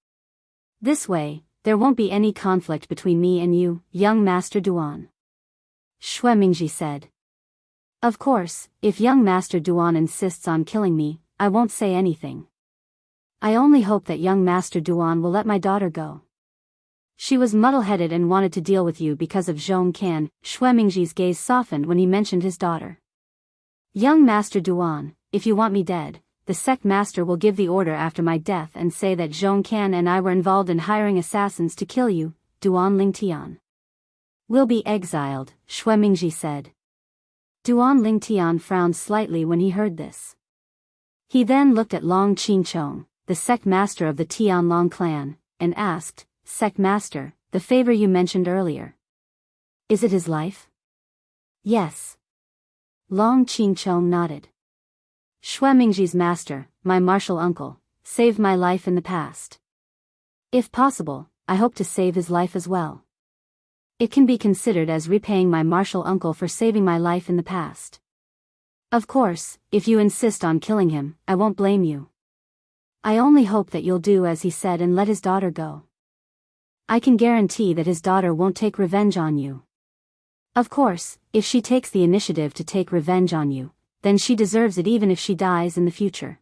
This way, there won't be any conflict between me and you, young Master Duan. Xue Mingji said. Of course, if young Master Duan insists on killing me, I won't say anything. I only hope that young Master Duan will let my daughter go. She was muddle-headed and wanted to deal with you because of Zhong Can. Xue Mingji's gaze softened when he mentioned his daughter. Young Master Duan, if you want me dead, the sect master will give the order after my death and say that Zhong Can and I were involved in hiring assassins to kill you, Duan Lingtian. We'll be exiled, Xue Mingji said. Duan Lingtian frowned slightly when he heard this. He then looked at Long Qingchong, the sect master of the Tianlong clan, and asked, Sect master, the favor you mentioned earlier. Is it his life? Yes. Long Qingchong nodded. Xue Mingji's master, my martial uncle, saved my life in the past. If possible, I hope to save his life as well. It can be considered as repaying my martial uncle for saving my life in the past. Of course, if you insist on killing him, I won't blame you. I only hope that you'll do as he said and let his daughter go. I can guarantee that his daughter won't take revenge on you. Of course, if she takes the initiative to take revenge on you, then she deserves it even if she dies in the future.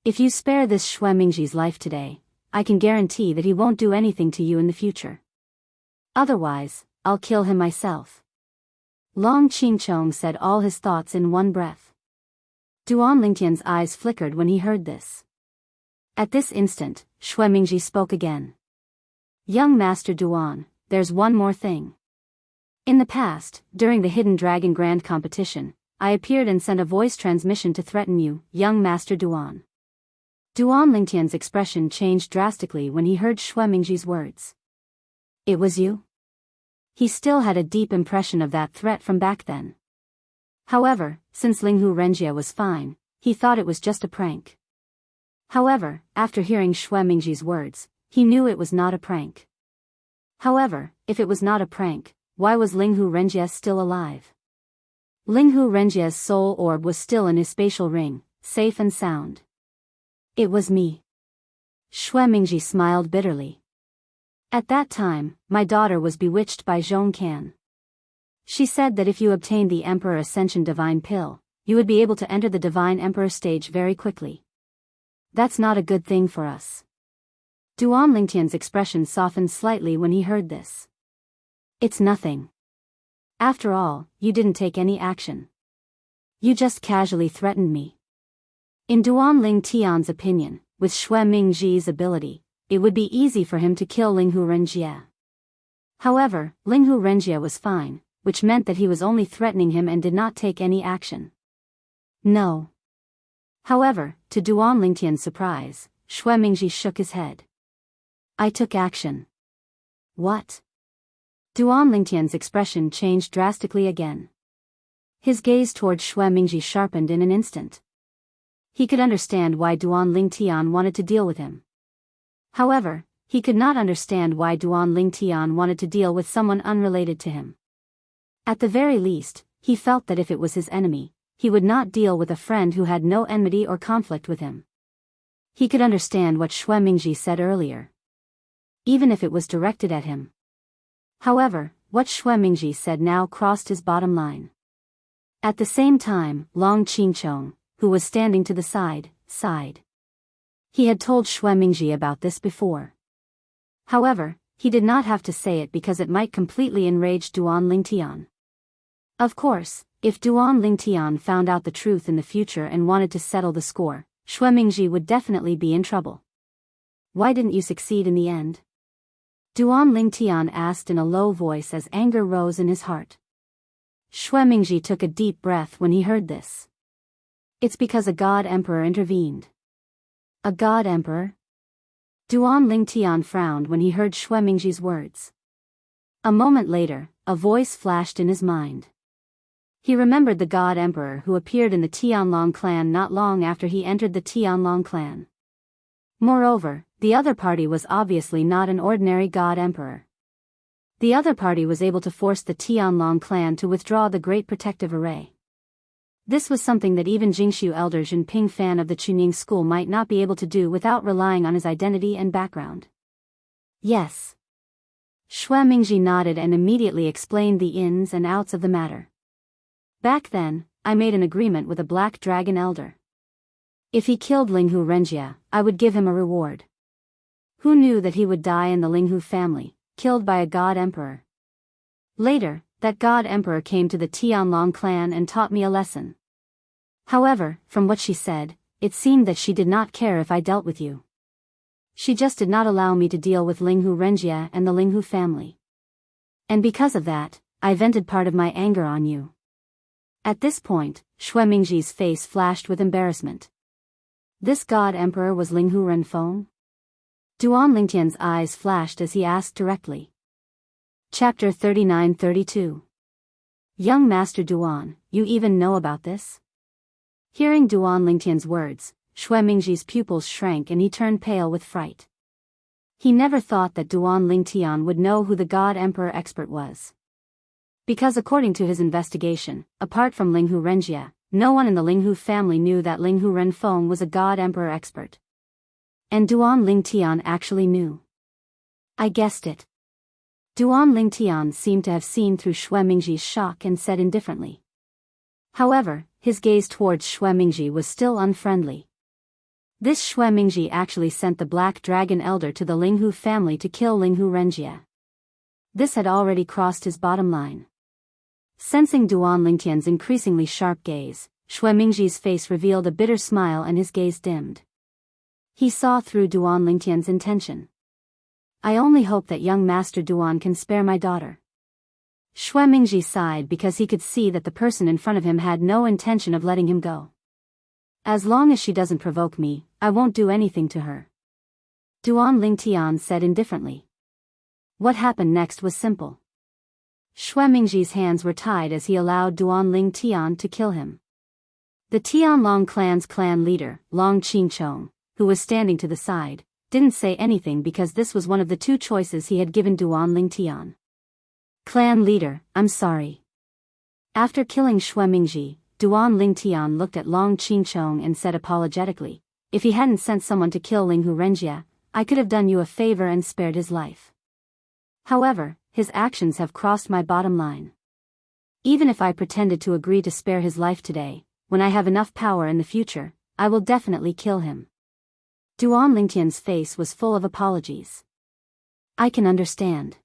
If you spare this Xue Mingji's life today, I can guarantee that he won't do anything to you in the future. Otherwise, I'll kill him myself. Long Qingchong said all his thoughts in one breath. Duan Lingtian's eyes flickered when he heard this. At this instant, Xue Mingji spoke again. Young Master Duan, there's one more thing. In the past, during the Hidden Dragon Grand Competition, I appeared and sent a voice transmission to threaten you, young Master Duan. Duan Lingtian's expression changed drastically when he heard Xue Mingji's words. It was you? He still had a deep impression of that threat from back then. However, since Linghu Renjie was fine, he thought it was just a prank. However, after hearing Xue Mingji's words, he knew it was not a prank. However, if it was not a prank, why was Linghu Renjie still alive? Linghu Renjie's soul orb was still in his spatial ring, safe and sound. It was me. Xue Mingji smiled bitterly. At that time, my daughter was bewitched by Zhong Can. She said that if you obtained the Emperor Ascension Divine Pill, you would be able to enter the Divine Emperor stage very quickly. That's not a good thing for us. Duan Lingtian's expression softened slightly when he heard this. It's nothing. After all, you didn't take any action. You just casually threatened me. In Duan Lingtian's opinion, with Xue Mingji's ability, it would be easy for him to kill Linghu Renjie. However, Linghu Renjie was fine, which meant that he was only threatening him and did not take any action. No. However, to Duan Lingtian's surprise, Xue Mingji shook his head. I took action. What? Duan Lingtian's expression changed drastically again. His gaze toward Xue Mingji sharpened in an instant. He could understand why Duan Lingtian wanted to deal with him. However, he could not understand why Duan Lingtian wanted to deal with someone unrelated to him. At the very least, he felt that if it was his enemy, he would not deal with a friend who had no enmity or conflict with him. He could understand what Xue Mingji said earlier, even if it was directed at him. However, what Xue Mingji said now crossed his bottom line. At the same time, Long Qingchong, who was standing to the side, sighed. He had told Xue Mingji about this before. However, he did not have to say it because it might completely enrage Duan Lingtian. Of course, if Duan Lingtian found out the truth in the future and wanted to settle the score, Xue Mingji would definitely be in trouble. Why didn't you succeed in the end? Duan Lingtian asked in a low voice as anger rose in his heart. Xue Mingji took a deep breath when he heard this. It's because a god emperor intervened. A god emperor? Duan Lingtian frowned when he heard Xue Mingji's words. A moment later, a voice flashed in his mind. He remembered the God Emperor who appeared in the Tianlong clan not long after he entered the Tianlong clan. Moreover, the other party was obviously not an ordinary God Emperor. The other party was able to force the Tianlong clan to withdraw the Great Protective Array. This was something that even Jingshu elder Jinping fan of the Chunying school might not be able to do without relying on his identity and background. Yes. Xue Mingji nodded and immediately explained the ins and outs of the matter. Back then, I made an agreement with a Black Dragon elder. If he killed Linghu Renjia, I would give him a reward. Who knew that he would die in the Linghu family, killed by a God Emperor? Later, that God Emperor came to the Tianlong clan and taught me a lesson. However, from what she said, it seemed that she did not care if I dealt with you. She just did not allow me to deal with Linghu Renjia and the Linghu family. And because of that, I vented part of my anger on you. At this point, Xue Mingji's face flashed with embarrassment. This God Emperor was Linghu Renfeng? Duan Lingtian's eyes flashed as he asked directly. Chapter 39-32. Young Master Duan, you even know about this? Hearing Duan Lingtian's words, Xue Mingji's pupils shrank and he turned pale with fright. He never thought that Duan Lingtian would know who the God Emperor expert was. Because according to his investigation, apart from Linghu Renjia, no one in the Linghu family knew that Linghu Renfeng was a God Emperor expert. And Duan Lingtian actually knew. I guessed it. Duan Lingtian seemed to have seen through Xue Mingji's shock and said indifferently. However, his gaze towards Xue Mingji was still unfriendly. This Xue Mingji actually sent the Black Dragon Elder to the Linghu family to kill Linghu Renjia. This had already crossed his bottom line. Sensing Duan Lingtian's increasingly sharp gaze, Xue Mingji's face revealed a bitter smile and his gaze dimmed. He saw through Duan Lingtian's intention. I only hope that young Master Duan can spare my daughter. Xue Mingji sighed because he could see that the person in front of him had no intention of letting him go. As long as she doesn't provoke me, I won't do anything to her. Duan Lingtian said indifferently. What happened next was simple. Xue Mingji's hands were tied as he allowed Duan Lingtian to kill him. The Tianlong clan's clan leader, Long Qingchong, who was standing to the side, didn't say anything because this was one of the two choices he had given Duan Lingtian. Clan leader, I'm sorry. After killing Xue Mingji, Duan Lingtian looked at Long Qingchong and said apologetically, if he hadn't sent someone to kill Linghu Renjia, I could have done you a favor and spared his life. However, his actions have crossed my bottom line. Even if I pretended to agree to spare his life today, when I have enough power in the future, I will definitely kill him. Duan Lingtian's face was full of apologies. I can understand.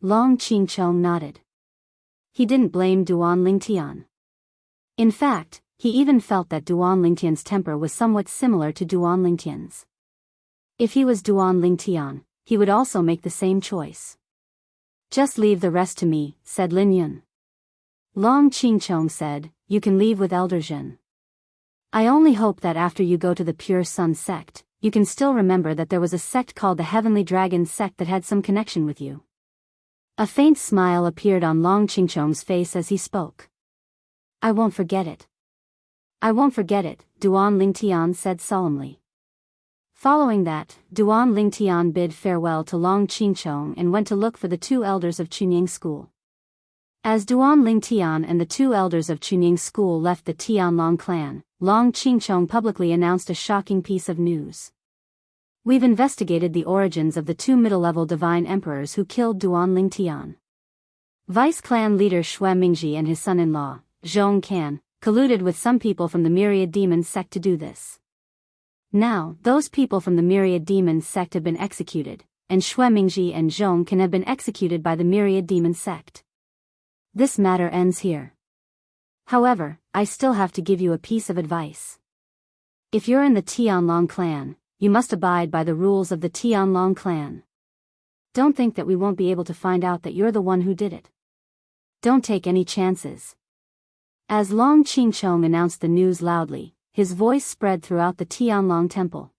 Long Qingchong nodded. He didn't blame Duan Lingtian. In fact, he even felt that Duan Lingtian's temper was somewhat similar to Duan Lingtian's. If he was Duan Lingtian, he would also make the same choice. Just leave the rest to me, said Lin Yun. Long Qingchong said, you can leave with Elder Zhen. I only hope that after you go to the Pure Sun sect, you can still remember that there was a sect called the Heavenly Dragon sect that had some connection with you. A faint smile appeared on Long Qingchong's face as he spoke. I won't forget it. I won't forget it, Duan Lingtian said solemnly. Following that, Duan Lingtian bid farewell to Long Qingchong and went to look for the two elders of Chunying School. As Duan Lingtian and the two elders of Chunying School left the Tianlong clan, Long Qingchong publicly announced a shocking piece of news. We've investigated the origins of the two middle-level divine emperors who killed Duan Lingtian. Vice-clan leader Xue Mingji and his son-in-law, Zhong Can, colluded with some people from the Myriad Demon sect to do this. Now, those people from the Myriad Demon sect have been executed, and Xue Mingji and Zhong Can have been executed by the Myriad Demon sect. This matter ends here. However, I still have to give you a piece of advice. If you're in the Tianlong clan, you must abide by the rules of the Tianlong clan. Don't think that we won't be able to find out that you're the one who did it. Don't take any chances. As Long Qingchong announced the news loudly, his voice spread throughout the Tianlong temple.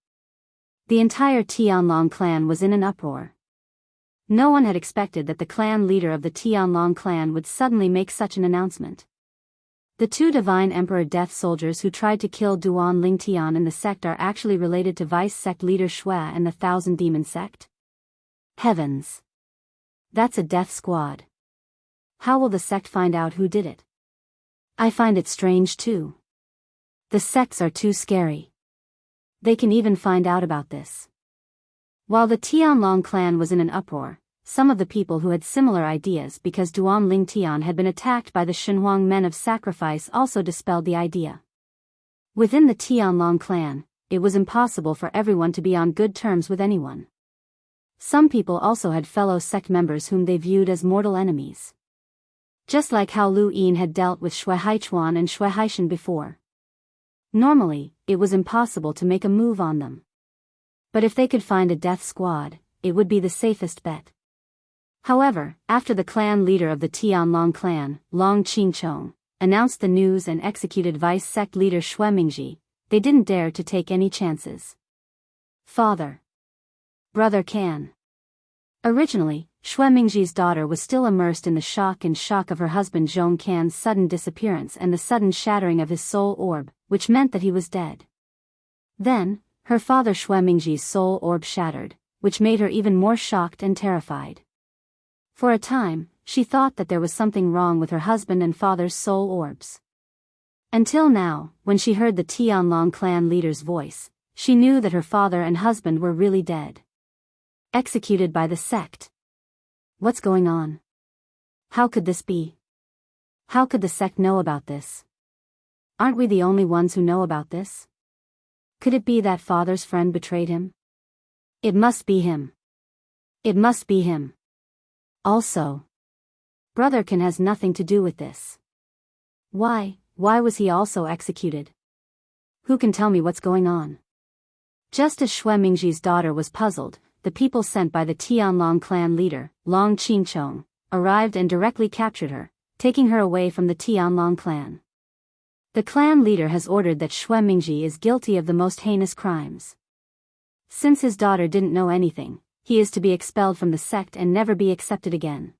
The entire Tianlong clan was in an uproar. No one had expected that the clan leader of the Tianlong clan would suddenly make such an announcement. The two divine emperor death soldiers who tried to kill Duan Lingtian in the sect are actually related to vice sect leader Shui and the Thousand Demon sect? Heavens! That's a death squad. How will the sect find out who did it? I find it strange too. The sects are too scary. They can even find out about this. While the Tianlong clan was in an uproar, some of the people who had similar ideas because Duan Lingtian had been attacked by the Shenhuang men of sacrifice also dispelled the idea. Within the Tianlong clan, it was impossible for everyone to be on good terms with anyone. Some people also had fellow sect members whom they viewed as mortal enemies. Just like how Lu Yin had dealt with Shui Haichuan and Shui Haishan before. Normally, it was impossible to make a move on them. But if they could find a death squad, it would be the safest bet. However, after the clan leader of the Tianlong clan, Long Qingchong, announced the news and executed vice sect leader Shui Mingji, they didn't dare to take any chances. Father. Brother Can. Originally, Shui Mingji's daughter was still immersed in the shock of her husband Zhong Can's sudden disappearance and the sudden shattering of his soul orb, which meant that he was dead. Then, her father Shui Mingji's soul orb shattered, which made her even more shocked and terrified. For a time, she thought that there was something wrong with her husband and father's soul orbs. Until now, when she heard the Tianlong clan leader's voice, she knew that her father and husband were really dead. Executed by the sect. What's going on? How could this be? How could the sect know about this? Aren't we the only ones who know about this? Could it be that father's friend betrayed him? It must be him. It must be him. Also, Brother Can has nothing to do with this. Why was he also executed? Who can tell me what's going on? Just as Shui Mingji's daughter was puzzled, the people sent by the Tianlong clan leader, Long Qingchong, arrived and directly captured her, taking her away from the Tianlong clan. The clan leader has ordered that Shui Mingji is guilty of the most heinous crimes. Since his daughter didn't know anything, he is to be expelled from the sect and never be accepted again.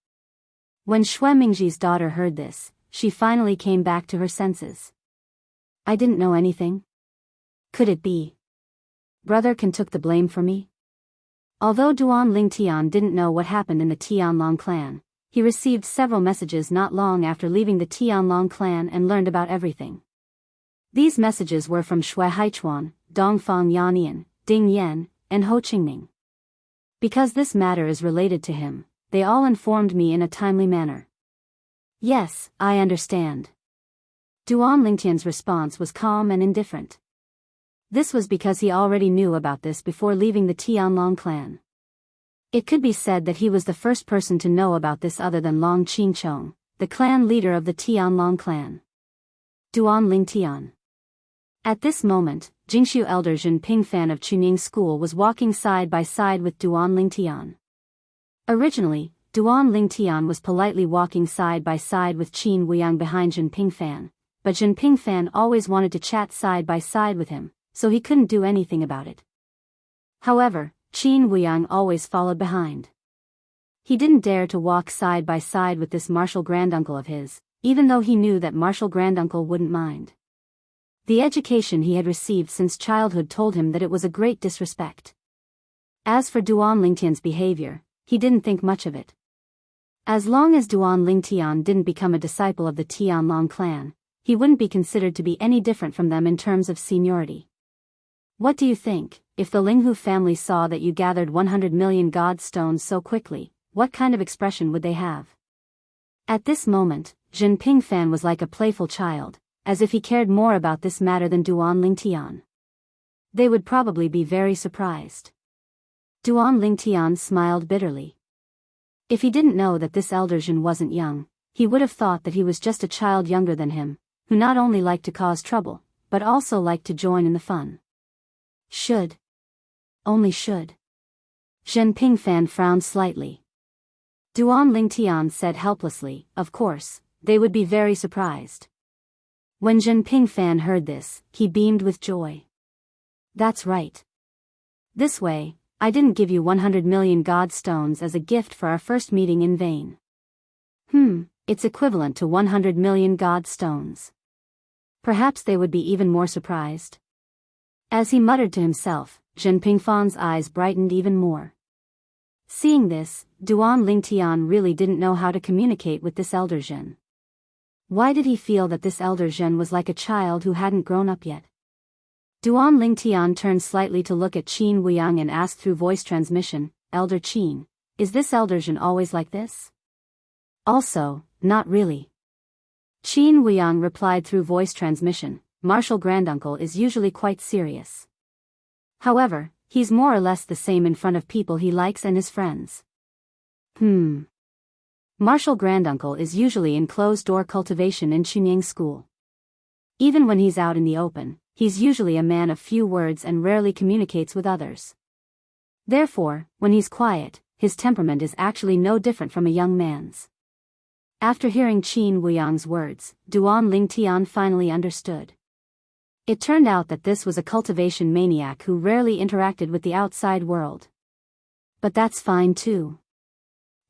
When Shui Mingji's daughter heard this, she finally came back to her senses. I didn't know anything. Could it be? Brother Can took the blame for me? Although Duan Lingtian didn't know what happened in the Tianlong clan, he received several messages not long after leaving the Tianlong clan and learned about everything. These messages were from Shui Haichuan, Dongfang Yannian, Ding Yan, and Ho Qingming. Because this matter is related to him, they all informed me in a timely manner. Yes, I understand. Duan Lingtian's response was calm and indifferent. This was because he already knew about this before leaving the Tianlong clan. It could be said that he was the first person to know about this other than Long Qingchong, the clan leader of the Tianlong clan. Duan Lingtian. At this moment, Jingshu elder Zhen Pingfan of Chuning School was walking side by side with Duan Lingtian. Originally, Duan Lingtian was politely walking side by side with Qin Wuyang behind Zhen Pingfan, but Zhen Pingfan always wanted to chat side by side with him, so he couldn't do anything about it. However, Qin Wuyang always followed behind. He didn't dare to walk side by side with this martial granduncle of his, even though he knew that martial granduncle wouldn't mind. The education he had received since childhood told him that it was a great disrespect. As for Duan Lingtian's behavior, he didn't think much of it. As long as Duan Lingtian didn't become a disciple of the Tianlong clan, he wouldn't be considered to be any different from them in terms of seniority. What do you think, if the Linghu family saw that you gathered 100 million god stones so quickly, what kind of expression would they have? At this moment, Zhen Pingfan was like a playful child, as if he cared more about this matter than Duan Lingtian. They would probably be very surprised. Duan Lingtian smiled bitterly. If he didn't know that this elder Zhen wasn't young, he would have thought that he was just a child younger than him, who not only liked to cause trouble, but also liked to join in the fun. Should. Only should. Zhen Pingfan frowned slightly. Duan Lingtian said helplessly, of course, they would be very surprised. When Zhen Pingfan heard this, he beamed with joy. That's right. This way, I didn't give you 100 million god stones as a gift for our first meeting in vain. It's equivalent to 100 million god stones. Perhaps they would be even more surprised. As he muttered to himself, Zhen Pingfan's eyes brightened even more. Seeing this, Duan Lingtian really didn't know how to communicate with this elder Zhen. Why did he feel that this elder Zhen was like a child who hadn't grown up yet? Duan Lingtian turned slightly to look at Qin Wuyang and asked through voice transmission, "Elder Qin, is this elder Zhen always like this?" Also, not really. Qin Wuyang replied through voice transmission, "Martial granduncle is usually quite serious. However, he's more or less the same in front of people he likes and his friends." Martial granduncle is usually in closed-door cultivation in Chunying school. Even when he's out in the open, he's usually a man of few words and rarely communicates with others. Therefore, when he's quiet, his temperament is actually no different from a young man's. After hearing Qin Wuyang's words, Duan Lingtian finally understood. It turned out that this was a cultivation maniac who rarely interacted with the outside world. But that's fine too.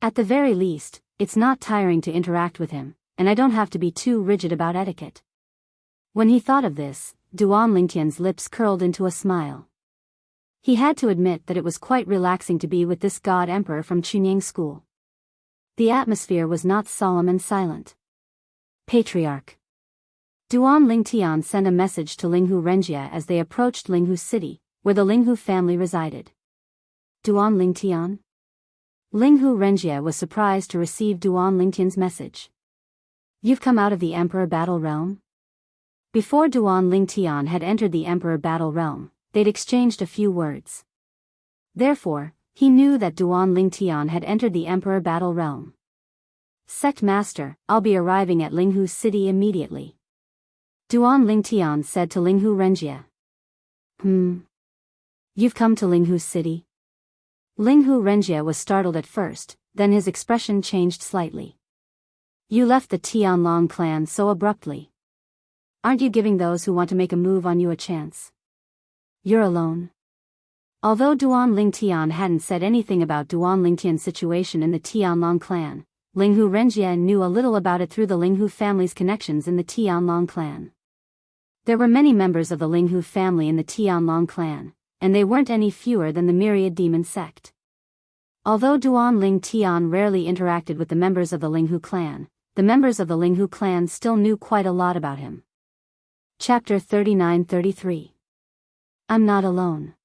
At the very least, it's not tiring to interact with him, and I don't have to be too rigid about etiquette. When he thought of this, Duan Lingtian's lips curled into a smile. He had to admit that it was quite relaxing to be with this god emperor from Chunying school. The atmosphere was not solemn and silent. Patriarch. Duan Lingtian sent a message to Linghu Renjia as they approached Linghu city, where the Linghu family resided. Duan Lingtian? Linghu Renjia was surprised to receive Duan Lingtian's message. "You've come out of the Emperor Battle Realm?" Before Duan Lingtian had entered the Emperor Battle Realm, they'd exchanged a few words. Therefore, he knew that Duan Lingtian had entered the Emperor Battle Realm. "Sect Master, I'll be arriving at Linghu city immediately," Duan Lingtian said to Linghu Renjia. You've come to Linghu city?" Linghu Renjia was startled at first, then his expression changed slightly. "You left the Tianlong clan so abruptly. Aren't you giving those who want to make a move on you a chance? You're alone?" Although Duan Lingtian hadn't said anything about Duan Lingtian's situation in the Tianlong clan, Linghu Renjia knew a little about it through the Linghu family's connections in the Tianlong clan. There were many members of the Linghu family in the Tianlong clan, and they weren't any fewer than the Myriad Demon sect. Although Duan Lingtian rarely interacted with the members of the Linghu clan, the members of the Linghu clan still knew quite a lot about him. Chapter 39-33. I'm not alone.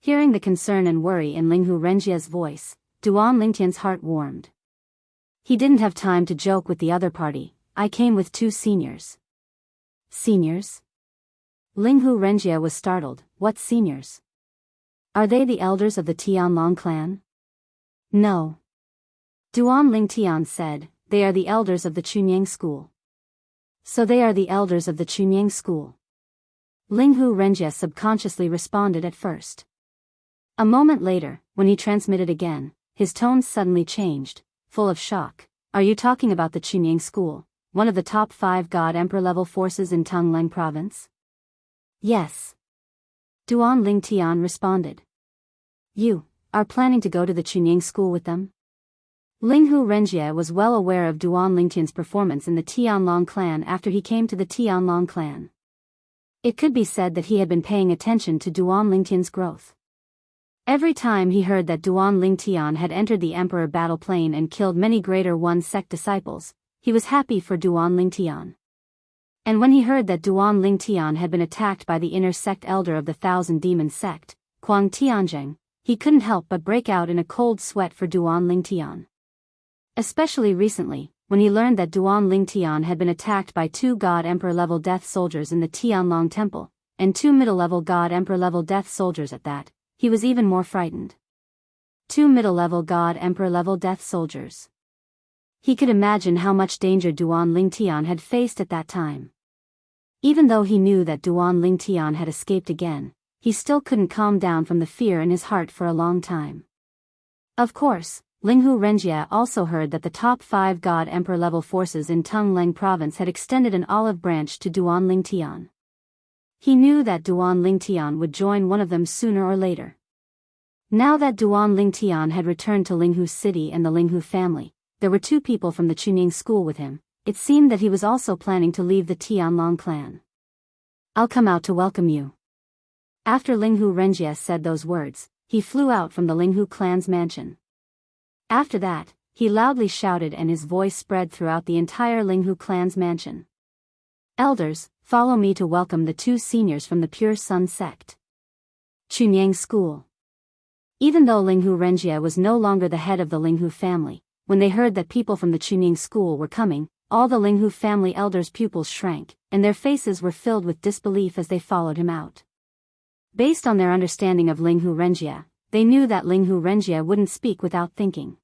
Hearing the concern and worry in Linghu Renjia's voice, Duan Lingtian's heart warmed. He didn't have time to joke with the other party. "I came with 2 seniors." "Seniors?" Linghu Renjia was startled. "What seniors? Are they the elders of the Tianlong clan?" "No." Duan Lingtian said, "They are the elders of the Chunying school." "So they are the elders of the Chunying school." Linghu Renjia subconsciously responded at first. A moment later, when he transmitted again, his tone suddenly changed, full of shock. "Are you talking about the Chunying school, one of the top 5 God Emperor level forces in Tongleng province?" "Yes." Duan Lingtian responded. "You are planning to go to the Chunying school with them?" Linghu Renjia was well aware of Duan Lingtian's performance in the Tianlong clan after he came to the Tianlong clan. It could be said that he had been paying attention to Duan Lingtian's growth. Every time he heard that Duan Lingtian had entered the Emperor battle plane and killed many Greater One sect disciples, he was happy for Duan Lingtian. And when he heard that Duan Lingtian had been attacked by the inner sect elder of the Thousand Demon sect, Kuang Tianzheng, he couldn't help but break out in a cold sweat for Duan Lingtian. Especially recently, when he learned that Duan Lingtian had been attacked by 2 God Emperor level death soldiers in the Tianlong temple, and 2 middle level God Emperor level death soldiers at that, he was even more frightened. 2 middle level God Emperor level death soldiers. He could imagine how much danger Duan Lingtian had faced at that time. Even though he knew that Duan Lingtian had escaped again, he still couldn't calm down from the fear in his heart for a long time. Of course, Linghu Renjia also heard that the top 5 God Emperor level forces in Tongleng province had extended an olive branch to Duan Lingtian. He knew that Duan Lingtian would join one of them sooner or later. Now that Duan Lingtian had returned to Linghu city and the Linghu family, there were 2 people from the Chunying school with him. It seemed that he was also planning to leave the Tianlong clan. I'll come out to welcome you. After Linghu Renjie said those words, he flew out from the Linghu clan's mansion. After that, he loudly shouted and his voice spread throughout the entire Linghu clan's mansion. Elders, follow me to welcome the 2 seniors from the Pure Sun sect. Chunyang School. Even though Linghu Renjie was no longer the head of the Linghu family, when they heard that people from the Chunyang school were coming, all the Linghu family elders' pupils shrank, and their faces were filled with disbelief as they followed him out. Based on their understanding of Linghu Renjie, they knew that Linghu Renjie wouldn't speak without thinking.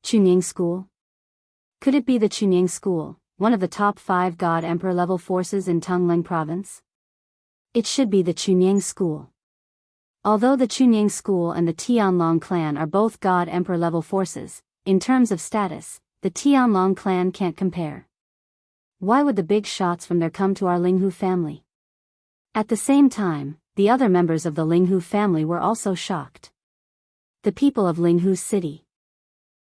Chunyang School? Could it be the Chunyang School, one of the top 5 God Emperor level forces in Tongling province? It should be the Chunyang School. Although the Chunyang School and the Tianlong clan are both God Emperor level forces, in terms of status, the Tianlong clan can't compare. Why would the big shots from there come to our Linghu family? At the same time, the other members of the Linghu family were also shocked. The people of Linghu City.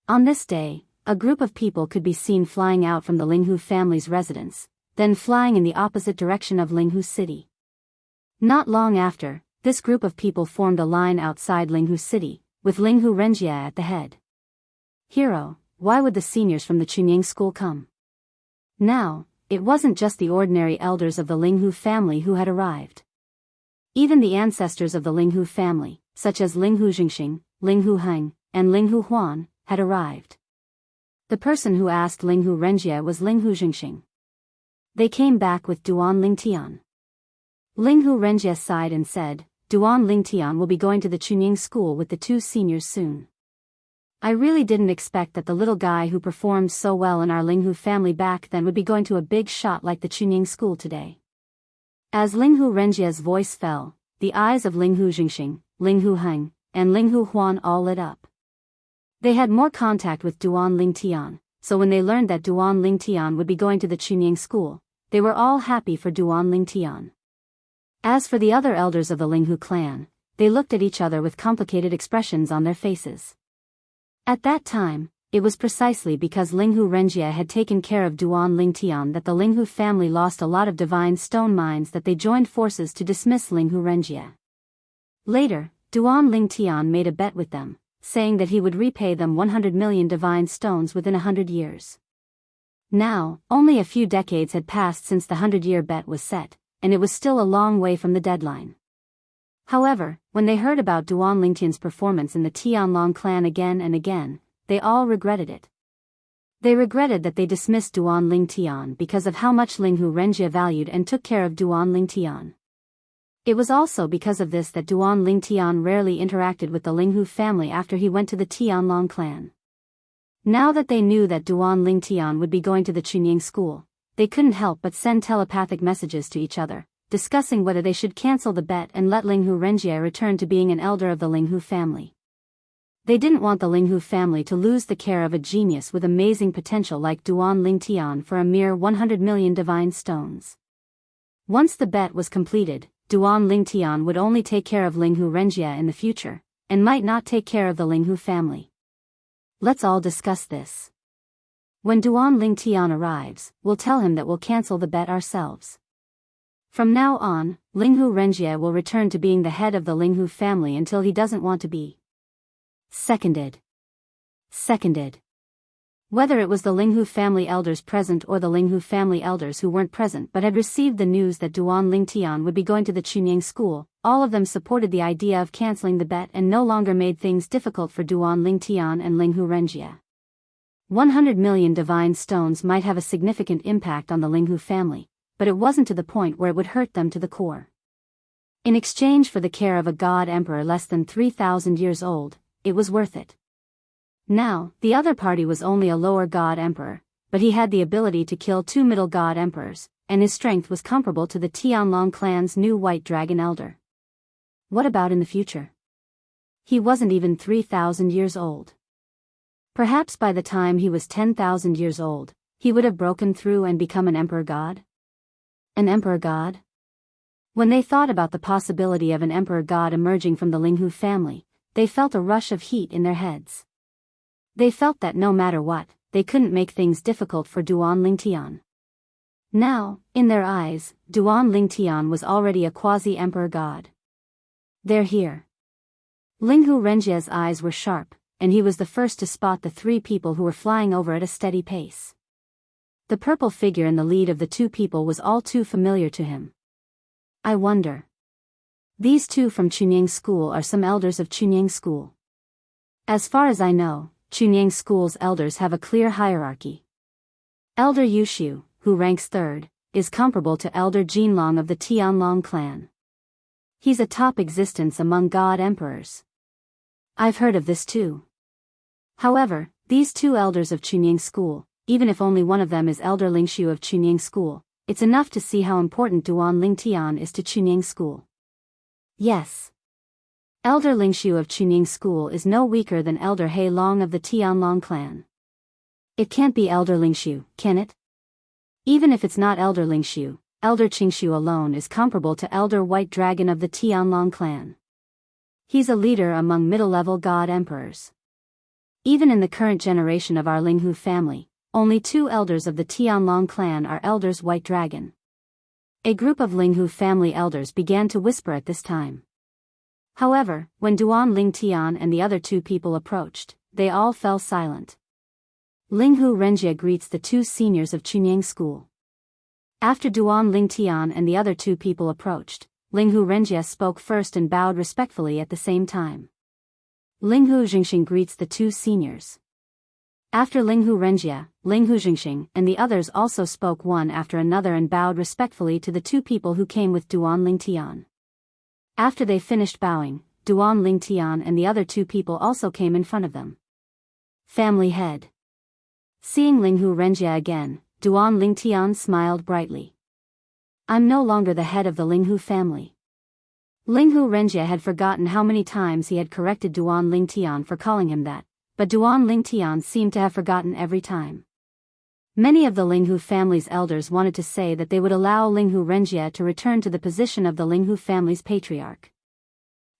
On this day, a group of people could be seen flying out from the Linghu family's residence, then flying in the opposite direction of Linghu City. Not long after, this group of people formed a line outside Linghu City, with Linghu Renjie at the head. Hero, why would the seniors from the Chunyang school come? Now, it wasn't just the ordinary elders of the Linghu family who had arrived. Even the ancestors of the Linghu family, such as Linghu Xianxia, Linghu Heng, and Linghu Huan, had arrived. The person who asked Linghu Renjie was Linghu Xianxia. They came back with Duan Lingtian. Linghu Renjie sighed and said, Duan Lingtian will be going to the Chunyang school with the 2 seniors soon. I really didn't expect that the little guy who performed so well in our Linghu family back then would be going to a big shot like the Chunyang school today. As Linghu Renjie's voice fell, the eyes of Linghu Xianxia, Linghu Heng, and Linghu Huan all lit up. They had more contact with Duan Lingtian, so when they learned that Duan Lingtian would be going to the Chunyang school, they were all happy for Duan Lingtian. As for the other elders of the Linghu clan, they looked at each other with complicated expressions on their faces. At that time, it was precisely because Linghu Renjie had taken care of Duan Lingtian that the Linghu family lost a lot of divine stone mines that they joined forces to dismiss Linghu Renjie. Later, Duan Lingtian made a bet with them, saying that he would repay them 100 million divine stones within 100 years. Now, only a few decades had passed since the 100-year bet was set, and it was still a long way from the deadline. However, when they heard about Duan Lingtian's performance in the Tianlong clan again and again, they all regretted it. They regretted that they dismissed Duan Lingtian because of how much Linghu Renjie valued and took care of Duan Lingtian. It was also because of this that Duan Lingtian rarely interacted with the Linghu family after he went to the Tianlong clan. Now that they knew that Duan Lingtian would be going to the Chunyang school, they couldn't help but send telepathic messages to each other, discussing whether they should cancel the bet and let Linghu Renjie return to being an elder of the Linghu family. They didn't want the Linghu family to lose the care of a genius with amazing potential like Duan Lingtian for a mere 100 million divine stones. Once the bet was completed, Duan Lingtian would only take care of Linghu Renjie in the future, and might not take care of the Linghu family. Let's all discuss this. When Duan Lingtian arrives, we'll tell him that we'll cancel the bet ourselves. From now on, Linghu Renjie will return to being the head of the Linghu family until he doesn't want to be. Seconded. Whether it was the Linghu family elders present or the Linghu family elders who weren't present but had received the news that Duan Lingtian would be going to the Chunyang school, all of them supported the idea of canceling the bet and no longer made things difficult for Duan Lingtian and Linghu Renjie. 100 million divine stones might have a significant impact on the Linghu family, but it wasn't to the point where it would hurt them to the core. In exchange for the care of a god emperor less than 3,000 years old, it was worth it. Now, the other party was only a lower god emperor, but he had the ability to kill 2 middle god emperors, and his strength was comparable to the Tianlong clan's new white dragon elder. What about in the future? He wasn't even 3,000 years old. Perhaps by the time he was 10,000 years old, he would have broken through and become an emperor god? An emperor god? When they thought about the possibility of an emperor god emerging from the Linghu family, they felt a rush of heat in their heads. They felt that no matter what, they couldn't make things difficult for Duan Lingtian. Now, in their eyes, Duan Lingtian was already a quasi-emperor god. They're here. Linghu Renjia's eyes were sharp, and he was the first to spot the three people who were flying over at a steady pace. The purple figure in the lead of the two people was all too familiar to him. I wonder. These two from Chunying School are some elders of Chunying School. As far as I know, Chunying School's elders have a clear hierarchy. Elder Yushu, who ranks third, is comparable to Elder Jinlong of the Tianlong clan. He's a top existence among god emperors. I've heard of this too. However, these two elders of Chunying School, even if only one of them is Elder Lingshu of Chunying School, it's enough to see how important Duan Lingtian is to Chunying School. Yes. Elder Lingshu of Chunying School is no weaker than Elder He Long of the Tianlong clan. It can't be Elder Lingshu, can it? Even if it's not Elder Lingshu, Elder Qingshu alone is comparable to Elder White Dragon of the Tianlong clan. He's a leader among middle-level god emperors. Even in the current generation of our Linghu family, only two elders of the Tianlong clan are Elders White Dragon. A group of Linghu family elders began to whisper at this time. However, when Duan Lingtian and the other two people approached, they all fell silent. Linghu Renjia greets the two seniors of Chunying School. After Duan Lingtian and the other two people approached, Linghu Renjia spoke first and bowed respectfully at the same time. Linghu Jingxing greets the two seniors. After Linghu Renjia, Linghu Jingxing and the others also spoke one after another and bowed respectfully to the two people who came with Duan Lingtian. After they finished bowing, Duan Lingtian and the other two people also came in front of them. Family head. Seeing Linghu Renjia again, Duan Lingtian smiled brightly. I'm no longer the head of the Linghu family. Linghu Renjia had forgotten how many times he had corrected Duan Lingtian for calling him that, but Duan Lingtian seemed to have forgotten every time. Many of the Linghu family's elders wanted to say that they would allow Linghu Renjia to return to the position of the Linghu family's patriarch.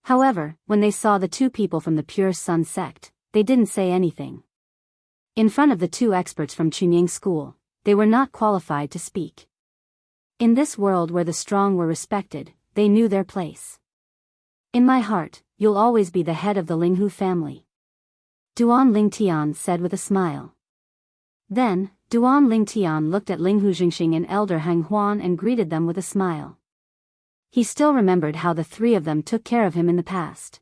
However, when they saw the two people from the Pure Sun sect, they didn't say anything. In front of the two experts from Chunying School, they were not qualified to speak. In this world where the strong were respected, they knew their place. In my heart, you'll always be the head of the Linghu family. Duan Lingtian said with a smile. Then, Duan Lingtian looked at Linghu Jingxing and Elder Hang Huan and greeted them with a smile. He still remembered how the three of them took care of him in the past.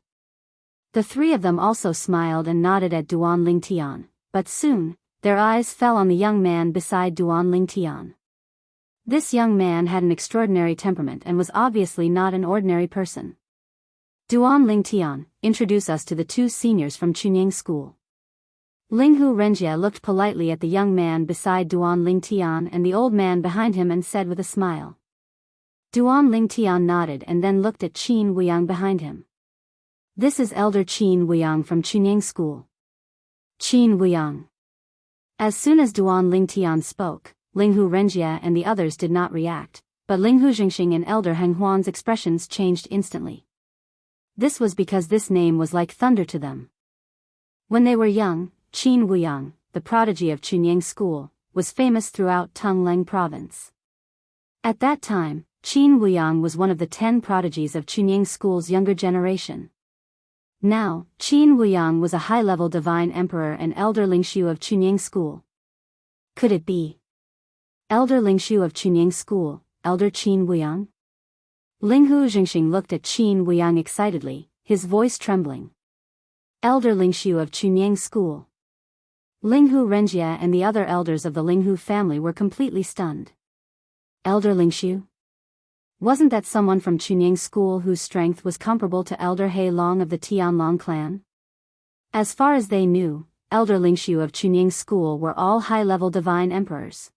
The three of them also smiled and nodded at Duan Lingtian, but soon, their eyes fell on the young man beside Duan Lingtian. This young man had an extraordinary temperament and was obviously not an ordinary person. Duan Lingtian, introduce us to the two seniors from Chunying School. Linghu Renjia looked politely at the young man beside Duan Lingtian and the old man behind him and said with a smile. Duan Lingtian nodded and then looked at Qin Wuyang behind him. This is Elder Qin Wuyang from Chunying School. Qin Wuyang. As soon as Duan Lingtian spoke, Linghu Renjia and the others did not react, but Linghu Jingxing and Elder Hang Huan's expressions changed instantly. This was because this name was like thunder to them. When they were young, Qin Wuyang, the prodigy of Chunying School, was famous throughout Tungleng province. At that time, Qin Wuyang was one of the 10 prodigies of Chunying School's younger generation. Now, Qin Wuyang was a high-level divine emperor and Elder Lingshu of Chunying School. Could it be Elder Lingshu of Chunying School, Elder Qin Wuyang? Linghu Jingxing looked at Qin Wuyang excitedly, his voice trembling. Elder Lingshu of Chunying School. Linghu Renjia and the other elders of the Linghu family were completely stunned. Elder Lingshu? Wasn't that someone from Chunying School whose strength was comparable to Elder He Long of the Tianlong clan? As far as they knew, Elder Lingshu of Chunying School were all high-level divine emperors.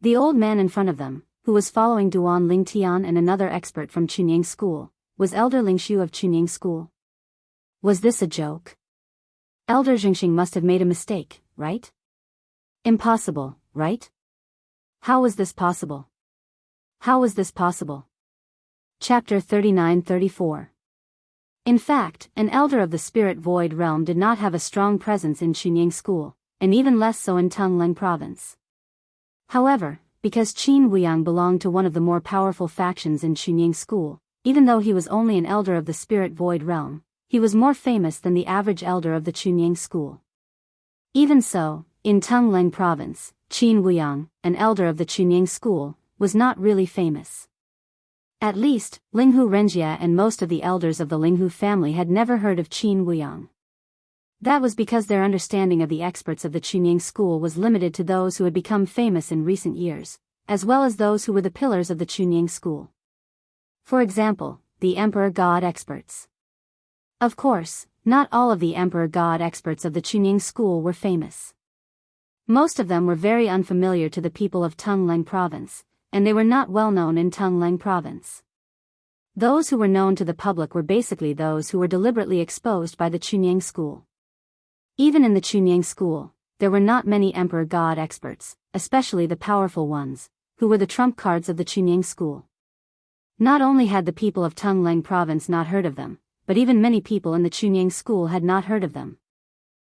The old man in front of them, who was following Duan Lingtian and another expert from Chunying School, was Elder Lingshu of Chunying School. Was this a joke? Elder Jingxing must have made a mistake, right? Impossible, right? How was this possible? How was this possible? Chapter 39-34. In fact, an elder of the Spirit Void realm did not have a strong presence in Chunying School, and even less so in Tungleng province. However, because Qin Wuyang belonged to one of the more powerful factions in Chunying school. Even though he was only an elder of the spirit void realm, he was more famous than the average elder of the Chunying school. Even so, in Tungleng province, Qin Wuyang, an elder of the Chunying school, was not really famous. At least, Linghu Renjia and most of the elders of the Linghu family had never heard of Qin Wuyang. That was because their understanding of the experts of the Chunying school was limited to those who had become famous in recent years, as well as those who were the pillars of the Chunying school. For example, the Emperor God experts. Of course, not all of the Emperor God experts of the Chunying school were famous. Most of them were very unfamiliar to the people of Tungleng province, and they were not well known in Tungleng province. Those who were known to the public were basically those who were deliberately exposed by the Chunying school. Even in the Chunying school, there were not many Emperor God experts, especially the powerful ones, who were the trump cards of the Chunying school. Not only had the people of Tungleng province not heard of them, but even many people in the Chunying school had not heard of them.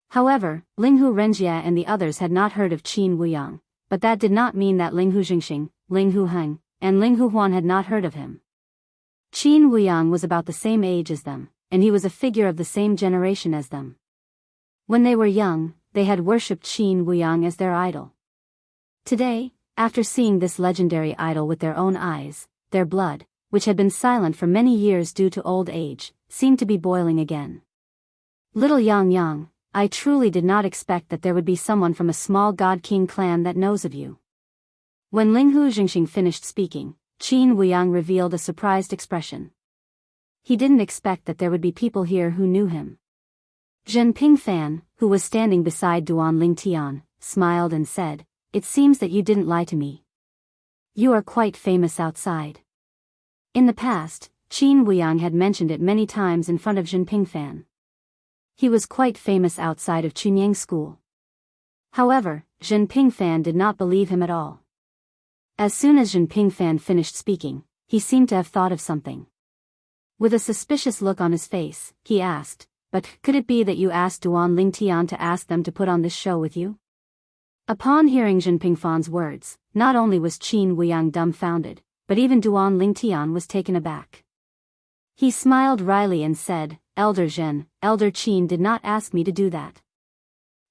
However, Linghu Renjia and the others had not heard of Qin Wuyang, but that did not mean that Linghu Xianxia, Linghu Heng, and Linghu Huan had not heard of him. Qin Wuyang was about the same age as them, and he was a figure of the same generation as them. When they were young, they had worshipped Qin Wuyang as their idol. Today, after seeing this legendary idol with their own eyes, their blood, which had been silent for many years due to old age, seemed to be boiling again. Little Yang, I truly did not expect that there would be someone from a small God King clan that knows of you. When Linghu Xianxia finished speaking, Qin Wuyang revealed a surprised expression. He didn't expect that there would be people here who knew him. Zhenping Fan, who was standing beside Duan Lingtian, smiled and said, "It seems that you didn't lie to me. You are quite famous outside." In the past, Qin Wuyang had mentioned it many times in front of Zhenping Fan. He was quite famous outside of Chunying school. However, Zhenping Fan did not believe him at all. As soon as Zhenping Fan finished speaking, he seemed to have thought of something. With a suspicious look on his face, he asked, "But could it be that you asked Duan Lingtian to ask them to put on this show with you?" Upon hearing Zhenping Fan's words, not only was Qin Wuyang dumbfounded, but even Duan Lingtian was taken aback. He smiled wryly and said, "Elder Zhen, Elder Qin did not ask me to do that."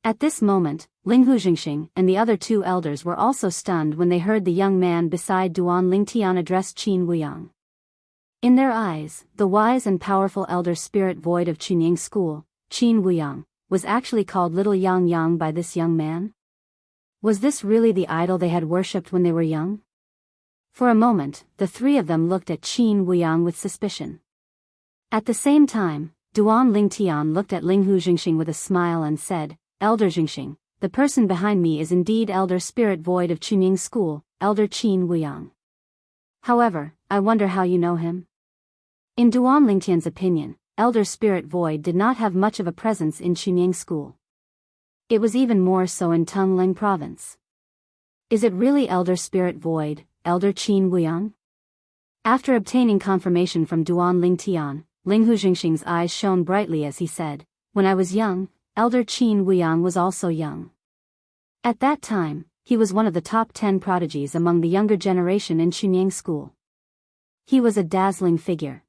At this moment, Linghu Xianxia and the other two elders were also stunned when they heard the young man beside Duan Lingtian address Qin Wuyang. In their eyes, the wise and powerful elder spirit void of Chunying school, Qin Wuyang, was actually called Little Yang by this young man? Was this really the idol they had worshipped when they were young? For a moment, the three of them looked at Qin Wuyang with suspicion. At the same time, Duan Lingtian looked at Linghu Xianxia with a smile and said, "Elder Xianxia, the person behind me is indeed elder spirit void of Chunying school, Elder Qin Wuyang. However, I wonder how you know him?" In Duan Lingtian's opinion, Elder Spirit Void did not have much of a presence in Chunying school. It was even more so in Tungleng province. Is it really Elder Spirit Void, Elder Qin Wuyang? After obtaining confirmation from Duan Lingtian, Linghu Xianxia's eyes shone brightly as he said, "When I was young, Elder Qin Wuyang was also young. At that time, he was one of the top 10 prodigies among the younger generation in Chunying school. He was a dazzling figure.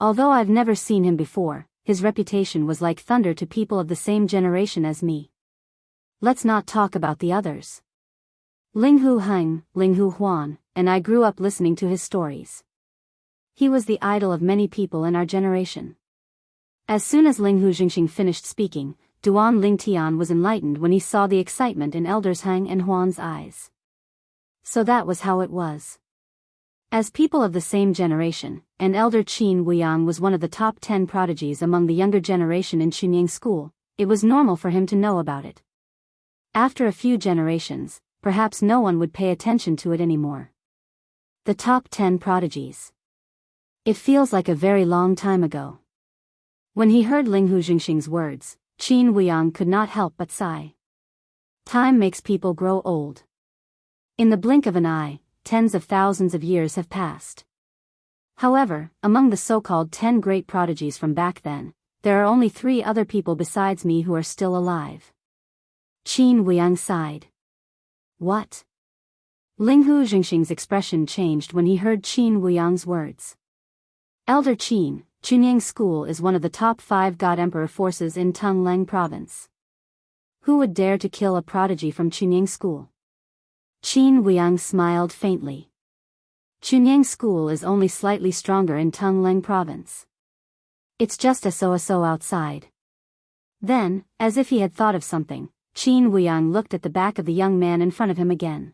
Although I've never seen him before, his reputation was like thunder to people of the same generation as me. Let's not talk about the others. Linghu Heng, Linghu Huan, and I grew up listening to his stories. He was the idol of many people in our generation." As soon as Linghu Xianxia finished speaking, Duan Lingtian was enlightened when he saw the excitement in Elders Heng and Huan's eyes. So that was how it was. As people of the same generation, and Elder Qin Wuyang was one of the top 10 prodigies among the younger generation in Chunying school, it was normal for him to know about it. After a few generations, perhaps no one would pay attention to it anymore. The top 10 prodigies. It feels like a very long time ago. When he heard Linghu Xianxia's words, Qin Wuyang could not help but sigh. Time makes people grow old. In the blink of an eye, tens of thousands of years have passed. However, among the so-called 10 great prodigies from back then, there are only 3 other people besides me who are still alive. Qin Wuyang sighed. What? Linghu Xingxing's expression changed when he heard Qin Wuyang's words. Elder Qin, Chunying School is one of the top 5 God Emperor forces in Tungleng province. Who would dare to kill a prodigy from Chunying School? Qin Wuyang smiled faintly. Chunying School is only slightly stronger in Tungleng province. It's just a so outside. Then, as if he had thought of something, Qin Wuyang looked at the back of the young man in front of him again.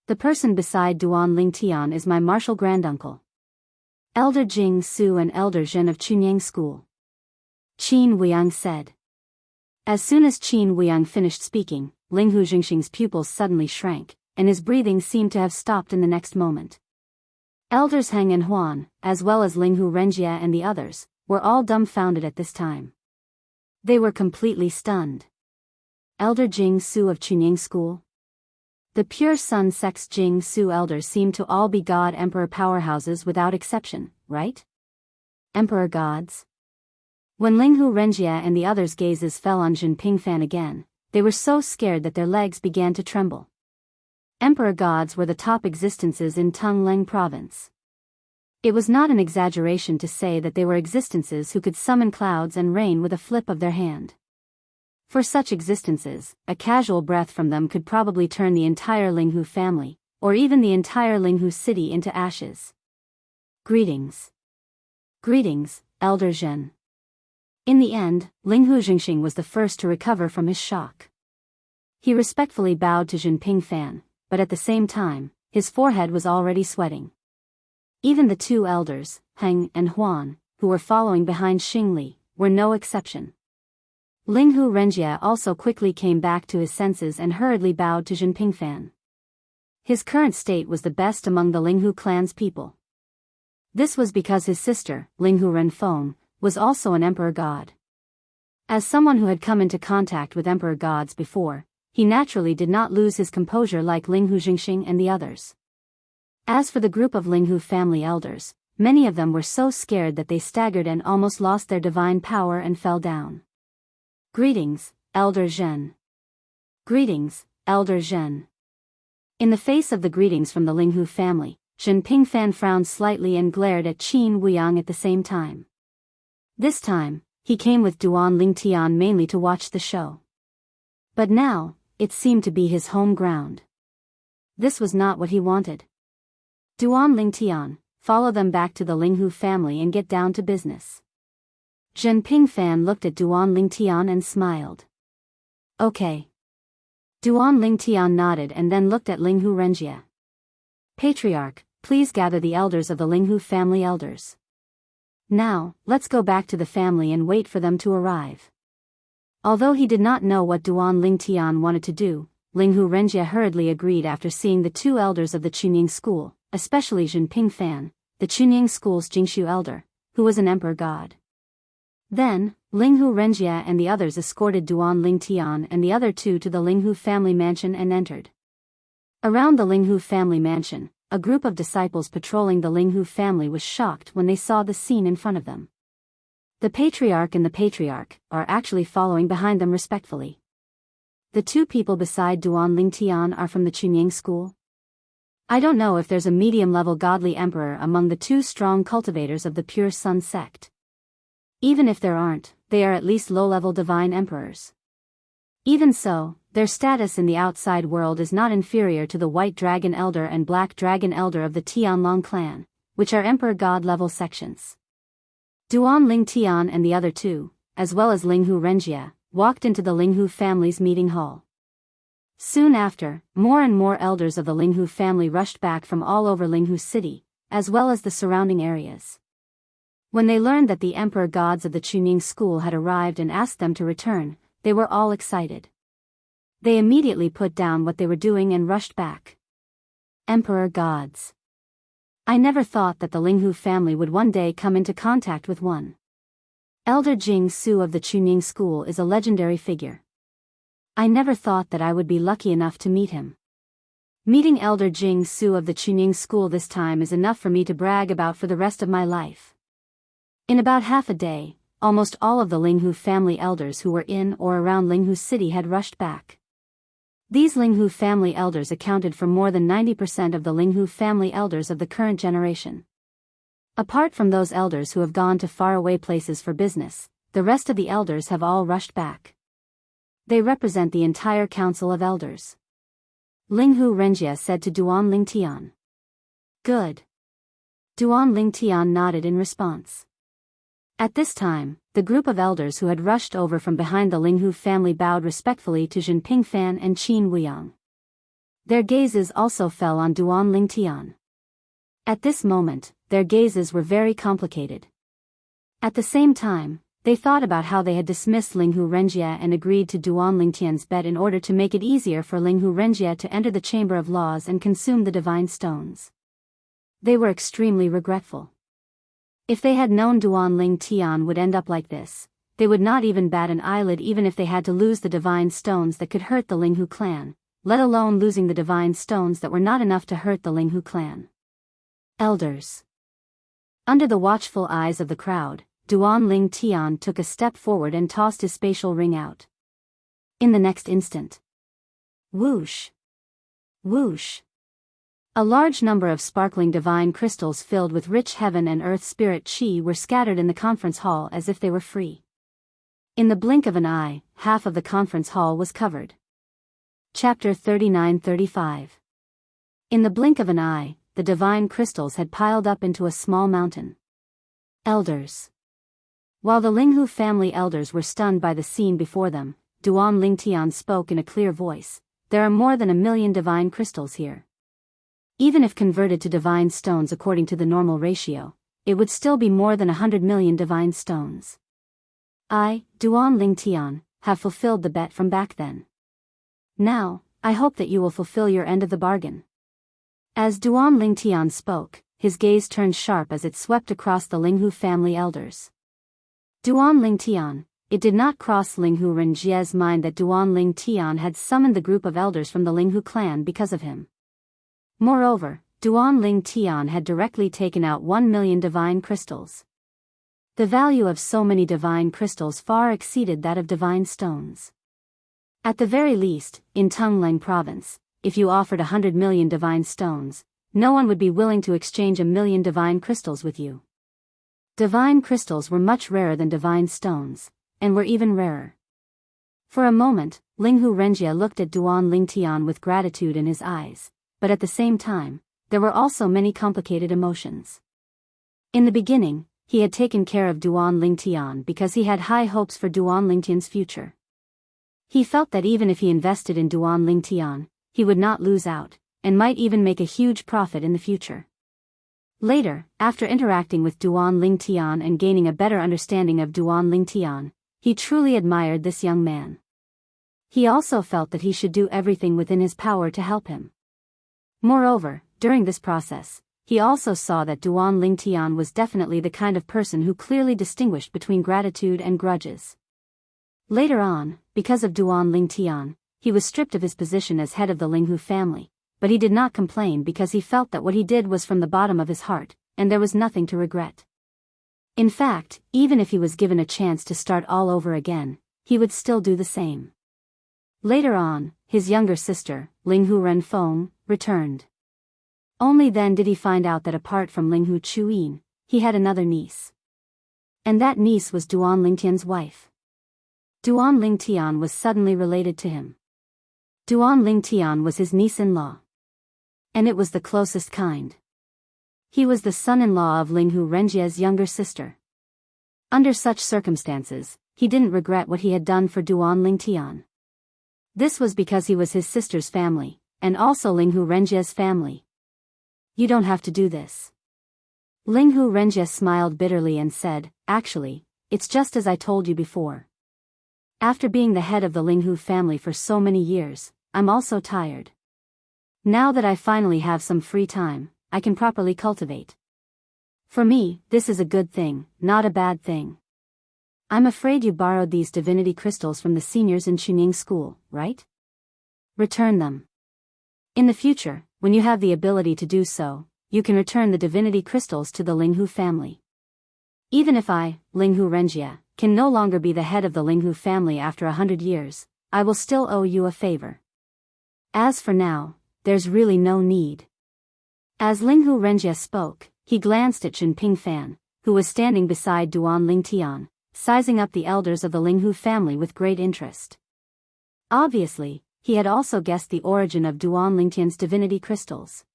The person beside Duan Lingtian is my martial granduncle, Elder Jing Su and Elder Zhen of Chunying School. Qin Wuyang said. As soon as Qin Wuyang finished speaking, Linghu Xingxing's pupils suddenly shrank, and his breathing seemed to have stopped in the next moment. Elders Heng and Huan, as well as Linghu Renjia and the others, were all dumbfounded at this time. They were completely stunned. Elder Jing Su of Chunying School? The pure Sun sect's Jing Su elders seem to all be God Emperor powerhouses without exception, right? Emperor gods? When Linghu Renjia and the others' gazes fell on Jinping Fan again, they were so scared that their legs began to tremble. Emperor gods were the top existences in Tungleng province. It was not an exaggeration to say that they were existences who could summon clouds and rain with a flip of their hand. For such existences, a casual breath from them could probably turn the entire Linghu family, or even the entire Linghu city into ashes. Greetings. Greetings, Elder Zhen. In the end, Linghu Xingxing was the first to recover from his shock. He respectfully bowed to Jinping Fan, but at the same time, his forehead was already sweating. Even the 2 elders, Heng and Huan, who were following behind Xingli, were no exception. Linghu Renjia also quickly came back to his senses and hurriedly bowed to Jinping Fan. His current state was the best among the Linghu clan's people. This was because his sister, Linghu Renfeng, was also an emperor god. As someone who had come into contact with emperor gods before, he naturally did not lose his composure like Linghu Xingxing and the others. As for the group of Linghu family elders, many of them were so scared that they staggered and almost lost their divine power and fell down. Greetings, Elder Zhen. Greetings, Elder Zhen. In the face of the greetings from the Linghu family, Jinping Fan frowned slightly and glared at Qin Wuyang at the same time. This time, he came with Duan Lingtian mainly to watch the show. But now, it seemed to be his home ground. This was not what he wanted. Duan Lingtian, follow them back to the Linghu family and get down to business. Jinping Fan looked at Duan Lingtian and smiled. Okay. Duan Lingtian nodded and then looked at Linghu Renjia. Patriarch, please gather the elders of the Linghu family elders. Now, let's go back to the family and wait for them to arrive. Although he did not know what Duan Lingtian wanted to do, Linghu Renjia hurriedly agreed after seeing the 2 elders of the Chunying school, especially Jinping Fan, the Chunying school's Jingshu elder, who was an emperor god. Then, Linghu Renjia and the others escorted Duan Lingtian and the other 2 to the Linghu family mansion and entered. Around the Linghu family mansion, a group of disciples patrolling the Linghu family was shocked when they saw the scene in front of them. The patriarch and the patriarch are actually following behind them respectfully. The 2 people beside Duan Lingtian are from the Chunying school. I don't know if there's a medium-level godly emperor among the 2 strong cultivators of the pure Sun sect. Even if there aren't, they are at least low-level divine emperors. Even so, their status in the outside world is not inferior to the White Dragon Elder and Black Dragon Elder of the Tianlong clan, which are emperor god-level sections. Duan Lingtian and the other 2, as well as Linghu Renjia, walked into the Linghu family's meeting hall. Soon after, more and more elders of the Linghu family rushed back from all over Linghu city, as well as the surrounding areas. When they learned that the emperor gods of the Chunying school had arrived and asked them to return, they were all excited. They immediately put down what they were doing and rushed back. Emperor gods. I never thought that the Linghu family would one day come into contact with one. Elder Jing Su of the Chunying school is a legendary figure. I never thought that I would be lucky enough to meet him. Meeting Elder Jing Su of the Chunying school this time is enough for me to brag about for the rest of my life. In about half a day, almost all of the Linghu family elders who were in or around Linghu city had rushed back. These Linghu family elders accounted for more than 90% of the Linghu family elders of the current generation. Apart from those elders who have gone to faraway places for business, the rest of the elders have all rushed back. They represent the entire council of elders. Linghu Renjia said to Duan Lingtian. Good. Duan Lingtian nodded in response. At this time, the group of elders who had rushed over from behind the Linghu family bowed respectfully to Jinping Fan and Qin Wuyang. Their gazes also fell on Duan Lingtian. At this moment, their gazes were very complicated. At the same time, they thought about how they had dismissed Linghu Renjia and agreed to Duan Lingtian's bet in order to make it easier for Linghu Renjia to enter the Chamber of Laws and consume the divine stones. They were extremely regretful. If they had known Duan Lingtian would end up like this, they would not even bat an eyelid even if they had to lose the divine stones that could hurt the Linghu clan, let alone losing the divine stones that were not enough to hurt the Linghu clan. Elders. Under the watchful eyes of the crowd, Duan Lingtian took a step forward and tossed his spatial ring out. In the next instant. Whoosh! Whoosh! A large number of sparkling divine crystals filled with rich heaven and earth spirit chi were scattered in the conference hall as if they were free. In the blink of an eye, half of the conference hall was covered. Chapter 39-35. In the blink of an eye, the divine crystals had piled up into a small mountain. Elders. While the Linghu family elders were stunned by the scene before them, Duan Lingtian spoke in a clear voice. There are more than 1 million divine crystals here. Even if converted to divine stones according to the normal ratio, it would still be more than 100 million divine stones. I, Duan Lingtian, have fulfilled the bet from back then. Now, I hope that you will fulfill your end of the bargain. As Duan Lingtian spoke, his gaze turned sharp as it swept across the Linghu family elders. Duan Lingtian, it did not cross Linghu Renjia's mind that Duan Lingtian had summoned the group of elders from the Linghu clan because of him. Moreover, Duan Lingtian had directly taken out 1 million divine crystals. The value of so many divine crystals far exceeded that of divine stones. At the very least, in Tonglang province, if you offered 100 million divine stones, no one would be willing to exchange 1 million divine crystals with you. Divine crystals were much rarer than divine stones, and were even rarer. For a moment, Linghu Renjia looked at Duan Lingtian with gratitude in his eyes. But at the same time, there were also many complicated emotions. In the beginning, he had taken care of Duan Lingtian because he had high hopes for Duan Lingtian's future. He felt that even if he invested in Duan Lingtian, he would not lose out, and might even make a huge profit in the future. Later, after interacting with Duan Lingtian and gaining a better understanding of Duan Lingtian, he truly admired this young man. He also felt that he should do everything within his power to help him. Moreover, during this process, he also saw that Duan Lingtian was definitely the kind of person who clearly distinguished between gratitude and grudges. Later on, because of Duan Lingtian, he was stripped of his position as head of the Linghu family, but he did not complain because he felt that what he did was from the bottom of his heart, and there was nothing to regret. In fact, even if he was given a chance to start all over again, he would still do the same. Later on, his younger sister, Linghu Renfeng, returned. Only then did he find out that apart from Linghu Chuyin, he had another niece. And that niece was Duan Lingtian's wife. Duan Lingtian was suddenly related to him. Duan Lingtian was his niece-in-law. And it was the closest kind. He was the son-in-law of Linghu Renjia's younger sister. Under such circumstances, he didn't regret what he had done for Duan Lingtian. This was because he was his sister's family, and also Linghu Renjia's family. You don't have to do this. Linghu Renjia smiled bitterly and said, actually, it's just as I told you before. After being the head of the Linghu family for so many years, I'm also tired. Now that I finally have some free time, I can properly cultivate. For me, this is a good thing, not a bad thing. I'm afraid you borrowed these divinity crystals from the seniors in Chuning School, right? Return them. In the future, when you have the ability to do so, you can return the divinity crystals to the Linghu family. Even if I, Linghu Renjia, can no longer be the head of the Linghu family after 100 years, I will still owe you a favor. As for now, there's really no need. As Linghu Renjie spoke, he glanced at Jinping Fan, who was standing beside Duan Lingtian, sizing up the elders of the Linghu family with great interest. Obviously, he had also guessed the origin of Duan Lingtian's divinity crystals.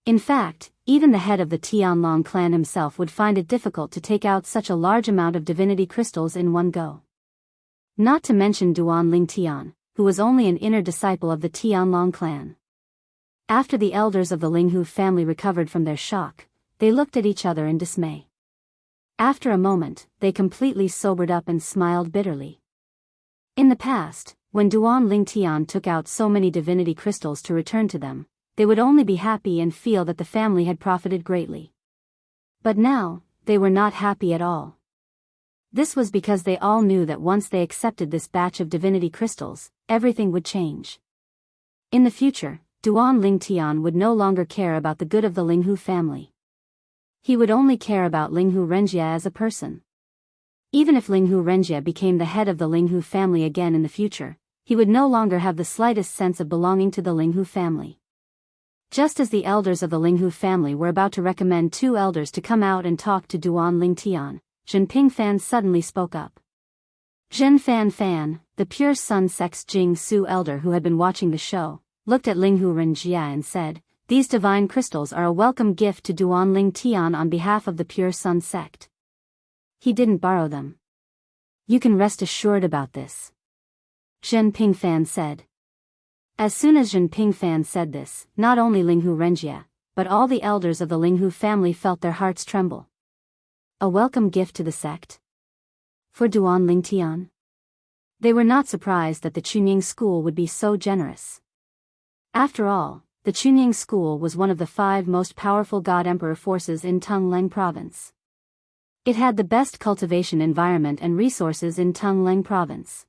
In fact, even the head of the Tianlong clan himself would find it difficult to take out such a large amount of divinity crystals in one go. Not to mention Duan Lingtian, who was only an inner disciple of the Tianlong clan. After the elders of the Linghu family recovered from their shock, they looked at each other in dismay. After a moment, they completely sobered up and smiled bitterly. In the past, when Duan Lingtian took out so many divinity crystals to return to them, they would only be happy and feel that the family had profited greatly. But now, they were not happy at all. This was because they all knew that once they accepted this batch of divinity crystals, everything would change. In the future, Duan Lingtian would no longer care about the good of the Linghu family. He would only care about Linghu Renjie as a person. Even if Linghu Renjie became the head of the Linghu family again in the future, he would no longer have the slightest sense of belonging to the Linghu family. Just as the elders of the Linghu family were about to recommend two elders to come out and talk to Duan Lingtian, Jinping Fan suddenly spoke up. Zhen Fan, the Pure Sun sect's Jing Su elder who had been watching the show, looked at Linghu Renjie and said, "These divine crystals are a welcome gift to Duan Lingtian on behalf of the Pure Sun sect. He didn't borrow them. You can rest assured about this," Jinping Fan said. As soon as Jinping Fan said this, not only Linghu Renjie, but all the elders of the Linghu family felt their hearts tremble. A welcome gift to the sect? For Duan Lingtian? They were not surprised that the Chunying school would be so generous. After all, the Chunying school was one of the 5 most powerful God-Emperor forces in Tungleng province. It had the best cultivation environment and resources in Tungleng province.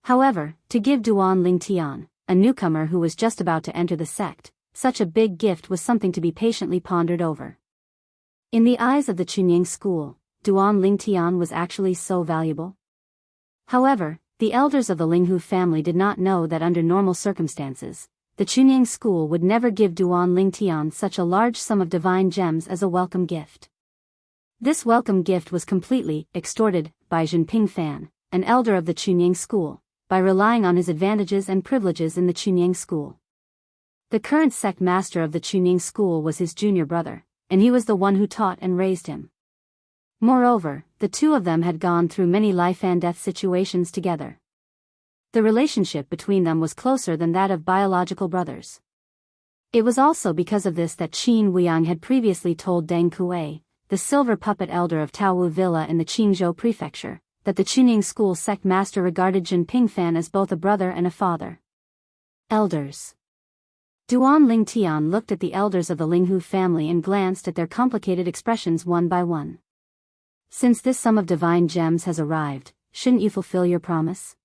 However, to give Duan Lingtian, a newcomer who was just about to enter the sect, such a big gift was something to be patiently pondered over. In the eyes of the Chunying school, Duan Lingtian was actually so valuable. However, the elders of the Linghu family did not know that under normal circumstances, the Chunying school would never give Duan Lingtian such a large sum of divine gems as a welcome gift. This welcome gift was completely extorted by Jinping Fan, an elder of the Chunying school, by relying on his advantages and privileges in the Chunying school. The current sect master of the Chunying school was his junior brother, and he was the one who taught and raised him. Moreover, the two of them had gone through many life and death situations together. The relationship between them was closer than that of biological brothers. It was also because of this that Qin Wuyang had previously told Deng Kuei, the silver puppet elder of Taowu Villa in the Qingzhou prefecture, that the Chunying school sect master regarded Jinping Fan as both a brother and a father. Elders. Duan Lingtian looked at the elders of the Linghu family and glanced at their complicated expressions one by one. "Since this sum of divine gems has arrived, shouldn't you fulfill your promise?"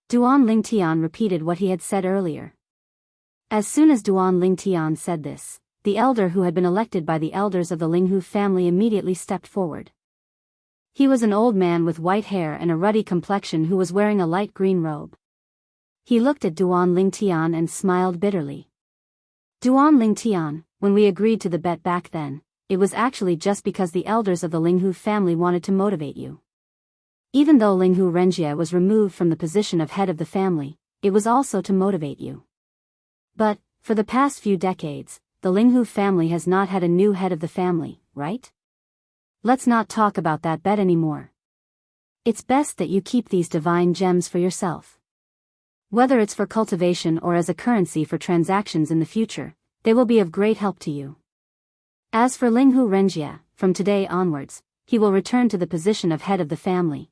Duan Lingtian repeated what he had said earlier. As soon as Duan Lingtian said this, the elder who had been elected by the elders of the Linghu family immediately stepped forward. He was an old man with white hair and a ruddy complexion who was wearing a light green robe. He looked at Duan Lingtian and smiled bitterly. "Duan Lingtian, when we agreed to the bet back then, it was actually just because the elders of the Linghu family wanted to motivate you. Even though Linghu Renjie was removed from the position of head of the family, it was also to motivate you. But, for the past few decades, the Linghu family has not had a new head of the family, right? Let's not talk about that bet anymore. It's best that you keep these divine gems for yourself. Whether it's for cultivation or as a currency for transactions in the future, they will be of great help to you. As for Linghu Renjie, from today onwards, he will return to the position of head of the family.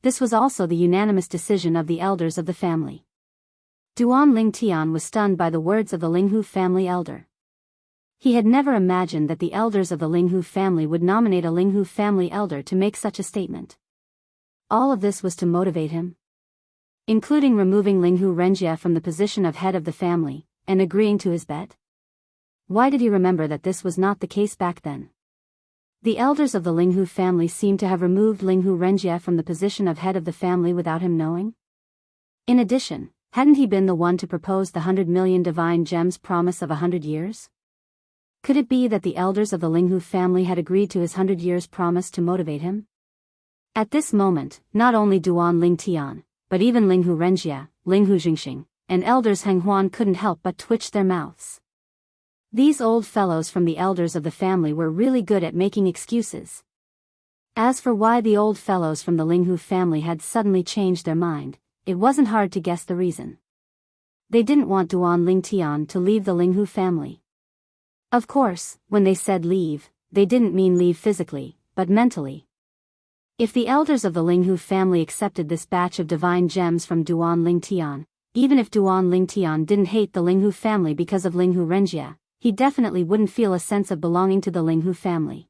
This was also the unanimous decision of the elders of the family." Duan Lingtian was stunned by the words of the Linghu family elder. He had never imagined that the elders of the Linghu family would nominate a Linghu family elder to make such a statement. All of this was to motivate him, including removing Linghu Renjie from the position of head of the family, and agreeing to his bet. Why did he remember that this was not the case back then? The elders of the Linghu family seemed to have removed Linghu Renjie from the position of head of the family without him knowing. In addition, Hadn't he been the one to propose the 100 million divine gems promise of 100 years? Could it be that the elders of the Linghu family had agreed to his 100 years promise to motivate him? At this moment, not only Duan Ling Tian, but even Linghu Renjia, Linghu Jingxing, and elders Heng Huan couldn't help but twitch their mouths. These old fellows from the elders of the family were really good at making excuses. As for why the old fellows from the Linghu family had suddenly changed their mind, it wasn't hard to guess the reason. They didn't want Duan Ling Tian to leave the Linghu family. Of course, when they said leave, they didn't mean leave physically, but mentally. If the elders of the Linghu family accepted this batch of divine gems from Duan Ling Tian, even if Duan Ling Tian didn't hate the Linghu family because of Linghu Renjia, he definitely wouldn't feel a sense of belonging to the Linghu family.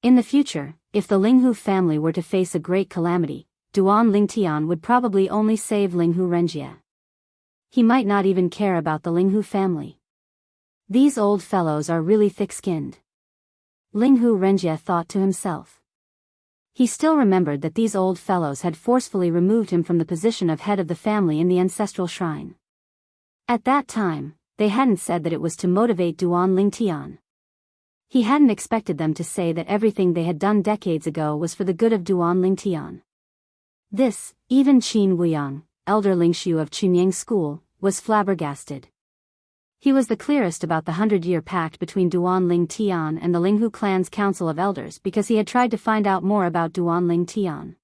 In the future, if the Linghu family were to face a great calamity, Duan Ling Tian would probably only save Linghu Renjia. He might not even care about the Linghu family. These old fellows are really thick-skinned. Linghu Renjia thought to himself. He still remembered that these old fellows had forcefully removed him from the position of head of the family in the ancestral shrine. At that time, they hadn't said that it was to motivate Duan Ling Tian. He hadn't expected them to say that everything they had done decades ago was for the good of Duan Ling Tian. This, even Qin Wuyang, elder Lingshu of Chunying School, was flabbergasted. He was the clearest about the 100-year pact between Duan Ling Tian and the Linghu clan's council of elders because he had tried to find out more about Duan Ling Tian.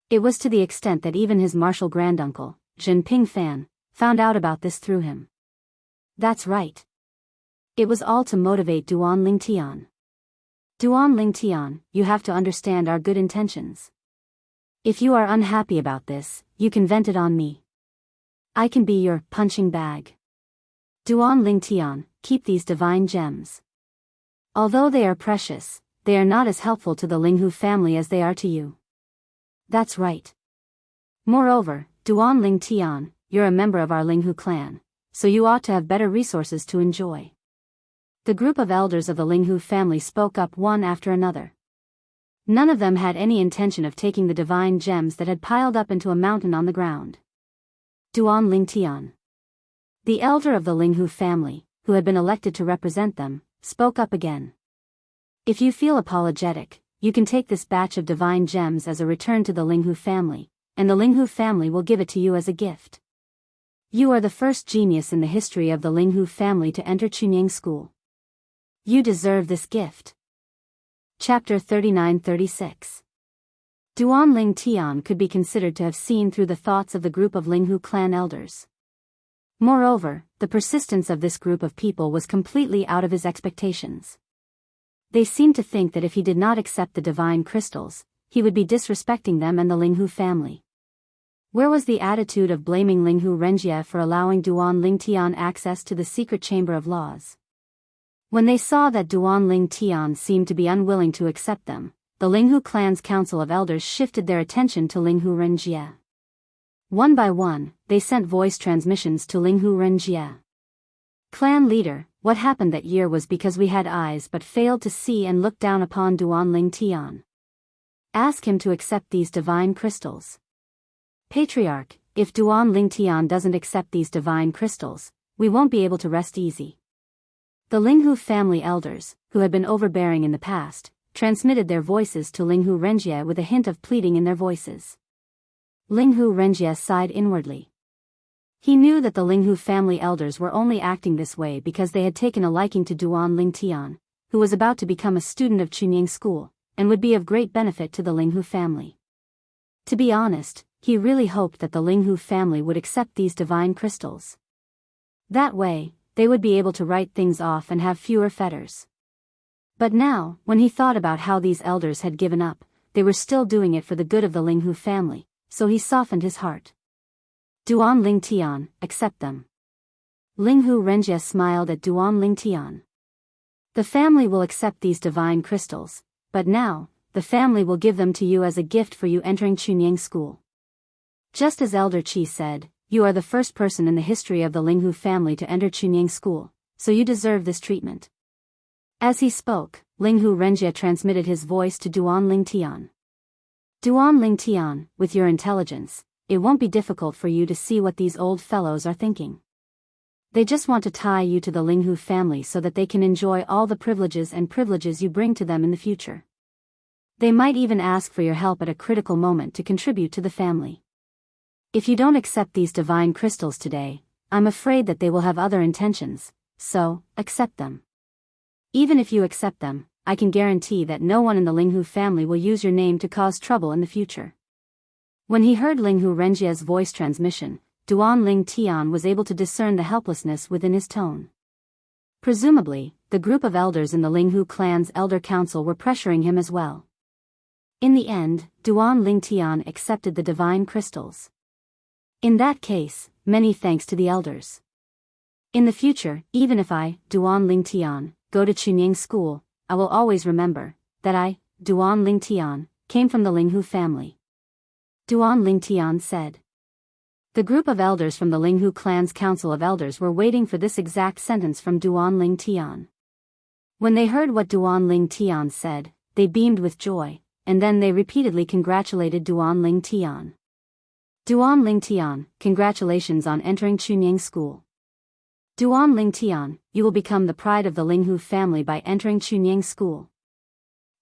It was to the extent that even his martial granduncle, Jin Ping Fan, found out about this through him. That's right. It was all to motivate Duan Ling Tian. Duan Ling Tian, you have to understand our good intentions. If you are unhappy about this, you can vent it on me. I can be your punching bag. Duan Ling Tian, keep these divine gems. Although they are precious, they are not as helpful to the Linghu family as they are to you. That's right. Moreover, Duan Ling Tian, you're a member of our Linghu clan, so you ought to have better resources to enjoy. The group of elders of the Linghu family spoke up one after another. None of them had any intention of taking the divine gems that had piled up into a mountain on the ground. Duan Ling Tian, the elder of the Linghu family, who had been elected to represent them, spoke up again. If you feel apologetic, you can take this batch of divine gems as a return to the Linghu family, and the Linghu family will give it to you as a gift. You are the first genius in the history of the Linghu family to enter Chunying School. You deserve this gift. Chapter 39-36. Duan Ling Tian could be considered to have seen through the thoughts of the group of Linghu clan elders. Moreover, the persistence of this group of people was completely out of his expectations. They seemed to think that if he did not accept the divine crystals, he would be disrespecting them and the Linghu family. Where was the attitude of blaming Linghu Renjia for allowing Duan Ling Tian access to the secret chamber of laws? When they saw that Duan Ling Tian seemed to be unwilling to accept them, the Linghu clan's council of elders shifted their attention to Linghu Renjia. One by one, they sent voice transmissions to Linghu Renjia. Clan leader, what happened that year was because we had eyes but failed to see and look down upon Duan Ling Tian. Ask him to accept these divine crystals. Patriarch, if Duan Ling Tian doesn't accept these divine crystals, we won't be able to rest easy. The Linghu family elders, who had been overbearing in the past, transmitted their voices to Linghu Renjia with a hint of pleading in their voices. Linghu Renjia sighed inwardly. He knew that the Linghu family elders were only acting this way because they had taken a liking to Duan Ling Tian, who was about to become a student of Chunying School, and would be of great benefit to the Linghu family. To be honest, he really hoped that the Linghu family would accept these divine crystals. That way, they would be able to write things off and have fewer fetters. But now, when he thought about how these elders had given up, they were still doing it for the good of the Linghu family, so he softened his heart. Duan Ling Tian, accept them. Linghu Renjia smiled at Duan Ling Tian. The family will accept these divine crystals, but now, the family will give them to you as a gift for you entering Chunying School. Just as Elder Qi said, you are the first person in the history of the Linghu family to enter Chunying School, so you deserve this treatment. As he spoke, Linghu Renjia transmitted his voice to Duan Ling Tian. Duan Ling Tian, with your intelligence, it won't be difficult for you to see what these old fellows are thinking. They just want to tie you to the Linghu family so that they can enjoy all the privileges you bring to them in the future. They might even ask for your help at a critical moment to contribute to the family. If you don't accept these divine crystals today, I'm afraid that they will have other intentions, so, accept them. Even if you accept them, I can guarantee that no one in the Linghu family will use your name to cause trouble in the future. When he heard Linghu Renjia's voice transmission, Duan Ling Tian was able to discern the helplessness within his tone. Presumably, the group of elders in the Linghu clan's elder council were pressuring him as well. In the end, Duan Ling Tian accepted the divine crystals. In that case, many thanks to the elders. In the future, even if I, Duan Ling Tian, go to Chunying school, I will always remember that I, Duan Ling Tian, came from the Linghu family. Duan Ling Tian said. The group of elders from the Linghu clan's council of elders were waiting for this exact sentence from Duan Ling Tian. When they heard what Duan Ling Tian said, they beamed with joy, and then they repeatedly congratulated Duan Ling Tian. Duan Ling Tian, congratulations on entering Chunying school. Duan Ling Tian, you will become the pride of the Linghu family by entering Chunying school.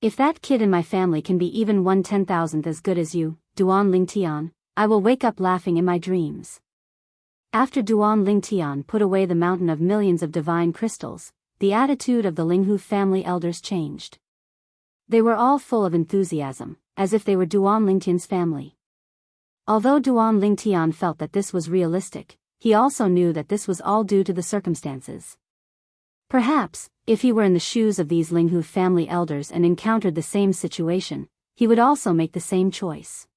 If that kid in my family can be even 1/10,000th as good as you, Duan Ling Tian, I will wake up laughing in my dreams. After Duan Ling Tian put away the mountain of millions of divine crystals, the attitude of the Linghu family elders changed. They were all full of enthusiasm, as if they were Duan Ling Tian's family. Although Duan Ling Tian felt that this was realistic, he also knew that this was all due to the circumstances. Perhaps, if he were in the shoes of these Linghu family elders and encountered the same situation, he would also make the same choice.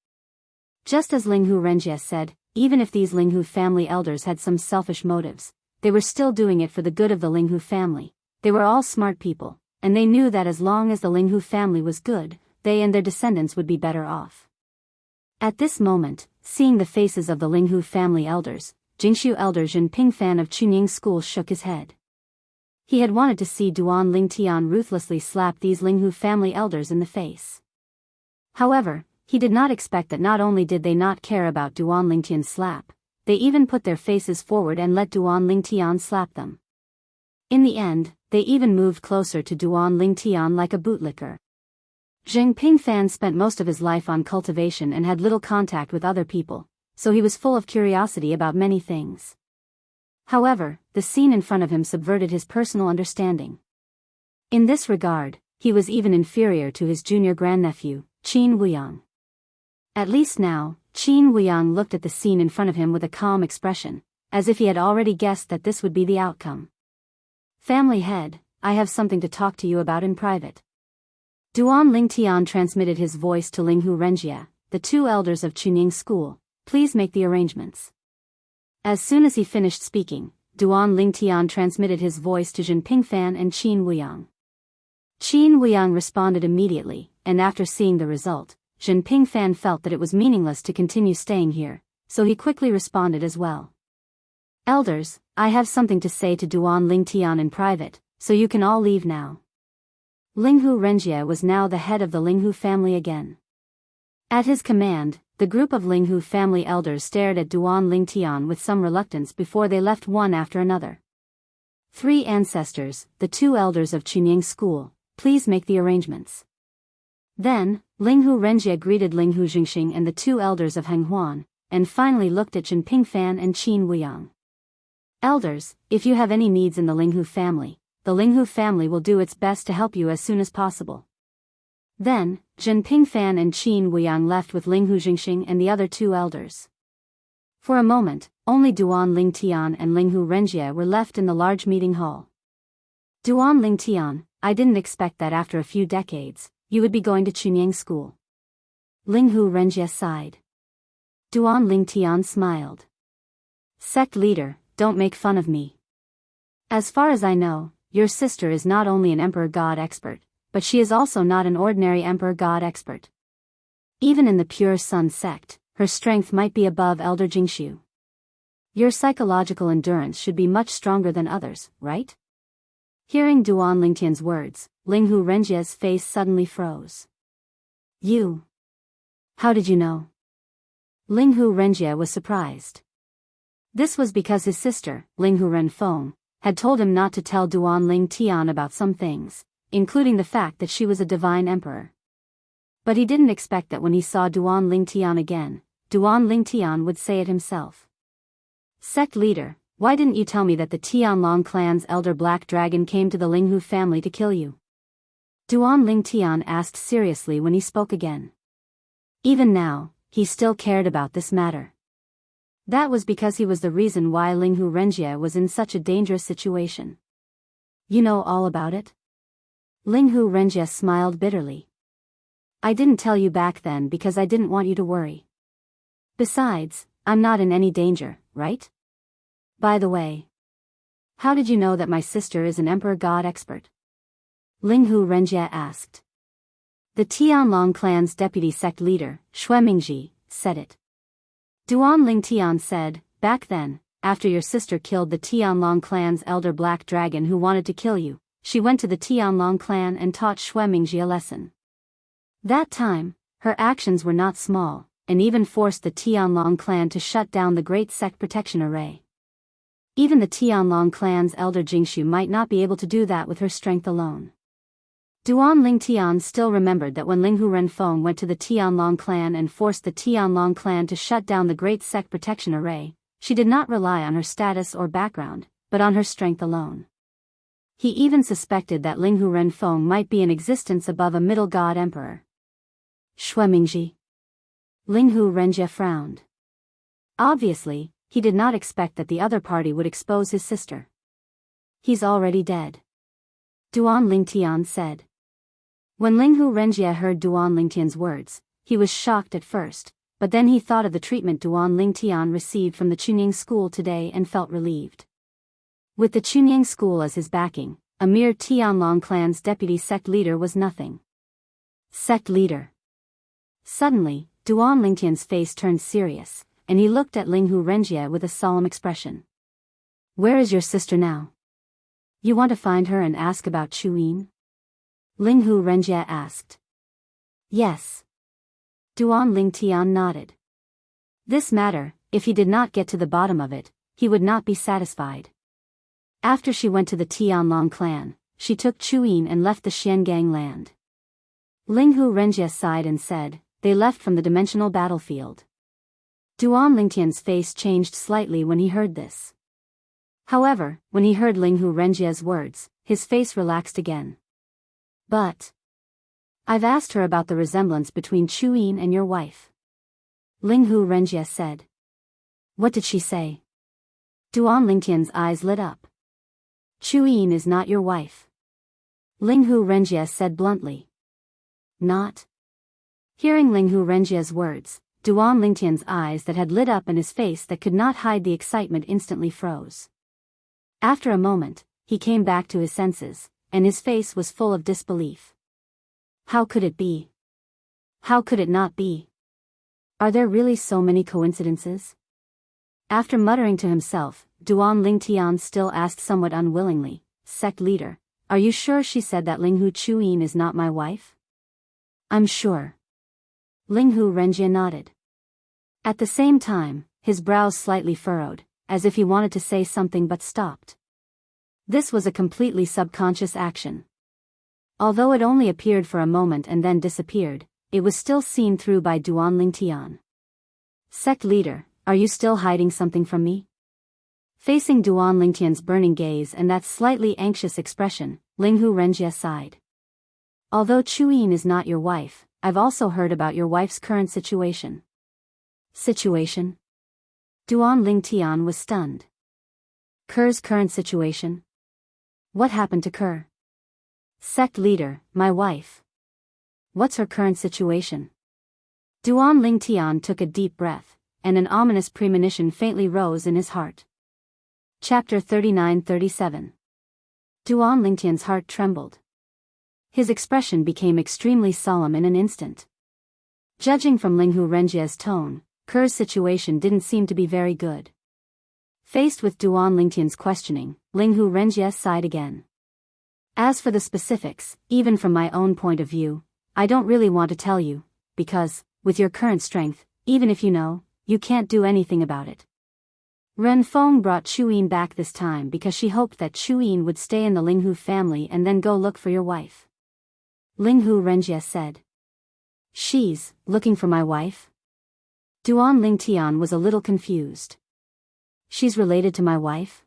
Just as Linghu Renjie said, even if these Linghu family elders had some selfish motives, they were still doing it for the good of the Linghu family. They were all smart people, and they knew that as long as the Linghu family was good, they and their descendants would be better off. At this moment, seeing the faces of the Linghu family elders, Jingshu elder Zhen Pingfan of Chunying school shook his head. He had wanted to see Duan Ling Tian ruthlessly slap these Linghu family elders in the face. However, he did not expect that not only did they not care about Duan Ling Tian's slap, they even put their faces forward and let Duan Ling Tian slap them. In the end, they even moved closer to Duan Ling Tian like a bootlicker. Zheng Pingfan spent most of his life on cultivation and had little contact with other people, so he was full of curiosity about many things. However, the scene in front of him subverted his personal understanding. In this regard, he was even inferior to his junior grandnephew, Qin Wuyang. At least now, Qin Wuyang looked at the scene in front of him with a calm expression, as if he had already guessed that this would be the outcome. Family head, I have something to talk to you about in private. Duan Ling Tian transmitted his voice to Linghu Renjie, the two elders of Chunying school. Please make the arrangements. As soon as he finished speaking, Duan Ling Tian transmitted his voice to Zhen Pingfan and Qin Wuyang. Qin Wuyang responded immediately, and after seeing the result, Zhen Pingfan felt that it was meaningless to continue staying here, so he quickly responded as well. Elders, I have something to say to Duan Ling Tian in private, so you can all leave now. Linghu Renjie was now the head of the Linghu family again. At his command, the group of Linghu family elders stared at Duan Ling Tian with some reluctance before they left one after another. 3 ancestors, the 2 elders of Chunying school, please make the arrangements. Then, Linghu Renjie greeted Linghu Jingxing and the 2 elders of Henghuan, and finally looked at Zhen Pingfan and Qin Wuyang. Elders, if you have any needs in the Linghu family, the Linghu family will do its best to help you as soon as possible. Then, Zhen Pingfan and Qin Wuyang left with Linghu Jingxing and the other 2 elders. For a moment, only Duan Ling Tian and Linghu Renjie were left in the large meeting hall. Duan Ling Tian, I didn't expect that after a few decades, you would be going to Chunying school. Linghu Renjie sighed. Duan Ling Tian smiled. Sect leader, don't make fun of me. As far as I know, your sister is not only an Emperor God expert, but she is also not an ordinary Emperor God expert. Even in the Pure Sun sect, her strength might be above Elder Jingshu. Your psychological endurance should be much stronger than others, right? Hearing Duan Lingtian's words, Linghu Renjie's face suddenly froze. You? How did you know? Linghu Renjie was surprised. This was because his sister, Linghu Renfeng, had told him not to tell Duan Ling Tian about some things, including the fact that she was a divine emperor. But he didn't expect that when he saw Duan Ling Tian again, Duan Ling Tian would say it himself. Sect leader, why didn't you tell me that the Tianlong clan's elder Black Dragon came to the Linghu family to kill you? Duan Ling Tian asked seriously when he spoke again. Even now, he still cared about this matter. That was because he was the reason why Linghu Renjie was in such a dangerous situation. You know all about it? Linghu Renjie smiled bitterly. I didn't tell you back then because I didn't want you to worry. Besides, I'm not in any danger, right? By the way, how did you know that my sister is an emperor god expert? Linghu Renjie asked. The Tianlong clan's deputy sect leader, Xuemingji, said it. Duan Ling Tian said, back then, after your sister killed the Tianlong clan's elder Black Dragon who wanted to kill you, she went to the Tianlong clan and taught Xuemingji a lesson. That time, her actions were not small, and even forced the Tianlong clan to shut down the Great Sect Protection Array. Even the Tianlong clan's elder Jingshu might not be able to do that with her strength alone. Duan Ling Tian still remembered that when Linghu Renfeng went to the Tianlong clan and forced the Tianlong clan to shut down the Great Sect Protection Array, she did not rely on her status or background, but on her strength alone. He even suspected that Linghu Renfeng might be in existence above a middle god emperor. Xuemingji. Linghu Renjie frowned. Obviously, he did not expect that the other party would expose his sister. He's already dead. Duan Ling Tian said. When Linghu Renjie heard Duan Ling Tian's words, he was shocked at first, but then he thought of the treatment Duan Ling Tian received from the Chunying school today and felt relieved. With the Chunying school as his backing, a mere Tianlong clan's deputy sect leader was nothing. Sect leader. Suddenly, Duan Ling Tian's face turned serious, and he looked at Linghu Renjie with a solemn expression. Where is your sister now? You want to find her and ask about Chuyin? Linghu Renjie asked. Yes. Duan Ling Tian nodded. This matter, if he did not get to the bottom of it, he would not be satisfied. After she went to the Tianlong clan, she took Chuyin and left the Xiangang land. Linghu Renjie sighed and said, they left from the dimensional battlefield. Duan Lingtian's face changed slightly when he heard this. However, when he heard Linghu Renjie's words, his face relaxed again. But I've asked her about the resemblance between Chuyin and your wife. Linghu Renjie said. What did she say? Duan Lingtian's eyes lit up. Chuyin is not your wife. Linghu Renjie said bluntly. Not? Hearing Linghu Renjie's words, Duan Lingtian's eyes that had lit up and his face that could not hide the excitement instantly froze. After a moment, he came back to his senses, and his face was full of disbelief. How could it be? How could it not be? Are there really so many coincidences? After muttering to himself, Duan Ling Tian still asked somewhat unwillingly, Sect leader, are you sure she said that Linghu Chuyin is not my wife? I'm sure. Linghu Renjie nodded. At the same time, his brows slightly furrowed, as if he wanted to say something but stopped. This was a completely subconscious action. Although it only appeared for a moment and then disappeared, it was still seen through by Duan Ling Tian. Sect leader, are you still hiding something from me? Facing Duan Ling Tian's burning gaze and that slightly anxious expression, Linghu Renjie sighed. Although Chuyin is not your wife, I've also heard about your wife's current situation. Situation? Duan Ling Tian was stunned. Ker's current situation? What happened to Ker? Sect leader, my wife. What's her current situation? Duan Ling Tian took a deep breath, and an ominous premonition faintly rose in his heart. Chapter 39-37. Duan Ling Tian's heart trembled. His expression became extremely solemn in an instant. Judging from Linghu Renjie's tone, Ker's situation didn't seem to be very good. Faced with Duan Ling Tian's questioning, Linghu Renjie sighed again. As for the specifics, even from my own point of view, I don't really want to tell you, because, with your current strength, even if you know, you can't do anything about it. Ren Feng brought Chuyin back this time because she hoped that Chuyin would stay in the Linghu family and then go look for your wife. Linghu Renjie said. She's looking for my wife? Duan Lingtian was a little confused. She's related to my wife?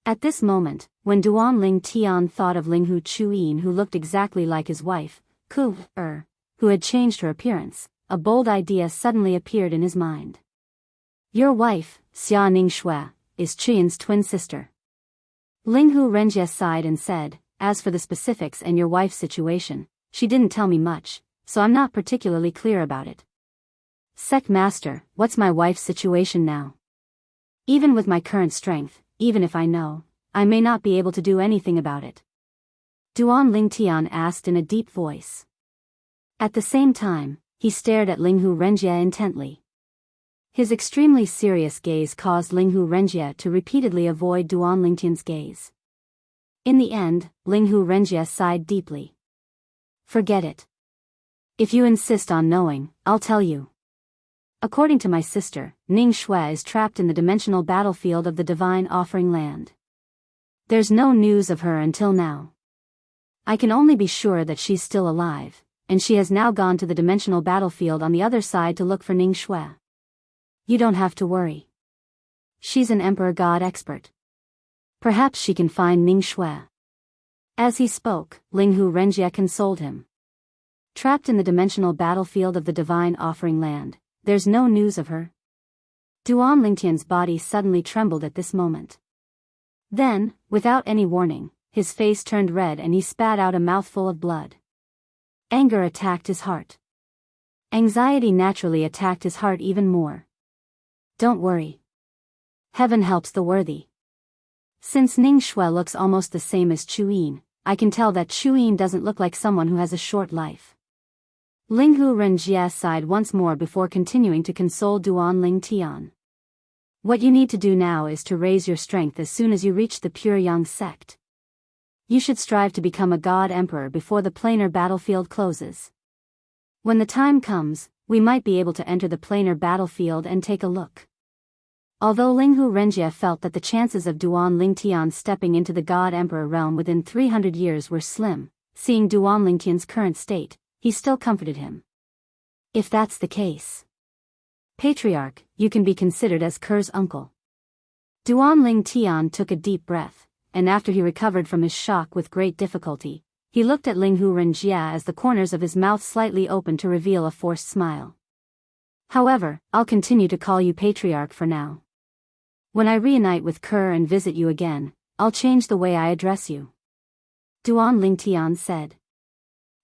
At this moment, when Duan Lingtian thought of Linghu Chuyin, who looked exactly like his wife, who had changed her appearance, a bold idea suddenly appeared in his mind. Your wife, Xia Ningxue, is Chuyin's twin sister. Linghu Renjie sighed and said, as for the specifics and your wife's situation, she didn't tell me much, so I'm not particularly clear about it. Sect Master, what's my wife's situation now? Even with my current strength, even if I know, I may not be able to do anything about it. Duan Lingtian asked in a deep voice. At the same time, he stared at Linghu Renjie intently. His extremely serious gaze caused Linghu Renjie to repeatedly avoid Duan Lingtian's gaze. In the end, Linghu Renjie sighed deeply. Forget it. If you insist on knowing, I'll tell you. According to my sister, Ning Shui is trapped in the dimensional battlefield of the Divine Offering Land. There's no news of her until now. I can only be sure that she's still alive, and she has now gone to the dimensional battlefield on the other side to look for Ning Shui. You don't have to worry. She's an Emperor God expert. Perhaps she can find Ning Shui. As he spoke, Linghu Renjie consoled him. Trapped in the dimensional battlefield of the Divine Offering Land, there's no news of her. Duan Lingtian's body suddenly trembled at this moment. Then, without any warning, his face turned red and he spat out a mouthful of blood. Anger attacked his heart. Anxiety naturally attacked his heart even more. Don't worry. Heaven helps the worthy. Since Ning Shui looks almost the same as Chuyin, I can tell that Chuyin doesn't look like someone who has a short life. Linghu Renjie sighed once more before continuing to console Duan Lingtian. What you need to do now is to raise your strength as soon as you reach the Pure Yang sect. You should strive to become a God Emperor before the planar battlefield closes. When the time comes, we might be able to enter the planar battlefield and take a look. Although Linghu Renjie felt that the chances of Duan Lingtian stepping into the God Emperor realm within 300 years were slim, seeing Duan Lingtian's current state, he still comforted him. If that's the case, Patriarch, you can be considered as Ker's uncle. Duan Lingtian took a deep breath, and after he recovered from his shock with great difficulty, he looked at Linghu Renjie as the corners of his mouth slightly opened to reveal a forced smile. However, I'll continue to call you Patriarch for now. When I reunite with Ker and visit you again, I'll change the way I address you. Duan Lingtian said.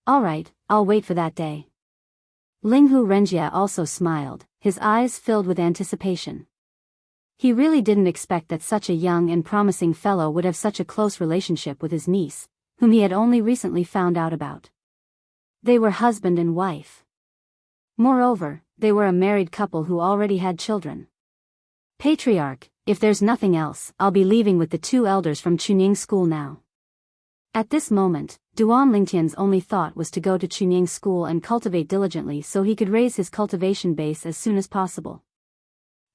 All right, I'll wait for that day. Linghu Renjie also smiled, his eyes filled with anticipation. He really didn't expect that such a young and promising fellow would have such a close relationship with his niece, whom he had only recently found out about. They were husband and wife. Moreover, they were a married couple who already had children. Patriarch, if there's nothing else, I'll be leaving with the two elders from Chunying School now. At this moment, Duan Lingtian's only thought was to go to Chunying School and cultivate diligently so he could raise his cultivation base as soon as possible.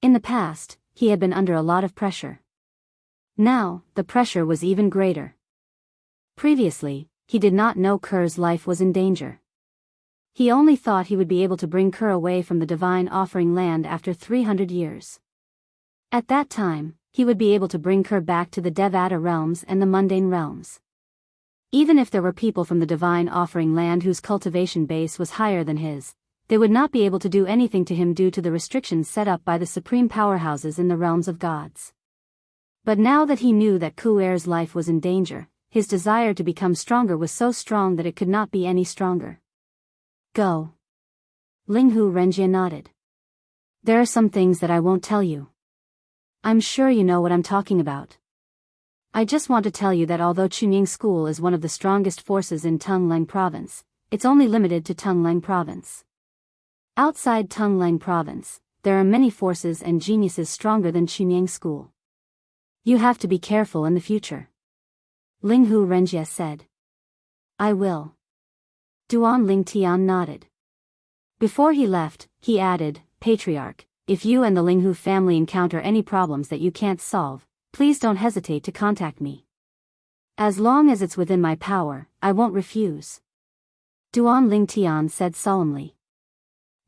In the past, he had been under a lot of pressure. Now, the pressure was even greater. Previously, he did not know Ker's life was in danger. He only thought he would be able to bring Ker away from the Divine Offering Land after 300 years. At that time, he would be able to bring Ker back to the Devata realms and the mundane realms. Even if there were people from the Divine Offering Land whose cultivation base was higher than his, they would not be able to do anything to him due to the restrictions set up by the supreme powerhouses in the realms of gods. But now that he knew that Kuer's life was in danger, his desire to become stronger was so strong that it could not be any stronger. Go. Linghu Renjie nodded. There are some things that I won't tell you. I'm sure you know what I'm talking about. I just want to tell you that although Chunying School is one of the strongest forces in Tungleng Province, it's only limited to Tungleng Province. Outside Tungleng Province, there are many forces and geniuses stronger than Chunying School. You have to be careful in the future. Linghu Renjie said. I will. Duan Lingtian nodded. Before he left, he added, Patriarch, if you and the Linghu family encounter any problems that you can't solve, please don't hesitate to contact me. As long as it's within my power, I won't refuse. Duan Lingtian said solemnly.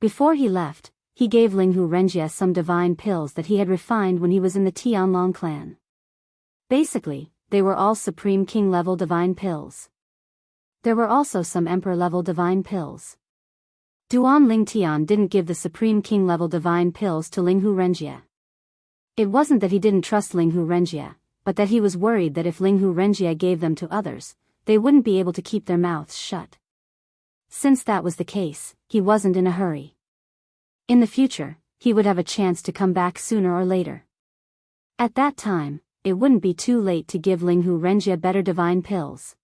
Before he left, he gave Linghu Renjie some divine pills that he had refined when he was in the Tianlong clan. Basically, they were all Supreme King-level divine pills. There were also some Emperor-level divine pills. Duan Lingtian didn't give the Supreme King-level divine pills to Linghu Renjie. It wasn't that he didn't trust Linghu Renjie, but that he was worried that if Linghu Renjie gave them to others, they wouldn't be able to keep their mouths shut. Since that was the case, he wasn't in a hurry. In the future, he would have a chance to come back sooner or later. At that time, it wouldn't be too late to give Linghu Renjie better divine pills.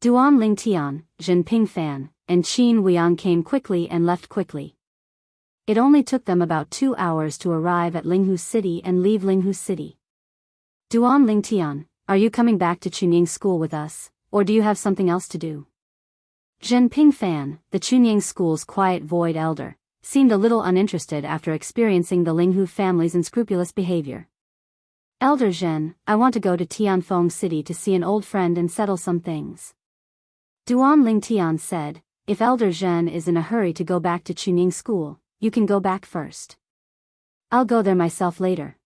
Duan Lingtian, Jinping Fan, and Qin Wuyang came quickly and left quickly. It only took them about 2 hours to arrive at Linghu City and leave Linghu City. Duan Lingtian, are you coming back to Chunying School with us, or do you have something else to do? Jinping Fan, the Chunying School's quiet void elder, seemed a little uninterested after experiencing the Linghu family's unscrupulous behavior. Elder Zhen, I want to go to Tianfeng City to see an old friend and settle some things. Duan Lingtian said, if Elder Zhen is in a hurry to go back to Chunying School, you can go back first. I'll go there myself later.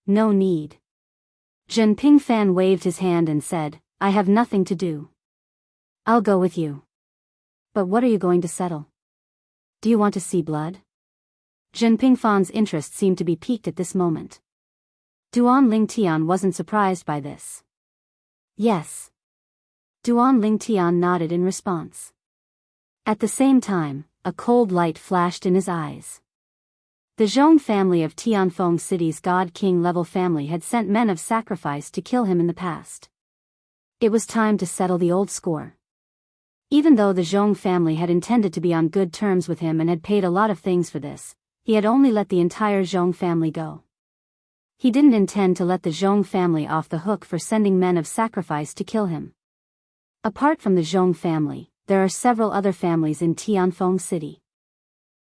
No need. Jinping Fan waved his hand and said, I have nothing to do. I'll go with you. But what are you going to settle? Do you want to see blood? Jinping Fan's interest seemed to be piqued at this moment. Duan Lingtian wasn't surprised by this. Yes. Duan Lingtian nodded in response. At the same time, a cold light flashed in his eyes. The Zhong family of Tianfeng City's God King level family had sent men of sacrifice to kill him in the past. It was time to settle the old score. Even though the Zhong family had intended to be on good terms with him and had paid a lot of things for this, he had only let the entire Zhong family go. He didn't intend to let the Zhong family off the hook for sending men of sacrifice to kill him. Apart from the Zhong family, there are several other families in Tianfeng City.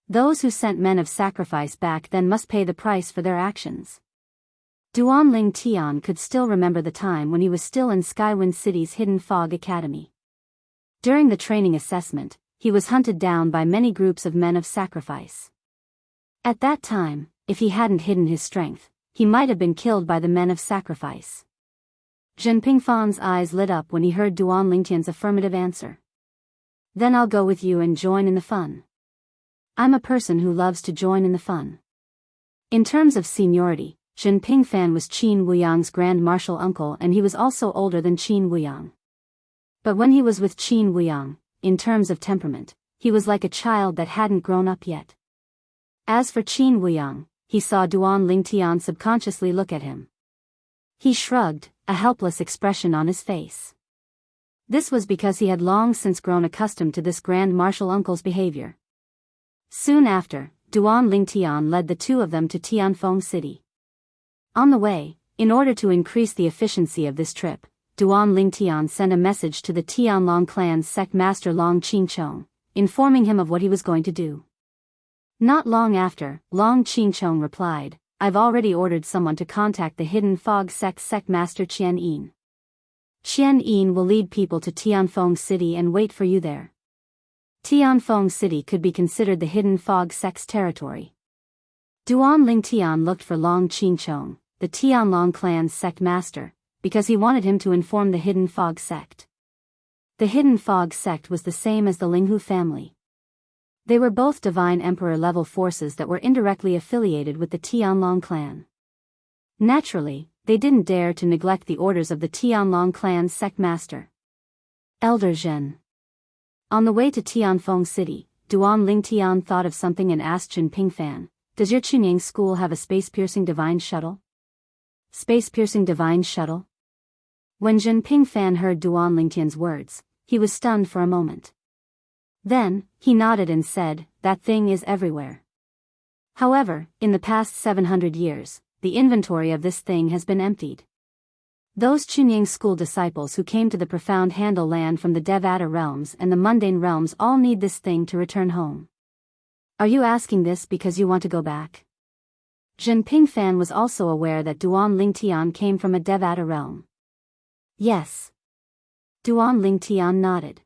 Those who sent men of sacrifice back then must pay the price for their actions. Duan Lingtian could still remember the time when he was still in Skywind City's Hidden Fog Academy. During the training assessment, he was hunted down by many groups of men of sacrifice. At that time, if he hadn't hidden his strength, he might have been killed by the men of sacrifice. Jinping Fan's eyes lit up when he heard Duan Lingtian's affirmative answer. Then I'll go with you and join in the fun. I'm a person who loves to join in the fun. In terms of seniority, Jinping Fan was Qin Wuyang's grand marshal uncle and he was also older than Qin Wuyang. But when he was with Qin Wuyang, in terms of temperament, he was like a child that hadn't grown up yet. As for Qin Wuyang, he saw Duan Lingtian subconsciously look at him. He shrugged, a helpless expression on his face. This was because he had long since grown accustomed to this grand marshal uncle's behavior. Soon after, Duan Lingtian led the two of them to Tianfeng City. On the way, in order to increase the efficiency of this trip, Duan Lingtian sent a message to the Tianlong clan's sect master Long Qingchong, informing him of what he was going to do. Not long after, Long Qingchong replied, I've already ordered someone to contact the Hidden Fog sect master Qian Yin. Qian Yin will lead people to Tianfeng City and wait for you there. Tianfeng City could be considered the Hidden Fog sect's territory. Duan Lingtian looked for Long Qingchong, the Tianlong clan's sect master, because he wanted him to inform the Hidden Fog sect. The Hidden Fog sect was the same as the Linghu family. They were both divine emperor-level forces that were indirectly affiliated with the Tianlong clan. Naturally, they didn't dare to neglect the orders of the Tianlong clan's sect master, Elder Zhen. On the way to Tianfeng City, Duan Lingtian thought of something and asked Jinping Fan, does your Chunying school have a space-piercing divine shuttle? Space-piercing divine shuttle? When Jinping Fan heard Duan Lingtian's words, he was stunned for a moment. Then, he nodded and said, that thing is everywhere. However, in the past 700 years, the inventory of this thing has been emptied. Those Chunying school disciples who came to the profound Handle land from the Devata realms and the mundane realms all need this thing to return home. Are you asking this because you want to go back? Jinping Fan was also aware that Duan Lingtian came from a Devata realm. Yes. Duan Lingtian nodded.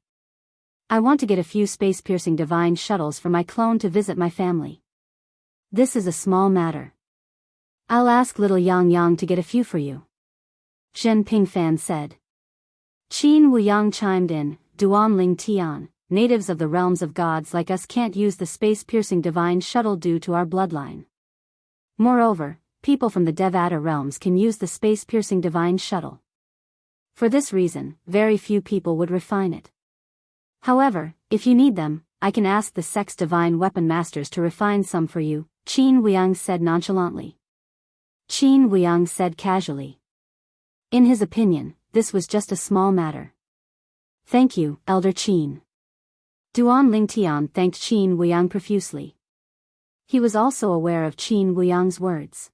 I want to get a few space-piercing divine shuttles for my clone to visit my family. This is a small matter. I'll ask little Yang Yang to get a few for you. Jinping Fan said. Qin Wuyang chimed in, Duan Lingtian, natives of the realms of gods like us can't use the space-piercing divine shuttle due to our bloodline. Moreover, people from the Devata realms can use the space-piercing divine shuttle. For this reason, very few people would refine it. However, if you need them, I can ask the Sex Divine Weapon Masters to refine some for you, Qin Wuyang said nonchalantly. Qin Wuyang said casually. In his opinion, this was just a small matter. Thank you, Elder Qin. Duan Lingtian thanked Qin Wuyang profusely. He was also aware of Qin Wuyang's words.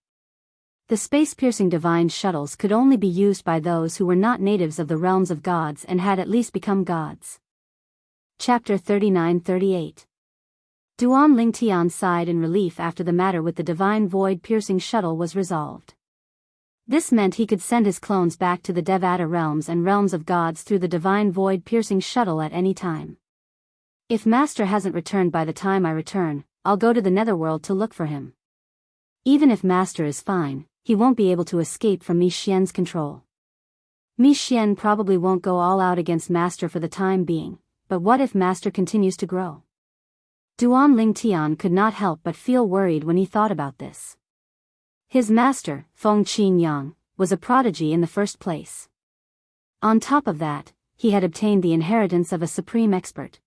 The space-piercing divine shuttles could only be used by those who were not natives of the realms of gods and had at least become gods. Chapter 39-38. Duan Lingtian sighed in relief after the matter with the divine void-piercing shuttle was resolved. This meant he could send his clones back to the Devata realms and realms of gods through the divine void-piercing shuttle at any time. If Master hasn't returned by the time I return, I'll go to the netherworld to look for him. Even if Master is fine, he won't be able to escape from Mi Xian's control. Mi Xian probably won't go all out against Master for the time being, but what if Master continues to grow? Duan Lingtian could not help but feel worried when he thought about this. His master, Feng Qingyang, was a prodigy in the first place. On top of that, he had obtained the inheritance of a supreme expert.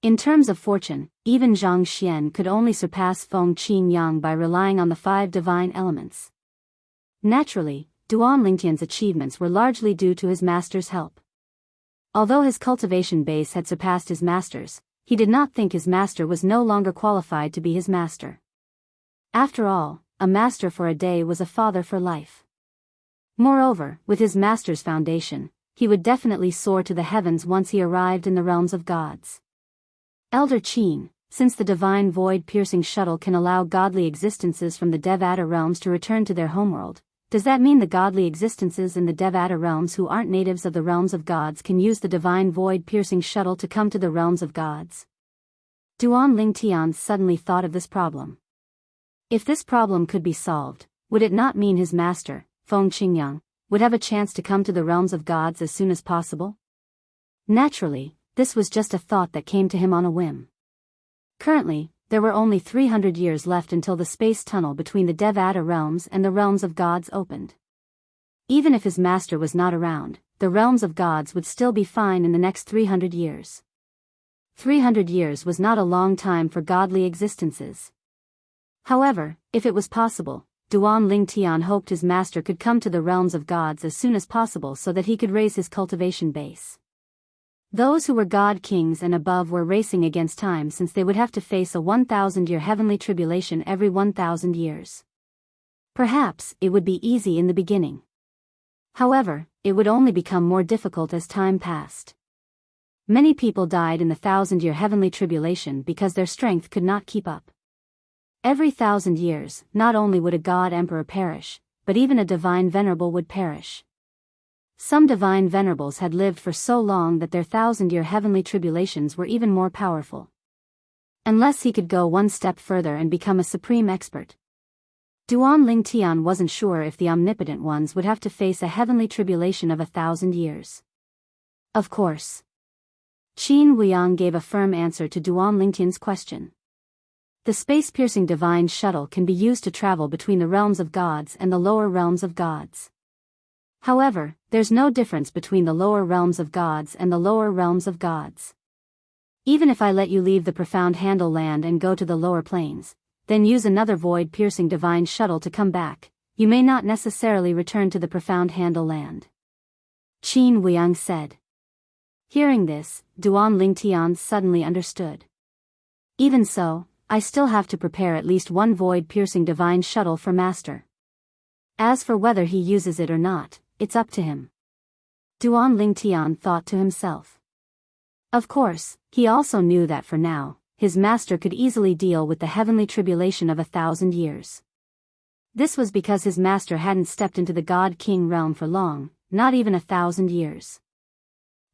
In terms of fortune, even Zhang Xian could only surpass Feng Qingyang by relying on the 5 divine elements. Naturally, Duan Lingtian's achievements were largely due to his master's help. Although his cultivation base had surpassed his master's, he did not think his master was no longer qualified to be his master. After all, a master for a day was a father for life. Moreover, with his master's foundation, he would definitely soar to the heavens once he arrived in the realms of gods. Elder Qin, since the divine void-piercing shuttle can allow godly existences from the Devata realms to return to their homeworld, does that mean the godly existences in the Devata realms who aren't natives of the realms of gods can use the divine void-piercing shuttle to come to the realms of gods? Duan Lingtian suddenly thought of this problem. If this problem could be solved, would it not mean his master, Feng Qingyang, would have a chance to come to the realms of gods as soon as possible? Naturally, this was just a thought that came to him on a whim. Currently, there were only 300 years left until the space tunnel between the Devata realms and the realms of gods opened. Even if his master was not around, the realms of gods would still be fine in the next 300 years. 300 years was not a long time for godly existences. However, if it was possible, Duan Lingtian hoped his master could come to the realms of gods as soon as possible so that he could raise his cultivation base. Those who were god kings and above were racing against time since they would have to face a 1,000-year heavenly tribulation every 1,000 years. Perhaps it would be easy in the beginning. However, it would only become more difficult as time passed. Many people died in the 1,000-year heavenly tribulation because their strength could not keep up. Every 1,000 years, not only would a god emperor perish, but even a divine venerable would perish. Some divine venerables had lived for so long that their 1,000-year heavenly tribulations were even more powerful. Unless he could go one step further and become a supreme expert. Duan Lingtian wasn't sure if the omnipotent ones would have to face a heavenly tribulation of 1,000 years. Of course. Qin Wuyang gave a firm answer to Duan Lingtian's question. The space-piercing divine shuttle can be used to travel between the realms of gods and the lower realms of gods. However, there's no difference between the lower realms of gods and the lower realms of gods. Even if I let you leave the profound handle land and go to the lower planes, then use another void-piercing divine shuttle to come back, you may not necessarily return to the profound handle land. Qin Wuyang said. Hearing this, Duan Lingtian suddenly understood. Even so, I still have to prepare at least one void-piercing divine shuttle for Master. As for whether he uses it or not, it's up to him. Duan Lingtian thought to himself. Of course, he also knew that for now, his master could easily deal with the heavenly tribulation of 1,000 years. This was because his master hadn't stepped into the God-King realm for long, not even 1,000 years.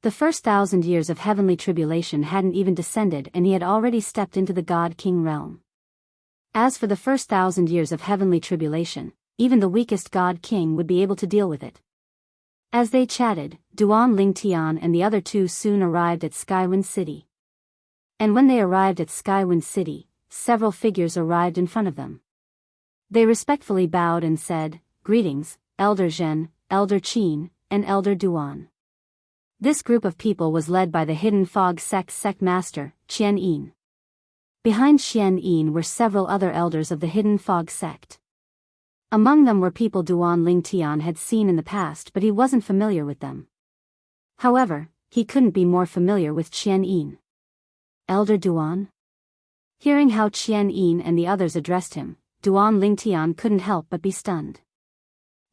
The first 1,000 years of heavenly tribulation hadn't even descended and he had already stepped into the God-King realm. As for the first 1,000 years of heavenly tribulation, even the weakest God-King would be able to deal with it. As they chatted, Duan Lingtian and the other two soon arrived at Skywind City. And when they arrived at Skywind City, several figures arrived in front of them. They respectfully bowed and said, "Greetings, Elder Zhen, Elder Qin, and Elder Duan." This group of people was led by the Hidden Fog sect master, Qian Yin. Behind Qian Yin were several other elders of the Hidden Fog sect. Among them were people Duan Lingtian had seen in the past, but he wasn't familiar with them. However, he couldn't be more familiar with Qian Yin. "Elder Duan?" Hearing how Qian Yin and the others addressed him, Duan Lingtian couldn't help but be stunned.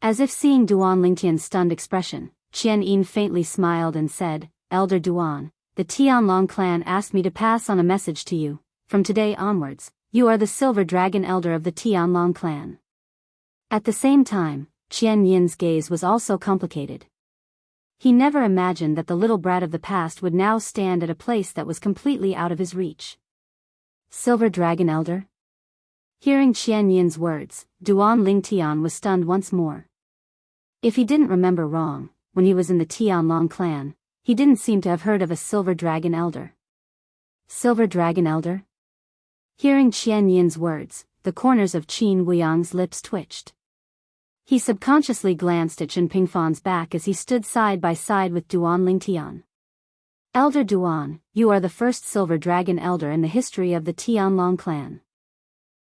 As if seeing Duan Lingtian's stunned expression, Qian Yin faintly smiled and said, "Elder Duan, the Tianlong clan asked me to pass on a message to you. From today onwards, you are the Silver Dragon Elder of the Tianlong clan." At the same time, Qian Yin's gaze was also complicated. He never imagined that the little brat of the past would now stand at a place that was completely out of his reach. Silver Dragon Elder? Hearing Qian Yin's words, Duan Lingtian was stunned once more. If he didn't remember wrong, when he was in the Tianlong clan, he didn't seem to have heard of a Silver Dragon Elder. Silver Dragon Elder? Hearing Qian Yin's words, the corners of Qin Wuyang's lips twitched. He subconsciously glanced at Zhen Pingfan's back as he stood side by side with Duan Lingtian. "Elder Duan, you are the first Silver Dragon Elder in the history of the Tianlong clan."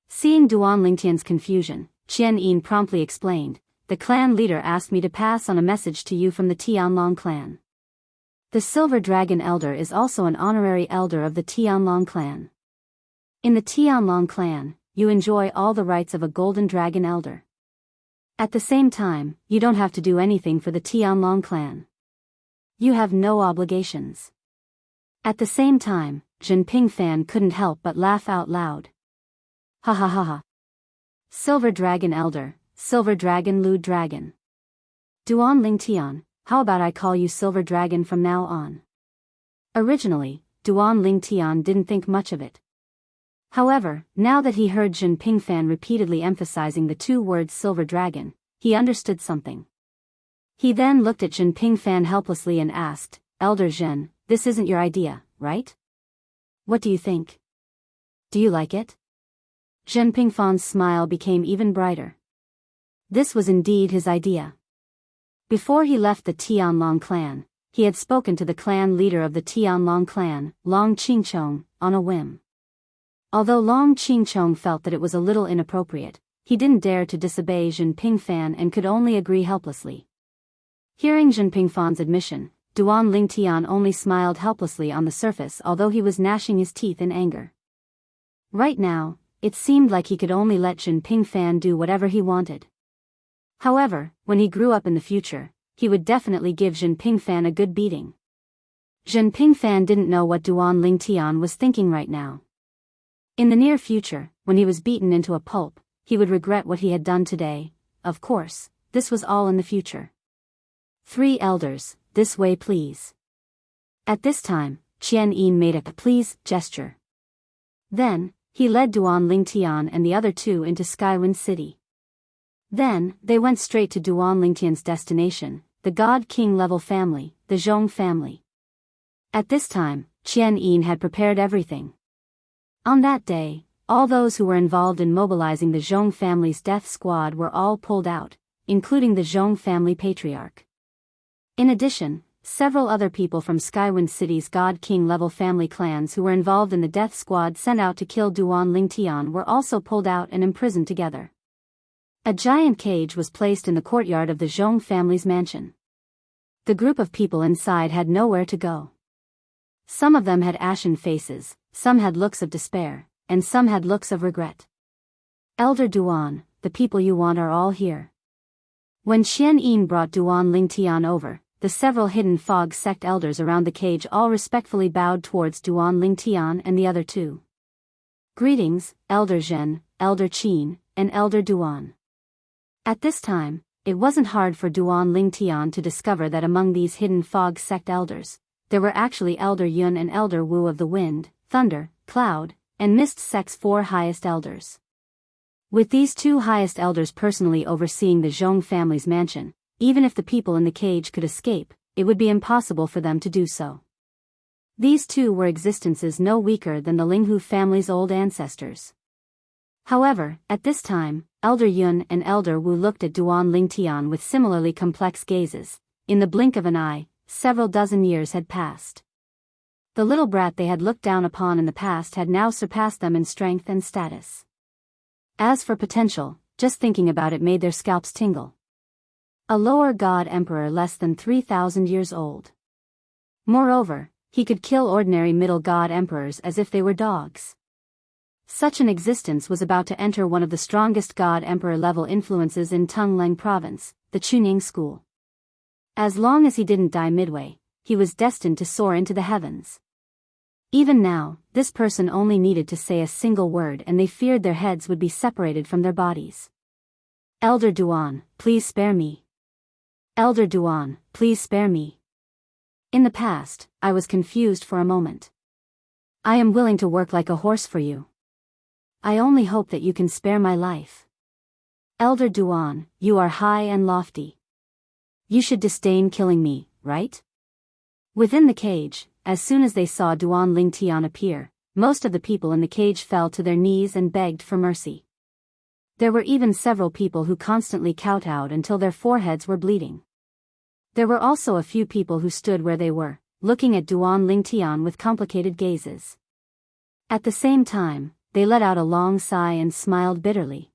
Seeing Duan Lingtian's confusion, Qian Yin promptly explained, "The clan leader asked me to pass on a message to you from the Tianlong clan. The Silver Dragon Elder is also an honorary elder of the Tianlong clan. In the Tianlong clan, you enjoy all the rights of a Golden Dragon Elder. At the same time, you don't have to do anything for the Tianlong clan. You have no obligations." At the same time, Zhen Pingfan couldn't help but laugh out loud. "Ha ha ha ha. Silver Dragon Elder, Silver Dragon Lu Dragon. Duan Lingtian, how about I call you Silver Dragon from now on?" Originally, Duan Lingtian didn't think much of it. However, now that he heard Zhen Pingfan repeatedly emphasizing the two words Silver Dragon, he understood something. He then looked at Zhen Pingfan helplessly and asked, "Elder Zhen, this isn't your idea, right? What do you think? Do you like it?" Zhen Pingfan's smile became even brighter. This was indeed his idea. Before he left the Tianlong clan, he had spoken to the clan leader of the Tianlong clan, Long Qingchong, on a whim. Although Long Qingchong felt that it was a little inappropriate, he didn't dare to disobey Zhen Pingfan and could only agree helplessly. Hearing Zhen Pingfan's admission, Duan Lingtian only smiled helplessly on the surface, although he was gnashing his teeth in anger. Right now, it seemed like he could only let Zhen Pingfan do whatever he wanted. However, when he grew up in the future, he would definitely give Zhen Pingfan a good beating. Zhen Pingfan didn't know what Duan Lingtian was thinking right now. In the near future, when he was beaten into a pulp, he would regret what he had done today. Of course, this was all in the future. "Three elders, this way please." At this time, Qian Yin made a "please" gesture. Then, he led Duan Lingtian and the other two into Skywind City. Then, they went straight to Duan Lingtian's destination, the God King level family, the Zhong family. At this time, Qian Yin had prepared everything. On that day, all those who were involved in mobilizing the Zhong family's death squad were all pulled out, including the Zhong family patriarch. In addition, several other people from Skywind City's God King level family clans who were involved in the death squad sent out to kill Duan Lingtian were also pulled out and imprisoned together. A giant cage was placed in the courtyard of the Zhong family's mansion. The group of people inside had nowhere to go. Some of them had ashen faces, some had looks of despair, and some had looks of regret. "Elder Duan, the people you want are all here." When Qian Yin brought Duan Lingtian over, the several Hidden Fog sect elders around the cage all respectfully bowed towards Duan Lingtian and the other two. "Greetings, Elder Zhen, Elder Qin, and Elder Duan. At this time, it wasn't hard for Duan Lingtian to discover that among these hidden fog sect elders, there were actually Elder Yun and Elder Wu of the Wind, Thunder, Cloud, and Mist sect's 4 highest elders. With these 2 highest elders personally overseeing the Zhong family's mansion, even if the people in the cage could escape, it would be impossible for them to do so. These 2 were existences no weaker than the Linghu family's old ancestors. However, at this time, Elder Yun and Elder Wu looked at Duan Lingtian with similarly complex gazes. In the blink of an eye, several dozen years had passed. The little brat they had looked down upon in the past had now surpassed them in strength and status. As for potential, just thinking about it made their scalps tingle. A lower god emperor less than 3,000 years old. Moreover, he could kill ordinary middle god emperors as if they were dogs. Such an existence was about to enter one of the strongest god-emperor level influences in Tungleng province, the Chunying school. As long as he didn't die midway, he was destined to soar into the heavens. Even now, this person only needed to say a single word and they feared their heads would be separated from their bodies. Elder Duan, please spare me. Elder Duan, please spare me. In the past, I was confused for a moment. I am willing to work like a horse for you. I only hope that you can spare my life. Elder Duan, you are high and lofty. You should disdain killing me, right? Within the cage, as soon as they saw Duan Lingtian appear, most of the people in the cage fell to their knees and begged for mercy. There were even several people who constantly kowtowed until their foreheads were bleeding. There were also a few people who stood where they were, looking at Duan Lingtian with complicated gazes. At the same time, they let out a long sigh and smiled bitterly.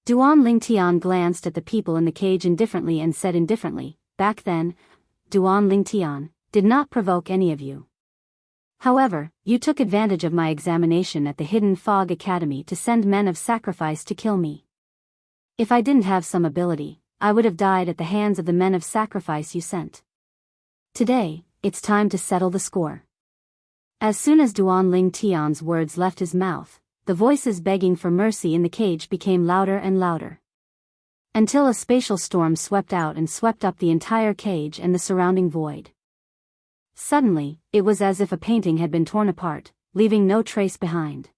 Duan Lingtian glanced at the people in the cage indifferently and said indifferently, "Back then, Duan Lingtian did not provoke any of you. However, you took advantage of my examination at the Hidden Fog Academy to send men of sacrifice to kill me. If I didn't have some ability, I would have died at the hands of the men of sacrifice you sent. Today, it's time to settle the score." As soon as Duan Lingtian's words left his mouth, the voices begging for mercy in the cage became louder and louder. Until a spatial storm swept out and swept up the entire cage and the surrounding void. Suddenly, it was as if a painting had been torn apart, leaving no trace behind.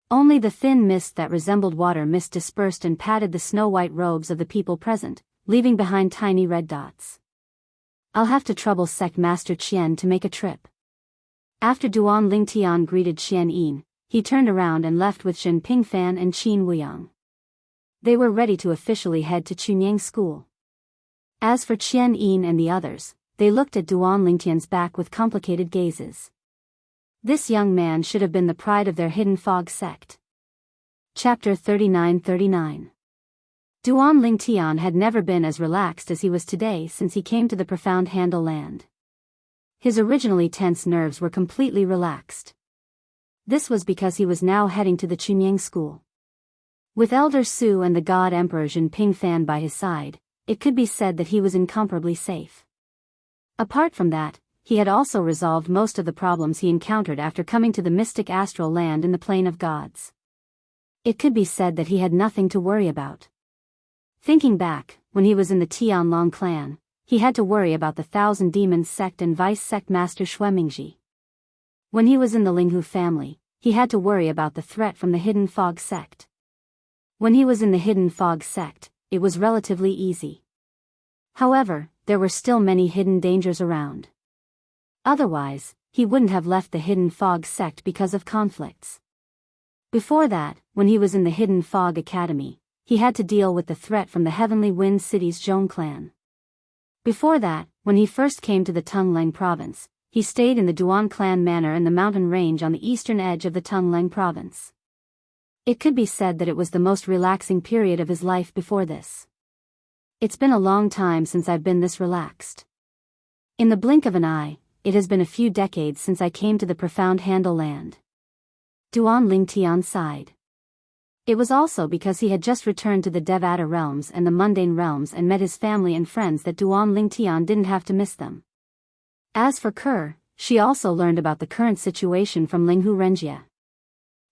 Only the thin mist that resembled water mist dispersed and padded the snow-white robes of the people present, leaving behind tiny red dots. I'll have to trouble Sect Master Qian to make a trip. After Duan Lingtian greeted Qian Yin, he turned around and left with Shen Pingfan and Qin Wuyang. They were ready to officially head to Chunying school. As for Qian Yin and the others, they looked at Duan Lingtian's back with complicated gazes. This young man should have been the pride of their Hidden Fog sect. Chapter 39-39. Duan Lingtian had never been as relaxed as he was today since he came to the Profound Handle land. His originally tense nerves were completely relaxed. This was because he was now heading to the Chunying school. With Elder Su and the God Emperor Zhen Pingfan by his side, it could be said that he was incomparably safe. Apart from that, he had also resolved most of the problems he encountered after coming to the mystic astral land in the Plain of Gods. It could be said that he had nothing to worry about. Thinking back, when he was in the Tianlong clan, he had to worry about the Thousand Demons sect and Vice sect Master Xuemingji. When he was in the Linghu family, he had to worry about the threat from the Hidden Fog sect. When he was in the Hidden Fog sect, it was relatively easy. However, there were still many hidden dangers around. Otherwise, he wouldn't have left the Hidden Fog sect because of conflicts. Before that, when he was in the Hidden Fog Academy, he had to deal with the threat from the Heavenly Wind City's Zhong clan. Before that, when he first came to the Tungleng province, he stayed in the Duan clan manor in the mountain range on the eastern edge of the Tungleng province. It could be said that it was the most relaxing period of his life before this. It's been a long time since I've been this relaxed. In the blink of an eye, it has been a few decades since I came to the Profound Handle land. Duan Lingtian sighed. It was also because he had just returned to the Devata realms and the mundane realms and met his family and friends that Duan Lingtian didn't have to miss them. As for Kerr, she also learned about the current situation from Linghu Renjia.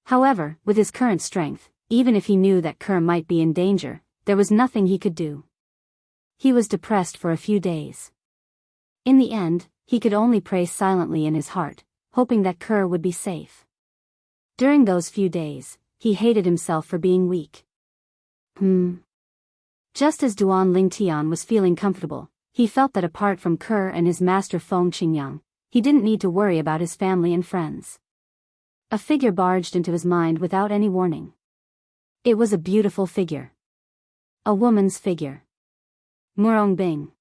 However, with his current strength, even if he knew that Kerr might be in danger, there was nothing he could do. He was depressed for a few days. In the end, he could only pray silently in his heart, hoping that Kerr would be safe. During those few days, he hated himself for being weak. Just as Duan Lingtian was feeling comfortable, he felt that apart from Kerr and his master Feng Qingyang, he didn't need to worry about his family and friends. A figure barged into his mind without any warning. It was a beautiful figure. A woman's figure. Murong Bing.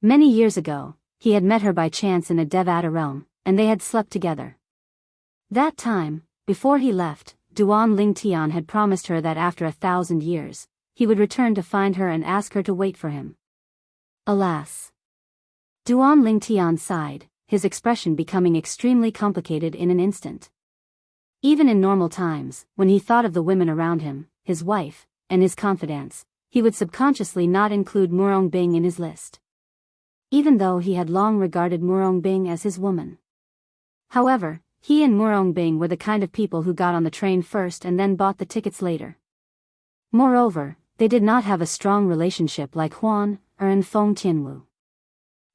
Many years ago, he had met her by chance in a Devata realm, and they had slept together. That time, before he left, Duan Lingtian had promised her that after 1,000 years, he would return to find her and ask her to wait for him. Alas! Duan Lingtian sighed, his expression becoming extremely complicated in an instant. Even in normal times, when he thought of the women around him, his wife, and his confidants, he would subconsciously not include Murong Bing in his list. Even though he had long regarded Murong Bing as his woman. However, he and Murong Bing were the kind of people who got on the train first and then bought the tickets later. Moreover, they did not have a strong relationship like Huan, and Feng Tianwu.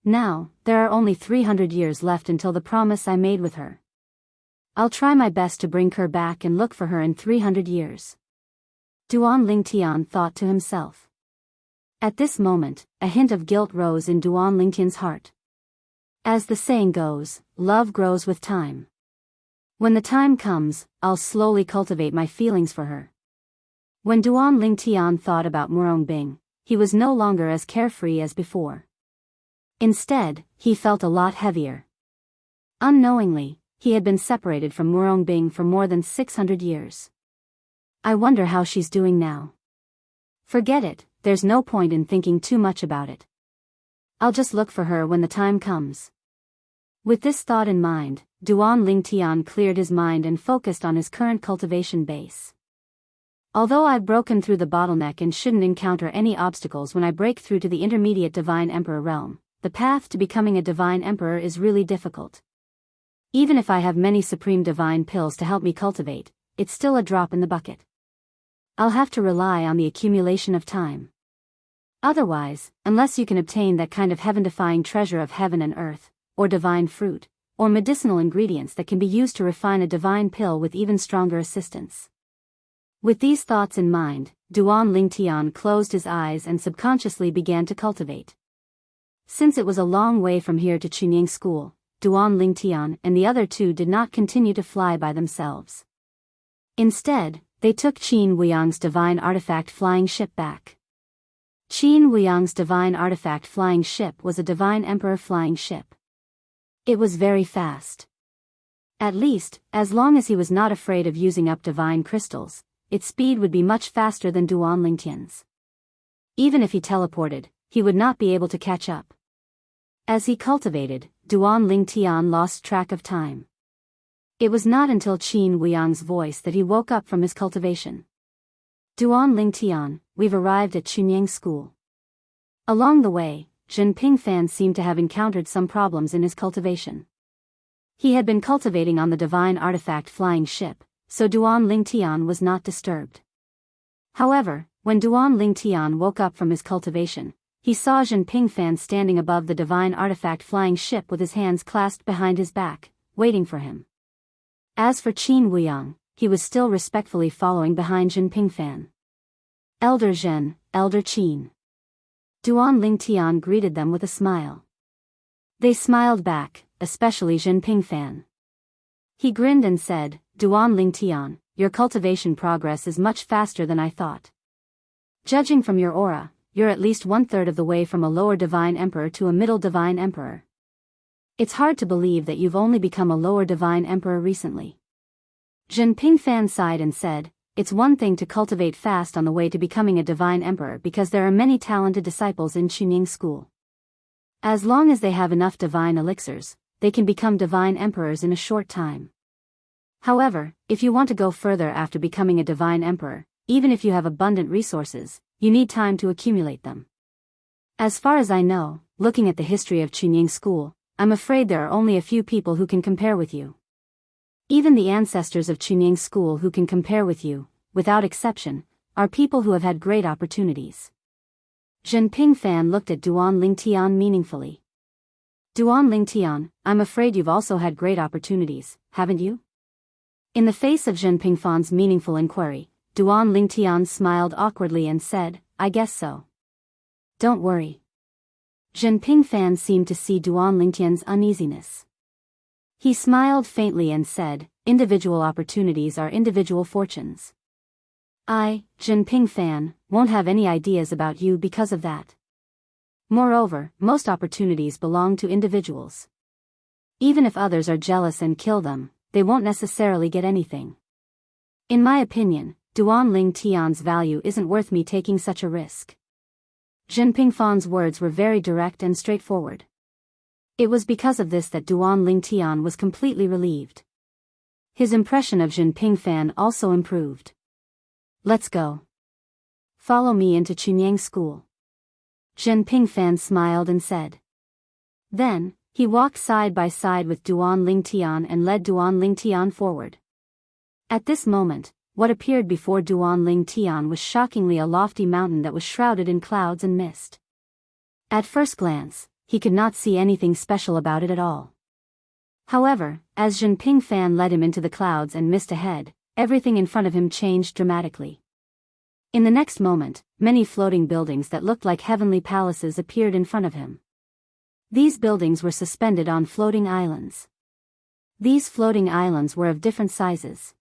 Now, there are only 300 years left until the promise I made with her. I'll try my best to bring her back and look for her in 300 years. Duan Lingtian thought to himself. At this moment, a hint of guilt rose in Duan Lingtian's heart. As the saying goes, love grows with time. When the time comes, I'll slowly cultivate my feelings for her. When Duan Lingtian thought about Murong Bing, he was no longer as carefree as before. Instead, he felt a lot heavier. Unknowingly, he had been separated from Murong Bing for more than 600 years. I wonder how she's doing now. Forget it, there's no point in thinking too much about it. I'll just look for her when the time comes. With this thought in mind, Duan Lingtian cleared his mind and focused on his current cultivation base. Although I've broken through the bottleneck and shouldn't encounter any obstacles when I break through to the intermediate Divine Emperor realm, the path to becoming a Divine Emperor is really difficult. Even if I have many Supreme Divine pills to help me cultivate, it's still a drop in the bucket. I'll have to rely on the accumulation of time. Otherwise, unless you can obtain that kind of heaven-defying treasure of heaven and earth, or divine fruit, or medicinal ingredients that can be used to refine a divine pill with even stronger assistance. With these thoughts in mind, Duan Lingtian closed his eyes and subconsciously began to cultivate. Since it was a long way from here to Chunying School, Duan Lingtian and the other two did not continue to fly by themselves. Instead, they took Qin Wuyang's divine artifact flying ship back. Qin Wuyang's divine artifact flying ship was a divine emperor flying ship. It was very fast. At least, as long as he was not afraid of using up divine crystals, its speed would be much faster than Duan Lingtian's. Even if he teleported, he would not be able to catch up. As he cultivated, Duan Lingtian lost track of time. It was not until Qin Wuyang's voice that he woke up from his cultivation. Duan Lingtian, we've arrived at Chunying School. Along the way, Zhen Pingfan seemed to have encountered some problems in his cultivation. He had been cultivating on the divine artifact flying ship, so Duan Lingtian was not disturbed. However, when Duan Lingtian woke up from his cultivation, he saw Zhen Pingfan standing above the divine artifact flying ship with his hands clasped behind his back, waiting for him. As for Qin Wuyang, he was still respectfully following behind Zhen Pingfan. Elder Zhen, Elder Qin. Duan Lingtian greeted them with a smile. They smiled back, especially Zhen Pingfan. He grinned and said, Duan Lingtian, your cultivation progress is much faster than I thought. Judging from your aura, you're at least 1/3 of the way from a lower divine emperor to a middle divine emperor. It's hard to believe that you've only become a lower divine emperor recently. Zhen Pingfan sighed and said, it's one thing to cultivate fast on the way to becoming a divine emperor because there are many talented disciples in Chunying School. As long as they have enough divine elixirs, they can become divine emperors in a short time. However, if you want to go further after becoming a divine emperor, even if you have abundant resources, you need time to accumulate them. As far as I know, looking at the history of Chunying School, I'm afraid there are only a few people who can compare with you. Even the ancestors of Chunying School who can compare with you, without exception, are people who have had great opportunities. Jinping Fan looked at Duan Lingtian meaningfully. Duan Lingtian, I'm afraid you've also had great opportunities, haven't you? In the face of Jinping Fan's meaningful inquiry, Duan Lingtian smiled awkwardly and said, I guess so. Don't worry. Jinping Fan seemed to see Duan Lingtian's uneasiness. He smiled faintly and said, individual opportunities are individual fortunes. I, Jinping Fan, won't have any ideas about you because of that. Moreover, most opportunities belong to individuals. Even if others are jealous and kill them, they won't necessarily get anything. In my opinion, Duan Lingtian's value isn't worth me taking such a risk. Jinping Fan's words were very direct and straightforward. It was because of this that Duan Lingtian was completely relieved. His impression of Jinping Fan also improved. Let's go. Follow me into Chunyang School. Jinping Fan smiled and said. Then, he walked side by side with Duan Lingtian and led Duan Lingtian forward. At this moment, what appeared before Duan Lingtian was shockingly a lofty mountain that was shrouded in clouds and mist. At first glance, he could not see anything special about it at all. However, as Jinping Fan led him into the clouds and mist ahead, everything in front of him changed dramatically. In the next moment, many floating buildings that looked like heavenly palaces appeared in front of him. These buildings were suspended on floating islands. These floating islands were of different sizes.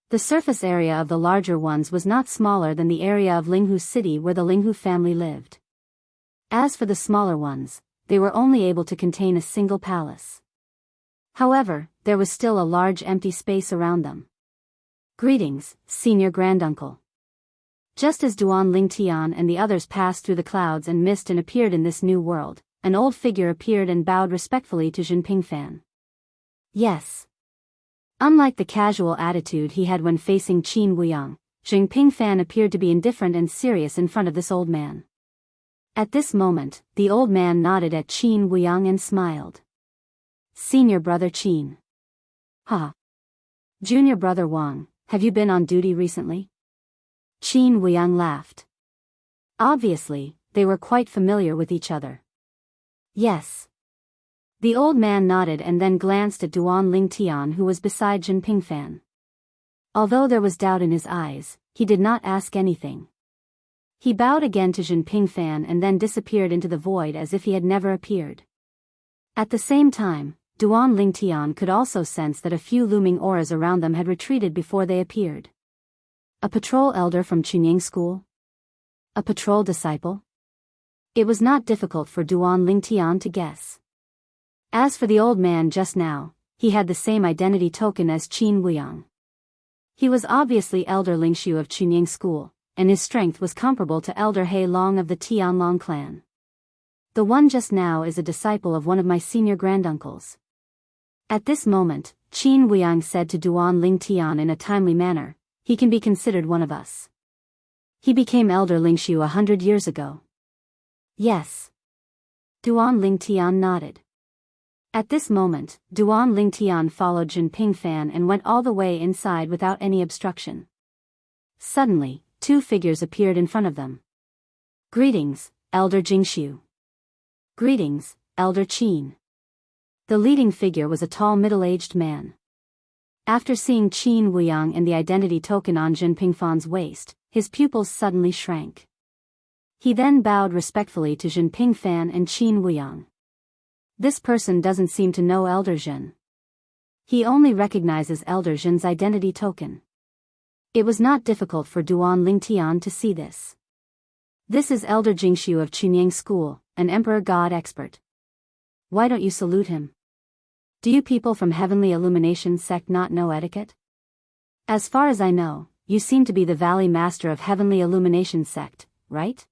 The surface area of the larger ones was not smaller than the area of Linghu city where the Linghu family lived. As for the smaller ones, they were only able to contain a single palace. However, there was still a large empty space around them. Greetings, senior granduncle. Just as Duan Lingtian and the others passed through the clouds and mist and appeared in this new world, an old figure appeared and bowed respectfully to Jinping Fan. Yes. Unlike the casual attitude he had when facing Qin Wuyang, Jinping Fan appeared to be indifferent and serious in front of this old man. At this moment, the old man nodded at Qin Wuyang and smiled. Senior brother Qin. Ha. Junior brother Wang, have you been on duty recently? Qin Wuyang laughed. Obviously, they were quite familiar with each other. Yes. The old man nodded and then glanced at Duan Lingtian who was beside Jinping Fan. Although there was doubt in his eyes, he did not ask anything. He bowed again to Jinping Fan and then disappeared into the void as if he had never appeared. At the same time, Duan Lingtian could also sense that a few looming auras around them had retreated before they appeared. A patrol elder from Chunyang School? A patrol disciple? It was not difficult for Duan Lingtian to guess. As for the old man just now, he had the same identity token as Qin Wuyang. He was obviously Elder Lingshu of Chunyang School, and his strength was comparable to Elder He Long of the Tianlong clan. The one just now is a disciple of one of my senior granduncles. At this moment, Qin Wuyang said to Duan Lingtian in a timely manner, he can be considered one of us. He became Elder Lingshu 100 years ago. Yes. Duan Lingtian nodded. At this moment, Duan Lingtian followed Jinping Fan and went all the way inside without any obstruction. Suddenly, two figures appeared in front of them. Greetings, Elder Jingshu. Greetings, Elder Qin. The leading figure was a tall middle-aged man. After seeing Qin Wuyang and the identity token on Jinping Fan's waist, his pupils suddenly shrank. He then bowed respectfully to Jinping Fan and Qin Wuyang. This person doesn't seem to know Elder Zhen. He only recognizes Elder Zhen's identity token. It was not difficult for Duan Lingtian to see this. This is Elder Jingshu of Chunyang School, an Emperor God expert. Why don't you salute him? Do you people from Heavenly Illumination sect not know etiquette? As far as I know, you seem to be the Valley Master of Heavenly Illumination sect, right?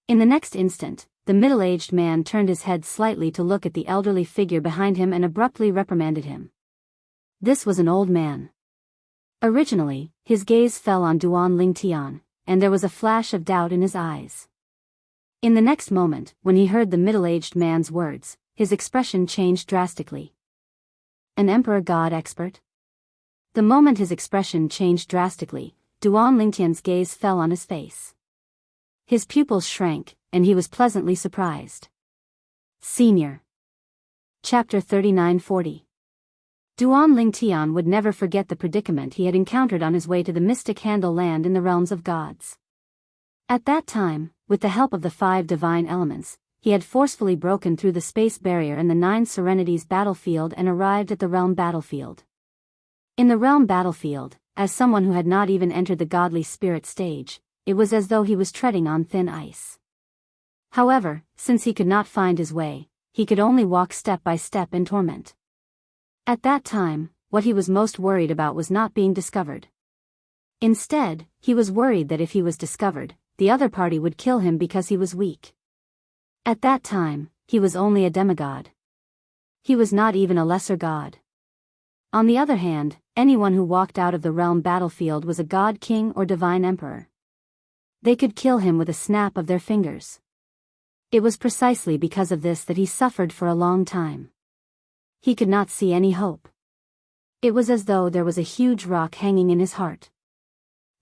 In the next instant, the middle-aged man turned his head slightly to look at the elderly figure behind him and abruptly reprimanded him. This was an old man. Originally, his gaze fell on Duan Lingtian, and there was a flash of doubt in his eyes. In the next moment, when he heard the middle-aged man's words, his expression changed drastically. An Emperor God expert? The moment his expression changed drastically, Duan Lingtian's gaze fell on his face. His pupils shrank, and he was pleasantly surprised. Senior. Chapter 3940. Duan Lingtian would never forget the predicament he had encountered on his way to the mystic Handle land in the realms of gods. At that time, with the help of the 5 divine elements, he had forcefully broken through the space barrier in the 9 Serenities battlefield and arrived at the realm battlefield. In the realm battlefield, as someone who had not even entered the godly spirit stage, it was as though he was treading on thin ice. However, since he could not find his way, he could only walk step by step in torment. At that time, what he was most worried about was not being discovered. Instead, he was worried that if he was discovered, the other party would kill him because he was weak. At that time, he was only a demigod. He was not even a lesser god. On the other hand, anyone who walked out of the realm battlefield was a god king or divine emperor. They could kill him with a snap of their fingers. It was precisely because of this that he suffered for a long time. He could not see any hope. It was as though there was a huge rock hanging in his heart.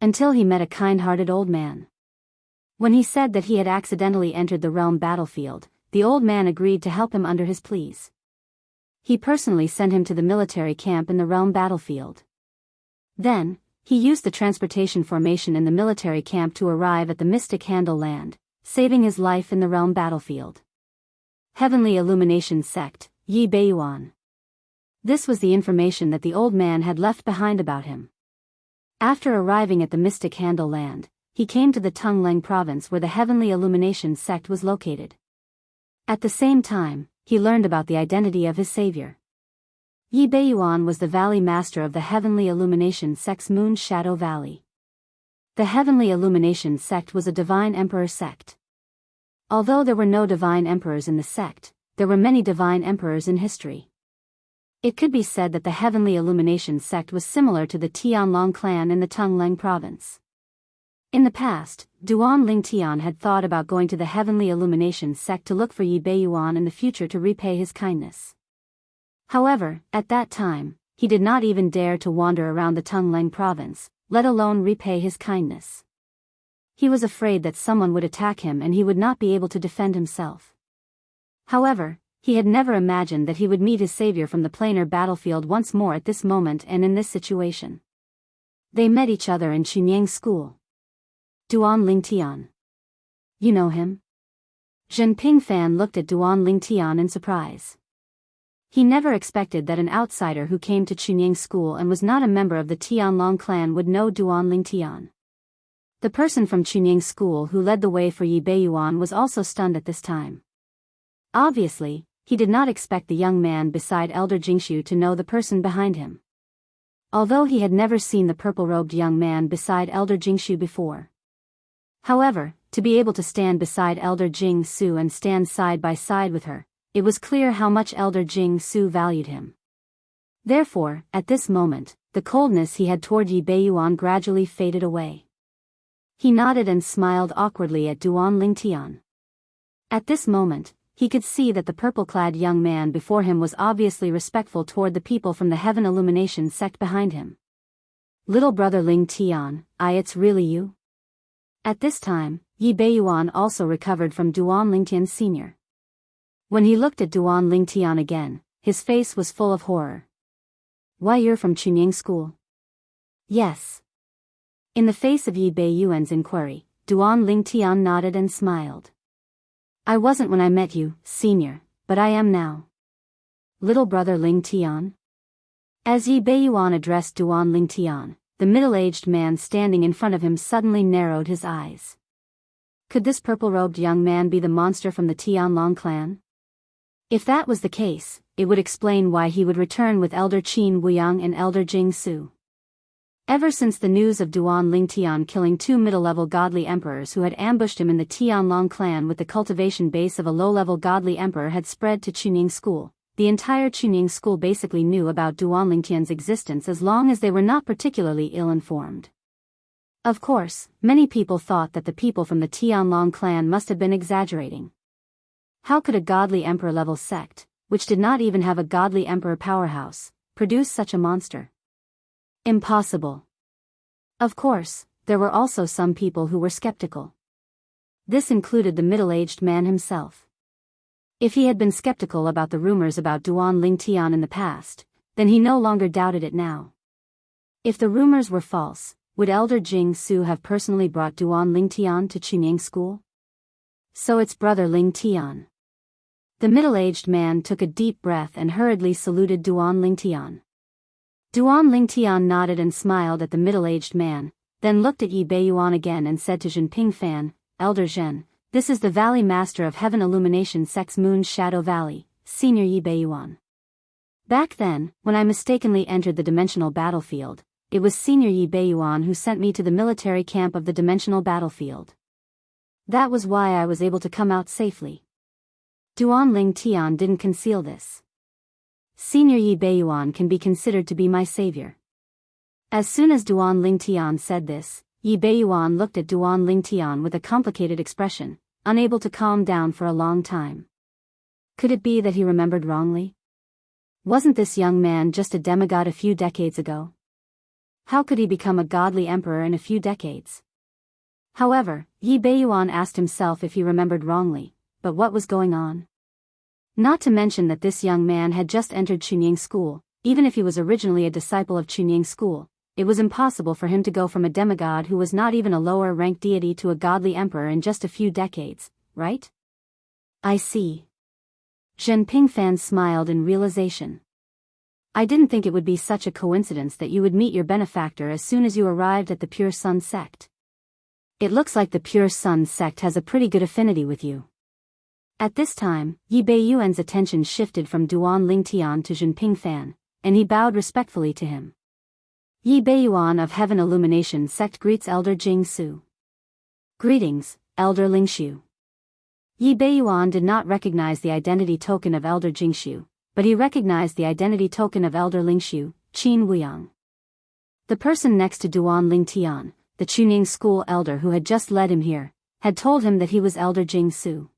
Until he met a kind-hearted old man. When he said that he had accidentally entered the realm battlefield, the old man agreed to help him under his pleas. He personally sent him to the military camp in the realm battlefield. Then, he used the transportation formation in the military camp to arrive at the mystic Handle land, saving his life in the realm battlefield. Heavenly Illumination Sect, Yi Beiyuan. This was the information that the old man had left behind about him. After arriving at the mystic Handle land, he came to the Tungleng province where the Heavenly Illumination Sect was located. At the same time, he learned about the identity of his savior. Yi Beiyuan was the valley master of the Heavenly Illumination Sect's Moon Shadow Valley. The Heavenly Illumination Sect was a divine emperor sect. Although there were no divine emperors in the sect, there were many divine emperors in history. It could be said that the Heavenly Illumination Sect was similar to the Tianlong clan in the Tungleng province. In the past, Duan Lingtian had thought about going to the Heavenly Illumination Sect to look for Yi Beiyuan in the future to repay his kindness. However, at that time, he did not even dare to wander around the Tungleng province, let alone repay his kindness. He was afraid that someone would attack him and he would not be able to defend himself. However, he had never imagined that he would meet his savior from the planar battlefield once more at this moment and in this situation. They met each other in Chunyang school. Duan Lingtian. You know him? Zhen Pingfan looked at Duan Lingtian in surprise. He never expected that an outsider who came to Chunyang school and was not a member of the Tianlong clan would know Duan Lingtian. The person from Chunyang school who led the way for Yi Beiyuan was also stunned at this time. Obviously, he did not expect the young man beside Elder Jingshu to know the person behind him. Although he had never seen the purple-robed young man beside Elder Jingshu before. However, to be able to stand beside Elder Jing Su and stand side by side with her, it was clear how much Elder Jing Su valued him. Therefore, at this moment, the coldness he had toward Yi Beiyuan gradually faded away. He nodded and smiled awkwardly at Duan Lingtian. At this moment, he could see that the purple-clad young man before him was obviously respectful toward the people from the Heaven Illumination sect behind him. Little brother Lingtian, it's really you? At this time, Yi Beiyuan also recovered from Duan Lingtian Sr. When he looked at Duan Lingtian again, his face was full of horror. Why, you're from Chunyang school? Yes. In the face of Yi Beiyuan's inquiry, Duan Lingtian nodded and smiled. I wasn't when I met you, Senior, but I am now. Little brother Lingtian? As Yi Beiyuan addressed Duan Lingtian, the middle-aged man standing in front of him suddenly narrowed his eyes. Could this purple-robed young man be the monster from the Tianlong clan? If that was the case, it would explain why he would return with Elder Qin Wuyang and Elder Jing Su. Ever since the news of Duan Lingtian killing 2 middle-level godly emperors who had ambushed him in the Tianlong clan with the cultivation base of a low-level godly emperor had spread to Chunyang school, the entire Chunyang school basically knew about Duan Lingtian's existence as long as they were not particularly ill-informed. Of course, many people thought that the people from the Tianlong clan must have been exaggerating. How could a godly emperor-level sect, which did not even have a godly emperor powerhouse, produce such a monster? Impossible. Of course, there were also some people who were skeptical. This included the middle-aged man himself. If he had been skeptical about the rumors about Duan Lingtian in the past, then he no longer doubted it now. If the rumors were false, would Elder Jing Su have personally brought Duan Lingtian to Chunying School? So it's brother Lingtian. The middle-aged man took a deep breath and hurriedly saluted Duan Lingtian. Duan Lingtian nodded and smiled at the middle-aged man, then looked at Yi Beiyuan again and said to Zhenping Fan, Elder Zhen, this is the Valley Master of Heaven Illumination Sect's Moon's Shadow Valley, Senior Yi Beiyuan. Back then, when I mistakenly entered the dimensional battlefield, it was Senior Yi Beiyuan who sent me to the military camp of the dimensional battlefield. That was why I was able to come out safely. Duan Lingtian didn't conceal this. Senior Yi Beiyuan can be considered to be my savior. As soon as Duan Lingtian said this, Yi Beiyuan looked at Duan Lingtian with a complicated expression, unable to calm down for a long time. Could it be that he remembered wrongly? Wasn't this young man just a demigod a few decades ago? How could he become a godly emperor in a few decades? However, Yi Beiyuan asked himself if he remembered wrongly, but what was going on? Not to mention that this young man had just entered Chunying School. Even if he was originally a disciple of Chunying School, it was impossible for him to go from a demigod who was not even a lower-ranked deity to a godly emperor in just a few decades, right? I see. Zhenping Fan smiled in realization. I didn't think it would be such a coincidence that you would meet your benefactor as soon as you arrived at the Pure Sun sect. It looks like the Pure Sun sect has a pretty good affinity with you. At this time, Yi Beiyuan's attention shifted from Duan Lingtian to Zhenping Fan, and he bowed respectfully to him. Yi Beiyuan of Heaven Illumination Sect greets Elder Jing Su. Greetings, Elder Lingshu. Yi Beiyuan did not recognize the identity token of Elder Jingshu, but he recognized the identity token of Elder Lingshu, Qin Wuyang. The person next to Duan Lingtian, the Chunying School elder who had just led him here, had told him that he was Elder Jing Su.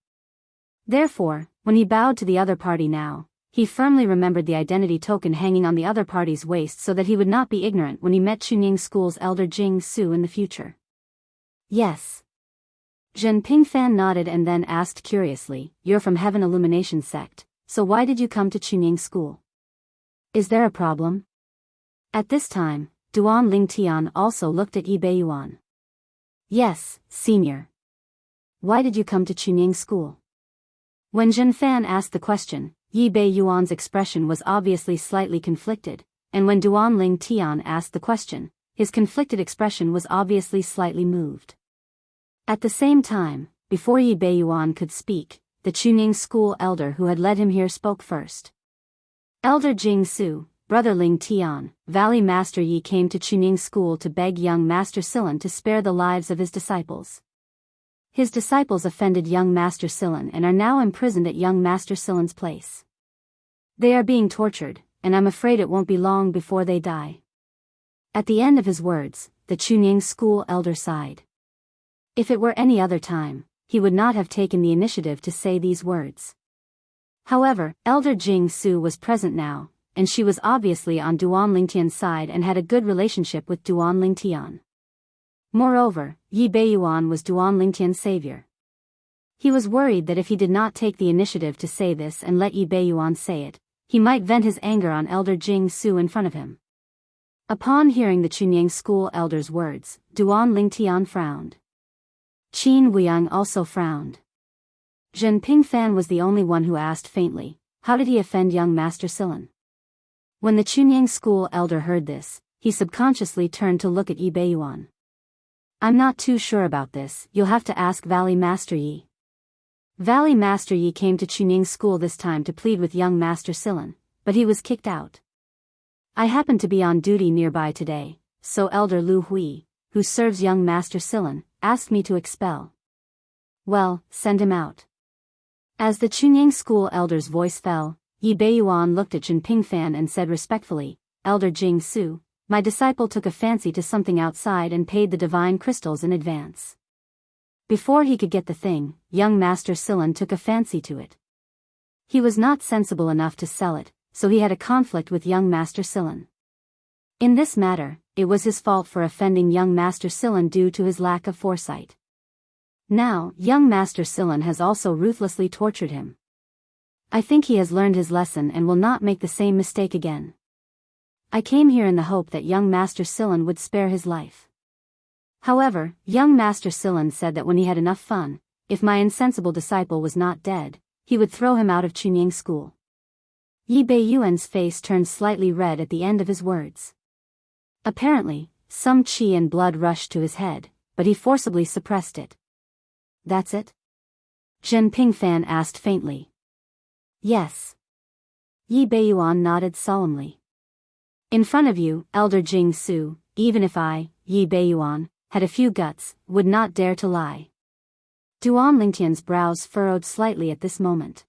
Therefore, when he bowed to the other party now, he firmly remembered the identity token hanging on the other party's waist so that he would not be ignorant when he met Chunying School's Elder Jing Su in the future. Yes. Zhenping Fan nodded and then asked curiously, You're from Heaven Illumination Sect, so why did you come to Chunying School? Is there a problem? At this time, Duan Lingtian also looked at Yi Beiyuan. Yes, Senior. Why did you come to Chunying School? When Zhen Fan asked the question, Yi Beiyuan's expression was obviously slightly conflicted, and when Duan Lingtian asked the question, his conflicted expression was obviously slightly moved. At the same time, before Yi Beiyuan could speak, the Chunying School elder who had led him here spoke first. Elder Jing Su, Brother Lingtian, Valley Master Yi came to Chunying School to beg young Master Silan to spare the lives of his disciples. His disciples offended young Master Silan and are now imprisoned at young Master Silan's place. They are being tortured, and I'm afraid it won't be long before they die. At the end of his words, the Chunying School elder sighed. If it were any other time, he would not have taken the initiative to say these words. However, Elder Jing Su was present now, and she was obviously on Duan Lingtian's side and had a good relationship with Duan Lingtian. Moreover, Yi Beiyuan was Duan Lingtian's savior. He was worried that if he did not take the initiative to say this and let Yi Beiyuan say it, he might vent his anger on Elder Jing Su in front of him. Upon hearing the Chunying School elder's words, Duan Lingtian frowned. Qin Wuyang also frowned. Zhenping Fan was the only one who asked faintly, How did he offend young Master Silan? When the Chunying School elder heard this, he subconsciously turned to look at Yi Beiyuan. I'm not too sure about this, you'll have to ask Valley Master Yi. Valley Master Yi came to Chunying School this time to plead with young Master Silan, but he was kicked out. I happened to be on duty nearby today, so Elder Lu Hui, who serves young Master Silan, asked me to expel. Well, send him out. As the Chunying School elder's voice fell, Yi Beiyuan looked at Zhenping Fan and said respectfully, Elder Jing Su, my disciple took a fancy to something outside and paid the divine crystals in advance. Before he could get the thing, young Master Silan took a fancy to it. He was not sensible enough to sell it, so he had a conflict with young Master Silan. In this matter, it was his fault for offending young Master Silan due to his lack of foresight. Now, young Master Silan has also ruthlessly tortured him. I think he has learned his lesson and will not make the same mistake again. I came here in the hope that young Master Silan would spare his life. However, young Master Silan said that when he had enough fun, if my insensible disciple was not dead, he would throw him out of Chunying school. Yi Beiyuan's face turned slightly red at the end of his words. Apparently, some qi and blood rushed to his head, but he forcibly suppressed it. That's it? Zhen Pingfan asked faintly. Yes. Yi Beiyuan nodded solemnly. In front of you, Elder Jing Su, even if I, Yi Beiyuan, had a few guts, would not dare to lie. Duan Lingtian's brows furrowed slightly at this moment.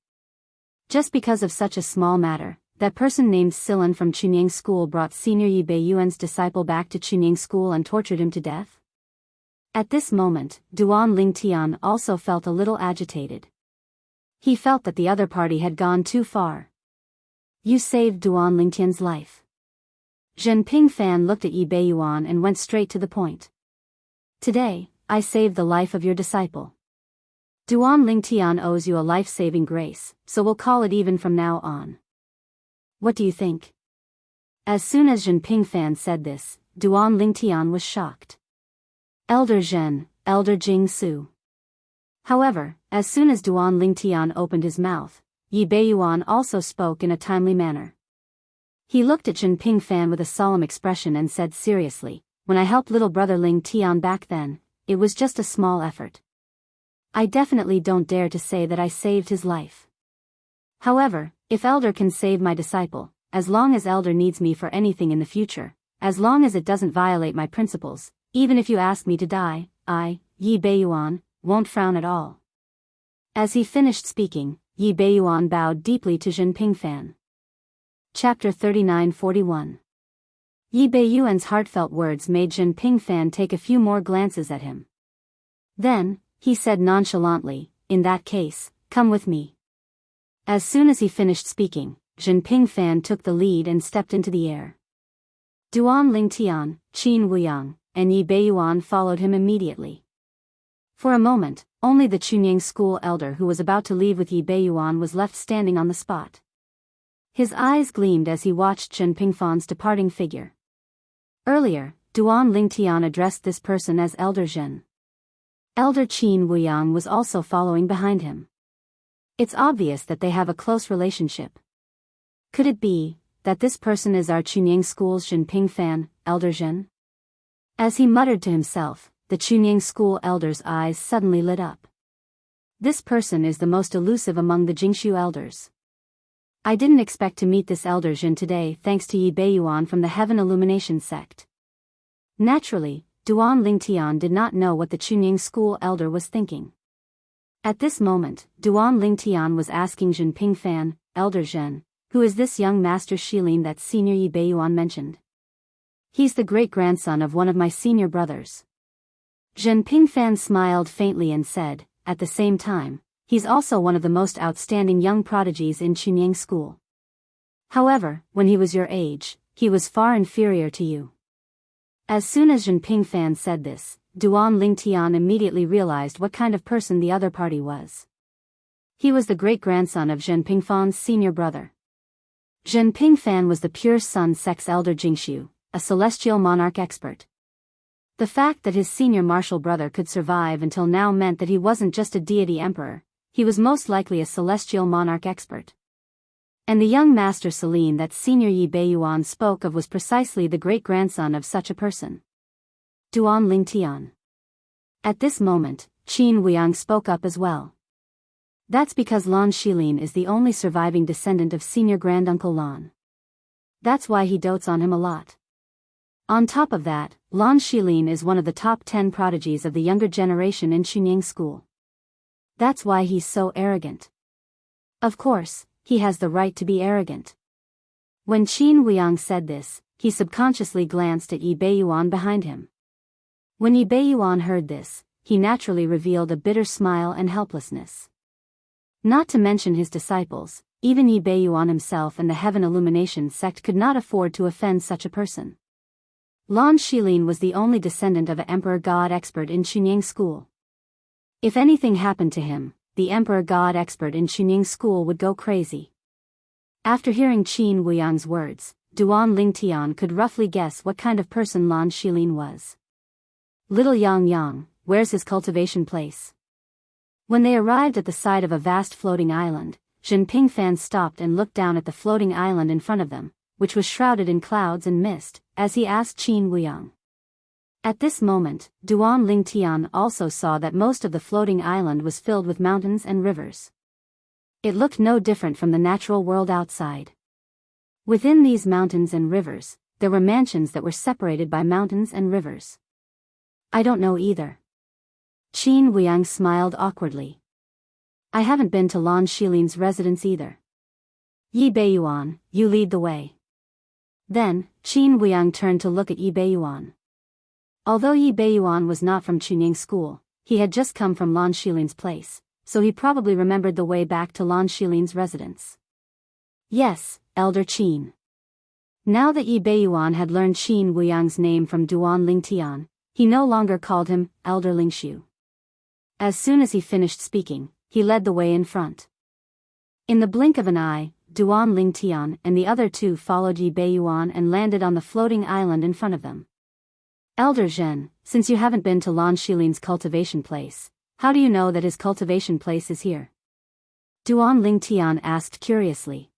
Just because of such a small matter, that person named Silan from Chunying school brought senior Yi Beiyuan's disciple back to Chunying school and tortured him to death? At this moment, Duan Lingtian also felt a little agitated. He felt that the other party had gone too far. You saved Duan Lingtian's life. Zhen Pingfan looked at Yi Beiyuan and went straight to the point. Today, I saved the life of your disciple. Duan Lingtian owes you a life-saving grace, so we'll call it even from now on. What do you think? As soon as Zhen Pingfan said this, Duan Lingtian was shocked. Elder Zhen, Elder Jing Su. However, as soon as Duan Lingtian opened his mouth, Yi Beiyuan also spoke in a timely manner. He looked at Zhen Pingfan with a solemn expression and said seriously, when I helped little brother Ling Tian back then, it was just a small effort. I definitely don't dare to say that I saved his life. However, if Elder can save my disciple, as long as Elder needs me for anything in the future, as long as it doesn't violate my principles, even if you ask me to die, I, Yi Beiyuan, won't frown at all. As he finished speaking, Yi Beiyuan bowed deeply to Zhen Pingfan. Chapter 39-41. Yi Beiyuan's heartfelt words made Zhen Pingfan take a few more glances at him. Then, he said nonchalantly, in that case, come with me. As soon as he finished speaking, Zhen Pingfan took the lead and stepped into the air. Duan Lingtian, Qin Wuyang, and Yi Beiyuan followed him immediately. For a moment, only the Chunying school elder who was about to leave with Yi Beiyuan was left standing on the spot. His eyes gleamed as he watched Zhen Pingfan's departing figure. Earlier, Duan Lingtian addressed this person as Elder Zhen. Elder Qin Wuyang was also following behind him. It's obvious that they have a close relationship. Could it be that this person is our Chunying school's Zhen Pingfan, Elder Zhen? As he muttered to himself, the Chunying school elder's eyes suddenly lit up. This person is the most elusive among the Jingshu elders. I didn't expect to meet this Elder Zhen today thanks to Yi Beiyuan from the Heaven Illumination sect. Naturally, Duan Lingtian did not know what the Chunying school elder was thinking. At this moment, Duan Lingtian was asking Zhen Pingfan, Elder Zhen, who is this young Master Shilin that Senior Yi Beiyuan mentioned? He's the great-grandson of one of my senior brothers. Zhen Pingfan smiled faintly and said, at the same time, he's also one of the most outstanding young prodigies in Chunying school. However, when he was your age, he was far inferior to you. As soon as Zhen Pingfan said this, Duan Lingtian immediately realized what kind of person the other party was. He was the great-grandson of Zhen Pingfan's senior brother. Zhen Pingfan was the pure sun sex elder Jingshu, a celestial monarch expert. The fact that his senior martial brother could survive until now meant that he wasn't just a deity emperor, he was most likely a celestial monarch expert. And the young Master Celine that Senior Yi Beiyuan spoke of was precisely the great-grandson of such a person. Duan Lingtian. At this moment, Qin Wuyang spoke up as well. That's because Lan Shilin is the only surviving descendant of Senior Granduncle Lan. That's why he dotes on him a lot. On top of that, Lan Shilin is one of the top 10 prodigies of the younger generation in Chunying school. That's why he's so arrogant. Of course, he has the right to be arrogant. When Qin Wuyang said this, he subconsciously glanced at Yi Beiyuan behind him. When Yi Beiyuan heard this, he naturally revealed a bitter smile and helplessness. Not to mention his disciples, even Yi Beiyuan himself and the Heaven Illumination sect could not afford to offend such a person. Lan Shilin was the only descendant of an emperor god expert in Chunying school. If anything happened to him, the emperor god expert in Chunying school would go crazy. After hearing Qin Wuyang's words, Duan Lingtian could roughly guess what kind of person Lan Shilin was. Little Yang, where's his cultivation place? When they arrived at the side of a vast floating island, Jinping Fan stopped and looked down at the floating island in front of them, which was shrouded in clouds and mist, as he asked Qin Wuyang. At this moment, Duan Lingtian also saw that most of the floating island was filled with mountains and rivers. It looked no different from the natural world outside. Within these mountains and rivers, there were mansions that were separated by mountains and rivers. I don't know either. Qin Wuyang smiled awkwardly. I haven't been to Lan Shilin's residence either. Yi Beiyuan, you lead the way. Then, Qin Wuyang turned to look at Yi Beiyuan. Although Yi Beiyuan was not from Chunying school, he had just come from Lan Shilin's place, so he probably remembered the way back to Lan Shilin's residence. Yes, Elder Qin. Now that Yi Beiyuan had learned Qin Wuyang's name from Duan Lingtian, he no longer called him Elder Lingshu. As soon as he finished speaking, he led the way in front. In the blink of an eye, Duan Lingtian and the other two followed Yi Beiyuan and landed on the floating island in front of them. Elder Zhen, since you haven't been to Lan Shilin's cultivation place, how do you know that his cultivation place is here? Duan Lingtian asked curiously.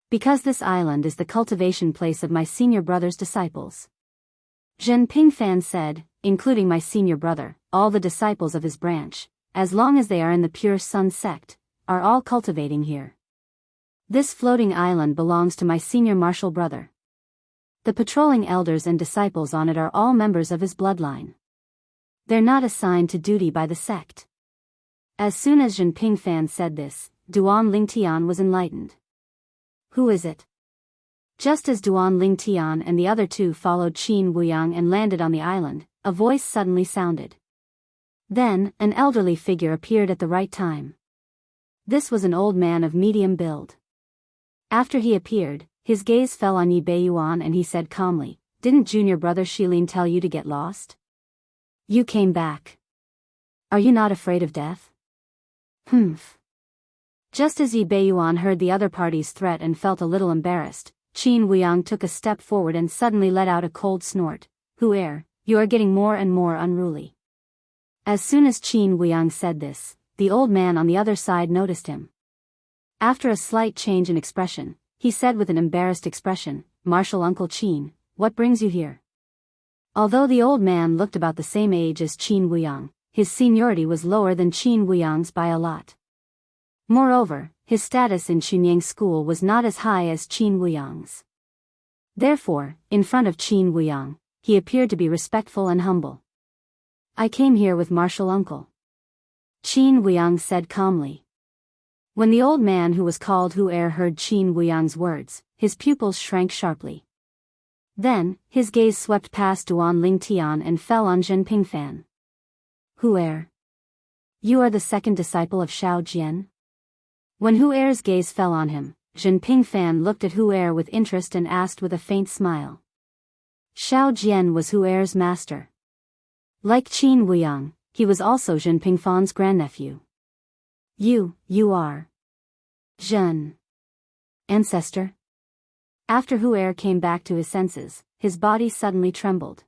Because this island is the cultivation place of my senior brother's disciples. Zhen Pingfan said, including my senior brother, all the disciples of his branch, as long as they are in the pure sun sect, are all cultivating here. This floating island belongs to my senior martial brother. The patrolling elders and disciples on it are all members of his bloodline. They're not assigned to duty by the sect. As soon as Zhen Pingfan said this, Duan Lingtian was enlightened. Who is it? Just as Duan Lingtian and the other two followed Qin Wuyang and landed on the island, a voice suddenly sounded. Then, an elderly figure appeared at the right time. This was an old man of medium build. After he appeared, his gaze fell on Yi Beiyuan and he said calmly, "Didn't junior brother Shilin tell you to get lost? You came back. Are you not afraid of death?" Humph. Just as Yi Beiyuan heard the other party's threat and felt a little embarrassed, Qin Wuyang took a step forward and suddenly let out a cold snort. "Hu'er, you are getting more and more unruly." As soon as Qin Wuyang said this, the old man on the other side noticed him. After a slight change in expression, he said with an embarrassed expression, "Martial Uncle Qin, what brings you here?" Although the old man looked about the same age as Qin Wuyang, his seniority was lower than Qin Wuyang's by a lot. Moreover, his status in Chunying school was not as high as Qin Wuyang's. Therefore, in front of Qin Wuyang, he appeared to be respectful and humble. "I came here with martial uncle," Qin Wuyang said calmly. When the old man who was called Hu'er heard Qin Wuyang's words, his pupils shrank sharply. Then, his gaze swept past Duan Lingtian and fell on Zhen Pingfan. "Hu'er, you are the second disciple of Shao Jian?" When Hu'er's gaze fell on him, Zhen Pingfan looked at Hu'er with interest and asked with a faint smile. Shao Jian was Hu'er's master. Like Qin Wuyang, he was also Zhen Pingfan's grandnephew. You are Zhen. Ancestor? After Hu'er came back to his senses, his body suddenly trembled.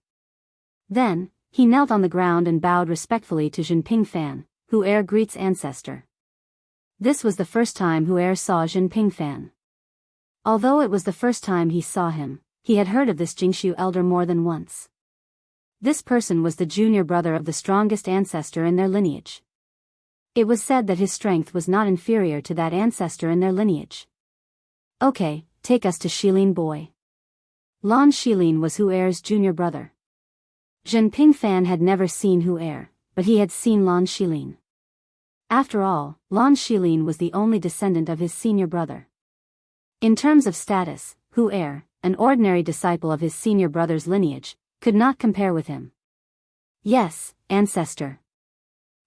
Then, he knelt on the ground and bowed respectfully to Zhen Pingfan, Hu'er greets ancestor. This was the first time Hu'er saw Zhen Pingfan. Although it was the first time he saw him, he had heard of this Jingshu elder more than once. This person was the junior brother of the strongest ancestor in their lineage. It was said that his strength was not inferior to that ancestor in their lineage. "Okay, take us to Shilin boy." Lan Shilin was Hu'er's junior brother. Zhen Pingfan had never seen Hu'er, but he had seen Lan Shilin. After all, Lan Shilin was the only descendant of his senior brother. In terms of status, Hu'er, an ordinary disciple of his senior brother's lineage, could not compare with him. "Yes, ancestor."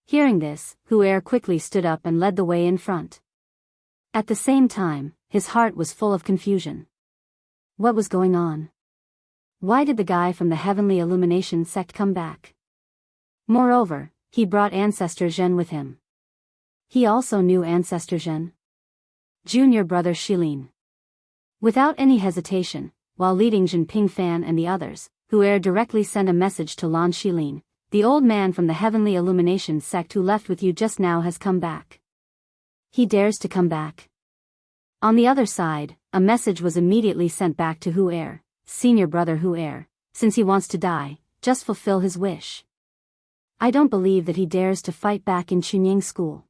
Hearing this, Hu'er quickly stood up and led the way in front. At the same time, his heart was full of confusion. What was going on? Why did the guy from the Heavenly Illumination sect come back? Moreover, he brought Ancestor Zhen with him. He also knew Ancestor Zhen. Junior brother Shilin. Without any hesitation, while leading Jinping Fan and the others, Hu directly sent a message to Lan Shilin. The old man from the Heavenly Illumination sect who left with you just now has come back. He dares to come back. On the other side, a message was immediately sent back to Hu senior brother Hu since he wants to die, just fulfill his wish. I don't believe that he dares to fight back in Chunying school.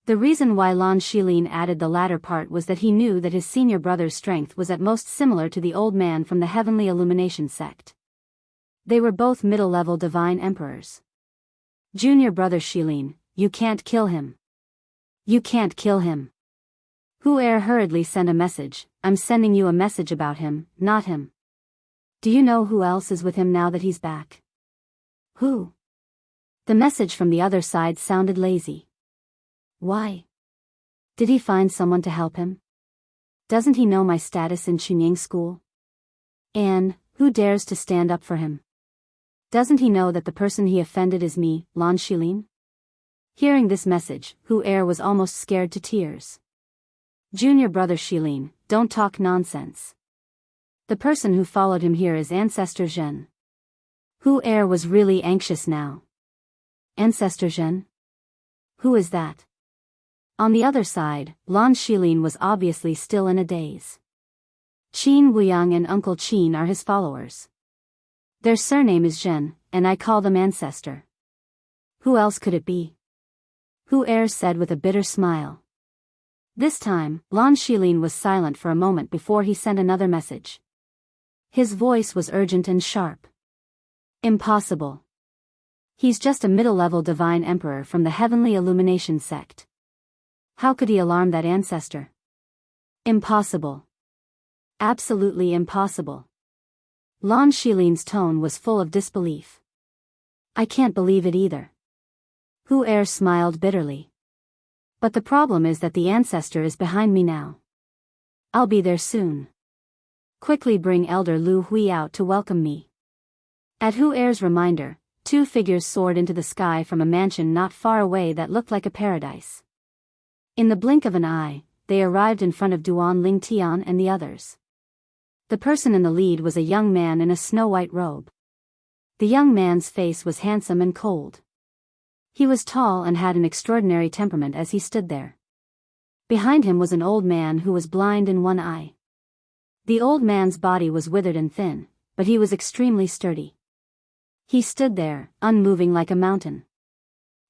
The reason why Lan Shilin added the latter part was that he knew that his senior brother's strength was at most similar to the old man from the Heavenly Illumination sect. They were both middle-level divine emperors. Junior brother Shilin, you can't kill him. You can't kill him. Hu hurriedly sent a message. I'm sending you a message about him, not him. Do you know who else is with him now that he's back? Who? The message from the other side sounded lazy. Why? Did he find someone to help him? Doesn't he know my status in Chunying school? And, who dares to stand up for him? Doesn't he know that the person he offended is me, Lan Shilin? Hearing this message, Hu was almost scared to tears. Junior brother Shilin, don't talk nonsense. The person who followed him here is Ancestor Zhen. Hu was really anxious now. Ancestor Zhen? Who is that? On the other side, Lan Shilin was obviously still in a daze. Qin Wuyang and Uncle Qin are his followers. Their surname is Zhen, and I call them Ancestor. Who else could it be? Hu said with a bitter smile. This time, Lan Shilin was silent for a moment before he sent another message. His voice was urgent and sharp. Impossible. He's just a middle-level divine emperor from the Heavenly Illumination sect. How could he alarm that ancestor? Impossible. Absolutely impossible. Lan Shilin's tone was full of disbelief. I can't believe it either. Hu smiled bitterly. But the problem is that the ancestor is behind me now. I'll be there soon. Quickly bring Elder Lu Hui out to welcome me. At Hu's reminder, two figures soared into the sky from a mansion not far away that looked like a paradise. In the blink of an eye, they arrived in front of Duan Ling Tian and the others. The person in the lead was a young man in a snow-white robe. The young man's face was handsome and cold. He was tall and had an extraordinary temperament as he stood there. Behind him was an old man who was blind in one eye. The old man's body was withered and thin, but he was extremely sturdy. He stood there, unmoving like a mountain.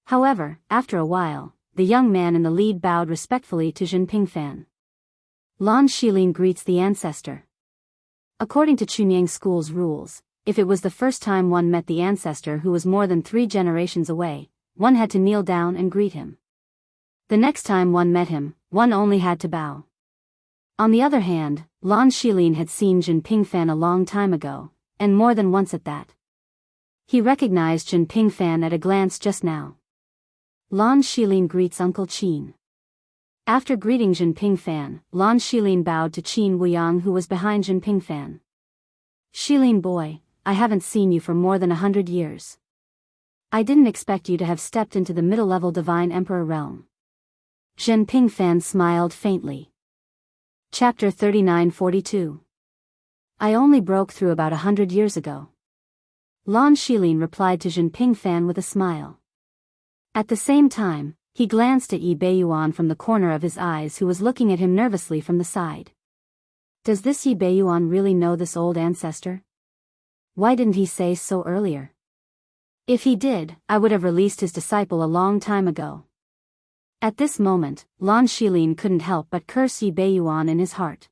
However, after a while, the young man in the lead bowed respectfully to Jinping Fan. Lan Shilin greets the ancestor. According to Chunying School's rules, if it was the first time one met the ancestor who was more than 3 generations away, one had to kneel down and greet him. The next time one met him, one only had to bow. On the other hand, Lan Shilin had seen Jinping Fan a long time ago, and more than once at that. He recognized Jinping Fan at a glance just now. Lan Shilin greets Uncle Qin. After greeting Jinping Fan, Lan Shilin bowed to Qin Wuyang who was behind Jinping Fan. Shilin boy, I haven't seen you for more than 100 years. I didn't expect you to have stepped into the middle-level divine emperor realm. Jinping Fan smiled faintly. Chapter 3942. I only broke through about 100 years ago. Lan Shilin replied to Jinping Fan with a smile. At the same time, he glanced at Yi Beiyuan from the corner of his eyes who was looking at him nervously from the side. Does this Yi Beiyuan really know this old ancestor? Why didn't he say so earlier? If he did, I would have released his disciple a long time ago. At this moment, Lan Shilin couldn't help but curse Yi Beiyuan in his heart.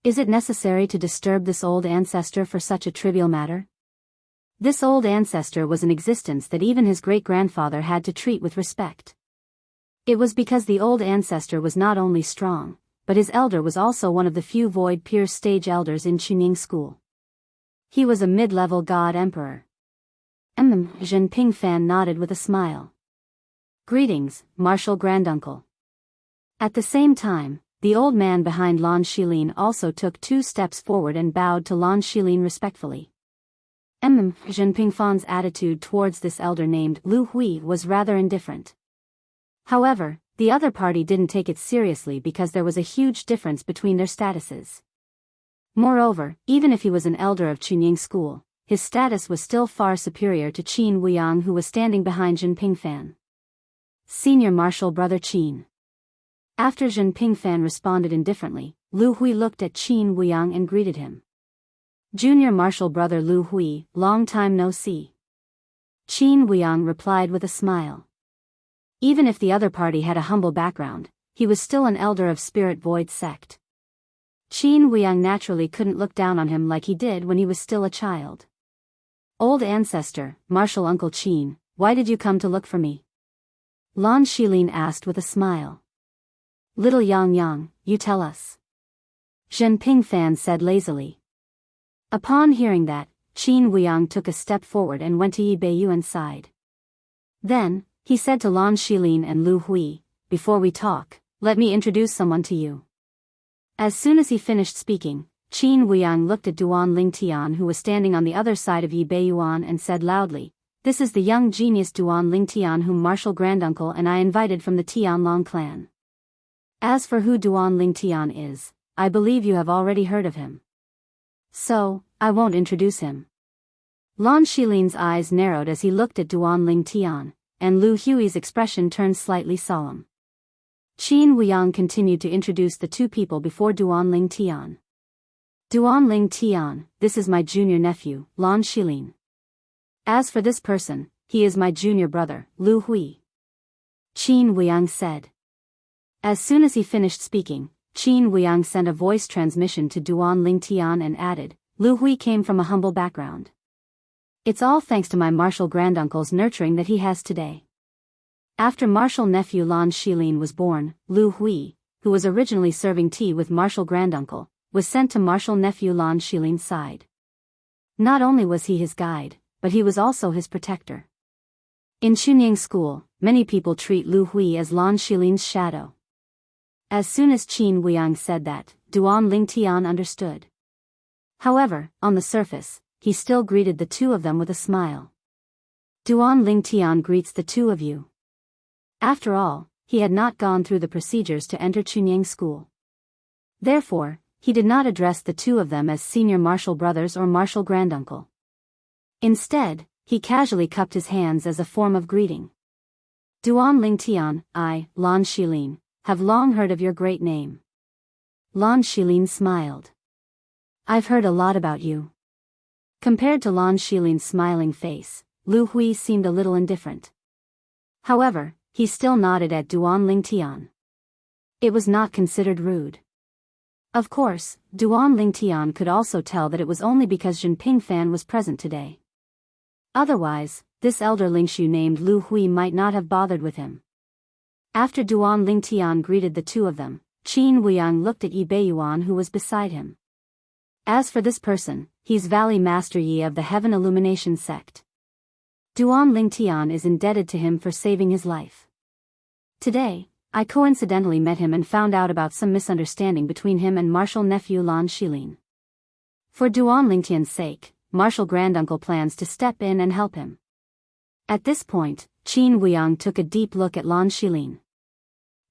Is it necessary to disturb this old ancestor for such a trivial matter? This old ancestor was an existence that even his great-grandfather had to treat with respect. It was because the old ancestor was not only strong, but his elder was also one of the few Void Pierce stage elders in Chunying School. He was a mid-level god emperor. Jinping Fan nodded with a smile. Greetings, Martial Granduncle. At the same time, the old man behind Lan Shilin also took 2 steps forward and bowed to Lan Shilin respectfully. Zhen Pingfan's attitude towards this elder named Lu Hui was rather indifferent. However, the other party didn't take it seriously because there was a huge difference between their statuses. Moreover, even if he was an elder of Chunying school, his status was still far superior to Qin Wuyang, who was standing behind Zhen Pingfan. Senior Marshal Brother Qin. After Zhen Pingfan responded indifferently, Lu Hui looked at Qin Wuyang and greeted him. Junior Marshal Brother Lu Hui, long time no see. Qin Wuyang replied with a smile. Even if the other party had a humble background, he was still an elder of Spirit Void sect. Qin Wuyang naturally couldn't look down on him like he did when he was still a child. Old ancestor, Marshal Uncle Qin, why did you come to look for me? Lan Shilin asked with a smile. Little Yang, you tell us. Zhen Pingfan said lazily. Upon hearing that, Qin Wuyang took a step forward and went to Yi Beiyuan's side. Then, he said to Lan Shilin and Lu Hui, before we talk, let me introduce someone to you. As soon as he finished speaking, Qin Wuyang looked at Duan Lingtian, who was standing on the other side of Yi Beiyuan, and said loudly, this is the young genius Duan Lingtian whom Marshal Granduncle and I invited from the Tianlong clan. As for who Duan Lingtian is, I believe you have already heard of him. So, I won't introduce him. Lan Shilin's eyes narrowed as he looked at Duan Lingtian, and Lu Hui's expression turned slightly solemn. Qin Wuyang continued to introduce the 2 people before Duan Lingtian. Duan Lingtian, this is my junior nephew, Lan Shilin. As for this person, he is my junior brother, Lu Hui. Qin Wuyang said. As soon as he finished speaking, Qin Wuyang sent a voice transmission to Duan Lingtian and added, Lu Hui came from a humble background. It's all thanks to my Marshal Granduncle's nurturing that he has today. After Marshal nephew Lan Shilin was born, Lu Hui, who was originally serving tea with Marshal Granduncle, was sent to Marshal nephew Lan Shilin's side. Not only was he his guide, but he was also his protector. In Chunying school, many people treat Lu Hui as Lan Shilin's shadow. As soon as Qin Wuyang said that, Duan Lingtian understood. However, on the surface, he still greeted the 2 of them with a smile. Duan Lingtian greets the 2 of you. After all, he had not gone through the procedures to enter Chunying school. Therefore, he did not address the 2 of them as senior marshal brothers or marshal granduncle. Instead, he casually cupped his hands as a form of greeting. Duan Lingtian, I, Lan Shilin, have long heard of your great name. Lan Shilin smiled. I've heard a lot about you. Compared to Lan Shilin's smiling face, Lu Hui seemed a little indifferent. However, he still nodded at Duan Lingtian. It was not considered rude. Of course, Duan Lingtian could also tell that it was only because Zhen Pingfan was present today. Otherwise, this elder Lingshu named Lu Hui might not have bothered with him. After Duan Lingtian greeted the 2 of them, Qin Wuyang looked at Yi Beiyuan, who was beside him. As for this person, he's Valley Master Yi of the Heaven Illumination sect. Duan Lingtian is indebted to him for saving his life. Today, I coincidentally met him and found out about some misunderstanding between him and Marshal nephew Lan Shilin. For Duan Lingtian's sake, Marshal Granduncle plans to step in and help him. At this point, Qin Wuyang took a deep look at Lan Shilin.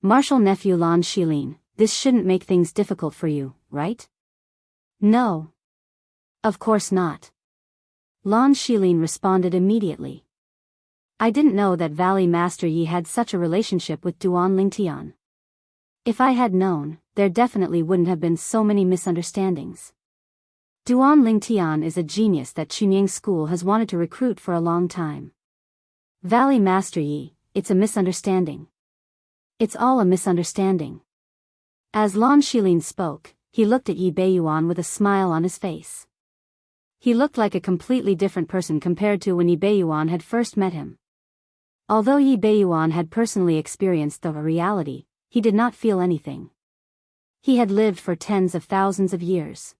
Marshal nephew Lan Shilin, this shouldn't make things difficult for you, right? No. Of course not. Lan Shilin responded immediately. I didn't know that Valley Master Yi had such a relationship with Duan Lingtian. If I had known, there definitely wouldn't have been so many misunderstandings. Duan Lingtian is a genius that Chunying school has wanted to recruit for a long time. Valley Master Yi, it's a misunderstanding. It's all a misunderstanding. As Lan Shilin spoke, he looked at Yi Beiyuan with a smile on his face. He looked like a completely different person compared to when Yi Beiyuan had first met him. Although Yi Beiyuan had personally experienced the reality, he did not feel anything. He had lived for tens of thousands of years.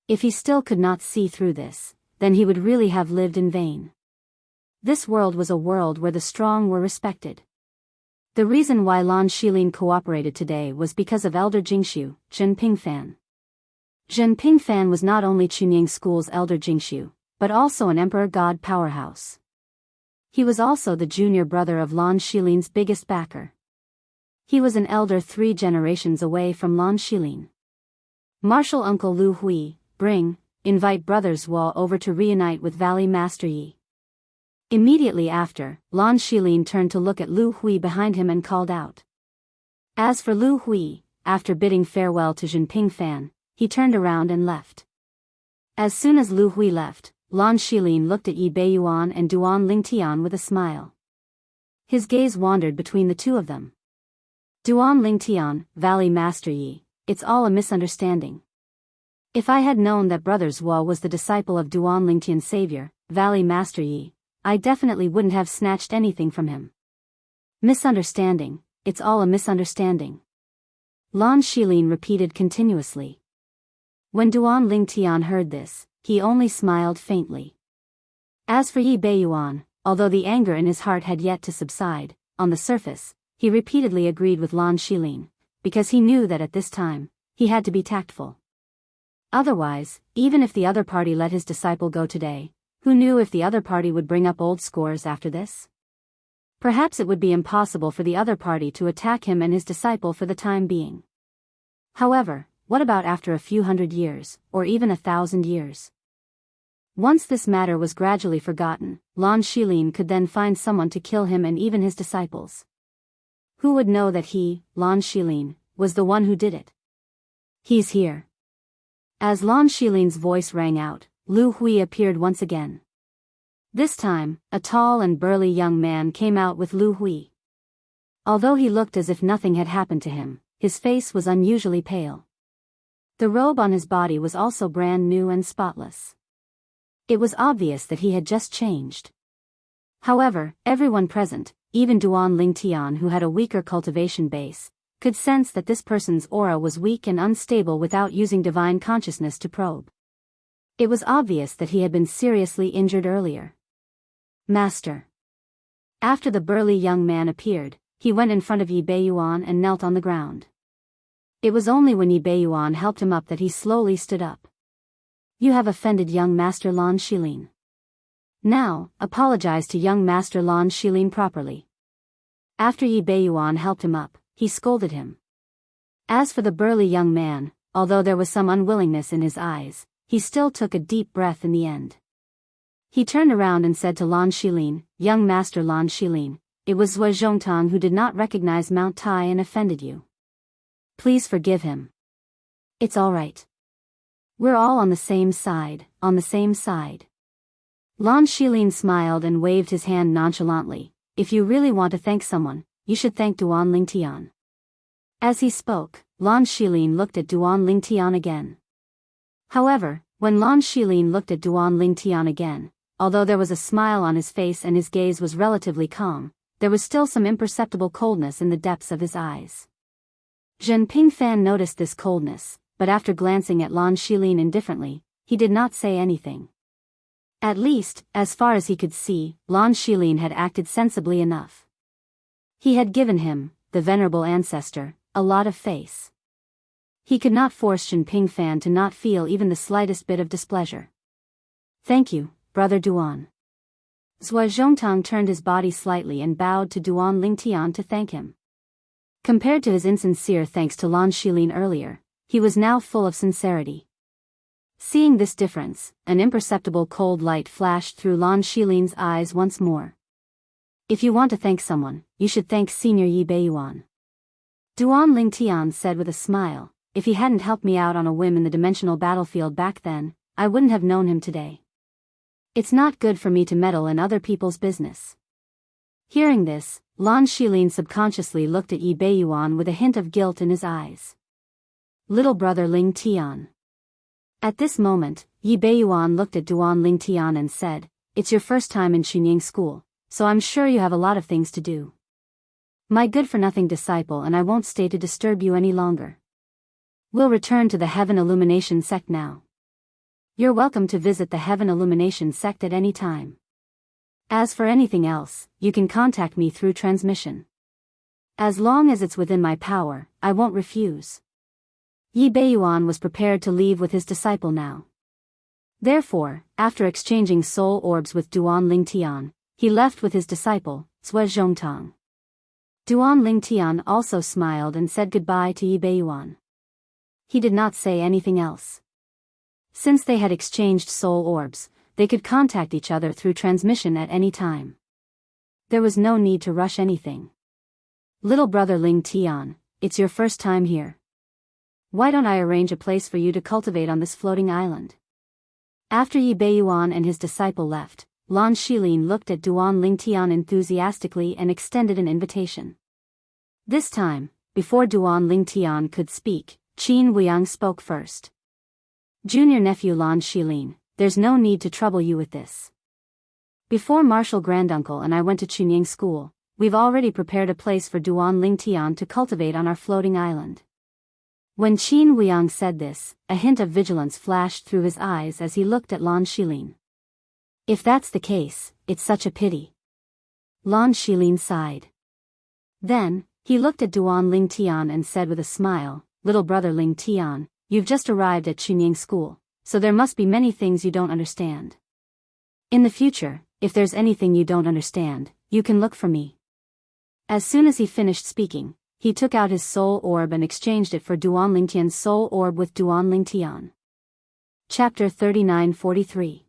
If he still could not see through this, then he would really have lived in vain. This world was a world where the strong were respected. The reason why Lan Shilin cooperated today was because of Elder Jingshu, Zhen Pingfan. Zhen Pingfan was not only Chunying School's Elder Jingshu, but also an Emperor God powerhouse. He was also the junior brother of Lan Shilin's biggest backer. He was an elder 3 generations away from Lan Shilin. Martial Uncle Lu Hui, invite brothers Wall over to reunite with Valley Master Yi. Immediately after, Lan Shilin turned to look at Lu Hui behind him and called out. As for Lu Hui, after bidding farewell to Zhen Pingfan, he turned around and left. As soon as Lu Hui left, Lan Shilin looked at Yi Beiyuan and Duan Lingtian with a smile. His gaze wandered between the two of them. Duan Lingtian, Valley Master Yi, it's all a misunderstanding. If I had known that Brothers Hua was the disciple of Duan Lingtian's savior, Valley Master Yi, I definitely wouldn't have snatched anything from him. Misunderstanding, it's all a misunderstanding. Lan Shilin repeated continuously. When Duan Lingtian heard this, he only smiled faintly. As for Yi Beiyuan, although the anger in his heart had yet to subside, on the surface, he repeatedly agreed with Lan Shilin, because he knew that at this time, he had to be tactful. Otherwise, even if the other party let his disciple go today, who knew if the other party would bring up old scores after this? Perhaps it would be impossible for the other party to attack him and his disciple for the time being. However, what about after a few hundred years, or even 1,000 years? Once this matter was gradually forgotten, Lan Shilin could then find someone to kill him and even his disciples. Who would know that he, Lan Shilin, was the one who did it? He's here. As Lan Shilin's voice rang out, Lu Hui appeared once again. This time, a tall and burly young man came out with Lu Hui. Although he looked as if nothing had happened to him, his face was unusually pale. The robe on his body was also brand new and spotless. It was obvious that he had just changed. However, everyone present, even Duan Lingtian who had a weaker cultivation base, could sense that this person's aura was weak and unstable without using divine consciousness to probe. It was obvious that he had been seriously injured earlier. Master. After the burly young man appeared, he went in front of Yi Beiyuan and knelt on the ground. It was only when Yi Beiyuan helped him up that he slowly stood up. You have offended young Master Lan Shilin. Now, apologize to young Master Lan Shilin properly. After Yi Beiyuan helped him up, he scolded him. As for the burly young man, although there was some unwillingness in his eyes, he still took a deep breath in the end. He turned around and said to Lan Shilin, Young Master Lan Shilin, it was Zhua Zhongtang who did not recognize Mount Tai and offended you. Please forgive him. It's all right. We're all on the same side, on the same side. Lan Shilin smiled and waved his hand nonchalantly. If you really want to thank someone, you should thank Duan Lingtian. As he spoke, Lan Shilin looked at Duan Lingtian again. However, when Lan Shilin looked at Duan Lingtian again, although there was a smile on his face and his gaze was relatively calm, there was still some imperceptible coldness in the depths of his eyes. Zhen Pingfan noticed this coldness, but after glancing at Lan Shilin indifferently, he did not say anything. At least, as far as he could see, Lan Shilin had acted sensibly enough. He had given him, the venerable ancestor, a lot of face. He could not force Zhen Pingfan to not feel even the slightest bit of displeasure. Thank you, Brother Duan. Zhua Zhongtang turned his body slightly and bowed to Duan Lingtian to thank him. Compared to his insincere thanks to Lan Shilin earlier, he was now full of sincerity. Seeing this difference, an imperceptible cold light flashed through Lan Shilin's eyes once more. If you want to thank someone, you should thank Senior Yi Beiyuan. Duan Lingtian said with a smile, if he hadn't helped me out on a whim in the dimensional battlefield back then, I wouldn't have known him today. It's not good for me to meddle in other people's business. Hearing this, Lan Shilin subconsciously looked at Yi Beiyuan with a hint of guilt in his eyes. Little brother Lingtian. At this moment, Yi Beiyuan looked at Duan Lingtian and said, It's your first time in Chunying School, so I'm sure you have a lot of things to do. My good-for-nothing disciple and I won't stay to disturb you any longer. We'll return to the Heaven Illumination sect now. You're welcome to visit the Heaven Illumination sect at any time. As for anything else, you can contact me through transmission. As long as it's within my power, I won't refuse. Yi Beiyuan was prepared to leave with his disciple now. Therefore, after exchanging soul orbs with Duan Lingtian, he left with his disciple, Zhe Zhongtang. Duan Lingtian also smiled and said goodbye to Yi Beiyuan. He did not say anything else. Since they had exchanged soul orbs, they could contact each other through transmission at any time. There was no need to rush anything. Little brother Ling Tian, it's your first time here. Why don't I arrange a place for you to cultivate on this floating island? After Yi Beiyuan and his disciple left, Lan Shilin looked at Duan Lingtian enthusiastically and extended an invitation. This time, before Duan Lingtian could speak, Qin Wuyang spoke first. Junior nephew Lan Shilin, there's no need to trouble you with this. Before Marshal Granduncle and I went to Chunying School, we've already prepared a place for Duan Lingtian to cultivate on our floating island. When Qin Wuyang said this, a hint of vigilance flashed through his eyes as he looked at Lan Shilin. If that's the case, it's such a pity. Lan Shilin sighed. Then, he looked at Duan Lingtian and said with a smile, Little brother Lingtian, you've just arrived at Chunying School, so there must be many things you don't understand. In the future, if there's anything you don't understand, you can look for me. As soon as he finished speaking, he took out his soul orb and exchanged it for Duan Lingtian's soul orb with Duan Lingtian. Chapter 39-43.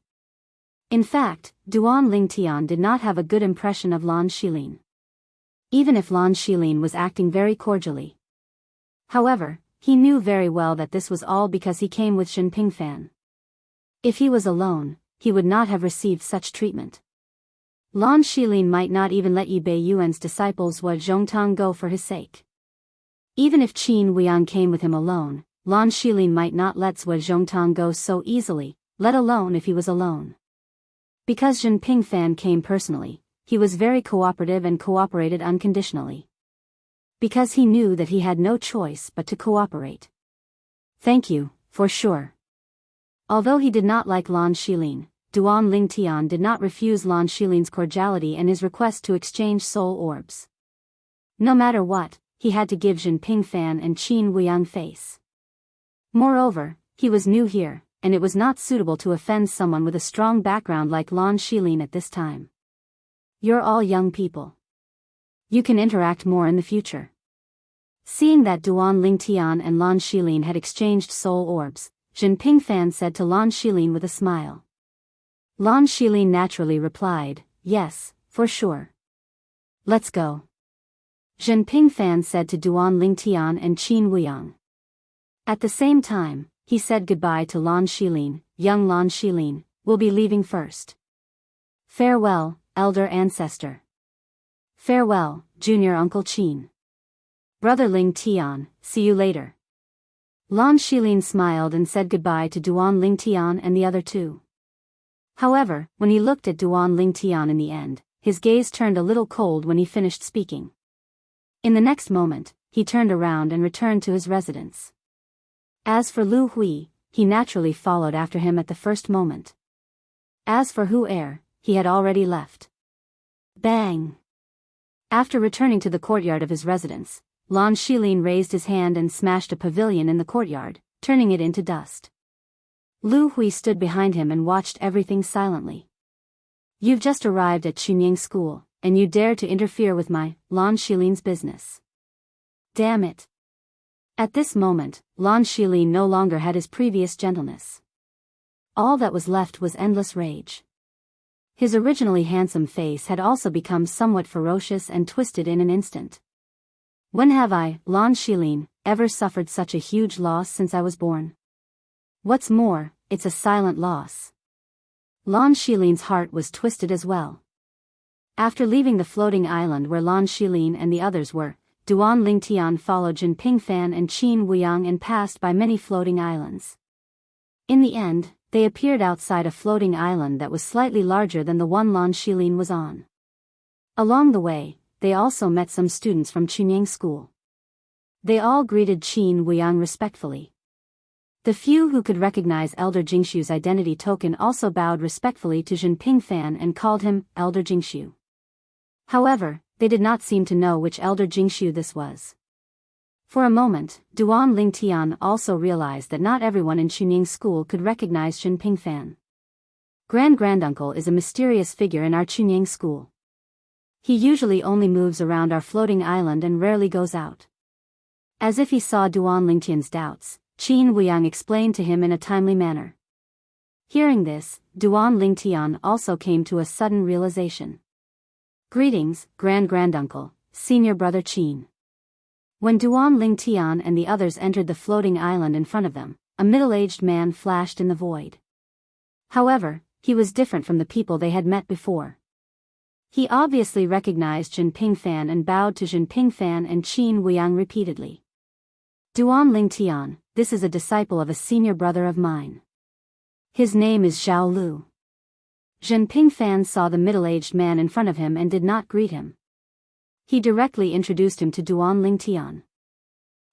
In fact, Duan Lingtian did not have a good impression of Lan Shilin. Even if Lan Shilin was acting very cordially. However, he knew very well that this was all because he came with Shen Pingfan. If he was alone, he would not have received such treatment. Lan Shilin might not even let Yi Beiyuan's disciple Zhe Zhongtang go for his sake. Even if Qin Wuyang came with him alone, Lan Shilin might not let Zhe Zhongtang go so easily, let alone if he was alone. Because Zhen Pingfan came personally, he was very cooperative and cooperated unconditionally. Because he knew that he had no choice but to cooperate. Thank you, for sure. Although he did not like Lan Shilin, Duan Lingtian did not refuse Lan Shilin's cordiality and his request to exchange soul orbs. No matter what, he had to give Zhen Pingfan and Qin Wuyang face. Moreover, he was new here, and it was not suitable to offend someone with a strong background like Lan Shilin at this time. You're all young people. You can interact more in the future. Seeing that Duan Lingtian and Lan Shilin had exchanged soul orbs, Zhen Pingfan said to Lan Shilin with a smile. Lan Shilin naturally replied, yes, for sure. Let's go. Zhen Pingfan said to Duan Lingtian and Qin Wuyang. At the same time, he said goodbye to Lan Shilin. Young Lan Shilin, we'll be leaving first. Farewell, elder ancestor. Farewell, junior uncle Qin. Brother Ling Tian, see you later. Lan Shilin smiled and said goodbye to Duan Lingtian and the other two. However, when he looked at Duan Lingtian in the end, his gaze turned a little cold when he finished speaking. In the next moment, he turned around and returned to his residence. As for Lu Hui, he naturally followed after him at the first moment. As for Hu Er, he had already left. Bang! After returning to the courtyard of his residence, Lan Shilin raised his hand and smashed a pavilion in the courtyard, turning it into dust. Lu Hui stood behind him and watched everything silently. You've just arrived at Chunying School, and you dare to interfere with my, Lan Shilin's business. Damn it. At this moment, Lan Shilin no longer had his previous gentleness. All that was left was endless rage. His originally handsome face had also become somewhat ferocious and twisted in an instant. When have I, Lan Shilin, ever suffered such a huge loss since I was born? What's more, it's a silent loss. Lan Shilin's heart was twisted as well. After leaving the floating island where Lan Shilin and the others were, Duan Lingtian followed Zhen Pingfan and Qin Wuyang and passed by many floating islands. In the end, they appeared outside a floating island that was slightly larger than the one Lan Shilin was on. Along the way, they also met some students from Chunying School. They all greeted Qin Wuyang respectfully. The few who could recognize Elder Jingshu's identity token also bowed respectfully to Zhen Pingfan and called him Elder Jingshu. However, they did not seem to know which elder Jingshu this was. For a moment, Duan Lingtian also realized that not everyone in Chunying School could recognize Jinping Fan. Grand-granduncle is a mysterious figure in our Chunying School. He usually only moves around our floating island and rarely goes out. As if he saw Duan Lingtian's doubts, Qin Wuyang explained to him in a timely manner. Hearing this, Duan Lingtian also came to a sudden realization. Greetings, grand-granduncle, senior brother Qin. When Duan Lingtian and the others entered the floating island in front of them, a middle-aged man flashed in the void. However, he was different from the people they had met before. He obviously recognized Jinping Fan and bowed to Jinping Fan and Qin Wuyang repeatedly. Duan Lingtian, this is a disciple of a senior brother of mine. His name is Zhao Lu. Jinping Fan saw the middle-aged man in front of him and did not greet him. He directly introduced him to Duan Lingtian.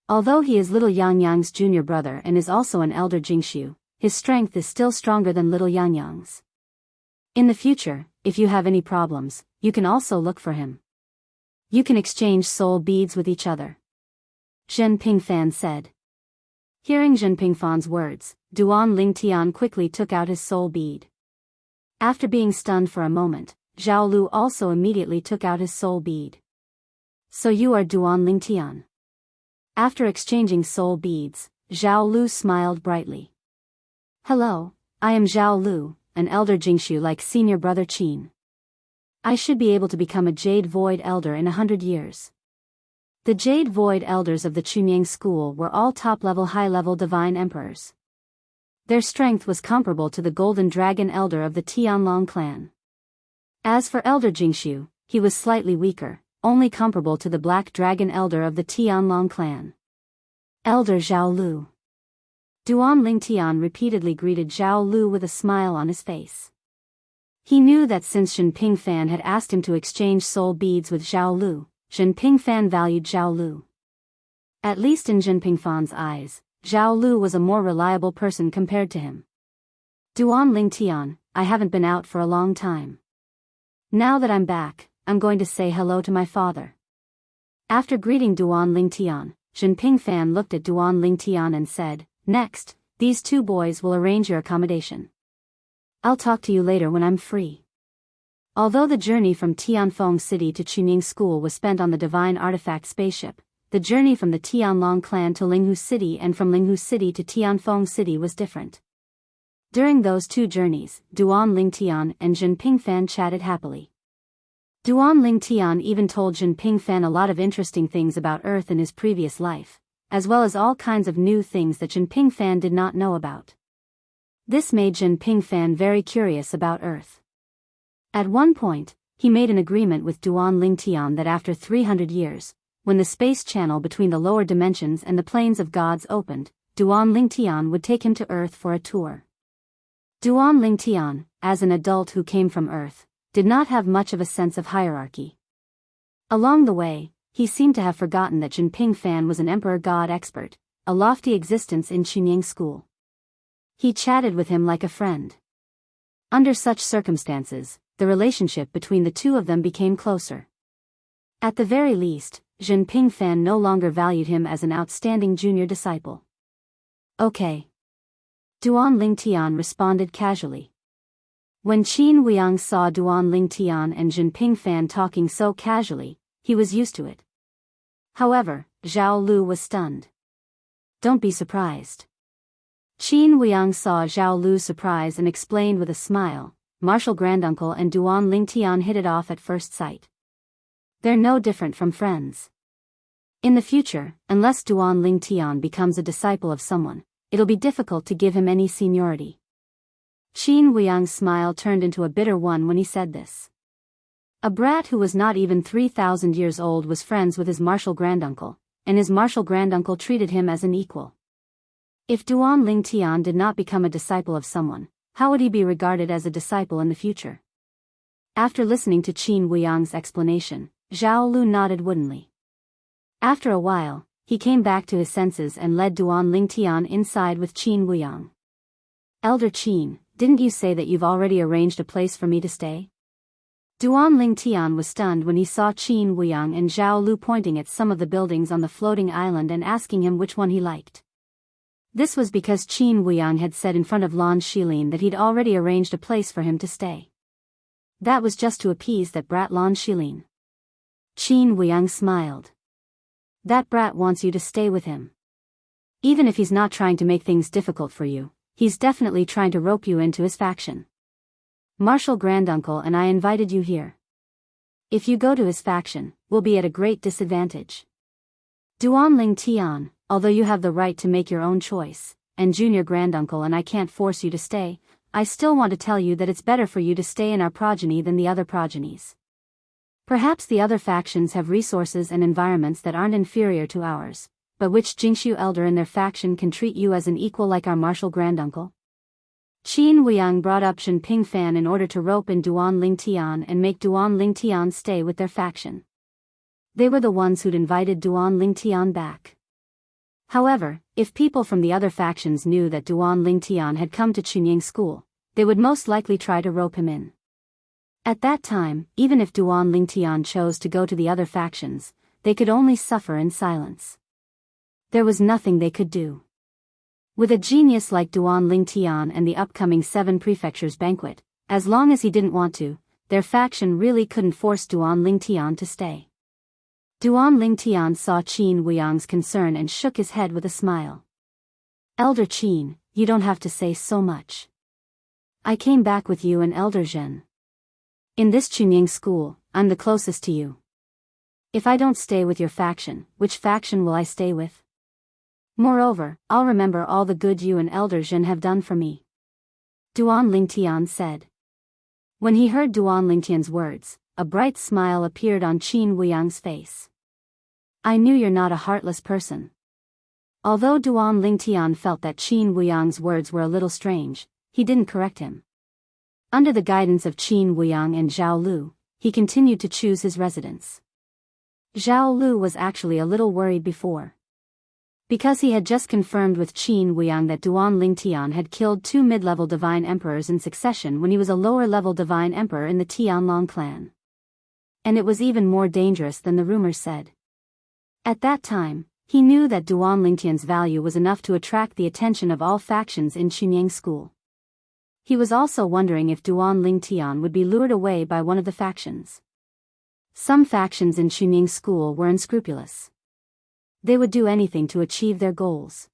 Although he is little Yang Yang's junior brother and is also an elder Jingshu, his strength is still stronger than little Yang Yang's. In the future, if you have any problems, you can also look for him. You can exchange soul beads with each other. Jinping Fan said. Hearing Jinping Fan's words, Duan Lingtian quickly took out his soul bead. After being stunned for a moment, Zhao Lu also immediately took out his soul bead. So you are Duan Lingtian. After exchanging soul beads, Zhao Lu smiled brightly. Hello, I am Zhao Lu, an elder Jingshu like senior brother Qin. I should be able to become a Jade Void Elder in 100 years. The Jade Void Elders of the Chunying School were all top-level high-level divine emperors. Their strength was comparable to the Golden Dragon Elder of the Tianlong clan. As for Elder Jingshu, he was slightly weaker, only comparable to the Black Dragon Elder of the Tianlong clan. Elder Zhao Lu. Duan Lingtian repeatedly greeted Zhao Lu with a smile on his face. He knew that since Jinping Fan had asked him to exchange soul beads with Zhao Lu, Jinping Fan valued Zhao Lu. At least in Jinping Fan's eyes, Zhao Lu was a more reliable person compared to him. Duan Lingtian, I haven't been out for a long time. Now that I'm back, I'm going to say hello to my father. After greeting Duan Lingtian, Jinping Fan looked at Duan Lingtian and said, Next, these two boys will arrange your accommodation. I'll talk to you later when I'm free. Although the journey from Tianfeng City to Chunying School was spent on the Divine Artifact spaceship, the journey from the Tianlong clan to Linghu City and from Linghu City to Tianfeng City was different. During those two journeys, Duan Lingtian and Jinping Fan chatted happily. Duan Lingtian even told Jinping Fan a lot of interesting things about Earth in his previous life, as well as all kinds of new things that Jinping Fan did not know about. This made Jinping Fan very curious about Earth. At one point, he made an agreement with Duan Lingtian that after 300 years, when the space channel between the lower dimensions and the planes of gods opened, Duan Lingtian would take him to Earth for a tour. Duan Lingtian, as an adult who came from Earth, did not have much of a sense of hierarchy. Along the way, he seemed to have forgotten that Jinping Fan was an emperor god expert, a lofty existence in Chunying School. He chatted with him like a friend. Under such circumstances, the relationship between the two of them became closer. At the very least, Jinping Fan no longer valued him as an outstanding junior disciple. Okay. Duan Lingtian responded casually. When Qin Wuyang saw Duan Lingtian and Jinping Fan talking so casually, he was used to it. However, Zhao Lu was stunned. Don't be surprised. Qin Wuyang saw Zhao Lu's surprise and explained with a smile, Martial Granduncle and Duan Lingtian hit it off at first sight. They're no different from friends. In the future, unless Duan Lingtian becomes a disciple of someone, it'll be difficult to give him any seniority. Qin Wuyang's smile turned into a bitter one when he said this. A brat who was not even 3,000 years old was friends with his martial granduncle, and his martial granduncle treated him as an equal. If Duan Lingtian did not become a disciple of someone, how would he be regarded as a disciple in the future? After listening to Qin Wuyang's explanation, Zhao Lu nodded woodenly. After a while, he came back to his senses and led Duan Lingtian inside with Qin Wuyang. Elder Qin, didn't you say that you've already arranged a place for me to stay? Duan Lingtian was stunned when he saw Qin Wuyang and Zhao Lu pointing at some of the buildings on the floating island and asking him which one he liked. This was because Qin Wuyang had said in front of Lan Shilin that he'd already arranged a place for him to stay. That was just to appease that brat Lan Shilin. Qin Wuyang smiled. That brat wants you to stay with him. Even if he's not trying to make things difficult for you, he's definitely trying to rope you into his faction. Marshal Granduncle and I invited you here. If you go to his faction, we'll be at a great disadvantage. Duan Lingtian, although you have the right to make your own choice, and Junior Granduncle and I can't force you to stay, I still want to tell you that it's better for you to stay in our progeny than the other progenies. Perhaps the other factions have resources and environments that aren't inferior to ours, but which Jingshu elder in their faction can treat you as an equal like our Marshal Granduncle? Qin Wuyang brought up Shen Pingfan in order to rope in Duan Lingtian and make Duan Lingtian stay with their faction. They were the ones who'd invited Duan Lingtian back. However, if people from the other factions knew that Duan Lingtian had come to Chunying School, they would most likely try to rope him in. At that time, even if Duan Lingtian chose to go to the other factions, they could only suffer in silence. There was nothing they could do. With a genius like Duan Lingtian and the upcoming 7 Prefectures banquet, as long as he didn't want to, their faction really couldn't force Duan Lingtian to stay. Duan Lingtian saw Qin Wuyang's concern and shook his head with a smile. Elder Qin, you don't have to say so much. I came back with you and Elder Zhen. In this Chunying School, I'm the closest to you. If I don't stay with your faction, which faction will I stay with? Moreover, I'll remember all the good you and Elder Zhen have done for me. Duan Lingtian said. When he heard Duan Lingtian's words, a bright smile appeared on Qin Wuyang's face. I knew you're not a heartless person. Although Duan Lingtian felt that Qin Wuyang's words were a little strange, he didn't correct him. Under the guidance of Qin Wuyang and Zhao Lu, he continued to choose his residence. Zhao Lu was actually a little worried before. Because he had just confirmed with Qin Wuyang that Duan Lingtian had killed 2 mid-level divine emperors in succession when he was a lower-level divine emperor in the Tianlong clan. And it was even more dangerous than the rumors said. At that time, he knew that Duan Lingtian's value was enough to attract the attention of all factions in Chunying School. He was also wondering if Duan Lingtian would be lured away by one of the factions. Some factions in Chunying School were unscrupulous. They would do anything to achieve their goals.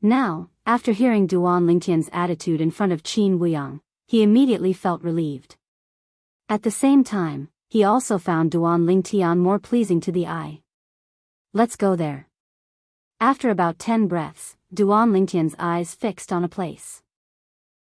Now, after hearing Duan Lingtian's attitude in front of Qin Wuyang, he immediately felt relieved. At the same time, he also found Duan Lingtian more pleasing to the eye. Let's go there. After about 10 breaths, Duan Lingtian's eyes fixed on a place.